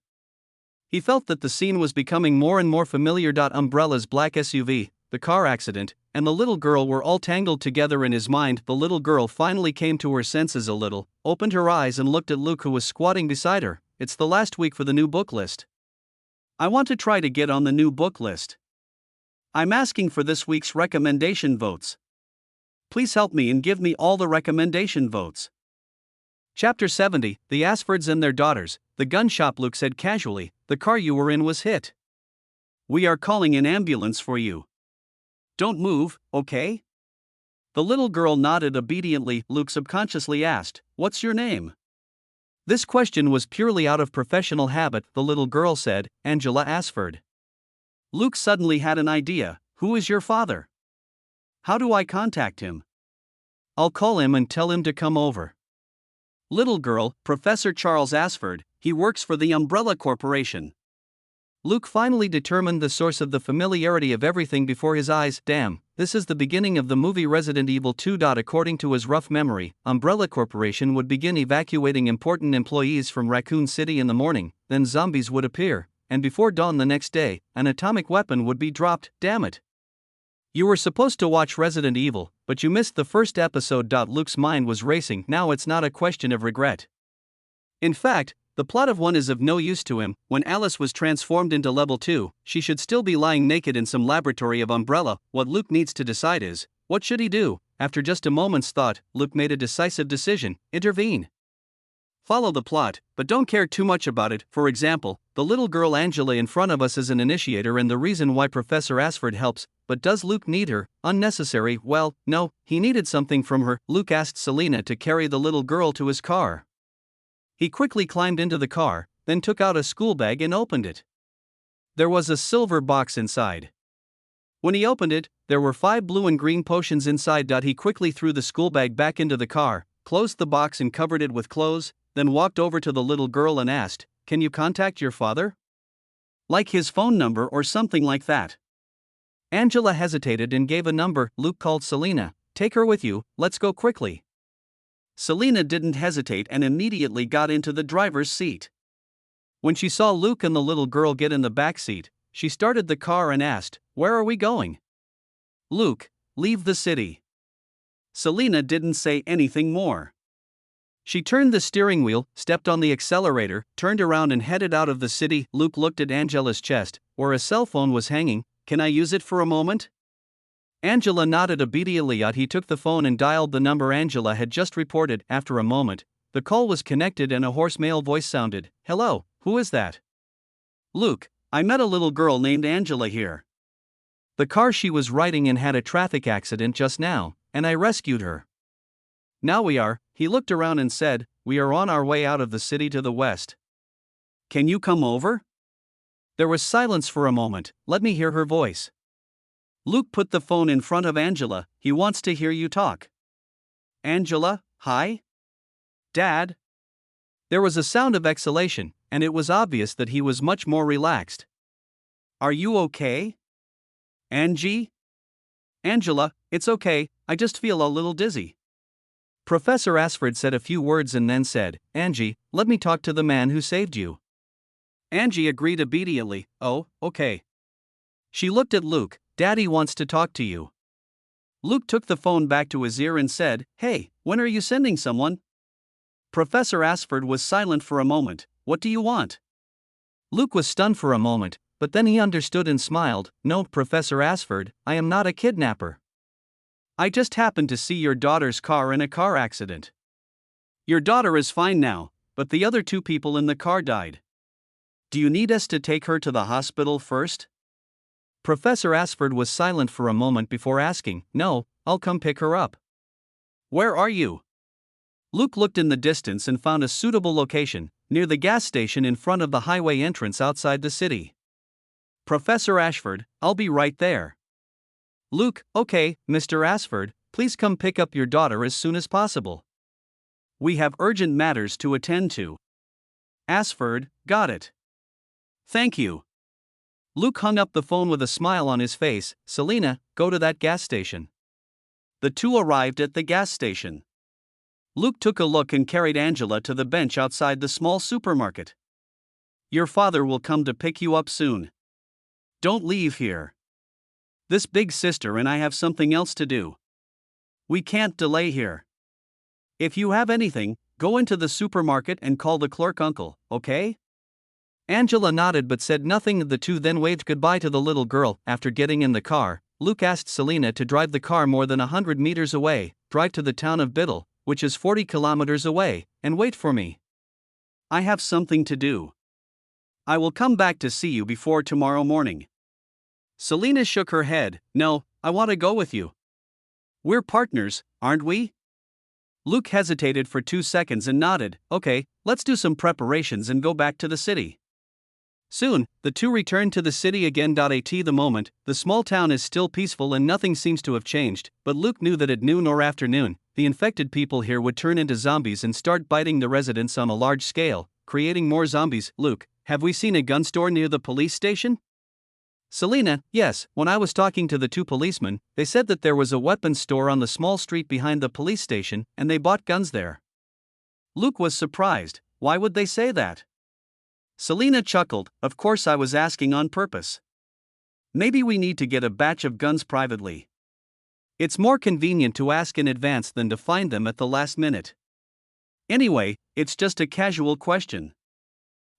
Speaker 1: He felt that the scene was becoming more and more familiar. Umbrella's black SUV, the car accident, and the little girl were all tangled together in his mind. The little girl finally came to her senses a little, opened her eyes and looked at Luke, who was squatting beside her. "It's the last week for the new book list. I want to try to get on the new book list. I'm asking for this week's recommendation votes. Please help me and give me all the recommendation votes." Chapter 70, The Asfords and Their Daughters. "The gun shop," Luke said casually. "The car you were in was hit. We are calling an ambulance for you. Don't move, okay?" The little girl nodded obediently. Luke subconsciously asked, "What's your name?" This question was purely out of professional habit. The little girl said, "Angela Asford." Luke suddenly had an idea. "Who is your father? How do I contact him?" "I'll call him and tell him to come over." "Little girl, Professor Charles Asford, he works for the Umbrella Corporation." Luke finally determined the source of the familiarity of everything before his eyes. Damn, this is the beginning of the movie Resident Evil 2. According to his rough memory, Umbrella Corporation would begin evacuating important employees from Raccoon City in the morning, then zombies would appear, and before dawn the next day, an atomic weapon would be dropped. Damn it. You were supposed to watch Resident Evil, but you missed the first episode. Luke's mind was racing. Now it's not a question of regret. In fact, the plot of 1 is of no use to him. When Alice was transformed into level 2, she should still be lying naked in some laboratory of Umbrella. What Luke needs to decide is, what should he do? After just a moment's thought, Luke made a decisive decision: intervene. Follow the plot, but don't care too much about it. For example, the little girl Angela in front of us is an initiator and the reason why Professor Asford helps, but does Luke need her? Unnecessary. Well, no, he needed something from her. Luke asked Selina to carry the little girl to his car. He quickly climbed into the car, then took out a school bag and opened it. There was a silver box inside. When he opened it, there were 5 blue and green potions inside. He quickly threw the school bag back into the car, closed the box and covered it with clothes, then walked over to the little girl and asked, "Can you contact your father? Like his phone number or something like that?" Angela hesitated and gave a number. Luke called Selina. "Take her with you, let's go quickly." Selina didn't hesitate and immediately got into the driver's seat. When she saw Luke and the little girl get in the back seat, she started the car and asked, "Where are we going?" "Luke, leave the city." Selina didn't say anything more. She turned the steering wheel, stepped on the accelerator, turned around and headed out of the city. Luke looked at Angela's chest, where a cell phone was hanging. "Can I use it for a moment?" Angela nodded obediently. He took the phone and dialed the number Angela had just reported. After a moment, the call was connected and a hoarse male voice sounded. "Hello, who is that?" "Luke, I met a little girl named Angela here. The car she was riding in had a traffic accident just now, and I rescued her. Now we are," he looked around and said, "we are on our way out of the city to the west. Can you come over?" There was silence for a moment. "Let me hear her voice." Luke put the phone in front of Angela. "He wants to hear you talk." "Angela, hi? Dad?" There was a sound of exhalation, and it was obvious that he was much more relaxed. "Are you okay? Angie?" "Angela, it's okay, I just feel a little dizzy." Professor Asford said a few words and then said, "Angie, let me talk to the man who saved you." Angie agreed obediently. "Oh, okay." She looked at Luke. "Daddy wants to talk to you." Luke took the phone back to his ear and said, "Hey, when are you sending someone?" Professor Asford was silent for a moment. "What do you want?" Luke was stunned for a moment, but then he understood and smiled. "No, Professor Asford, I am not a kidnapper. I just happened to see your daughter's car in a car accident. Your daughter is fine now, but the other 2 people in the car died. Do you need us to take her to the hospital first? Professor Ashford was silent for a moment before asking, No, I'll come pick her up. Where are you? Luke looked in the distance and found a suitable location, near the gas station in front of the highway entrance outside the city. Professor Ashford, I'll be right there. Luke, okay, Mr. Ashford, please come pick up your daughter as soon as possible. We have urgent matters to attend to. Ashford, got it. Thank you. Luke hung up the phone with a smile on his face. Selina, go to that gas station. The two arrived at the gas station. Luke took a look and carried Angela to the bench outside the small supermarket. Your father will come to pick you up soon. Don't leave here. This big sister and I have something else to do. We can't delay here. If you have anything, go into the supermarket and call the clerk uncle, okay? Angela nodded but said nothing. The two then waved goodbye to the little girl. After getting in the car, Luke asked Selina to drive the car more than 100 meters away, drive to the town of Biddle, which is 40 kilometers away, and wait for me. I have something to do. I will come back to see you before tomorrow morning. Selina shook her head. No, I want to go with you. We're partners, aren't we? Luke hesitated for 2 seconds and nodded. Okay, let's do some preparations and go back to the city. Soon, the two returned to the city again. At the moment, the small town is still peaceful and nothing seems to have changed, but Luke knew that at noon or afternoon, the infected people here would turn into zombies and start biting the residents on a large scale, creating more zombies. Luke, have we seen a gun store near the police station? Selina, yes, when I was talking to the two policemen, they said that there was a weapons store on the small street behind the police station, and they bought guns there. Luke was surprised. Why would they say that? Selina chuckled. Of course, I was asking on purpose. Maybe we need to get a batch of guns privately. It's more convenient to ask in advance than to find them at the last minute. Anyway, it's just a casual question.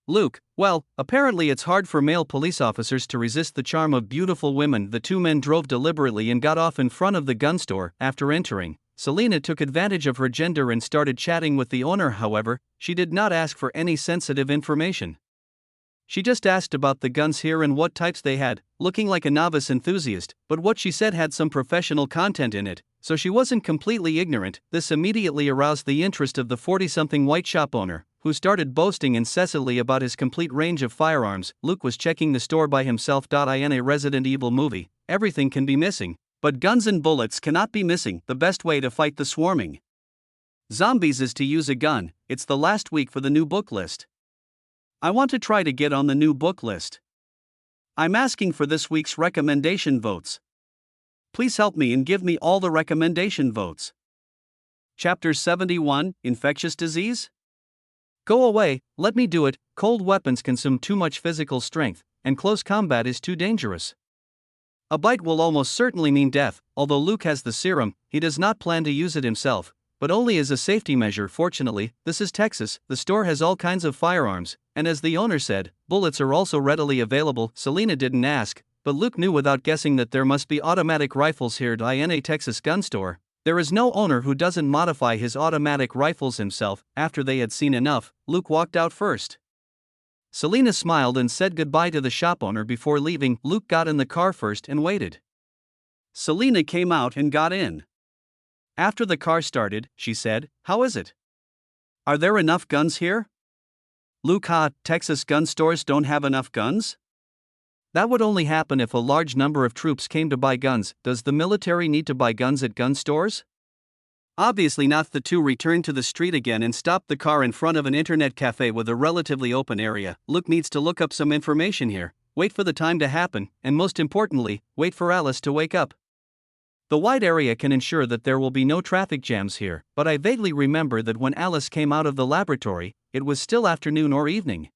Speaker 1: Luke, well, apparently it's hard for male police officers to resist the charm of beautiful women. The two men drove deliberately and got off in front of the gun store. After entering, Selina took advantage of her gender and started chatting with the owner. However, she did not ask for any sensitive information. She just asked about the guns here and what types they had, looking like a novice enthusiast, but what she said had some professional content in it, so she wasn't completely ignorant. This immediately aroused the interest of the 40-something white shop owner, who started boasting incessantly about his complete range of firearms. Luke was checking the store by himself. In a Resident Evil movie, everything can be missing, but guns and bullets cannot be missing. The best way to fight the swarming zombies is to use a gun. It's the last week for the new book list. I want to try to get on the new book list. I'm asking for this week's recommendation votes. Please help me and give me all the recommendation votes. Chapter 71, Infectious Disease? Go away, let me do it. Cold weapons consume too much physical strength, and close combat is too dangerous. A bite will almost certainly mean death. Although Luke has the serum, he does not plan to use it himself, but only as a safety measure. Fortunately, this is Texas. The store has all kinds of firearms, and as the owner said, bullets are also readily available. Selina didn't ask, but Luke knew without guessing that there must be automatic rifles here. In a Texas gun store, there is no owner who doesn't modify his automatic rifles himself. After they had seen enough, Luke walked out first. Selina smiled and said goodbye to the shop owner before leaving. Luke got in the car first and waited. Selina came out and got in. After the car started, she said, "How is it? Are there enough guns here?" Luke, Texas gun stores don't have enough guns? That would only happen if a large number of troops came to buy guns. Does the military need to buy guns at gun stores? Obviously not. The two returned to the street again and stopped the car in front of an internet cafe with a relatively open area. Luke needs to look up some information here, wait for the time to happen, and most importantly, wait for Alice to wake up. The wide area can ensure that there will be no traffic jams here, but I vaguely remember that when Alice came out of the laboratory, it was still afternoon or evening.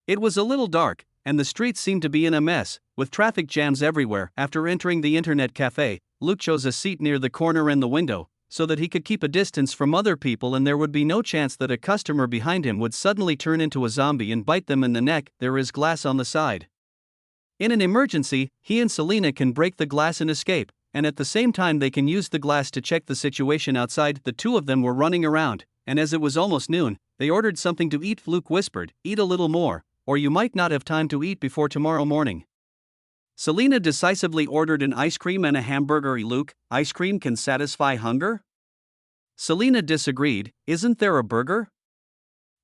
Speaker 1: It was a little dark, and the streets seemed to be in a mess, with traffic jams everywhere. After entering the internet cafe, Luke chose a seat near the corner and the window, so that he could keep a distance from other people and there would be no chance that a customer behind him would suddenly turn into a zombie and bite them in the neck. There is glass on the side. In an emergency, he and Selina can break the glass and escape, and at the same time they can use the glass to check the situation outside. The two of them were running around, and as it was almost noon, they ordered something to eat. Luke whispered, "Eat a little more, or you might not have time to eat before tomorrow morning. Selena decisively ordered an ice cream and a hamburger. Luke, ice cream can satisfy hunger? Selena disagreed. Isn't there a burger?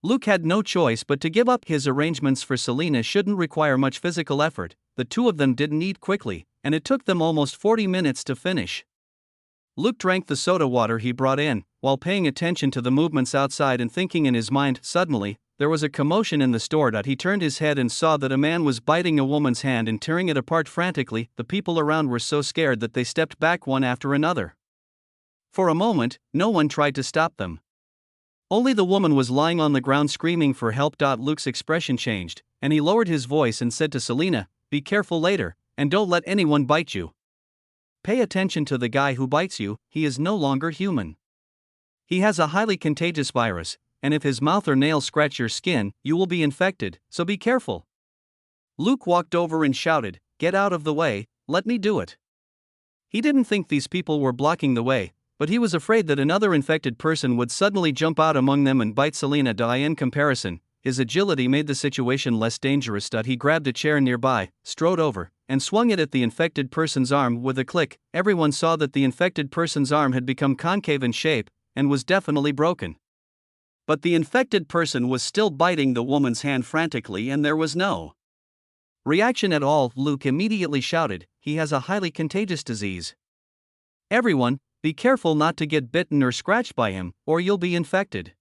Speaker 1: Luke had no choice but to give up. His arrangements for Selena shouldn't require much physical effort. The two of them didn't eat quickly, and it took them almost 40 minutes to finish. Luke drank the soda water he brought in, while paying attention to the movements outside and thinking in his mind. Suddenly, there was a commotion in the store. He turned his head and saw that a man was biting a woman's hand and tearing it apart frantically. The people around were so scared that they stepped back one after another. For a moment, no one tried to stop them. Only the woman was lying on the ground screaming for help. Luke's expression changed, and he lowered his voice and said to Selena, "Be careful later, and don't let anyone bite you. Pay attention to the guy who bites you, he is no longer human. He has a highly contagious virus, and if his mouth or nails scratch your skin, you will be infected, so be careful." Luke walked over and shouted, "Get out of the way, let me do it." He didn't think these people were blocking the way, but he was afraid that another infected person would suddenly jump out among them and bite Selena. In comparison, his agility made the situation less dangerous. He grabbed a chair nearby, strode over, and swung it at the infected person's arm. With a click, everyone saw that the infected person's arm had become concave in shape, and was definitely broken. But the infected person was still biting the woman's hand frantically, and there was no reaction at all. Luke immediately shouted, "He has a highly contagious disease. Everyone, be careful not to get bitten or scratched by him, or you'll be infected."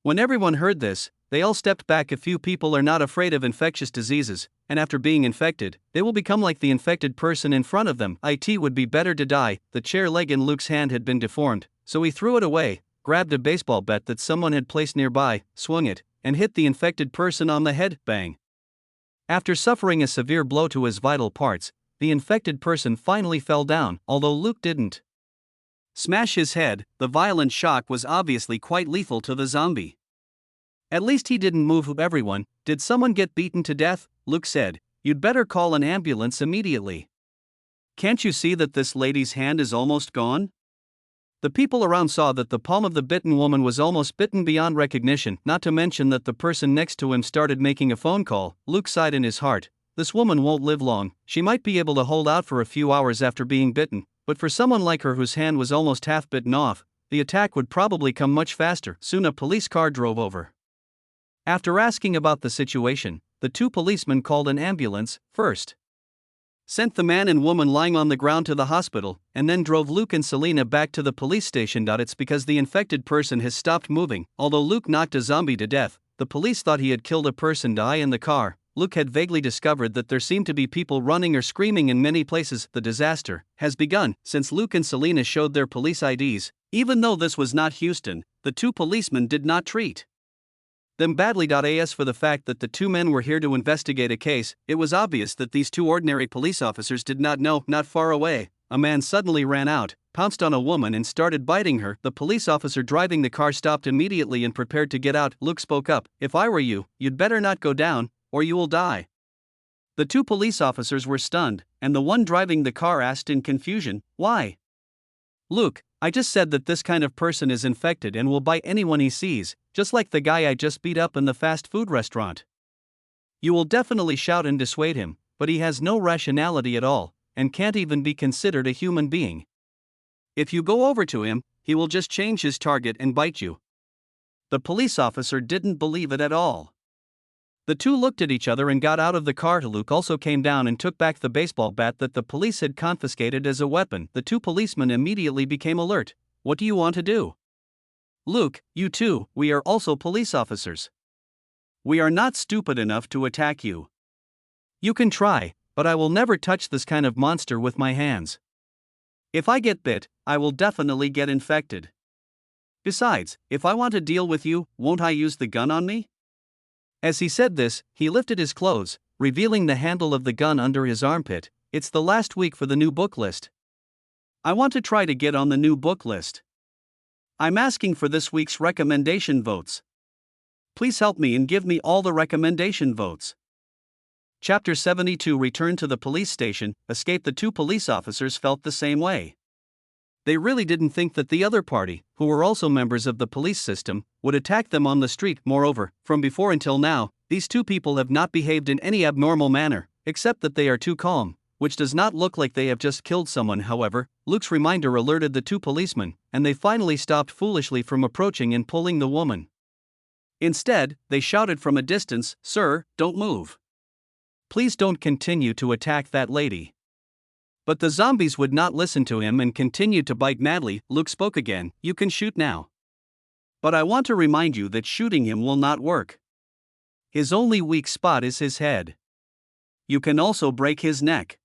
Speaker 1: When everyone heard this, they all stepped back. A few people are not afraid of infectious diseases, and after being infected, they will become like the infected person in front of them. It would be better to die. The chair leg in Luke's hand had been deformed, so he threw it away, grabbed a baseball bat that someone had placed nearby, swung it, and hit the infected person on the head. Bang! After suffering a severe blow to his vital parts, the infected person finally fell down, although Luke didn't smash his head. The violent shock was obviously quite lethal to the zombie. At least he didn't move. Everyone, did someone get beaten to death? Luke said, "You'd better call an ambulance immediately. Can't you see that this lady's hand is almost gone?" The people around saw that the palm of the bitten woman was almost bitten beyond recognition, not to mention that the person next to him started making a phone call. Luke sighed in his heart, "This woman won't live long. She might be able to hold out for a few hours after being bitten, but for someone like her whose hand was almost half bitten off, the attack would probably come much faster." Soon a police car drove over. After asking about the situation, the two policemen called an ambulance first, sent the man and woman lying on the ground to the hospital, and then drove Luke and Selena back to the police station. It's because the infected person has stopped moving. Although Luke knocked a zombie to death, the police thought he had killed a person. In the car, Luke had vaguely discovered that there seemed to be people running or screaming in many places. The disaster has begun since Luke and Selena showed their police IDs. Even though this was not Houston, the two policemen did not treat them badly. As for the fact that the two men were here to investigate a case, it was obvious that these two ordinary police officers did not know. Not far away, a man suddenly ran out, pounced on a woman and started biting her. The police officer driving the car stopped immediately and prepared to get out. Luke spoke up, "If I were you, you'd better not go down, or you will die." The two police officers were stunned, and the one driving the car asked in confusion, "Why?" "Luke, I just said that this kind of person is infected and will bite anyone he sees, just like the guy I just beat up in the fast food restaurant. You will definitely shout and dissuade him, but he has no rationality at all, and can't even be considered a human being. If you go over to him, he will just change his target and bite you." The police officer didn't believe it at all. The two looked at each other and got out of the car. Luke also came down and took back the baseball bat that the police had confiscated as a weapon. The two policemen immediately became alert. "What do you want to do?" "Luke, you too, we are also police officers. We are not stupid enough to attack you. You can try, but I will never touch this kind of monster with my hands. If I get bit, I will definitely get infected. Besides, if I want to deal with you, won't I use the gun on me?" As he said this, he lifted his clothes, revealing the handle of the gun under his armpit. "It's the last week for the new book list. I want to try to get on the new book list. I'm asking for this week's recommendation votes. Please help me and give me all the recommendation votes." Chapter 72. Return to the police station. Escape. The two police officers felt the same way. They really didn't think that the other party, who were also members of the police system, would attack them on the street. Moreover, from before until now, These two people have not behaved in any abnormal manner, except that they are too calm, which does not look like they have just killed someone. However, Luke's reminder alerted the two policemen, and they finally stopped foolishly from approaching and pulling the woman. Instead, they shouted from a distance, "Sir, don't move. Please don't continue to attack that lady." But the zombies would not listen to him and continued to bite madly. Luke spoke again, "You can shoot now. But I want to remind you that shooting him will not work. His only weak spot is his head. You can also break his neck."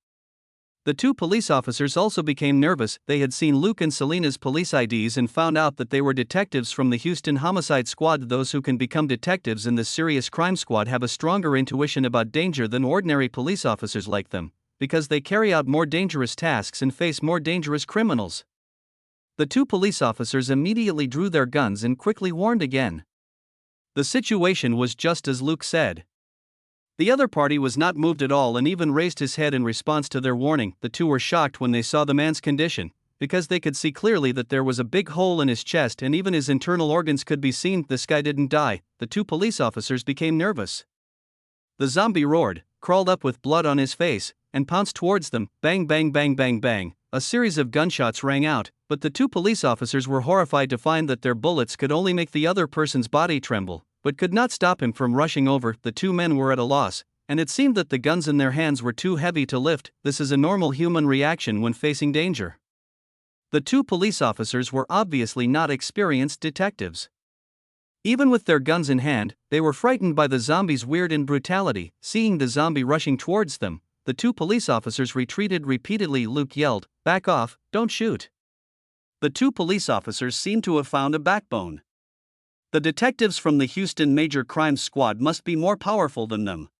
Speaker 1: The two police officers also became nervous. They had seen Luke and Selena's police IDs and found out that they were detectives from the Houston Homicide Squad. Those who can become detectives in the Serious Crime Squad have a stronger intuition about danger than ordinary police officers like them, because they carry out more dangerous tasks and face more dangerous criminals. The two police officers immediately drew their guns and quickly warned again. The situation was just as Luke said. The other party was not moved at all and even raised his head in response to their warning. The two were shocked when they saw the man's condition, because they could see clearly that there was a big hole in his chest and even his internal organs could be seen. This guy didn't die. The two police officers became nervous. The zombie roared, crawled up with blood on his face, and pounced towards them. Bang, bang, bang, bang, bang. A series of gunshots rang out, but the two police officers were horrified to find that their bullets could only make the other person's body tremble, but could not stop him from rushing over. The two men were at a loss, and it seemed that the guns in their hands were too heavy to lift. This is a normal human reaction when facing danger. The two police officers were obviously not experienced detectives. Even with their guns in hand, they were frightened by the zombie's weird and brutality. Seeing the zombie rushing towards them, the two police officers retreated repeatedly. Luke yelled, "Back off, don't shoot." The two police officers seemed to have found a backbone. The detectives from the Houston Major Crimes Squad must be more powerful than them.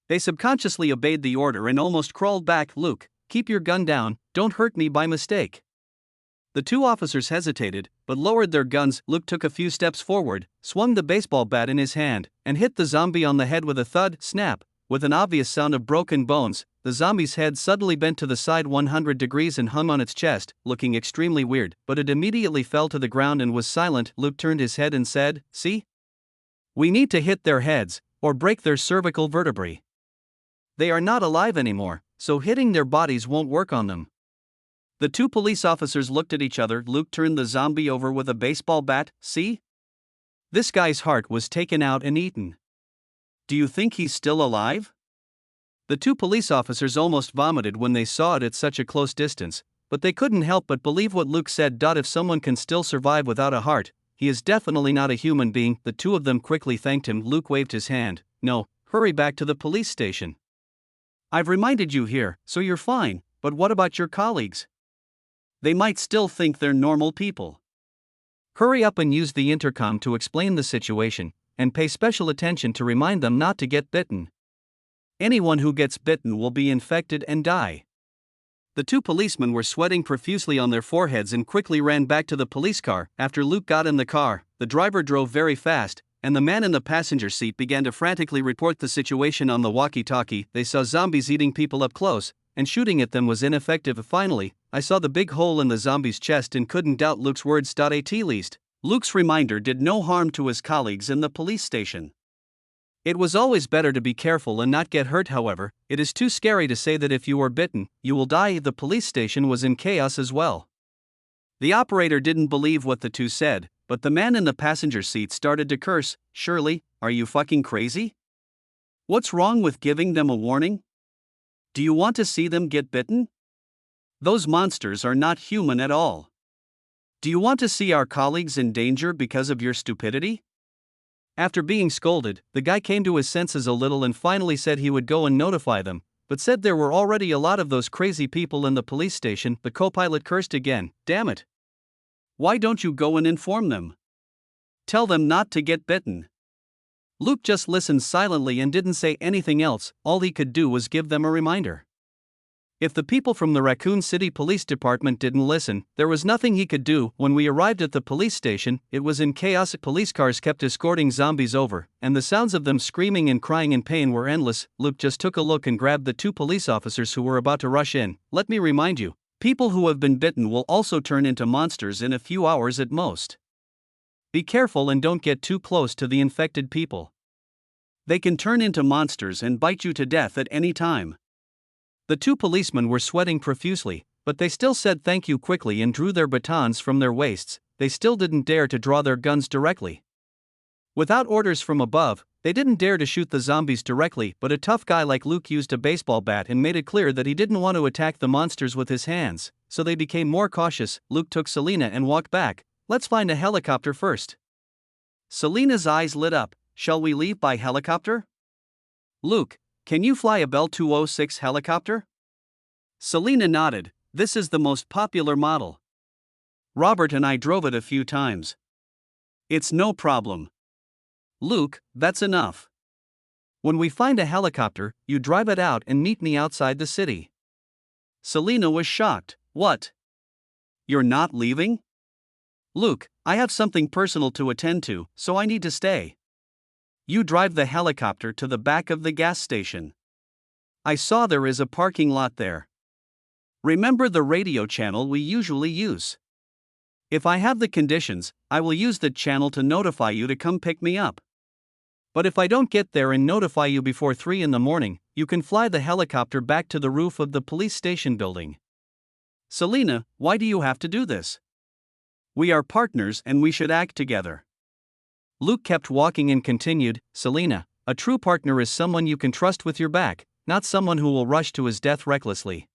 Speaker 1: They subconsciously obeyed the order and almost crawled back. "Luke, keep your gun down, don't hurt me by mistake." The two officers hesitated, but lowered their guns. Luke took a few steps forward, swung the baseball bat in his hand, and hit the zombie on the head with a thud, snap. With an obvious sound of broken bones, the zombie's head suddenly bent to the side 100 degrees and hung on its chest, looking extremely weird, but it immediately fell to the ground and was silent. Luke turned his head and said, "See? We need to hit their heads, or break their cervical vertebrae. They are not alive anymore, so hitting their bodies won't work on them." The two police officers looked at each other. Luke turned the zombie over with a baseball bat. "See? This guy's heart was taken out and eaten. Do you think he's still alive?" The two police officers almost vomited when they saw it at such a close distance, but they couldn't help but believe what Luke said. If someone can still survive without a heart, he is definitely not a human being. The two of them quickly thanked him. Luke waved his hand. "No, hurry back to the police station. I've reminded you here, so you're fine, but what about your colleagues? They might still think they're normal people. Hurry up and use the intercom to explain the situation, and pay special attention to remind them not to get bitten. Anyone who gets bitten will be infected and die." The two policemen were sweating profusely on their foreheads and quickly ran back to the police car. After Luke got in the car, the driver drove very fast, and the man in the passenger seat began to frantically report the situation on the walkie-talkie. They saw zombies eating people up close, and shooting at them was ineffective. "Finally, I saw the big hole in the zombie's chest and couldn't doubt Luke's words. At least, Luke's reminder did no harm to his colleagues in the police station. It was always better to be careful and not get hurt. However, it is too scary to say that if you are bitten, you will die." The police station was in chaos as well. The operator didn't believe what the two said, but the man in the passenger seat started to curse. "Shirley, are you fucking crazy? What's wrong with giving them a warning? Do you want to see them get bitten? Those monsters are not human at all. Do you want to see our colleagues in danger because of your stupidity?" After being scolded, the guy came to his senses a little and finally said he would go and notify them, but said there were already a lot of those crazy people in the police station. The co-pilot cursed again. "Damn it. Why don't you go and inform them? Tell them not to get bitten." Luke just listened silently and didn't say anything else. All he could do was give them a reminder. If the people from the Raccoon City Police Department didn't listen, there was nothing he could do. When we arrived at the police station, it was in chaos. Police cars kept escorting zombies over, and the sounds of them screaming and crying in pain were endless. Luke just took a look and grabbed the two police officers who were about to rush in. "Let me remind you, people who have been bitten will also turn into monsters in a few hours at most. Be careful and don't get too close to the infected people. They can turn into monsters and bite you to death at any time. The two policemen were sweating profusely, but they still said thank you quickly and drew their batons from their waists. They still didn't dare to draw their guns directly. Without orders from above, they didn't dare to shoot the zombies directly, but a tough guy like Luke used a baseball bat and made it clear that he didn't want to attack the monsters with his hands, so they became more cautious. Luke took Selena and walked back. Let's find a helicopter first. Selena's eyes lit up. Shall we leave by helicopter? Luke, can you fly a Bell 206 helicopter? Selena nodded. This is the most popular model. Robert and I drove it a few times. It's no problem. Luke, that's enough. When we find a helicopter, you drive it out and meet me outside the city. Selena was shocked. What? You're not leaving? Luke, I have something personal to attend to, so I need to stay. You drive the helicopter to the back of the gas station. I saw there is a parking lot there. Remember the radio channel we usually use. If I have the conditions, I will use the channel to notify you to come pick me up. But if I don't get there and notify you before 3 in the morning, you can fly the helicopter back to the roof of the police station building. Selena, why do you have to do this? We are partners and we should act together. Luke kept walking and continued, Selena, a true partner is someone you can trust with your back, not someone who will rush to his death recklessly.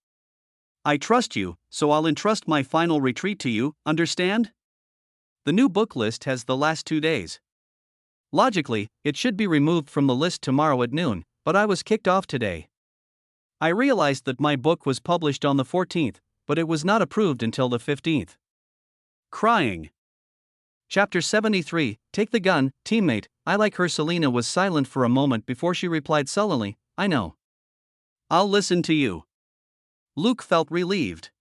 Speaker 1: I trust you, so I'll entrust my final retreat to you, understand? The new book list has the last 2 days. Logically, it should be removed from the list tomorrow at noon, but I was kicked off today. I realized that my book was published on the 14th, but it was not approved until the 15th. Crying. Chapter 73, Take the gun, teammate, I like her. Selena was silent for a moment before she replied sullenly, I know. I'll listen to you. Luke felt relieved.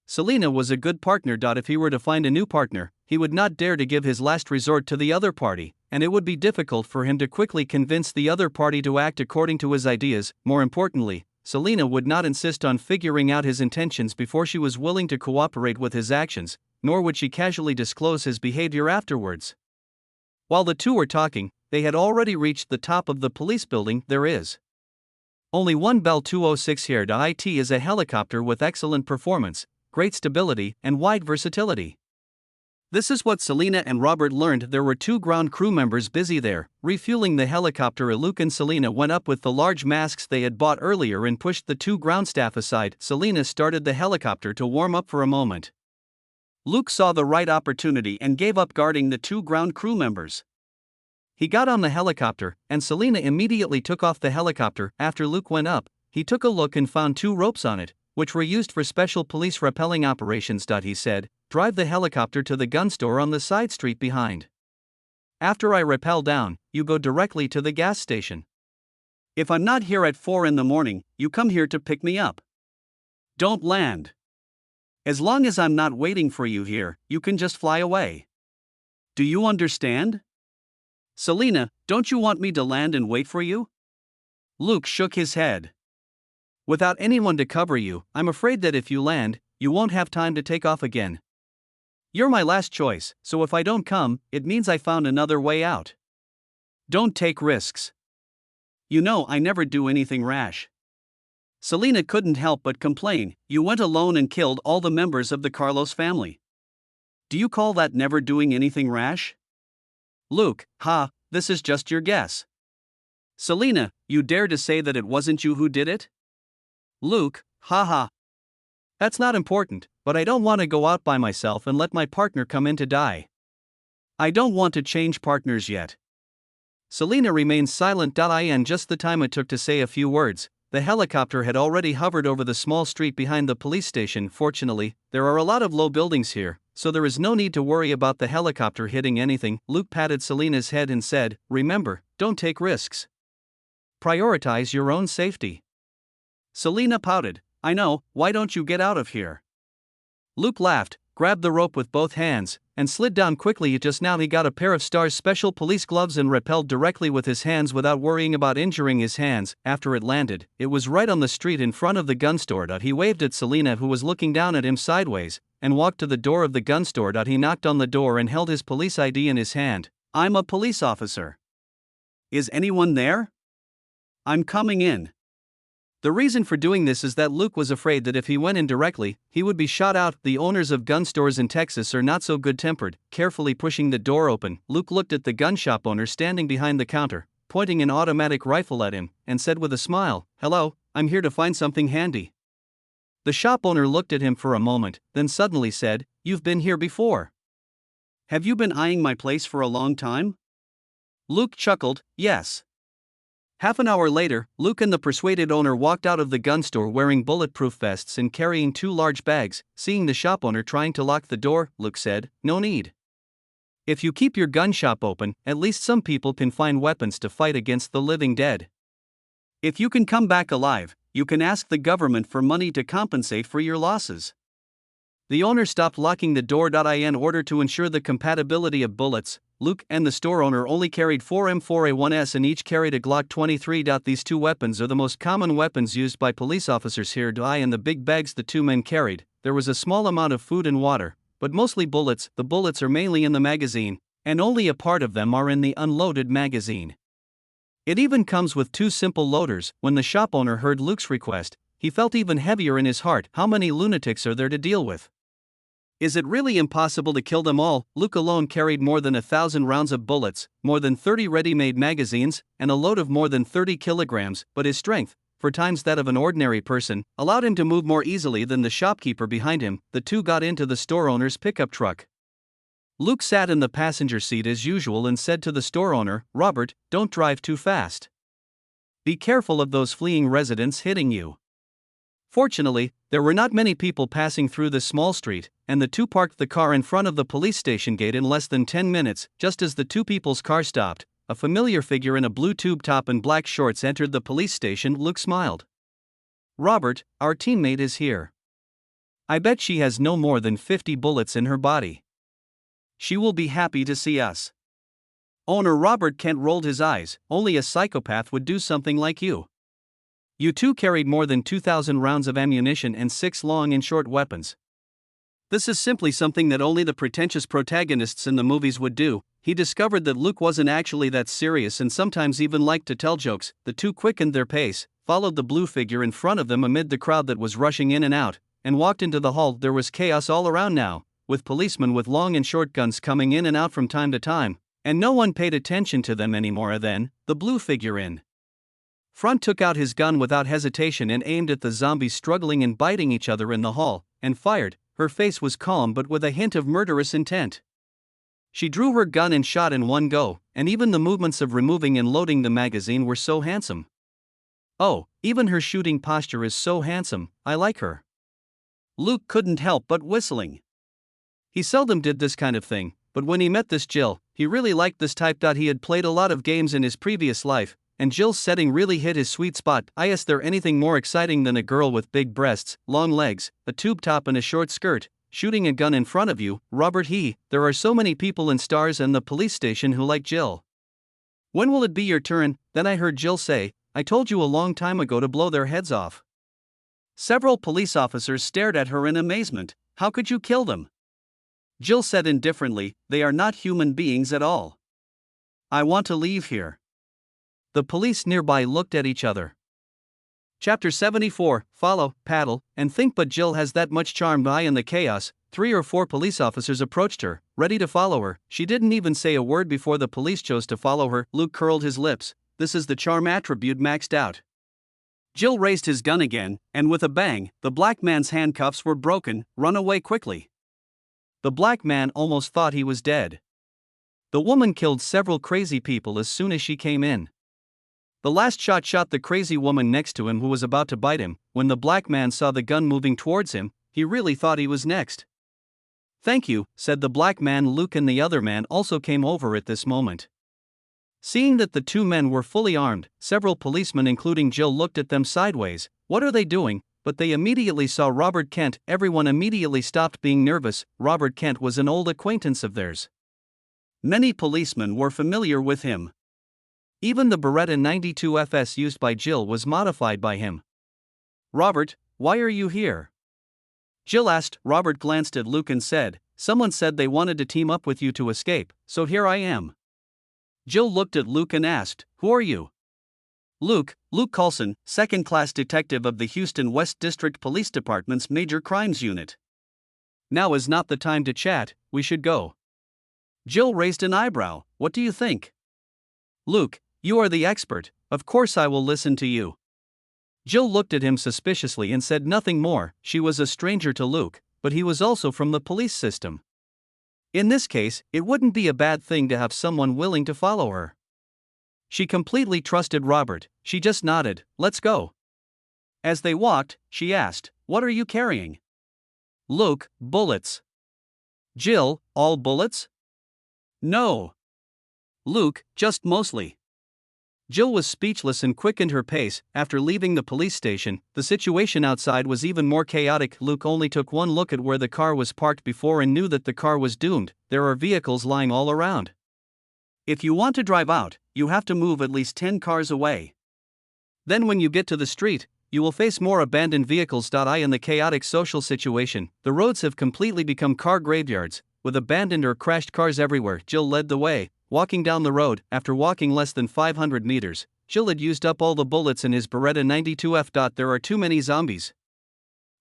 Speaker 1: Selena was a good partner. If he were to find a new partner, he would not dare to give his last resort to the other party, and it would be difficult for him to quickly convince the other party to act according to his ideas. More importantly, Selena would not insist on figuring out his intentions before she was willing to cooperate with his actions, nor would she casually disclose his behavior afterwards. While the two were talking, they had already reached the top of the police building. There is only one Bell 206 here. It is a helicopter with excellent performance, great stability, and wide versatility. This is what Selena and Robert learned. There were 2 ground crew members busy there, refueling the helicopter. Luke and Selena went up with the large masks they had bought earlier and pushed the 2 ground staff aside. Selena started the helicopter to warm up for a moment. Luke saw the right opportunity and gave up guarding the 2 ground crew members. He got on the helicopter, and Selena immediately took off the helicopter. After Luke went up, he took a look and found 2 ropes on it, which were used for special police rappelling operations. He said, drive the helicopter to the gun store on the side street behind. After I rappel down, you go directly to the gas station. If I'm not here at 4 in the morning, you come here to pick me up. Don't land. As long as I'm not waiting for you here, you can just fly away. Do you understand? Selena, don't you want me to land and wait for you? Luke shook his head. Without anyone to cover you, I'm afraid that if you land, you won't have time to take off again. You're my last choice, so if I don't come, it means I found another way out. Don't take risks. You know I never do anything rash. Selena couldn't help but complain, you went alone and killed all the members of the Carlos family. Do you call that never doing anything rash? Luke, this is just your guess. Selena, you dare to say that it wasn't you who did it? Luke, That's not important, but I don't want to go out by myself and let my partner come in to die. I don't want to change partners yet. Selena remained silent. In just the time it took to say a few words, the helicopter had already hovered over the small street behind the police station. Fortunately, there are a lot of low buildings here, so there is no need to worry about the helicopter hitting anything. Luke patted Selena's head and said, remember, don't take risks. Prioritize your own safety. Selena pouted, I know, why don't you get out of here? Luke laughed, grabbed the rope with both hands, and slid down quickly. Just now he got a pair of STAR's special police gloves and rappelled directly with his hands without worrying about injuring his hands. After it landed, it was right on the street in front of the gun store. He waved at Selena, who was looking down at him sideways, and walked to the door of the gun store. He knocked on the door and held his police ID in his hand. I'm a police officer. Is anyone there? I'm coming in. The reason for doing this is that Luke was afraid that if he went in directly, he would be shot out. The owners of gun stores in Texas are not so good-tempered. Carefully pushing the door open, Luke looked at the gun shop owner standing behind the counter, pointing an automatic rifle at him, and said with a smile, "Hello, I'm here to find something handy." The shop owner looked at him for a moment, then suddenly said, "You've been here before. Have you been eyeing my place for a long time?" Luke chuckled, "Yes." Half an hour later, Luke and the persuaded owner walked out of the gun store wearing bulletproof vests and carrying 2 large bags. Seeing the shop owner trying to lock the door, Luke said, "No need. If you keep your gun shop open, at least some people can find weapons to fight against the living dead. If you can come back alive, you can ask the government for money to compensate for your losses." The owner stopped locking the door. In order to ensure the compatibility of bullets, Luke and the store owner only carried 4 M4A1s and each carried a Glock 23. These 2 weapons are the most common weapons used by police officers here. In the big bags the 2 men carried, there was a small amount of food and water, but mostly bullets. The bullets are mainly in the magazine, and only a part of them are in the unloaded magazine. It even comes with 2 simple loaders. When the shop owner heard Luke's request, he felt even heavier in his heart. How many lunatics are there to deal with? Is it really impossible to kill them all? Luke alone carried more than 1,000 rounds of bullets, more than 30 ready-made magazines, and a load of more than 30 kilograms, but his strength, 4 times that of an ordinary person, allowed him to move more easily than the shopkeeper behind him. The 2 got into the store owner's pickup truck. Luke sat in the passenger seat as usual and said to the store owner, "Robert, don't drive too fast. Be careful of those fleeing residents hitting you." Fortunately, there were not many people passing through this small street, and the 2 parked the car in front of the police station gate in less than 10 minutes. Just as the 2 people's car stopped, a familiar figure in a blue tube top and black shorts entered the police station. Luke smiled. "Robert, our teammate is here. I bet she has no more than 50 bullets in her body. She will be happy to see us." Owner Robert Kent rolled his eyes. "Only a psychopath would do something like you. You 2 carried more than 2,000 rounds of ammunition and 6 long and short weapons. This is simply something that only the pretentious protagonists in the movies would do." He discovered that Luke wasn't actually that serious and sometimes even liked to tell jokes. The 2 quickened their pace, followed the blue figure in front of them amid the crowd that was rushing in and out, and walked into the hall. There was chaos all around now, with policemen with long and short guns coming in and out from time to time, and no one paid attention to them anymore. Then, the blue figure in front took out his gun without hesitation and aimed at the zombies struggling and biting each other in the hall, and fired. Her face was calm but with a hint of murderous intent. She drew her gun and shot in one go, and even the movements of removing and loading the magazine were so handsome. "Oh, even her shooting posture is so handsome, I like her." Luke couldn't help but whistling. He seldom did this kind of thing, but when he met this Jill, he really liked this type. He had played a lot of games in his previous life, and Jill's setting really hit his sweet spot. Is there anything more exciting than a girl with big breasts, long legs, a tube top and a short skirt, shooting a gun in front of you? Robert, there are so many people in Stars and the police station who like Jill. When will it be your turn? Then I heard Jill say, "I told you a long time ago to blow their heads off." Several police officers stared at her in amazement. "How could you kill them?" Jill said indifferently, "They are not human beings at all. I want to leave here." The police nearby looked at each other. Chapter 74, Follow, Paddle, and Think. But Jill has that much charm. In the chaos, 3 or 4 police officers approached her, ready to follow her. She didn't even say a word before the police chose to follow her. Luke curled his lips. This is the charm attribute maxed out. Jill raised his gun again, and with a bang, the black man's handcuffs were broken. "Run away quickly." The black man almost thought he was dead. The woman killed several crazy people as soon as she came in. The last shot shot the crazy woman next to him who was about to bite him. When the black man saw the gun moving towards him, he really thought he was next. "Thank you," said the black man. Luke and the other man also came over at this moment. Seeing that the 2 men were fully armed, several policemen including Jill looked at them sideways. What are they doing? But they immediately saw Robert Kent. Everyone immediately stopped being nervous. Robert Kent was an old acquaintance of theirs. Many policemen were familiar with him. Even the Beretta 92 FS used by Jill was modified by him. "Robert, why are you here?" Jill asked. Robert glanced at Luke and said, "Someone said they wanted to team up with you to escape, so here I am." Jill looked at Luke and asked, "Who are you?" Luke Coulson, second-class detective of the Houston West District Police Department's Major Crimes Unit. Now is not the time to chat, we should go. Jill raised an eyebrow. What do you think? Luke, you are the expert, of course I will listen to you. Jill looked at him suspiciously and said nothing more. She was a stranger to Luke, but he was also from the police system. In this case, it wouldn't be a bad thing to have someone willing to follow her. She completely trusted Robert. She just nodded. Let's go. As they walked, she asked, "What are you carrying?" Luke, "Bullets." Jill, "All bullets?" No. Luke, "Just mostly." Jill was speechless and quickened her pace. After leaving the police station, the situation outside was even more chaotic. Luke only took one look at where the car was parked before and knew that the car was doomed. There are vehicles lying all around. If you want to drive out, you have to move at least 10 cars away. Then when you get to the street, you will face more abandoned vehicles. In the chaotic social situation, the roads have completely become car graveyards, with abandoned or crashed cars everywhere. Jill led the way, walking down the road. After walking less than 500 meters, Jill had used up all the bullets in his Beretta 92F. There are too many zombies.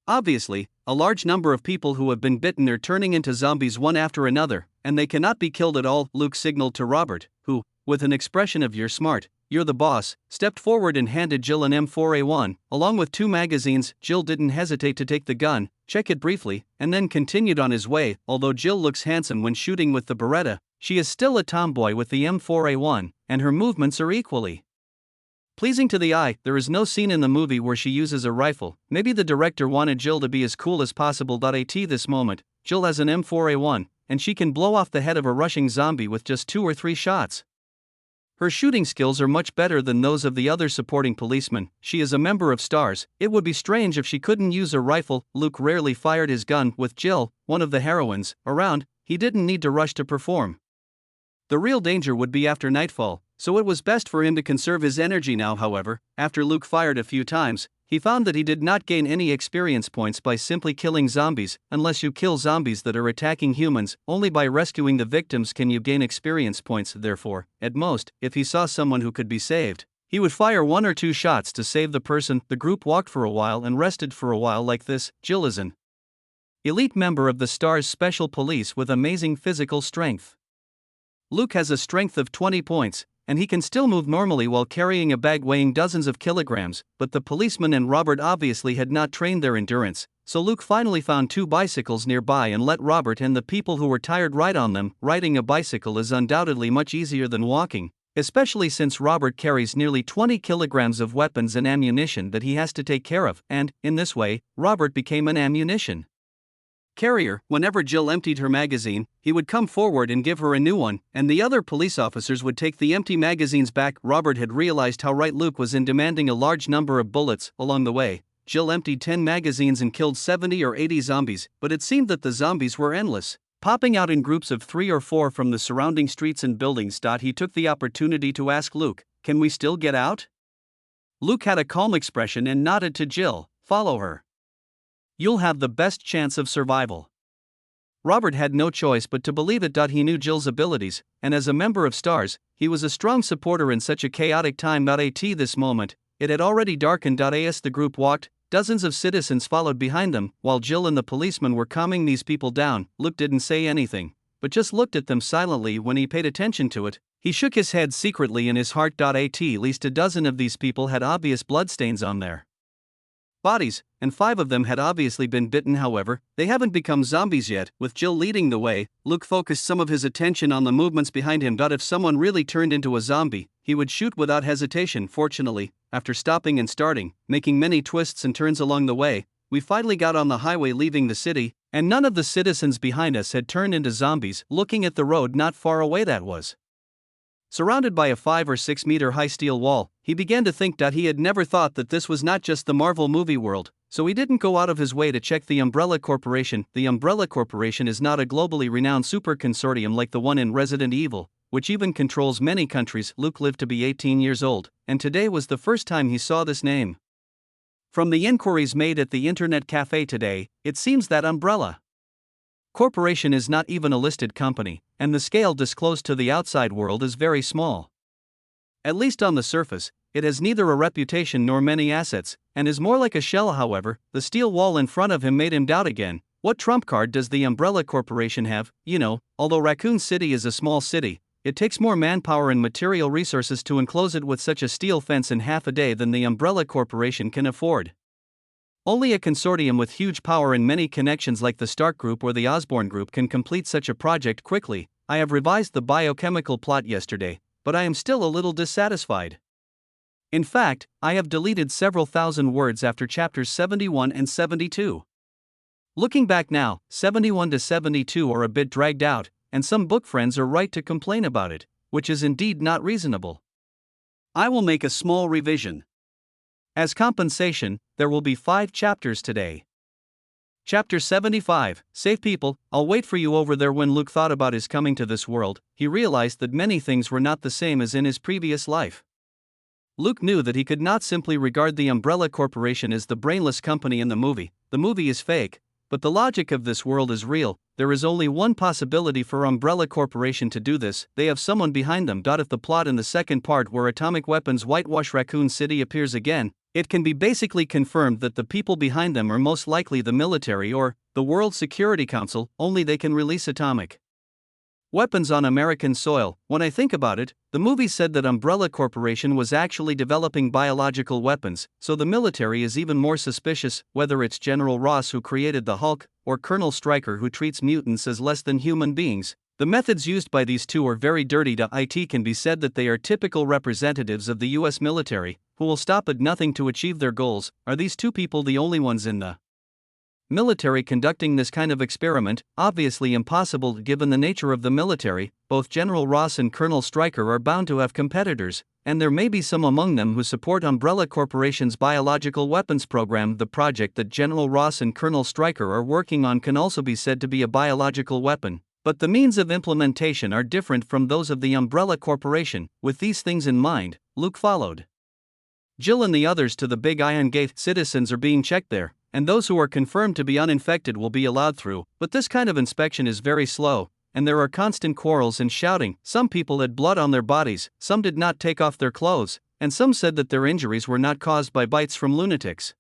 Speaker 1: Obviously, a large number of people who have been bitten are turning into zombies one after another, and they cannot be killed at all. Luke signaled to Robert, who, with an expression of "You're smart, you're the boss," stepped forward and handed Jill an M4A1, along with 2 magazines. Jill didn't hesitate to take the gun, check it briefly, and then continued on his way. Although Jill looks handsome when shooting with the Beretta, she is still a tomboy with the M4A1, and her movements are equally pleasing to the eye. There is no scene in the movie where she uses a rifle. Maybe the director wanted Jill to be as cool as possible. At this moment, Jill has an M4A1, and she can blow off the head of a rushing zombie with just 2 or 3 shots. Her shooting skills are much better than those of the other supporting policemen. She is a member of STARS. It would be strange if she couldn't use a rifle. Luke rarely fired his gun. With Jill, one of the heroines, around, he didn't need to rush to perform. The real danger would be after nightfall, so it was best for him to conserve his energy now. However, after Luke fired a few times, he found that he did not gain any experience points by simply killing zombies. Unless you kill zombies that are attacking humans, only by rescuing the victims can you gain experience points. Therefore, at most, if he saw someone who could be saved, he would fire 1 or 2 shots to save the person. The group walked for a while and rested for a while. Like this, Jill is an elite member of the STARS Special Police with amazing physical strength. Luke has a strength of 20 points, and he can still move normally while carrying a bag weighing dozens of kilograms, but the policeman and Robert obviously had not trained their endurance, so Luke finally found 2 bicycles nearby and let Robert and the people who were tired ride on them. Riding a bicycle is undoubtedly much easier than walking, especially since Robert carries nearly 20 kilograms of weapons and ammunition that he has to take care of, and, in this way, Robert became an ammunition carrier. Whenever Jill emptied her magazine, he would come forward and give her a new one, and the other police officers would take the empty magazines back. Robert had realized how right Luke was in demanding a large number of bullets. Along the way, Jill emptied 10 magazines and killed 70 or 80 zombies, but it seemed that the zombies were endless, popping out in groups of 3 or 4 from the surrounding streets and buildings. He took the opportunity to ask Luke, "Can we still get out?" Luke had a calm expression and nodded to Jill, "Follow her. You'll have the best chance of survival." Robert had no choice but to believe it. He knew Jill's abilities, and as a member of STARS, he was a strong supporter in such a chaotic time. At this moment, it had already darkened. As the group walked, dozens of citizens followed behind them, while Jill and the policeman were calming these people down. Luke didn't say anything, but just looked at them silently. When he paid attention to it, he shook his head secretly in his heart. At least a dozen of these people had obvious bloodstains on their bodies, and 5 of them had obviously been bitten. However, they haven't become zombies yet. With Jill leading the way, Luke focused some of his attention on the movements behind him. If someone really turned into a zombie, he would shoot without hesitation. Fortunately, after stopping and starting, making many twists and turns along the way, we finally got on the highway leaving the city, and none of the citizens behind us had turned into zombies. Looking at the road not far away that was surrounded by a 5 or 6 meter high steel wall, he began to think that he had never thought that this was not just the Marvel movie world, so he didn't go out of his way to check the Umbrella Corporation. The Umbrella Corporation is not a globally renowned super consortium like the one in Resident Evil, which even controls many countries. Luke lived to be 18 years old, and today was the first time he saw this name. From the inquiries made at the internet cafe today, it seems that Umbrella corporation is not even a listed company, and the scale disclosed to the outside world is very small. At least on the surface, it has neither a reputation nor many assets, and is more like a shell. However, the steel wall in front of him made him doubt again. What trump card does the Umbrella Corporation have? Although Raccoon City is a small city, it takes more manpower and material resources to enclose it with such a steel fence in half a day than the Umbrella Corporation can afford. Only a consortium with huge power and many connections like the Stark Group or the Osborne Group can complete such a project quickly. I have revised the biochemical plot yesterday, but I am still a little dissatisfied. In fact, I have deleted several thousand words after chapters 71 and 72. Looking back now, 71 to 72 are a bit dragged out, and some book friends are right to complain about it, which is indeed not reasonable. I will make a small revision. As compensation, there will be 5 chapters today. Chapter 75, Save People. I'll wait for you over there. When Luke thought about his coming to this world, he realized that many things were not the same as in his previous life. Luke knew that he could not simply regard the Umbrella Corporation as the brainless company in the movie. The movie is fake, but the logic of this world is real. There is only one possibility for Umbrella Corporation to do this: they have someone behind them. If the plot in the second part where atomic weapons whitewash Raccoon City appears again, it can be basically confirmed that the people behind them are most likely the military or the World Security Council, only they can release atomic weapons on American soil. When I think about it, the movie said that Umbrella Corporation was actually developing biological weapons, so the military is even more suspicious, whether it's General Ross who created the Hulk, or Colonel Stryker who treats mutants as less than human beings. The methods used by these two are very dirty. It can be said that they are typical representatives of the US military, who will stop at nothing to achieve their goals. Are these two people the only ones in the military conducting this kind of experiment? Obviously impossible given the nature of the military. Both General Ross and Colonel Stryker are bound to have competitors, and there may be some among them who support Umbrella Corporation's biological weapons program. The project that General Ross and Colonel Stryker are working on can also be said to be a biological weapon, but the means of implementation are different from those of the Umbrella Corporation. With these things in mind, Luke followed Jill and the others to the Big Iron Gate. Citizens are being checked there, and those who are confirmed to be uninfected will be allowed through, but this kind of inspection is very slow, and there are constant quarrels and shouting. Some people had blood on their bodies, some did not take off their clothes, and some said that their injuries were not caused by bites from lunatics.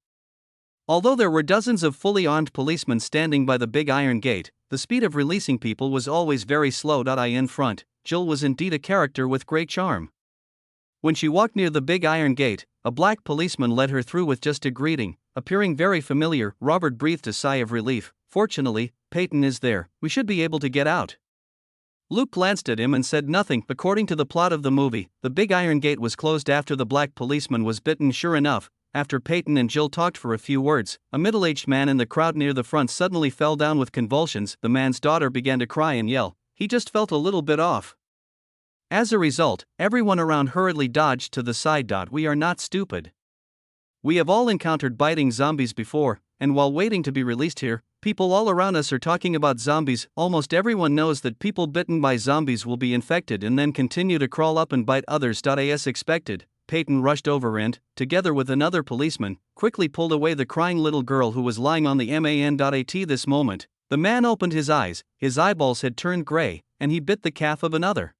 Speaker 1: Although there were dozens of fully armed policemen standing by the Big Iron Gate, the speed of releasing people was always very slow. In front, Jill was indeed a character with great charm. When she walked near the Big Iron Gate, a black policeman led her through with just a greeting, appearing very familiar. Robert breathed a sigh of relief. Fortunately, Peyton is there. We should be able to get out. Luke glanced at him and said nothing. According to the plot of the movie, the Big Iron Gate was closed after the black policeman was bitten. Sure enough, after Peyton and Jill talked for a few words, a middle-aged man in the crowd near the front suddenly fell down with convulsions. The man's daughter began to cry and yell. He just felt a little bit off. As a result, everyone around hurriedly dodged to the side. We are not stupid. We have all encountered biting zombies before, and while waiting to be released here, people all around us are talking about zombies. Almost everyone knows that people bitten by zombies will be infected and then continue to crawl up and bite others. As expected, Peyton rushed over and, together with another policeman, quickly pulled away the crying little girl who was lying on the man. At this moment, the man opened his eyes, his eyeballs had turned gray, and he bit the calf of another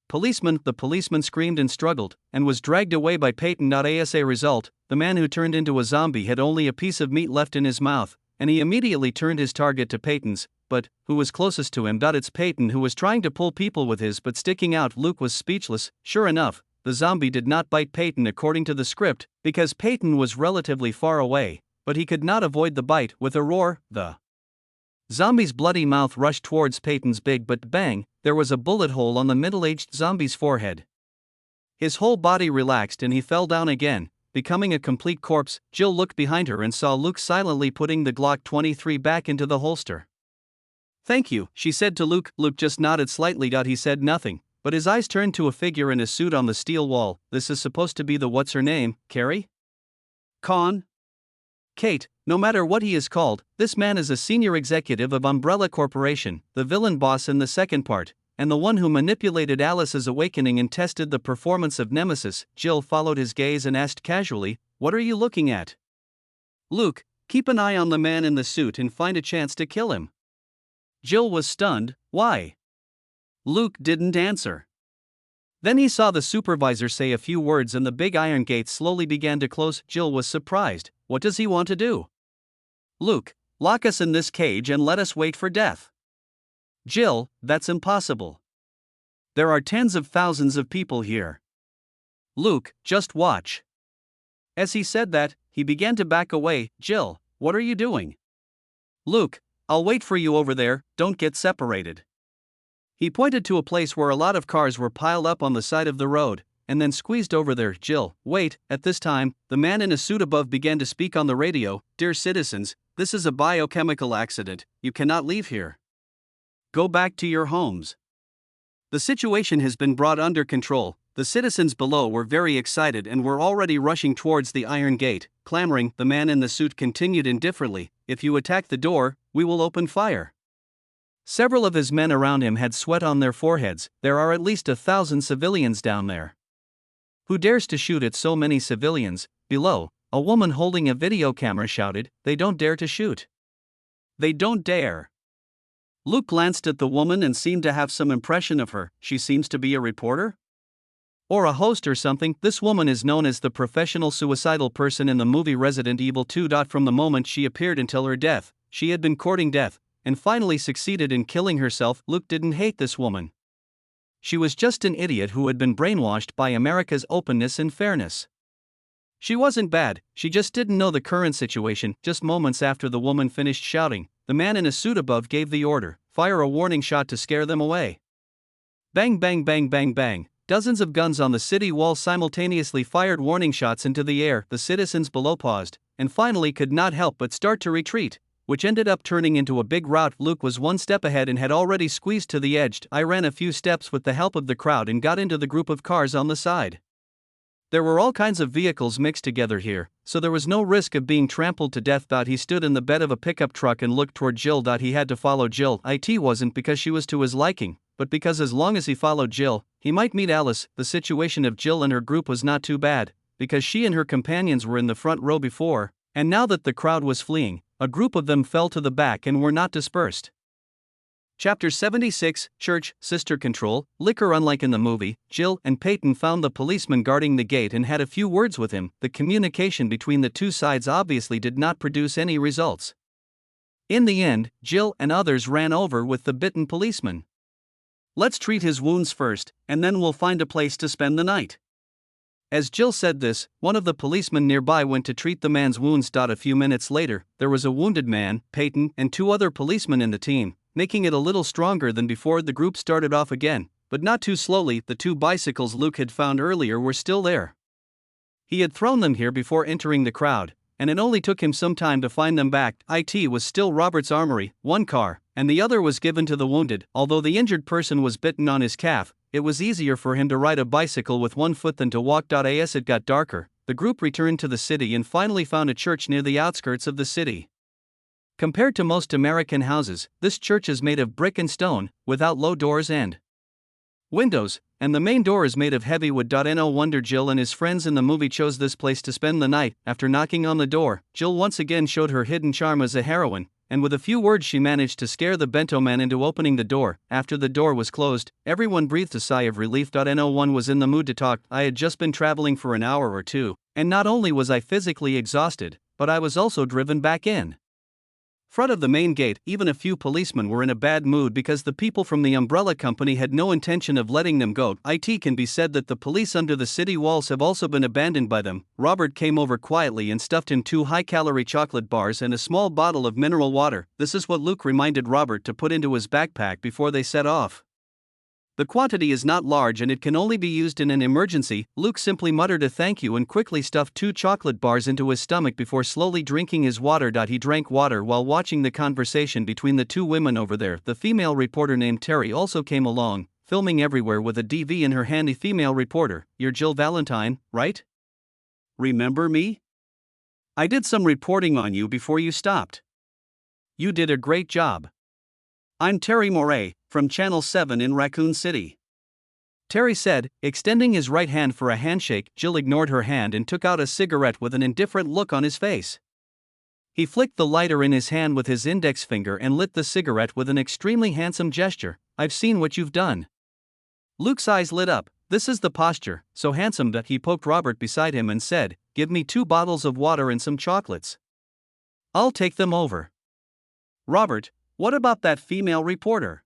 Speaker 1: policeman. The policeman screamed and struggled, and was dragged away by Peyton. As a result, the man who turned into a zombie had only a piece of meat left in his mouth, and he immediately turned his target to Peyton's, but who was closest to him? It's Peyton, who was trying to pull people with his but sticking out. Luke was speechless. Sure enough, the zombie did not bite Peyton according to the script, because Peyton was relatively far away, but he could not avoid the bite. With a roar, the zombie's bloody mouth rushed towards Peyton's but bang, there was a bullet hole on the middle-aged zombie's forehead. His whole body relaxed and he fell down again, becoming a complete corpse. Jill looked behind her and saw Luke silently putting the Glock 23 back into the holster. "Thank you," she said to Luke. Luke just nodded slightly. He said nothing, but his eyes turned to a figure in a suit on the steel wall. This is supposed to be the what's her name, Carrie? Con? Kate. No matter what he is called, this man is a senior executive of Umbrella Corporation, the villain boss in the second part, and the one who manipulated Alice's awakening and tested the performance of Nemesis. Jill followed his gaze and asked casually, "What are you looking at?" "Luke, keep an eye on the man in the suit and find a chance to kill him." Jill was stunned. Why? Luke didn't answer. Then he saw the supervisor say a few words and the big iron gate slowly began to close. Jill was surprised. What does he want to do? Luke, lock us in this cage and let us wait for death. Jill, that's impossible. There are tens of thousands of people here. Luke, just watch. As he said that, he began to back away. Jill, what are you doing? Luke, I'll wait for you over there, don't get separated. He pointed to a place where a lot of cars were piled up on the side of the road, and then squeezed over there. Jill, wait. At this time, the man in a suit above began to speak on the radio. Dear citizens, this is a biochemical accident, you cannot leave here. Go back to your homes. The situation has been brought under control. The citizens below were very excited and were already rushing towards the iron gate, clamoring. The man in the suit continued indifferently, if you attack the door, we will open fire. Several of his men around him had sweat on their foreheads. There are at least 1,000 civilians down there. Who dares to shoot at so many civilians? Below, a woman holding a video camera shouted, they don't dare to shoot. They don't dare. Luke glanced at the woman and seemed to have some impression of her. She seems to be a reporter? Or a host or something. This woman is known as the professional suicidal person in the movie Resident Evil 2. From the moment she appeared until her death, she had been courting death, and finally succeeded in killing herself. Luke didn't hate this woman. She was just an idiot who had been brainwashed by America's openness and fairness. She wasn't bad, she just didn't know the current situation. Just moments after the woman finished shouting, the man in a suit above gave the order, fire a warning shot to scare them away. Bang bang bang bang bang, dozens of guns on the city wall simultaneously fired warning shots into the air. The citizens below paused, and finally could not help but start to retreat, which ended up turning into a big rout. Luke was one step ahead and had already squeezed to the edge. I ran a few steps with the help of the crowd and got into the group of cars on the side. There were all kinds of vehicles mixed together here, so there was no risk of being trampled to death. He stood in the bed of a pickup truck and looked toward Jill. He had to follow Jill. It wasn't because she was to his liking, but because as long as he followed Jill, he might meet Alice. The situation of Jill and her group was not too bad, because she and her companions were in the front row before, and now that the crowd was fleeing, a group of them fell to the back and were not dispersed. Chapter 76, Church, Sister Control, Liquor. Unlike in the movie, Jill and Peyton found the policeman guarding the gate and had a few words with him. The communication between the two sides obviously did not produce any results. In the end, Jill and others ran over with the bitten policeman. Let's treat his wounds first, and then we'll find a place to spend the night. As Jill said this, one of the policemen nearby went to treat the man's wounds. A few minutes later, there was a wounded man, Peyton, and two other policemen in the team, making it a little stronger than before. The group started off again, but not too slowly. The two bicycles Luke had found earlier were still there. He had thrown them here before entering the crowd, and it only took him some time to find them back. It was still Robert's armory, one car, and the other was given to the wounded. Although the injured person was bitten on his calf, it was easier for him to ride a bicycle with one foot than to walk. As it got darker, the group returned to the city and finally found a church near the outskirts of the city. Compared to most American houses, this church is made of brick and stone, without low doors and windows, and the main door is made of heavy wood. No wonder Jill and his friends in the movie chose this place to spend the night. After knocking on the door, Jill once again showed her hidden charm as a heroine, and with a few words she managed to scare the bento man into opening the door. After the door was closed, everyone breathed a sigh of relief. No one was in the mood to talk. I had just been traveling for an hour or two, and not only was I physically exhausted, but I was also driven back in front of the main gate. Even a few policemen were in a bad mood because the people from the umbrella company had no intention of letting them go. It can be said that the police under the city walls have also been abandoned by them. Robert came over quietly and stuffed in 2 high-calorie chocolate bars and a small bottle of mineral water. This is what Luke reminded Robert to put into his backpack before they set off. The quantity is not large and it can only be used in an emergency. Luke simply muttered a thank you and quickly stuffed 2 chocolate bars into his stomach before slowly drinking his water. He drank water while watching the conversation between the 2 women over there. The female reporter named Terry also came along, filming everywhere with a DV in her hand. The female reporter, you're Jill Valentine, right? Remember me? I did some reporting on you before you stopped. You did a great job. I'm Terry Moray, from Channel 7 in Raccoon City. Terry said, extending his right hand for a handshake. Jill ignored her hand and took out a cigarette with an indifferent look on his face. He flicked the lighter in his hand with his index finger and lit the cigarette with an extremely handsome gesture. "I've seen what you've done." Luke's eyes lit up. This is the posture, so handsome that he poked Robert beside him and said, "Give me 2 bottles of water and some chocolates. I'll take them over." "Robert, what about that female reporter?"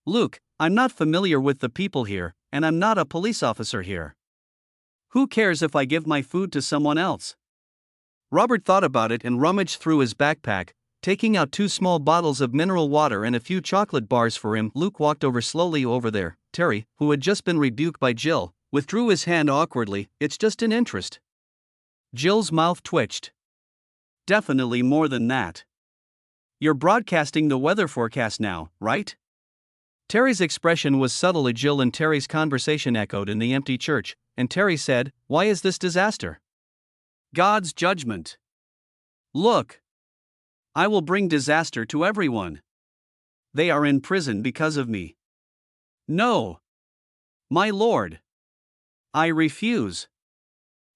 Speaker 1: "Luke, I'm not familiar with the people here, and I'm not a police officer here. Who cares if I give my food to someone else?" Robert thought about it and rummaged through his backpack, taking out 2 small bottles of mineral water and a few chocolate bars for him. Luke walked slowly over there. Terry, who had just been rebuked by Jill, withdrew his hand awkwardly. "It's just an interest." Jill's mouth twitched. "Definitely more than that. You're broadcasting the weather forecast now, right?" Terry's expression was subtle. Jill and Terry's conversation echoed in the empty church, and Terry said, "Why is this disaster?" "God's judgment. Look. I will bring disaster to everyone. They are in prison because of me." "No. My lord. I refuse.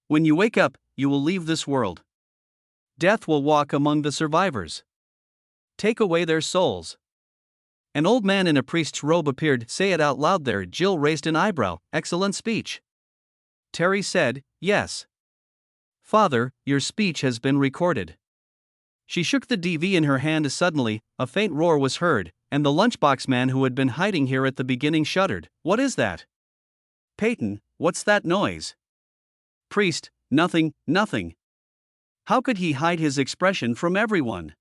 Speaker 1: When you wake up, you will leave this world. Death will walk among the survivors. Take away their souls." An old man in a priest's robe appeared. "Say it out loud there." Jill raised an eyebrow. "Excellent speech." Terry said, "Yes. Father, your speech has been recorded." She shook the DV in her hand. Suddenly, a faint roar was heard, and the lunchbox man who had been hiding here at the beginning shuddered. "What is that?" "Peyton, what's that noise?" Priest, nothing. How could he hide his expression from everyone?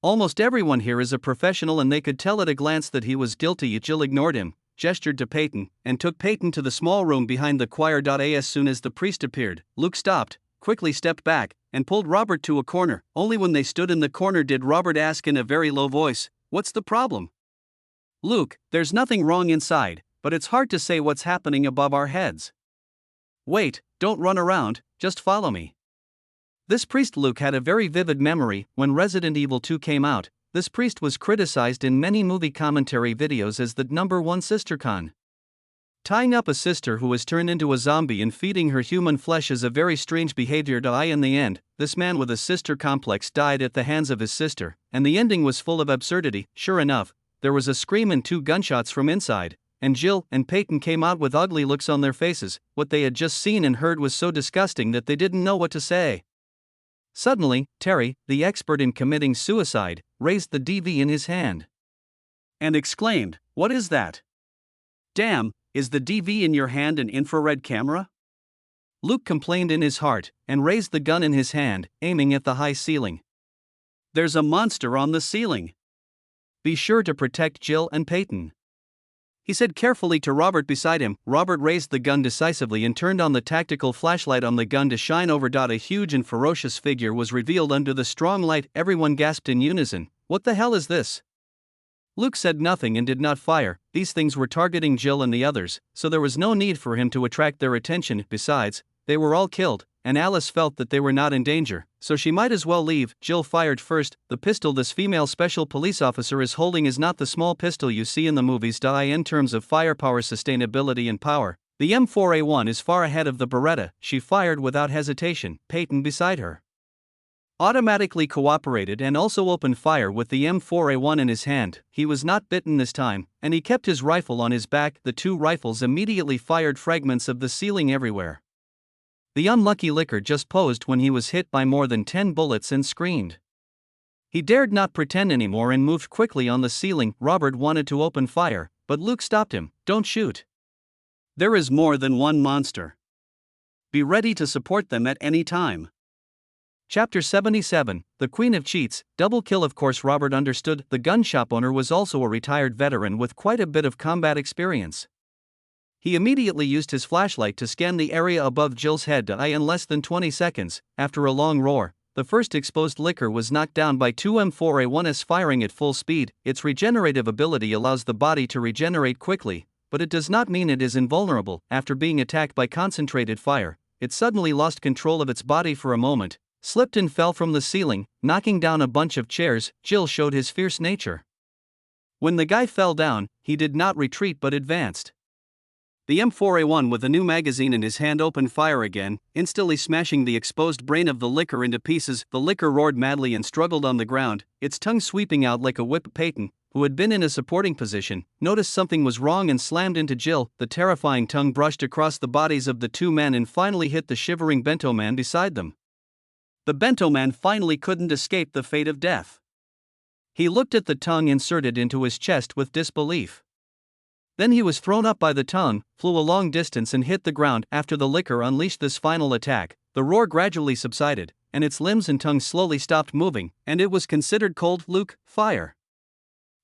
Speaker 1: Almost everyone here is a professional and they could tell at a glance that he was guilty. Jill ignored him, gestured to Peyton, and took Peyton to the small room behind the choir. As soon as the priest appeared, Luke stopped, quickly stepped back, and pulled Robert to a corner. Only when they stood in the corner did Robert ask in a very low voice, "What's the problem?" "Luke, there's nothing wrong inside, but it's hard to say what's happening above our heads." "Wait, don't run around, just follow me." This priest. Luke had a very vivid memory. When Resident Evil 2 came out, this priest was criticized in many movie commentary videos as the #1 sistercon. Tying up a sister who was turned into a zombie and feeding her human flesh is a very strange behavior. In the end, this man with a sister complex died at the hands of his sister, and the ending was full of absurdity. Sure enough, there was a scream and 2 gunshots from inside, and Jill and Peyton came out with ugly looks on their faces. What they had just seen and heard was so disgusting that they didn't know what to say. Suddenly, Terry, the expert in committing suicide, raised the DV in his hand and exclaimed, "What is that? Damn, is the DV in your hand an infrared camera?" Luke complained in his heart and raised the gun in his hand, aiming at the high ceiling. "There's a monster on the ceiling. Be sure to protect Jill and Peyton," he said carefully to Robert beside him. Robert raised the gun decisively and turned on the tactical flashlight on the gun to shine over. A huge and ferocious figure was revealed under the strong light. Everyone gasped in unison. "What the hell is this?" Luke said nothing and did not fire. These things were targeting Jill and the others, so there was no need for him to attract their attention. Besides, they were all killed, and Alice felt that they were not in danger, so she might as well leave. Jill fired first. The pistol this female special police officer is holding is not the small pistol you see in the movies. In terms of firepower, sustainability, and power, the M4A1 is far ahead of the Beretta. She fired without hesitation. Peyton beside her automatically cooperated and also opened fire with the M4A1 in his hand. He was not bitten this time, and he kept his rifle on his back. The 2 rifles immediately fired fragments of the ceiling everywhere. The unlucky Licker just posed when he was hit by more than 10 bullets and screamed. He dared not pretend anymore and moved quickly on the ceiling. Robert wanted to open fire, but Luke stopped him. "Don't shoot. There is more than one monster. Be ready to support them at any time." Chapter 77, The Queen of Cheats, Double Kill. Of course Robert understood. The gun shop owner was also a retired veteran with quite a bit of combat experience. He immediately used his flashlight to scan the area above Jill's head. In less than 20 seconds, after a long roar, the first exposed Licker was knocked down by 2 M4A1s firing at full speed. Its regenerative ability allows the body to regenerate quickly, but it does not mean it is invulnerable. After being attacked by concentrated fire, it suddenly lost control of its body for a moment, slipped and fell from the ceiling, knocking down a bunch of chairs. Jill showed his fierce nature. When the guy fell down, he did not retreat but advanced. The M4A1 with a new magazine in his hand opened fire again, instantly smashing the exposed brain of the licker into pieces. The licker roared madly and struggled on the ground, its tongue sweeping out like a whip. Peyton, who had been in a supporting position, noticed something was wrong and slammed into Jill. The terrifying tongue brushed across the bodies of the two men and finally hit the shivering bento man beside them. The bento man finally couldn't escape the fate of death. He looked at the tongue inserted into his chest with disbelief. Then he was thrown up by the tongue, flew a long distance and hit the ground. After the licker unleashed this final attack, the roar gradually subsided, and its limbs and tongue slowly stopped moving, and it was considered cold. Luke, fire.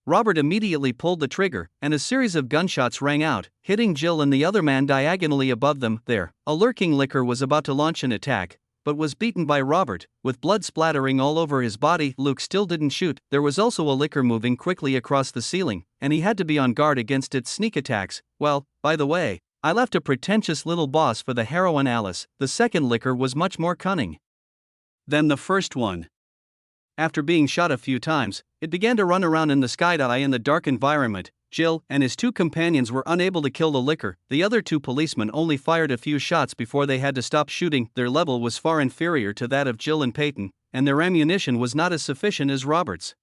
Speaker 1: Robert immediately pulled the trigger, and a series of gunshots rang out, hitting Jill and the other man diagonally above them. There, a lurking licker was about to launch an attack, but was beaten by Robert, with blood splattering all over his body. Luke still didn't shoot. There was also a licker moving quickly across the ceiling, and he had to be on guard against its sneak attacks. Well, by the way, I left a pretentious little boss for the heroine Alice. The second licker was much more cunning than the first one. After being shot a few times, it began to run around in the sky. In the dark environment, Jill and his two companions were unable to kill the licker. The other two policemen only fired a few shots before they had to stop shooting. Their level was far inferior to that of Jill and Peyton, and their ammunition was not as sufficient as Robert's.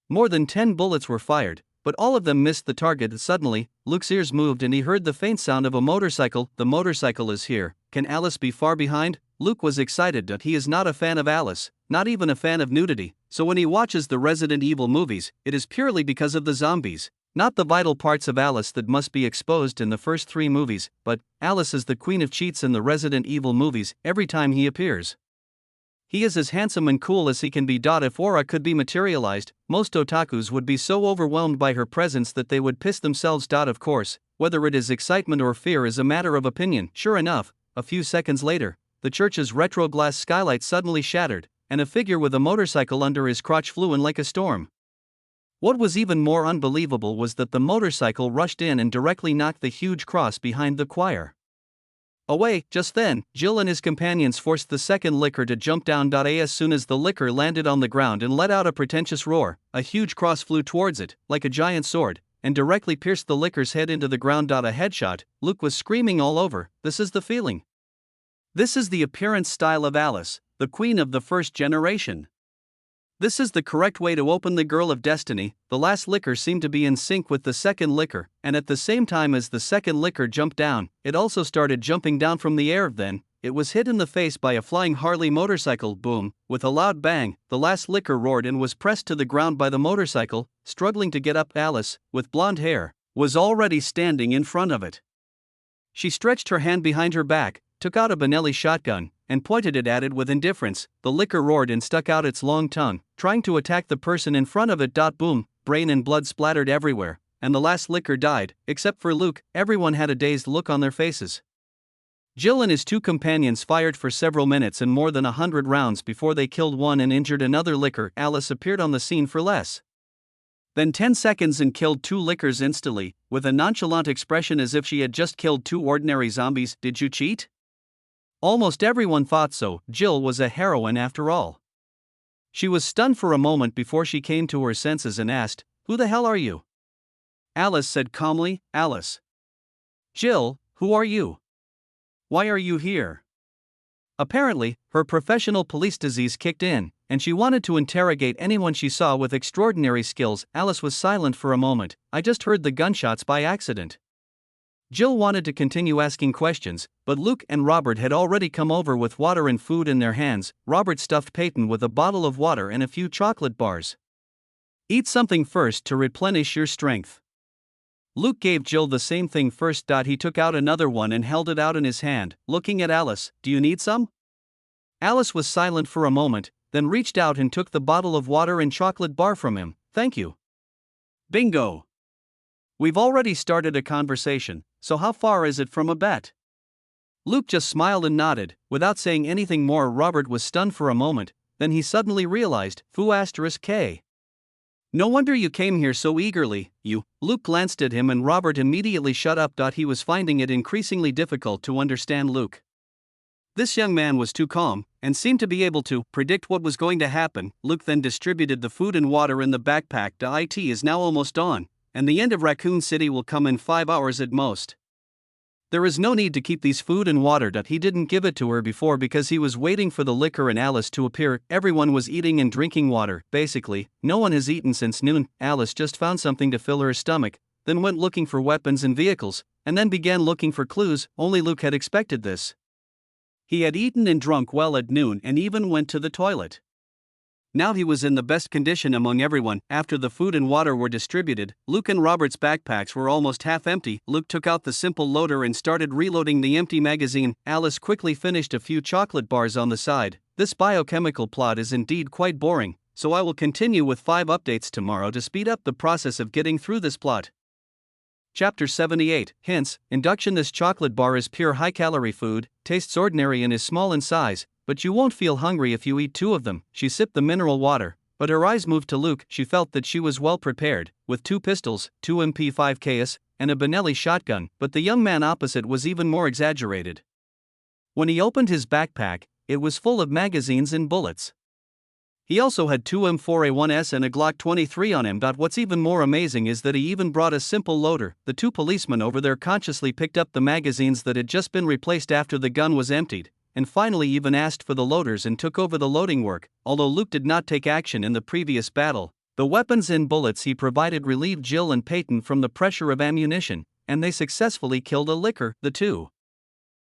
Speaker 1: More than 10 bullets were fired, but all of them missed the target. Suddenly, Luke's ears moved and he heard the faint sound of a motorcycle. The motorcycle is here. Can Alice be far behind? Luke was excited that he is not a fan of Alice, not even a fan of nudity, so when he watches the Resident Evil movies, it is purely because of the zombies, not the vital parts of Alice that must be exposed in the first 3 movies, but Alice is the queen of cheats in the Resident Evil movies every time he appears. He is as handsome and cool as he can be. If Aura could be materialized, most otakus would be so overwhelmed by her presence that they would piss themselves. Of course, whether it is excitement or fear is a matter of opinion. Sure enough, a few seconds later, the church's retro glass skylight suddenly shattered, and a figure with a motorcycle under his crotch flew in like a storm. What was even more unbelievable was that the motorcycle rushed in and directly knocked the huge cross behind the choir away. Just then, Jill and his companions forced the second licker to jump down. As soon as the licker landed on the ground and let out a pretentious roar, a huge cross flew towards it, like a giant sword, and directly pierced the licker's head into the ground. A headshot. Luke was screaming all over. This is the feeling. This is the appearance style of Alice, the queen of the first generation. This is the correct way to open the Girl of Destiny. The last licker seemed to be in sync with the second licker, and at the same time as the second licker jumped down, it also started jumping down from the air. Then, it was hit in the face by a flying Harley motorcycle. Boom! With a loud bang, the last licker roared and was pressed to the ground by the motorcycle. Struggling to get up, Alice, with blonde hair, was already standing in front of it. She stretched her hand behind her back, took out a Benelli shotgun, and pointed it at it with indifference. The licker roared and stuck out its long tongue, trying to attack the person in front of it. Boom! Brain and blood splattered everywhere, and the last licker died, except for Luke. Everyone had a dazed look on their faces. Jill and his two companions fired for several minutes and more than 100 rounds before they killed one and injured another licker. Alice appeared on the scene for less than 10 seconds and killed 2 lickers instantly, with a nonchalant expression as if she had just killed 2 ordinary zombies. Did you cheat? Almost everyone thought so. Jill was a heroine after all. She was stunned for a moment before she came to her senses and asked, "Who the hell are you?" Alice said calmly, "Alice." "Jill, who are you? Why are you here?" Apparently, her professional police disease kicked in, and she wanted to interrogate anyone she saw with extraordinary skills. Alice was silent for a moment. "I just heard the gunshots by accident." Jill wanted to continue asking questions, but Luke and Robert had already come over with water and food in their hands. Robert stuffed Peyton with a bottle of water and a few chocolate bars. "Eat something first to replenish your strength." Luke gave Jill the same thing first. He took out another one and held it out in his hand, looking at Alice. "Do you need some?" Alice was silent for a moment, then reached out and took the bottle of water and chocolate bar from him. "Thank you." Bingo! We've already started a conversation, so how far is it from a bet? Luke just smiled and nodded, without saying anything more. Robert was stunned for a moment, then he suddenly realized, Fu*K. No wonder you came here so eagerly, you. Luke glanced at him and Robert immediately shut up. He was finding it increasingly difficult to understand Luke. This young man was too calm, and seemed to be able to predict what was going to happen. Luke then distributed the food and water in the backpack. It is now almost dawn, and the end of Raccoon City will come in 5 hours at most. There is no need to keep these food and water. He didn't give it to her before because he was waiting for the liquor and Alice to appear. Everyone was eating and drinking water. Basically, no one has eaten since noon. Alice just found something to fill her stomach, then went looking for weapons and vehicles, and then began looking for clues. Only Luke had expected this. He had eaten and drunk well at noon and even went to the toilet. Now he was in the best condition among everyone. After the food and water were distributed, Luke and Robert's backpacks were almost half empty. Luke took out the simple loader and started reloading the empty magazine. Alice quickly finished a few chocolate bars on the side. This biochemical plot is indeed quite boring, so I will continue with 5 updates tomorrow to speed up the process of getting through this plot. Chapter 78, Hints, Induction. This chocolate bar is pure high-calorie food, tastes ordinary and is small in size, but you won't feel hungry if you eat 2 of them. She sipped the mineral water, but her eyes moved to Luke. She felt that she was well prepared, with 2 pistols, 2 MP5Ks, and a Benelli shotgun, but the young man opposite was even more exaggerated. When he opened his backpack, it was full of magazines and bullets. He also had 2 M4A1s and a Glock 23 on him. What's even more amazing is that he even brought a simple loader. The 2 policemen over there consciously picked up the magazines that had just been replaced after the gun was emptied, and finally even asked for the loaders and took over the loading work. Although Luke did not take action in the previous battle, the weapons and bullets he provided relieved Jill and Peyton from the pressure of ammunition, and they successfully killed a licker. The 2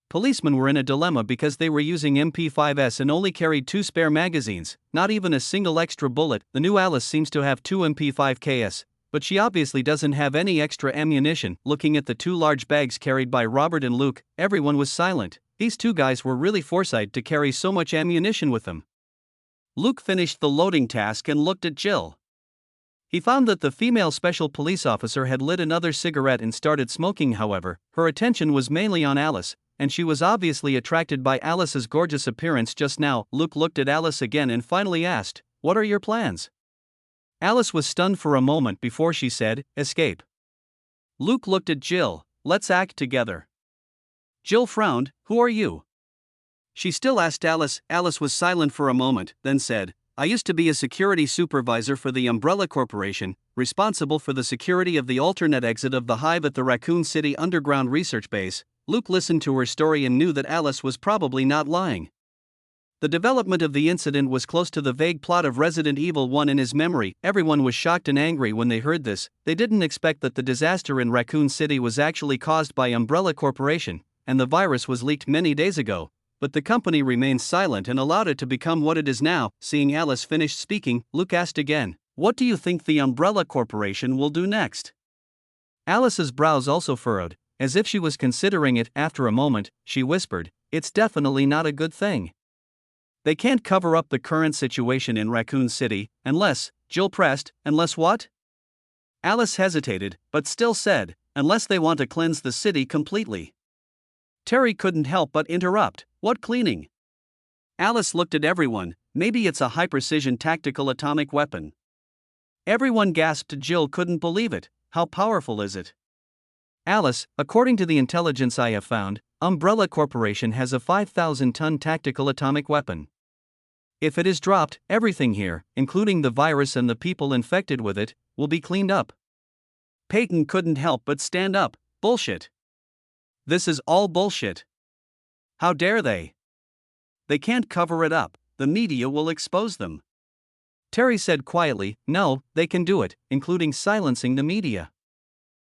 Speaker 1: policemen were in a dilemma because they were using MP5s and only carried 2 spare magazines, not even a single extra bullet. The new Alice seems to have 2 MP5Ks, but she obviously doesn't have any extra ammunition. Looking at the 2 large bags carried by Robert and Luke, everyone was silent. These 2 guys were really foresight to carry so much ammunition with them. Luke finished the loading task and looked at Jill. He found that the female special police officer had lit another cigarette and started smoking. However, her attention was mainly on Alice, and she was obviously attracted by Alice's gorgeous appearance just now. Luke looked at Alice again and finally asked, "What are your plans?" Alice was stunned for a moment before she said, "Escape." Luke looked at Jill. "Let's act together." Jill frowned. "Who are you?" She still asked Alice. Alice was silent for a moment, then said, "I used to be a security supervisor for the Umbrella Corporation, responsible for the security of the alternate exit of the hive at the Raccoon City Underground Research Base." Luke listened to her story and knew that Alice was probably not lying. The development of the incident was close to the vague plot of Resident Evil 1 in his memory. Everyone was shocked and angry when they heard this. They didn't expect that the disaster in Raccoon City was actually caused by Umbrella Corporation, and the virus was leaked many days ago, but the company remained silent and allowed it to become what it is now. Seeing Alice finish speaking, Luke asked again, "What do you think the Umbrella Corporation will do next?" Alice's brows also furrowed, as if she was considering it. After a moment, she whispered, "It's definitely not a good thing. They can't cover up the current situation in Raccoon City, unless," Jill pressed, "unless what?" Alice hesitated, but still said, "Unless they want to cleanse the city completely." Terry couldn't help but interrupt, "What cleaning?" Alice looked at everyone. "Maybe it's a high-precision tactical atomic weapon." Everyone gasped. Jill couldn't believe it. "How powerful is it?" "Alice, according to the intelligence I have found, Umbrella Corporation has a 5,000-ton tactical atomic weapon. If it is dropped, everything here, including the virus and the people infected with it, will be cleaned up." Peyton couldn't help but stand up. "Bullshit. This is all bullshit. How dare they? They can't cover it up. The media will expose them." Terry said quietly, "No, they can do it, including silencing the media."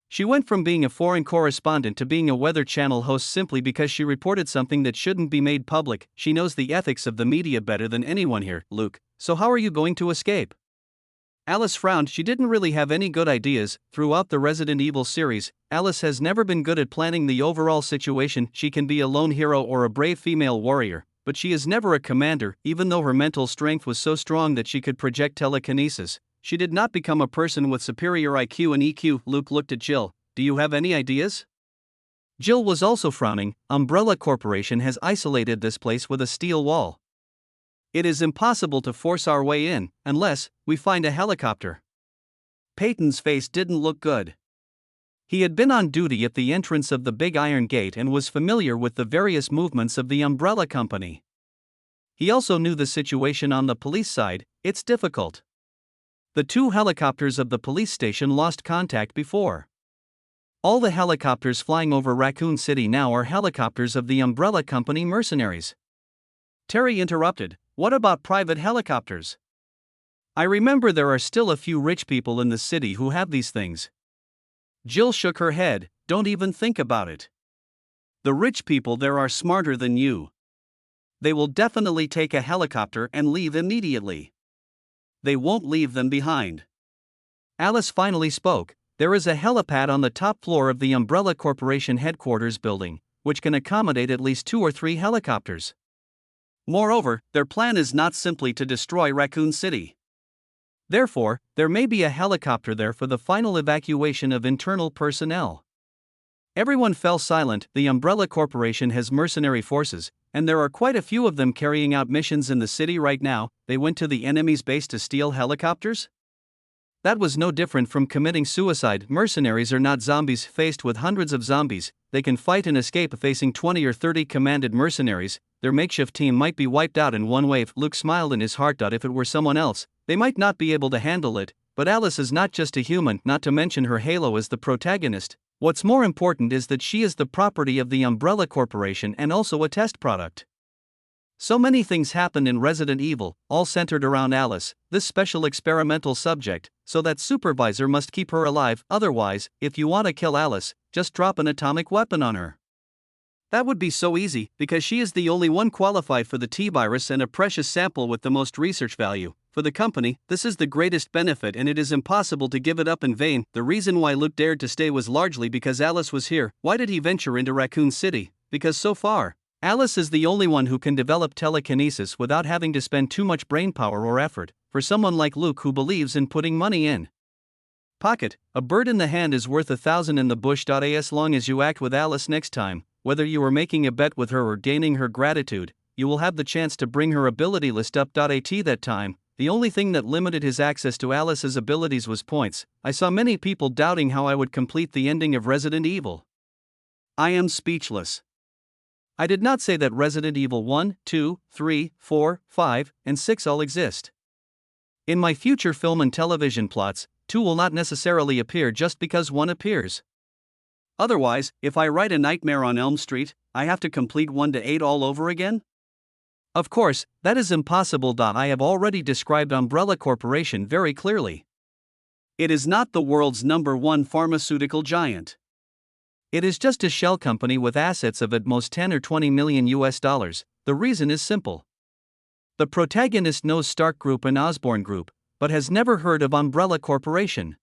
Speaker 1: She went from being a foreign correspondent to being a Weather Channel host simply because she reported something that shouldn't be made public. She knows the ethics of the media better than anyone here. "Luke, so how are you going to escape?" Alice frowned. She didn't really have any good ideas. Throughout the Resident Evil series, Alice has never been good at planning the overall situation. She can be a lone hero or a brave female warrior, but she is never a commander. Even though her mental strength was so strong that she could project telekinesis, she did not become a person with superior IQ and EQ. Luke looked at Jill. "Do you have any ideas?" Jill was also frowning. "Umbrella Corporation has isolated this place with a steel wall. It is impossible to force our way in, unless we find a helicopter." Peyton's face didn't look good. He had been on duty at the entrance of the Big Iron Gate and was familiar with the various movements of the Umbrella Company. He also knew the situation on the police side. It's difficult. The 2 helicopters of the police station lost contact before. All the helicopters flying over Raccoon City now are helicopters of the Umbrella Company mercenaries. Terry interrupted, "What about private helicopters? I remember there are still a few rich people in the city who have these things." Jill shook her head, "Don't even think about it. The rich people there are smarter than you. They will definitely take a helicopter and leave immediately. They won't leave them behind." Alice finally spoke. "There is a helipad on the top floor of the Umbrella Corporation headquarters building, which can accommodate at least 2 or 3 helicopters. Moreover, their plan is not simply to destroy Raccoon City. Therefore, there may be a helicopter there for the final evacuation of internal personnel." Everyone fell silent. The Umbrella Corporation has mercenary forces, and there are quite a few of them carrying out missions in the city right now. They went to the enemy's base to steal helicopters? That was no different from committing suicide. Mercenaries are not zombies. Faced with hundreds of zombies, they can fight and escape. Facing 20 or 30 commanded mercenaries, their makeshift team might be wiped out in one wave. Luke smiled in his heart. If it were someone else, they might not be able to handle it, but Alice is not just a human, not to mention her halo as the protagonist. What's more important is that she is the property of the Umbrella Corporation and also a test product. So many things happen in Resident Evil, all centered around Alice, this special experimental subject, so that supervisor must keep her alive. Otherwise, if you want to kill Alice, just drop an atomic weapon on her. That would be so easy, because she is the only one qualified for the T-virus and a precious sample with the most research value. For the company, this is the greatest benefit and it is impossible to give it up in vain. The reason why Luke dared to stay was largely because Alice was here. Why did he venture into Raccoon City? Because so far, Alice is the only one who can develop telekinesis without having to spend too much brainpower or effort. For someone like Luke who believes in putting money in pocket, a bird in the hand is worth 1,000 in the bush. As long as you act with Alice next time, whether you are making a bet with her or gaining her gratitude, you will have the chance to bring her ability list up. At that time, the only thing that limited his access to Alice's abilities was points. I saw many people doubting how I would complete the ending of Resident Evil. I am speechless. I did not say that Resident Evil 1, 2, 3, 4, 5, and 6 all exist. In my future film and television plots, 2 will not necessarily appear just because 1 appears. Otherwise, if I write A Nightmare on Elm Street, I have to complete 1 to 8 all over again? Of course, that is impossible. I have already described Umbrella Corporation very clearly. It is not the world's #1 pharmaceutical giant. It is just a shell company with assets of at most 10 or 20 million US dollars. The reason is simple. The protagonist knows Stark Group and Osborn Group, but has never heard of Umbrella Corporation.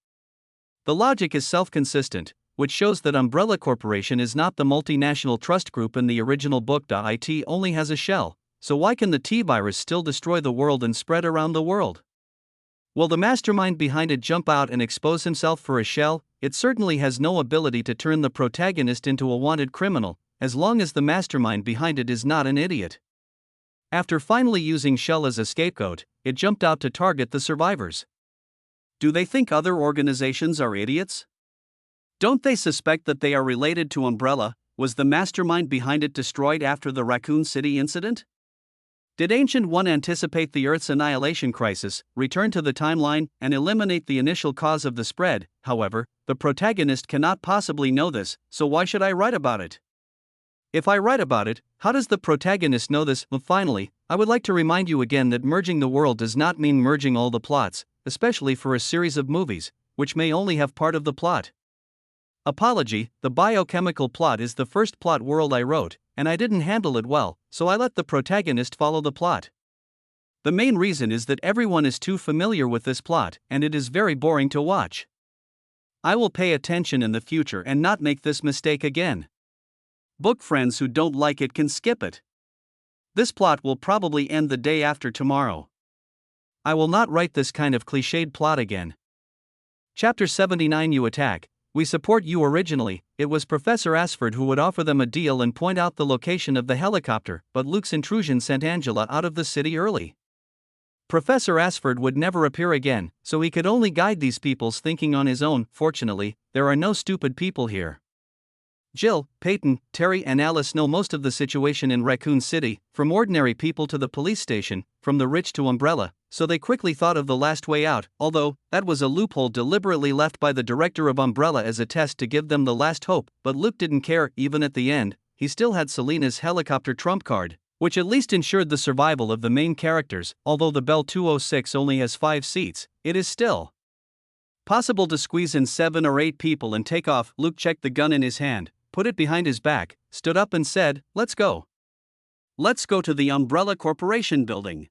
Speaker 1: The logic is self-consistent, which shows that Umbrella Corporation is not the multinational trust group in the original book. It only has a shell, so why can the T-virus still destroy the world and spread around the world? Will the mastermind behind it jump out and expose himself for a shell? It certainly has no ability to turn the protagonist into a wanted criminal, as long as the mastermind behind it is not an idiot. After finally using Shell as a scapegoat, it jumped out to target the survivors. Do they think other organizations are idiots? Don't they suspect that they are related to Umbrella? Was the mastermind behind it destroyed after the Raccoon City incident? Did Ancient One anticipate the Earth's annihilation crisis, return to the timeline, and eliminate the initial cause of the spread? However, the protagonist cannot possibly know this, so why should I write about it? If I write about it, how does the protagonist know this? Finally, I would like to remind you again that merging the world does not mean merging all the plots, especially for a series of movies, which may only have part of the plot. Apology, the biochemical plot is the first plot world I wrote, and I didn't handle it well, so I let the protagonist follow the plot. The main reason is that everyone is too familiar with this plot, and it is very boring to watch. I will pay attention in the future and not make this mistake again. Book friends who don't like it can skip it. This plot will probably end the day after tomorrow. I will not write this kind of cliched plot again. Chapter 79. You attack. We support you. Originally, it was Professor Ashford who would offer them a deal and point out the location of the helicopter, but Luke's intrusion sent Angela out of the city early. Professor Ashford would never appear again, so he could only guide these people's thinking on his own. Fortunately, there are no stupid people here. Jill, Peyton, Terry, and Alice know most of the situation in Raccoon City, from ordinary people to the police station, from the rich to Umbrella, so they quickly thought of the last way out, although that was a loophole deliberately left by the director of Umbrella as a test to give them the last hope. But Luke didn't care. Even at the end, he still had Selena's helicopter trump card, which at least ensured the survival of the main characters. Although the Bell 206 only has 5 seats, it is still possible to squeeze in 7 or 8 people and take off. Luke checked the gun in his hand, put it behind his back, stood up and said, "Let's go. Let's go to the Umbrella Corporation building.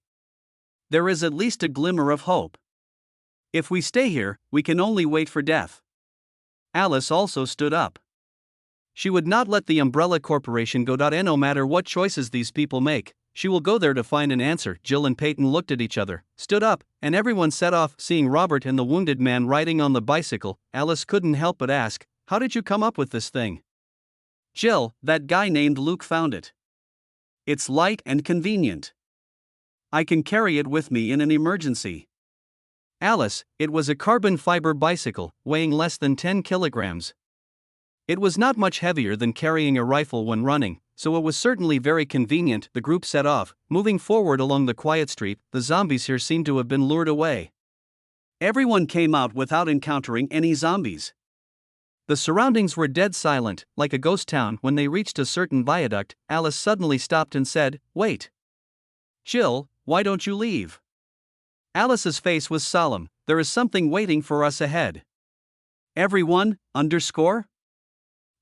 Speaker 1: There is at least a glimmer of hope. If we stay here, we can only wait for death." Alice also stood up. She would not let the Umbrella Corporation go. No matter what choices these people make, she will go there to find an answer. Jill and Peyton looked at each other, stood up, and everyone set off. Seeing Robert and the wounded man riding on the bicycle, Alice couldn't help but ask, "How did you come up with this thing?" "Jill, that guy named Luke found it. It's light and convenient. I can carry it with me in an emergency." Alice, it was a carbon fiber bicycle, weighing less than 10 kilograms. It was not much heavier than carrying a rifle when running, so it was certainly very convenient. The group set off, moving forward along the quiet street. The zombies here seemed to have been lured away. Everyone came out without encountering any zombies. The surroundings were dead silent, like a ghost town. When they reached a certain viaduct, Alice suddenly stopped and said, "Wait. Jill, why don't you leave?" Alice's face was solemn. "There is something waiting for us ahead." "Everyone, underscore?"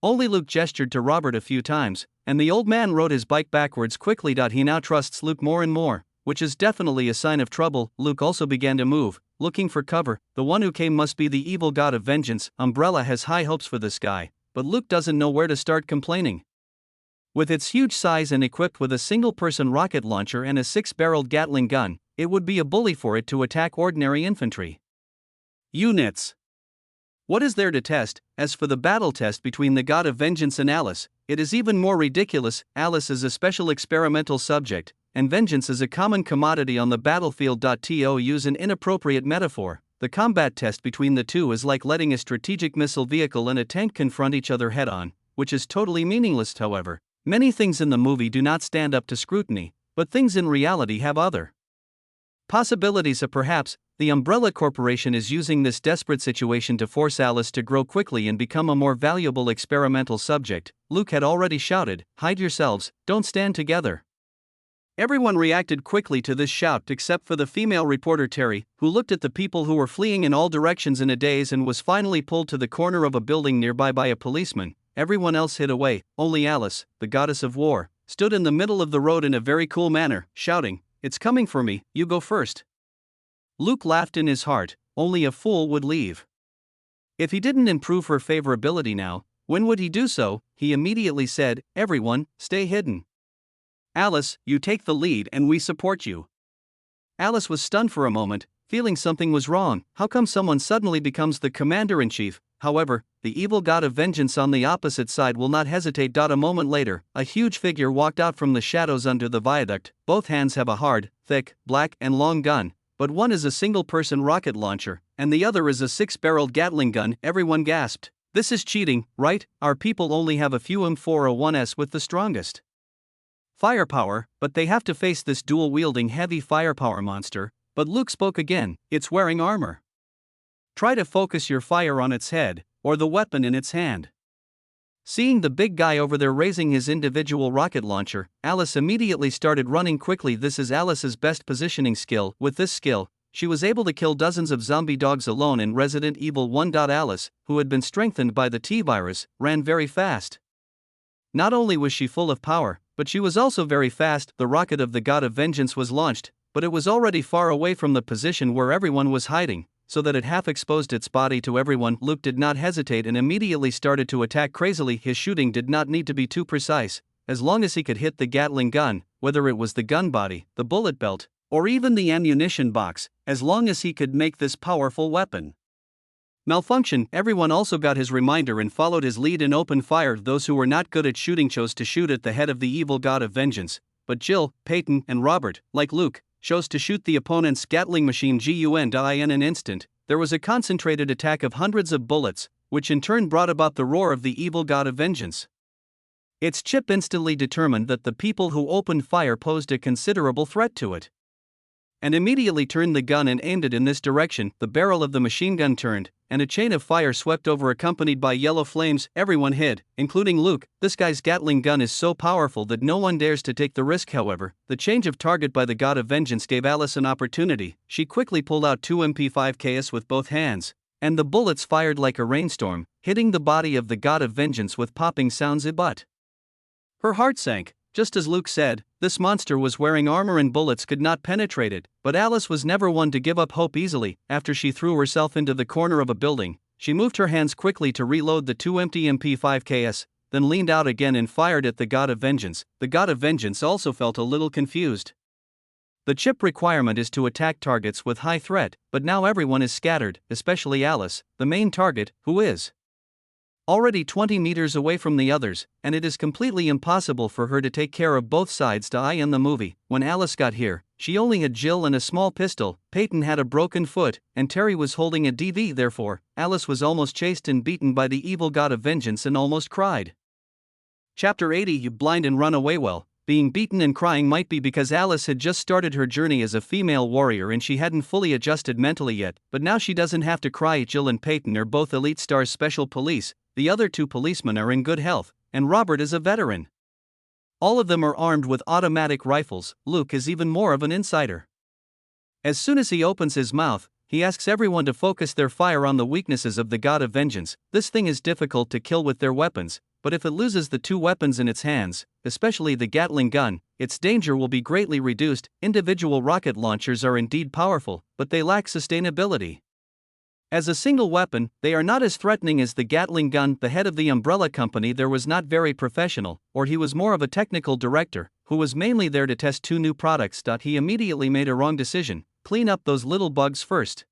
Speaker 1: Only Luke gestured to Robert a few times, and the old man rode his bike backwards quickly. He now trusts Luke more and more, which is definitely a sign of trouble. Luke also began to move, looking for cover. The one who came must be the evil god of vengeance. Umbrella has high hopes for this guy, but Luke doesn't know where to start complaining. With its huge size and equipped with a single-person rocket launcher and a 6-barreled Gatling gun, it would be a bully for it to attack ordinary infantry units. What is there to test? As for the battle test between the god of vengeance and Alice, it is even more ridiculous. Alice is a special experimental subject, and vengeance is a common commodity on the battlefield. To use an inappropriate metaphor, the combat test between the two is like letting a strategic missile vehicle and a tank confront each other head-on, which is totally meaningless. However, many things in the movie do not stand up to scrutiny, but things in reality have other possibilities. Perhaps, the Umbrella Corporation is using this desperate situation to force Alice to grow quickly and become a more valuable experimental subject. Luke had already shouted, "Hide yourselves, don't stand together." Everyone reacted quickly to this shout except for the female reporter Terry, who looked at the people who were fleeing in all directions in a daze and was finally pulled to the corner of a building nearby by a policeman. Everyone else hid away. Only Alice, the goddess of war, stood in the middle of the road in a very cool manner, shouting, "It's coming for me, you go first." Luke laughed in his heart. Only a fool would leave. If he didn't improve her favorability now, when would he do so? He immediately said, "Everyone, stay hidden. Alice, you take the lead and we support you." Alice was stunned for a moment, feeling something was wrong. How come someone suddenly becomes the commander-in-chief? However, the evil god of vengeance on the opposite side will not hesitate. A moment later, a huge figure walked out from the shadows under the viaduct. Both hands have a hard, thick, black and long gun, but one is a single-person rocket launcher, and the other is a 6-barreled Gatling gun. Everyone gasped. "This is cheating, right? Our people only have a few M401s with the strongest firepower, but they have to face this dual-wielding heavy firepower monster." But Luke spoke again, "It's wearing armor. Try to focus your fire on its head, or the weapon in its hand." Seeing the big guy over there raising his individual rocket launcher, Alice immediately started running quickly. This is Alice's best positioning skill. With this skill, she was able to kill dozens of zombie dogs alone in Resident Evil 1. Alice, who had been strengthened by the T-virus, ran very fast. Not only was she full of power, but she was also very fast. The rocket of the god of vengeance was launched, but it was already far away from the position where everyone was hiding, so that it half exposed its body to everyone. Luke did not hesitate and immediately started to attack crazily. His shooting did not need to be too precise, as long as he could hit the Gatling gun, whether it was the gun body, the bullet belt, or even the ammunition box, as long as he could make this powerful weapon malfunction. Everyone also got his reminder and followed his lead and opened fire. Those who were not good at shooting chose to shoot at the head of the evil god of vengeance, but Jill, Peyton, and Robert, like Luke, chose to shoot the opponent's Gatling machine gun. In an instant, there was a concentrated attack of hundreds of bullets, which in turn brought about the roar of the evil god of vengeance. Its chip instantly determined that the people who opened fire posed a considerable threat to it, and immediately turned the gun and aimed it in this direction. The barrel of the machine gun turned, and a chain of fire swept over, accompanied by yellow flames. Everyone hid, including Luke. This guy's Gatling gun is so powerful that no one dares to take the risk. However, the change of target by the god of vengeance gave Alice an opportunity. She quickly pulled out two MP5Ks with both hands, and the bullets fired like a rainstorm, hitting the body of the god of vengeance with popping sounds. But her heart sank. Just as Luke said, this monster was wearing armor and bullets could not penetrate it. But Alice was never one to give up hope easily. After she threw herself into the corner of a building, she moved her hands quickly to reload the two empty MP5Ks, then leaned out again and fired at the god of vengeance. The god of vengeance also felt a little confused. The chip requirement is to attack targets with high threat, but now everyone is scattered, especially Alice, the main target, who is already 20 meters away from the others, and it is completely impossible for her to take care of both sides. In the movie, when Alice got here, she only had Jill and a small pistol, Peyton had a broken foot, and Terry was holding a DV. Therefore, Alice was almost chased and beaten by the evil god of vengeance and almost cried. Chapter 80. You blind and run away. Well, being beaten and crying might be because Alice had just started her journey as a female warrior and she hadn't fully adjusted mentally yet, but now she doesn't have to cry. Jill and Peyton are both Elite Stars Special Police. The other two policemen are in good health, and Robert is a veteran. All of them are armed with automatic rifles. Luke is even more of an insider. As soon as he opens his mouth, he asks everyone to focus their fire on the weaknesses of the god of vengeance. This thing is difficult to kill with their weapons, but if it loses the two weapons in its hands, especially the Gatling gun, its danger will be greatly reduced. Individual rocket launchers are indeed powerful, but they lack sustainability. As a single weapon, they are not as threatening as the Gatling gun. The head of the umbrella company there was not very professional, or he was more of a technical director, who was mainly there to test two new products. He immediately made a wrong decision: clean up those little bugs first.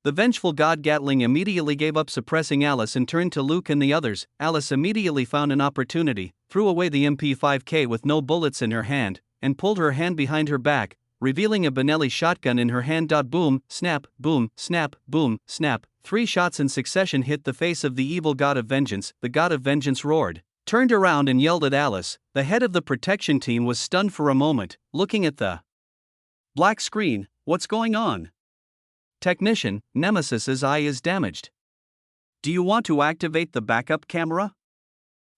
Speaker 1: The vengeful god Gatling immediately gave up suppressing Alice and turned to Luke and the others. Alice immediately found an opportunity, threw away the MP5K with no bullets in her hand, and pulled her hand behind her back, revealing a Benelli shotgun in her hand. Boom, snap, boom, snap, boom, snap. 3 shots in succession hit the face of the evil god of vengeance. The god of vengeance roared, turned around and yelled at Alice. The head of the protection team was stunned for a moment, looking at the black screen. What's going on? Technician, Nemesis's eye is damaged. Do you want to activate the backup camera?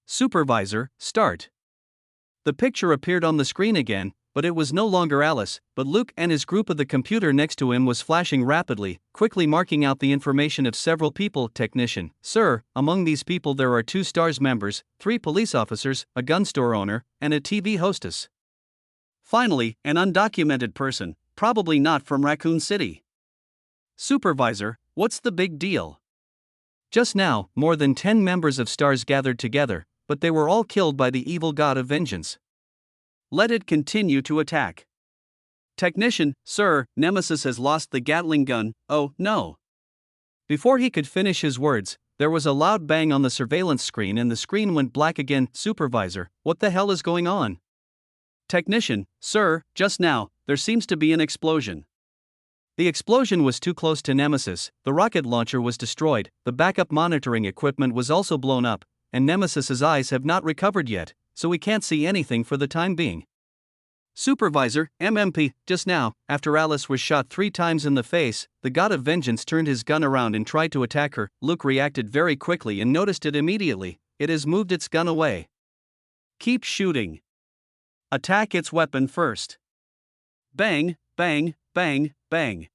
Speaker 1: Supervisor, start. The picture appeared on the screen again, but it was no longer Alice, but Luke, and his group of the computer next to him was flashing rapidly, quickly marking out the information of several people. Technician, sir, among these people there are 2 STARS members, 3 police officers, a gun store owner, and a TV hostess. Finally, an undocumented person, probably not from Raccoon City. Supervisor, what's the big deal? Just now, more than 10 members of STARS gathered together, but they were all killed by the evil god of vengeance. Let it continue to attack. Technician, sir, Nemesis has lost the Gatling gun. Oh, no. Before he could finish his words, there was a loud bang on the surveillance screen and the screen went black again. Supervisor, what the hell is going on? Technician, sir, just now, there seems to be an explosion. The explosion was too close to Nemesis, the rocket launcher was destroyed, the backup monitoring equipment was also blown up, and Nemesis's eyes have not recovered yet, so we can't see anything for the time being. Supervisor, MMP, just now, after Alice was shot 3 times in the face, the god of vengeance turned his gun around and tried to attack her. Luke reacted very quickly and noticed it immediately. It has moved its gun away. Keep shooting. Attack its weapon first. Bang, bang, bang, bang.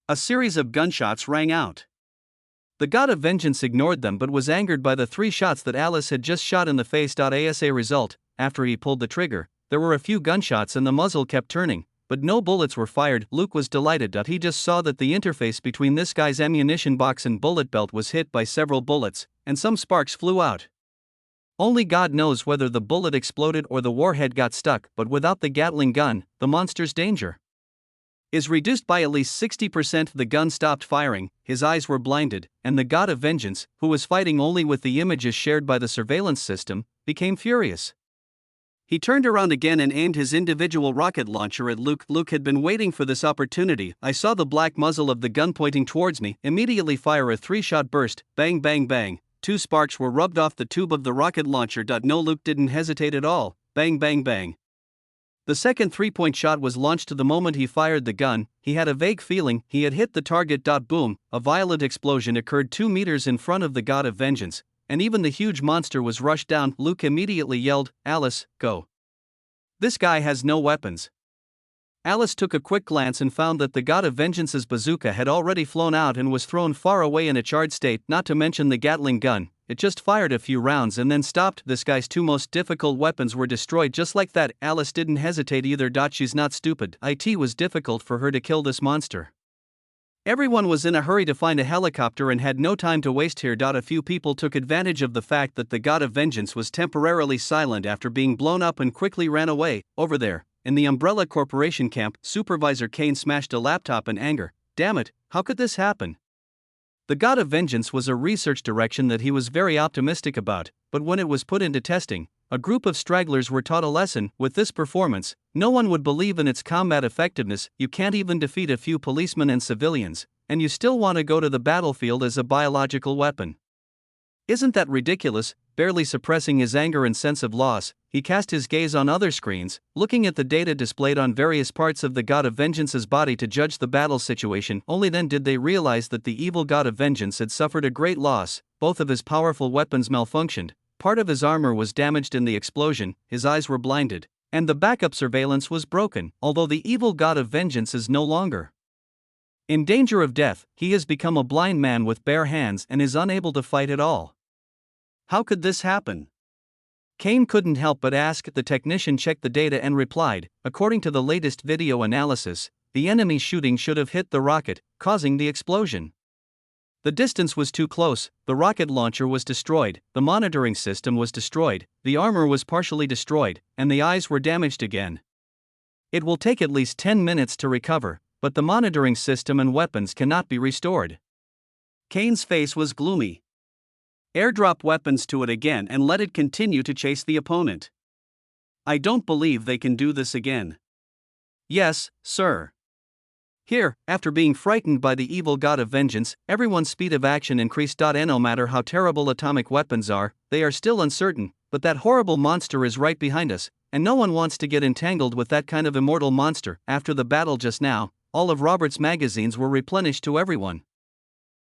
Speaker 1: A series of gunshots rang out. The god of vengeance ignored them but was angered by the 3 shots that Alice had just shot in the face. As a result, after he pulled the trigger, there were a few gunshots and the muzzle kept turning, but no bullets were fired. Luke was delighted that he just saw that the interface between this guy's ammunition box and bullet belt was hit by several bullets, and some sparks flew out. Only God knows whether the bullet exploded or the warhead got stuck, but without the Gatling gun, the monster's danger is reduced by at least 60%. The gun stopped firing, his eyes were blinded, and the god of vengeance, who was fighting only with the images shared by the surveillance system, became furious. He turned around again and aimed his individual rocket launcher at Luke. Luke had been waiting for this opportunity. I saw the black muzzle of the gun pointing towards me, immediately fire a 3-shot burst, bang bang bang. 2 sparks were rubbed off the tube of the rocket launcher. No, Luke didn't hesitate at all, bang bang bang. The second 3-point shot was launched the moment he fired the gun. He had a vague feeling he had hit the target. Boom, a violent explosion occurred 2 meters in front of the God of Vengeance, and even the huge monster was rushed down. Luke immediately yelled, "Alice, go. This guy has no weapons." Alice took a quick glance and found that the God of Vengeance's bazooka had already flown out and was thrown far away in a charred state, not to mention the Gatling gun. It just fired a few rounds and then stopped. This guy's 2 most difficult weapons were destroyed just like that. Alice didn't hesitate either. She's not stupid. It was difficult for her to kill this monster. Everyone was in a hurry to find a helicopter and had no time to waste here. A few people took advantage of the fact that the God of Vengeance was temporarily silent after being blown up and quickly ran away. Over there, in the Umbrella Corporation camp, Supervisor Kane smashed a laptop in anger. Damn it, how could this happen? The God of Vengeance was a research direction that he was very optimistic about, but when it was put into testing, a group of stragglers were taught a lesson. With this performance, no one would believe in its combat effectiveness. You can't even defeat a few policemen and civilians, and you still want to go to the battlefield as a biological weapon. Isn't that ridiculous? Barely suppressing his anger and sense of loss, he cast his gaze on other screens, looking at the data displayed on various parts of the God of Vengeance's body to judge the battle situation. Only then did they realize that the evil God of Vengeance had suffered a great loss. Both of his powerful weapons malfunctioned, part of his armor was damaged in the explosion, his eyes were blinded, and the backup surveillance was broken. Although the evil God of Vengeance is no longer in danger of death, he has become a blind man with bare hands and is unable to fight at all. How could this happen? Kane couldn't help but ask. The technician checked the data and replied, according to the latest video analysis, the enemy shooting should have hit the rocket, causing the explosion. The distance was too close, the rocket launcher was destroyed, the monitoring system was destroyed, the armor was partially destroyed, and the eyes were damaged again. It will take at least 10 minutes to recover, but the monitoring system and weapons cannot be restored. Kane's face was gloomy. Airdrop weapons to it again and let it continue to chase the opponent. I don't believe they can do this again. Yes, sir. Here, after being frightened by the evil God of Vengeance, everyone's speed of action increased. And no matter how terrible atomic weapons are, they are still uncertain, but that horrible monster is right behind us, and no one wants to get entangled with that kind of immortal monster. After the battle just now, all of Robert's magazines were replenished to everyone.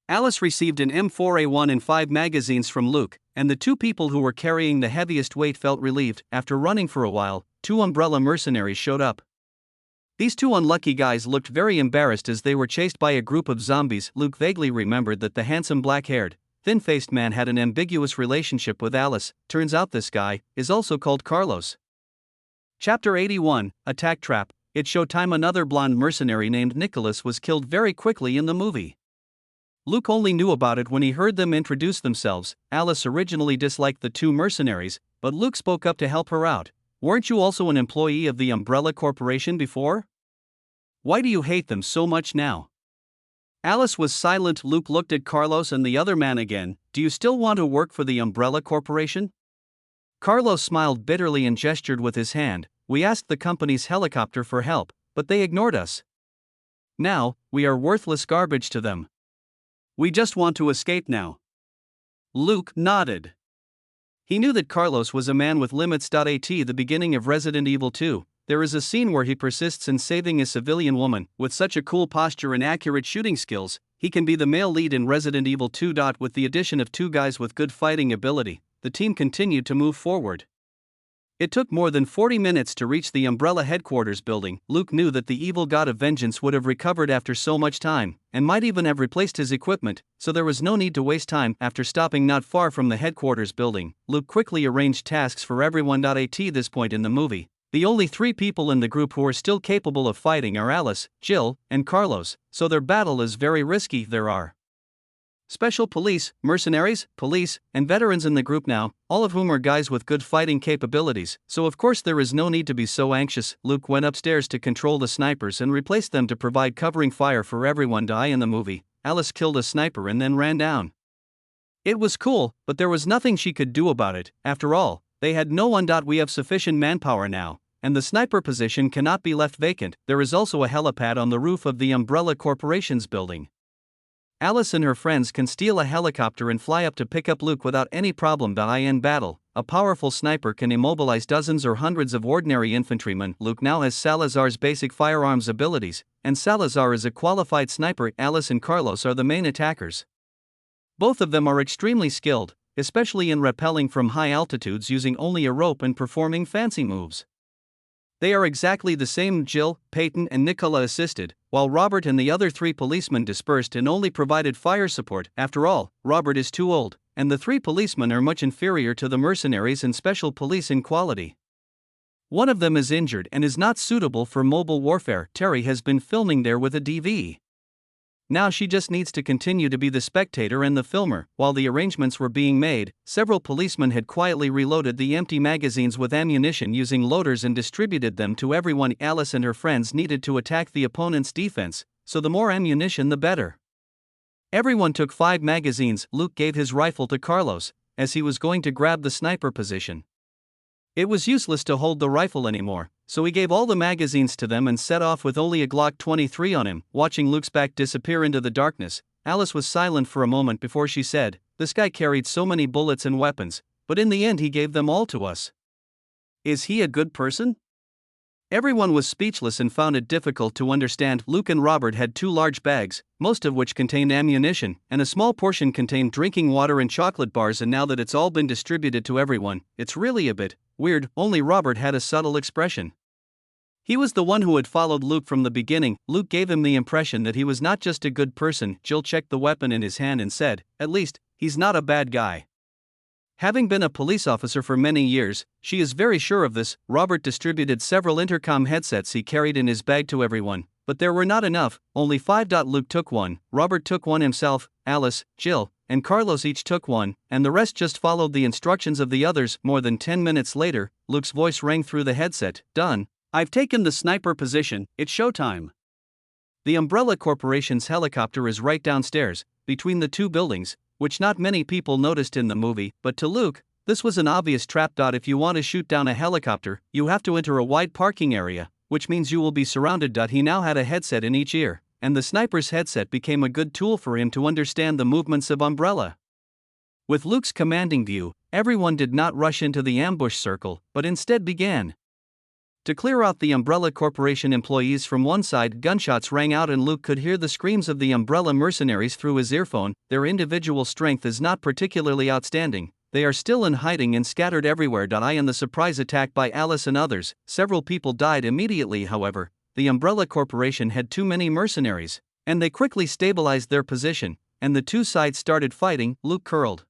Speaker 1: Alice received an M4A1 and 5 magazines from Luke, and the 2 people who were carrying the heaviest weight felt relieved. After running for a while, 2 Umbrella mercenaries showed up. These 2 unlucky guys looked very embarrassed as they were chased by a group of zombies. Luke vaguely remembered that the handsome black-haired, thin-faced man had an ambiguous relationship with Alice. Turns out this guy is also called Carlos. Chapter 81, Attack Trap. It's showtime. Another blonde mercenary named Nicholas was killed very quickly in the movie. Luke only knew about it when he heard them introduce themselves. Alice originally disliked the 2 mercenaries, but Luke spoke up to help her out. Weren't you also an employee of the Umbrella Corporation before? Why do you hate them so much now? Alice was silent. Luke looked at Carlos and the other man again. Do you still want to work for the Umbrella Corporation? Carlos smiled bitterly and gestured with his hand. We asked the company's helicopter for help, but they ignored us. Now, we are worthless garbage to them. We just want to escape now. Luke nodded. He knew that Carlos was a man with limits. At the beginning of Resident Evil 2, there is a scene where he persists in saving a civilian woman. With such a cool posture and accurate shooting skills, he can be the male lead in Resident Evil 2. With the addition of 2 guys with good fighting ability, the team continued to move forward. It took more than 40 minutes to reach the Umbrella headquarters building. Luke knew that the evil God of Vengeance would have recovered after so much time, and might even have replaced his equipment, so there was no need to waste time. After stopping not far from the headquarters building, Luke quickly arranged tasks for everyone. At this point in the movie, the only 3 people in the group who are still capable of fighting are Alice, Jill, and Carlos, so their battle is very risky. There are special police, mercenaries, police, and veterans in the group now, all of whom are guys with good fighting capabilities, so of course there is no need to be so anxious. Luke went upstairs to control the snipers and replaced them to provide covering fire for everyone. In the movie, Alice killed a sniper and then ran down. It was cool, but there was nothing she could do about it. After all, They had no one. We have sufficient manpower now, and the sniper position cannot be left vacant. There is also a helipad on the roof of the Umbrella Corporation's building. Alice and her friends can steal a helicopter and fly up to pick up Luke without any problem. In battle, a powerful sniper can immobilize dozens or hundreds of ordinary infantrymen. Luke now has Salazar's basic firearms abilities, and Salazar is a qualified sniper. Alice and Carlos are the main attackers. Both of them are extremely skilled, especially in rappelling from high altitudes using only a rope and performing fancy moves. They are exactly the same. Jill, Peyton, and Nicola assisted, while Robert and the other 3 policemen dispersed and only provided fire support. After all, Robert is too old, and the 3 policemen are much inferior to the mercenaries and special police in quality. One of them is injured and is not suitable for mobile warfare. Terry has been filming there with a DV. Now she just needs to continue to be the spectator and the filmer. While the arrangements were being made, several policemen had quietly reloaded the empty magazines with ammunition using loaders and distributed them to everyone. Alice and her friends needed to attack the opponent's defense, so the more ammunition the better. Everyone took 5 magazines. Luke gave his rifle to Carlos, as he was going to grab the sniper position. It was useless to hold the rifle anymore, so he gave all the magazines to them and set off with only a Glock 23 on him. Watching Luke's back disappear into the darkness, Alice was silent for a moment before she said, "This guy carried so many bullets and weapons, but in the end he gave them all to us. Is he a good person?" Everyone was speechless and found it difficult to understand. Luke and Robert had 2 large bags, most of which contained ammunition, and a small portion contained drinking water and chocolate bars, and now that it's all been distributed to everyone, it's really a bit weird. Only Robert had a subtle expression. He was the one who had followed Luke from the beginning. Luke gave him the impression that he was not just a good person. Jill checked the weapon in his hand and said, "At least, he's not a bad guy." Having been a police officer for many years, she is very sure of this. Robert distributed several intercom headsets he carried in his bag to everyone, but there were not enough, only 5. Luke took one, Robert took one himself, Alice, Jill, and Carlos each took one, and the rest just followed the instructions of the others. More than 10 minutes later, Luke's voice rang through the headset, "Done. I've taken the sniper position, it's showtime." The Umbrella Corporation's helicopter is right downstairs, between the 2 buildings, which not many people noticed in the movie, but to Luke, this was an obvious trap. If you want to shoot down a helicopter, you have to enter a wide parking area, which means you will be surrounded. He now had a headset in each ear, and the sniper's headset became a good tool for him to understand the movements of Umbrella. With Luke's commanding view, everyone did not rush into the ambush circle, but instead began to clear out the Umbrella Corporation employees from one side. Gunshots rang out and Luke could hear the screams of the Umbrella mercenaries through his earphone. Their individual strength is not particularly outstanding, they are still in hiding and scattered everywhere. In the surprise attack by Alice and others, several people died immediately. However, the Umbrella Corporation had too many mercenaries, and they quickly stabilized their position, and the 2 sides started fighting. Luke curled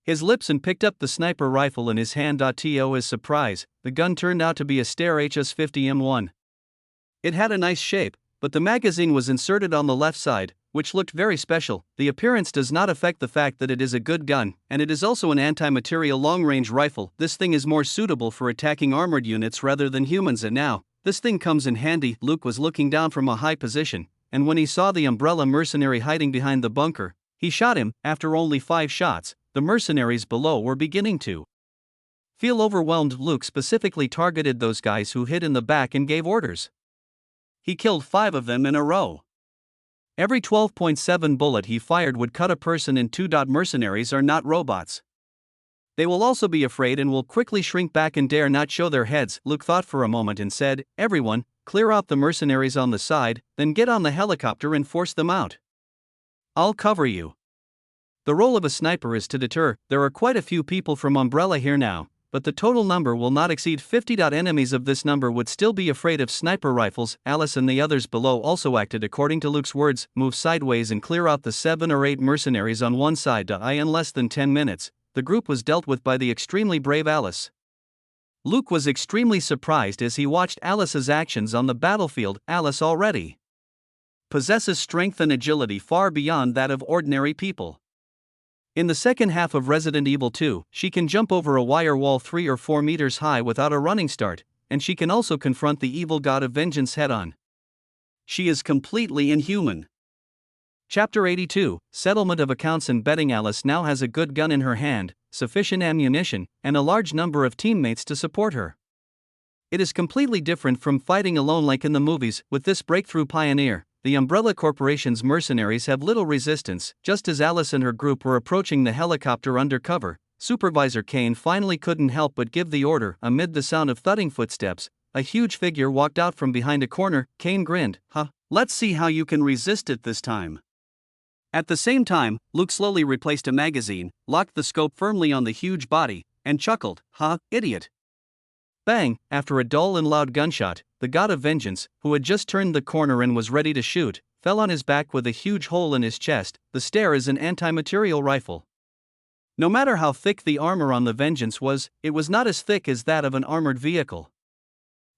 Speaker 1: his lips and picked up the sniper rifle in his hand. To his surprise, the gun turned out to be a Steyr HS-50 M1. It had a nice shape, but the magazine was inserted on the left side, which looked very special. The appearance does not affect the fact that it is a good gun, and it is also an anti-material long-range rifle. This thing is more suitable for attacking armored units rather than humans, and now, this thing comes in handy. Luke was looking down from a high position, and when he saw the Umbrella mercenary hiding behind the bunker, he shot him. After only 5 shots, the mercenaries below were beginning to feel overwhelmed. Luke specifically targeted those guys who hid in the back and gave orders. He killed 5 of them in a row. Every 12.7 bullet he fired would cut a person in 2. Mercenaries are not robots. They will also be afraid and will quickly shrink back and dare not show their heads. Luke thought for a moment and said, "Everyone, clear out the mercenaries on the side, then get on the helicopter and force them out. I'll cover you." The role of a sniper is to deter. There are quite a few people from Umbrella here now, but the total number will not exceed 50. Enemies of this number would still be afraid of sniper rifles. Alice and the others below also acted according to Luke's words, move sideways and clear out the 7 or 8 mercenaries on one side. In less than 10 minutes, the group was dealt with by the extremely brave Alice. Luke was extremely surprised as he watched Alice's actions on the battlefield. Alice already possesses strength and agility far beyond that of ordinary people. In the second half of Resident Evil 2, she can jump over a wire wall 3 or 4 meters high without a running start, and she can also confront the evil god of vengeance head-on. She is completely inhuman. Chapter 82, Settlement of Accounts and Betting. Alice now has a good gun in her hand, sufficient ammunition, and a large number of teammates to support her. It is completely different from fighting alone like in the movies. With this breakthrough pioneer, the Umbrella Corporation's mercenaries have little resistance. Just as Alice and her group were approaching the helicopter under cover, Supervisor Kane finally couldn't help but give the order. Amid the sound of thudding footsteps, a huge figure walked out from behind a corner. Kane grinned. Let's see how you can resist it this time. At the same time, Luke slowly replaced a magazine, locked the scope firmly on the huge body, and chuckled. Idiot. Bang! After a dull and loud gunshot, the God of Vengeance, who had just turned the corner and was ready to shoot, fell on his back with a huge hole in his chest. The stare is an anti-material rifle. No matter how thick the armor on the Vengeance was, it was not as thick as that of an armored vehicle.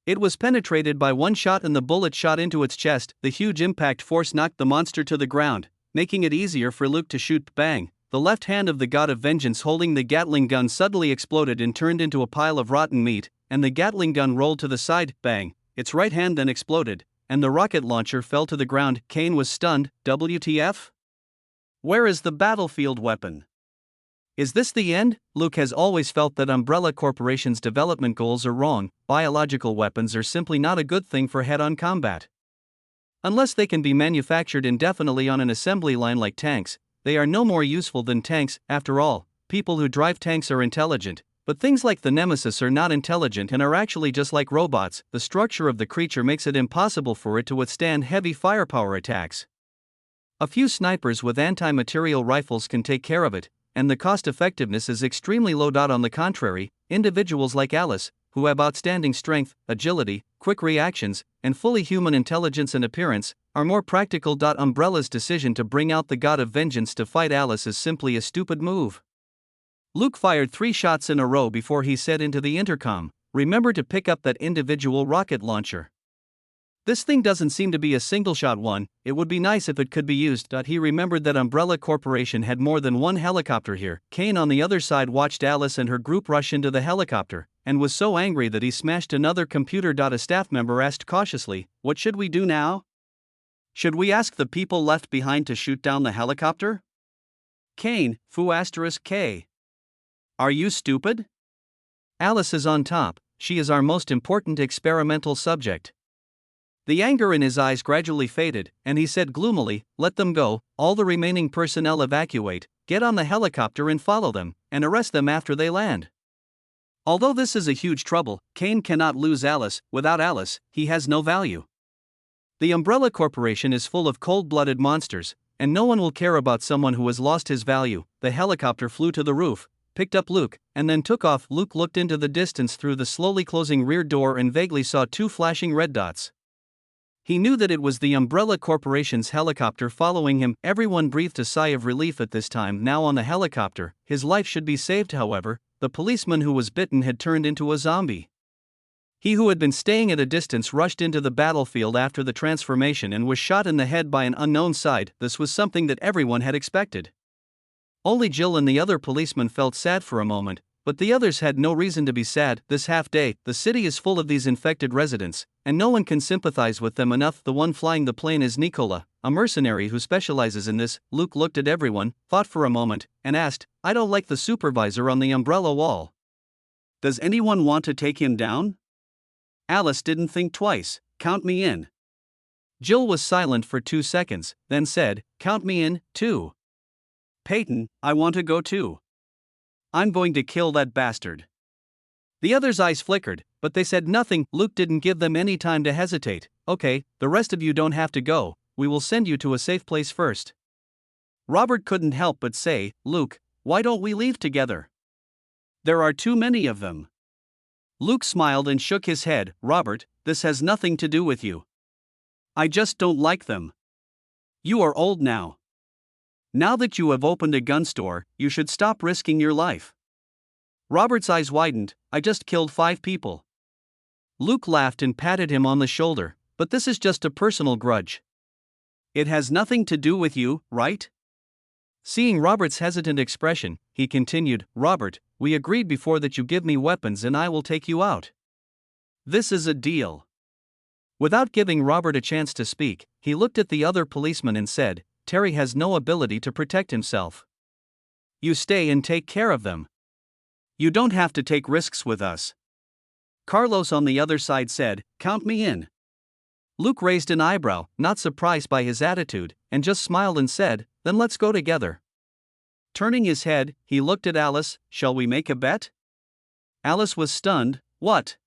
Speaker 1: It was penetrated by one shot and the bullet shot into its chest. The huge impact force knocked the monster to the ground, making it easier for Luke to shoot. Bang! The left hand of the God of Vengeance holding the Gatling gun suddenly exploded and turned into a pile of rotten meat, and the Gatling gun rolled to the side. Bang! Its right hand then exploded, and the rocket launcher fell to the ground. Kane was stunned. WTF? Where is the battlefield weapon? Is this the end? Luke has always felt that Umbrella Corporation's development goals are wrong. Biological weapons are simply not a good thing for head-on combat. Unless they can be manufactured indefinitely on an assembly line like tanks, they are no more useful than tanks. After all, people who drive tanks are intelligent, but things like the Nemesis are not intelligent and are actually just like robots. The structure of the creature makes it impossible for it to withstand heavy firepower attacks. A few snipers with anti-material rifles can take care of it, and the cost-effectiveness is extremely low. On the contrary, individuals like Alice, who have outstanding strength, agility, quick reactions, and fully human intelligence and appearance, are more practical. Umbrella's decision to bring out the God of Vengeance to fight Alice is simply a stupid move. Luke fired 3 shots in a row before he said into the intercom, "Remember to pick up that individual rocket launcher. This thing doesn't seem to be a single-shot one. It would be nice if it could be used." He remembered that Umbrella Corporation had more than one helicopter here. Kane on the other side watched Alice and her group rush into the helicopter, and was so angry that he smashed another computer. A staff member asked cautiously, "What should we do now? Should we ask the people left behind to shoot down the helicopter?" Kane, Fu*K. Are you stupid? Alice is on top. She is our most important experimental subject. The anger in his eyes gradually faded, and he said gloomily, "Let them go, all the remaining personnel evacuate, get on the helicopter and follow them, and arrest them after they land." Although this is a huge trouble, Kane cannot lose Alice. Without Alice, he has no value. The Umbrella Corporation is full of cold-blooded monsters, and no one will care about someone who has lost his value. The helicopter flew to the roof, picked up Luke, and then took off. Luke looked into the distance through the slowly closing rear door and vaguely saw 2 flashing red dots. He knew that it was the Umbrella Corporation's helicopter following him. Everyone breathed a sigh of relief at this time. Now on the helicopter, his life should be saved. However, the policeman who was bitten had turned into a zombie. He who had been staying at a distance rushed into the battlefield after the transformation and was shot in the head by an unknown side. This was something that everyone had expected. Only Jill and the other policeman felt sad for a moment, but the others had no reason to be sad. This half-day, the city is full of these infected residents, and no one can sympathize with them enough. The one flying the plane is Nicola, a mercenary who specializes in this. Luke looked at everyone, thought for a moment, and asked, "I don't like the supervisor on the umbrella wall. Does anyone want to take him down?" Alice didn't think twice. "Count me in." Jill was silent for 2 seconds, then said, "Count me in, too." "Peyton, I want to go too. I'm going to kill that bastard." The others' eyes flickered, but they said nothing. Luke didn't give them any time to hesitate. "Okay, the rest of you don't have to go, we will send you to a safe place first." Robert couldn't help but say, "Luke, why don't we leave together? There are too many of them." Luke smiled and shook his head. "Robert, this has nothing to do with you. I just don't like them. You are old now. Now that you have opened a gun store, you should stop risking your life." Robert's eyes widened. "I just killed 5 people." Luke laughed and patted him on the shoulder. "But this is just a personal grudge. It has nothing to do with you, right?" Seeing Robert's hesitant expression, he continued, "Robert, we agreed before that you give me weapons and I will take you out. This is a deal." Without giving Robert a chance to speak, he looked at the other policeman and said, "Terry has no ability to protect himself. You stay and take care of them." You don't have to take risks with us. Carlos on the other side said, "Count me in." Luke raised an eyebrow, not surprised by his attitude, and just smiled and said, "Then let's go together." Turning his head, he looked at Alice. "Shall we make a bet?" Alice was stunned. "What?"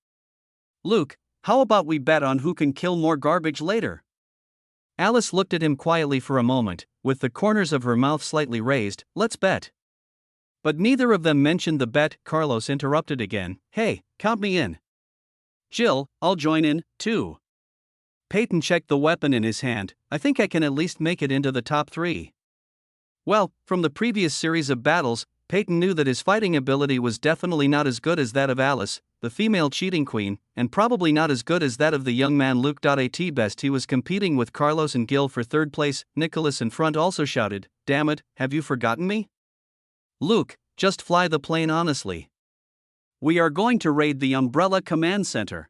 Speaker 1: "Luke, how about we bet on who can kill more garbage later?" Alice looked at him quietly for a moment, with the corners of her mouth slightly raised. "Let's bet." But neither of them mentioned the bet. Carlos interrupted again. "Hey, count me in." "Jill, I'll join in, too." Peyton checked the weapon in his hand. "I think I can at least make it into the top 3. Well, from the previous series of battles, Peyton knew that his fighting ability was definitely not as good as that of Alice, the female cheating queen, and probably not as good as that of the young man Luke. At best, he was competing with Carlos and Gil for third place. Nicholas in front also shouted, "Damn it, have you forgotten me?" "Luke, just fly the plane honestly. We are going to raid the Umbrella Command Center.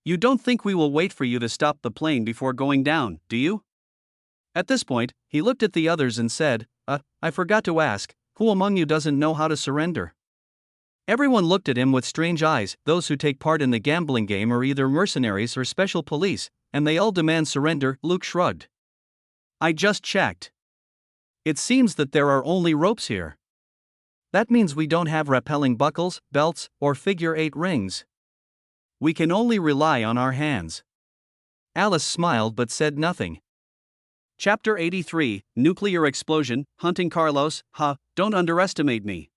Speaker 1: You don't think we will wait for you to stop the plane before going down, do you?" At this point, he looked at the others and said, I forgot to ask, who among you doesn't know how to surrender?" Everyone looked at him with strange eyes. Those who take part in the gambling game are either mercenaries or special police, and they all demand surrender. Luke shrugged. "I just checked. It seems that there are only ropes here. That means we don't have rappelling buckles, belts, or figure-8 rings. We can only rely on our hands." Alice smiled but said nothing. Chapter 83, Nuclear Explosion, Hunting Carlos. Don't underestimate me.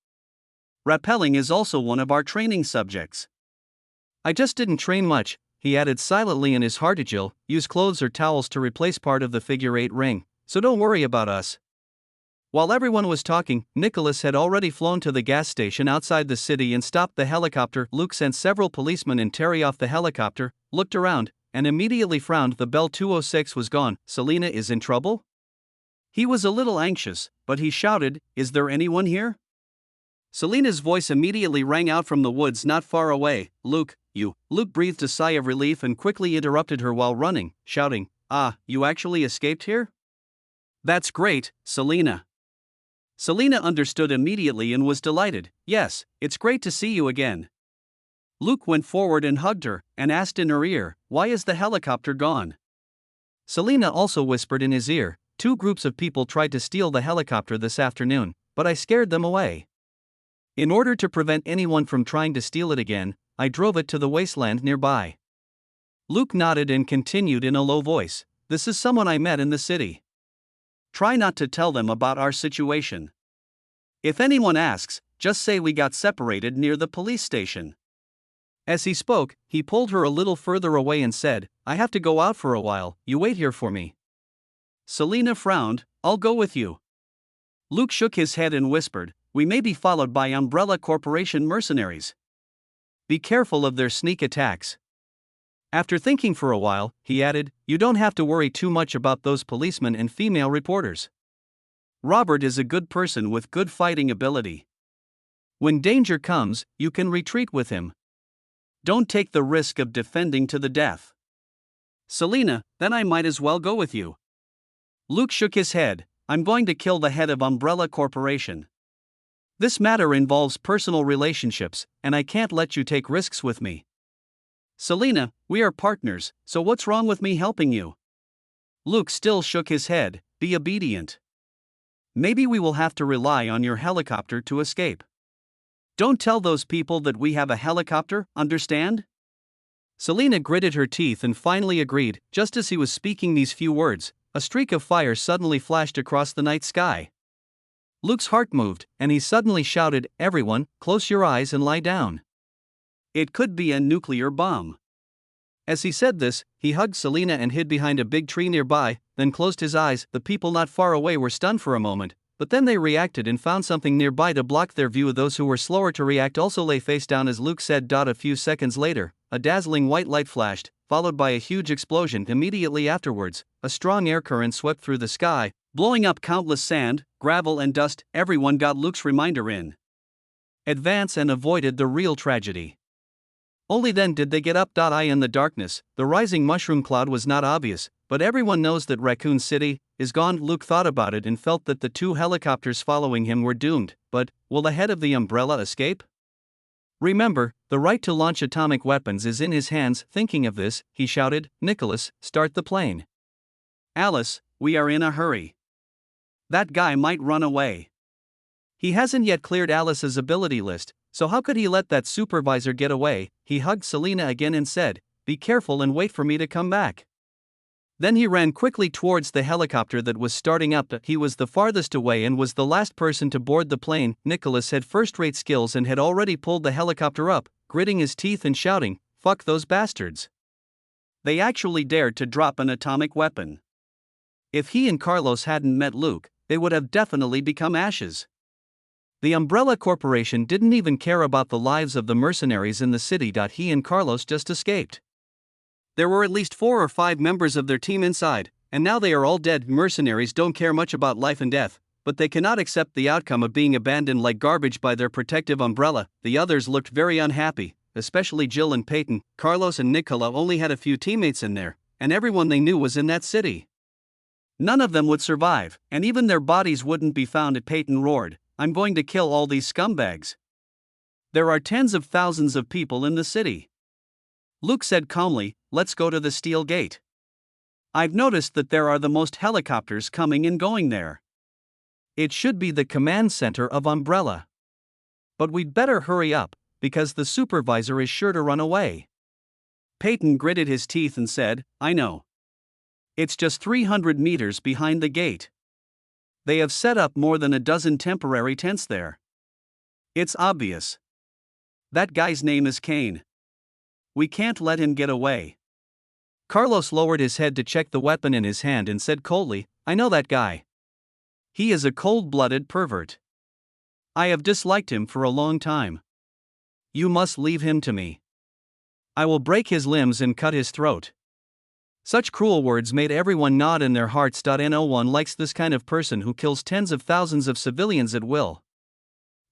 Speaker 1: Rappelling is also one of our training subjects. I just didn't train much, he added silently in his heart to Jill. Use clothes or towels to replace part of the figure-8 ring, so don't worry about us. While everyone was talking, Nicholas had already flown to the gas station outside the city and stopped the helicopter. Luke sent several policemen and Terry off the helicopter, looked around, and immediately frowned. The Bell 206 was gone. Selena is in trouble? He was a little anxious, but he shouted, "Is there anyone here?" Selena's voice immediately rang out from the woods not far away. "Luke, you." Luke breathed a sigh of relief and quickly interrupted her while running, shouting, "You actually escaped here? That's great, Selena." Selena understood immediately and was delighted. "Yes, it's great to see you again." Luke went forward and hugged her, and asked in her ear, "Why is the helicopter gone?" Selena also whispered in his ear, "2 groups of people tried to steal the helicopter this afternoon, but I scared them away. In order to prevent anyone from trying to steal it again, I drove it to the wasteland nearby." Luke nodded and continued in a low voice, "This is someone I met in the city. Try not to tell them about our situation. If anyone asks, just say we got separated near the police station." As he spoke, he pulled her a little further away and said, "I have to go out for a while, you wait here for me." Selena frowned. "I'll go with you." Luke shook his head and whispered, "We may be followed by Umbrella Corporation mercenaries. Be careful of their sneak attacks." After thinking for a while, he added, "You don't have to worry too much about those policemen and female reporters. Robert is a good person with good fighting ability. When danger comes, you can retreat with him. Don't take the risk of defending to the death." "Selena, then I might as well go with you." Luke shook his head. "I'm going to kill the head of Umbrella Corporation. This matter involves personal relationships, and I can't let you take risks with me. Selena, we are partners, so what's wrong with me helping you?" Luke still shook his head. "Be obedient. Maybe we will have to rely on your helicopter to escape. Don't tell those people that we have a helicopter, understand?" Selena gritted her teeth and finally agreed. Just as he was speaking these few words, a streak of fire suddenly flashed across the night sky. Luke's heart moved, and he suddenly shouted, "Everyone, close your eyes and lie down. It could be a nuclear bomb." As he said this, he hugged Selena and hid behind a big tree nearby, then closed his eyes. The people not far away were stunned for a moment, but then they reacted and found something nearby to block their view. Those who were slower to react also lay face down as Luke said. A few seconds later, a dazzling white light flashed, followed by a huge explosion. Immediately afterwards, a strong air current swept through the sky, blowing up countless sand, gravel and dust. Everyone got Luke's reminder in advance and avoided the real tragedy. Only then did they get up. In the darkness, the rising mushroom cloud was not obvious, but everyone knows that Raccoon City is gone. Luke thought about it and felt that the 2 helicopters following him were doomed. But will the head of the Umbrella escape? Remember, the right to launch atomic weapons is in his hands. Thinking of this, he shouted, Nicholas, start the plane. Alice, we are in a hurry. That guy might run away. He hasn't yet cleared Alice's ability list, so how could he let that supervisor get away? He hugged Selena again and said, be careful and wait for me to come back. Then he ran quickly towards the helicopter that was starting up. He was the farthest away and was the last person to board the plane. Nicholas had first-rate skills and had already pulled the helicopter up, gritting his teeth and shouting, fuck those bastards. They actually dared to drop an atomic weapon. If he and Carlos hadn't met Luke, they would have definitely become ashes. The Umbrella Corporation didn't even care about the lives of the mercenaries in the city. He and Carlos just escaped. There were at least 4 or 5 members of their team inside, and now they are all dead. Mercenaries don't care much about life and death, but they cannot accept the outcome of being abandoned like garbage by their protective umbrella. The others looked very unhappy, especially Jill and Peyton. Carlos and Nicola only had a few teammates in there, and everyone they knew was in that city. None of them would survive, and even their bodies wouldn't be found. Peyton roared, I'm going to kill all these scumbags. There are tens of thousands of people in the city. Luke said calmly, let's go to the steel gate. I've noticed that there are the most helicopters coming and going there. It should be the command center of Umbrella. But we'd better hurry up, because the supervisor is sure to run away. Peyton gritted his teeth and said, I know. It's just 300 meters behind the gate. They have set up more than a dozen temporary tents there. It's obvious. That guy's name is Kane. We can't let him get away. Carlos lowered his head to check the weapon in his hand and said coldly, I know that guy. He is a cold-blooded pervert. I have disliked him for a long time. You must leave him to me. I will break his limbs and cut his throat. Such cruel words made everyone nod in their hearts. No one likes this kind of person who kills tens of thousands of civilians at will.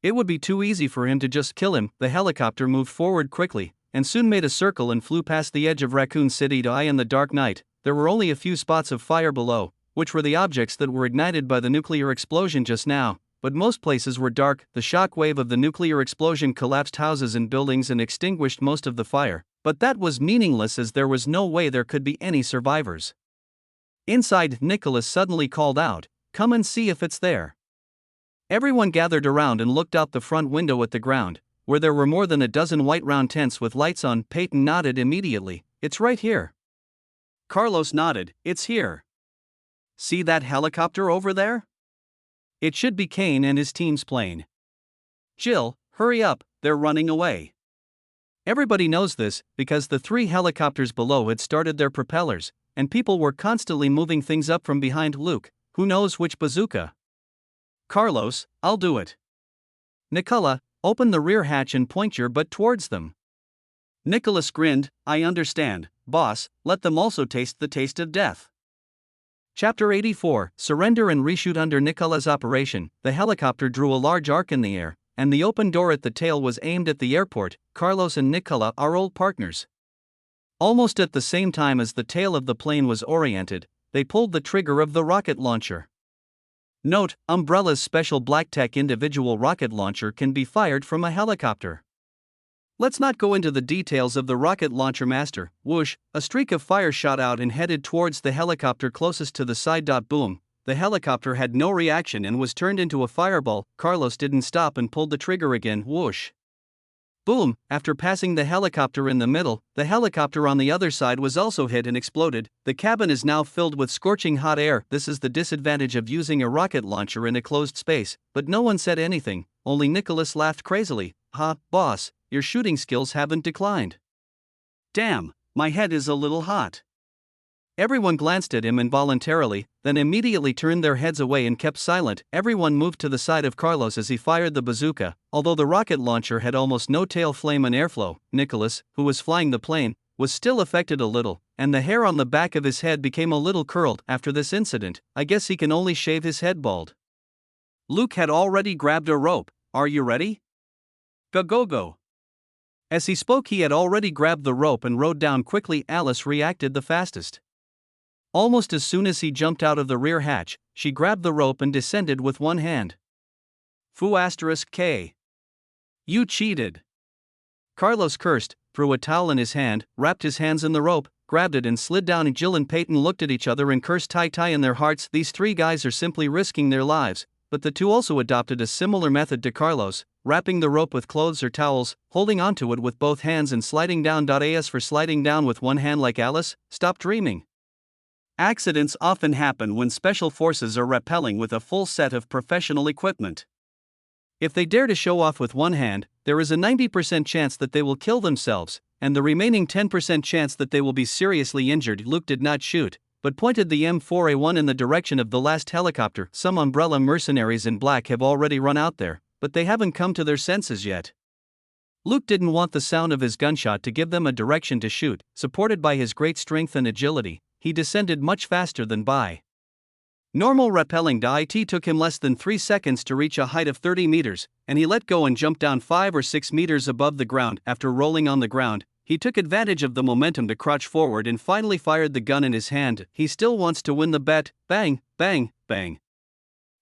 Speaker 1: It would be too easy for him to just kill him. The helicopter moved forward quickly, and soon made a circle and flew past the edge of Raccoon City. In the dark night, there were only a few spots of fire below, which were the objects that were ignited by the nuclear explosion just now, but most places were dark. The shock wave of the nuclear explosion collapsed houses and buildings and extinguished most of the fire, but that was meaningless as there was no way there could be any survivors. Inside, Nicholas suddenly called out, come and see if it's there. Everyone gathered around and looked out the front window at the ground, where there were more than a dozen white round tents with lights on. Peyton nodded immediately, it's right here. Carlos nodded, it's here. See that helicopter over there? It should be Kane and his team's plane. Jill, hurry up, they're running away. Everybody knows this, because the 3 helicopters below had started their propellers, and people were constantly moving things up from behind Luke, who knows which bazooka. Carlos, I'll do it. Nicola, open the rear hatch and point your butt towards them. Nicholas grinned, I understand, boss, let them also taste the taste of death. Chapter 84, Surrender and Reshoot. Under Nicola's operation, the helicopter drew a large arc in the air, and the open door at the tail was aimed at the airport. Carlos and Nicola are old partners. Almost at the same time as the tail of the plane was oriented, they pulled the trigger of the rocket launcher. Note, Umbrella's special BlackTech individual rocket launcher can be fired from a helicopter. Let's not go into the details of the rocket launcher master. Whoosh, a streak of fire shot out and headed towards the helicopter closest to the side. Boom, the helicopter had no reaction and was turned into a fireball. Carlos didn't stop and pulled the trigger again. Whoosh. Boom, after passing the helicopter in the middle, the helicopter on the other side was also hit and exploded. The cabin is now filled with scorching hot air. This is the disadvantage of using a rocket launcher in a closed space, but no one said anything, only Nicholas laughed crazily. Ha, boss, your shooting skills haven't declined. Damn, my head is a little hot. Everyone glanced at him involuntarily, then immediately turned their heads away and kept silent. Everyone moved to the side of Carlos as he fired the bazooka. Although the rocket launcher had almost no tail flame and airflow, Nicholas, who was flying the plane, was still affected a little, and the hair on the back of his head became a little curled. After this incident, I guess he can only shave his head bald. Luke had already grabbed a rope. Are you ready? Go. As he spoke, he had already grabbed the rope and rode down quickly. Alice reacted the fastest. Almost as soon as he jumped out of the rear hatch, she grabbed the rope and descended with one hand. Foo*K. You cheated. Carlos cursed, threw a towel in his hand, wrapped his hands in the rope, grabbed it and slid down. Jill and Peyton looked at each other and cursed tie in their hearts. These three guys are simply risking their lives, but the two also adopted a similar method to Carlos, wrapping the rope with clothes or towels, holding onto it with both hands and sliding down. As for sliding down with one hand like Alice, stop dreaming. Accidents often happen when special forces are rappelling with a full set of professional equipment. If they dare to show off with one hand, there is a 90% chance that they will kill themselves, and the remaining 10% chance that they will be seriously injured. Luke did not shoot, but pointed the M4A1 in the direction of the last helicopter. Some Umbrella mercenaries in black have already run out there, but they haven't come to their senses yet. Luke didn't want the sound of his gunshot to give them a direction to shoot. Supported by his great strength and agility, he descended much faster than by normal rappelling. It took him less than 3 seconds to reach a height of 30 meters, and he let go and jumped down 5 or 6 meters above the ground. After rolling on the ground, he took advantage of the momentum to crouch forward and finally fired the gun in his hand. He still wants to win the bet. Bang, bang, bang.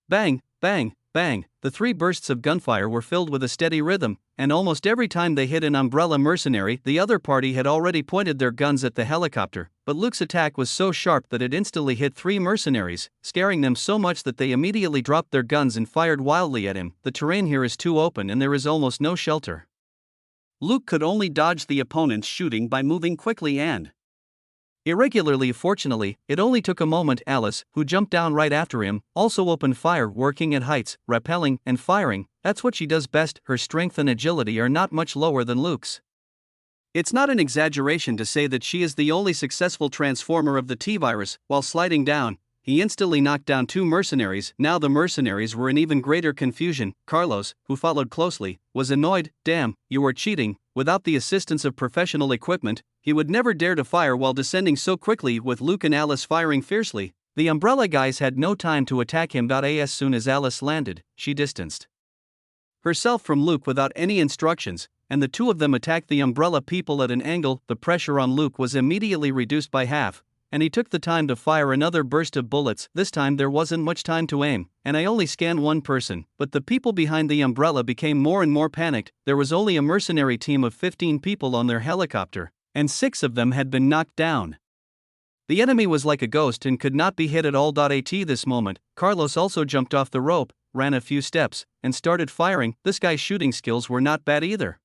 Speaker 1: Bang, bang, bang. The 3 bursts of gunfire were filled with a steady rhythm, and almost every time they hit an Umbrella mercenary, the other party had already pointed their guns at the helicopter. But Luke's attack was so sharp that it instantly hit 3 mercenaries, scaring them so much that they immediately dropped their guns and fired wildly at him. The terrain here is too open and there is almost no shelter. Luke could only dodge the opponent's shooting by moving quickly and irregularly. Fortunately, it only took a moment. Alice, who jumped down right after him, also opened fire, working at heights, rappelling, and firing. That's what she does best. Her strength and agility are not much lower than Luke's. It's not an exaggeration to say that she is the only successful transformer of the T-Virus. While sliding down, he instantly knocked down 2 mercenaries. Now the mercenaries were in even greater confusion. Carlos, who followed closely, was annoyed. Damn, you are cheating. Without the assistance of professional equipment, he would never dare to fire while descending so quickly. With Luke and Alice firing fiercely, the Umbrella guys had no time to attack him. As soon as Alice landed, she distanced herself from Luke without any instructions, and the two of them attacked the Umbrella people at an angle. The pressure on Luke was immediately reduced by half, and he took the time to fire another burst of bullets. This time there wasn't much time to aim, and I only scanned one person, but the people behind the Umbrella became more and more panicked. There was only a mercenary team of 15 people on their helicopter, and 6 of them had been knocked down. The enemy was like a ghost and could not be hit at all. At this moment, Carlos also jumped off the rope, ran a few steps, and started firing. This guy's shooting skills were not bad either.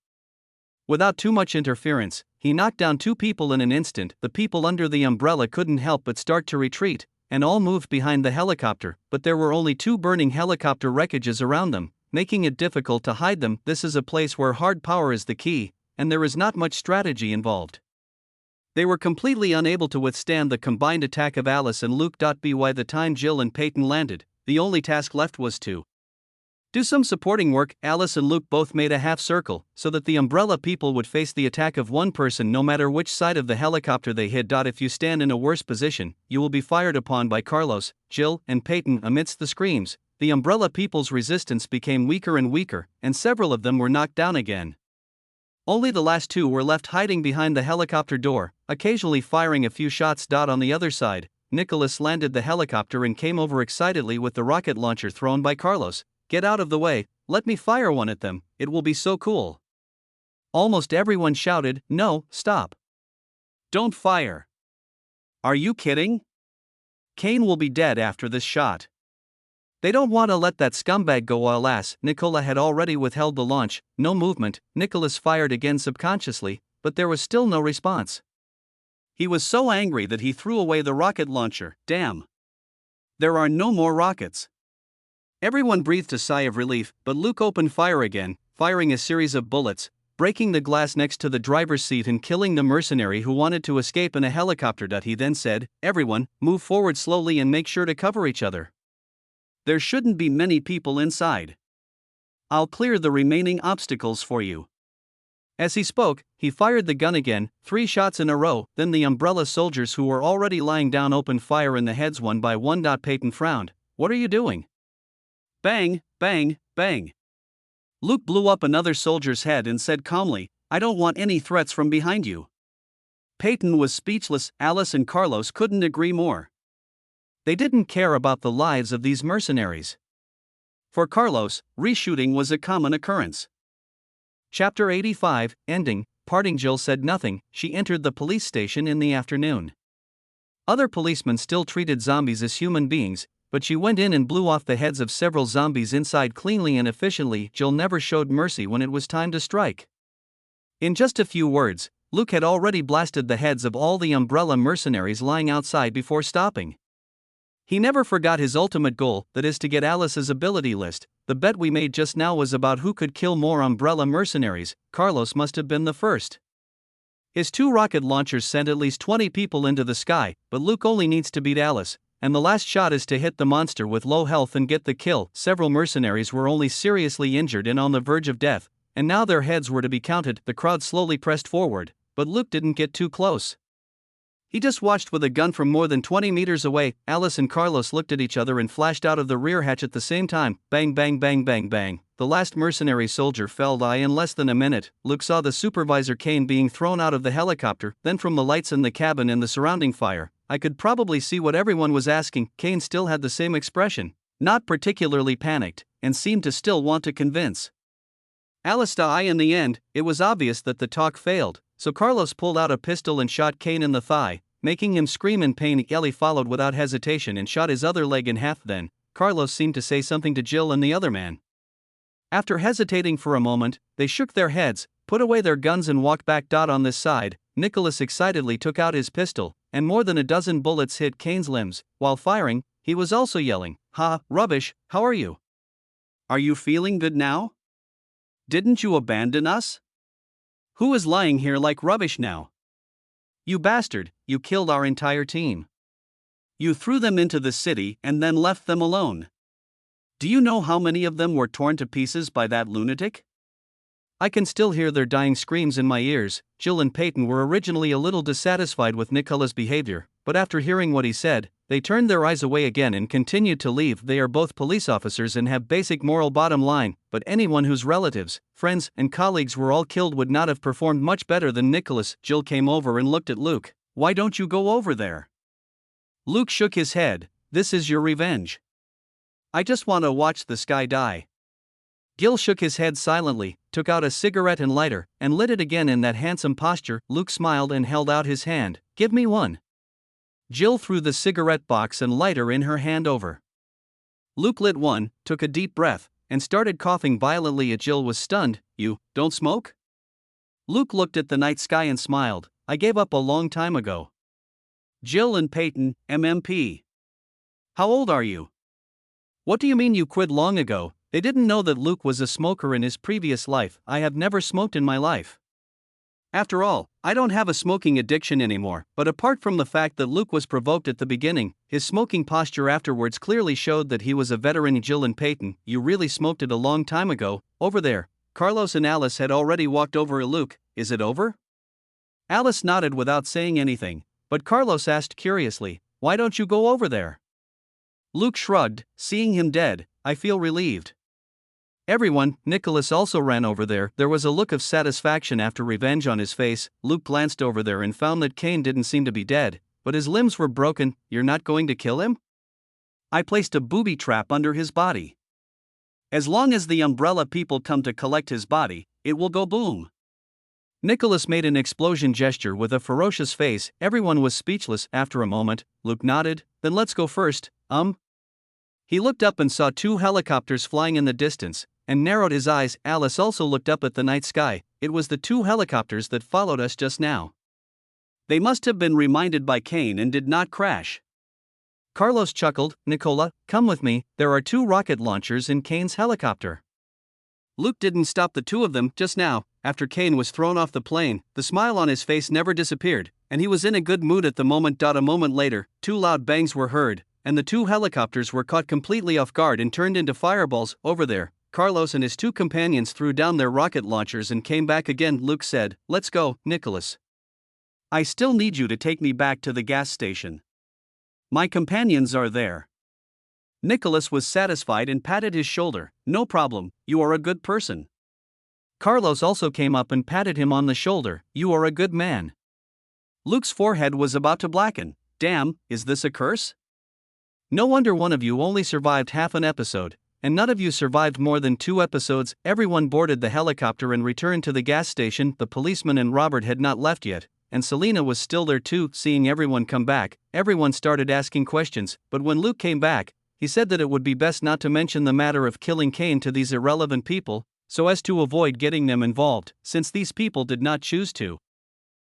Speaker 1: Without too much interference, he knocked down 2 people in an instant. The people under the Umbrella couldn't help but start to retreat, and all moved behind the helicopter, but there were only 2 burning helicopter wreckages around them, making it difficult to hide them. This is a place where hard power is the key, and there is not much strategy involved. They were completely unable to withstand the combined attack of Alice and Luke. By the time Jill and Peyton landed, the only task left was to do some supporting work. Alice and Luke both made a half circle, so that the Umbrella people would face the attack of one person no matter which side of the helicopter they hit. If you stand in a worse position, you will be fired upon by Carlos, Jill, and Peyton. Amidst the screams, the Umbrella people's resistance became weaker and weaker, and several of them were knocked down again. Only the last 2 were left hiding behind the helicopter door, occasionally firing a few shots. On the other side, Nicholas landed the helicopter and came over excitedly with the rocket launcher thrown by Carlos. Get out of the way, let me fire one at them, it will be so cool. Almost everyone shouted, no, stop. Don't fire. Are you kidding? Kane will be dead after this shot. They don't want to let that scumbag go. Alas, Nicola had already withheld the launch. No movement. Nicholas fired again subconsciously, but there was still no response. He was so angry that he threw away the rocket launcher. Damn. There are no more rockets. Everyone breathed a sigh of relief, but Luke opened fire again, firing a series of bullets, breaking the glass next to the driver's seat and killing the mercenary who wanted to escape in a helicopter. He then said, everyone, move forward slowly and make sure to cover each other. There shouldn't be many people inside. I'll clear the remaining obstacles for you. As he spoke, he fired the gun again, 3 shots in a row. Then the Umbrella soldiers who were already lying down opened fire in the heads one by one. Peyton frowned. What are you doing? Bang, bang, bang. Luke blew up another soldier's head and said calmly, I don't want any threats from behind you. Peyton was speechless. Alice and Carlos couldn't agree more. They didn't care about the lives of these mercenaries. For Carlos, reshooting was a common occurrence. Chapter 85, Ending. Parting. Jill said nothing. She entered the police station in the afternoon. Other policemen still treated zombies as human beings, but she went in and blew off the heads of several zombies inside cleanly and efficiently. Jill never showed mercy when it was time to strike. In just a few words, Luke had already blasted the heads of all the Umbrella mercenaries lying outside before stopping. He never forgot his ultimate goal, that is to get Alice's ability list. The bet we made just now was about who could kill more Umbrella mercenaries. Carlos must have been the first. His 2 rocket launchers sent at least 20 people into the sky, but Luke only needs to beat Alice, and the last shot is to hit the monster with low health and get the kill. Several mercenaries were only seriously injured and on the verge of death, and now their heads were to be counted. The crowd slowly pressed forward, but Luke didn't get too close. He just watched with a gun from more than 20 meters away. Alice and Carlos looked at each other and flashed out of the rear hatch at the same time. Bang, bang, bang, bang, bang. The last mercenary soldier fell. In less than a minute, Luke saw the supervisor Kane being thrown out of the helicopter. Then from the lights in the cabin and the surrounding fire, I could probably see what everyone was asking. Kane still had the same expression, not particularly panicked, and seemed to still want to convince Alice to die. In the end, it was obvious that the talk failed, so Carlos pulled out a pistol and shot Kane in the thigh, making him scream in pain. Ellie followed without hesitation and shot his other leg in half. Then, Carlos seemed to say something to Jill and the other man. After hesitating for a moment, they shook their heads, put away their guns and walked back. On this side, Nicholas excitedly took out his pistol, and more than a dozen bullets hit Kane's limbs. While firing, he was also yelling, "Ha, rubbish, how are you? Are you feeling good now? Didn't you abandon us? Who is lying here like rubbish now? You bastard, you killed our entire team. You threw them into the city and then left them alone. Do you know how many of them were torn to pieces by that lunatic? I can still hear their dying screams in my ears." Jill and Peyton were originally a little dissatisfied with Nicholas' behavior, but after hearing what he said, they turned their eyes away again and continued to leave. They are both police officers and have basic moral bottom line, but anyone whose relatives, friends, and colleagues were all killed would not have performed much better than Nicholas. Jill came over and looked at Luke. "Why don't you go over there?" Luke shook his head. "This is your revenge. I just want to watch the sky die." Gil shook his head silently, took out a cigarette and lighter, and lit it again in that handsome posture. Luke smiled and held out his hand. "Give me one." Jill threw the cigarette box and lighter in her hand over. Luke lit one, took a deep breath, and started coughing violently. Jill was stunned. "You don't smoke?" Luke looked at the night sky and smiled. "I gave up a long time ago." Jill and Peyton, MMP. "How old are you?" "What do you mean you quit long ago?" They didn't know that Luke was a smoker in his previous life. "I have never smoked in my life. After all, I don't have a smoking addiction anymore." But apart from the fact that Luke was provoked at the beginning, his smoking posture afterwards clearly showed that he was a veteran. Jill and Peyton, "You really smoked it a long time ago, over there." Carlos and Alice had already walked over. "Luke, is it over?" Alice nodded without saying anything, but Carlos asked curiously, "Why don't you go over there?" Luke shrugged. "Seeing him dead, I feel relieved." Everyone, Nicholas also ran over there. There was a look of satisfaction after revenge on his face. Luke glanced over there and found that Kane didn't seem to be dead, but his limbs were broken. "You're not going to kill him?" "I placed a booby trap under his body. As long as the Umbrella people come to collect his body, it will go boom." Nicholas made an explosion gesture with a ferocious face. Everyone was speechless. After a moment, Luke nodded. "Then let's go first." He looked up and saw 2 helicopters flying in the distance, and narrowed his eyes. Alice also looked up at the night sky. "It was the 2 helicopters that followed us just now. They must have been reminded by Kane and did not crash." Carlos chuckled. "Nicola, come with me, there are 2 rocket launchers in Kane's helicopter." Luke didn't stop the 2 of them just now. After Kane was thrown off the plane, the smile on his face never disappeared, and he was in a good mood at the moment. A moment later, 2 loud bangs were heard, and the 2 helicopters were caught completely off guard and turned into fireballs. Over there, Carlos and his 2 companions threw down their rocket launchers and came back again. Luke said, "Let's go, Nicholas. I still need you to take me back to the gas station. My companions are there." Nicholas was satisfied and patted his shoulder. "No problem, you are a good person." Carlos also came up and patted him on the shoulder. "You are a good man." Luke's forehead was about to blacken. "Damn, is this a curse? No wonder one of you only survived half an episode." and none of you survived more than 2 episodes. Everyone boarded the helicopter and returned to the gas station. The policeman and Robert had not left yet, and Selena was still there too. Seeing everyone come back, everyone started asking questions, but when Luke came back, he said that it would be best not to mention the matter of killing Kane to these irrelevant people, so as to avoid getting them involved, since these people did not choose to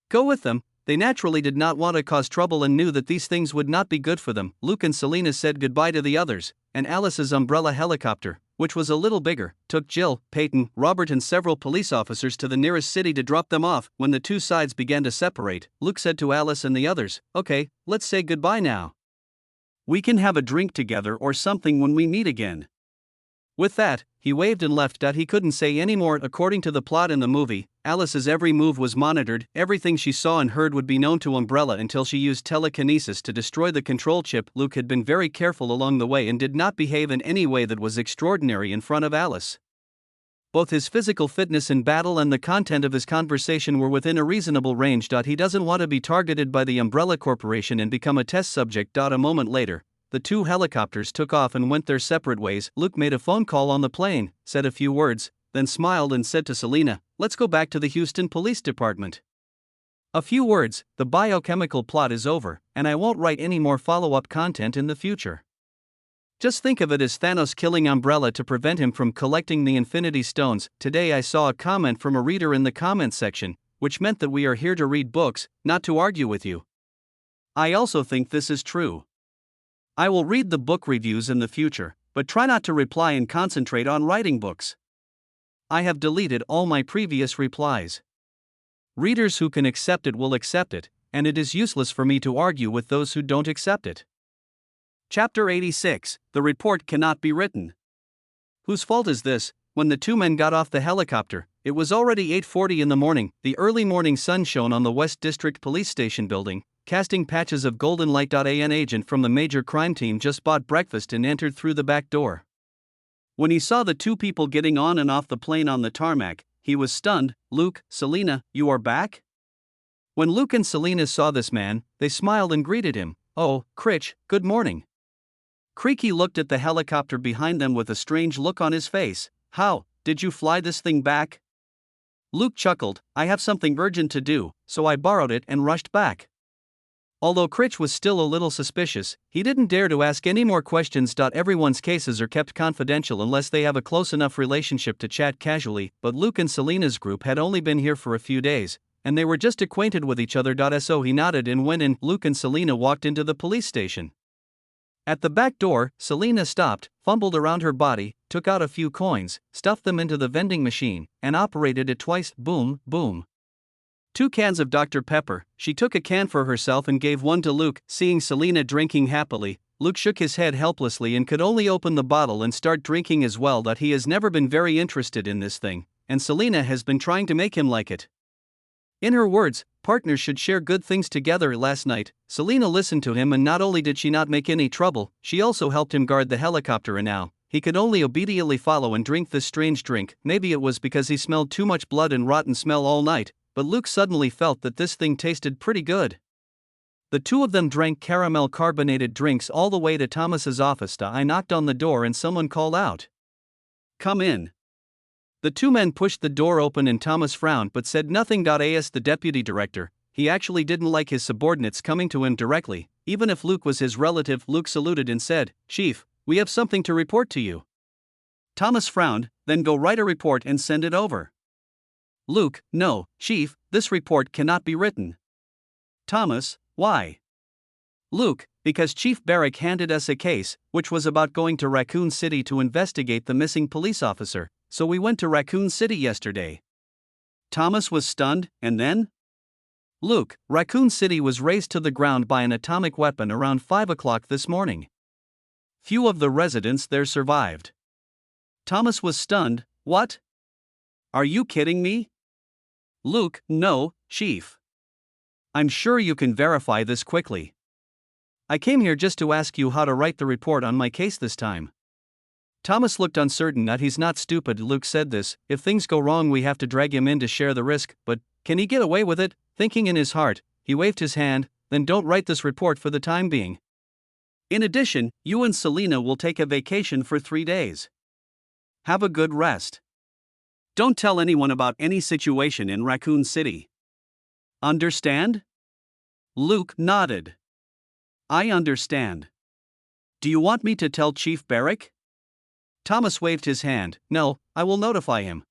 Speaker 1: go with them. They naturally did not want to cause trouble and knew that these things would not be good for them. Luke and Selena said goodbye to the others, and Alice's umbrella helicopter, which was a little bigger, took Jill, Peyton, Robert and several police officers to the nearest city to drop them off. When the two sides began to separate, Luke said to Alice and the others, "Okay, let's say goodbye now. We can have a drink together or something when we meet again." With that, he waved and left. He couldn't say any more. According to the plot in the movie, Alice's every move was monitored. Everything she saw and heard would be known to Umbrella until she used telekinesis to destroy the control chip. Luke had been very careful along the way and did not behave in any way that was extraordinary in front of Alice. Both his physical fitness in battle and the content of his conversation were within a reasonable range. He doesn't want to be targeted by the Umbrella Corporation and become a test subject. A moment later, the two helicopters took off and went their separate ways. Luke made a phone call on the plane, said a few words, then smiled and said to Selena, "Let's go back to the Houston Police Department." A few words, the biochemical plot is over, and I won't write any more follow-up content in the future. Just think of it as Thanos killing Umbrella to prevent him from collecting the Infinity Stones. Today I saw a comment from a reader in the comment section, which meant that we are here to read books, not to argue with you. I also think this is true. I will read the book reviews in the future, but try not to reply and concentrate on writing books. I have deleted all my previous replies. Readers who can accept it will accept it, and it is useless for me to argue with those who don't accept it. Chapter 86, The Report Cannot Be Written. Whose fault is this? When the two men got off the helicopter, it was already 8:40 in the morning. The early morning sun shone on the West District Police Station building, casting patches of golden light. An agent from the major crime team just bought breakfast and entered through the back door. When he saw the two people getting on and off the plane on the tarmac, he was stunned. "Luke, Selena, you are back?" When Luke and Selena saw this man, they smiled and greeted him. "Oh, Critch, good morning." Creaky looked at the helicopter behind them with a strange look on his face. "How, did you fly this thing back?" Luke chuckled, "I have something urgent to do, so I borrowed it and rushed back." Although Critch was still a little suspicious, he didn't dare to ask any more questions. Everyone's cases are kept confidential unless they have a close enough relationship to chat casually, but Luke and Selena's group had only been here for a few days, and they were just acquainted with each other. So he nodded and went in. Luke and Selena walked into the police station. At the back door, Selena stopped, fumbled around her body, took out a few coins, stuffed them into the vending machine, and operated it twice. Boom, boom. 2 cans of Dr. Pepper. She took a can for herself and gave one to Luke. Seeing Selena drinking happily, Luke shook his head helplessly and could only open the bottle and start drinking as well. He has never been very interested in this thing, and Selena has been trying to make him like it. In her words, partners should share good things together. Last night, Selena listened to him, and not only did she not make any trouble, she also helped him guard the helicopter, and now he could only obediently follow and drink this strange drink. Maybe it was because he smelled too much blood and rotten smell all night, but Luke suddenly felt that this thing tasted pretty good. The two of them drank caramel carbonated drinks all the way to Thomas's office. I knocked on the door and someone called out, "Come in." The two men pushed the door open and Thomas frowned but said nothing. As the deputy director, he actually didn't like his subordinates coming to him directly, even if Luke was his relative. Luke saluted and said, "Chief, we have something to report to you." Thomas frowned, "Then go write a report and send it over." Luke, "No, Chief, this report cannot be written." Thomas, "Why?" Luke, "Because Chief Barrick handed us a case, which was about going to Raccoon City to investigate the missing police officer, so we went to Raccoon City yesterday." Thomas was stunned, "And then?" Luke, "Raccoon City was razed to the ground by an atomic weapon around 5 o'clock this morning. Few of the residents there survived." Thomas was stunned, "What? Are you kidding me?" Luke, "No, Chief. I'm sure you can verify this quickly. I came here just to ask you how to write the report on my case this time." Thomas looked uncertain. "He's not stupid." Luke said this, "If things go wrong we have to drag him in to share the risk, but can he get away with it?" Thinking in his heart, he waved his hand, "Then don't write this report for the time being. In addition, you and Selena will take a vacation for 3 days. Have a good rest. Don't tell anyone about any situation in Raccoon City. Understand? Luke nodded. I understand. Do you want me to tell Chief Barrick? Thomas waved his hand. No, I will notify him.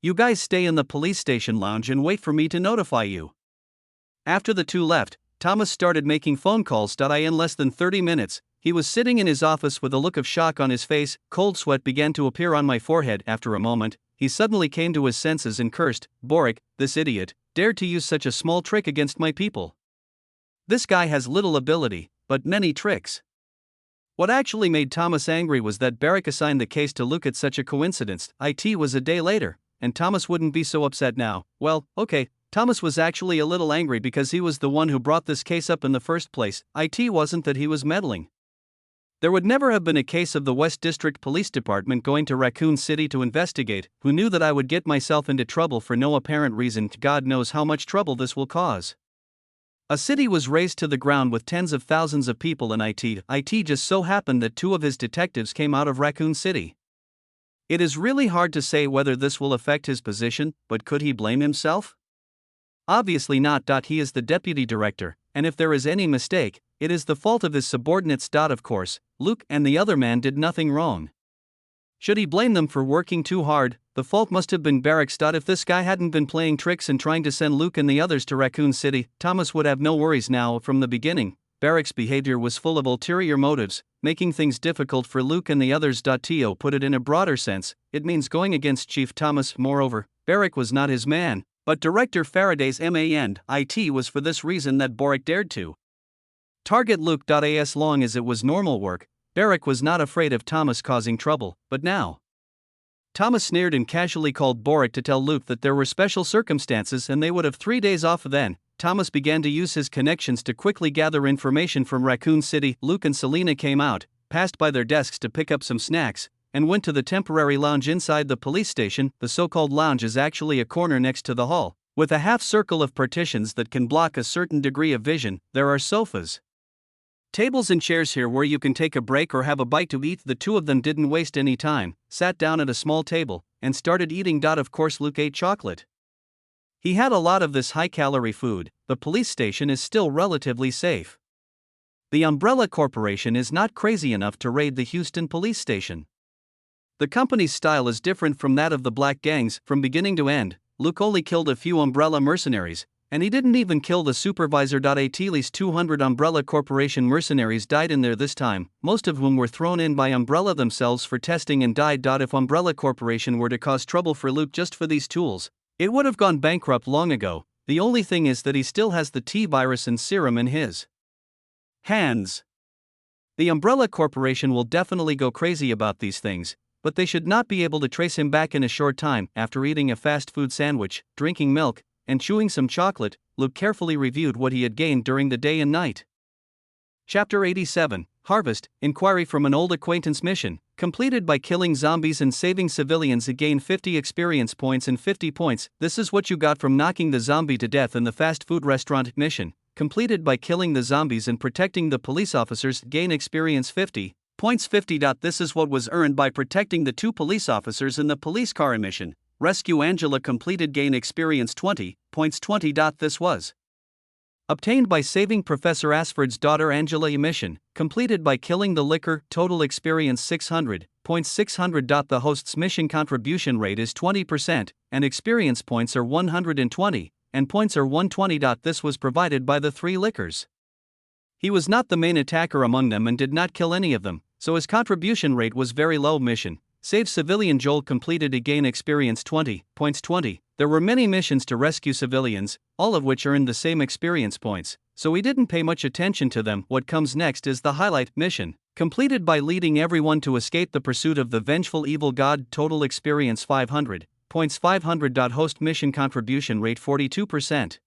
Speaker 1: You guys stay in the police station lounge and wait for me to notify you. After the two left, Thomas started making phone calls. In less than 30 minutes, he was sitting in his office with a look of shock on his face. Cold sweat began to appear on my forehead. After a moment, he suddenly came to his senses and cursed. Boric, this idiot, dared to use such a small trick against my people. This guy has little ability, but many tricks. What actually made Thomas angry was that Barrick assigned the case to Luke at such a coincidence. It was a day later, and Thomas wouldn't be so upset now. Well, okay, Thomas was actually a little angry because he was the one who brought this case up in the first place. It wasn't that he was meddling. There would never have been a case of the West District Police Department going to Raccoon City to investigate, who knew that I would get myself into trouble for no apparent reason. God knows how much trouble this will cause. A city was razed to the ground with tens of thousands of people in it. It just so happened that 2 of his detectives came out of Raccoon City. It is really hard to say whether this will affect his position, but could he blame himself? Obviously not. He is the deputy director, and if there is any mistake, it is the fault of his subordinates. Of course, Luke and the other man did nothing wrong. Should he blame them for working too hard? The fault must have been Barrick's. If this guy hadn't been playing tricks and trying to send Luke and the others to Raccoon City, Thomas would have no worries now. From the beginning, Barrick's behavior was full of ulterior motives, making things difficult for Luke and the others. To put it in a broader sense, it means going against Chief Thomas. Moreover, Barrick was not his man, but Director Faraday's man. It was for this reason that Boric dared to target Luke. As long as it was normal work, Barrick was not afraid of Thomas causing trouble, but now Thomas sneered and casually called Boric to tell Luke that there were special circumstances and they would have 3 days off. Then, Thomas began to use his connections to quickly gather information from Raccoon City. Luke and Selena came out, passed by their desks to pick up some snacks, and went to the temporary lounge inside the police station. The so-called lounge is actually a corner next to the hall, with a half circle of partitions that can block a certain degree of vision. There are sofas, tables and chairs here where you can take a break or have a bite to eat. The 2 of them didn't waste any time, sat down at a small table, and started eating. Of course, Luke ate chocolate. He had a lot of this high-calorie food. The police station is still relatively safe. The Umbrella Corporation is not crazy enough to raid the Houston police station. The company's style is different from that of the Black Gangs. From beginning to end, Luke only killed a few Umbrella mercenaries, and he didn't even kill the supervisor. At least 200 Umbrella Corporation mercenaries died in there this time, most of whom were thrown in by Umbrella themselves for testing and died. If Umbrella Corporation were to cause trouble for Luke just for these tools, it would have gone bankrupt long ago. The only thing is that he still has the T-virus and serum in his hands. The Umbrella Corporation will definitely go crazy about these things, but they should not be able to trace him back in a short time. After eating a fast food sandwich, drinking milk, and chewing some chocolate, Luke carefully reviewed what he had gained during the day and night. Chapter 87, Harvest, Inquiry from an Old Acquaintance Mission, completed by killing zombies and saving civilians. Gain 50 experience points and 50 points. This is what you got from knocking the zombie to death in the fast food restaurant. Mission, completed by killing the zombies and protecting the police officers. Gain experience 50 points 50. This is what was earned by protecting the 2 police officers in the police car mission. Rescue Angela, completed. Gain experience 20 points 20. This was obtained by saving Professor Asford's daughter Angela. Mission, completed by killing the liquor. Total experience 600 points 600. The host's mission contribution rate is 20%, and experience points are 120, and points are 120. This was provided by the 3 liquors. He was not the main attacker among them and did not kill any of them, so his contribution rate was very low. Mission, save civilian Joel, completed. Gain experience 20 points 20. There were many missions to rescue civilians, all of which earned the same experience points, so we didn't pay much attention to them. What comes next is the highlight. Mission, completed by leading everyone to escape the pursuit of the vengeful evil god. Total experience 500 points 500. Host mission contribution rate 42%.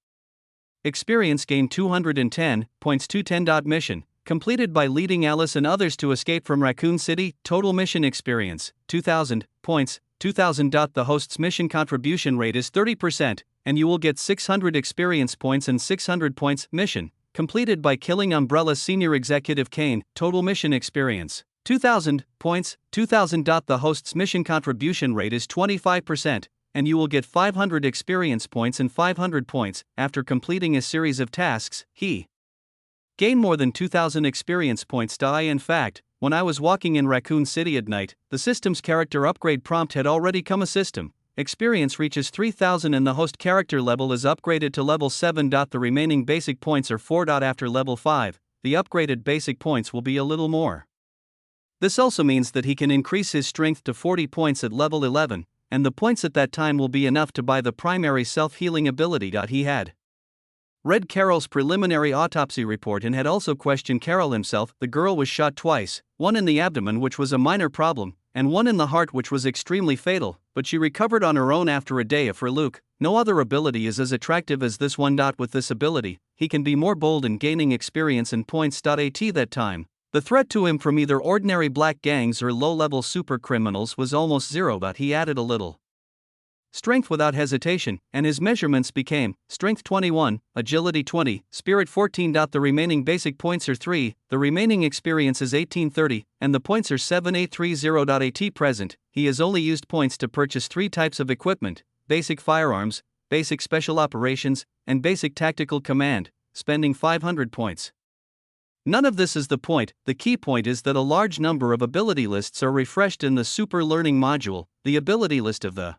Speaker 1: Experience gain 210 points 210. Mission, completed by leading Alice and others to escape from Raccoon City. Total mission experience 2000 points 2000. The host's mission contribution rate is 30%, and you will get 600 experience points and 600 points. Mission, completed by killing Umbrella Senior Executive Kane, total mission experience, 2,000 points, 2,000. The host's mission contribution rate is 25%, and you will get 500 experience points and 500 points after completing a series of tasks. He gained more than 2,000 experience points. In fact, when I was walking in Raccoon City at night, the system's character upgrade prompt had already come. A system experience reaches 3,000 and the host character level is upgraded to level 7. The remaining basic points are 4. After level 5, the upgraded basic points will be a little more. This also means that he can increase his strength to 40 points at level 11, and the points at that time will be enough to buy the primary self-healing ability. He had read Carol's preliminary autopsy report and had also questioned Carol himself. The girl was shot twice, one in the abdomen, which was a minor problem, and one in the heart, which was extremely fatal, but she recovered on her own after a day. For Luke, no other ability is as attractive as this one. With this ability, he can be more bold in gaining experience and points. At that time, the threat to him from either ordinary black gangs or low-level super criminals was almost zero. He added a little strength without hesitation, and his measurements became strength 21, agility 20, spirit 14. The remaining basic points are 3, the remaining experience is 1830, and the points are 7830. At present, he has only used points to purchase 3 types of equipment: basic firearms, basic special operations, and basic tactical command, spending 500 points. None of this is the point. The key point is that a large number of ability lists are refreshed in the Super Learning module. The ability list of the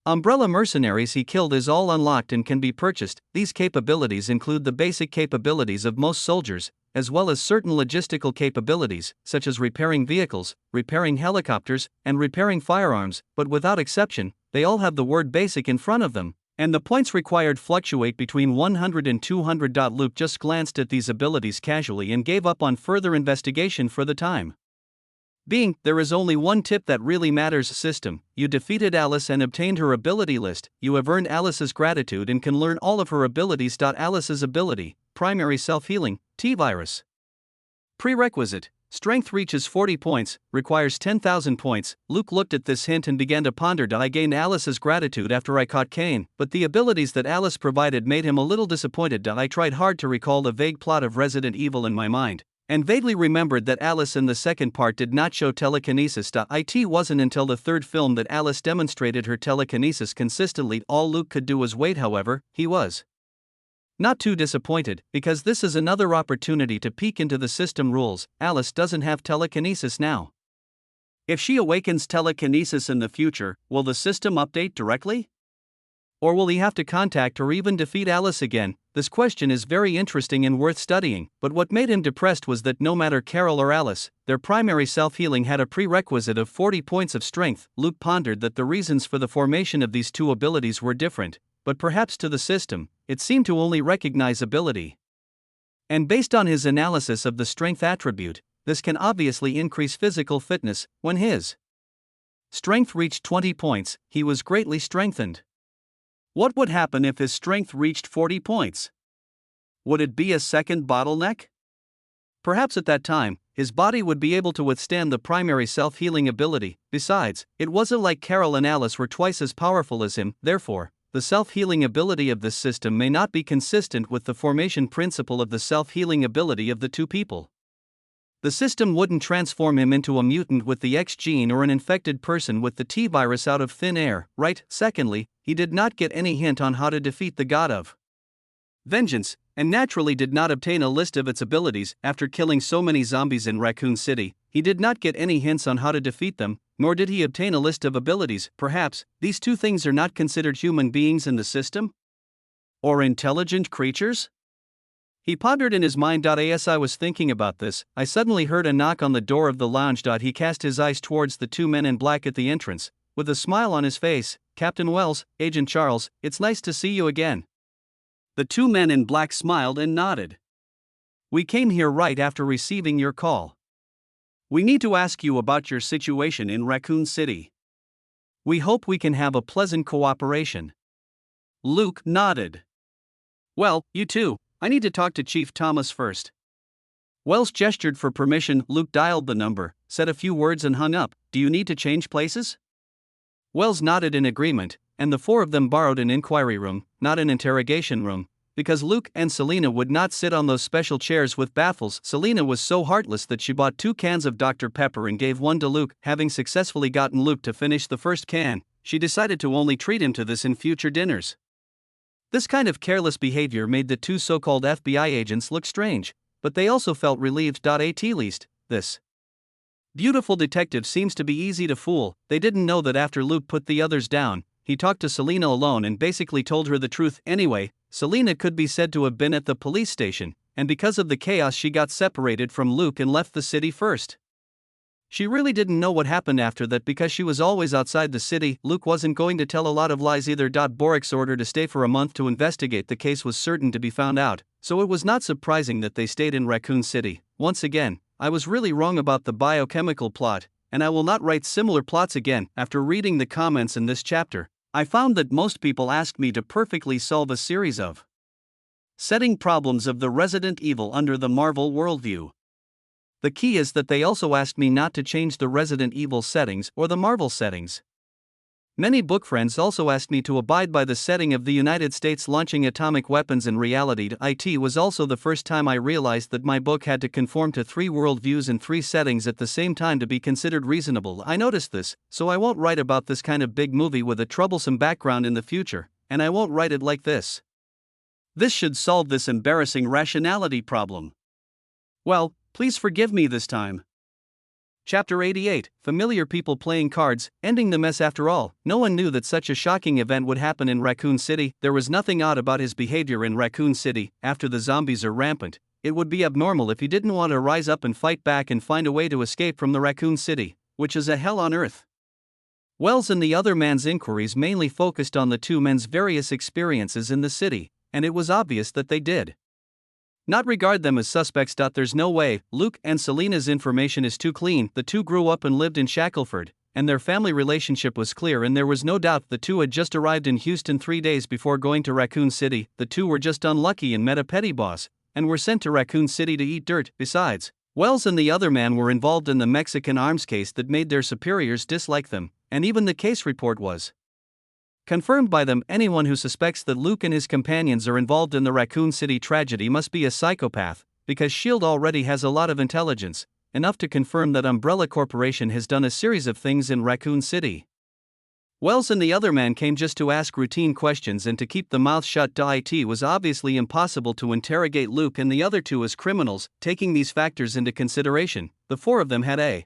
Speaker 1: Umbrella mercenaries he killed is all unlocked and can be purchased. These capabilities include the basic capabilities of most soldiers, as well as certain logistical capabilities, such as repairing vehicles, repairing helicopters, and repairing firearms, but without exception, they all have the word basic in front of them, and the points required fluctuate between 100 and 200. Luke just glanced at these abilities casually and gave up on further investigation for the time being. There is only one tip that really matters. System: you defeated Alice and obtained her ability list. You have earned Alice's gratitude and can learn all of her abilities. Alice's ability: primary self-healing, T-virus. Prerequisite: strength reaches 40 points, requires 10,000 points. Luke looked at this hint and began to ponder. I gained Alice's gratitude after I caught Kane, but the abilities that Alice provided made him a little disappointed. I tried hard to recall the vague plot of Resident Evil in my mind, and vaguely remembered that Alice in the second part did not show telekinesis. It wasn't until the third film that Alice demonstrated her telekinesis consistently. All Luke could do was wait. However, he was not too disappointed, because this is another opportunity to peek into the system rules. Alice doesn't have telekinesis now. If she awakens telekinesis in the future, will the system update directly? Or will he have to contact or even defeat Alice again? This question is very interesting and worth studying, but what made him depressed was that no matter Carol or Alice, their primary self-healing had a prerequisite of 40 points of strength. Luke pondered that the reasons for the formation of these two abilities were different, but perhaps to the system, it seemed to only recognize ability. And based on his analysis of the strength attribute, this can obviously increase physical fitness. When his strength reached 20 points, he was greatly strengthened. What would happen if his strength reached 40 points? Would it be a second bottleneck? Perhaps at that time, his body would be able to withstand the primary self-healing ability. Besides, it wasn't like Carol and Alice were twice as powerful as him. Therefore, the self-healing ability of this system may not be consistent with the formation principle of the self-healing ability of the two people. The system wouldn't transform him into a mutant with the X gene or an infected person with the T virus out of thin air, right? Secondly, he did not get any hint on how to defeat the god of vengeance, and naturally did not obtain a list of its abilities. After killing so many zombies in Raccoon City, he did not get any hints on how to defeat them, nor did he obtain a list of abilities. Perhaps, these two things are not considered human beings in the system? Or intelligent creatures? He pondered in his mind. As I was thinking about this, I suddenly heard a knock on the door of the lounge. He cast his eyes towards the two men in black at the entrance, with a smile on his face. Captain Wells, Agent Charles, it's nice to see you again. The two men in black smiled and nodded. We came here right after receiving your call. We need to ask you about your situation in Raccoon City. We hope we can have a pleasant cooperation. Luke nodded. Well, you too. I need to talk to Chief Thomas first. Wells gestured for permission. Luke dialed the number, said a few words and hung up. Do you need to change places? Wells nodded in agreement, and the four of them borrowed an inquiry room, not an interrogation room. because Luke and Selena would not sit on those special chairs with baffles. Selena was so heartless that she bought 2 cans of Dr. Pepper and gave one to Luke. Having successfully gotten Luke to finish the first can, she decided to only treat him to this in future dinners. This kind of careless behavior made the 2 so-called FBI agents look strange, but they also felt relieved. At least, this beautiful detective seems to be easy to fool. They didn't know that after Luke put the others down, he talked to Selena alone and basically told her the truth. Anyway, Selena could be said to have been at the police station, and because of the chaos she got separated from Luke and left the city first. She really didn't know what happened after that because she was always outside the city. Luke wasn't going to tell a lot of lies either. Borik's order to stay for a month to investigate the case was certain to be found out, so it was not surprising that they stayed in Raccoon City. Once again, I was really wrong about the biochemical plot, and I will not write similar plots again. After reading the comments in this chapter, I found that most people asked me to perfectly solve a series of setting problems of the Resident Evil under the Marvel worldview. The key is that they also asked me not to change the Resident Evil settings or the Marvel settings. Many book friends also asked me to abide by the setting of the United States launching atomic weapons. In reality, it was also the first time I realized that my book had to conform to 3 worldviews and 3 settings at the same time to be considered reasonable. I noticed this, so I won't write about this kind of big movie with a troublesome background in the future, and I won't write it like this. This should solve this embarrassing rationality problem. Well, please forgive me this time. Chapter 88, Familiar People Playing Cards, Ending the Mess. After all, no one knew that such a shocking event would happen in Raccoon City. There was nothing odd about his behavior in Raccoon City. After the zombies are rampant, it would be abnormal if he didn't want to rise up and fight back and find a way to escape from the Raccoon City, which is a hell on earth. Wells and the other man's inquiries mainly focused on the 2 men's various experiences in the city, and it was obvious that they did not regard them as suspects. There's no way. Luke and Selena's information is too clean. The 2 grew up and lived in Shackelford, and their family relationship was clear, and there was no doubt the 2 had just arrived in Houston 3 days before going to Raccoon City. The 2 were just unlucky and met a petty boss, and were sent to Raccoon City to eat dirt. Besides, Wells and the other man were involved in the Mexican arms case that made their superiors dislike them, and even the case report was confirmed by them. Anyone who suspects that Luke and his companions are involved in the Raccoon City tragedy must be a psychopath, because S.H.I.E.L.D. already has a lot of intelligence, enough to confirm that Umbrella Corporation has done a series of things in Raccoon City. Wells and the other man came just to ask routine questions and to keep the mouth shut. It was obviously impossible to interrogate Luke and the other 2 as criminals. Taking these factors into consideration, the 4 of them had a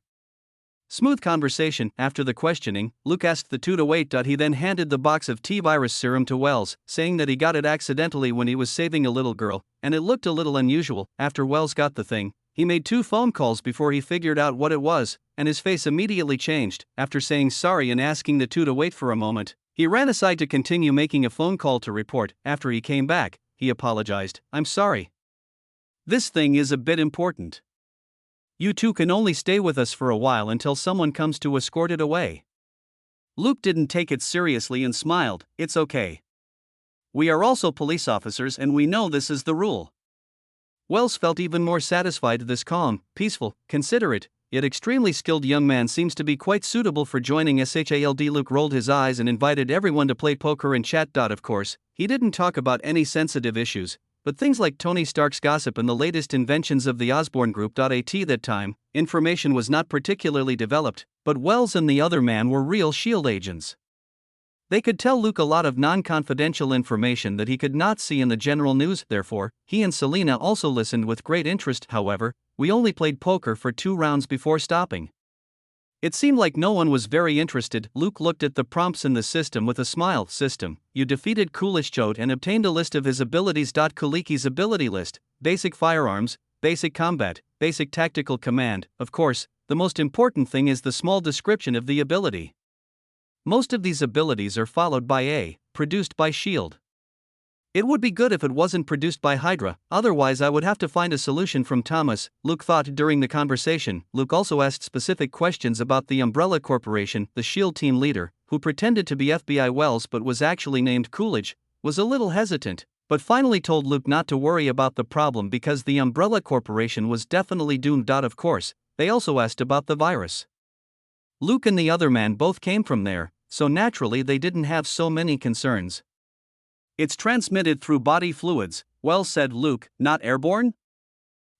Speaker 1: smooth conversation. After the questioning, Luke asked the 2 to wait. He then handed the box of T-virus serum to Wells, saying that he got it accidentally when he was saving a little girl, and it looked a little unusual. After Wells got the thing, he made 2 phone calls before he figured out what it was, and his face immediately changed. After saying sorry and asking the 2 to wait for a moment, he ran aside to continue making a phone call to report. After he came back, he apologized. "I'm sorry. This thing is a bit important. You 2 can only stay with us for a while until someone comes to escort it away." Luke didn't take it seriously and smiled. "It's okay. We are also police officers and we know this is the rule." Wells felt even more satisfied. This calm, peaceful, considerate, yet extremely skilled young man seems to be quite suitable for joining S.H.I.E.L.D. Luke rolled his eyes and invited everyone to play poker and chat. Of course, he didn't talk about any sensitive issues, but things like Tony Stark's gossip and the latest inventions of the Osborn Group. At that time, information was not particularly developed, but Wells and the other man were real S.H.I.E.L.D. agents. They could tell Luke a lot of non-confidential information that he could not see in the general news. Therefore, he and Selena also listened with great interest. However, we only played poker for 2 rounds before stopping. It seemed like no one was very interested. Luke looked at the prompts in the system with a smile. "System, you defeated Coolidge Choate and obtained a list of his abilities. Kuliki's ability list: basic firearms, basic combat, basic tactical command. Of course, the most important thing is the small description of the ability. Most of these abilities are followed by a, produced by S.H.I.E.L.D. It would be good if it wasn't produced by Hydra, otherwise I would have to find a solution from Thomas," Luke thought during the conversation. Luke also asked specific questions about the Umbrella Corporation. The S.H.I.E.L.D. team leader, who pretended to be FBI Wells but was actually named Coolidge, was a little hesitant, but finally told Luke not to worry about the problem because the Umbrella Corporation was definitely doomed. Of course, they also asked about the virus. Luke and the other man both came from there, so naturally they didn't have so many concerns. It's transmitted through body fluids, Wells said. Luke, not airborne?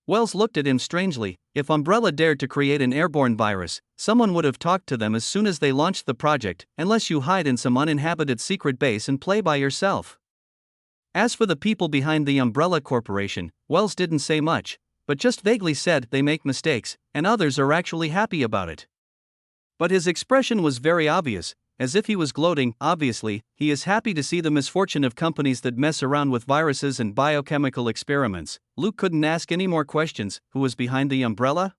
Speaker 1: Wells looked at him strangely. If Umbrella dared to create an airborne virus, someone would have talked to them as soon as they launched the project, unless you hide in some uninhabited secret base and play by yourself. As for the people behind the Umbrella Corporation, Wells didn't say much, but just vaguely said they make mistakes, and others are actually happy about it. But his expression was very obvious, as if he was gloating. Obviously, he is happy to see the misfortune of companies that mess around with viruses and biochemical experiments. Luke couldn't ask any more questions. Who was behind the Umbrella?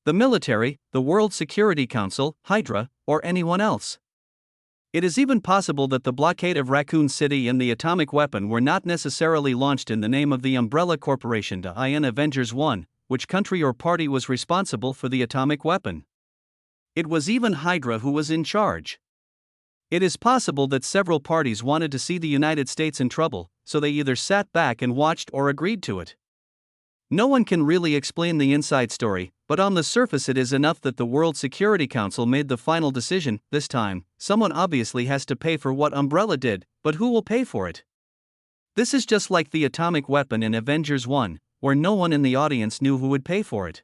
Speaker 1: The military, the World Security Council, Hydra, or anyone else? It is even possible that the blockade of Raccoon City and the atomic weapon were not necessarily launched in the name of the Umbrella Corporation. In Avengers 1, which country or party was responsible for the atomic weapon? It was even Hydra who was in charge. It is possible that several parties wanted to see the United States in trouble, so they either sat back and watched or agreed to it. No one can really explain the inside story, but on the surface it is enough that the World Security Council made the final decision. This time, someone obviously has to pay for what Umbrella did, but who will pay for it? This is just like the atomic weapon in Avengers 1, where no one in the audience knew who would pay for it.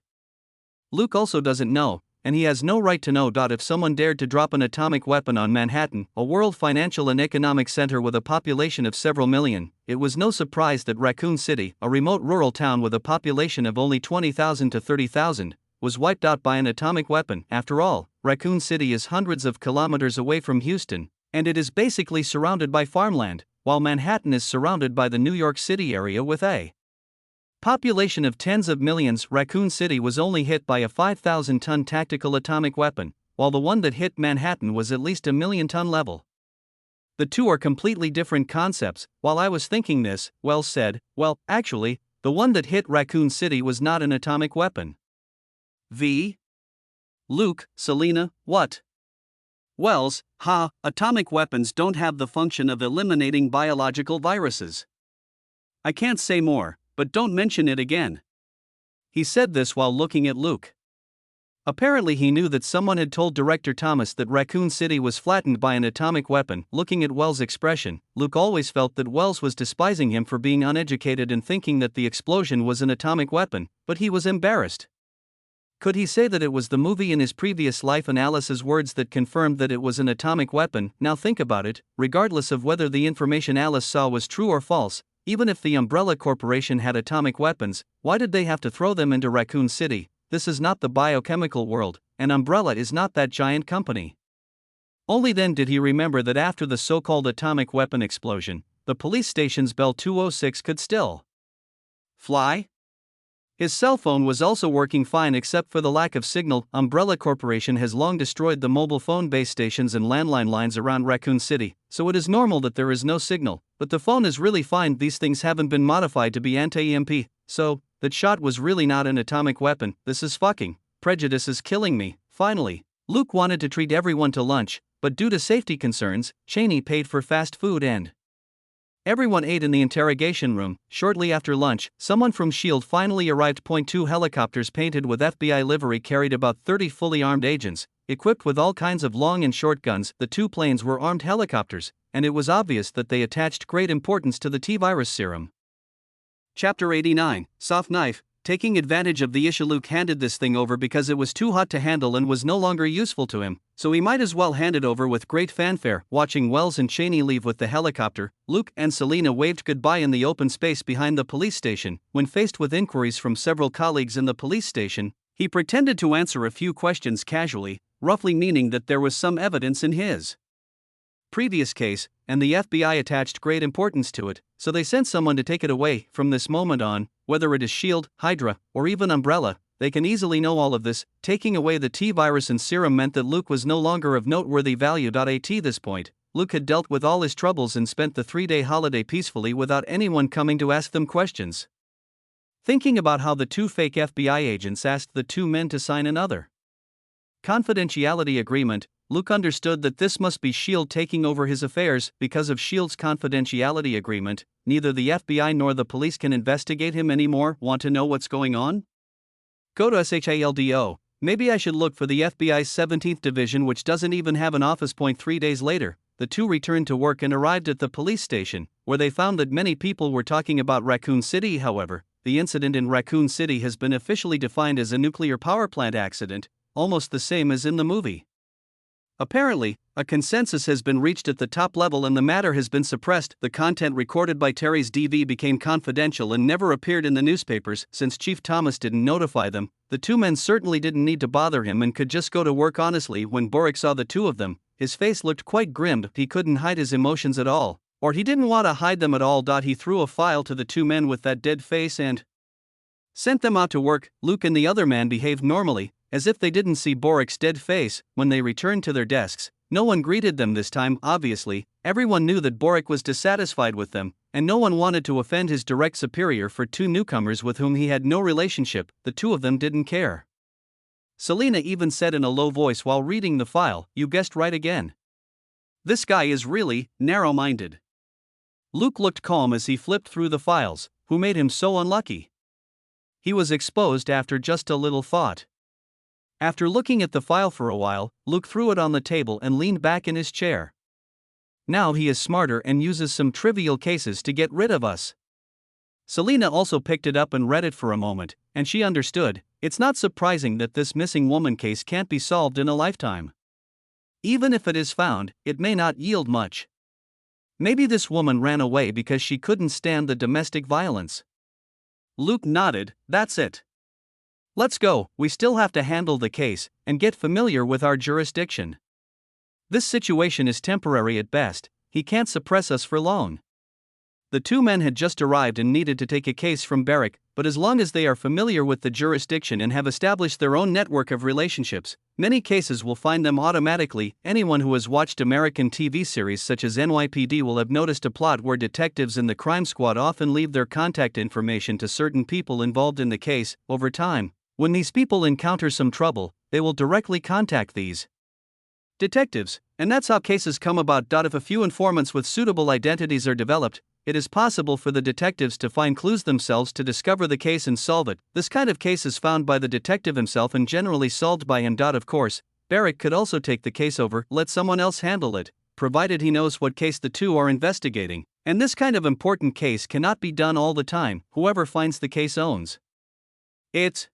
Speaker 1: Luke also doesn't know, and he has no right to know. If someone dared to drop an atomic weapon on Manhattan, a world financial and economic center with a population of several million, it was no surprise that Raccoon City, a remote rural town with a population of only 20,000 to 30,000, was wiped out by an atomic weapon. After all, Raccoon City is hundreds of kilometers away from Houston, and it is basically surrounded by farmland, while Manhattan is surrounded by the New York City area with a population of tens of millions. Raccoon City was only hit by a 5,000-ton tactical atomic weapon, while the one that hit Manhattan was at least a million-ton level. The two are completely different concepts. While I was thinking this, Wells said, well, actually, the one that hit Raccoon City was not an atomic weapon. Luke, Selina, what? Wells, atomic weapons don't have the function of eliminating biological viruses. I can't say more, but don't mention it again. He said this while looking at Luke. Apparently he knew that someone had told Director Thomas that Raccoon City was flattened by an atomic weapon. Looking at Wells' expression, Luke always felt that Wells was despising him for being uneducated and thinking that the explosion was an atomic weapon, but he was embarrassed. Could he say that it was the movie in his previous life and Alice's words that confirmed that it was an atomic weapon? Now think about it, regardless of whether the information Alice saw was true or false, even if the Umbrella Corporation had atomic weapons, why did they have to throw them into Raccoon City? This is not the biochemical world, and Umbrella is not that giant company. Only then did he remember that after the so-called atomic weapon explosion, the police station's Bell 206 could still fly. His cell phone was also working fine except for the lack of signal. Umbrella Corporation has long destroyed the mobile phone base stations and landline lines around Raccoon City, so it is normal that there is no signal, but the phone is really fine. These things haven't been modified to be anti-EMP, so that shot was really not an atomic weapon. This is fucking prejudice is killing me. Finally, Luke wanted to treat everyone to lunch, but due to safety concerns, Cheney paid for fast food and everyone ate in the interrogation room. Shortly after lunch, someone from S.H.I.E.L.D. finally arrived. Two helicopters painted with FBI livery carried about 30 fully armed agents, equipped with all kinds of long and short guns. The two planes were armed helicopters, and it was obvious that they attached great importance to the T-virus serum. Chapter 89, Soft Knife. Taking advantage of the issue, Luke handed this thing over because it was too hot to handle and was no longer useful to him, so he might as well hand it over with great fanfare. Watching Wells and Cheney leave with the helicopter, Luke and Selina waved goodbye in the open space behind the police station. When faced with inquiries from several colleagues in the police station, he pretended to answer a few questions casually, roughly meaning that there was some evidence in his previous case, and the FBI attached great importance to it, so they sent someone to take it away. From this moment on, whether it is S.H.I.E.L.D., Hydra, or even Umbrella, they can easily know all of this. Taking away the T-virus and serum meant that Luke was no longer of noteworthy value. At this point, Luke had dealt with all his troubles and spent the 3-day holiday peacefully without anyone coming to ask them questions. Thinking about how the two fake FBI agents asked the two men to sign another confidentiality agreement, Luke understood that this must be S.H.I.E.L.D. taking over his affairs. Because of S.H.I.E.L.D.'s confidentiality agreement, neither the FBI nor the police can investigate him anymore. Want to know what's going on? Go to SHIELDO. Maybe I should look for the FBI's 17th Division, which doesn't even have an office. 3 days later, the two returned to work and arrived at the police station, where they found that many people were talking about Raccoon City. However, the incident in Raccoon City has been officially defined as a nuclear power plant accident, almost the same as in the movie. Apparently, a consensus has been reached at the top level and the matter has been suppressed. The content recorded by Terry's DV became confidential and never appeared in the newspapers since Chief Thomas didn't notify them. The two men certainly didn't need to bother him and could just go to work honestly. When Boric saw the two of them, his face looked quite grim. He couldn't hide his emotions at all, or he didn't want to hide them at all. He threw a file to the two men with that dead face and sent them out to work. Luke and the other man behaved normally, as if they didn't see Boric's dead face. When they returned to their desks, no one greeted them this time. Obviously, everyone knew that Boric was dissatisfied with them, and no one wanted to offend his direct superior. For two newcomers with whom he had no relationship, the two of them didn't care. Selena even said in a low voice while reading the file, "You guessed right again. This guy is really narrow-minded." Luke looked calm as he flipped through the files. Who made him so unlucky? He was exposed after just a little thought. After looking at the file for a while, Luke threw it on the table and leaned back in his chair. Now he is smarter and uses some trivial cases to get rid of us. Selena also picked it up and read it for a moment, and she understood. It's not surprising that this missing woman case can't be solved in a lifetime. Even if it is found, it may not yield much. Maybe this woman ran away because she couldn't stand the domestic violence. Luke nodded. That's it. Let's go. We still have to handle the case and get familiar with our jurisdiction. This situation is temporary at best. He can't suppress us for long. The two men had just arrived and needed to take a case from Beric, but as long as they are familiar with the jurisdiction and have established their own network of relationships, many cases will find them automatically. Anyone who has watched American TV series such as NYPD will have noticed a plot where detectives in the crime squad often leave their contact information to certain people involved in the case. Over time, when these people encounter some trouble, they will directly contact these detectives, and that's how cases come about. If a few informants with suitable identities are developed, it is possible for the detectives to find clues themselves to discover the case and solve it. This kind of case is found by the detective himself and generally solved by him. Of course, Beric could also take the case over, let someone else handle it, provided he knows what case the two are investigating. And this kind of important case cannot be done all the time. Whoever finds the case owns it.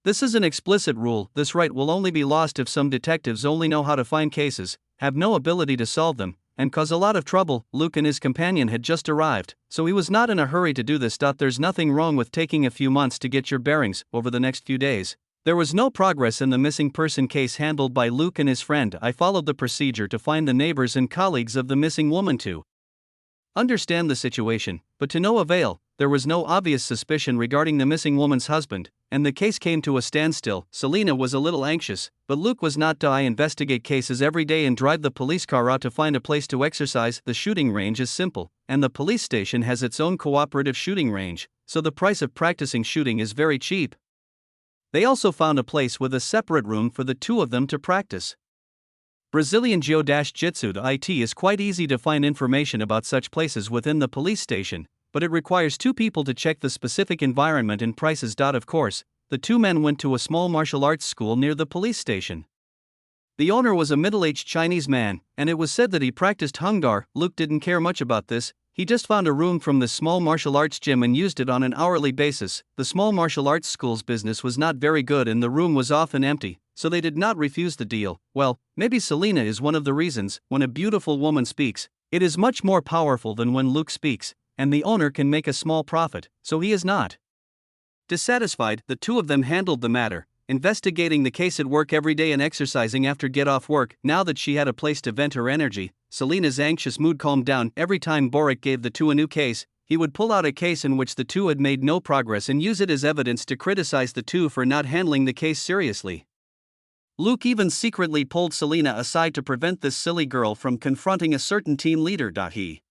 Speaker 1: This is an explicit rule. This right will only be lost if some detectives only know how to find cases, have no ability to solve them, and cause a lot of trouble. Luke and his companion had just arrived, so he was not in a hurry to do this. There's nothing wrong with taking a few months to get your bearings. Over the next few days, there was no progress in the missing person case handled by Luke and his friend. I followed the procedure to find the neighbors and colleagues of the missing woman to understand the situation, but to no avail. There was no obvious suspicion regarding the missing woman's husband, and the case came to a standstill. Selena was a little anxious, but Luke was not. I investigate cases every day and drive the police car out to find a place to exercise. The shooting range is simple, and the police station has its own cooperative shooting range, so the price of practicing shooting is very cheap. They also found a place with a separate room for the two of them to practice Brazilian Jiu-Jitsu. It is quite easy to find information about such places within the police station, but it requires two people to check the specific environment and prices. Of course, the two men went to a small martial arts school near the police station. The owner was a middle-aged Chinese man, and it was said that he practiced Hung Gar. Luke didn't care much about this. He just found a room from the small martial arts gym and used it on an hourly basis. The small martial arts school's business was not very good and the room was often empty, so they did not refuse the deal. Well, maybe Selena is one of the reasons. When a beautiful woman speaks, it is much more powerful than when Luke speaks, and the owner can make a small profit, so he is not dissatisfied. The two of them handled the matter, investigating the case at work every day and exercising after get off work. Now that she had a place to vent her energy, Selena's anxious mood calmed down. Every time Boric gave the two a new case, he would pull out a case in which the two had made no progress and use it as evidence to criticize the two for not handling the case seriously. Luke even secretly pulled Selena aside to prevent this silly girl from confronting a certain team leader. He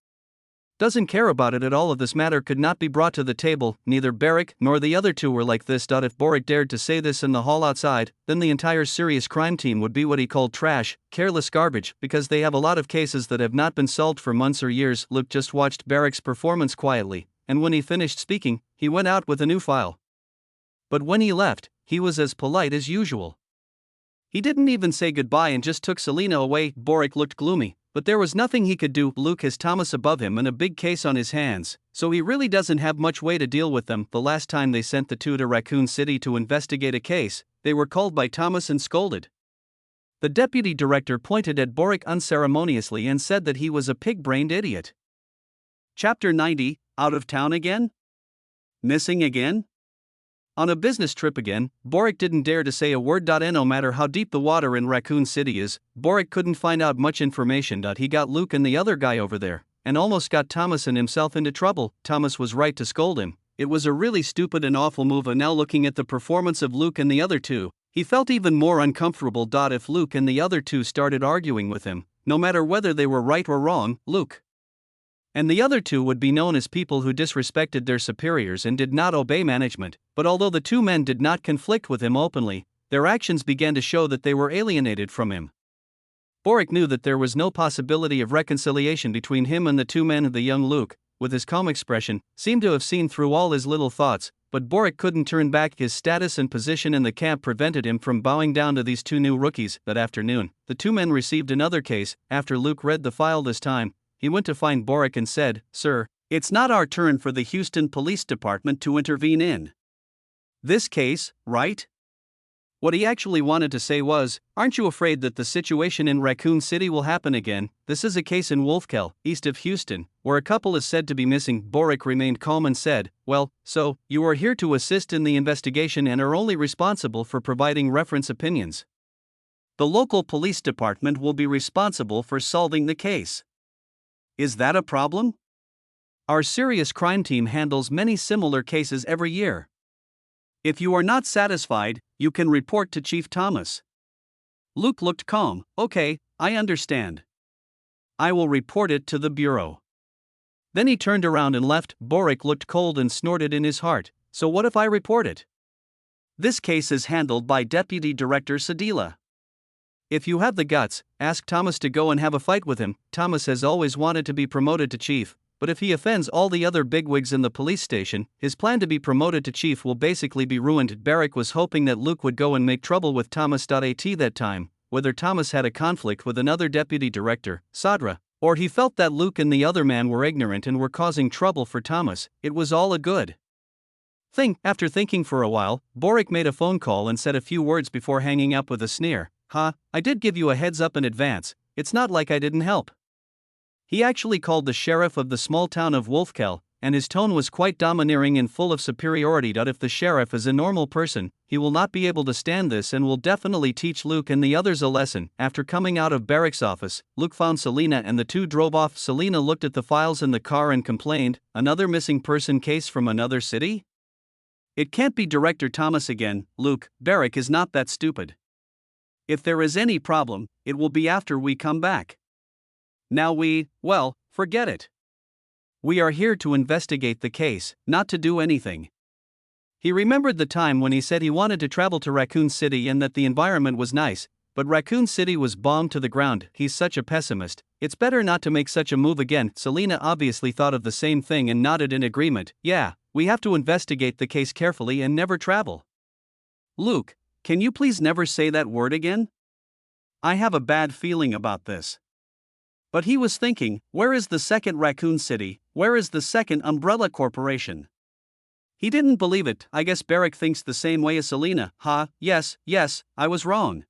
Speaker 1: doesn't care about it at all. If this matter could not be brought to the table, neither Beric nor the other two were like this. If Boric dared to say this in the hall outside, then the entire serious crime team would be what he called trash, careless garbage, because they have a lot of cases that have not been solved for months or years. Luke just watched Beric's performance quietly, and when he finished speaking, he went out with a new file. But when he left, he was as polite as usual. He didn't even say goodbye and just took Selena away. Boric looked gloomy. but there was nothing he could do. Luke has Thomas above him and a big case on his hands, so he really doesn't have much way to deal with them. The last time they sent the two to Raccoon City to investigate a case, they were called by Thomas and scolded. The deputy director pointed at Boric unceremoniously and said that he was a pig-brained idiot. Chapter 90, Out of town again? Missing again? On a business trip again, Boric didn't dare to say a word. No matter how deep the water in Raccoon City is, Boric couldn't find out much information. He got Luke and the other guy over there, and almost got Thomas and himself into trouble. Thomas was right to scold him. It was a really stupid and awful move. And now looking at the performance of Luke and the other two, he felt even more uncomfortable. If Luke and the other two started arguing with him, no matter whether they were right or wrong, Luke and the other two would be known as people who disrespected their superiors and did not obey management. But although the two men did not conflict with him openly, their actions began to show that they were alienated from him. Boric knew that there was no possibility of reconciliation between him and the two men. The young Luke, with his calm expression, seemed to have seen through all his little thoughts, but Boric couldn't turn back. His status and position in the camp prevented him from bowing down to these two new rookies. That afternoon, the two men received another case. After Luke read the file this time, he went to find Boric and said, "Sir, it's not our turn for the Houston Police Department to intervene in this case, right?" What he actually wanted to say was, "Aren't you afraid that the situation in Raccoon City will happen again? This is a case in Wolfkill, east of Houston, where a couple is said to be missing." Boric remained calm and said, "Well, so, you are here to assist in the investigation and are only responsible for providing reference opinions. The local police department will be responsible for solving the case. Is that a problem? Our serious crime team handles many similar cases every year. If you are not satisfied, you can report to Chief Thomas." Luke looked calm. "Okay, I understand. I will report it to the bureau." Then he turned around and left. Boric looked cold and snorted in his heart. "So what if I report it? This case is handled by Deputy Director Sadila. If you have the guts, ask Thomas to go and have a fight with him. Thomas has always wanted to be promoted to chief, but if he offends all the other bigwigs in the police station, his plan to be promoted to chief will basically be ruined." Boric was hoping that Luke would go and make trouble with Thomas. That time, whether Thomas had a conflict with another deputy director, Sadra, or he felt that Luke and the other man were ignorant and were causing trouble for Thomas, it was all a good thing. After thinking for a while, Boric made a phone call and said a few words before hanging up with a sneer. I did give you a heads up in advance, it's not like I didn't help." He actually called the sheriff of the small town of Wolfkill, and his tone was quite domineering and full of superiority. If the sheriff is a normal person, he will not be able to stand this and will definitely teach Luke and the others a lesson. After coming out of Barrick's office, Luke found Selena and the two drove off. Selena looked at the files in the car and complained, "Another missing person case from another city? It can't be Director Thomas again, Luke. Barrick is not that stupid. If there is any problem, it will be after we come back. Now well, forget it. We are here to investigate the case, not to do anything." He remembered the time when he said he wanted to travel to Raccoon City and that the environment was nice, but Raccoon City was bombed to the ground. He's such a pessimist. It's better not to make such a move again. Selena obviously thought of the same thing and nodded in agreement. "Yeah, we have to investigate the case carefully and never travel." "Luke, can you please never say that word again? I have a bad feeling about this." But he was thinking, where is the second Raccoon City? Where is the second Umbrella Corporation? He didn't believe it. "I guess Boric thinks the same way as Selena." Yes, I was wrong."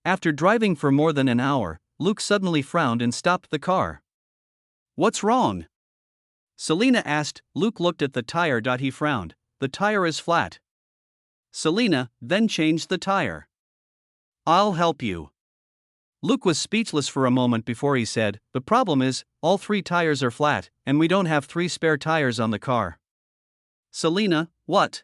Speaker 1: After driving for more than an hour, Luke suddenly frowned and stopped the car. "What's wrong?" Selena asked. Luke looked at the tire. He frowned. "The tire is flat." Selena then changed the tire. "I'll help you." Luke was speechless for a moment before he said, "The problem is, all three tires are flat, and we don't have 3 spare tires on the car." "Selena, what?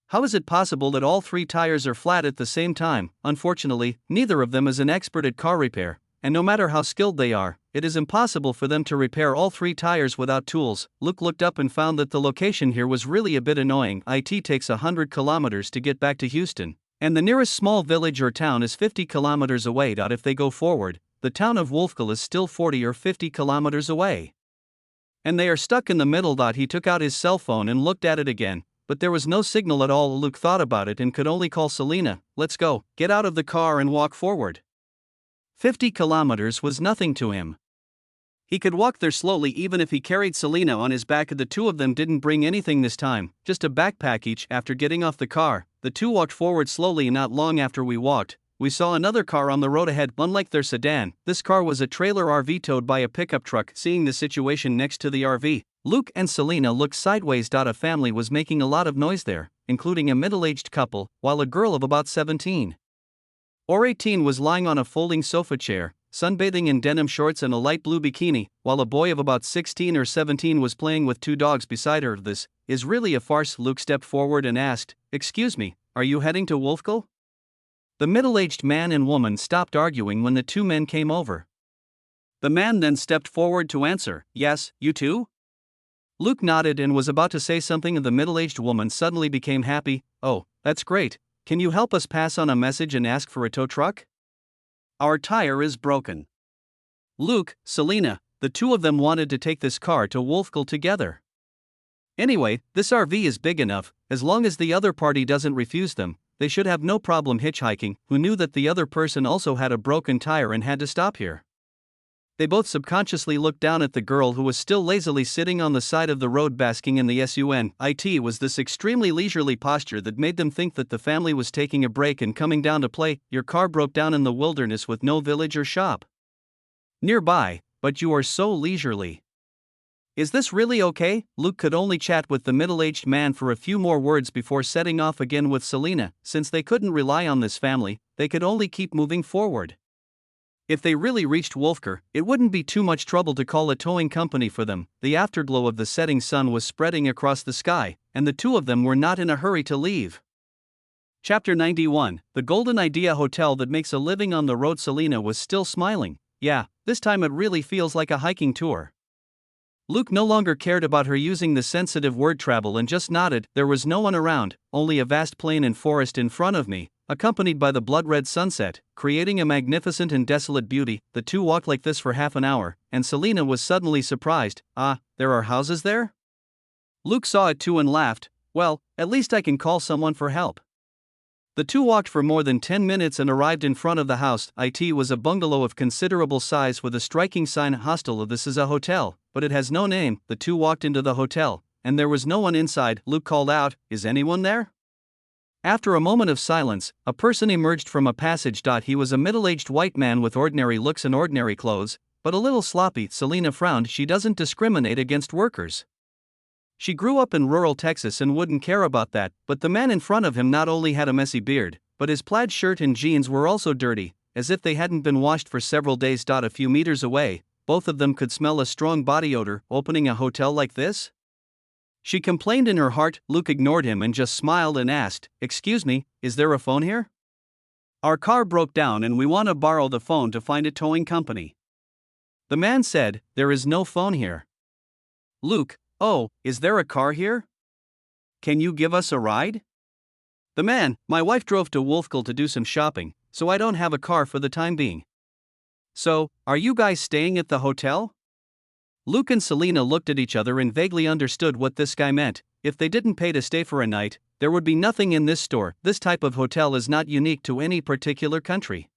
Speaker 1: How is it possible that all 3 tires are flat at the same time?" "Unfortunately, neither of them is an expert at car repair, and no matter how skilled they are, it is impossible for them to repair all 3 tires without tools." Luke looked up and found that the location here was really a bit annoying. It takes 100 kilometers to get back to Houston, and the nearest small village or town is 50 kilometers away. If they go forward, the town of Wolfkill is still 40 or 50 kilometers away. And they are stuck in the middle. He took out his cell phone and looked at it again, but there was no signal at all. Luke thought about it and could only call Selena. "Let's go, get out of the car and walk forward." 50 kilometers was nothing to him. He could walk there slowly even if he carried Selena on his back. The two of them didn't bring anything this time, just a backpack each. After getting off the car, the two walked forward slowly, and not long after we walked, we saw another car on the road ahead. Unlike their sedan, this car was a trailer RV towed by a pickup truck. Seeing the situation next to the RV, Luke and Selena looked sideways. A family was making a lot of noise there, including a middle-aged couple, while a girl of about 17 or 18 was lying on a folding sofa chair, sunbathing in denim shorts and a light blue bikini, while a boy of about 16 or 17 was playing with two dogs beside her. This is really a farce. Luke stepped forward and asked, "Excuse me, are you heading to Wolfkill?" The middle-aged man and woman stopped arguing when the two men came over. The man then stepped forward to answer, "Yes, you too?" Luke nodded and was about to say something, and the middle-aged woman suddenly became happy. "Oh, that's great. Can you help us pass on a message and ask for a tow truck? Our tire is broken." Luke, Selena, the two of them wanted to take this car to Wolfkill together. Anyway, this RV is big enough. As long as the other party doesn't refuse them, they should have no problem hitchhiking. Who knew that the other person also had a broken tire and had to stop here? They both subconsciously looked down at the girl who was still lazily sitting on the side of the road basking in the sun. It was this extremely leisurely posture that made them think that the family was taking a break and coming down to play. Your car broke down in the wilderness with no village or shop nearby, but you are so leisurely. Is this really okay? Luke could only chat with the middle-aged man for a few more words before setting off again with Selena. Since they couldn't rely on this family, they could only keep moving forward. If they really reached Wolfkill, it wouldn't be too much trouble to call a towing company for them. The afterglow of the setting sun was spreading across the sky, and the two of them were not in a hurry to leave. Chapter 91, The Golden Idea Hotel that makes a living on the road. Selena was still smiling. Yeah, this time it really feels like a hiking tour. Luke no longer cared about her using the sensitive word travel and just nodded. There was no one around, only a vast plain and forest in front of me, accompanied by the blood-red sunset, creating a magnificent and desolate beauty. The two walked like this for half an hour, and Selena was suddenly surprised. "Ah, there are houses there?" Luke saw it too and laughed. "Well, at least I can call someone for help." The two walked for more than 10 minutes and arrived in front of the house. It was a bungalow of considerable size with a striking sign, "Hostel." This is a hotel, but it has no name. The two walked into the hotel, and there was no one inside. Luke called out, "Is anyone there?" After a moment of silence, a person emerged from a passage. He was a middle-aged white man with ordinary looks and ordinary clothes, but a little sloppy. Selena frowned. She doesn't discriminate against workers. She grew up in rural Texas and wouldn't care about that, but the man in front of him not only had a messy beard, but his plaid shirt and jeans were also dirty, as if they hadn't been washed for several days. A few meters away, both of them could smell a strong body odor. Opening a hotel like this? She complained in her heart. Luke ignored him and just smiled and asked, "Excuse me, is there a phone here? Our car broke down and we want to borrow the phone to find a towing company." The man said, "There is no phone here." Luke, "Oh, is there a car here? Can you give us a ride?" The man, "My wife drove to Wolfkill to do some shopping, so I don't have a car for the time being." "So, are you guys staying at the hotel?" Luke and Selena looked at each other and vaguely understood what this guy meant. If they didn't pay to stay for a night, there would be nothing in this store. This type of hotel is not unique to any particular country.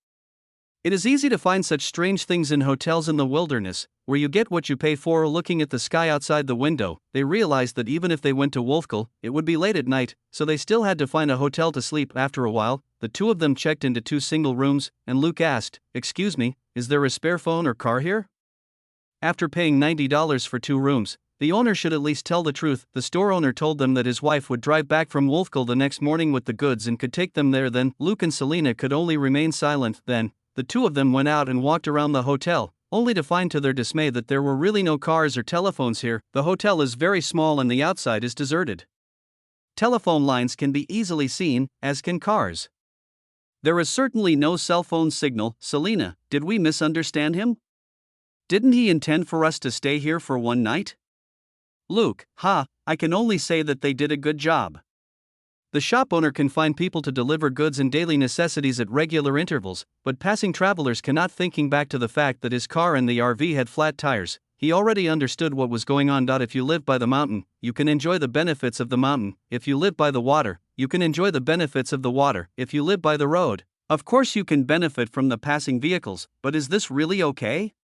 Speaker 1: It is easy to find such strange things in hotels in the wilderness, where you get what you pay for. Looking at the sky outside the window, they realized that even if they went to Wolfkill, it would be late at night, so they still had to find a hotel to sleep. After a while, the two of them checked into 2 single rooms, and Luke asked, "Excuse me, is there a spare phone or car here?" After paying $90 for 2 rooms, the owner should at least tell the truth. The store owner told them that his wife would drive back from Wolfkill the next morning with the goods and could take them there. Then Luke and Selena could only remain silent. Then the two of them went out and walked around the hotel, only to find to their dismay that there were really no cars or telephones here. The hotel is very small and the outside is deserted. Telephone lines can be easily seen, as can cars. There is certainly no cell phone signal. Selena, did we misunderstand him? Didn't he intend for us to stay here for one night? Luke, I can only say that they did a good job. The shop owner can find people to deliver goods and daily necessities at regular intervals, but passing travelers cannot. Thinking back to the fact that his car and the RV had flat tires, he already understood what was going on. If you live by the mountain, you can enjoy the benefits of the mountain. If you live by the water, you can enjoy the benefits of the water. If you live by the road, Of course you can benefit from the passing vehicles, but is this really okay?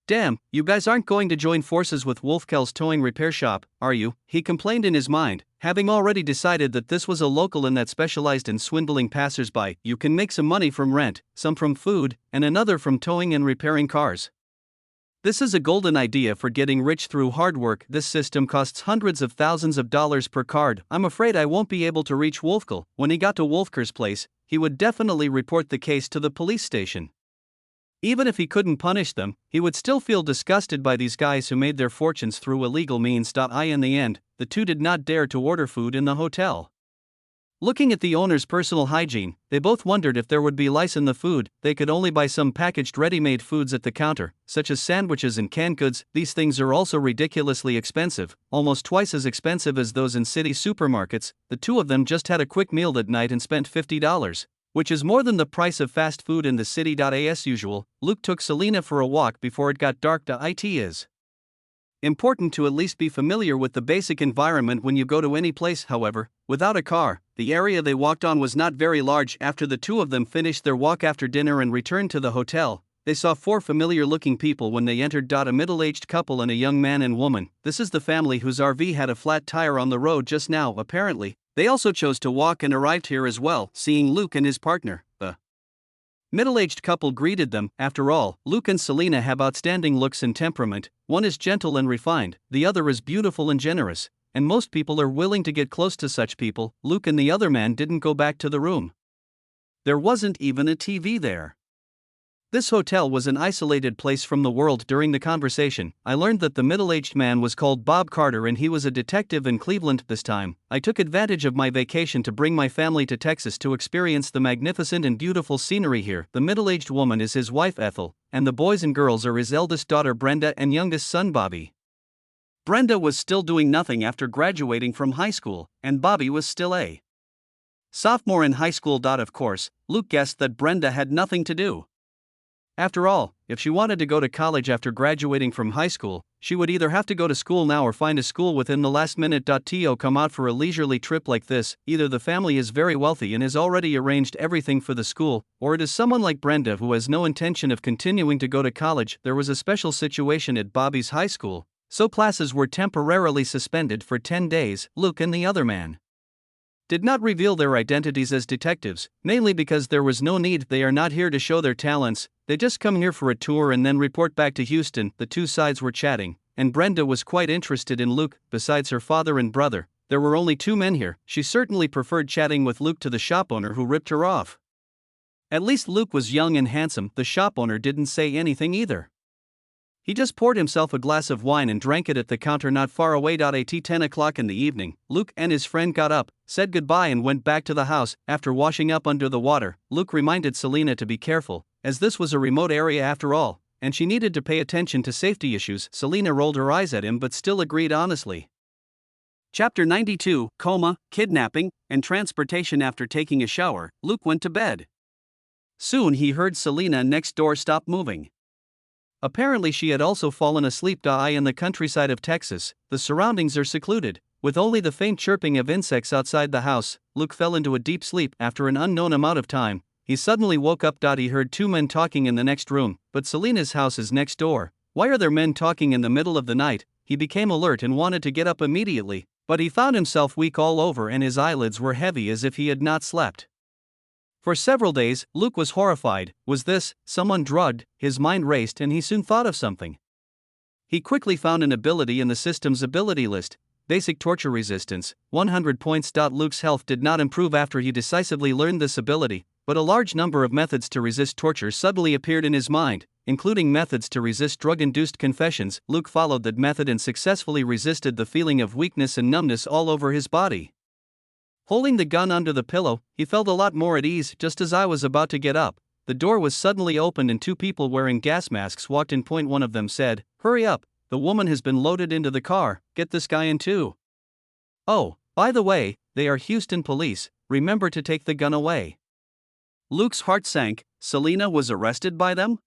Speaker 1: Damn, you guys aren't going to join forces with Wolfkell's towing repair shop, are you? He complained in his mind, having already decided that this was a local inn that specialized in swindling passersby. You can make some money from rent, some from food, and another from towing and repairing cars. This is a golden idea for getting rich through hard work. This system costs hundreds of thousands of dollars per card. I'm afraid I won't be able to reach Wolfkell. When he got to Wolfker's place, he would definitely report the case to the police station. Even if he couldn't punish them, he would still feel disgusted by these guys who made their fortunes through illegal means. In the end, the two did not dare to order food in the hotel. Looking at the owner's personal hygiene, they both wondered if there would be lice in the food. They could only buy some packaged ready-made foods at the counter, such as sandwiches and canned goods. These things are also ridiculously expensive, almost twice as expensive as those in city supermarkets. The two of them just had a quick meal that night and spent $50. Which is more than the price of fast food in the city. As usual, Luke took Selena for a walk before it got dark. It is important to at least be familiar with the basic environment when you go to any place. However, without a car, the area they walked on was not very large. After the two of them finished their walk after dinner and returned to the hotel, they saw four familiar-looking people when they entered. A middle-aged couple and a young man and woman. This is the family whose RV had a flat tire on the road just now. Apparently, they also chose to walk and arrived here as well. Seeing Luke and his partner, the middle-aged couple greeted them. After all, Luke and Selena have outstanding looks and temperament. One is gentle and refined, the other is beautiful and generous, and most people are willing to get close to such people. Luke and the other man didn't go back to the room. There wasn't even a TV there. This hotel was an isolated place from the world. During the conversation, I learned that the middle-aged man was called Bob Carter and he was a detective in Cleveland. This time, I took advantage of my vacation to bring my family to Texas to experience the magnificent and beautiful scenery here. The middle-aged woman is his wife Ethel, and the boys and girls are his eldest daughter Brenda and youngest son Bobby. Brenda was still doing nothing after graduating from high school, and Bobby was still a sophomore in high school. Of course, Luke guessed that Brenda had nothing to do. After all, if she wanted to go to college after graduating from high school, she would either have to go to school now or find a school within the last minute. To come out for a leisurely trip like this, either the family is very wealthy and has already arranged everything for the school, or it is someone like Brenda who has no intention of continuing to go to college. There was a special situation at Bobby's high school, so classes were temporarily suspended for 10 days. Luke and the other man did not reveal their identities as detectives, mainly because there was no need. They are not here to show their talents, they just come here for a tour and then report back to Houston. The two sides were chatting, and Brenda was quite interested in Luke. Besides her father and brother, there were only two men here. She certainly preferred chatting with Luke to the shop owner who ripped her off. At least Luke was young and handsome. The shop owner didn't say anything either. He just poured himself a glass of wine and drank it at the counter not far away. At 10 o'clock in the evening, Luke and his friend got up, said goodbye and went back to the house. After washing up under the water, Luke reminded Selena to be careful, as this was a remote area after all, and she needed to pay attention to safety issues. Selena rolled her eyes at him but still agreed honestly. Chapter 92, Coma, Kidnapping, and Transportation. After taking a shower, Luke went to bed. Soon he heard Selena next door stop moving. Apparently she had also fallen asleep. In the countryside of Texas, the surroundings are secluded, with only the faint chirping of insects outside the house. Luke fell into a deep sleep. After an unknown amount of time, he suddenly woke up. He heard two men talking in the next room, but Selena's house is next door. Why are there men talking in the middle of the night? He became alert and wanted to get up immediately, but he found himself weak all over and his eyelids were heavy as if he had not slept. For several days, Luke was horrified. Was this someone drugged? His mind raced and he soon thought of something. He quickly found an ability in the system's ability list: basic torture resistance, 100 points. Luke's health did not improve after he decisively learned this ability, but a large number of methods to resist torture suddenly appeared in his mind, including methods to resist drug-induced confessions. Luke followed that method and successfully resisted the feeling of weakness and numbness all over his body. Holding the gun under the pillow, he felt a lot more at ease. Just as I was about to get up, the door was suddenly opened and two people wearing gas masks walked in. One of them said, "Hurry up, the woman has been loaded into the car, get this guy in too." "Oh, by the way, they are Houston police, remember to take the gun away." Luke's heart sank. Selena was arrested by them?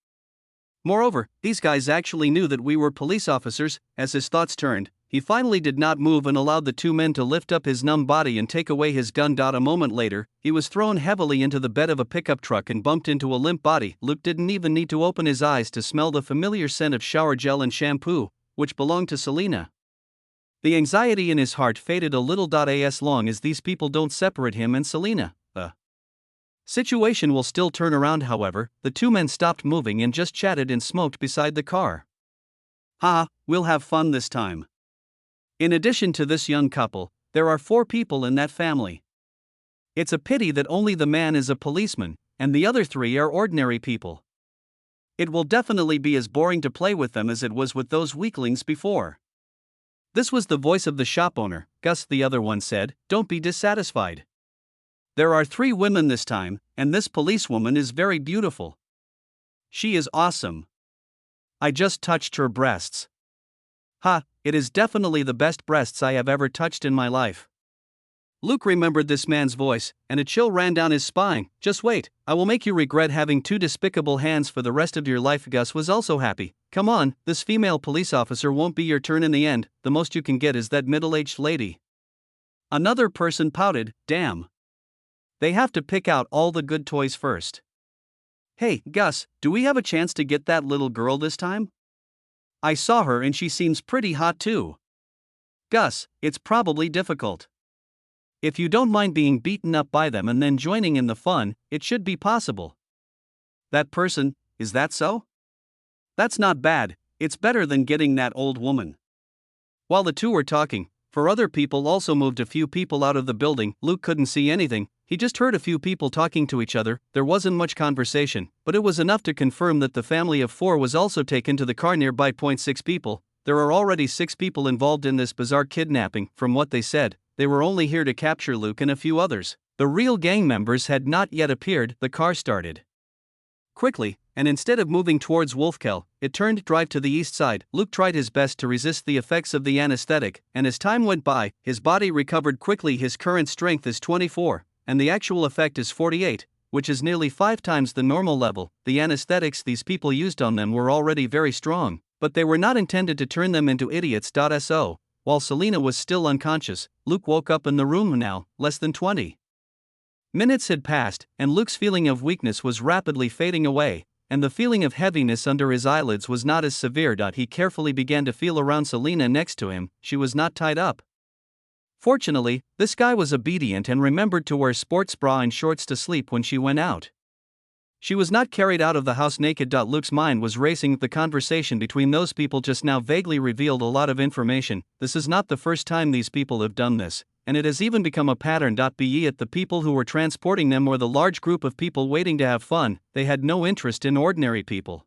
Speaker 1: Moreover, these guys actually knew that we were police officers. As his thoughts turned, He finally did not move and allowed the two men to lift up his numb body and take away his gun. A moment later, he was thrown heavily into the bed of a pickup truck and bumped into a limp body. Luke didn't even need to open his eyes to smell the familiar scent of shower gel and shampoo, which belonged to Selena. The anxiety in his heart faded a little. As long as these people don't separate him and Selena, the situation will still turn around. However, the two men stopped moving and just chatted and smoked beside the car. "Ha, we'll have fun this time." In addition to this young couple, there are 4 people in that family. It's a pity that only the man is a policeman, and the other 3 are ordinary people. It will definitely be as boring to play with them as it was with those weaklings before. This was the voice of the shop owner. "Gus," the other one said, "don't be dissatisfied. There are 3 women this time, and this policewoman is very beautiful. She is awesome. I just touched her breasts. Ha, it is definitely the best breasts I have ever touched in my life." Luke remembered this man's voice, and a chill ran down his spine. "Just wait, I will make you regret having 2 despicable hands for the rest of your life." Gus was also happy. "Come on, this female police officer won't be your turn in the end, the most you can get is that middle-aged lady." Another person pouted, "Damn. They have to pick out all the good toys first. Hey, Gus, do we have a chance to get that little girl this time? I saw her and she seems pretty hot too." "Gus, it's probably difficult. If you don't mind being beaten up by them and then joining in the fun, it should be possible." "That person, is that so? That's not bad, it's better than getting that old woman." While the two were talking, 4 other people also moved. A few people out of the building. Luke couldn't see anything, he just heard a few people talking to each other. There wasn't much conversation, but it was enough to confirm that the family of 4 was also taken to the car nearby. 6 people. There are already 6 people involved in this bizarre kidnapping. From what they said, they were only here to capture Luke and a few others. The real gang members had not yet appeared. The car started quickly, and instead of moving towards Wolfkel, it turned drive to the east side. Luke tried his best to resist the effects of the anesthetic, and as time went by, his body recovered quickly. His current strength is 24, and the actual effect is 48, which is nearly 5 times the normal level. The anesthetics these people used on them were already very strong, but they were not intended to turn them into idiots. So, while Selena was still unconscious, Luke woke up in the room now. Less than 20 minutes had passed, and Luke's feeling of weakness was rapidly fading away, and the feeling of heaviness under his eyelids was not as severe. He carefully began to feel around Selena next to him. She was not tied up. Fortunately, this guy was obedient and remembered to wear sports bra and shorts to sleep when she went out. She was not carried out of the house naked. Luke's mind was racing. The conversation between those people just now vaguely revealed a lot of information. This is not the first time these people have done this, and it has even become a pattern. Be it the people who were transporting them or the large group of people waiting to have fun, they had no interest in ordinary people.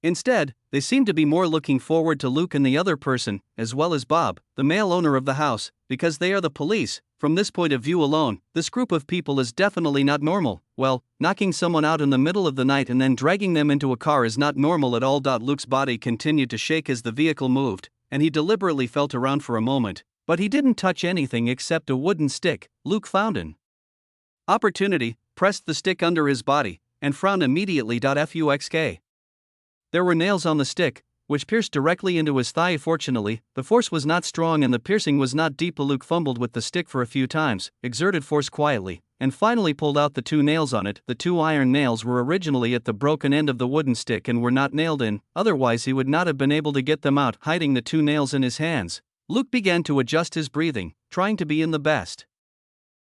Speaker 1: Instead, they seemed to be more looking forward to Luke and the other person, as well as Bob, the male owner of the house, because they are the police. From this point of view alone, this group of people is definitely not normal. Well, knocking someone out in the middle of the night and then dragging them into a car is not normal at all. Luke's body continued to shake as the vehicle moved, and he deliberately felt around for a moment, but he didn't touch anything except a wooden stick. Luke found an opportunity, pressed the stick under his body, and frowned immediately. Fuck. There were nails on the stick, which pierced directly into his thigh. Fortunately, the force was not strong and the piercing was not deep. Luke fumbled with the stick for a few times, exerted force quietly, and finally pulled out the 2 nails on it. The 2 iron nails were originally at the broken end of the wooden stick and were not nailed in, otherwise he would not have been able to get them out. Hiding the 2 nails in his hands, Luke began to adjust his breathing, trying to be in the best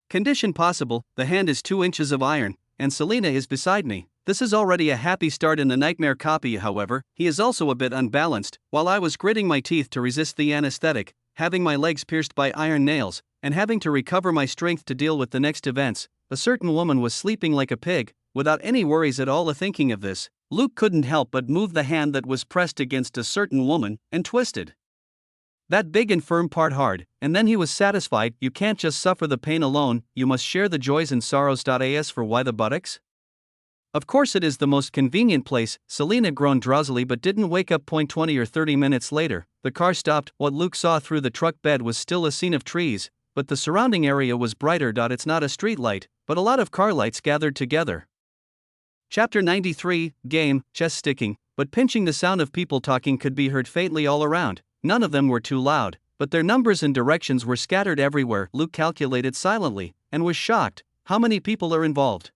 Speaker 1: condition possible. The hand is 2 inches of iron, and Selena is beside me. This is already a happy start in the nightmare copy. However, he is also a bit unbalanced. While I was gritting my teeth to resist the anesthetic, having my legs pierced by iron nails, and having to recover my strength to deal with the next events, a certain woman was sleeping like a pig, without any worries at all. Thinking of this, Luke couldn't help but move the hand that was pressed against a certain woman, and twisted that big and firm part hard, and then he was satisfied. You can't just suffer the pain alone, you must share the joys and sorrows. As for why the buttocks? Of course it is the most convenient place. Selena groaned drowsily but didn't wake up. 20 or 30 minutes later, the car stopped. What Luke saw through the truck bed was still a scene of trees, but the surrounding area was brighter. It's not a street light, but a lot of car lights gathered together. Chapter 93, Game, chest sticking, but pinching. The sound of people talking could be heard faintly all around. None of them were too loud, but their numbers and directions were scattered everywhere. Luke calculated silently, and was shocked. How many people are involved?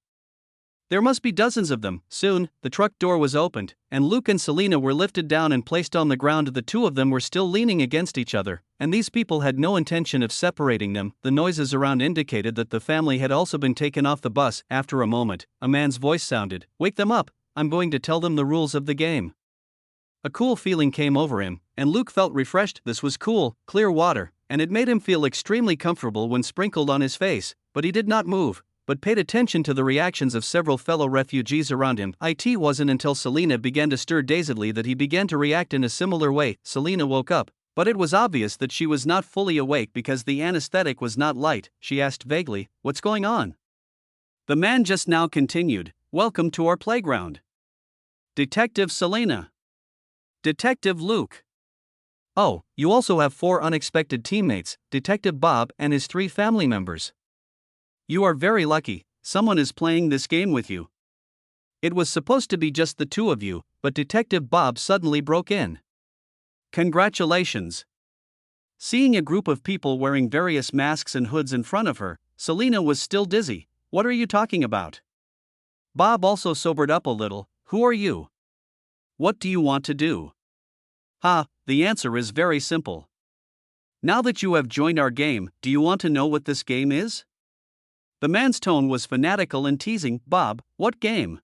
Speaker 1: There must be dozens of them. Soon, the truck door was opened, and Luke and Selena were lifted down and placed on the ground. The two of them were still leaning against each other, and these people had no intention of separating them. The noises around indicated that the family had also been taken off the bus. After a moment, a man's voice sounded. "Wake them up, I'm going to tell them the rules of the game." A cool feeling came over him, and Luke felt refreshed. This was cool, clear water, and it made him feel extremely comfortable when sprinkled on his face, but he did not move, but paid attention to the reactions of several fellow refugees around him. It wasn't until Selena began to stir dazedly that he began to react in a similar way. Selena woke up, but it was obvious that she was not fully awake because the anesthetic was not light. She asked vaguely, "What's going on?" The man just now continued, "Welcome to our playground. Detective Selena. Detective Luke. Oh, you also have 4 unexpected teammates, Detective Bob and his 3 family members. You are very lucky, someone is playing this game with you." It was supposed to be just the 2 of you, but Detective Bob suddenly broke in. "Congratulations." Seeing a group of people wearing various masks and hoods in front of her, Selena was still dizzy. "What are you talking about?" Bob also sobered up a little. "Who are you? What do you want to do?" The answer is very simple. Now that you have joined our game, do you want to know what this game is? The man's tone was fanatical and teasing. "Bob, what game?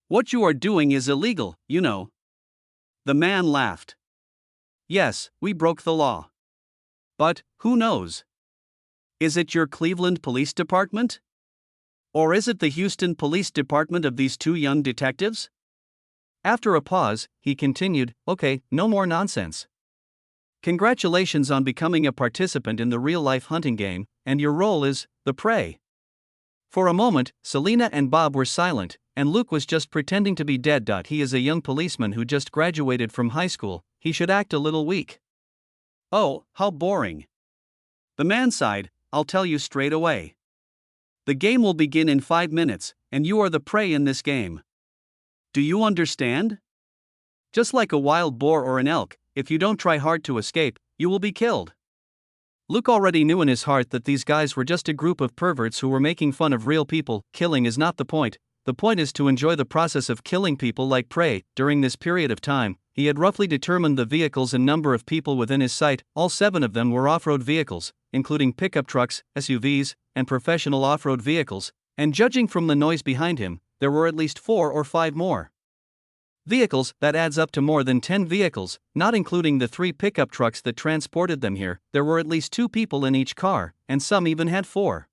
Speaker 1: What you are doing is illegal, you know." The man laughed. "Yes, we broke the law. But, who knows? Is it your Cleveland Police Department? Or is it the Houston Police Department of these 2 young detectives?" After a pause, he continued, "Okay, no more nonsense. Congratulations on becoming a participant in the real-life hunting game, and your role is the prey." For a moment, Selena and Bob were silent, and Luke was just pretending to be dead. He is a young policeman who just graduated from high school, he should act a little weak. "Oh, how boring." The man sighed. "I'll tell you straight away. The game will begin in 5 minutes, and you are the prey in this game. Do you understand? Just like a wild boar or an elk, if you don't try hard to escape, you will be killed." Luke already knew in his heart that these guys were just a group of perverts who were making fun of real people. Killing is not the point is to enjoy the process of killing people like prey. During this period of time, he had roughly determined the vehicles and number of people within his sight. All 7 of them were off-road vehicles, including pickup trucks, SUVs, and professional off-road vehicles, and judging from the noise behind him, there were at least 4 or 5 more vehicles. That adds up to more than 10 vehicles, not including the 3 pickup trucks that transported them here. There were at least 2 people in each car, and some even had 4.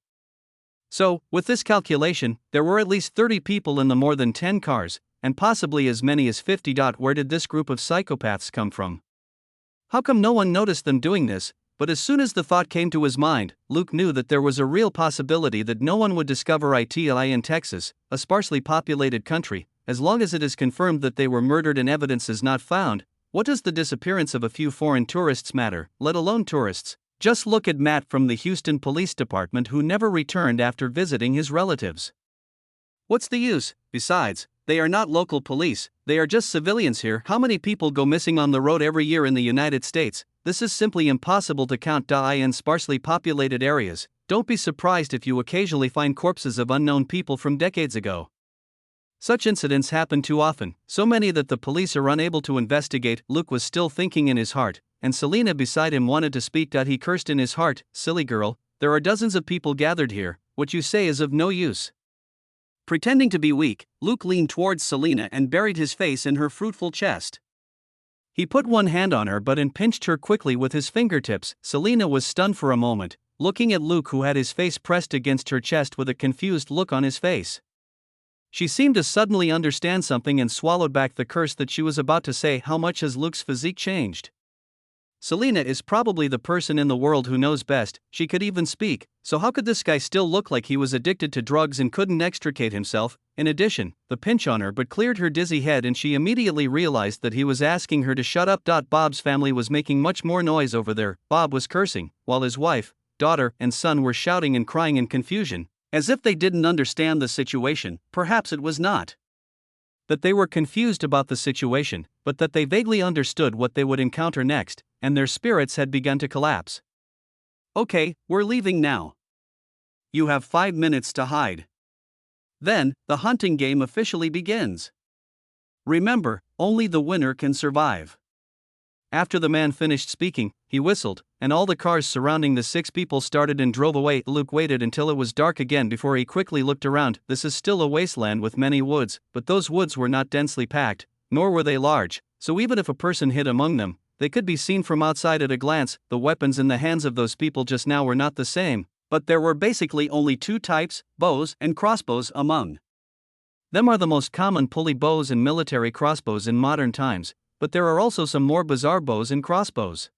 Speaker 1: So, with this calculation, there were at least 30 people in the more than 10 cars, and possibly as many as 50. Where did this group of psychopaths come from? How come no one noticed them doing this? But as soon as the thought came to his mind, Luke knew that there was a real possibility that no one would discover it in Texas, a sparsely populated country. As long as it is confirmed that they were murdered and evidence is not found, what does the disappearance of a few foreign tourists matter, let alone tourists? Just look at Matt from the Houston Police Department who never returned after visiting his relatives. What's the use? Besides, they are not local police, they are just civilians here. How many people go missing on the road every year in the United States? This is simply impossible to count. In sparsely populated areas, don't be surprised if you occasionally find corpses of unknown people from decades ago. Such incidents happen too often, so many that the police are unable to investigate. Luke was still thinking in his heart, and Selena beside him wanted to speak. He cursed in his heart, "Silly girl, there are dozens of people gathered here, what you say is of no use." Pretending to be weak, Luke leaned towards Selena and buried his face in her fruitful chest. He put one hand on her butt and pinched her quickly with his fingertips. Selena was stunned for a moment, looking at Luke who had his face pressed against her chest with a confused look on his face. She seemed to suddenly understand something and swallowed back the curse that she was about to say. How much has Luke's physique changed? Selena is probably the person in the world who knows best. She could even speak, so how could this guy still look like he was addicted to drugs and couldn't extricate himself? In addition, the pinch on her but cleared her dizzy head and she immediately realized that he was asking her to shut up. Bob's family was making much more noise over there. Bob was cursing, while his wife, daughter, and son were shouting and crying in confusion, as if they didn't understand the situation. Perhaps it was not that they were confused about the situation, but that they vaguely understood what they would encounter next, and their spirits had begun to collapse. Okay, we're leaving now. You have 5 minutes to hide. Then, the hunting game officially begins. Remember, only the winner can survive. After the man finished speaking, he whistled, and all the cars surrounding the 6 people started and drove away. Luke waited until it was dark again before he quickly looked around. This is still a wasteland with many woods, but those woods were not densely packed, nor were they large, so even if a person hid among them, they could be seen from outside at a glance. The weapons in the hands of those people just now were not the same, but there were basically only 2 types, bows and crossbows among them are the most common pulley bows and military crossbows in modern times, but there are also some more bizarre bows and crossbows.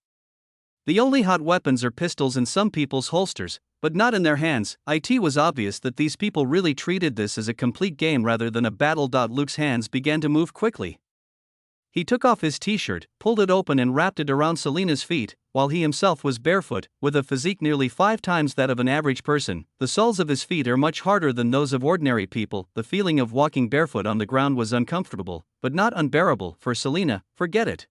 Speaker 1: The only hot weapons are pistols in some people's holsters, but not in their hands. It was obvious that these people really treated this as a complete game rather than a battle. Luke's hands began to move quickly. He took off his t-shirt, pulled it open and wrapped it around Selina's feet, while he himself was barefoot, with a physique nearly 5 times that of an average person. The soles of his feet are much harder than those of ordinary people. The feeling of walking barefoot on the ground was uncomfortable, but not unbearable for Selina. Forget it.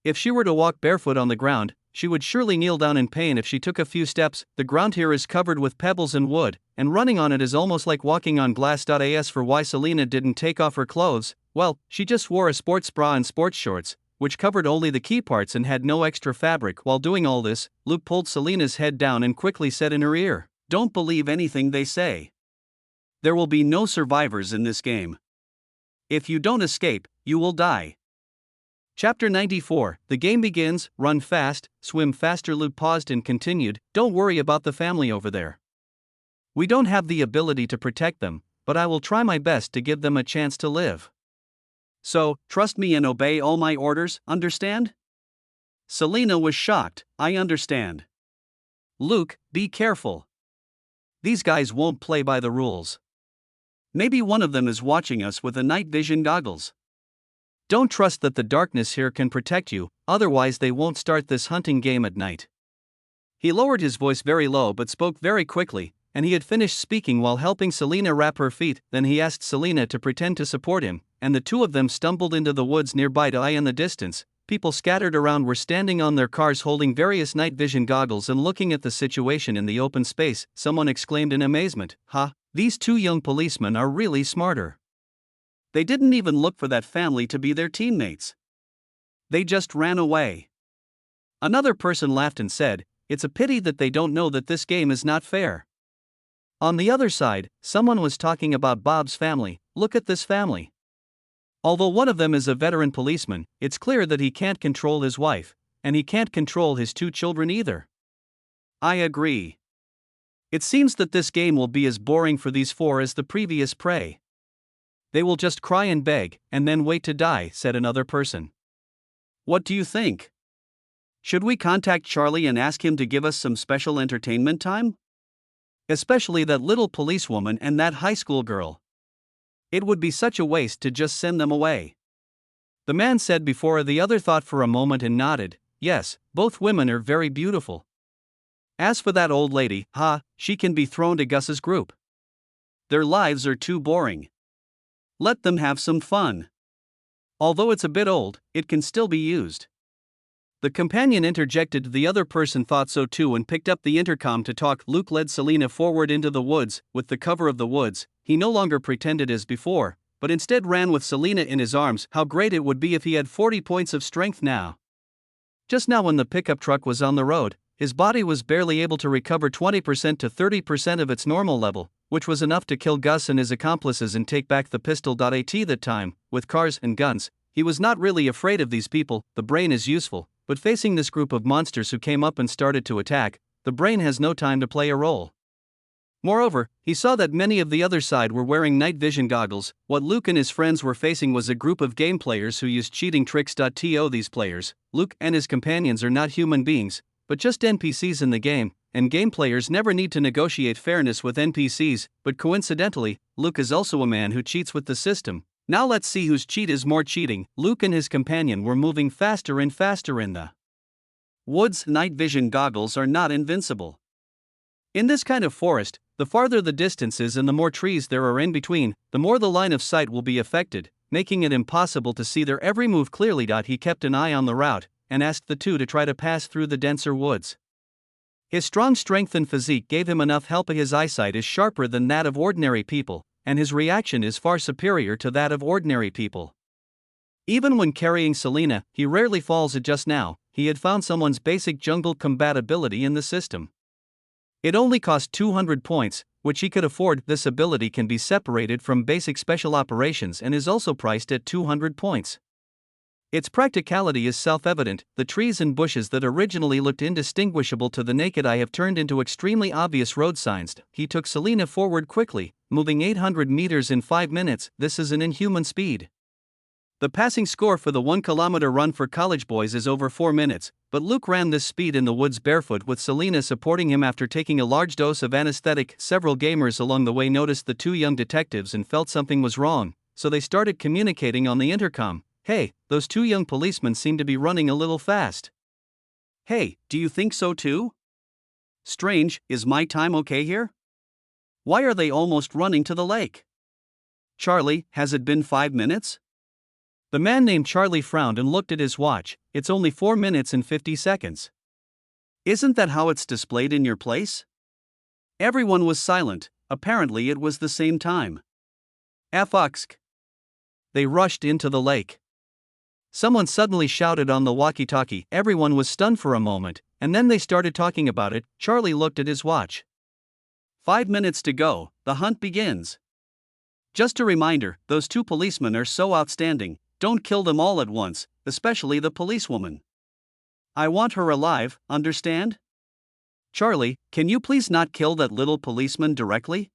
Speaker 1: If she were to walk barefoot on the ground, she would surely kneel down in pain if she took a few steps. The ground here is covered with pebbles and wood, and running on it is almost like walking on glass. As for why Selina didn't take off her clothes, well, she just wore a sports bra and sports shorts, which covered only the key parts and had no extra fabric. While doing all this, Luke pulled Selina's head down and quickly said in her ear, "Don't believe anything they say. There will be no survivors in this game. If you don't escape, you will die." Chapter 94, the game begins. Run fast, swim faster. Luke paused and continued, "Don't worry about the family over there. We don't have the ability to protect them, but I will try my best to give them a chance to live. So, trust me and obey all my orders, understand?" Selina was shocked. "I understand. Luke, be careful. These guys won't play by the rules. Maybe one of them is watching us with the night vision goggles. Don't trust that the darkness here can protect you, otherwise they won't start this hunting game at night." He lowered his voice very low but spoke very quickly, and he had finished speaking while helping Selina wrap her feet. Then he asked Selina to pretend to support him, and the 2 of them stumbled into the woods nearby. In the distance, people scattered around were standing on their cars holding various night vision goggles and looking at the situation in the open space. Someone exclaimed in amazement, "Ha, these 2 young policemen are really smarter. They didn't even look for that family to be their teammates. They just ran away." Another person laughed and said, "It's a pity that they don't know that this game is not fair." On the other side, someone was talking about Bob's family. "Look at this family. Although one of them is a veteran policeman, it's clear that he can't control his wife, and he can't control his 2 children either." "I agree. It seems that this game will be as boring for these 4 as the previous prey. They will just cry and beg, and then wait to die," said another person. "What do you think? Should we contact Charlie and ask him to give us some special entertainment time? Especially that little policewoman and that high school girl. It would be such a waste to just send them away." The man said before the other thought for a moment and nodded, "Yes, both women are very beautiful. As for that old lady, she can be thrown to Gus's group. Their lives are too boring. Let them have some fun. Although it's a bit old, it can still be used." The companion interjected. The other person thought so too and picked up the intercom to talk. Luke led Selina forward into the woods. With the cover of the woods, he no longer pretended as before, but instead ran with Selina in his arms. How great it would be if he had 40 points of strength now. Just now when the pickup truck was on the road, his body was barely able to recover 20% to 30% of its normal level, which was enough to kill Gus and his accomplices and take back the pistol. At that time, with cars and guns, he was not really afraid of these people. The brain is useful, but facing this group of monsters who came up and started to attack, the brain has no time to play a role. Moreover, he saw that many of the other side were wearing night vision goggles. What Luke and his friends were facing was a group of game players who used cheating tricks. These players, Luke and his companions, are not human beings, but just NPCs in the game, and game players never need to negotiate fairness with NPCs. But coincidentally, Luke is also a man who cheats with the system. Now let's see whose cheat is more cheating. Luke and his companion were moving faster and faster in the woods. Night vision goggles are not invincible. In this kind of forest, the farther the distance is and the more trees there are in between, the more the line of sight will be affected, making it impossible to see their every move clearly. He kept an eye on the route, and asked the two to try to pass through the denser woods. His strong strength and physique gave him enough help. His eyesight is sharper than that of ordinary people, and his reaction is far superior to that of ordinary people. Even when carrying Selena, he rarely falls. Just now, he had found someone's basic jungle compatibility in the system. It only cost 200 points, which he could afford. This ability can be separated from basic special operations and is also priced at 200 points. Its practicality is self-evident. The trees and bushes that originally looked indistinguishable to the naked eye have turned into extremely obvious road signs. He took Selena forward quickly, moving 800 meters in 5 minutes. This is an inhuman speed. The passing score for the 1-kilometer run for college boys is over 4 minutes, but Luke ran this speed in the woods barefoot with Selena supporting him after taking a large dose of anesthetic. Several gamers along the way noticed the two young detectives and felt something was wrong, so they started communicating on the intercom. "Hey, those two young policemen seem to be running a little fast." "Hey, do you think so too? Strange, is my time okay here? Why are they almost running to the lake? Charlie, has it been 5 minutes? The man named Charlie frowned and looked at his watch. "It's only 4 minutes and 50 seconds. Isn't that how it's displayed in your place?" Everyone was silent. Apparently it was the same time. Fuck. They rushed into the lake. Someone suddenly shouted on the walkie-talkie. Everyone was stunned for a moment, and then they started talking about it. Charlie looked at his watch. 5 minutes to go, the hunt begins. Just a reminder, those two policemen are so outstanding, don't kill them all at once, especially the policewoman. I want her alive, understand? Charlie, can you please not kill that little policeman directly?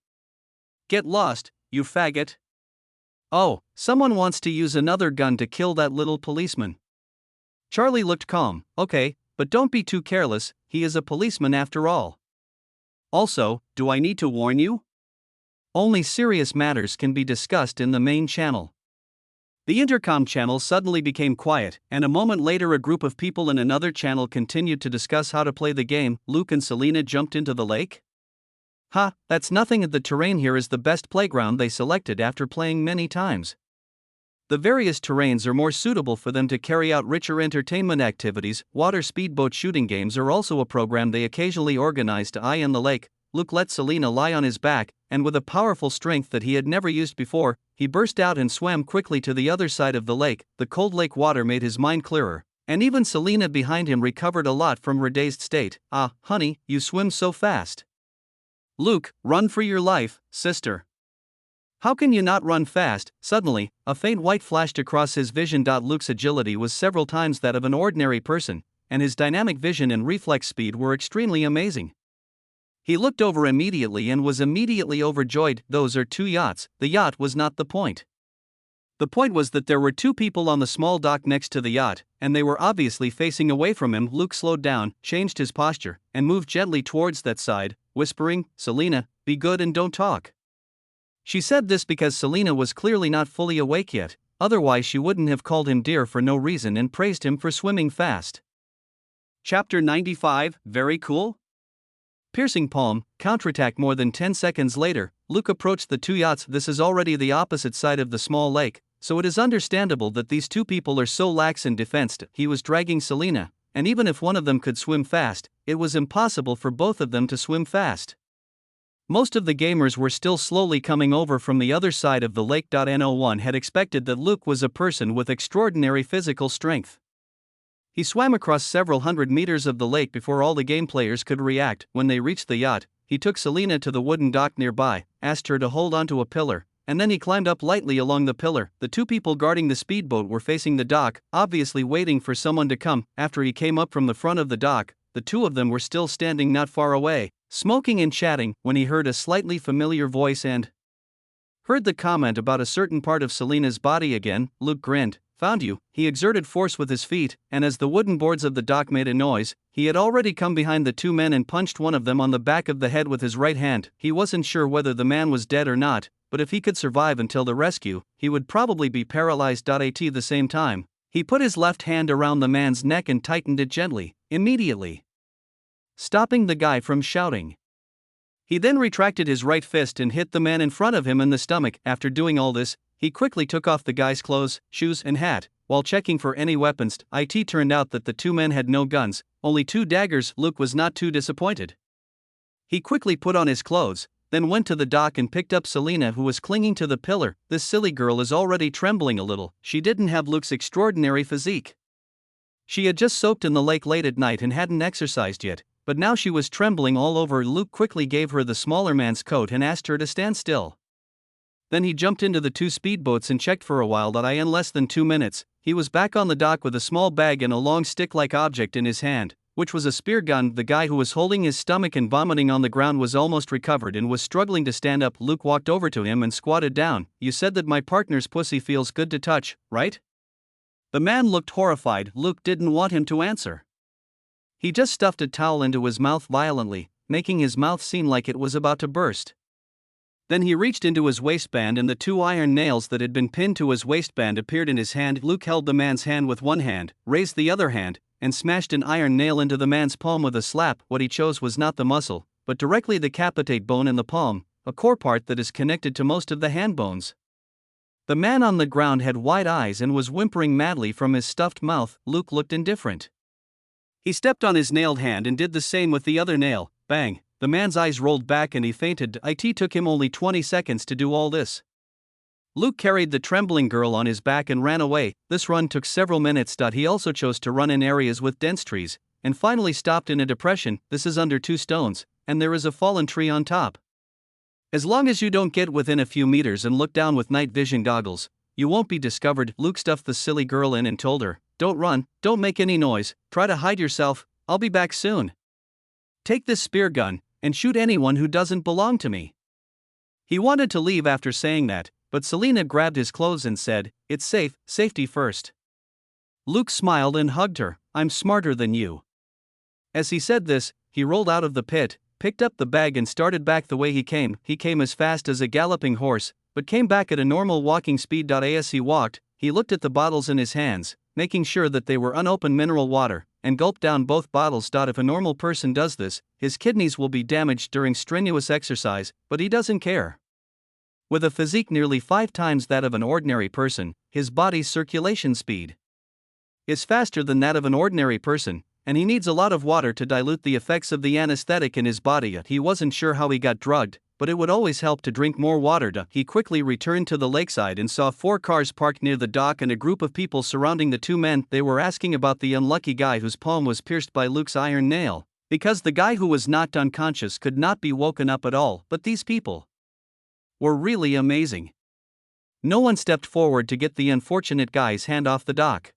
Speaker 1: Get lost, you faggot. Oh, someone wants to use another gun to kill that little policeman. Charlie looked calm. Okay, but don't be too careless, he is a policeman after all. Also, do I need to warn you? Only serious matters can be discussed in the main channel. The intercom channel suddenly became quiet, and a moment later a group of people in another channel continued to discuss how to play the game. Luke and Selena jumped into the lake? That's nothing. The terrain here is the best playground they selected after playing many times. The various terrains are more suitable for them to carry out richer entertainment activities. Water speedboat shooting games are also a program they occasionally organize to eye in the lake. Luke let Selena lie on his back, and with a powerful strength that he had never used before, he burst out and swam quickly to the other side of the lake. The cold lake water made his mind clearer, and even Selena behind him recovered a lot from her dazed state. Honey, you swim so fast. Luke, run for your life, sister. How can you not run fast? Suddenly, a faint white flashed across his vision. Luke's agility was several times that of an ordinary person, and his dynamic vision and reflex speed were extremely amazing. He looked over immediately and was immediately overjoyed. Those are two yachts. The yacht was not the point. The point was that there were two people on the small dock next to the yacht, and they were obviously facing away from him. Luke slowed down, changed his posture, and moved gently towards that side, whispering, "Selena, be good and don't talk." She said this because Selena was clearly not fully awake yet, otherwise she wouldn't have called him dear for no reason and praised him for swimming fast. Chapter 95, Very cool? Piercing palm, counterattack. More than 10 seconds later, Luke approached the two yachts. This is already the opposite side of the small lake, so it is understandable that these two people are so lax in defense. He was dragging Selena, and even if one of them could swim fast, it was impossible for both of them to swim fast. Most of the gamers were still slowly coming over from the other side of the lake. No one had expected that Luke was a person with extraordinary physical strength. He swam across several hundred meters of the lake before all the game players could react. When they reached the yacht, he took Selena to the wooden dock nearby, asked her to hold onto a pillar, and then he climbed up lightly along the pillar. The two people guarding the speedboat were facing the dock, obviously waiting for someone to come. After he came up from the front of the dock, the two of them were still standing not far away, smoking and chatting, when he heard a slightly familiar voice and heard the comment about a certain part of Selena's body again. Luke grinned. "Found you." He exerted force with his feet, and as the wooden boards of the dock made a noise, he had already come behind the two men and punched one of them on the back of the head with his right hand. He wasn't sure whether the man was dead or not, but if he could survive until the rescue, he would probably be paralyzed. At the same time, he put his left hand around the man's neck and tightened it gently, immediately stopping the guy from shouting. He then retracted his right fist and hit the man in front of him in the stomach. After doing all this, he quickly took off the guy's clothes, shoes, and hat, While checking for any weapons, it turned out that the two men had no guns, only two daggers. Luke was not too disappointed. He quickly put on his clothes, then went to the dock and picked up Selena, who was clinging to the pillar. This silly girl is already trembling a little. She didn't have Luke's extraordinary physique. She had just soaked in the lake late at night and hadn't exercised yet, but now she was trembling all over. Luke quickly gave her the smaller man's coat and asked her to stand still. Then he jumped into the two speedboats and checked for a while. In less than 2 minutes, he was back on the dock with a small bag and a long stick-like object in his hand, which was a spear gun. The guy who was holding his stomach and vomiting on the ground was almost recovered and was struggling to stand up. Luke walked over to him and squatted down. "You said that my partner's pussy feels good to touch, right?" The man looked horrified. Luke didn't want him to answer. He just stuffed a towel into his mouth violently, making his mouth seem like it was about to burst. Then he reached into his waistband and the two iron nails that had been pinned to his waistband appeared in his hand. Luke held the man's hand with one hand, raised the other hand, and smashed an iron nail into the man's palm with a slap. What he chose was not the muscle, but directly the capitate bone in the palm, a core part that is connected to most of the hand bones. The man on the ground had wide eyes and was whimpering madly from his stuffed mouth. Luke looked indifferent. He stepped on his nailed hand and did the same with the other nail. Bang! The man's eyes rolled back and he fainted. It took him only 20 seconds to do all this. Luke carried the trembling girl on his back and ran away. This run took several minutes. He also chose to run in areas with dense trees, and finally stopped in a depression. This is under 2 stones, and there is a fallen tree on top. As long as you don't get within a few meters and look down with night vision goggles, you won't be discovered. Luke stuffed the silly girl in and told her, "Don't run, don't make any noise, try to hide yourself, I'll be back soon. Take this spear gun, and shoot anyone who doesn't belong to me." He wanted to leave after saying that, but Selena grabbed his clothes and said, "It's safe, safety first." Luke smiled and hugged her. "I'm smarter than you." As he said this, he rolled out of the pit, picked up the bag and started back the way he came. He came as fast as a galloping horse, but came back at a normal walking speed. As he walked, he looked at the bottles in his hands, making sure that they were unopened mineral water, and gulped down both bottles. If a normal person does this, his kidneys will be damaged during strenuous exercise, but he doesn't care. With a physique nearly 5 times that of an ordinary person, his body's circulation speed is faster than that of an ordinary person, and he needs a lot of water to dilute the effects of the anesthetic in his body. He wasn't sure how he got drugged, but it would always help to drink more water. He quickly returned to the lakeside and saw 4 cars parked near the dock and a group of people surrounding the two men. They were asking about the unlucky guy whose palm was pierced by Luke's iron nail, because the guy who was knocked unconscious could not be woken up at all. But these people were really amazing. No one stepped forward to get the unfortunate guy's hand off the dock.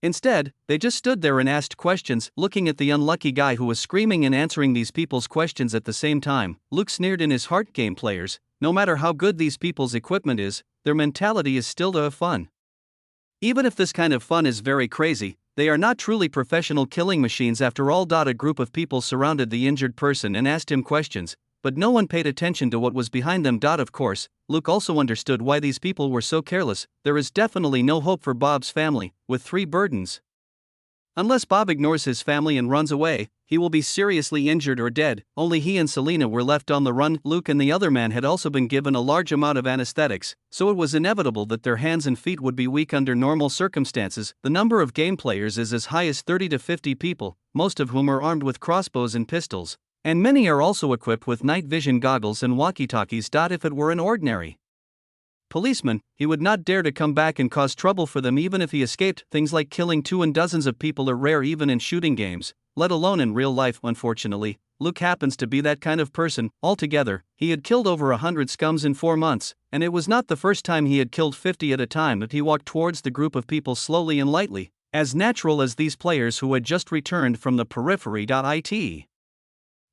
Speaker 1: Instead, they just stood there and asked questions, looking at the unlucky guy who was screaming and answering these people's questions at the same time. Luke sneered in his heart. Game players, no matter how good these people's equipment is, their mentality is still to have fun. Even if this kind of fun is very crazy, they are not truly professional killing machines after all. A group of people surrounded the injured person and asked him questions, but no one paid attention to what was behind them. Of course, Luke also understood why these people were so careless. There is definitely no hope for Bob's family, with 3 burdens. Unless Bob ignores his family and runs away, he will be seriously injured or dead. Only he and Selena were left on the run. Luke and the other man had also been given a large amount of anesthetics, so it was inevitable that their hands and feet would be weak under normal circumstances. The number of game players is as high as 30 to 50 people, most of whom are armed with crossbows and pistols, and many are also equipped with night vision goggles and walkie-talkies. If it were an ordinary policeman, he would not dare to come back and cause trouble for them even if he escaped. Things like killing 2 and dozens of people are rare even in shooting games, let alone in real life. Unfortunately, Luke happens to be that kind of person. Altogether, he had killed over 100 scums in 4 months, and it was not the first time he had killed 50 at a time. He walked towards the group of people slowly and lightly, as natural as these players who had just returned from the periphery. It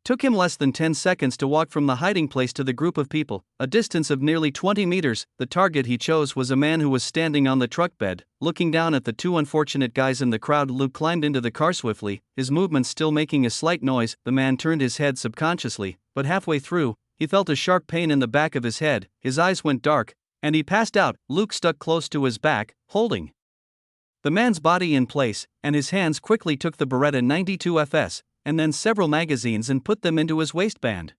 Speaker 1: took him less than 10 seconds to walk from the hiding place to the group of people, a distance of nearly 20 meters. The target he chose was a man who was standing on the truck bed, looking down at the 2 unfortunate guys in the crowd. Luke climbed into the car swiftly, his movements still making a slight noise. The man turned his head subconsciously, but halfway through, he felt a sharp pain in the back of his head, his eyes went dark, and he passed out. Luke stuck close to his back, holding the man's body in place, and his hands quickly took the Beretta 92 FS, and then several magazines and put them into his waistband.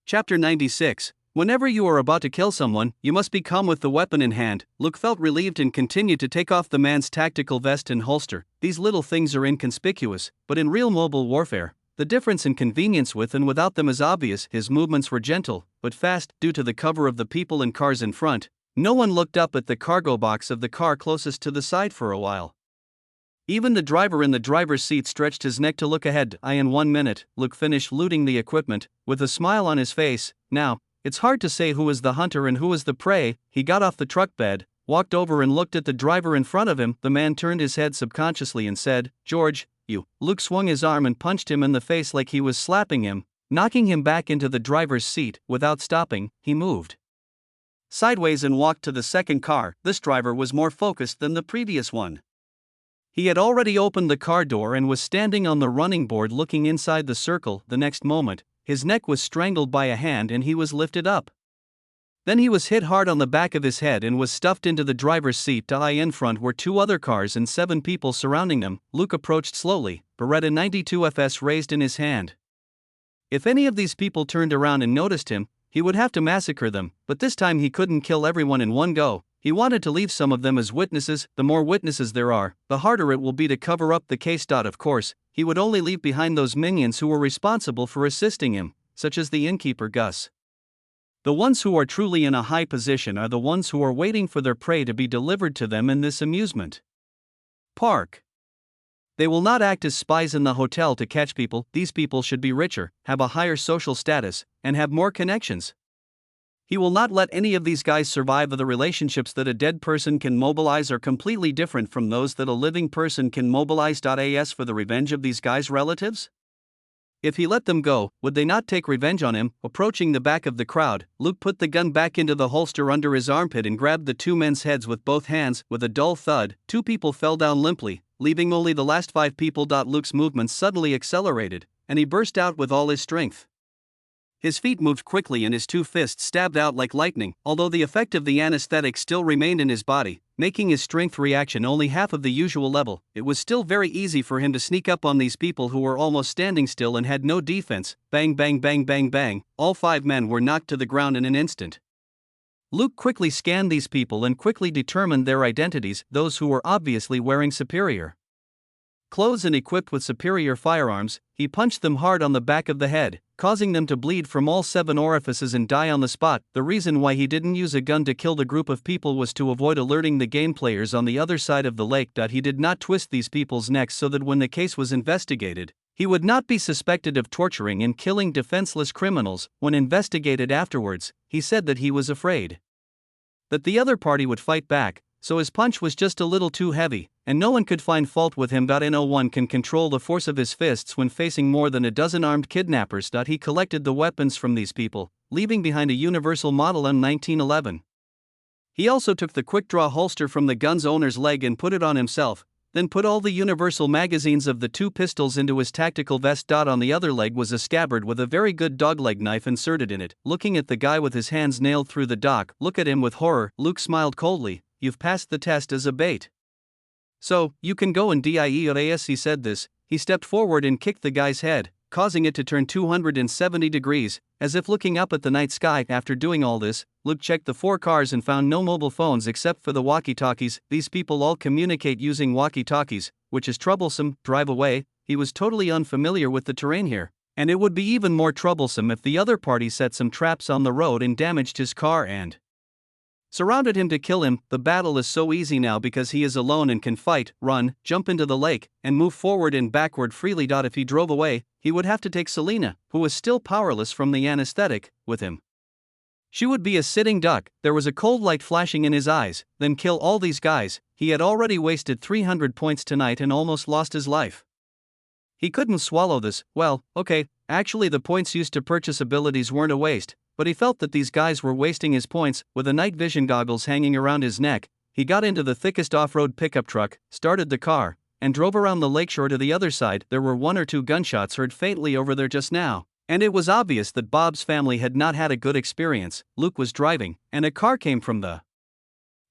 Speaker 1: Chapter 96. Whenever you are about to kill someone, you must be calm with the weapon in hand. Luke felt relieved and continued to take off the man's tactical vest and holster. These little things are inconspicuous, but in real mobile warfare, the difference in convenience with and without them is obvious. His movements were gentle, but fast, due to the cover of the people and cars in front. No one looked up at the cargo box of the car closest to the side for a while. Even the driver in the driver's seat stretched his neck to look ahead. In 1 minute, Luke finished looting the equipment, with a smile on his face. Now, it's hard to say who was the hunter and who was the prey. He got off the truck bed, walked over and looked at the driver in front of him. The man turned his head subconsciously and said, "George, you." Luke swung his arm and punched him in the face like he was slapping him, knocking him back into the driver's seat. Without stopping, he moved sideways and walked to the second car. This driver was more focused than the previous one. He had already opened the car door and was standing on the running board looking inside the circle. The next moment, his neck was strangled by a hand and he was lifted up. Then he was hit hard on the back of his head and was stuffed into the driver's seat. In front were 2 other cars and 7 people surrounding them. Luke approached slowly, Beretta 92 FS raised in his hand. If any of these people turned around and noticed him, he would have to massacre them, but this time he couldn't kill everyone in one go. He wanted to leave some of them as witnesses. The more witnesses there are, the harder it will be to cover up the case. Of course, he would only leave behind those minions who were responsible for assisting him, such as the innkeeper Gus. The ones who are truly in a high position are the ones who are waiting for their prey to be delivered to them in this amusement park. They will not act as spies in the hotel to catch people. These people should be richer, have a higher social status, and have more connections. He will not let any of these guys survive. The relationships that a dead person can mobilize are completely different from those that a living person can mobilize. As for the revenge of these guys' relatives, if he let them go, would they not take revenge on him? Approaching the back of the crowd, Luke put the gun back into the holster under his armpit and grabbed the 2 men's heads with both hands. With a dull thud, 2 people fell down limply, leaving only the last 5 people. Luke's movements suddenly accelerated, and he burst out with all his strength. His feet moved quickly and his 2 fists stabbed out like lightning, although the effect of the anesthetic still remained in his body, making his strength reaction only half of the usual level. It was still very easy for him to sneak up on these people who were almost standing still and had no defense. Bang bang bang bang bang, all 5 men were knocked to the ground in an instant. Luke quickly scanned these people and quickly determined their identities, those who were obviously wearing superior clothes and equipped with superior firearms. He punched them hard on the back of the head, causing them to bleed from all 7 orifices and die on the spot. The reason why he didn't use a gun to kill the group of people was to avoid alerting the game players on the other side of the lake. He did not twist these people's necks so that when the case was investigated, he would not be suspected of torturing and killing defenseless criminals. When investigated afterwards, he said that he was afraid that the other party would fight back, so his punch was just a little too heavy, and no one could find fault with him. No one can control the force of his fists when facing more than a dozen armed kidnappers. He collected the weapons from these people, leaving behind a Universal Model M1911. He also took the quick-draw holster from the gun's owner's leg and put it on himself, then put all the universal magazines of the 2 pistols into his tactical vest. On the other leg was a scabbard with a very good dogleg knife inserted in it. Looking at the guy with his hands nailed through the dock, look at him with horror. Luke smiled coldly. "You've passed the test as a bait, so you can go and die." As he said this, he stepped forward and kicked the guy's head, causing it to turn 270 degrees, as if looking up at the night sky. After doing all this, Luke checked the 4 cars and found no mobile phones except for the walkie-talkies. These people all communicate using walkie-talkies, which is troublesome. Drive away. He was totally unfamiliar with the terrain here, and it would be even more troublesome if the other party set some traps on the road and damaged his car and surrounded him to kill him. The battle is so easy now because he is alone and can fight, run, jump into the lake, and move forward and backward freely. If he drove away, he would have to take Selena, who was still powerless from the anesthetic, with him. She would be a sitting duck. There was a cold light flashing in his eyes. Then kill all these guys. He had already wasted 300 points tonight and almost lost his life. He couldn't swallow this. Well, okay, actually the points used to purchase abilities weren't a waste, but he felt that these guys were wasting his points. With the night vision goggles hanging around his neck, he got into the thickest off-road pickup truck, started the car, and drove around the lakeshore to the other side. There were 1 or 2 gunshots heard faintly over there just now, and it was obvious that Bob's family had not had a good experience. Luke was driving, and a car came from the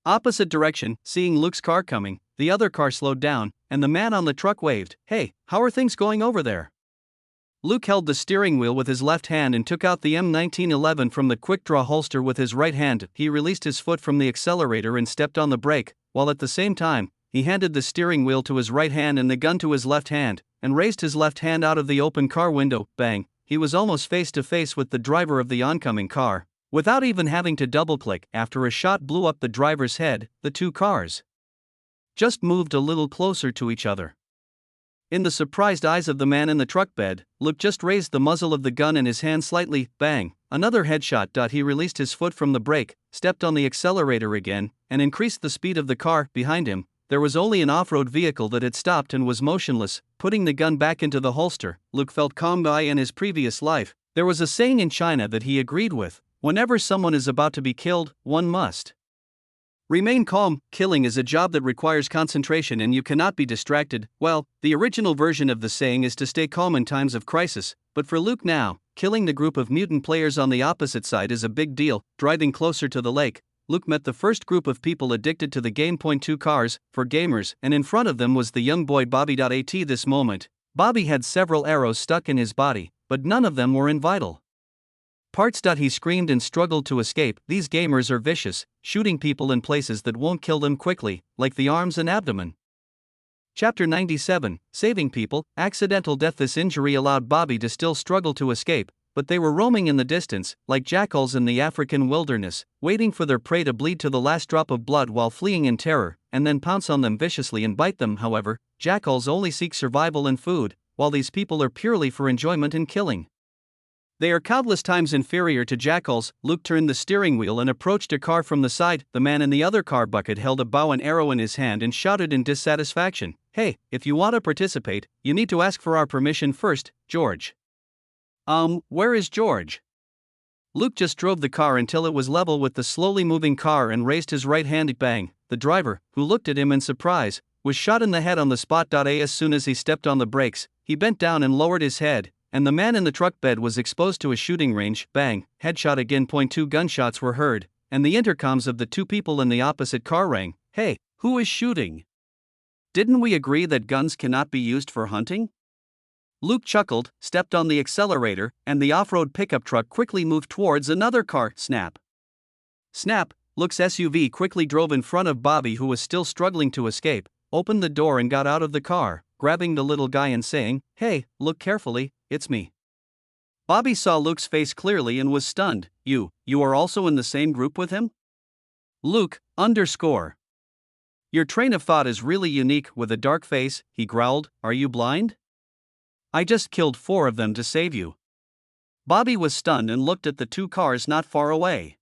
Speaker 1: opposite direction. Seeing Luke's car coming, the other car slowed down, and the man on the truck waved. "Hey, how are things going over there?" Luke held the steering wheel with his left hand and took out the M1911 from the quick-draw holster with his right hand. He released his foot from the accelerator and stepped on the brake, while at the same time, he handed the steering wheel to his right hand and the gun to his left hand, and raised his left hand out of the open car window. Bang! He was almost face to face with the driver of the oncoming car. Without even having to double-click, after a shot blew up the driver's head, the two cars just moved a little closer to each other. In the surprised eyes of the man in the truck bed, Luke just raised the muzzle of the gun in his hand slightly. Bang! Another headshot. He released his foot from the brake, stepped on the accelerator again, and increased the speed of the car. Behind him, there was only an off-road vehicle that had stopped and was motionless. Putting the gun back into the holster, Luke felt calm. In his previous life, there was a saying in China that he agreed with: whenever someone is about to be killed, one must remain calm. Killing is a job that requires concentration and you cannot be distracted. Well, the original version of the saying is to stay calm in times of crisis, but for Luke now, killing the group of mutant players on the opposite side is a big deal. Driving closer to the lake, Luke met the first group of people addicted to the game. 2 cars, for gamers, and in front of them was the young boy Bobby. At this moment, Bobby had several arrows stuck in his body, but none of them were in vital parts. He screamed and struggled to escape. These gamers are vicious, shooting people in places that won't kill them quickly, like the arms and abdomen. Chapter 97, Saving People, Accidental Death. This injury allowed Bobby to still struggle to escape, but they were roaming in the distance, like jackals in the African wilderness, waiting for their prey to bleed to the last drop of blood while fleeing in terror, and then pounce on them viciously and bite them. However, jackals only seek survival and food, while these people are purely for enjoyment and killing. They are countless times inferior to jackals. Luke turned the steering wheel and approached a car from the side. The man in the other car bucket held a bow and arrow in his hand and shouted in dissatisfaction, "Hey, if you want to participate, you need to ask for our permission first, George." Where is George? Luke just drove the car until it was level with the slowly moving car and raised his right hand. Bang! The driver, who looked at him in surprise, was shot in the head on the spot. As soon as he stepped on the brakes, he bent down and lowered his head, and the man in the truck bed was exposed to a shooting range. Bang! Headshot again. 2 gunshots were heard, and the intercoms of the two people in the opposite car rang. Hey, who is shooting? Didn't we agree that guns cannot be used for hunting? Luke chuckled, stepped on the accelerator, and the off-road pickup truck quickly moved towards another car. Snap! Snap! Luke's SUV quickly drove in front of Bobby, who was still struggling to escape, opened the door and got out of the car, grabbing the little guy and saying, "Hey, look carefully, it's me." Bobby saw Luke's face clearly and was stunned. You are also in the same group with him? Luke, _ Your train of thought is really unique. With a dark face, he growled, "Are you blind? I just killed 4 of them to save you." Bobby was stunned and looked at the 2 cars not far away.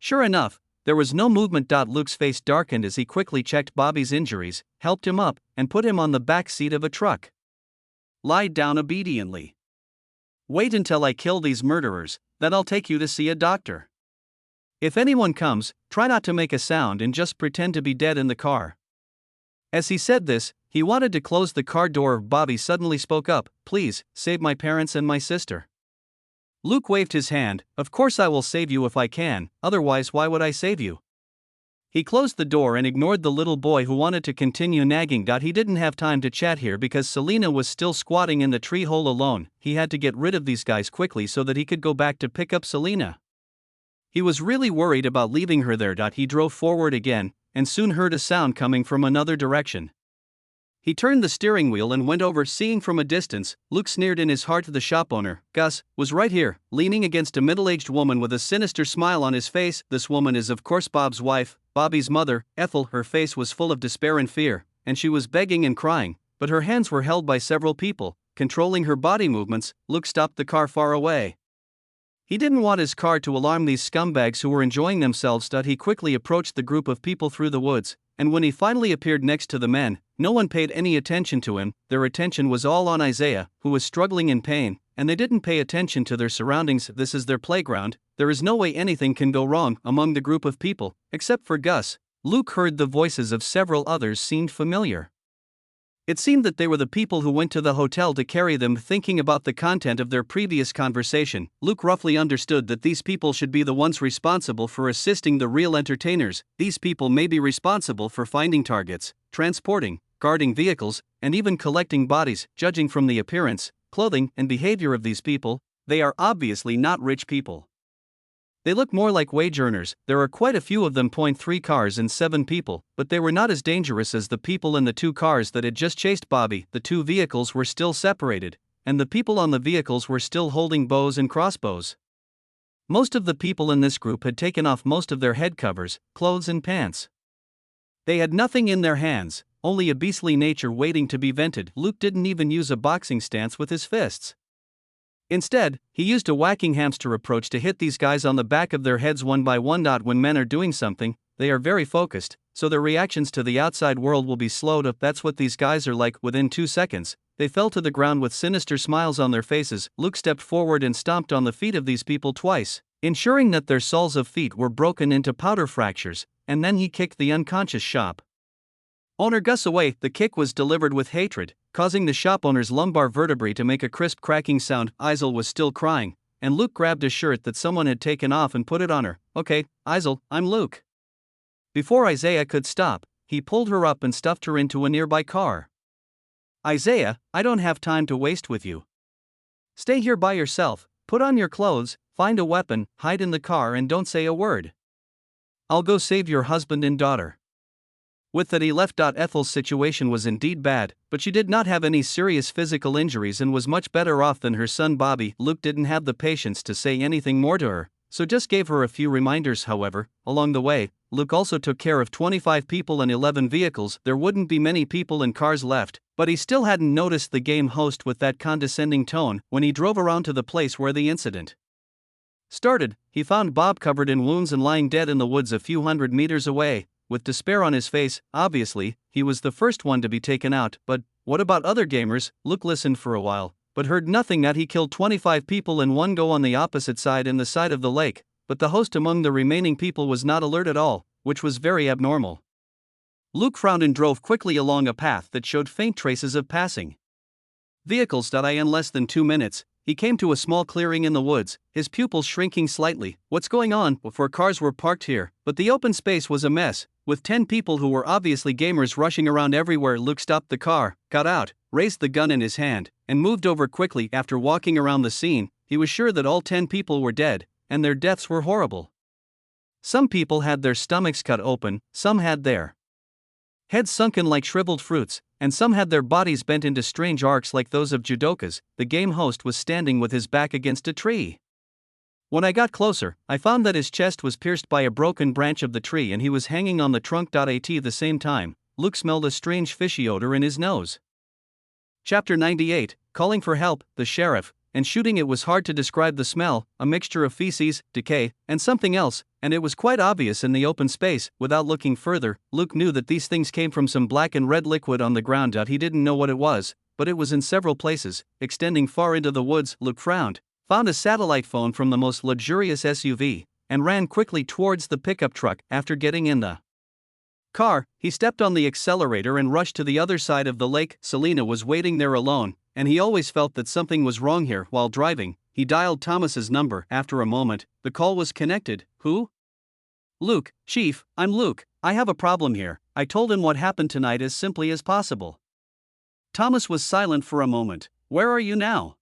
Speaker 1: Sure enough, there was no movement. Luke's face darkened as he quickly checked Bobby's injuries, helped him up, and put him on the back seat of a truck. Lie down obediently. Wait until I kill these murderers, then I'll take you to see a doctor. If anyone comes, try not to make a sound and just pretend to be dead in the car. As he said this, he wanted to close the car door. Bobby suddenly spoke up, "Please, save my parents and my sister." Luke waved his hand, "Of course I will save you if I can, otherwise why would I save you?" He closed the door and ignored the little boy who wanted to continue nagging. He didn't have time to chat here because Selena was still squatting in the tree hole alone. He had to get rid of these guys quickly so that he could go back to pick up Selena. He was really worried about leaving her there. He drove forward again, and soon heard a sound coming from another direction. He turned the steering wheel and went over. Seeing from a distance, Luke sneered in his heart. The shop owner, Gus, was right here, leaning against a middle-aged woman with a sinister smile on his face. This woman is of course Bob's wife, Bobby's mother, Ethel. Her face was full of despair and fear, and she was begging and crying, but her hands were held by several people, controlling her body movements. Luke stopped the car far away. He didn't want his car to alarm these scumbags who were enjoying themselves. He quickly approached the group of people through the woods, and when he finally appeared next to the men, no one paid any attention to him. Their attention was all on Isaiah, who was struggling in pain, and they didn't pay attention to their surroundings. This is their playground. There is no way anything can go wrong among the group of people, except for Gus. Luke heard the voices of several others seemed familiar. It seemed that they were the people who went to the hotel to carry them. Thinking about the content of their previous conversation, Luke roughly understood that these people should be the ones responsible for assisting the real entertainers. These people may be responsible for finding targets, transporting, guarding vehicles, and even collecting bodies. Judging from the appearance, clothing, and behavior of these people, they are obviously not rich people. They look more like wage earners. There are quite a few of them. 3 cars and 7 people, but they were not as dangerous as the people in the 2 cars that had just chased Bobby. The 2 vehicles were still separated, and the people on the vehicles were still holding bows and crossbows. Most of the people in this group had taken off most of their head covers, clothes, and pants. They had nothing in their hands, only a beastly nature waiting to be vented. Luke didn't even use a boxing stance with his fists. Instead, he used a whacking hamster approach to hit these guys on the back of their heads one by one. When men are doing something, they are very focused, so their reactions to the outside world will be slowed up. That's what these guys are like. Within 2 seconds, they fell to the ground with sinister smiles on their faces. Luke stepped forward and stomped on the feet of these people twice, ensuring that their soles of feet were broken into powder fractures, and then he kicked the unconscious shop owner Gus away. The kick was delivered with hatred, causing the shop owner's lumbar vertebrae to make a crisp cracking sound. Isel was still crying, and Luke grabbed a shirt that someone had taken off and put it on her. "Okay, Isel, I'm Luke." Before Isaiah could stop, he pulled her up and stuffed her into a nearby car. "Isaiah, I don't have time to waste with you. Stay here by yourself, put on your clothes, find a weapon, hide in the car, and don't say a word. I'll go save your husband and daughter." With that he left. Ethel's situation was indeed bad, but she did not have any serious physical injuries and was much better off than her son Bobby. Luke didn't have the patience to say anything more to her, so just gave her a few reminders. However, along the way, Luke also took care of 25 people and 11 vehicles. There wouldn't be many people and cars left, but he still hadn't noticed the game host with that condescending tone. When he drove around to the place where the incident started, he found Bob covered in wounds and lying dead in the woods a few hundred meters away, with despair on his face. Obviously, he was the first one to be taken out, but what about other gamers? Luke listened for a while, but heard nothing. That he killed 25 people in one go on the opposite side in the side of the lake, but the host among the remaining people was not alert at all, which was very abnormal. Luke frowned and drove quickly along a path that showed faint traces of passing vehicles. In less than 2 minutes, he came to a small clearing in the woods, his pupils shrinking slightly. What's going on? 4 cars were parked here, but the open space was a mess, with 10 people who were obviously gamers rushing around everywhere. Luke stopped the car, got out, raised the gun in his hand, and moved over quickly. After walking around the scene, he was sure that all 10 people were dead, and their deaths were horrible. Some people had their stomachs cut open, some had their heads sunken like shriveled fruits, and some had their bodies bent into strange arcs like those of judokas. The game host was standing with his back against a tree. When I got closer, I found that his chest was pierced by a broken branch of the tree and he was hanging on the trunk. At the same time, Luke smelled a strange fishy odor in his nose. Chapter 98, Calling for Help. The sheriff, and shooting. It was hard to describe the smell, a mixture of feces, decay, and something else, and it was quite obvious in the open space. Without looking further, Luke knew that these things came from some black and red liquid on the ground. He didn't know what it was, but it was in several places, extending far into the woods. Luke frowned, found a satellite phone from the most luxurious SUV, and ran quickly towards the pickup truck. After getting in the car, he stepped on the accelerator and rushed to the other side of the lake. Selena was waiting there alone, and he always felt that something was wrong here. While driving, he dialed Thomas's number. After a moment, the call was connected. "Who?" "Luke, Chief, I'm Luke. I have a problem here." I told him what happened tonight as simply as possible. Thomas was silent for a moment. "Where are you now?"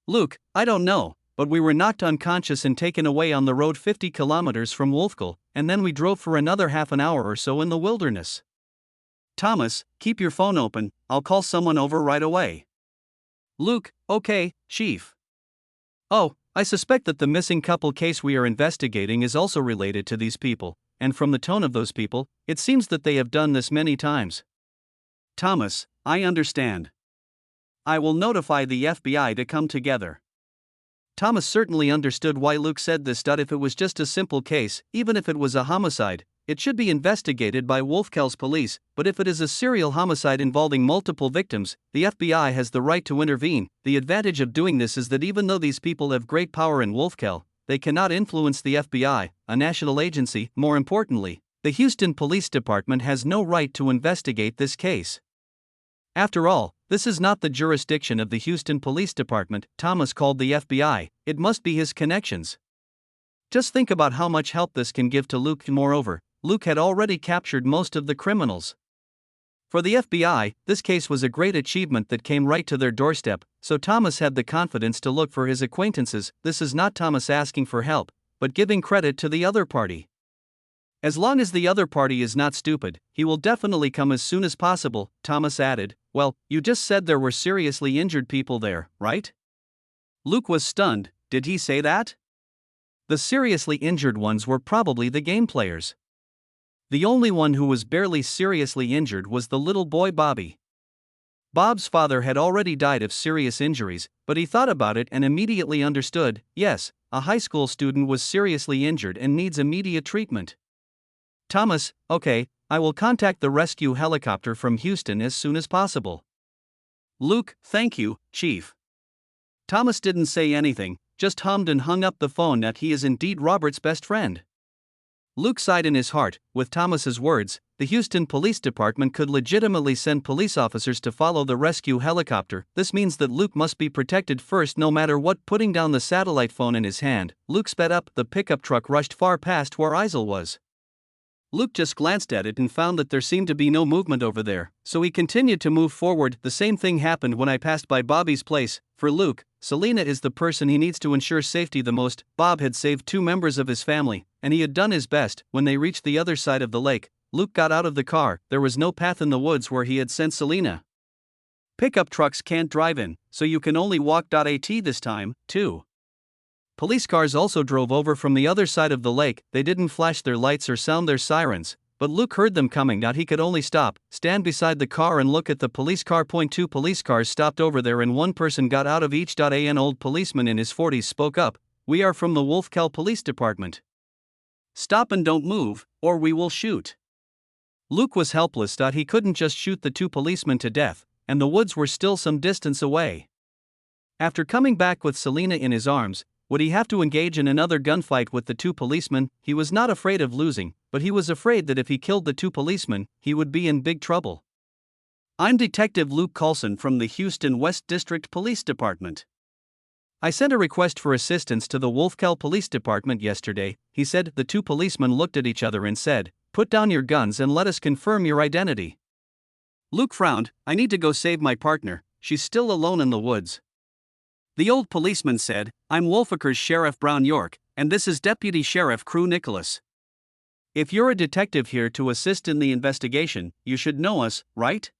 Speaker 1: "Luke, I don't know, but we were knocked unconscious and taken away on the road 50 kilometers from Wolfkill, and then we drove for another half an hour or so in the wilderness." "Thomas, keep your phone open, I'll call someone over right away." "Luke, okay, Chief." "Oh, I suspect that the missing couple case we are investigating is also related to these people, and from the tone of those people, it seems that they have done this many times." "Thomas, I understand. I will notify the FBI to come together." Thomas certainly understood why Luke said this. If it was just a simple case, even if it was a homicide, it should be investigated by Wolfkill's police, but if it is a serial homicide involving multiple victims, the FBI has the right to intervene. The advantage of doing this is that even though these people have great power in Wolfkill, they cannot influence the FBI, a national agency. More importantly, the Houston Police Department has no right to investigate this case. After all, this is not the jurisdiction of the Houston Police Department. Thomas called the FBI, it must be his connections. Just think about how much help this can give to Luke. Moreover, Luke had already captured most of the criminals. For the FBI, this case was a great achievement that came right to their doorstep, so Thomas had the confidence to look for his acquaintances. This is not Thomas asking for help, but giving credit to the other party. As long as the other party is not stupid, he will definitely come as soon as possible, Thomas added. Well, you just said there were seriously injured people there, right? Luke was stunned. Did he say that? The seriously injured ones were probably the game players. The only one who was barely seriously injured was the little boy Bobby. Bob's father had already died of serious injuries, but he thought about it and immediately understood. Yes, a high school student was seriously injured and needs immediate treatment. Thomas, okay, I will contact the rescue helicopter from Houston as soon as possible. Luke, thank you, Chief. Thomas didn't say anything, just hummed and hung up the phone that he is indeed Robert's best friend. Luke sighed in his heart. With Thomas's words, the Houston Police Department could legitimately send police officers to follow the rescue helicopter. This means that Luke must be protected first no matter what. Putting down the satellite phone in his hand, Luke sped up. The pickup truck rushed far past where Isel was. Luke just glanced at it and found that there seemed to be no movement over there, so he continued to move forward. The same thing happened when I passed by Bobby's place. For Luke, Selena is the person he needs to ensure safety the most. Bob had saved 2 members of his family, and he had done his best. When they reached the other side of the lake, Luke got out of the car. There was no path in the woods where he had sent Selena. Pickup trucks can't drive in, so you can only walk. At this time, too. Police cars also drove over from the other side of the lake. They didn't flash their lights or sound their sirens, but Luke heard them coming. He could only stop, stand beside the car and look at the police car. 2 police cars stopped over there and one person got out of each. An old policeman in his 40s spoke up. We are from the Wolfkel Police Department. Stop and don't move, or we will shoot. Luke was helpless. He couldn't just shoot the 2 policemen to death, and the woods were still some distance away. After coming back with Selena in his arms, would he have to engage in another gunfight with the 2 policemen? He was not afraid of losing, but he was afraid that if he killed the 2 policemen, he would be in big trouble. I'm Detective Luke Coulson from the Houston West District Police Department. I sent a request for assistance to the Wolfkel Police Department yesterday, he said. The 2 policemen looked at each other and said, Put down your guns and let us confirm your identity. Luke frowned. I need to go save my partner, she's still alone in the woods. The old policeman said, I'm Wolfacre's Sheriff Brown York, and this is Deputy Sheriff Crew Nicholas. If you're a detective here to assist in the investigation, you should know us, right?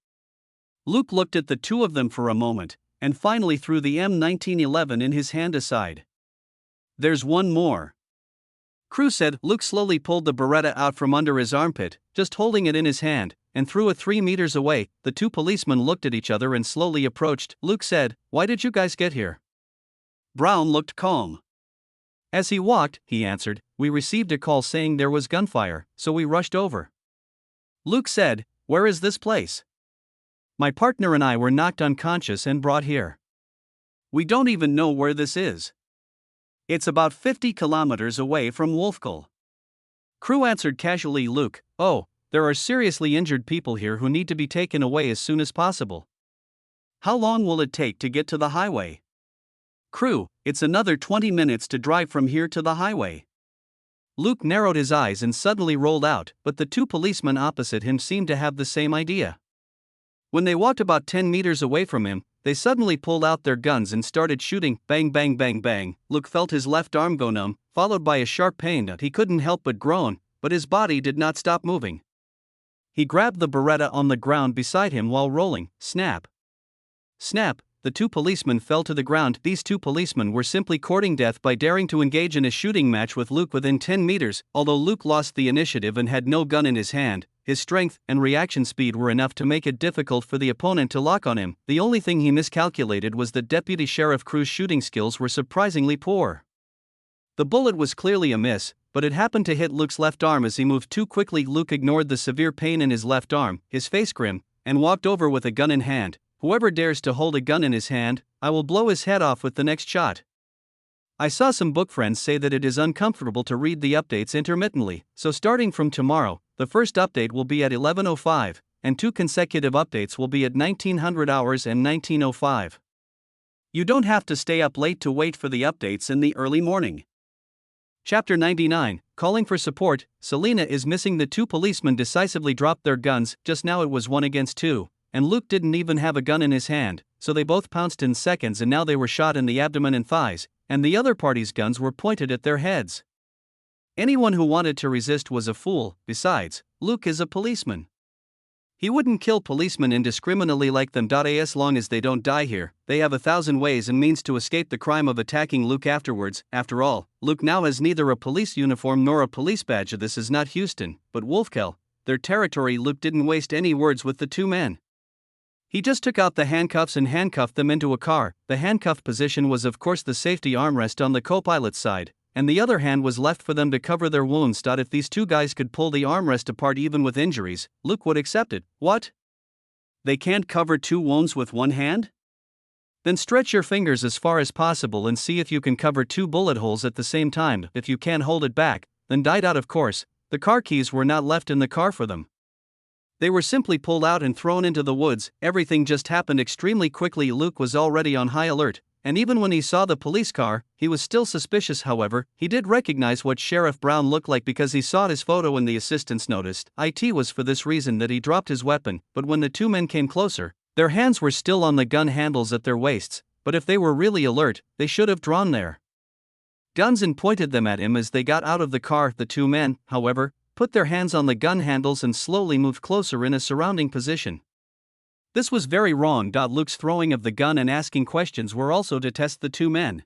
Speaker 1: Luke looked at the 2 of them for a moment, and finally threw the M1911 in his hand aside. There's one more. Crew said. Luke slowly pulled the Beretta out from under his armpit, just holding it in his hand, and threw it 3 meters away. The 2 policemen looked at each other and slowly approached. Luke said, Why did you guys get here? Brown looked calm. As he walked, he answered, We received a call saying there was gunfire, so we rushed over. Luke said, Where is this place? My partner and I were knocked unconscious and brought here. We don't even know where this is. It's about 50 kilometers away from Wolfkel. Crew answered casually. Luke, Oh, there are seriously injured people here who need to be taken away as soon as possible. How long will it take to get to the highway? Crew, it's another 20 minutes to drive from here to the highway. Luke narrowed his eyes and suddenly rolled out, but the 2 policemen opposite him seemed to have the same idea. When they walked about 10 meters away from him, they suddenly pulled out their guns and started shooting. Bang, bang, bang, bang. Luke felt his left arm go numb, followed by a sharp pain that he couldn't help but groan, but his body did not stop moving. He grabbed the Beretta on the ground beside him while rolling. Snap. Snap. The 2 policemen fell to the ground. These 2 policemen were simply courting death by daring to engage in a shooting match with Luke within 10 meters. Although Luke lost the initiative and had no gun in his hand, his strength and reaction speed were enough to make it difficult for the opponent to lock on him. The only thing he miscalculated was that Deputy Sheriff Crew's shooting skills were surprisingly poor. The bullet was clearly a miss, but it happened to hit Luke's left arm as he moved too quickly. Luke ignored the severe pain in his left arm, his face grim, and walked over with a gun in hand. Whoever dares to hold a gun in his hand, I will blow his head off with the next shot. I saw some book friends say that it is uncomfortable to read the updates intermittently, so starting from tomorrow, the first update will be at 11:05, and 2 consecutive updates will be at 1900 hours and 19:05. You don't have to stay up late to wait for the updates in the early morning. Chapter 99, calling for support. Selena is missing. The two policemen decisively dropped their guns. Just now it was 1 against 2, and Luke didn't even have a gun in his hand, so they both pounced in seconds, and now they were shot in the abdomen and thighs, and the other party's guns were pointed at their heads. Anyone who wanted to resist was a fool. Besides, Luke is a policeman. He wouldn't kill policemen indiscriminately like them. As long as they don't die here, they have 1,000 ways and means to escape the crime of attacking Luke afterwards. After all, Luke now has neither a police uniform nor a police badge. This is not Houston, but Wolfkill, their territory. Luke didn't waste any words with the two men. He just took out the handcuffs and handcuffed them into a car. The handcuffed position was of course the safety armrest on the co-pilot's side, and the other hand was left for them to cover their wounds. If these two guys could pull the armrest apart even with injuries, Luke would accept it. What? They can't cover two wounds with one hand? Then stretch your fingers as far as possible and see if you can cover two bullet holes at the same time. If you can't hold it back, then died out. Of course, the car keys were not left in the car for them. They were simply pulled out and thrown into the woods. Everything just happened extremely quickly. Luke was already on high alert, and even when he saw the police car, he was still suspicious. However, he did recognize what Sheriff Brown looked like because he saw his photo and the assistants noticed. It was for this reason that he dropped his weapon, but when the two men came closer, their hands were still on the gun handles at their waists, but if they were really alert, they should have drawn their guns and pointed them at him as they got out of the car. The two men, however, put their hands on the gun handles and slowly moved closer in a surrounding position. This was very wrong. Luke's throwing of the gun and asking questions were also to test the two men.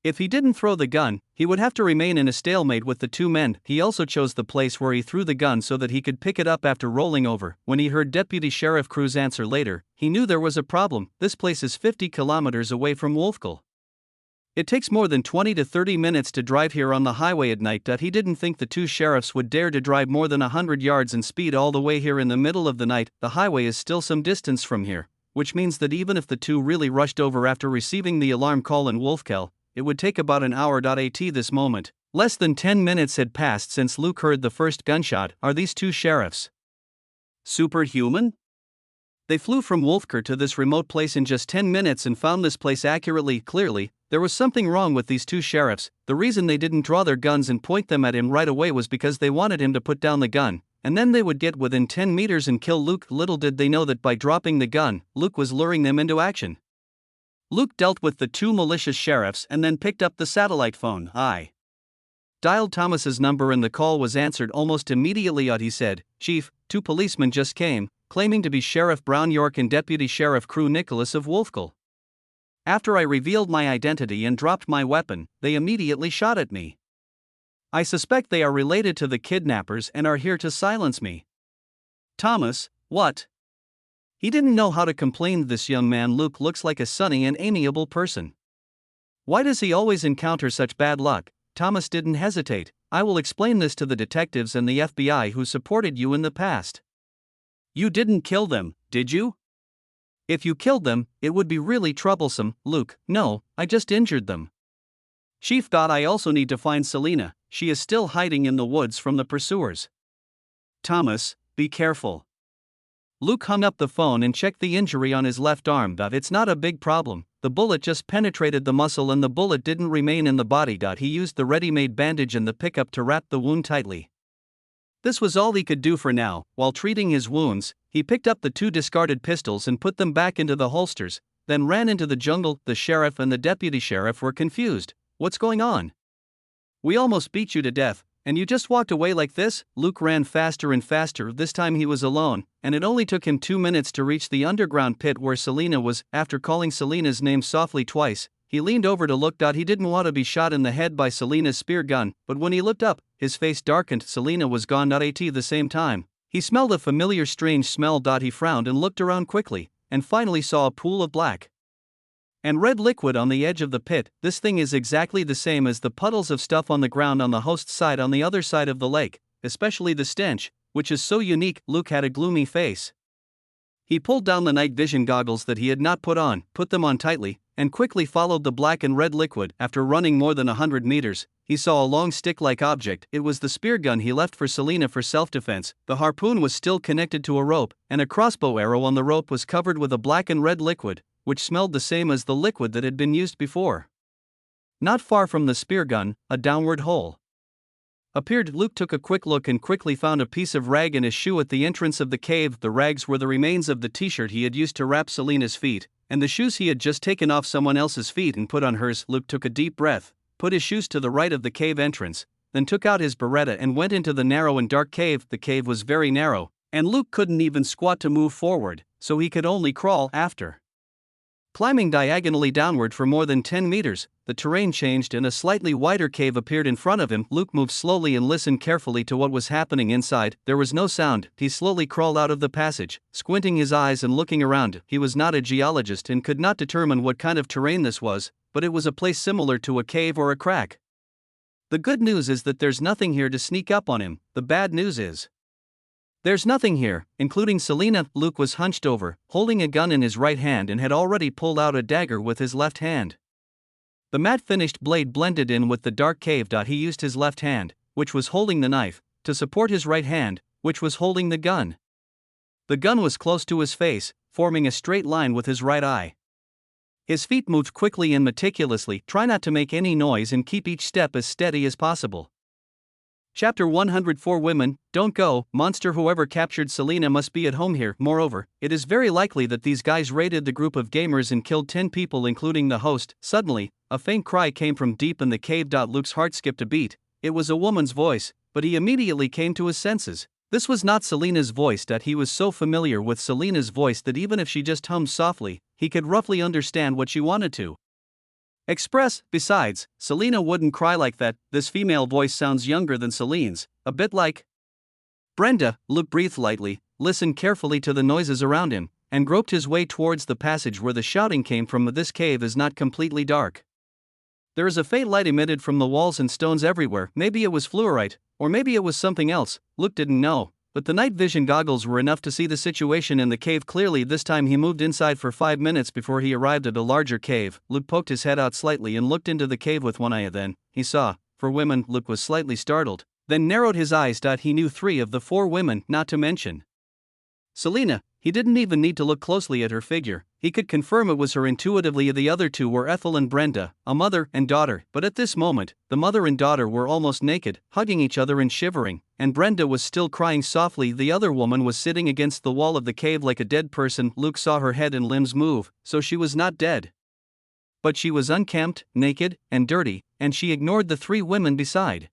Speaker 1: If he didn't throw the gun, he would have to remain in a stalemate with the two men. He also chose the place where he threw the gun so that he could pick it up after rolling over. When he heard Deputy Sheriff Cruz answer later, he knew there was a problem. This place is 50 kilometers away from Wolfkill. It takes more than 20 to 30 minutes to drive here on the highway at night. He didn't think the two sheriffs would dare to drive more than 100 yards and speed all the way here in the middle of the night. The highway is still some distance from here, which means that even if the two really rushed over after receiving the alarm call in Wolfkill, it would take about an hour. At this moment, less than 10 minutes had passed since Luke heard the first gunshot. Are these two sheriffs superhuman? They flew from Wolfkill to this remote place in just 10 minutes and found this place accurately. Clearly, there was something wrong with these two sheriffs. The reason they didn't draw their guns and point them at him right away was because they wanted him to put down the gun, and then they would get within 10 meters and kill Luke. Little did they know that by dropping the gun, Luke was luring them into action. Luke dealt with the two malicious sheriffs and then picked up the satellite phone. I dialed Thomas's number and the call was answered almost immediately. He said, "Chief, two policemen just came, claiming to be Sheriff Brown York and Deputy Sheriff Crew Nicholas of Wolfkill. After I revealed my identity and dropped my weapon, they immediately shot at me. I suspect they are related to the kidnappers and are here to silence me." Thomas, what? He didn't know how to complain. This young man Luke looks like a sunny and amiable person. Why does he always encounter such bad luck? Thomas didn't hesitate. I will explain this to the detectives and the FBI who supported you in the past. You didn't kill them, did you? If you killed them, it would be really troublesome. Luke, no, I just injured them. Chief, I also need to find Selena. She is still hiding in the woods from the pursuers. Thomas, be careful. Luke hung up the phone and checked the injury on his left arm. It's not a big problem. The bullet just penetrated the muscle and the bullet didn't remain in the body. He used the ready-made bandage and the pickup to wrap the wound tightly. This was all he could do for now. While treating his wounds, he picked up the two discarded pistols and put them back into the holsters, then ran into the jungle. The sheriff and the deputy sheriff were confused. What's going on? We almost beat you to death, and you just walked away like this? Luke ran faster and faster. This time he was alone, and it only took him 2 minutes to reach the underground pit where Selena was. After calling Selena's name softly twice, he leaned over to look. He didn't want to be shot in the head by Selena's spear gun, but when he looked up, his face darkened. Selena was gone. At the same time, he smelled a familiar strange smell. He frowned and looked around quickly, and finally saw a pool of black and red liquid on the edge of the pit. This thing is exactly the same as the puddles of stuff on the ground on the host's side on the other side of the lake, especially the stench, which is so unique. Luke had a gloomy face. He pulled down the night vision goggles that he had not put on, put them on tightly, and quickly followed the black and red liquid. After running more than 100 meters, he saw a long stick-like object. It was the spear gun he left for Selena for self-defense. The harpoon was still connected to a rope, and a crossbow arrow on the rope was covered with a black and red liquid, which smelled the same as the liquid that had been used before. Not far from the spear gun, a downward hole. appeared. Luke took a quick look and quickly found a piece of rag in his shoe at the entrance of the cave. The rags were the remains of the t-shirt he had used to wrap Selina's feet, and the shoes he had just taken off someone else's feet and put on hers. Luke took a deep breath, put his shoes to the right of the cave entrance, then took out his Beretta and went into the narrow and dark cave. The cave was very narrow, and Luke couldn't even squat to move forward, so he could only crawl after. Climbing diagonally downward for more than 10 meters, the terrain changed and a slightly wider cave appeared in front of him. Luke moved slowly and listened carefully to what was happening inside. There was no sound. He slowly crawled out of the passage, squinting his eyes and looking around. He was not a geologist and could not determine what kind of terrain this was, but it was a place similar to a cave or a crack. The good news is that there's nothing here to sneak up on him. The bad news is there's nothing here, including Selina. Luke was hunched over, holding a gun in his right hand and had already pulled out a dagger with his left hand. The matte-finished blade blended in with the dark cave. He used his left hand, which was holding the knife, to support his right hand, which was holding the gun. The gun was close to his face, forming a straight line with his right eye. His feet moved quickly and meticulously. Try not to make any noise and keep each step as steady as possible. Chapter 104 Women, don't go, monster. Whoever captured Selina must be at home here. Moreover, it is very likely that these guys raided the group of gamers and killed 10 people including the host. Suddenly, a faint cry came from deep in the cave. Luke's heart skipped a beat. It was a woman's voice, but he immediately came to his senses. This was not Selina's voice. He was so familiar with Selina's voice that even if she just hummed softly, he could roughly understand what she wanted to express. Besides, Selina wouldn't cry like that. This female voice sounds younger than Selene's, a bit like Brenda. Luke breathed lightly, listened carefully to the noises around him, and groped his way towards the passage where the shouting came from. This cave is not completely dark. There is a faint light emitted from the walls and stones everywhere. Maybe it was fluorite, or maybe it was something else. Luke didn't know, but the night vision goggles were enough to see the situation in the cave clearly. This time he moved inside for 5 minutes before he arrived at a larger cave. Luke poked his head out slightly and looked into the cave with one eye. Then he saw, for women. Luke was slightly startled, then narrowed his eyes. He knew 3 of the 4 women, not to mention Selina. He didn't even need to look closely at her figure. He could confirm it was her intuitively. The other 2 were Ethel and Brenda, a mother and daughter, but at this moment, the mother and daughter were almost naked, hugging each other and shivering, and Brenda was still crying softly. The other woman was sitting against the wall of the cave like a dead person. Luke saw her head and limbs move, so she was not dead. But she was unkempt, naked, and dirty, and she ignored the 3 women beside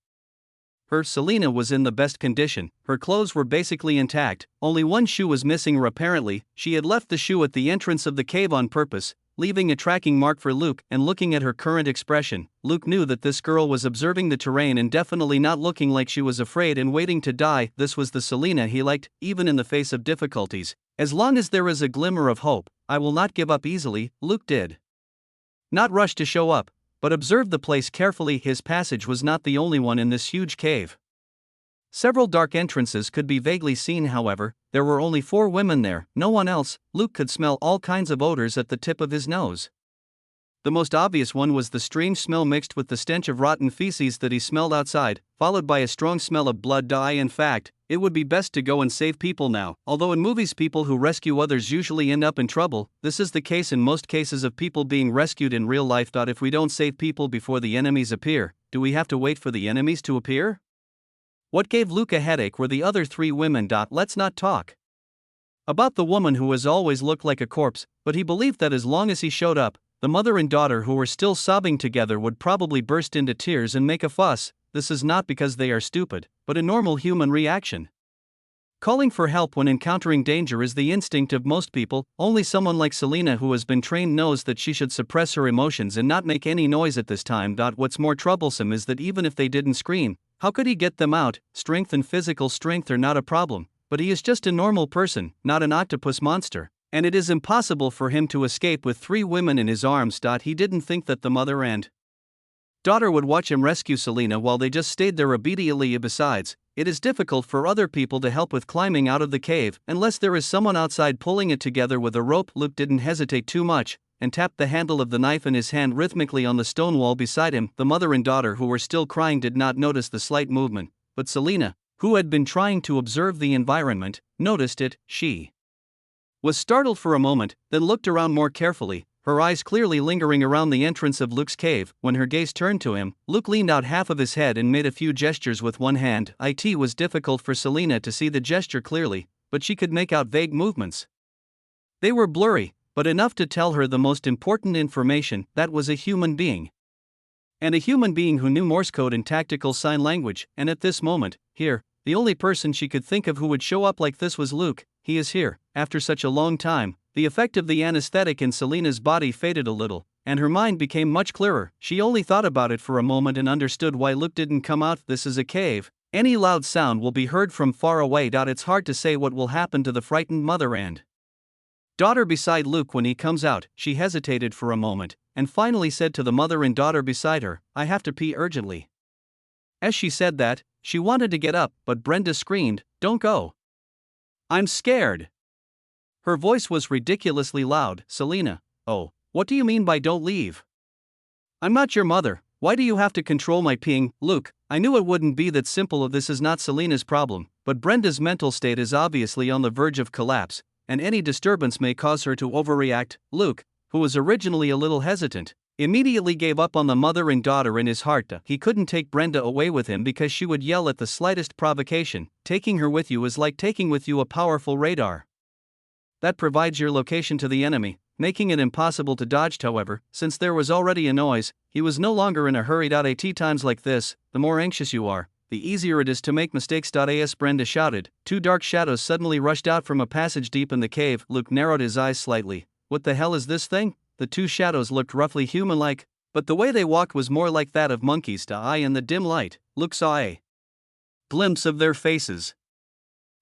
Speaker 1: her. Selina was in the best condition. Her clothes were basically intact, only one shoe was missing. Apparently, she had left the shoe at the entrance of the cave on purpose, leaving a tracking mark for Luke. And looking at her current expression, Luke knew that this girl was observing the terrain and definitely not looking like she was afraid and waiting to die. This was the Selina he liked, even in the face of difficulties. As long as there is a glimmer of hope, I will not give up easily. Luke did not rush to show up, but observed the place carefully. His passage was not the only one in this huge cave. Several dark entrances could be vaguely seen. However, there were only 4 women there, no one else. Luke could smell all kinds of odors at the tip of his nose. The most obvious one was the strange smell mixed with the stench of rotten feces that he smelled outside, followed by a strong smell of blood. In fact, it would be best to go and save people now. Although in movies people who rescue others usually end up in trouble, this is the case in most cases of people being rescued in real life. If we don't save people before the enemies appear, do we have to wait for the enemies to appear? What gave Luke a headache were the other 3 women. Let's not talk about the woman who has always looked like a corpse, but he believed that as long as he showed up, the mother and daughter who were still sobbing together would probably burst into tears and make a fuss. This is not because they are stupid, but a normal human reaction. Calling for help when encountering danger is the instinct of most people. Only someone like Selina who has been trained knows that she should suppress her emotions and not make any noise at this time. What's more troublesome is that even if they didn't scream, how could he get them out? Strength and physical strength are not a problem, but he is just a normal person, not an octopus monster, and it is impossible for him to escape with 3 women in his arms. He didn't think that the mother and daughter would watch him rescue Selina while they just stayed there obediently. Besides, it is difficult for other people to help with climbing out of the cave unless there is someone outside pulling it together with a rope. Luke didn't hesitate too much and tapped the handle of the knife in his hand rhythmically on the stone wall beside him. The mother and daughter who were still crying did not notice the slight movement, but Selina, who had been trying to observe the environment, noticed it. She was startled for a moment, then looked around more carefully. her eyes clearly lingering around the entrance of Luke's cave. When her gaze turned to him, Luke leaned out half of his head and made a few gestures with one hand. It was difficult for Selena to see the gesture clearly, but she could make out vague movements. They were blurry, but enough to tell her the most important information: that was a human being. And a human being who knew Morse code and tactical sign language, and at this moment, here, the only person she could think of who would show up like this was Luke. He is here, after such a long time. The effect of the anesthetic in Selena's body faded a little, and her mind became much clearer. She only thought about it for a moment and understood why Luke didn't come out. This is a cave. Any loud sound will be heard from far away. It's hard to say what will happen to the frightened mother and daughter beside Luke when he comes out. She hesitated for a moment, and finally said to the mother and daughter beside her, "I have to pee urgently." As she said that, she wanted to get up, but Brenda screamed, "Don't go. I'm scared." Her voice was ridiculously loud. "Selena, oh, what do you mean by don't leave? I'm not your mother. Why do you have to control my peeing?" "Luke, I knew it wouldn't be that simple. This is not Selena's problem, but Brenda's mental state is obviously on the verge of collapse, and any disturbance may cause her to overreact." Luke, who was originally a little hesitant, immediately gave up on the mother and daughter in his heart. He couldn't take Brenda away with him because she would yell at the slightest provocation. Taking her with you is like taking with you a powerful radar that provides your location to the enemy, making it impossible to dodge. However, since there was already a noise, he was no longer in a hurry. At times like this, the more anxious you are, the easier it is to make mistakes. As Brenda shouted, two dark shadows suddenly rushed out from a passage deep in the cave. Luke narrowed his eyes slightly. What the hell is this thing? The two shadows looked roughly human-like, but the way they walked was more like that of monkeys. In the dim light, Luke saw a glimpse of their faces.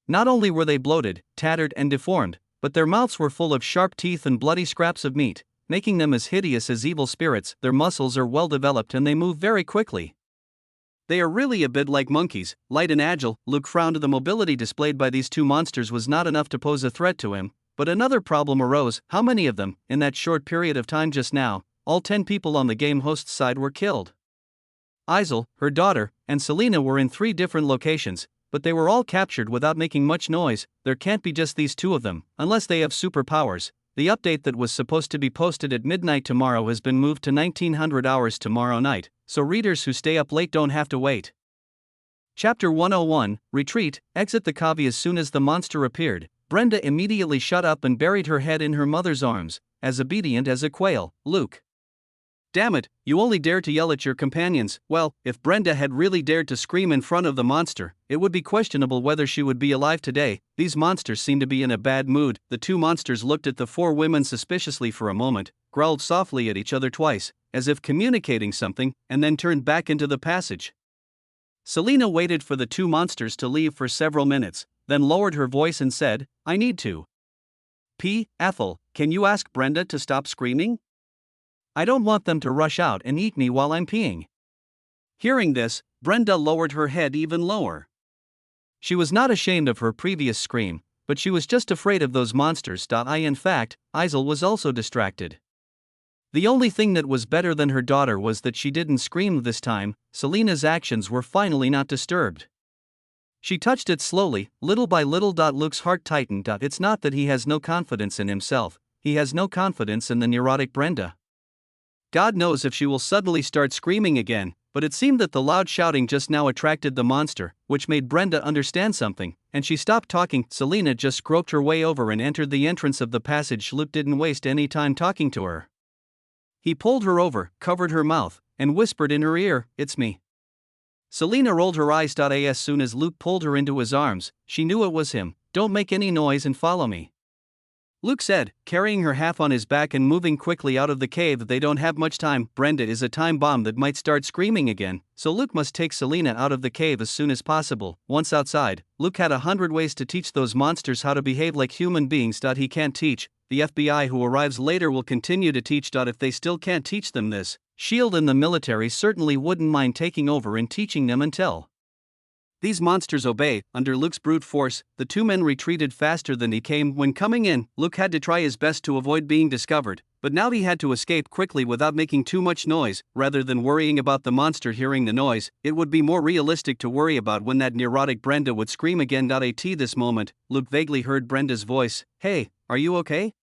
Speaker 1: Not only were they bloated, tattered, and deformed, but their mouths were full of sharp teeth and bloody scraps of meat, making them as hideous as evil spirits. Their muscles are well developed and they move very quickly. They are really a bit like monkeys, light and agile. Luke frowned. The mobility displayed by these two monsters was not enough to pose a threat to him, but another problem arose. How many of them, in that short period of time just now? All 10 people on the game host's side were killed. Isel, her daughter, and Selena were in 3 different locations, but they were all captured without making much noise. There can't be just these 2 of them, unless they have superpowers. The update that was supposed to be posted at midnight tomorrow has been moved to 1900 hours tomorrow night, so readers who stay up late don't have to wait. Chapter 101, Retreat. Exit the cave. As soon as the monster appeared, Brenda immediately shut up and buried her head in her mother's arms, as obedient as a quail. "Luke. Damn it, you only dared to yell at your companions." Well, if Brenda had really dared to scream in front of the monster, it would be questionable whether she would be alive today. These monsters seemed to be in a bad mood. The 2 monsters looked at the 4 women suspiciously for a moment, growled softly at each other twice, as if communicating something, and then turned back into the passage. Selena waited for the 2 monsters to leave for several minutes, then lowered her voice and said, "I need to pee. Ethel, can you ask Brenda to stop screaming? I don't want them to rush out and eat me while I'm peeing." Hearing this, Brenda lowered her head even lower. She was not ashamed of her previous scream, but she was just afraid of those monsters. In fact, Isel was also distracted. The only thing that was better than her daughter was that she didn't scream this time. Selena's actions were finally not disturbed. She touched it slowly, little by little. Luke's heart tightened. It's not that he has no confidence in himself, he has no confidence in the neurotic Brenda. God knows if she will suddenly start screaming again, but it seemed that the loud shouting just now attracted the monster, which made Brenda understand something, and she stopped talking. Selena just groped her way over and entered the entrance of the passage. Luke didn't waste any time talking to her. He pulled her over, covered her mouth, and whispered in her ear, "It's me." Selena rolled her eyes. As soon as Luke pulled her into his arms, she knew it was him. "Don't make any noise and follow me," Luke said, carrying her half on his back and moving quickly out of the cave. They don't have much time. Brenda is a time bomb that might start screaming again, so Luke must take Selena out of the cave as soon as possible. Once outside, Luke had 100 ways to teach those monsters how to behave like human beings. He can't teach. The FBI who arrives later will continue to teach. If they still can't teach them this, SHIELD and the military certainly wouldn't mind taking over and teaching them until these monsters obey. Under Luke's brute force, the 2 men retreated faster than he came. When coming in, Luke had to try his best to avoid being discovered, but now he had to escape quickly without making too much noise. Rather than worrying about the monster hearing the noise, it would be more realistic to worry about when that neurotic Brenda would scream again. At this moment, Luke vaguely heard Brenda's voice. "Hey, are you okay?"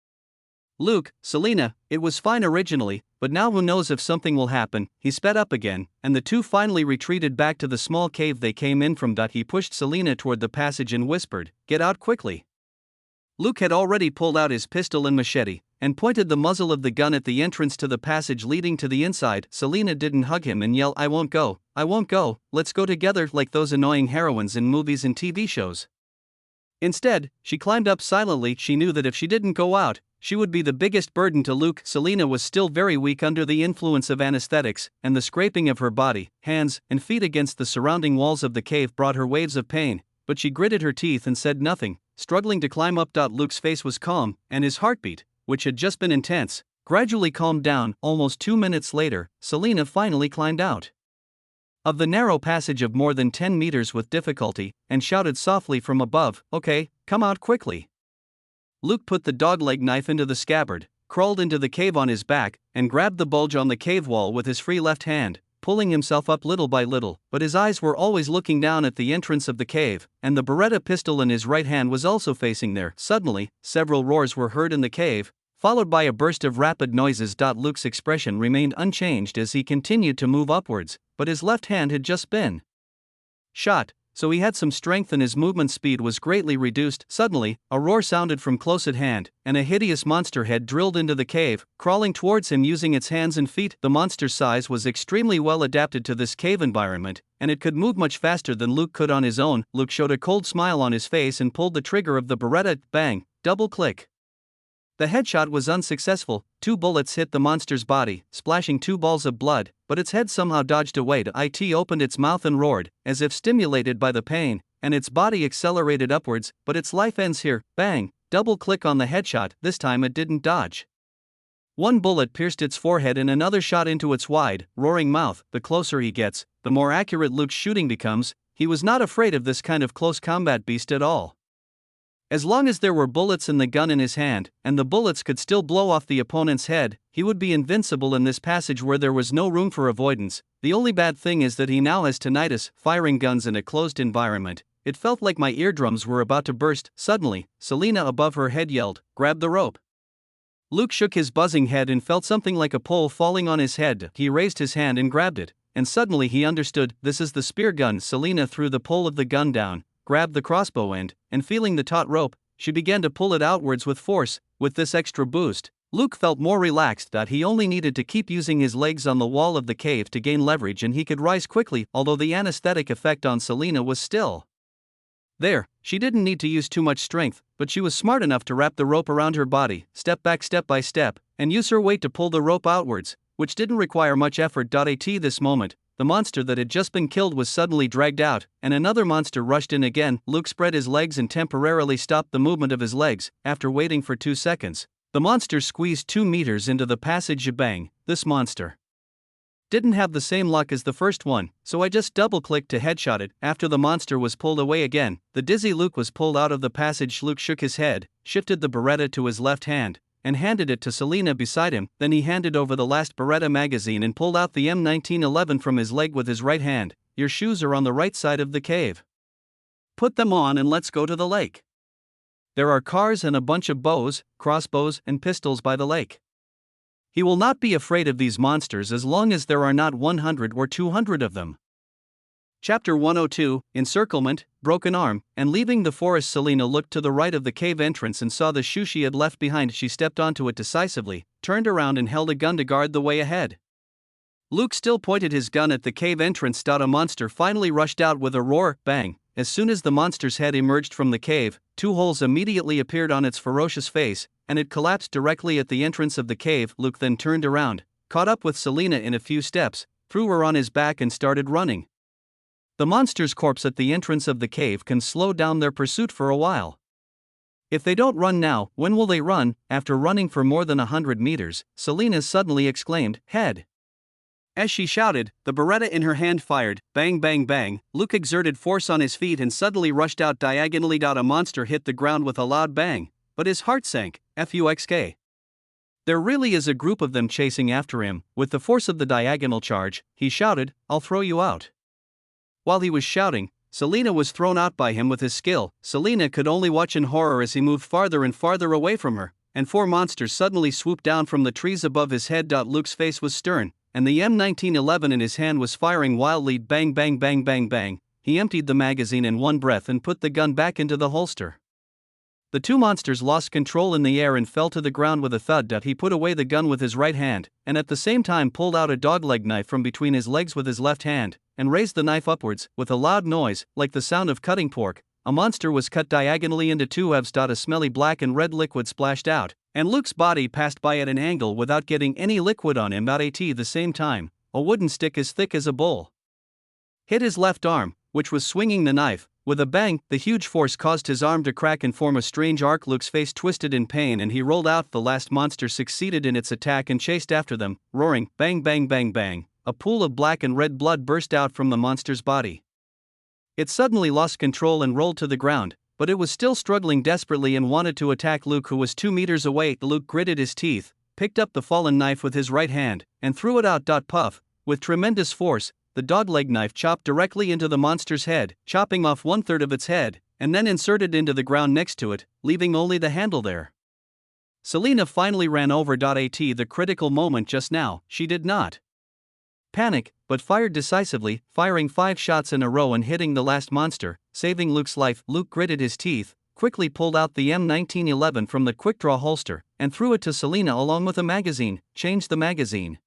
Speaker 1: Luke, Selena, it was fine originally, but now who knows if something will happen. He sped up again, and the two finally retreated back to the small cave they came in from. He pushed Selena toward the passage and whispered, "Get out quickly." Luke had already pulled out his pistol and machete, and pointed the muzzle of the gun at the entrance to the passage leading to the inside. Selena didn't hug him and yell, "I won't go, let's go together," like those annoying heroines in movies and TV shows. Instead, she climbed up silently. She knew that if she didn't go out, she would be the biggest burden to Luke. Selena was still very weak under the influence of anesthetics, and the scraping of her body, hands, and feet against the surrounding walls of the cave brought her waves of pain, but she gritted her teeth and said nothing, struggling to climb up. Luke's face was calm, and his heartbeat, which had just been intense, gradually calmed down. Almost 2 minutes later, Selena finally climbed out of the narrow passage of more than 10 meters with difficulty, and shouted softly from above, "Okay, come out quickly." Luke put the dogleg knife into the scabbard, crawled into the cave on his back, and grabbed the bulge on the cave wall with his free left hand, pulling himself up little by little, but his eyes were always looking down at the entrance of the cave, and the Beretta pistol in his right hand was also facing there. Suddenly, several roars were heard in the cave, followed by a burst of rapid noises. Luke's expression remained unchanged as he continued to move upwards, but his left hand had just been shot, so he had some strength and his movement speed was greatly reduced. Suddenly, a roar sounded from close at hand, and a hideous monster head drilled into the cave, crawling towards him using its hands and feet. The monster's size was extremely well adapted to this cave environment, and it could move much faster than Luke could on his own. Luke showed a cold smile on his face and pulled the trigger of the Beretta. Bang, double click. The headshot was unsuccessful. 2 bullets hit the monster's body, splashing 2 balls of blood, but its head somehow dodged away. It opened its mouth and roared, as if stimulated by the pain, and its body accelerated upwards, but its life ends here. Bang, double click on the headshot. This time it didn't dodge. 1 bullet pierced its forehead and another shot into its wide, roaring mouth. The closer he gets, the more accurate Luke's shooting becomes. He was not afraid of this kind of close combat beast at all. As long as there were bullets in the gun in his hand, and the bullets could still blow off the opponent's head, he would be invincible in this passage where there was no room for avoidance. The only bad thing is that he now has tinnitus. Firing guns in a closed environment, it felt like my eardrums were about to burst. Suddenly, Selena above her head yelled, "Grab the rope." Luke shook his buzzing head and felt something like a pole falling on his head. He raised his hand and grabbed it, and suddenly he understood, this is the spear gun. Selena threw the pole of the gun down, grabbed the crossbow end, and feeling the taut rope, she began to pull it outwards with force. With this extra boost, Luke felt more relaxed. He only needed to keep using his legs on the wall of the cave to gain leverage and he could rise quickly. Although the anesthetic effect on Selena was still there, she didn't need to use too much strength, but she was smart enough to wrap the rope around her body, step back step by step, and use her weight to pull the rope outwards, which didn't require much effort. At this moment, the monster that had just been killed was suddenly dragged out, and another monster rushed in again. Luke spread his legs and temporarily stopped the movement of his legs. After waiting for 2 seconds, the monster squeezed 2 meters into the passage. Bang, this monster didn't have the same luck as the first one, so I just double-clicked to headshot it. After the monster was pulled away again, the dizzy Luke was pulled out of the passage. Luke shook his head, shifted the Beretta to his left hand, and handed it to Selena beside him. Then he handed over the last Beretta magazine and pulled out the M1911 from his leg with his right hand. "Your shoes are on the right side of the cave. Put them on and let's go to the lake. There are cars and a bunch of bows, crossbows, and pistols by the lake. He will not be afraid of these monsters as long as there are not 100 or 200 of them." Chapter 102, Encirclement, Broken Arm. And leaving the forest, Selena looked to the right of the cave entrance and saw the shoe she had left behind. She stepped onto it decisively, turned around and held a gun to guard the way ahead. Luke still pointed his gun at the cave entrance. A monster finally rushed out with a roar. Bang! As soon as the monster's head emerged from the cave, 2 holes immediately appeared on its ferocious face, and it collapsed directly at the entrance of the cave. Luke then turned around, caught up with Selena in a few steps, threw her on his back and started running. The monster's corpse at the entrance of the cave can slow down their pursuit for a while. If they don't run now, when will they run? After running for more than 100 meters, Selena suddenly exclaimed, "Head!" As she shouted, the Beretta in her hand fired. Bang bang bang. Luke exerted force on his feet and suddenly rushed out diagonally. A monster hit the ground with a loud bang, but his heart sank. Fuck. There really is a group of them chasing after him. With the force of the diagonal charge, he shouted, "I'll throw you out." While he was shouting, Selena was thrown out by him with his skill. Selena could only watch in horror as he moved farther and farther away from her. and 4 monsters suddenly swooped down from the trees above his head. Luke's face was stern, and the M1911 in his hand was firing wildly. Bang bang bang bang bang. He emptied the magazine in one breath and put the gun back into the holster. The 2 monsters lost control in the air and fell to the ground with a thud. He put away the gun with his right hand, and at the same time pulled out a dogleg knife from between his legs with his left hand, and raised the knife upwards, with a loud noise, like the sound of cutting pork. A monster was cut diagonally into 2 halves. A smelly black and red liquid splashed out, and Luke's body passed by at an angle without getting any liquid on him. At the same time, a wooden stick as thick as a bowl hit his left arm, which was swinging the knife. With a bang, the huge force caused his arm to crack and form a strange arc. Luke's face twisted in pain and he rolled out. The last monster succeeded in its attack and chased after them, roaring, bang bang bang bang. A pool of black and red blood burst out from the monster's body. It suddenly lost control and rolled to the ground, but it was still struggling desperately and wanted to attack Luke, who was 2 meters away. Luke gritted his teeth, picked up the fallen knife with his right hand, and threw it out. Puff, with tremendous force, the dogleg knife chopped directly into the monster's head, chopping off 1/3 of its head, and then inserted into the ground next to it, leaving only the handle there. Selina finally ran over. At the critical moment just now, she did not panic, but fired decisively, firing 5 shots in a row and hitting the last monster, saving Luke's life. Luke gritted his teeth, quickly pulled out the M1911 from the quick-draw holster, and threw it to Selina along with a magazine, changed the magazine.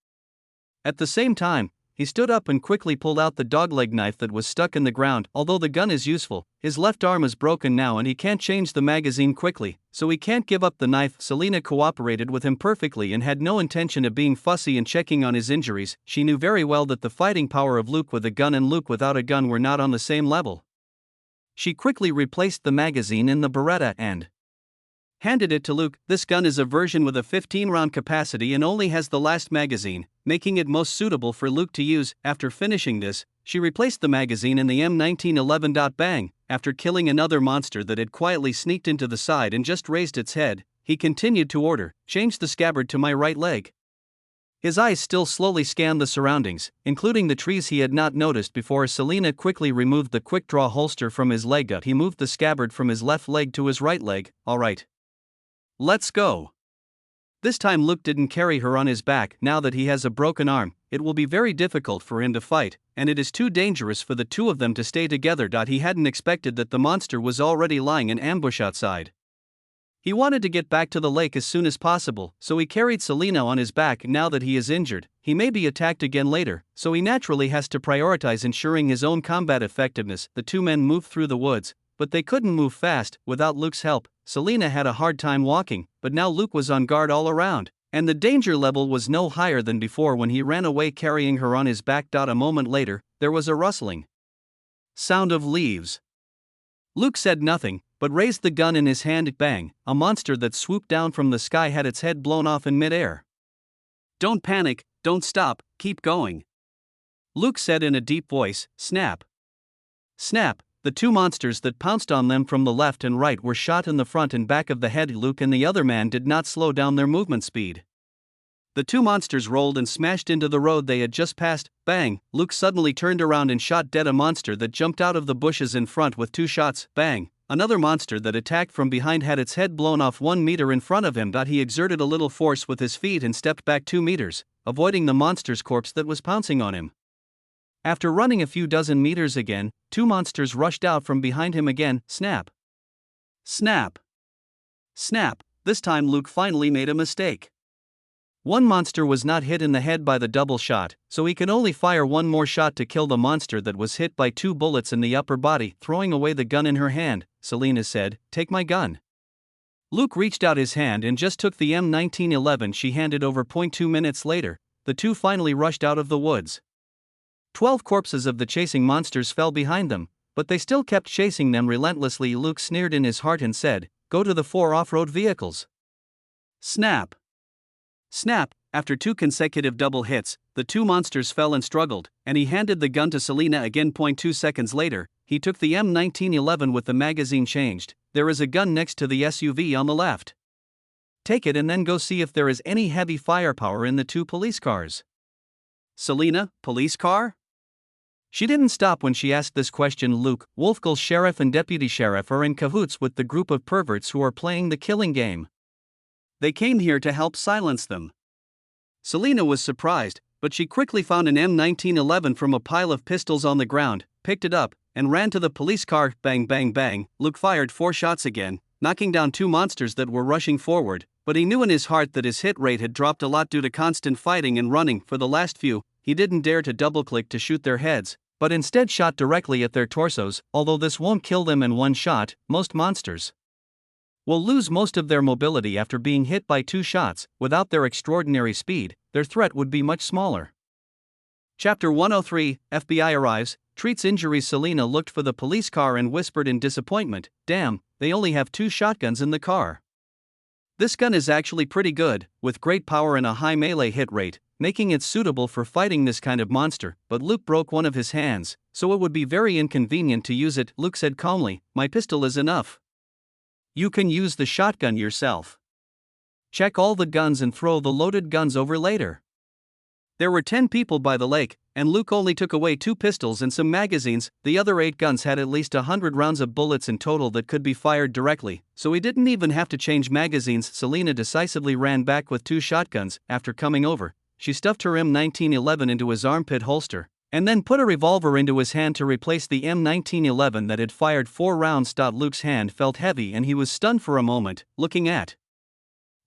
Speaker 1: At the same time, he stood up and quickly pulled out the dogleg knife that was stuck in the ground. Although the gun is useful, his left arm is broken now and he can't change the magazine quickly, so he can't give up the knife. Selina cooperated with him perfectly and had no intention of being fussy and checking on his injuries. She knew very well that the fighting power of Luke with a gun and Luke without a gun were not on the same level. She quickly replaced the magazine in the Beretta and handed it to Luke. This gun is a version with a 15-round capacity and only has the last magazine, making it most suitable for Luke to use. After finishing this, she replaced the magazine in the M1911. Bang! After killing another monster that had quietly sneaked into the side and just raised its head, he continued to order, "Change the scabbard to my right leg." His eyes still slowly scanned the surroundings, including the trees he had not noticed before. Selina quickly removed the quick-draw holster from his leg. He moved the scabbard from his left leg to his right leg. "All right. Let's go." This time Luke didn't carry her on his back. Now that he has a broken arm, it will be very difficult for him to fight, and it is too dangerous for the 2 of them to stay together. He hadn't expected that the monster was already lying in ambush outside. He wanted to get back to the lake as soon as possible, so he carried Selina on his back. Now that he is injured, he may be attacked again later, so he naturally has to prioritize ensuring his own combat effectiveness. The 2 men moved through the woods, but they couldn't move fast without Luke's help. Selina had a hard time walking, but now Luke was on guard all around, and the danger level was no higher than before when he ran away carrying her on his back. A moment later, there was a rustling sound of leaves. Luke said nothing, but raised the gun in his hand. Bang! A monster that swooped down from the sky had its head blown off in midair. "Don't panic, don't stop, keep going," Luke said in a deep voice. Snap! Snap! The 2 monsters that pounced on them from the left and right were shot in the front and back of the head. Luke and the other man did not slow down their movement speed. The 2 monsters rolled and smashed into the road they had just passed. Bang! Luke suddenly turned around and shot dead a monster that jumped out of the bushes in front with 2 shots. Bang! Another monster that attacked from behind had its head blown off 1 meter in front of him. He exerted a little force with his feet and stepped back 2 meters, avoiding the monster's corpse that was pouncing on him. After running a few dozen meters again, 2 monsters rushed out from behind him again. Snap! Snap! Snap! This time Luke finally made a mistake. 1 monster was not hit in the head by the double shot, so he could only fire 1 more shot to kill the monster that was hit by 2 bullets in the upper body. Throwing away the gun in her hand, Selina said, "Take my gun." Luke reached out his hand and just took the M1911 she handed over. 2 minutes later, the 2 finally rushed out of the woods. 12 corpses of the chasing monsters fell behind them, but they still kept chasing them relentlessly. Luke sneered in his heart and said, "Go to the 4 off-road vehicles." Snap! Snap! After 2 consecutive double hits, the 2 monsters fell and struggled, and he handed the gun to Selina again. 2 seconds later, he took the M1911 with the magazine changed. "There is a gun next to the SUV on the left. Take it and then go see if there is any heavy firepower in the 2 police cars." "Selina, police car?" She didn't stop when she asked this question. Luke, Wolfgall's sheriff and deputy sheriff are in cahoots with the group of perverts who are playing the killing game. They came here to help silence them. Selina was surprised, but she quickly found an M1911 from a pile of pistols on the ground, picked it up, and ran to the police car. Bang, bang, bang. Luke fired 4 shots again, knocking down 2 monsters that were rushing forward, but he knew in his heart that his hit rate had dropped a lot due to constant fighting and running. For the last few, he didn't dare to double-click to shoot their heads, but instead shot directly at their torsos. Although this won't kill them in one shot, most monsters will lose most of their mobility after being hit by 2 shots. Without their extraordinary speed, their threat would be much smaller. Chapter 103, FBI arrives, treats injuries. Selina looked for the police car and whispered in disappointment, "Damn, they only have 2 shotguns in the car." This gun is actually pretty good, with great power and a high melee hit rate, making it suitable for fighting this kind of monster, but Luke broke one of his hands, so it would be very inconvenient to use it. Luke said calmly, "My pistol is enough. You can use the shotgun yourself. Check all the guns and throw the loaded guns over later." There were 10 people by the lake, and Luke only took away 2 pistols and some magazines. The other 8 guns had at least 100 rounds of bullets in total that could be fired directly, so he didn't even have to change magazines. Selina decisively ran back with 2 shotguns. After coming over, she stuffed her M1911 into his armpit holster, and then put a revolver into his hand to replace the M1911 that had fired 4 rounds. Luke's hand felt heavy and he was stunned for a moment, looking at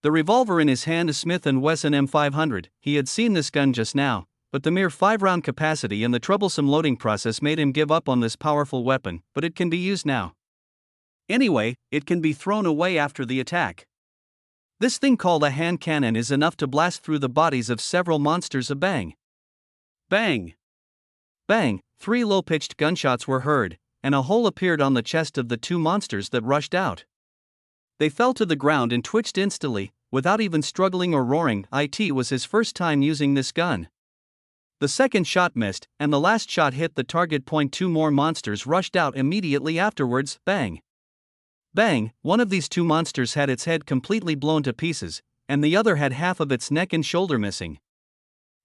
Speaker 1: the revolver in his hand, a Smith & Wesson M500. He had seen this gun just now, but the mere 5-round capacity and the troublesome loading process made him give up on this powerful weapon. But it can be used now. Anyway, it can be thrown away after the attack. This thing called a hand cannon is enough to blast through the bodies of several monsters. A bang, bang, bang. 3 low-pitched gunshots were heard, and a hole appeared on the chest of the 2 monsters that rushed out. They fell to the ground and twitched instantly, without even struggling or roaring. It was his first time using this gun. The second shot missed, and the last shot hit the target point. 2 more monsters rushed out immediately afterwards. Bang, bang. One of these 2 monsters had its head completely blown to pieces, and the other had half of its neck and shoulder missing.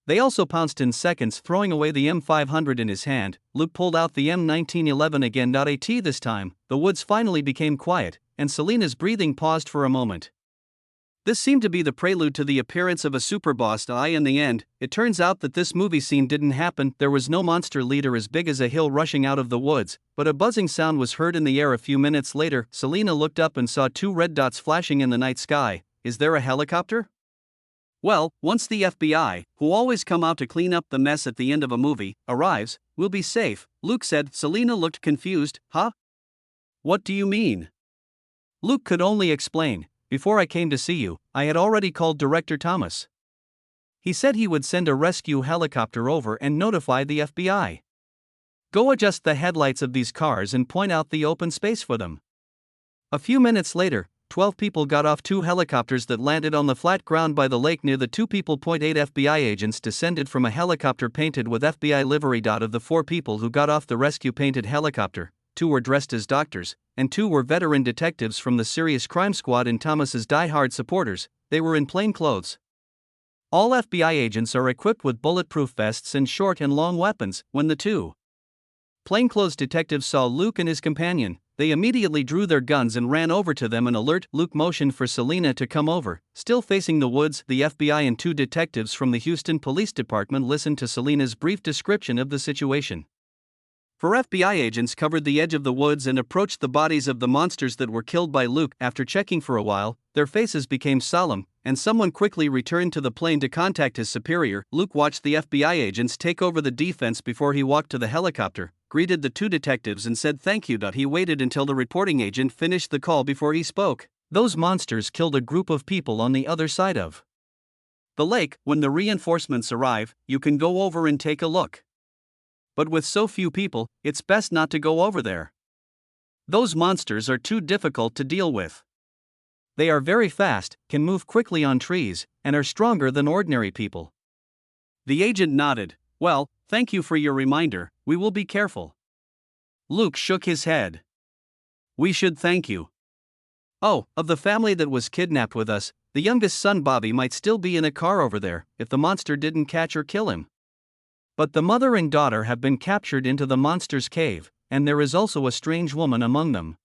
Speaker 1: They also pounced in seconds, throwing away the M500 in his hand. Luke pulled out the M1911 again. This time, the woods finally became quiet, and Selina's breathing paused for a moment. This seemed to be the prelude to the appearance of a superboss. In the end, it turns out that this movie scene didn't happen. There was no monster leader as big as a hill rushing out of the woods, but a buzzing sound was heard in the air. A few minutes later, Selina looked up and saw 2 red dots flashing in the night sky. Is there a helicopter? Well, once the FBI, who always come out to clean up the mess at the end of a movie, arrives, we'll be safe, Luke said. Selina looked confused. Huh? What do you mean? Luke could only explain, "Before I came to see you, I had already called Director Thomas. He said he would send a rescue helicopter over and notify the FBI. Go adjust the headlights of these cars and point out the open space for them." A few minutes later, 12 people got off 2 helicopters that landed on the flat ground by the lake near the 2 people. 8 FBI agents descended from a helicopter painted with FBI livery. Of the 4 people who got off the rescue painted helicopter, 2 were dressed as doctors, and 2 were veteran detectives from the Serious Crime Squad and Thomas's die-hard supporters. They were in plain clothes. All FBI agents are equipped with bulletproof vests and short and long weapons. When the 2 plainclothes detectives saw Luke and his companion, they immediately drew their guns and ran over to them. An alert, Luke motioned for Selina to come over. Still facing the woods, the FBI and 2 detectives from the Houston Police Department listened to Selina's brief description of the situation. 4 FBI agents covered the edge of the woods and approached the bodies of the monsters that were killed by Luke. After checking for a while, their faces became solemn, and someone quickly returned to the plane to contact his superior. Luke watched the FBI agents take over the defense before he walked to the helicopter, greeted the 2 detectives and said thank you. He waited until the reporting agent finished the call before he spoke. Those monsters killed a group of people on the other side of the lake. When the reinforcements arrive, you can go over and take a look. But with so few people, it's best not to go over there. Those monsters are too difficult to deal with. They are very fast, can move quickly on trees, and are stronger than ordinary people. The agent nodded. Well, thank you for your reminder, we will be careful. Luke shook his head. We should thank you. Oh, of the family that was kidnapped with us, the youngest son Bobby might still be in a car over there, if the monster didn't catch or kill him. But the mother and daughter have been captured into the monster's cave, and there is also a strange woman among them.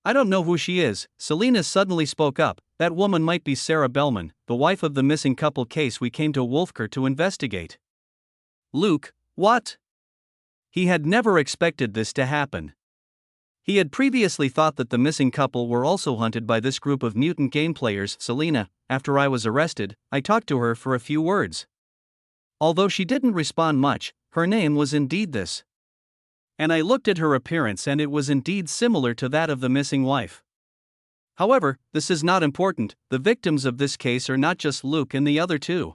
Speaker 1: I don't know who she is, Selina suddenly spoke up, That woman might be Sarah Bellman, the wife of the missing couple case we came to Wolfker to investigate. Luke, what? He had never expected this to happen. He had previously thought that the missing couple were also hunted by this group of mutant game players. Selena, after I was arrested, I talked to her for a few words. Although she didn't respond much, her name was indeed this. And I looked at her appearance and it was indeed similar to that of the missing wife. However, this is not important. The victims of this case are not just Luke and the other two.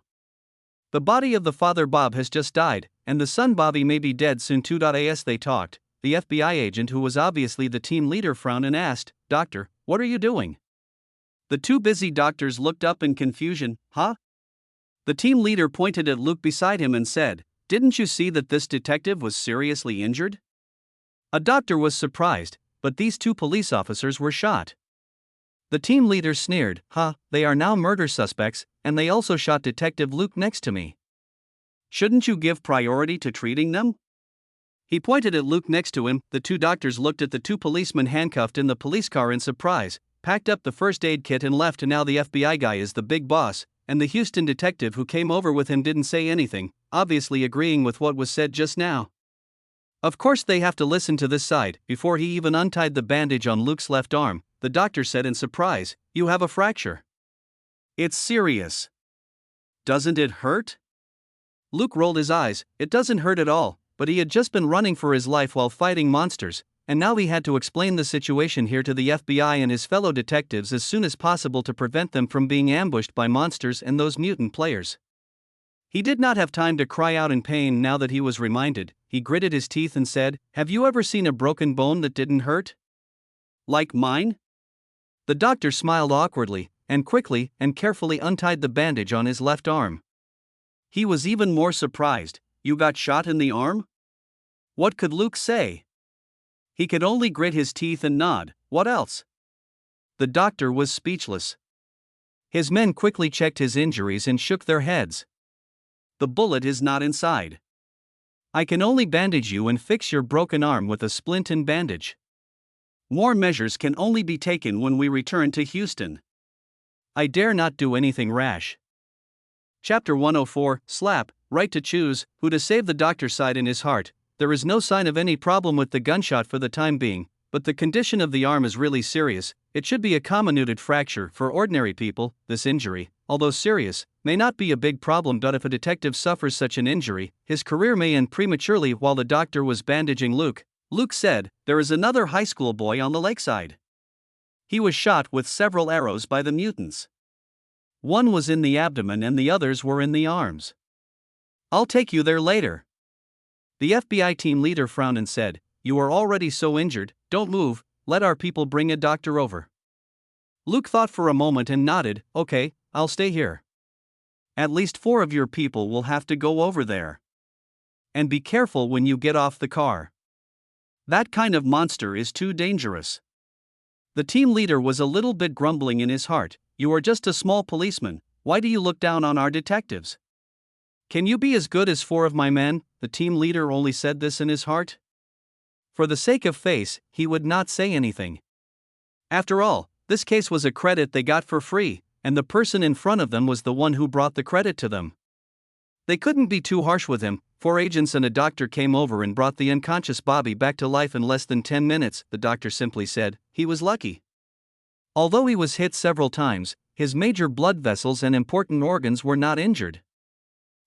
Speaker 1: The body of the father Bob has just died, and the son Bobby may be dead soon too. As they talked, the FBI agent who was obviously the team leader frowned and asked, "Doctor, what are you doing?" The two busy doctors looked up in confusion. Huh? The team leader pointed at Luke beside him and said, "Didn't you see that this detective was seriously injured?" A doctor was surprised, but these two police officers were shot. The team leader sneered, they are now murder suspects, and they also shot Detective Luke next to me. Shouldn't you give priority to treating them? He pointed at Luke next to him. The two doctors looked at the two policemen handcuffed in the police car in surprise, packed up the first aid kit and left. And now the FBI guy is the big boss, and the Houston detective who came over with him didn't say anything, obviously agreeing with what was said just now. Of course they have to listen to this side. Before he even untied the bandage on Luke's left arm, the doctor said in surprise, "You have a fracture. It's serious. Doesn't it hurt?" Luke rolled his eyes. It doesn't hurt at all, but he had just been running for his life while fighting monsters, and now he had to explain the situation here to the FBI and his fellow detectives as soon as possible to prevent them from being ambushed by monsters and those mutant players. He did not have time to cry out in pain now that he was reminded. He gritted his teeth and said, "Have you ever seen a broken bone that didn't hurt? Like mine?" The doctor smiled awkwardly, and quickly and carefully untied the bandage on his left arm. He was even more surprised. "You got shot in the arm?" What could Luke say? He could only grit his teeth and nod. What else? The doctor was speechless. His men quickly checked his injuries and shook their heads. "The bullet is not inside. I can only bandage you and fix your broken arm with a splint and bandage. More measures can only be taken when we return to Houston. I dare not do anything rash." Chapter 104, Slap, Right to Choose. Who to save? The doctor sighed in his heart. There is no sign of any problem with the gunshot for the time being, but the condition of the arm is really serious. It should be a comminuted fracture. For ordinary people, this injury, although serious, may not be a big problem, but if a detective suffers such an injury, his career may end prematurely. While the doctor was bandaging Luke, Luke said, "There is another high school boy on the lakeside. He was shot with several arrows by the mutants. One was in the abdomen and the others were in the arms. I'll take you there later." The FBI team leader frowned and said, "You are already so injured, don't move, let our people bring a doctor over." Luke thought for a moment and nodded, "Okay, I'll stay here. At least 4 of your people will have to go over there. And be careful when you get off the car. That kind of monster is too dangerous." The team leader was a little bit grumbling in his heart. "You are just a small policeman, why do you look down on our detectives? Can you be as good as 4 of my men?" The team leader only said this in his heart. For the sake of face, he would not say anything. After all, this case was a credit they got for free, and the person in front of them was the one who brought the credit to them. They couldn't be too harsh with him. 4 agents and a doctor came over and brought the unconscious Bobby back to life in less than 10 minutes, the doctor simply said. He was lucky. Although he was hit several times, his major blood vessels and important organs were not injured.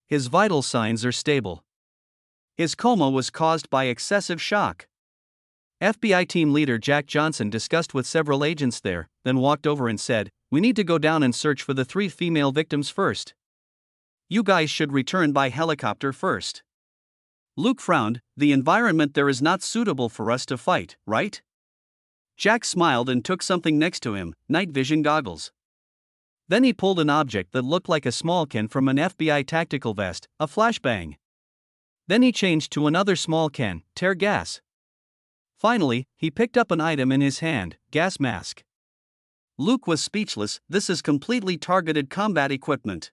Speaker 1: His vital signs are stable. His coma was caused by excessive shock. FBI team leader Jack Johnson discussed with several agents there, then walked over and said, "We need to go down and search for the 3 female victims first. You guys should return by helicopter first." Luke frowned. "The environment there is not suitable for us to fight, right?" Jack smiled and took something next to him, night vision goggles. Then he pulled an object that looked like a small can from an FBI tactical vest, a flashbang. Then he changed to another small can, tear gas. Finally, he picked up an item in his hand, gas mask. Luke was speechless. This is completely targeted combat equipment.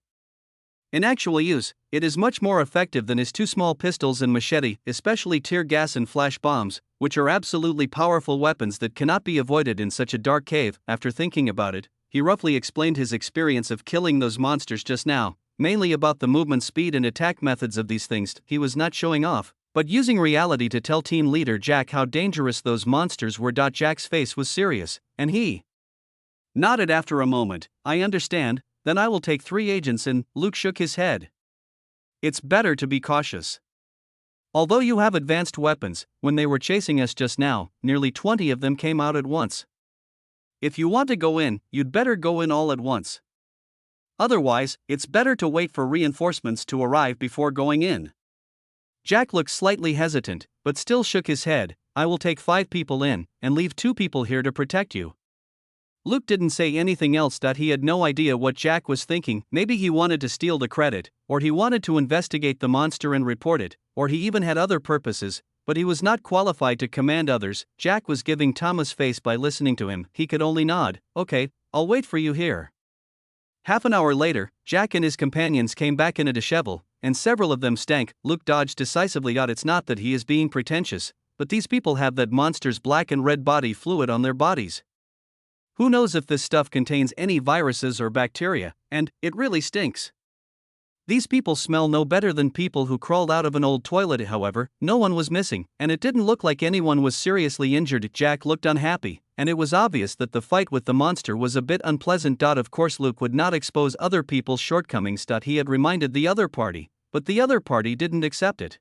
Speaker 1: In actual use, it is much more effective than his 2 small pistols and machete, especially tear gas and flash bombs, which are absolutely powerful weapons that cannot be avoided in such a dark cave. After thinking about it, He roughly explained his experience of killing those monsters just now, mainly about the movement speed and attack methods of these things. He was not showing off, but using reality to tell team leader Jack how dangerous those monsters were. Jack's face was serious, and he nodded after a moment. I understand, then I will take 3 agents and Luke shook his head. It's better to be cautious. Although you have advanced weapons, when they were chasing us just now, nearly 20 of them came out at once. If you want to go in, you'd better go in all at once. Otherwise, it's better to wait for reinforcements to arrive before going in. Jack looked slightly hesitant, but still shook his head. I will take 5 people in, and leave 2 people here to protect you. Luke didn't say anything else. He had no idea what Jack was thinking. Maybe he wanted to steal the credit, or he wanted to investigate the monster and report it, or he even had other purposes, but he was not qualified to command others. Jack was giving Thomas face by listening to him. He could only nod. Okay, I'll wait for you here. Half an hour later, Jack and his companions came back in a dishevel, and several of them stank. Luke dodged decisively. It's not that he is being pretentious, but these people have that monster's black and red body fluid on their bodies. Who knows if this stuff contains any viruses or bacteria, and it really stinks. These people smell no better than people who crawled out of an old toilet. However, no one was missing, and it didn't look like anyone was seriously injured. Jack looked unhappy, and it was obvious that the fight with the monster was a bit unpleasant. Of course, Luke would not expose other people's shortcomings. He had reminded the other party, but the other party didn't accept it.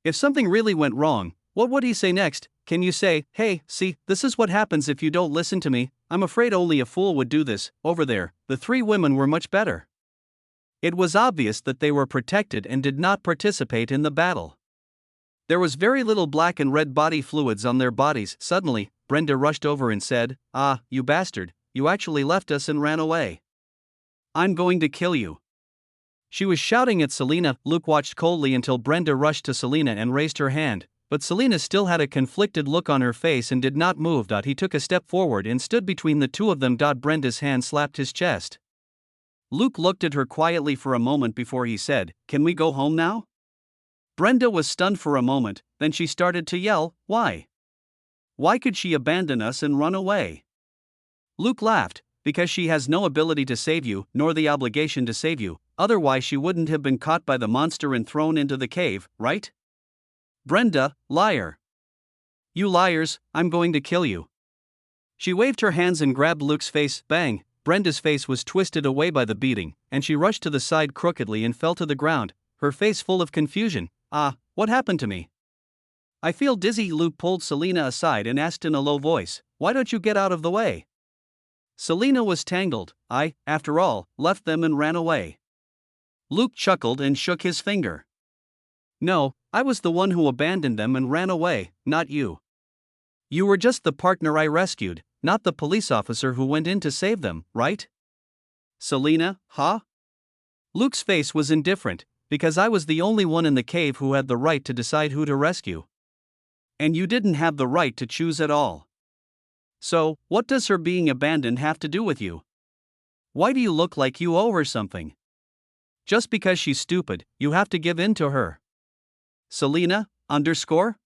Speaker 1: If something really went wrong, what would he say next? Can you say, hey, see, this is what happens if you don't listen to me? I'm afraid only a fool would do this. Over there, the 3 women were much better. It was obvious that they were protected and did not participate in the battle. There was very little black and red body fluids on their bodies. Suddenly, Brenda rushed over and said, "Ah, you bastard, you actually left us and ran away. I'm going to kill you." She was shouting at Selena. Luke watched coldly until Brenda rushed to Selena and raised her hand, but Selena still had a conflicted look on her face and did not move. He took a step forward and stood between the 2 of them. Brenda's hand slapped his chest. Luke looked at her quietly for a moment before he said, "Can we go home now?" Brenda was stunned for a moment, then she started to yell, "Why? Why could she abandon us and run away?" Luke laughed, "Because she has no ability to save you, nor the obligation to save you, otherwise she wouldn't have been caught by the monster and thrown into the cave, right?" Brenda, liar. You liars, I'm going to kill you. She waved her hands and grabbed Luke's face. Bang! Brenda's face was twisted away by the beating, and she rushed to the side crookedly and fell to the ground, her face full of confusion. "Ah, what happened to me? I feel dizzy." Luke pulled Selena aside and asked in a low voice, "Why don't you get out of the way?" Selena was tangled. "I, after all, left them and ran away." Luke chuckled and shook his finger. "No, I was the one who abandoned them and ran away, not you. You were just the partner I rescued, not the police officer who went in to save them, right?" "Selena, huh?" Luke's face was indifferent, "Because I was the only one in the cave who had the right to decide who to rescue. And you didn't have the right to choose at all. So, what does her being abandoned have to do with you? Why do you look like you owe her something? Just because she's stupid, you have to give in to her. Selena, underscore?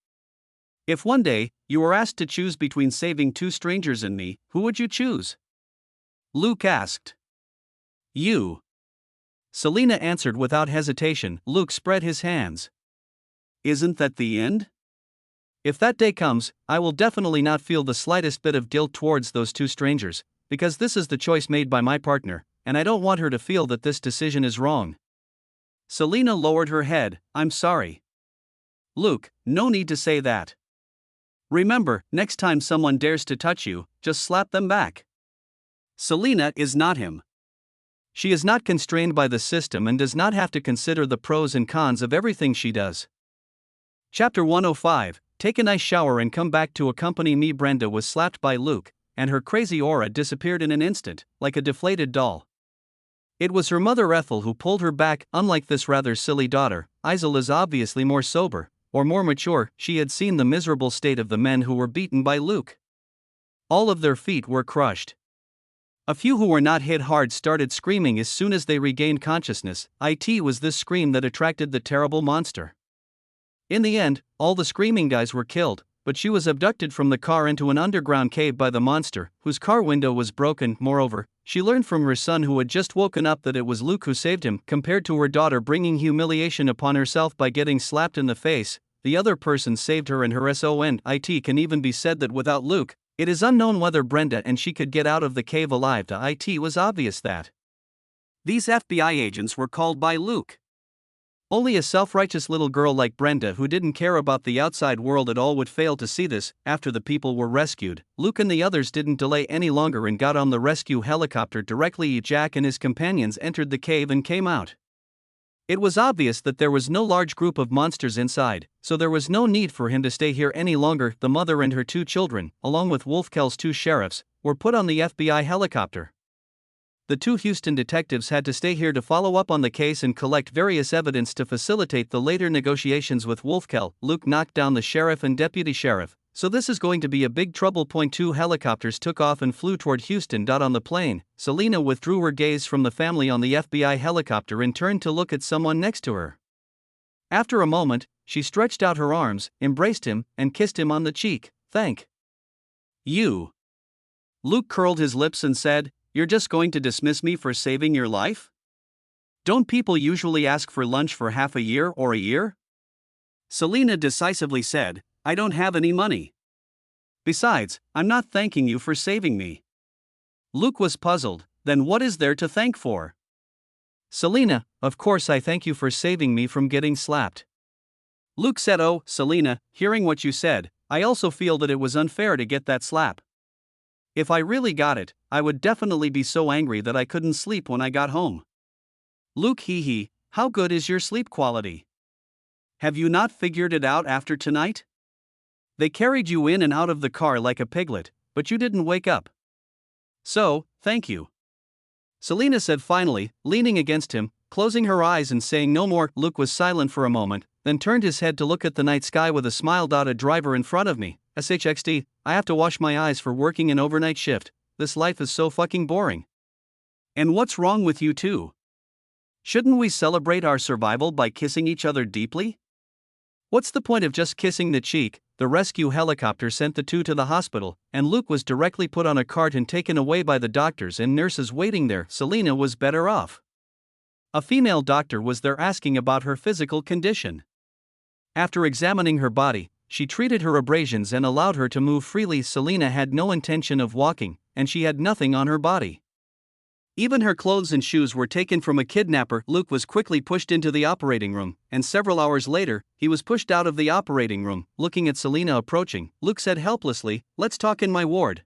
Speaker 1: If one day, you were asked to choose between saving 2 strangers and me, who would you choose?" Luke asked. "You." Selena answered without hesitation. Luke spread his hands. "Isn't that the end? If that day comes, I will definitely not feel the slightest bit of guilt towards those 2 strangers, because this is the choice made by my partner, and I don't want her to feel that this decision is wrong." Selena lowered her head. "I'm sorry." "Luke, no need to say that. Remember, next time someone dares to touch you, just slap them back." Selena is not him. She is not constrained by the system and does not have to consider the pros and cons of everything she does. Chapter 105, Take a nice shower and come back to accompany me. Brenda was slapped by Luke, and her crazy aura disappeared in an instant, like a deflated doll. It was her mother Ethel who pulled her back. Unlike this rather silly daughter, Isel is obviously more sober, or more mature. She had seen the miserable state of the men who were beaten by Luke. All of their feet were crushed. A few who were not hit hard started screaming as soon as they regained consciousness. It was this scream that attracted the terrible monster. In the end, all the screaming guys were killed, but she was abducted from the car into an underground cave by the monster, whose car window was broken. Moreover, she learned from her son, who had just woken up, that it was Luke who saved him, compared to her daughter bringing humiliation upon herself by getting slapped in the face. The other person saved her and her son. It can even be said that without Luke, it is unknown whether Brenda and she could get out of the cave alive. It was obvious that these FBI agents were called by Luke. Only a self-righteous little girl like Brenda, who didn't care about the outside world at all, would fail to see this. After the people were rescued, Luke and the others didn't delay any longer and got on the rescue helicopter directly. Jack and his companions entered the cave and came out. It was obvious that there was no large group of monsters inside, so there was no need for him to stay here any longer. The mother and her 2 children, along with Wolfkell's 2 sheriffs, were put on the FBI helicopter. The 2 Houston detectives had to stay here to follow up on the case and collect various evidence to facilitate the later negotiations with Wolfkell. Luke knocked down the sheriff and deputy sheriff, so this is going to be a big trouble. 2 helicopters took off and flew toward Houston. On the plane, Selena withdrew her gaze from the family on the FBI helicopter and turned to look at someone next to her. After a moment, she stretched out her arms, embraced him, and kissed him on the cheek. "Thank you." Luke curled his lips and said, "You're just going to dismiss me for saving your life? Don't people usually ask for lunch for half a year or a year?" Selena decisively said, "I don't have any money. Besides, I'm not thanking you for saving me." Luke was puzzled. Then what is there to thank for? "Selena, of course I thank you for saving me from getting slapped." Luke said, "Oh, Selena, hearing what you said, I also feel that it was unfair to get that slap. If I really got it, I would definitely be so angry that I couldn't sleep when I got home." Luke, hee, how good is your sleep quality? Have you not figured it out after tonight? They carried you in and out of the car like a piglet, but you didn't wake up. So, thank you," Selena said finally, leaning against him, closing her eyes and saying no more. Luke was silent for a moment, then turned his head to look at the night sky with a smile. "A driver in front of me. SHXD, I have to wash my eyes for working an overnight shift. This life is so fucking boring." "And what's wrong with you two? Shouldn't we celebrate our survival by kissing each other deeply? What's the point of just kissing the cheek?" The rescue helicopter sent the 2 to the hospital, and Luke was directly put on a cart and taken away by the doctors and nurses waiting there. Selena was better off. A female doctor was there asking about her physical condition. After examining her body, she treated her abrasions and allowed her to move freely. Selena had no intention of walking, and she had nothing on her body. Even her clothes and shoes were taken from a kidnapper. Luke was quickly pushed into the operating room, and several hours later, he was pushed out of the operating room. Looking at Selena approaching, Luke said helplessly, "Let's talk in my ward."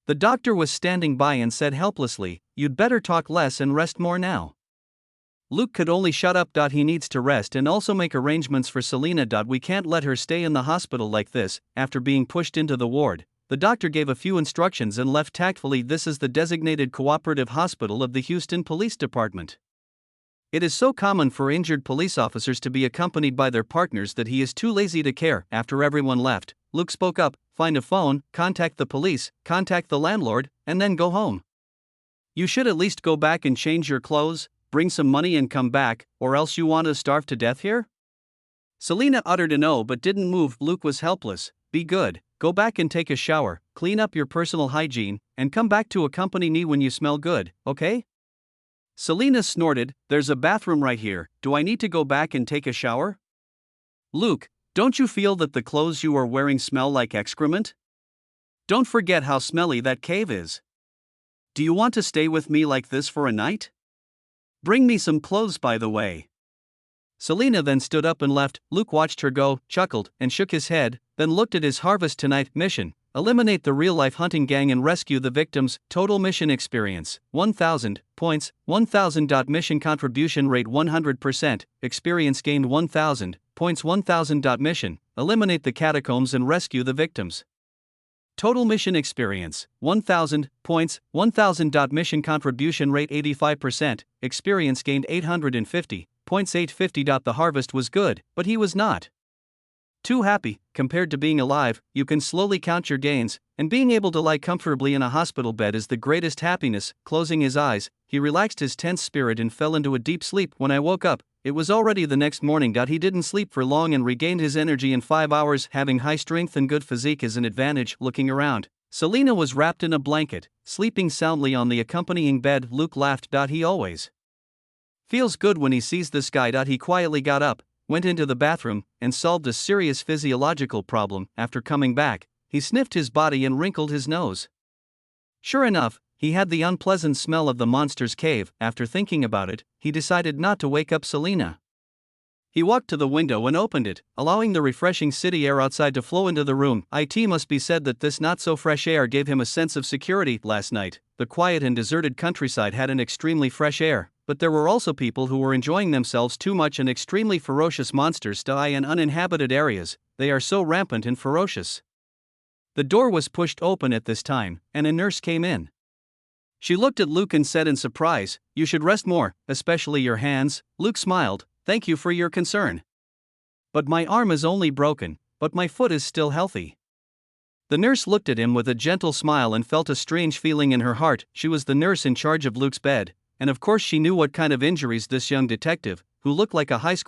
Speaker 1: The doctor was standing by and said helplessly, "You'd better talk less and rest more now." Luke could only shut up. He needs to rest and also make arrangements for Selena. We can't let her stay in the hospital like this. After being pushed into the ward, the doctor gave a few instructions and left tactfully. This is the designated cooperative hospital of the Houston Police Department. It is so common for injured police officers to be accompanied by their partners that he is too lazy to care. After everyone left, Luke spoke up, "Find a phone, contact the police, contact the landlord, and then go home. You should at least go back and change your clothes, bring some money and come back, or else you want to starve to death here?" Selena uttered a no but didn't move. Luke was helpless. "Be good, go back and take a shower, clean up your personal hygiene, and come back to accompany me when you smell good, okay?" Selena snorted, "There's a bathroom right here, do I need to go back and take a shower?" "Luke, don't you feel that the clothes you are wearing smell like excrement? Don't forget how smelly that cave is. Do you want to stay with me like this for a night? Bring me some clothes, by the way." Selena then stood up and left. Luke watched her go, chuckled, and shook his head, then looked at his Harvest Tonight mission: eliminate the real-life hunting gang and rescue the victims. Total mission experience, 1,000 points, 1,000. Mission contribution rate 100%, experience gained 1,000 points. 1,000. Mission, eliminate the catacombs and rescue the victims. Total mission experience, 1,000 points, 1,000. Mission contribution rate 85%, experience gained 850 points. 850. The harvest was good, but he was not Too happy, compared to being alive, you can slowly count your gains, and being able to lie comfortably in a hospital bed is the greatest happiness. Closing his eyes, he relaxed his tense spirit and fell into a deep sleep. When I woke up, it was already the next morning. He didn't sleep for long and regained his energy in 5 hours. Having high strength and good physique is an advantage. Looking around, Selena was wrapped in a blanket, sleeping soundly on the accompanying bed. Luke laughed. He always feels good when he sees this guy. He quietly got up, went into the bathroom, and solved a serious physiological problem. After coming back, he sniffed his body and wrinkled his nose. Sure enough, he had the unpleasant smell of the monster's cave. After thinking about it, he decided not to wake up Selena. He walked to the window and opened it, allowing the refreshing city air outside to flow into the room. It must be said that this not-so-fresh air gave him a sense of security. Last night, the quiet and deserted countryside had an extremely fresh air, but there were also people who were enjoying themselves too much and extremely ferocious monsters die in uninhabited areas. They are so rampant and ferocious. The door was pushed open at this time, and a nurse came in. She looked at Luke and said in surprise, "You should rest more, especially your hands." Luke smiled, "Thank you for your concern. But my arm is only broken, but my foot is still healthy." The nurse looked at him with a gentle smile and felt a strange feeling in her heart. She was the nurse in charge of Luke's bed, and of course she knew what kind of injuries this young detective, who looked like a high school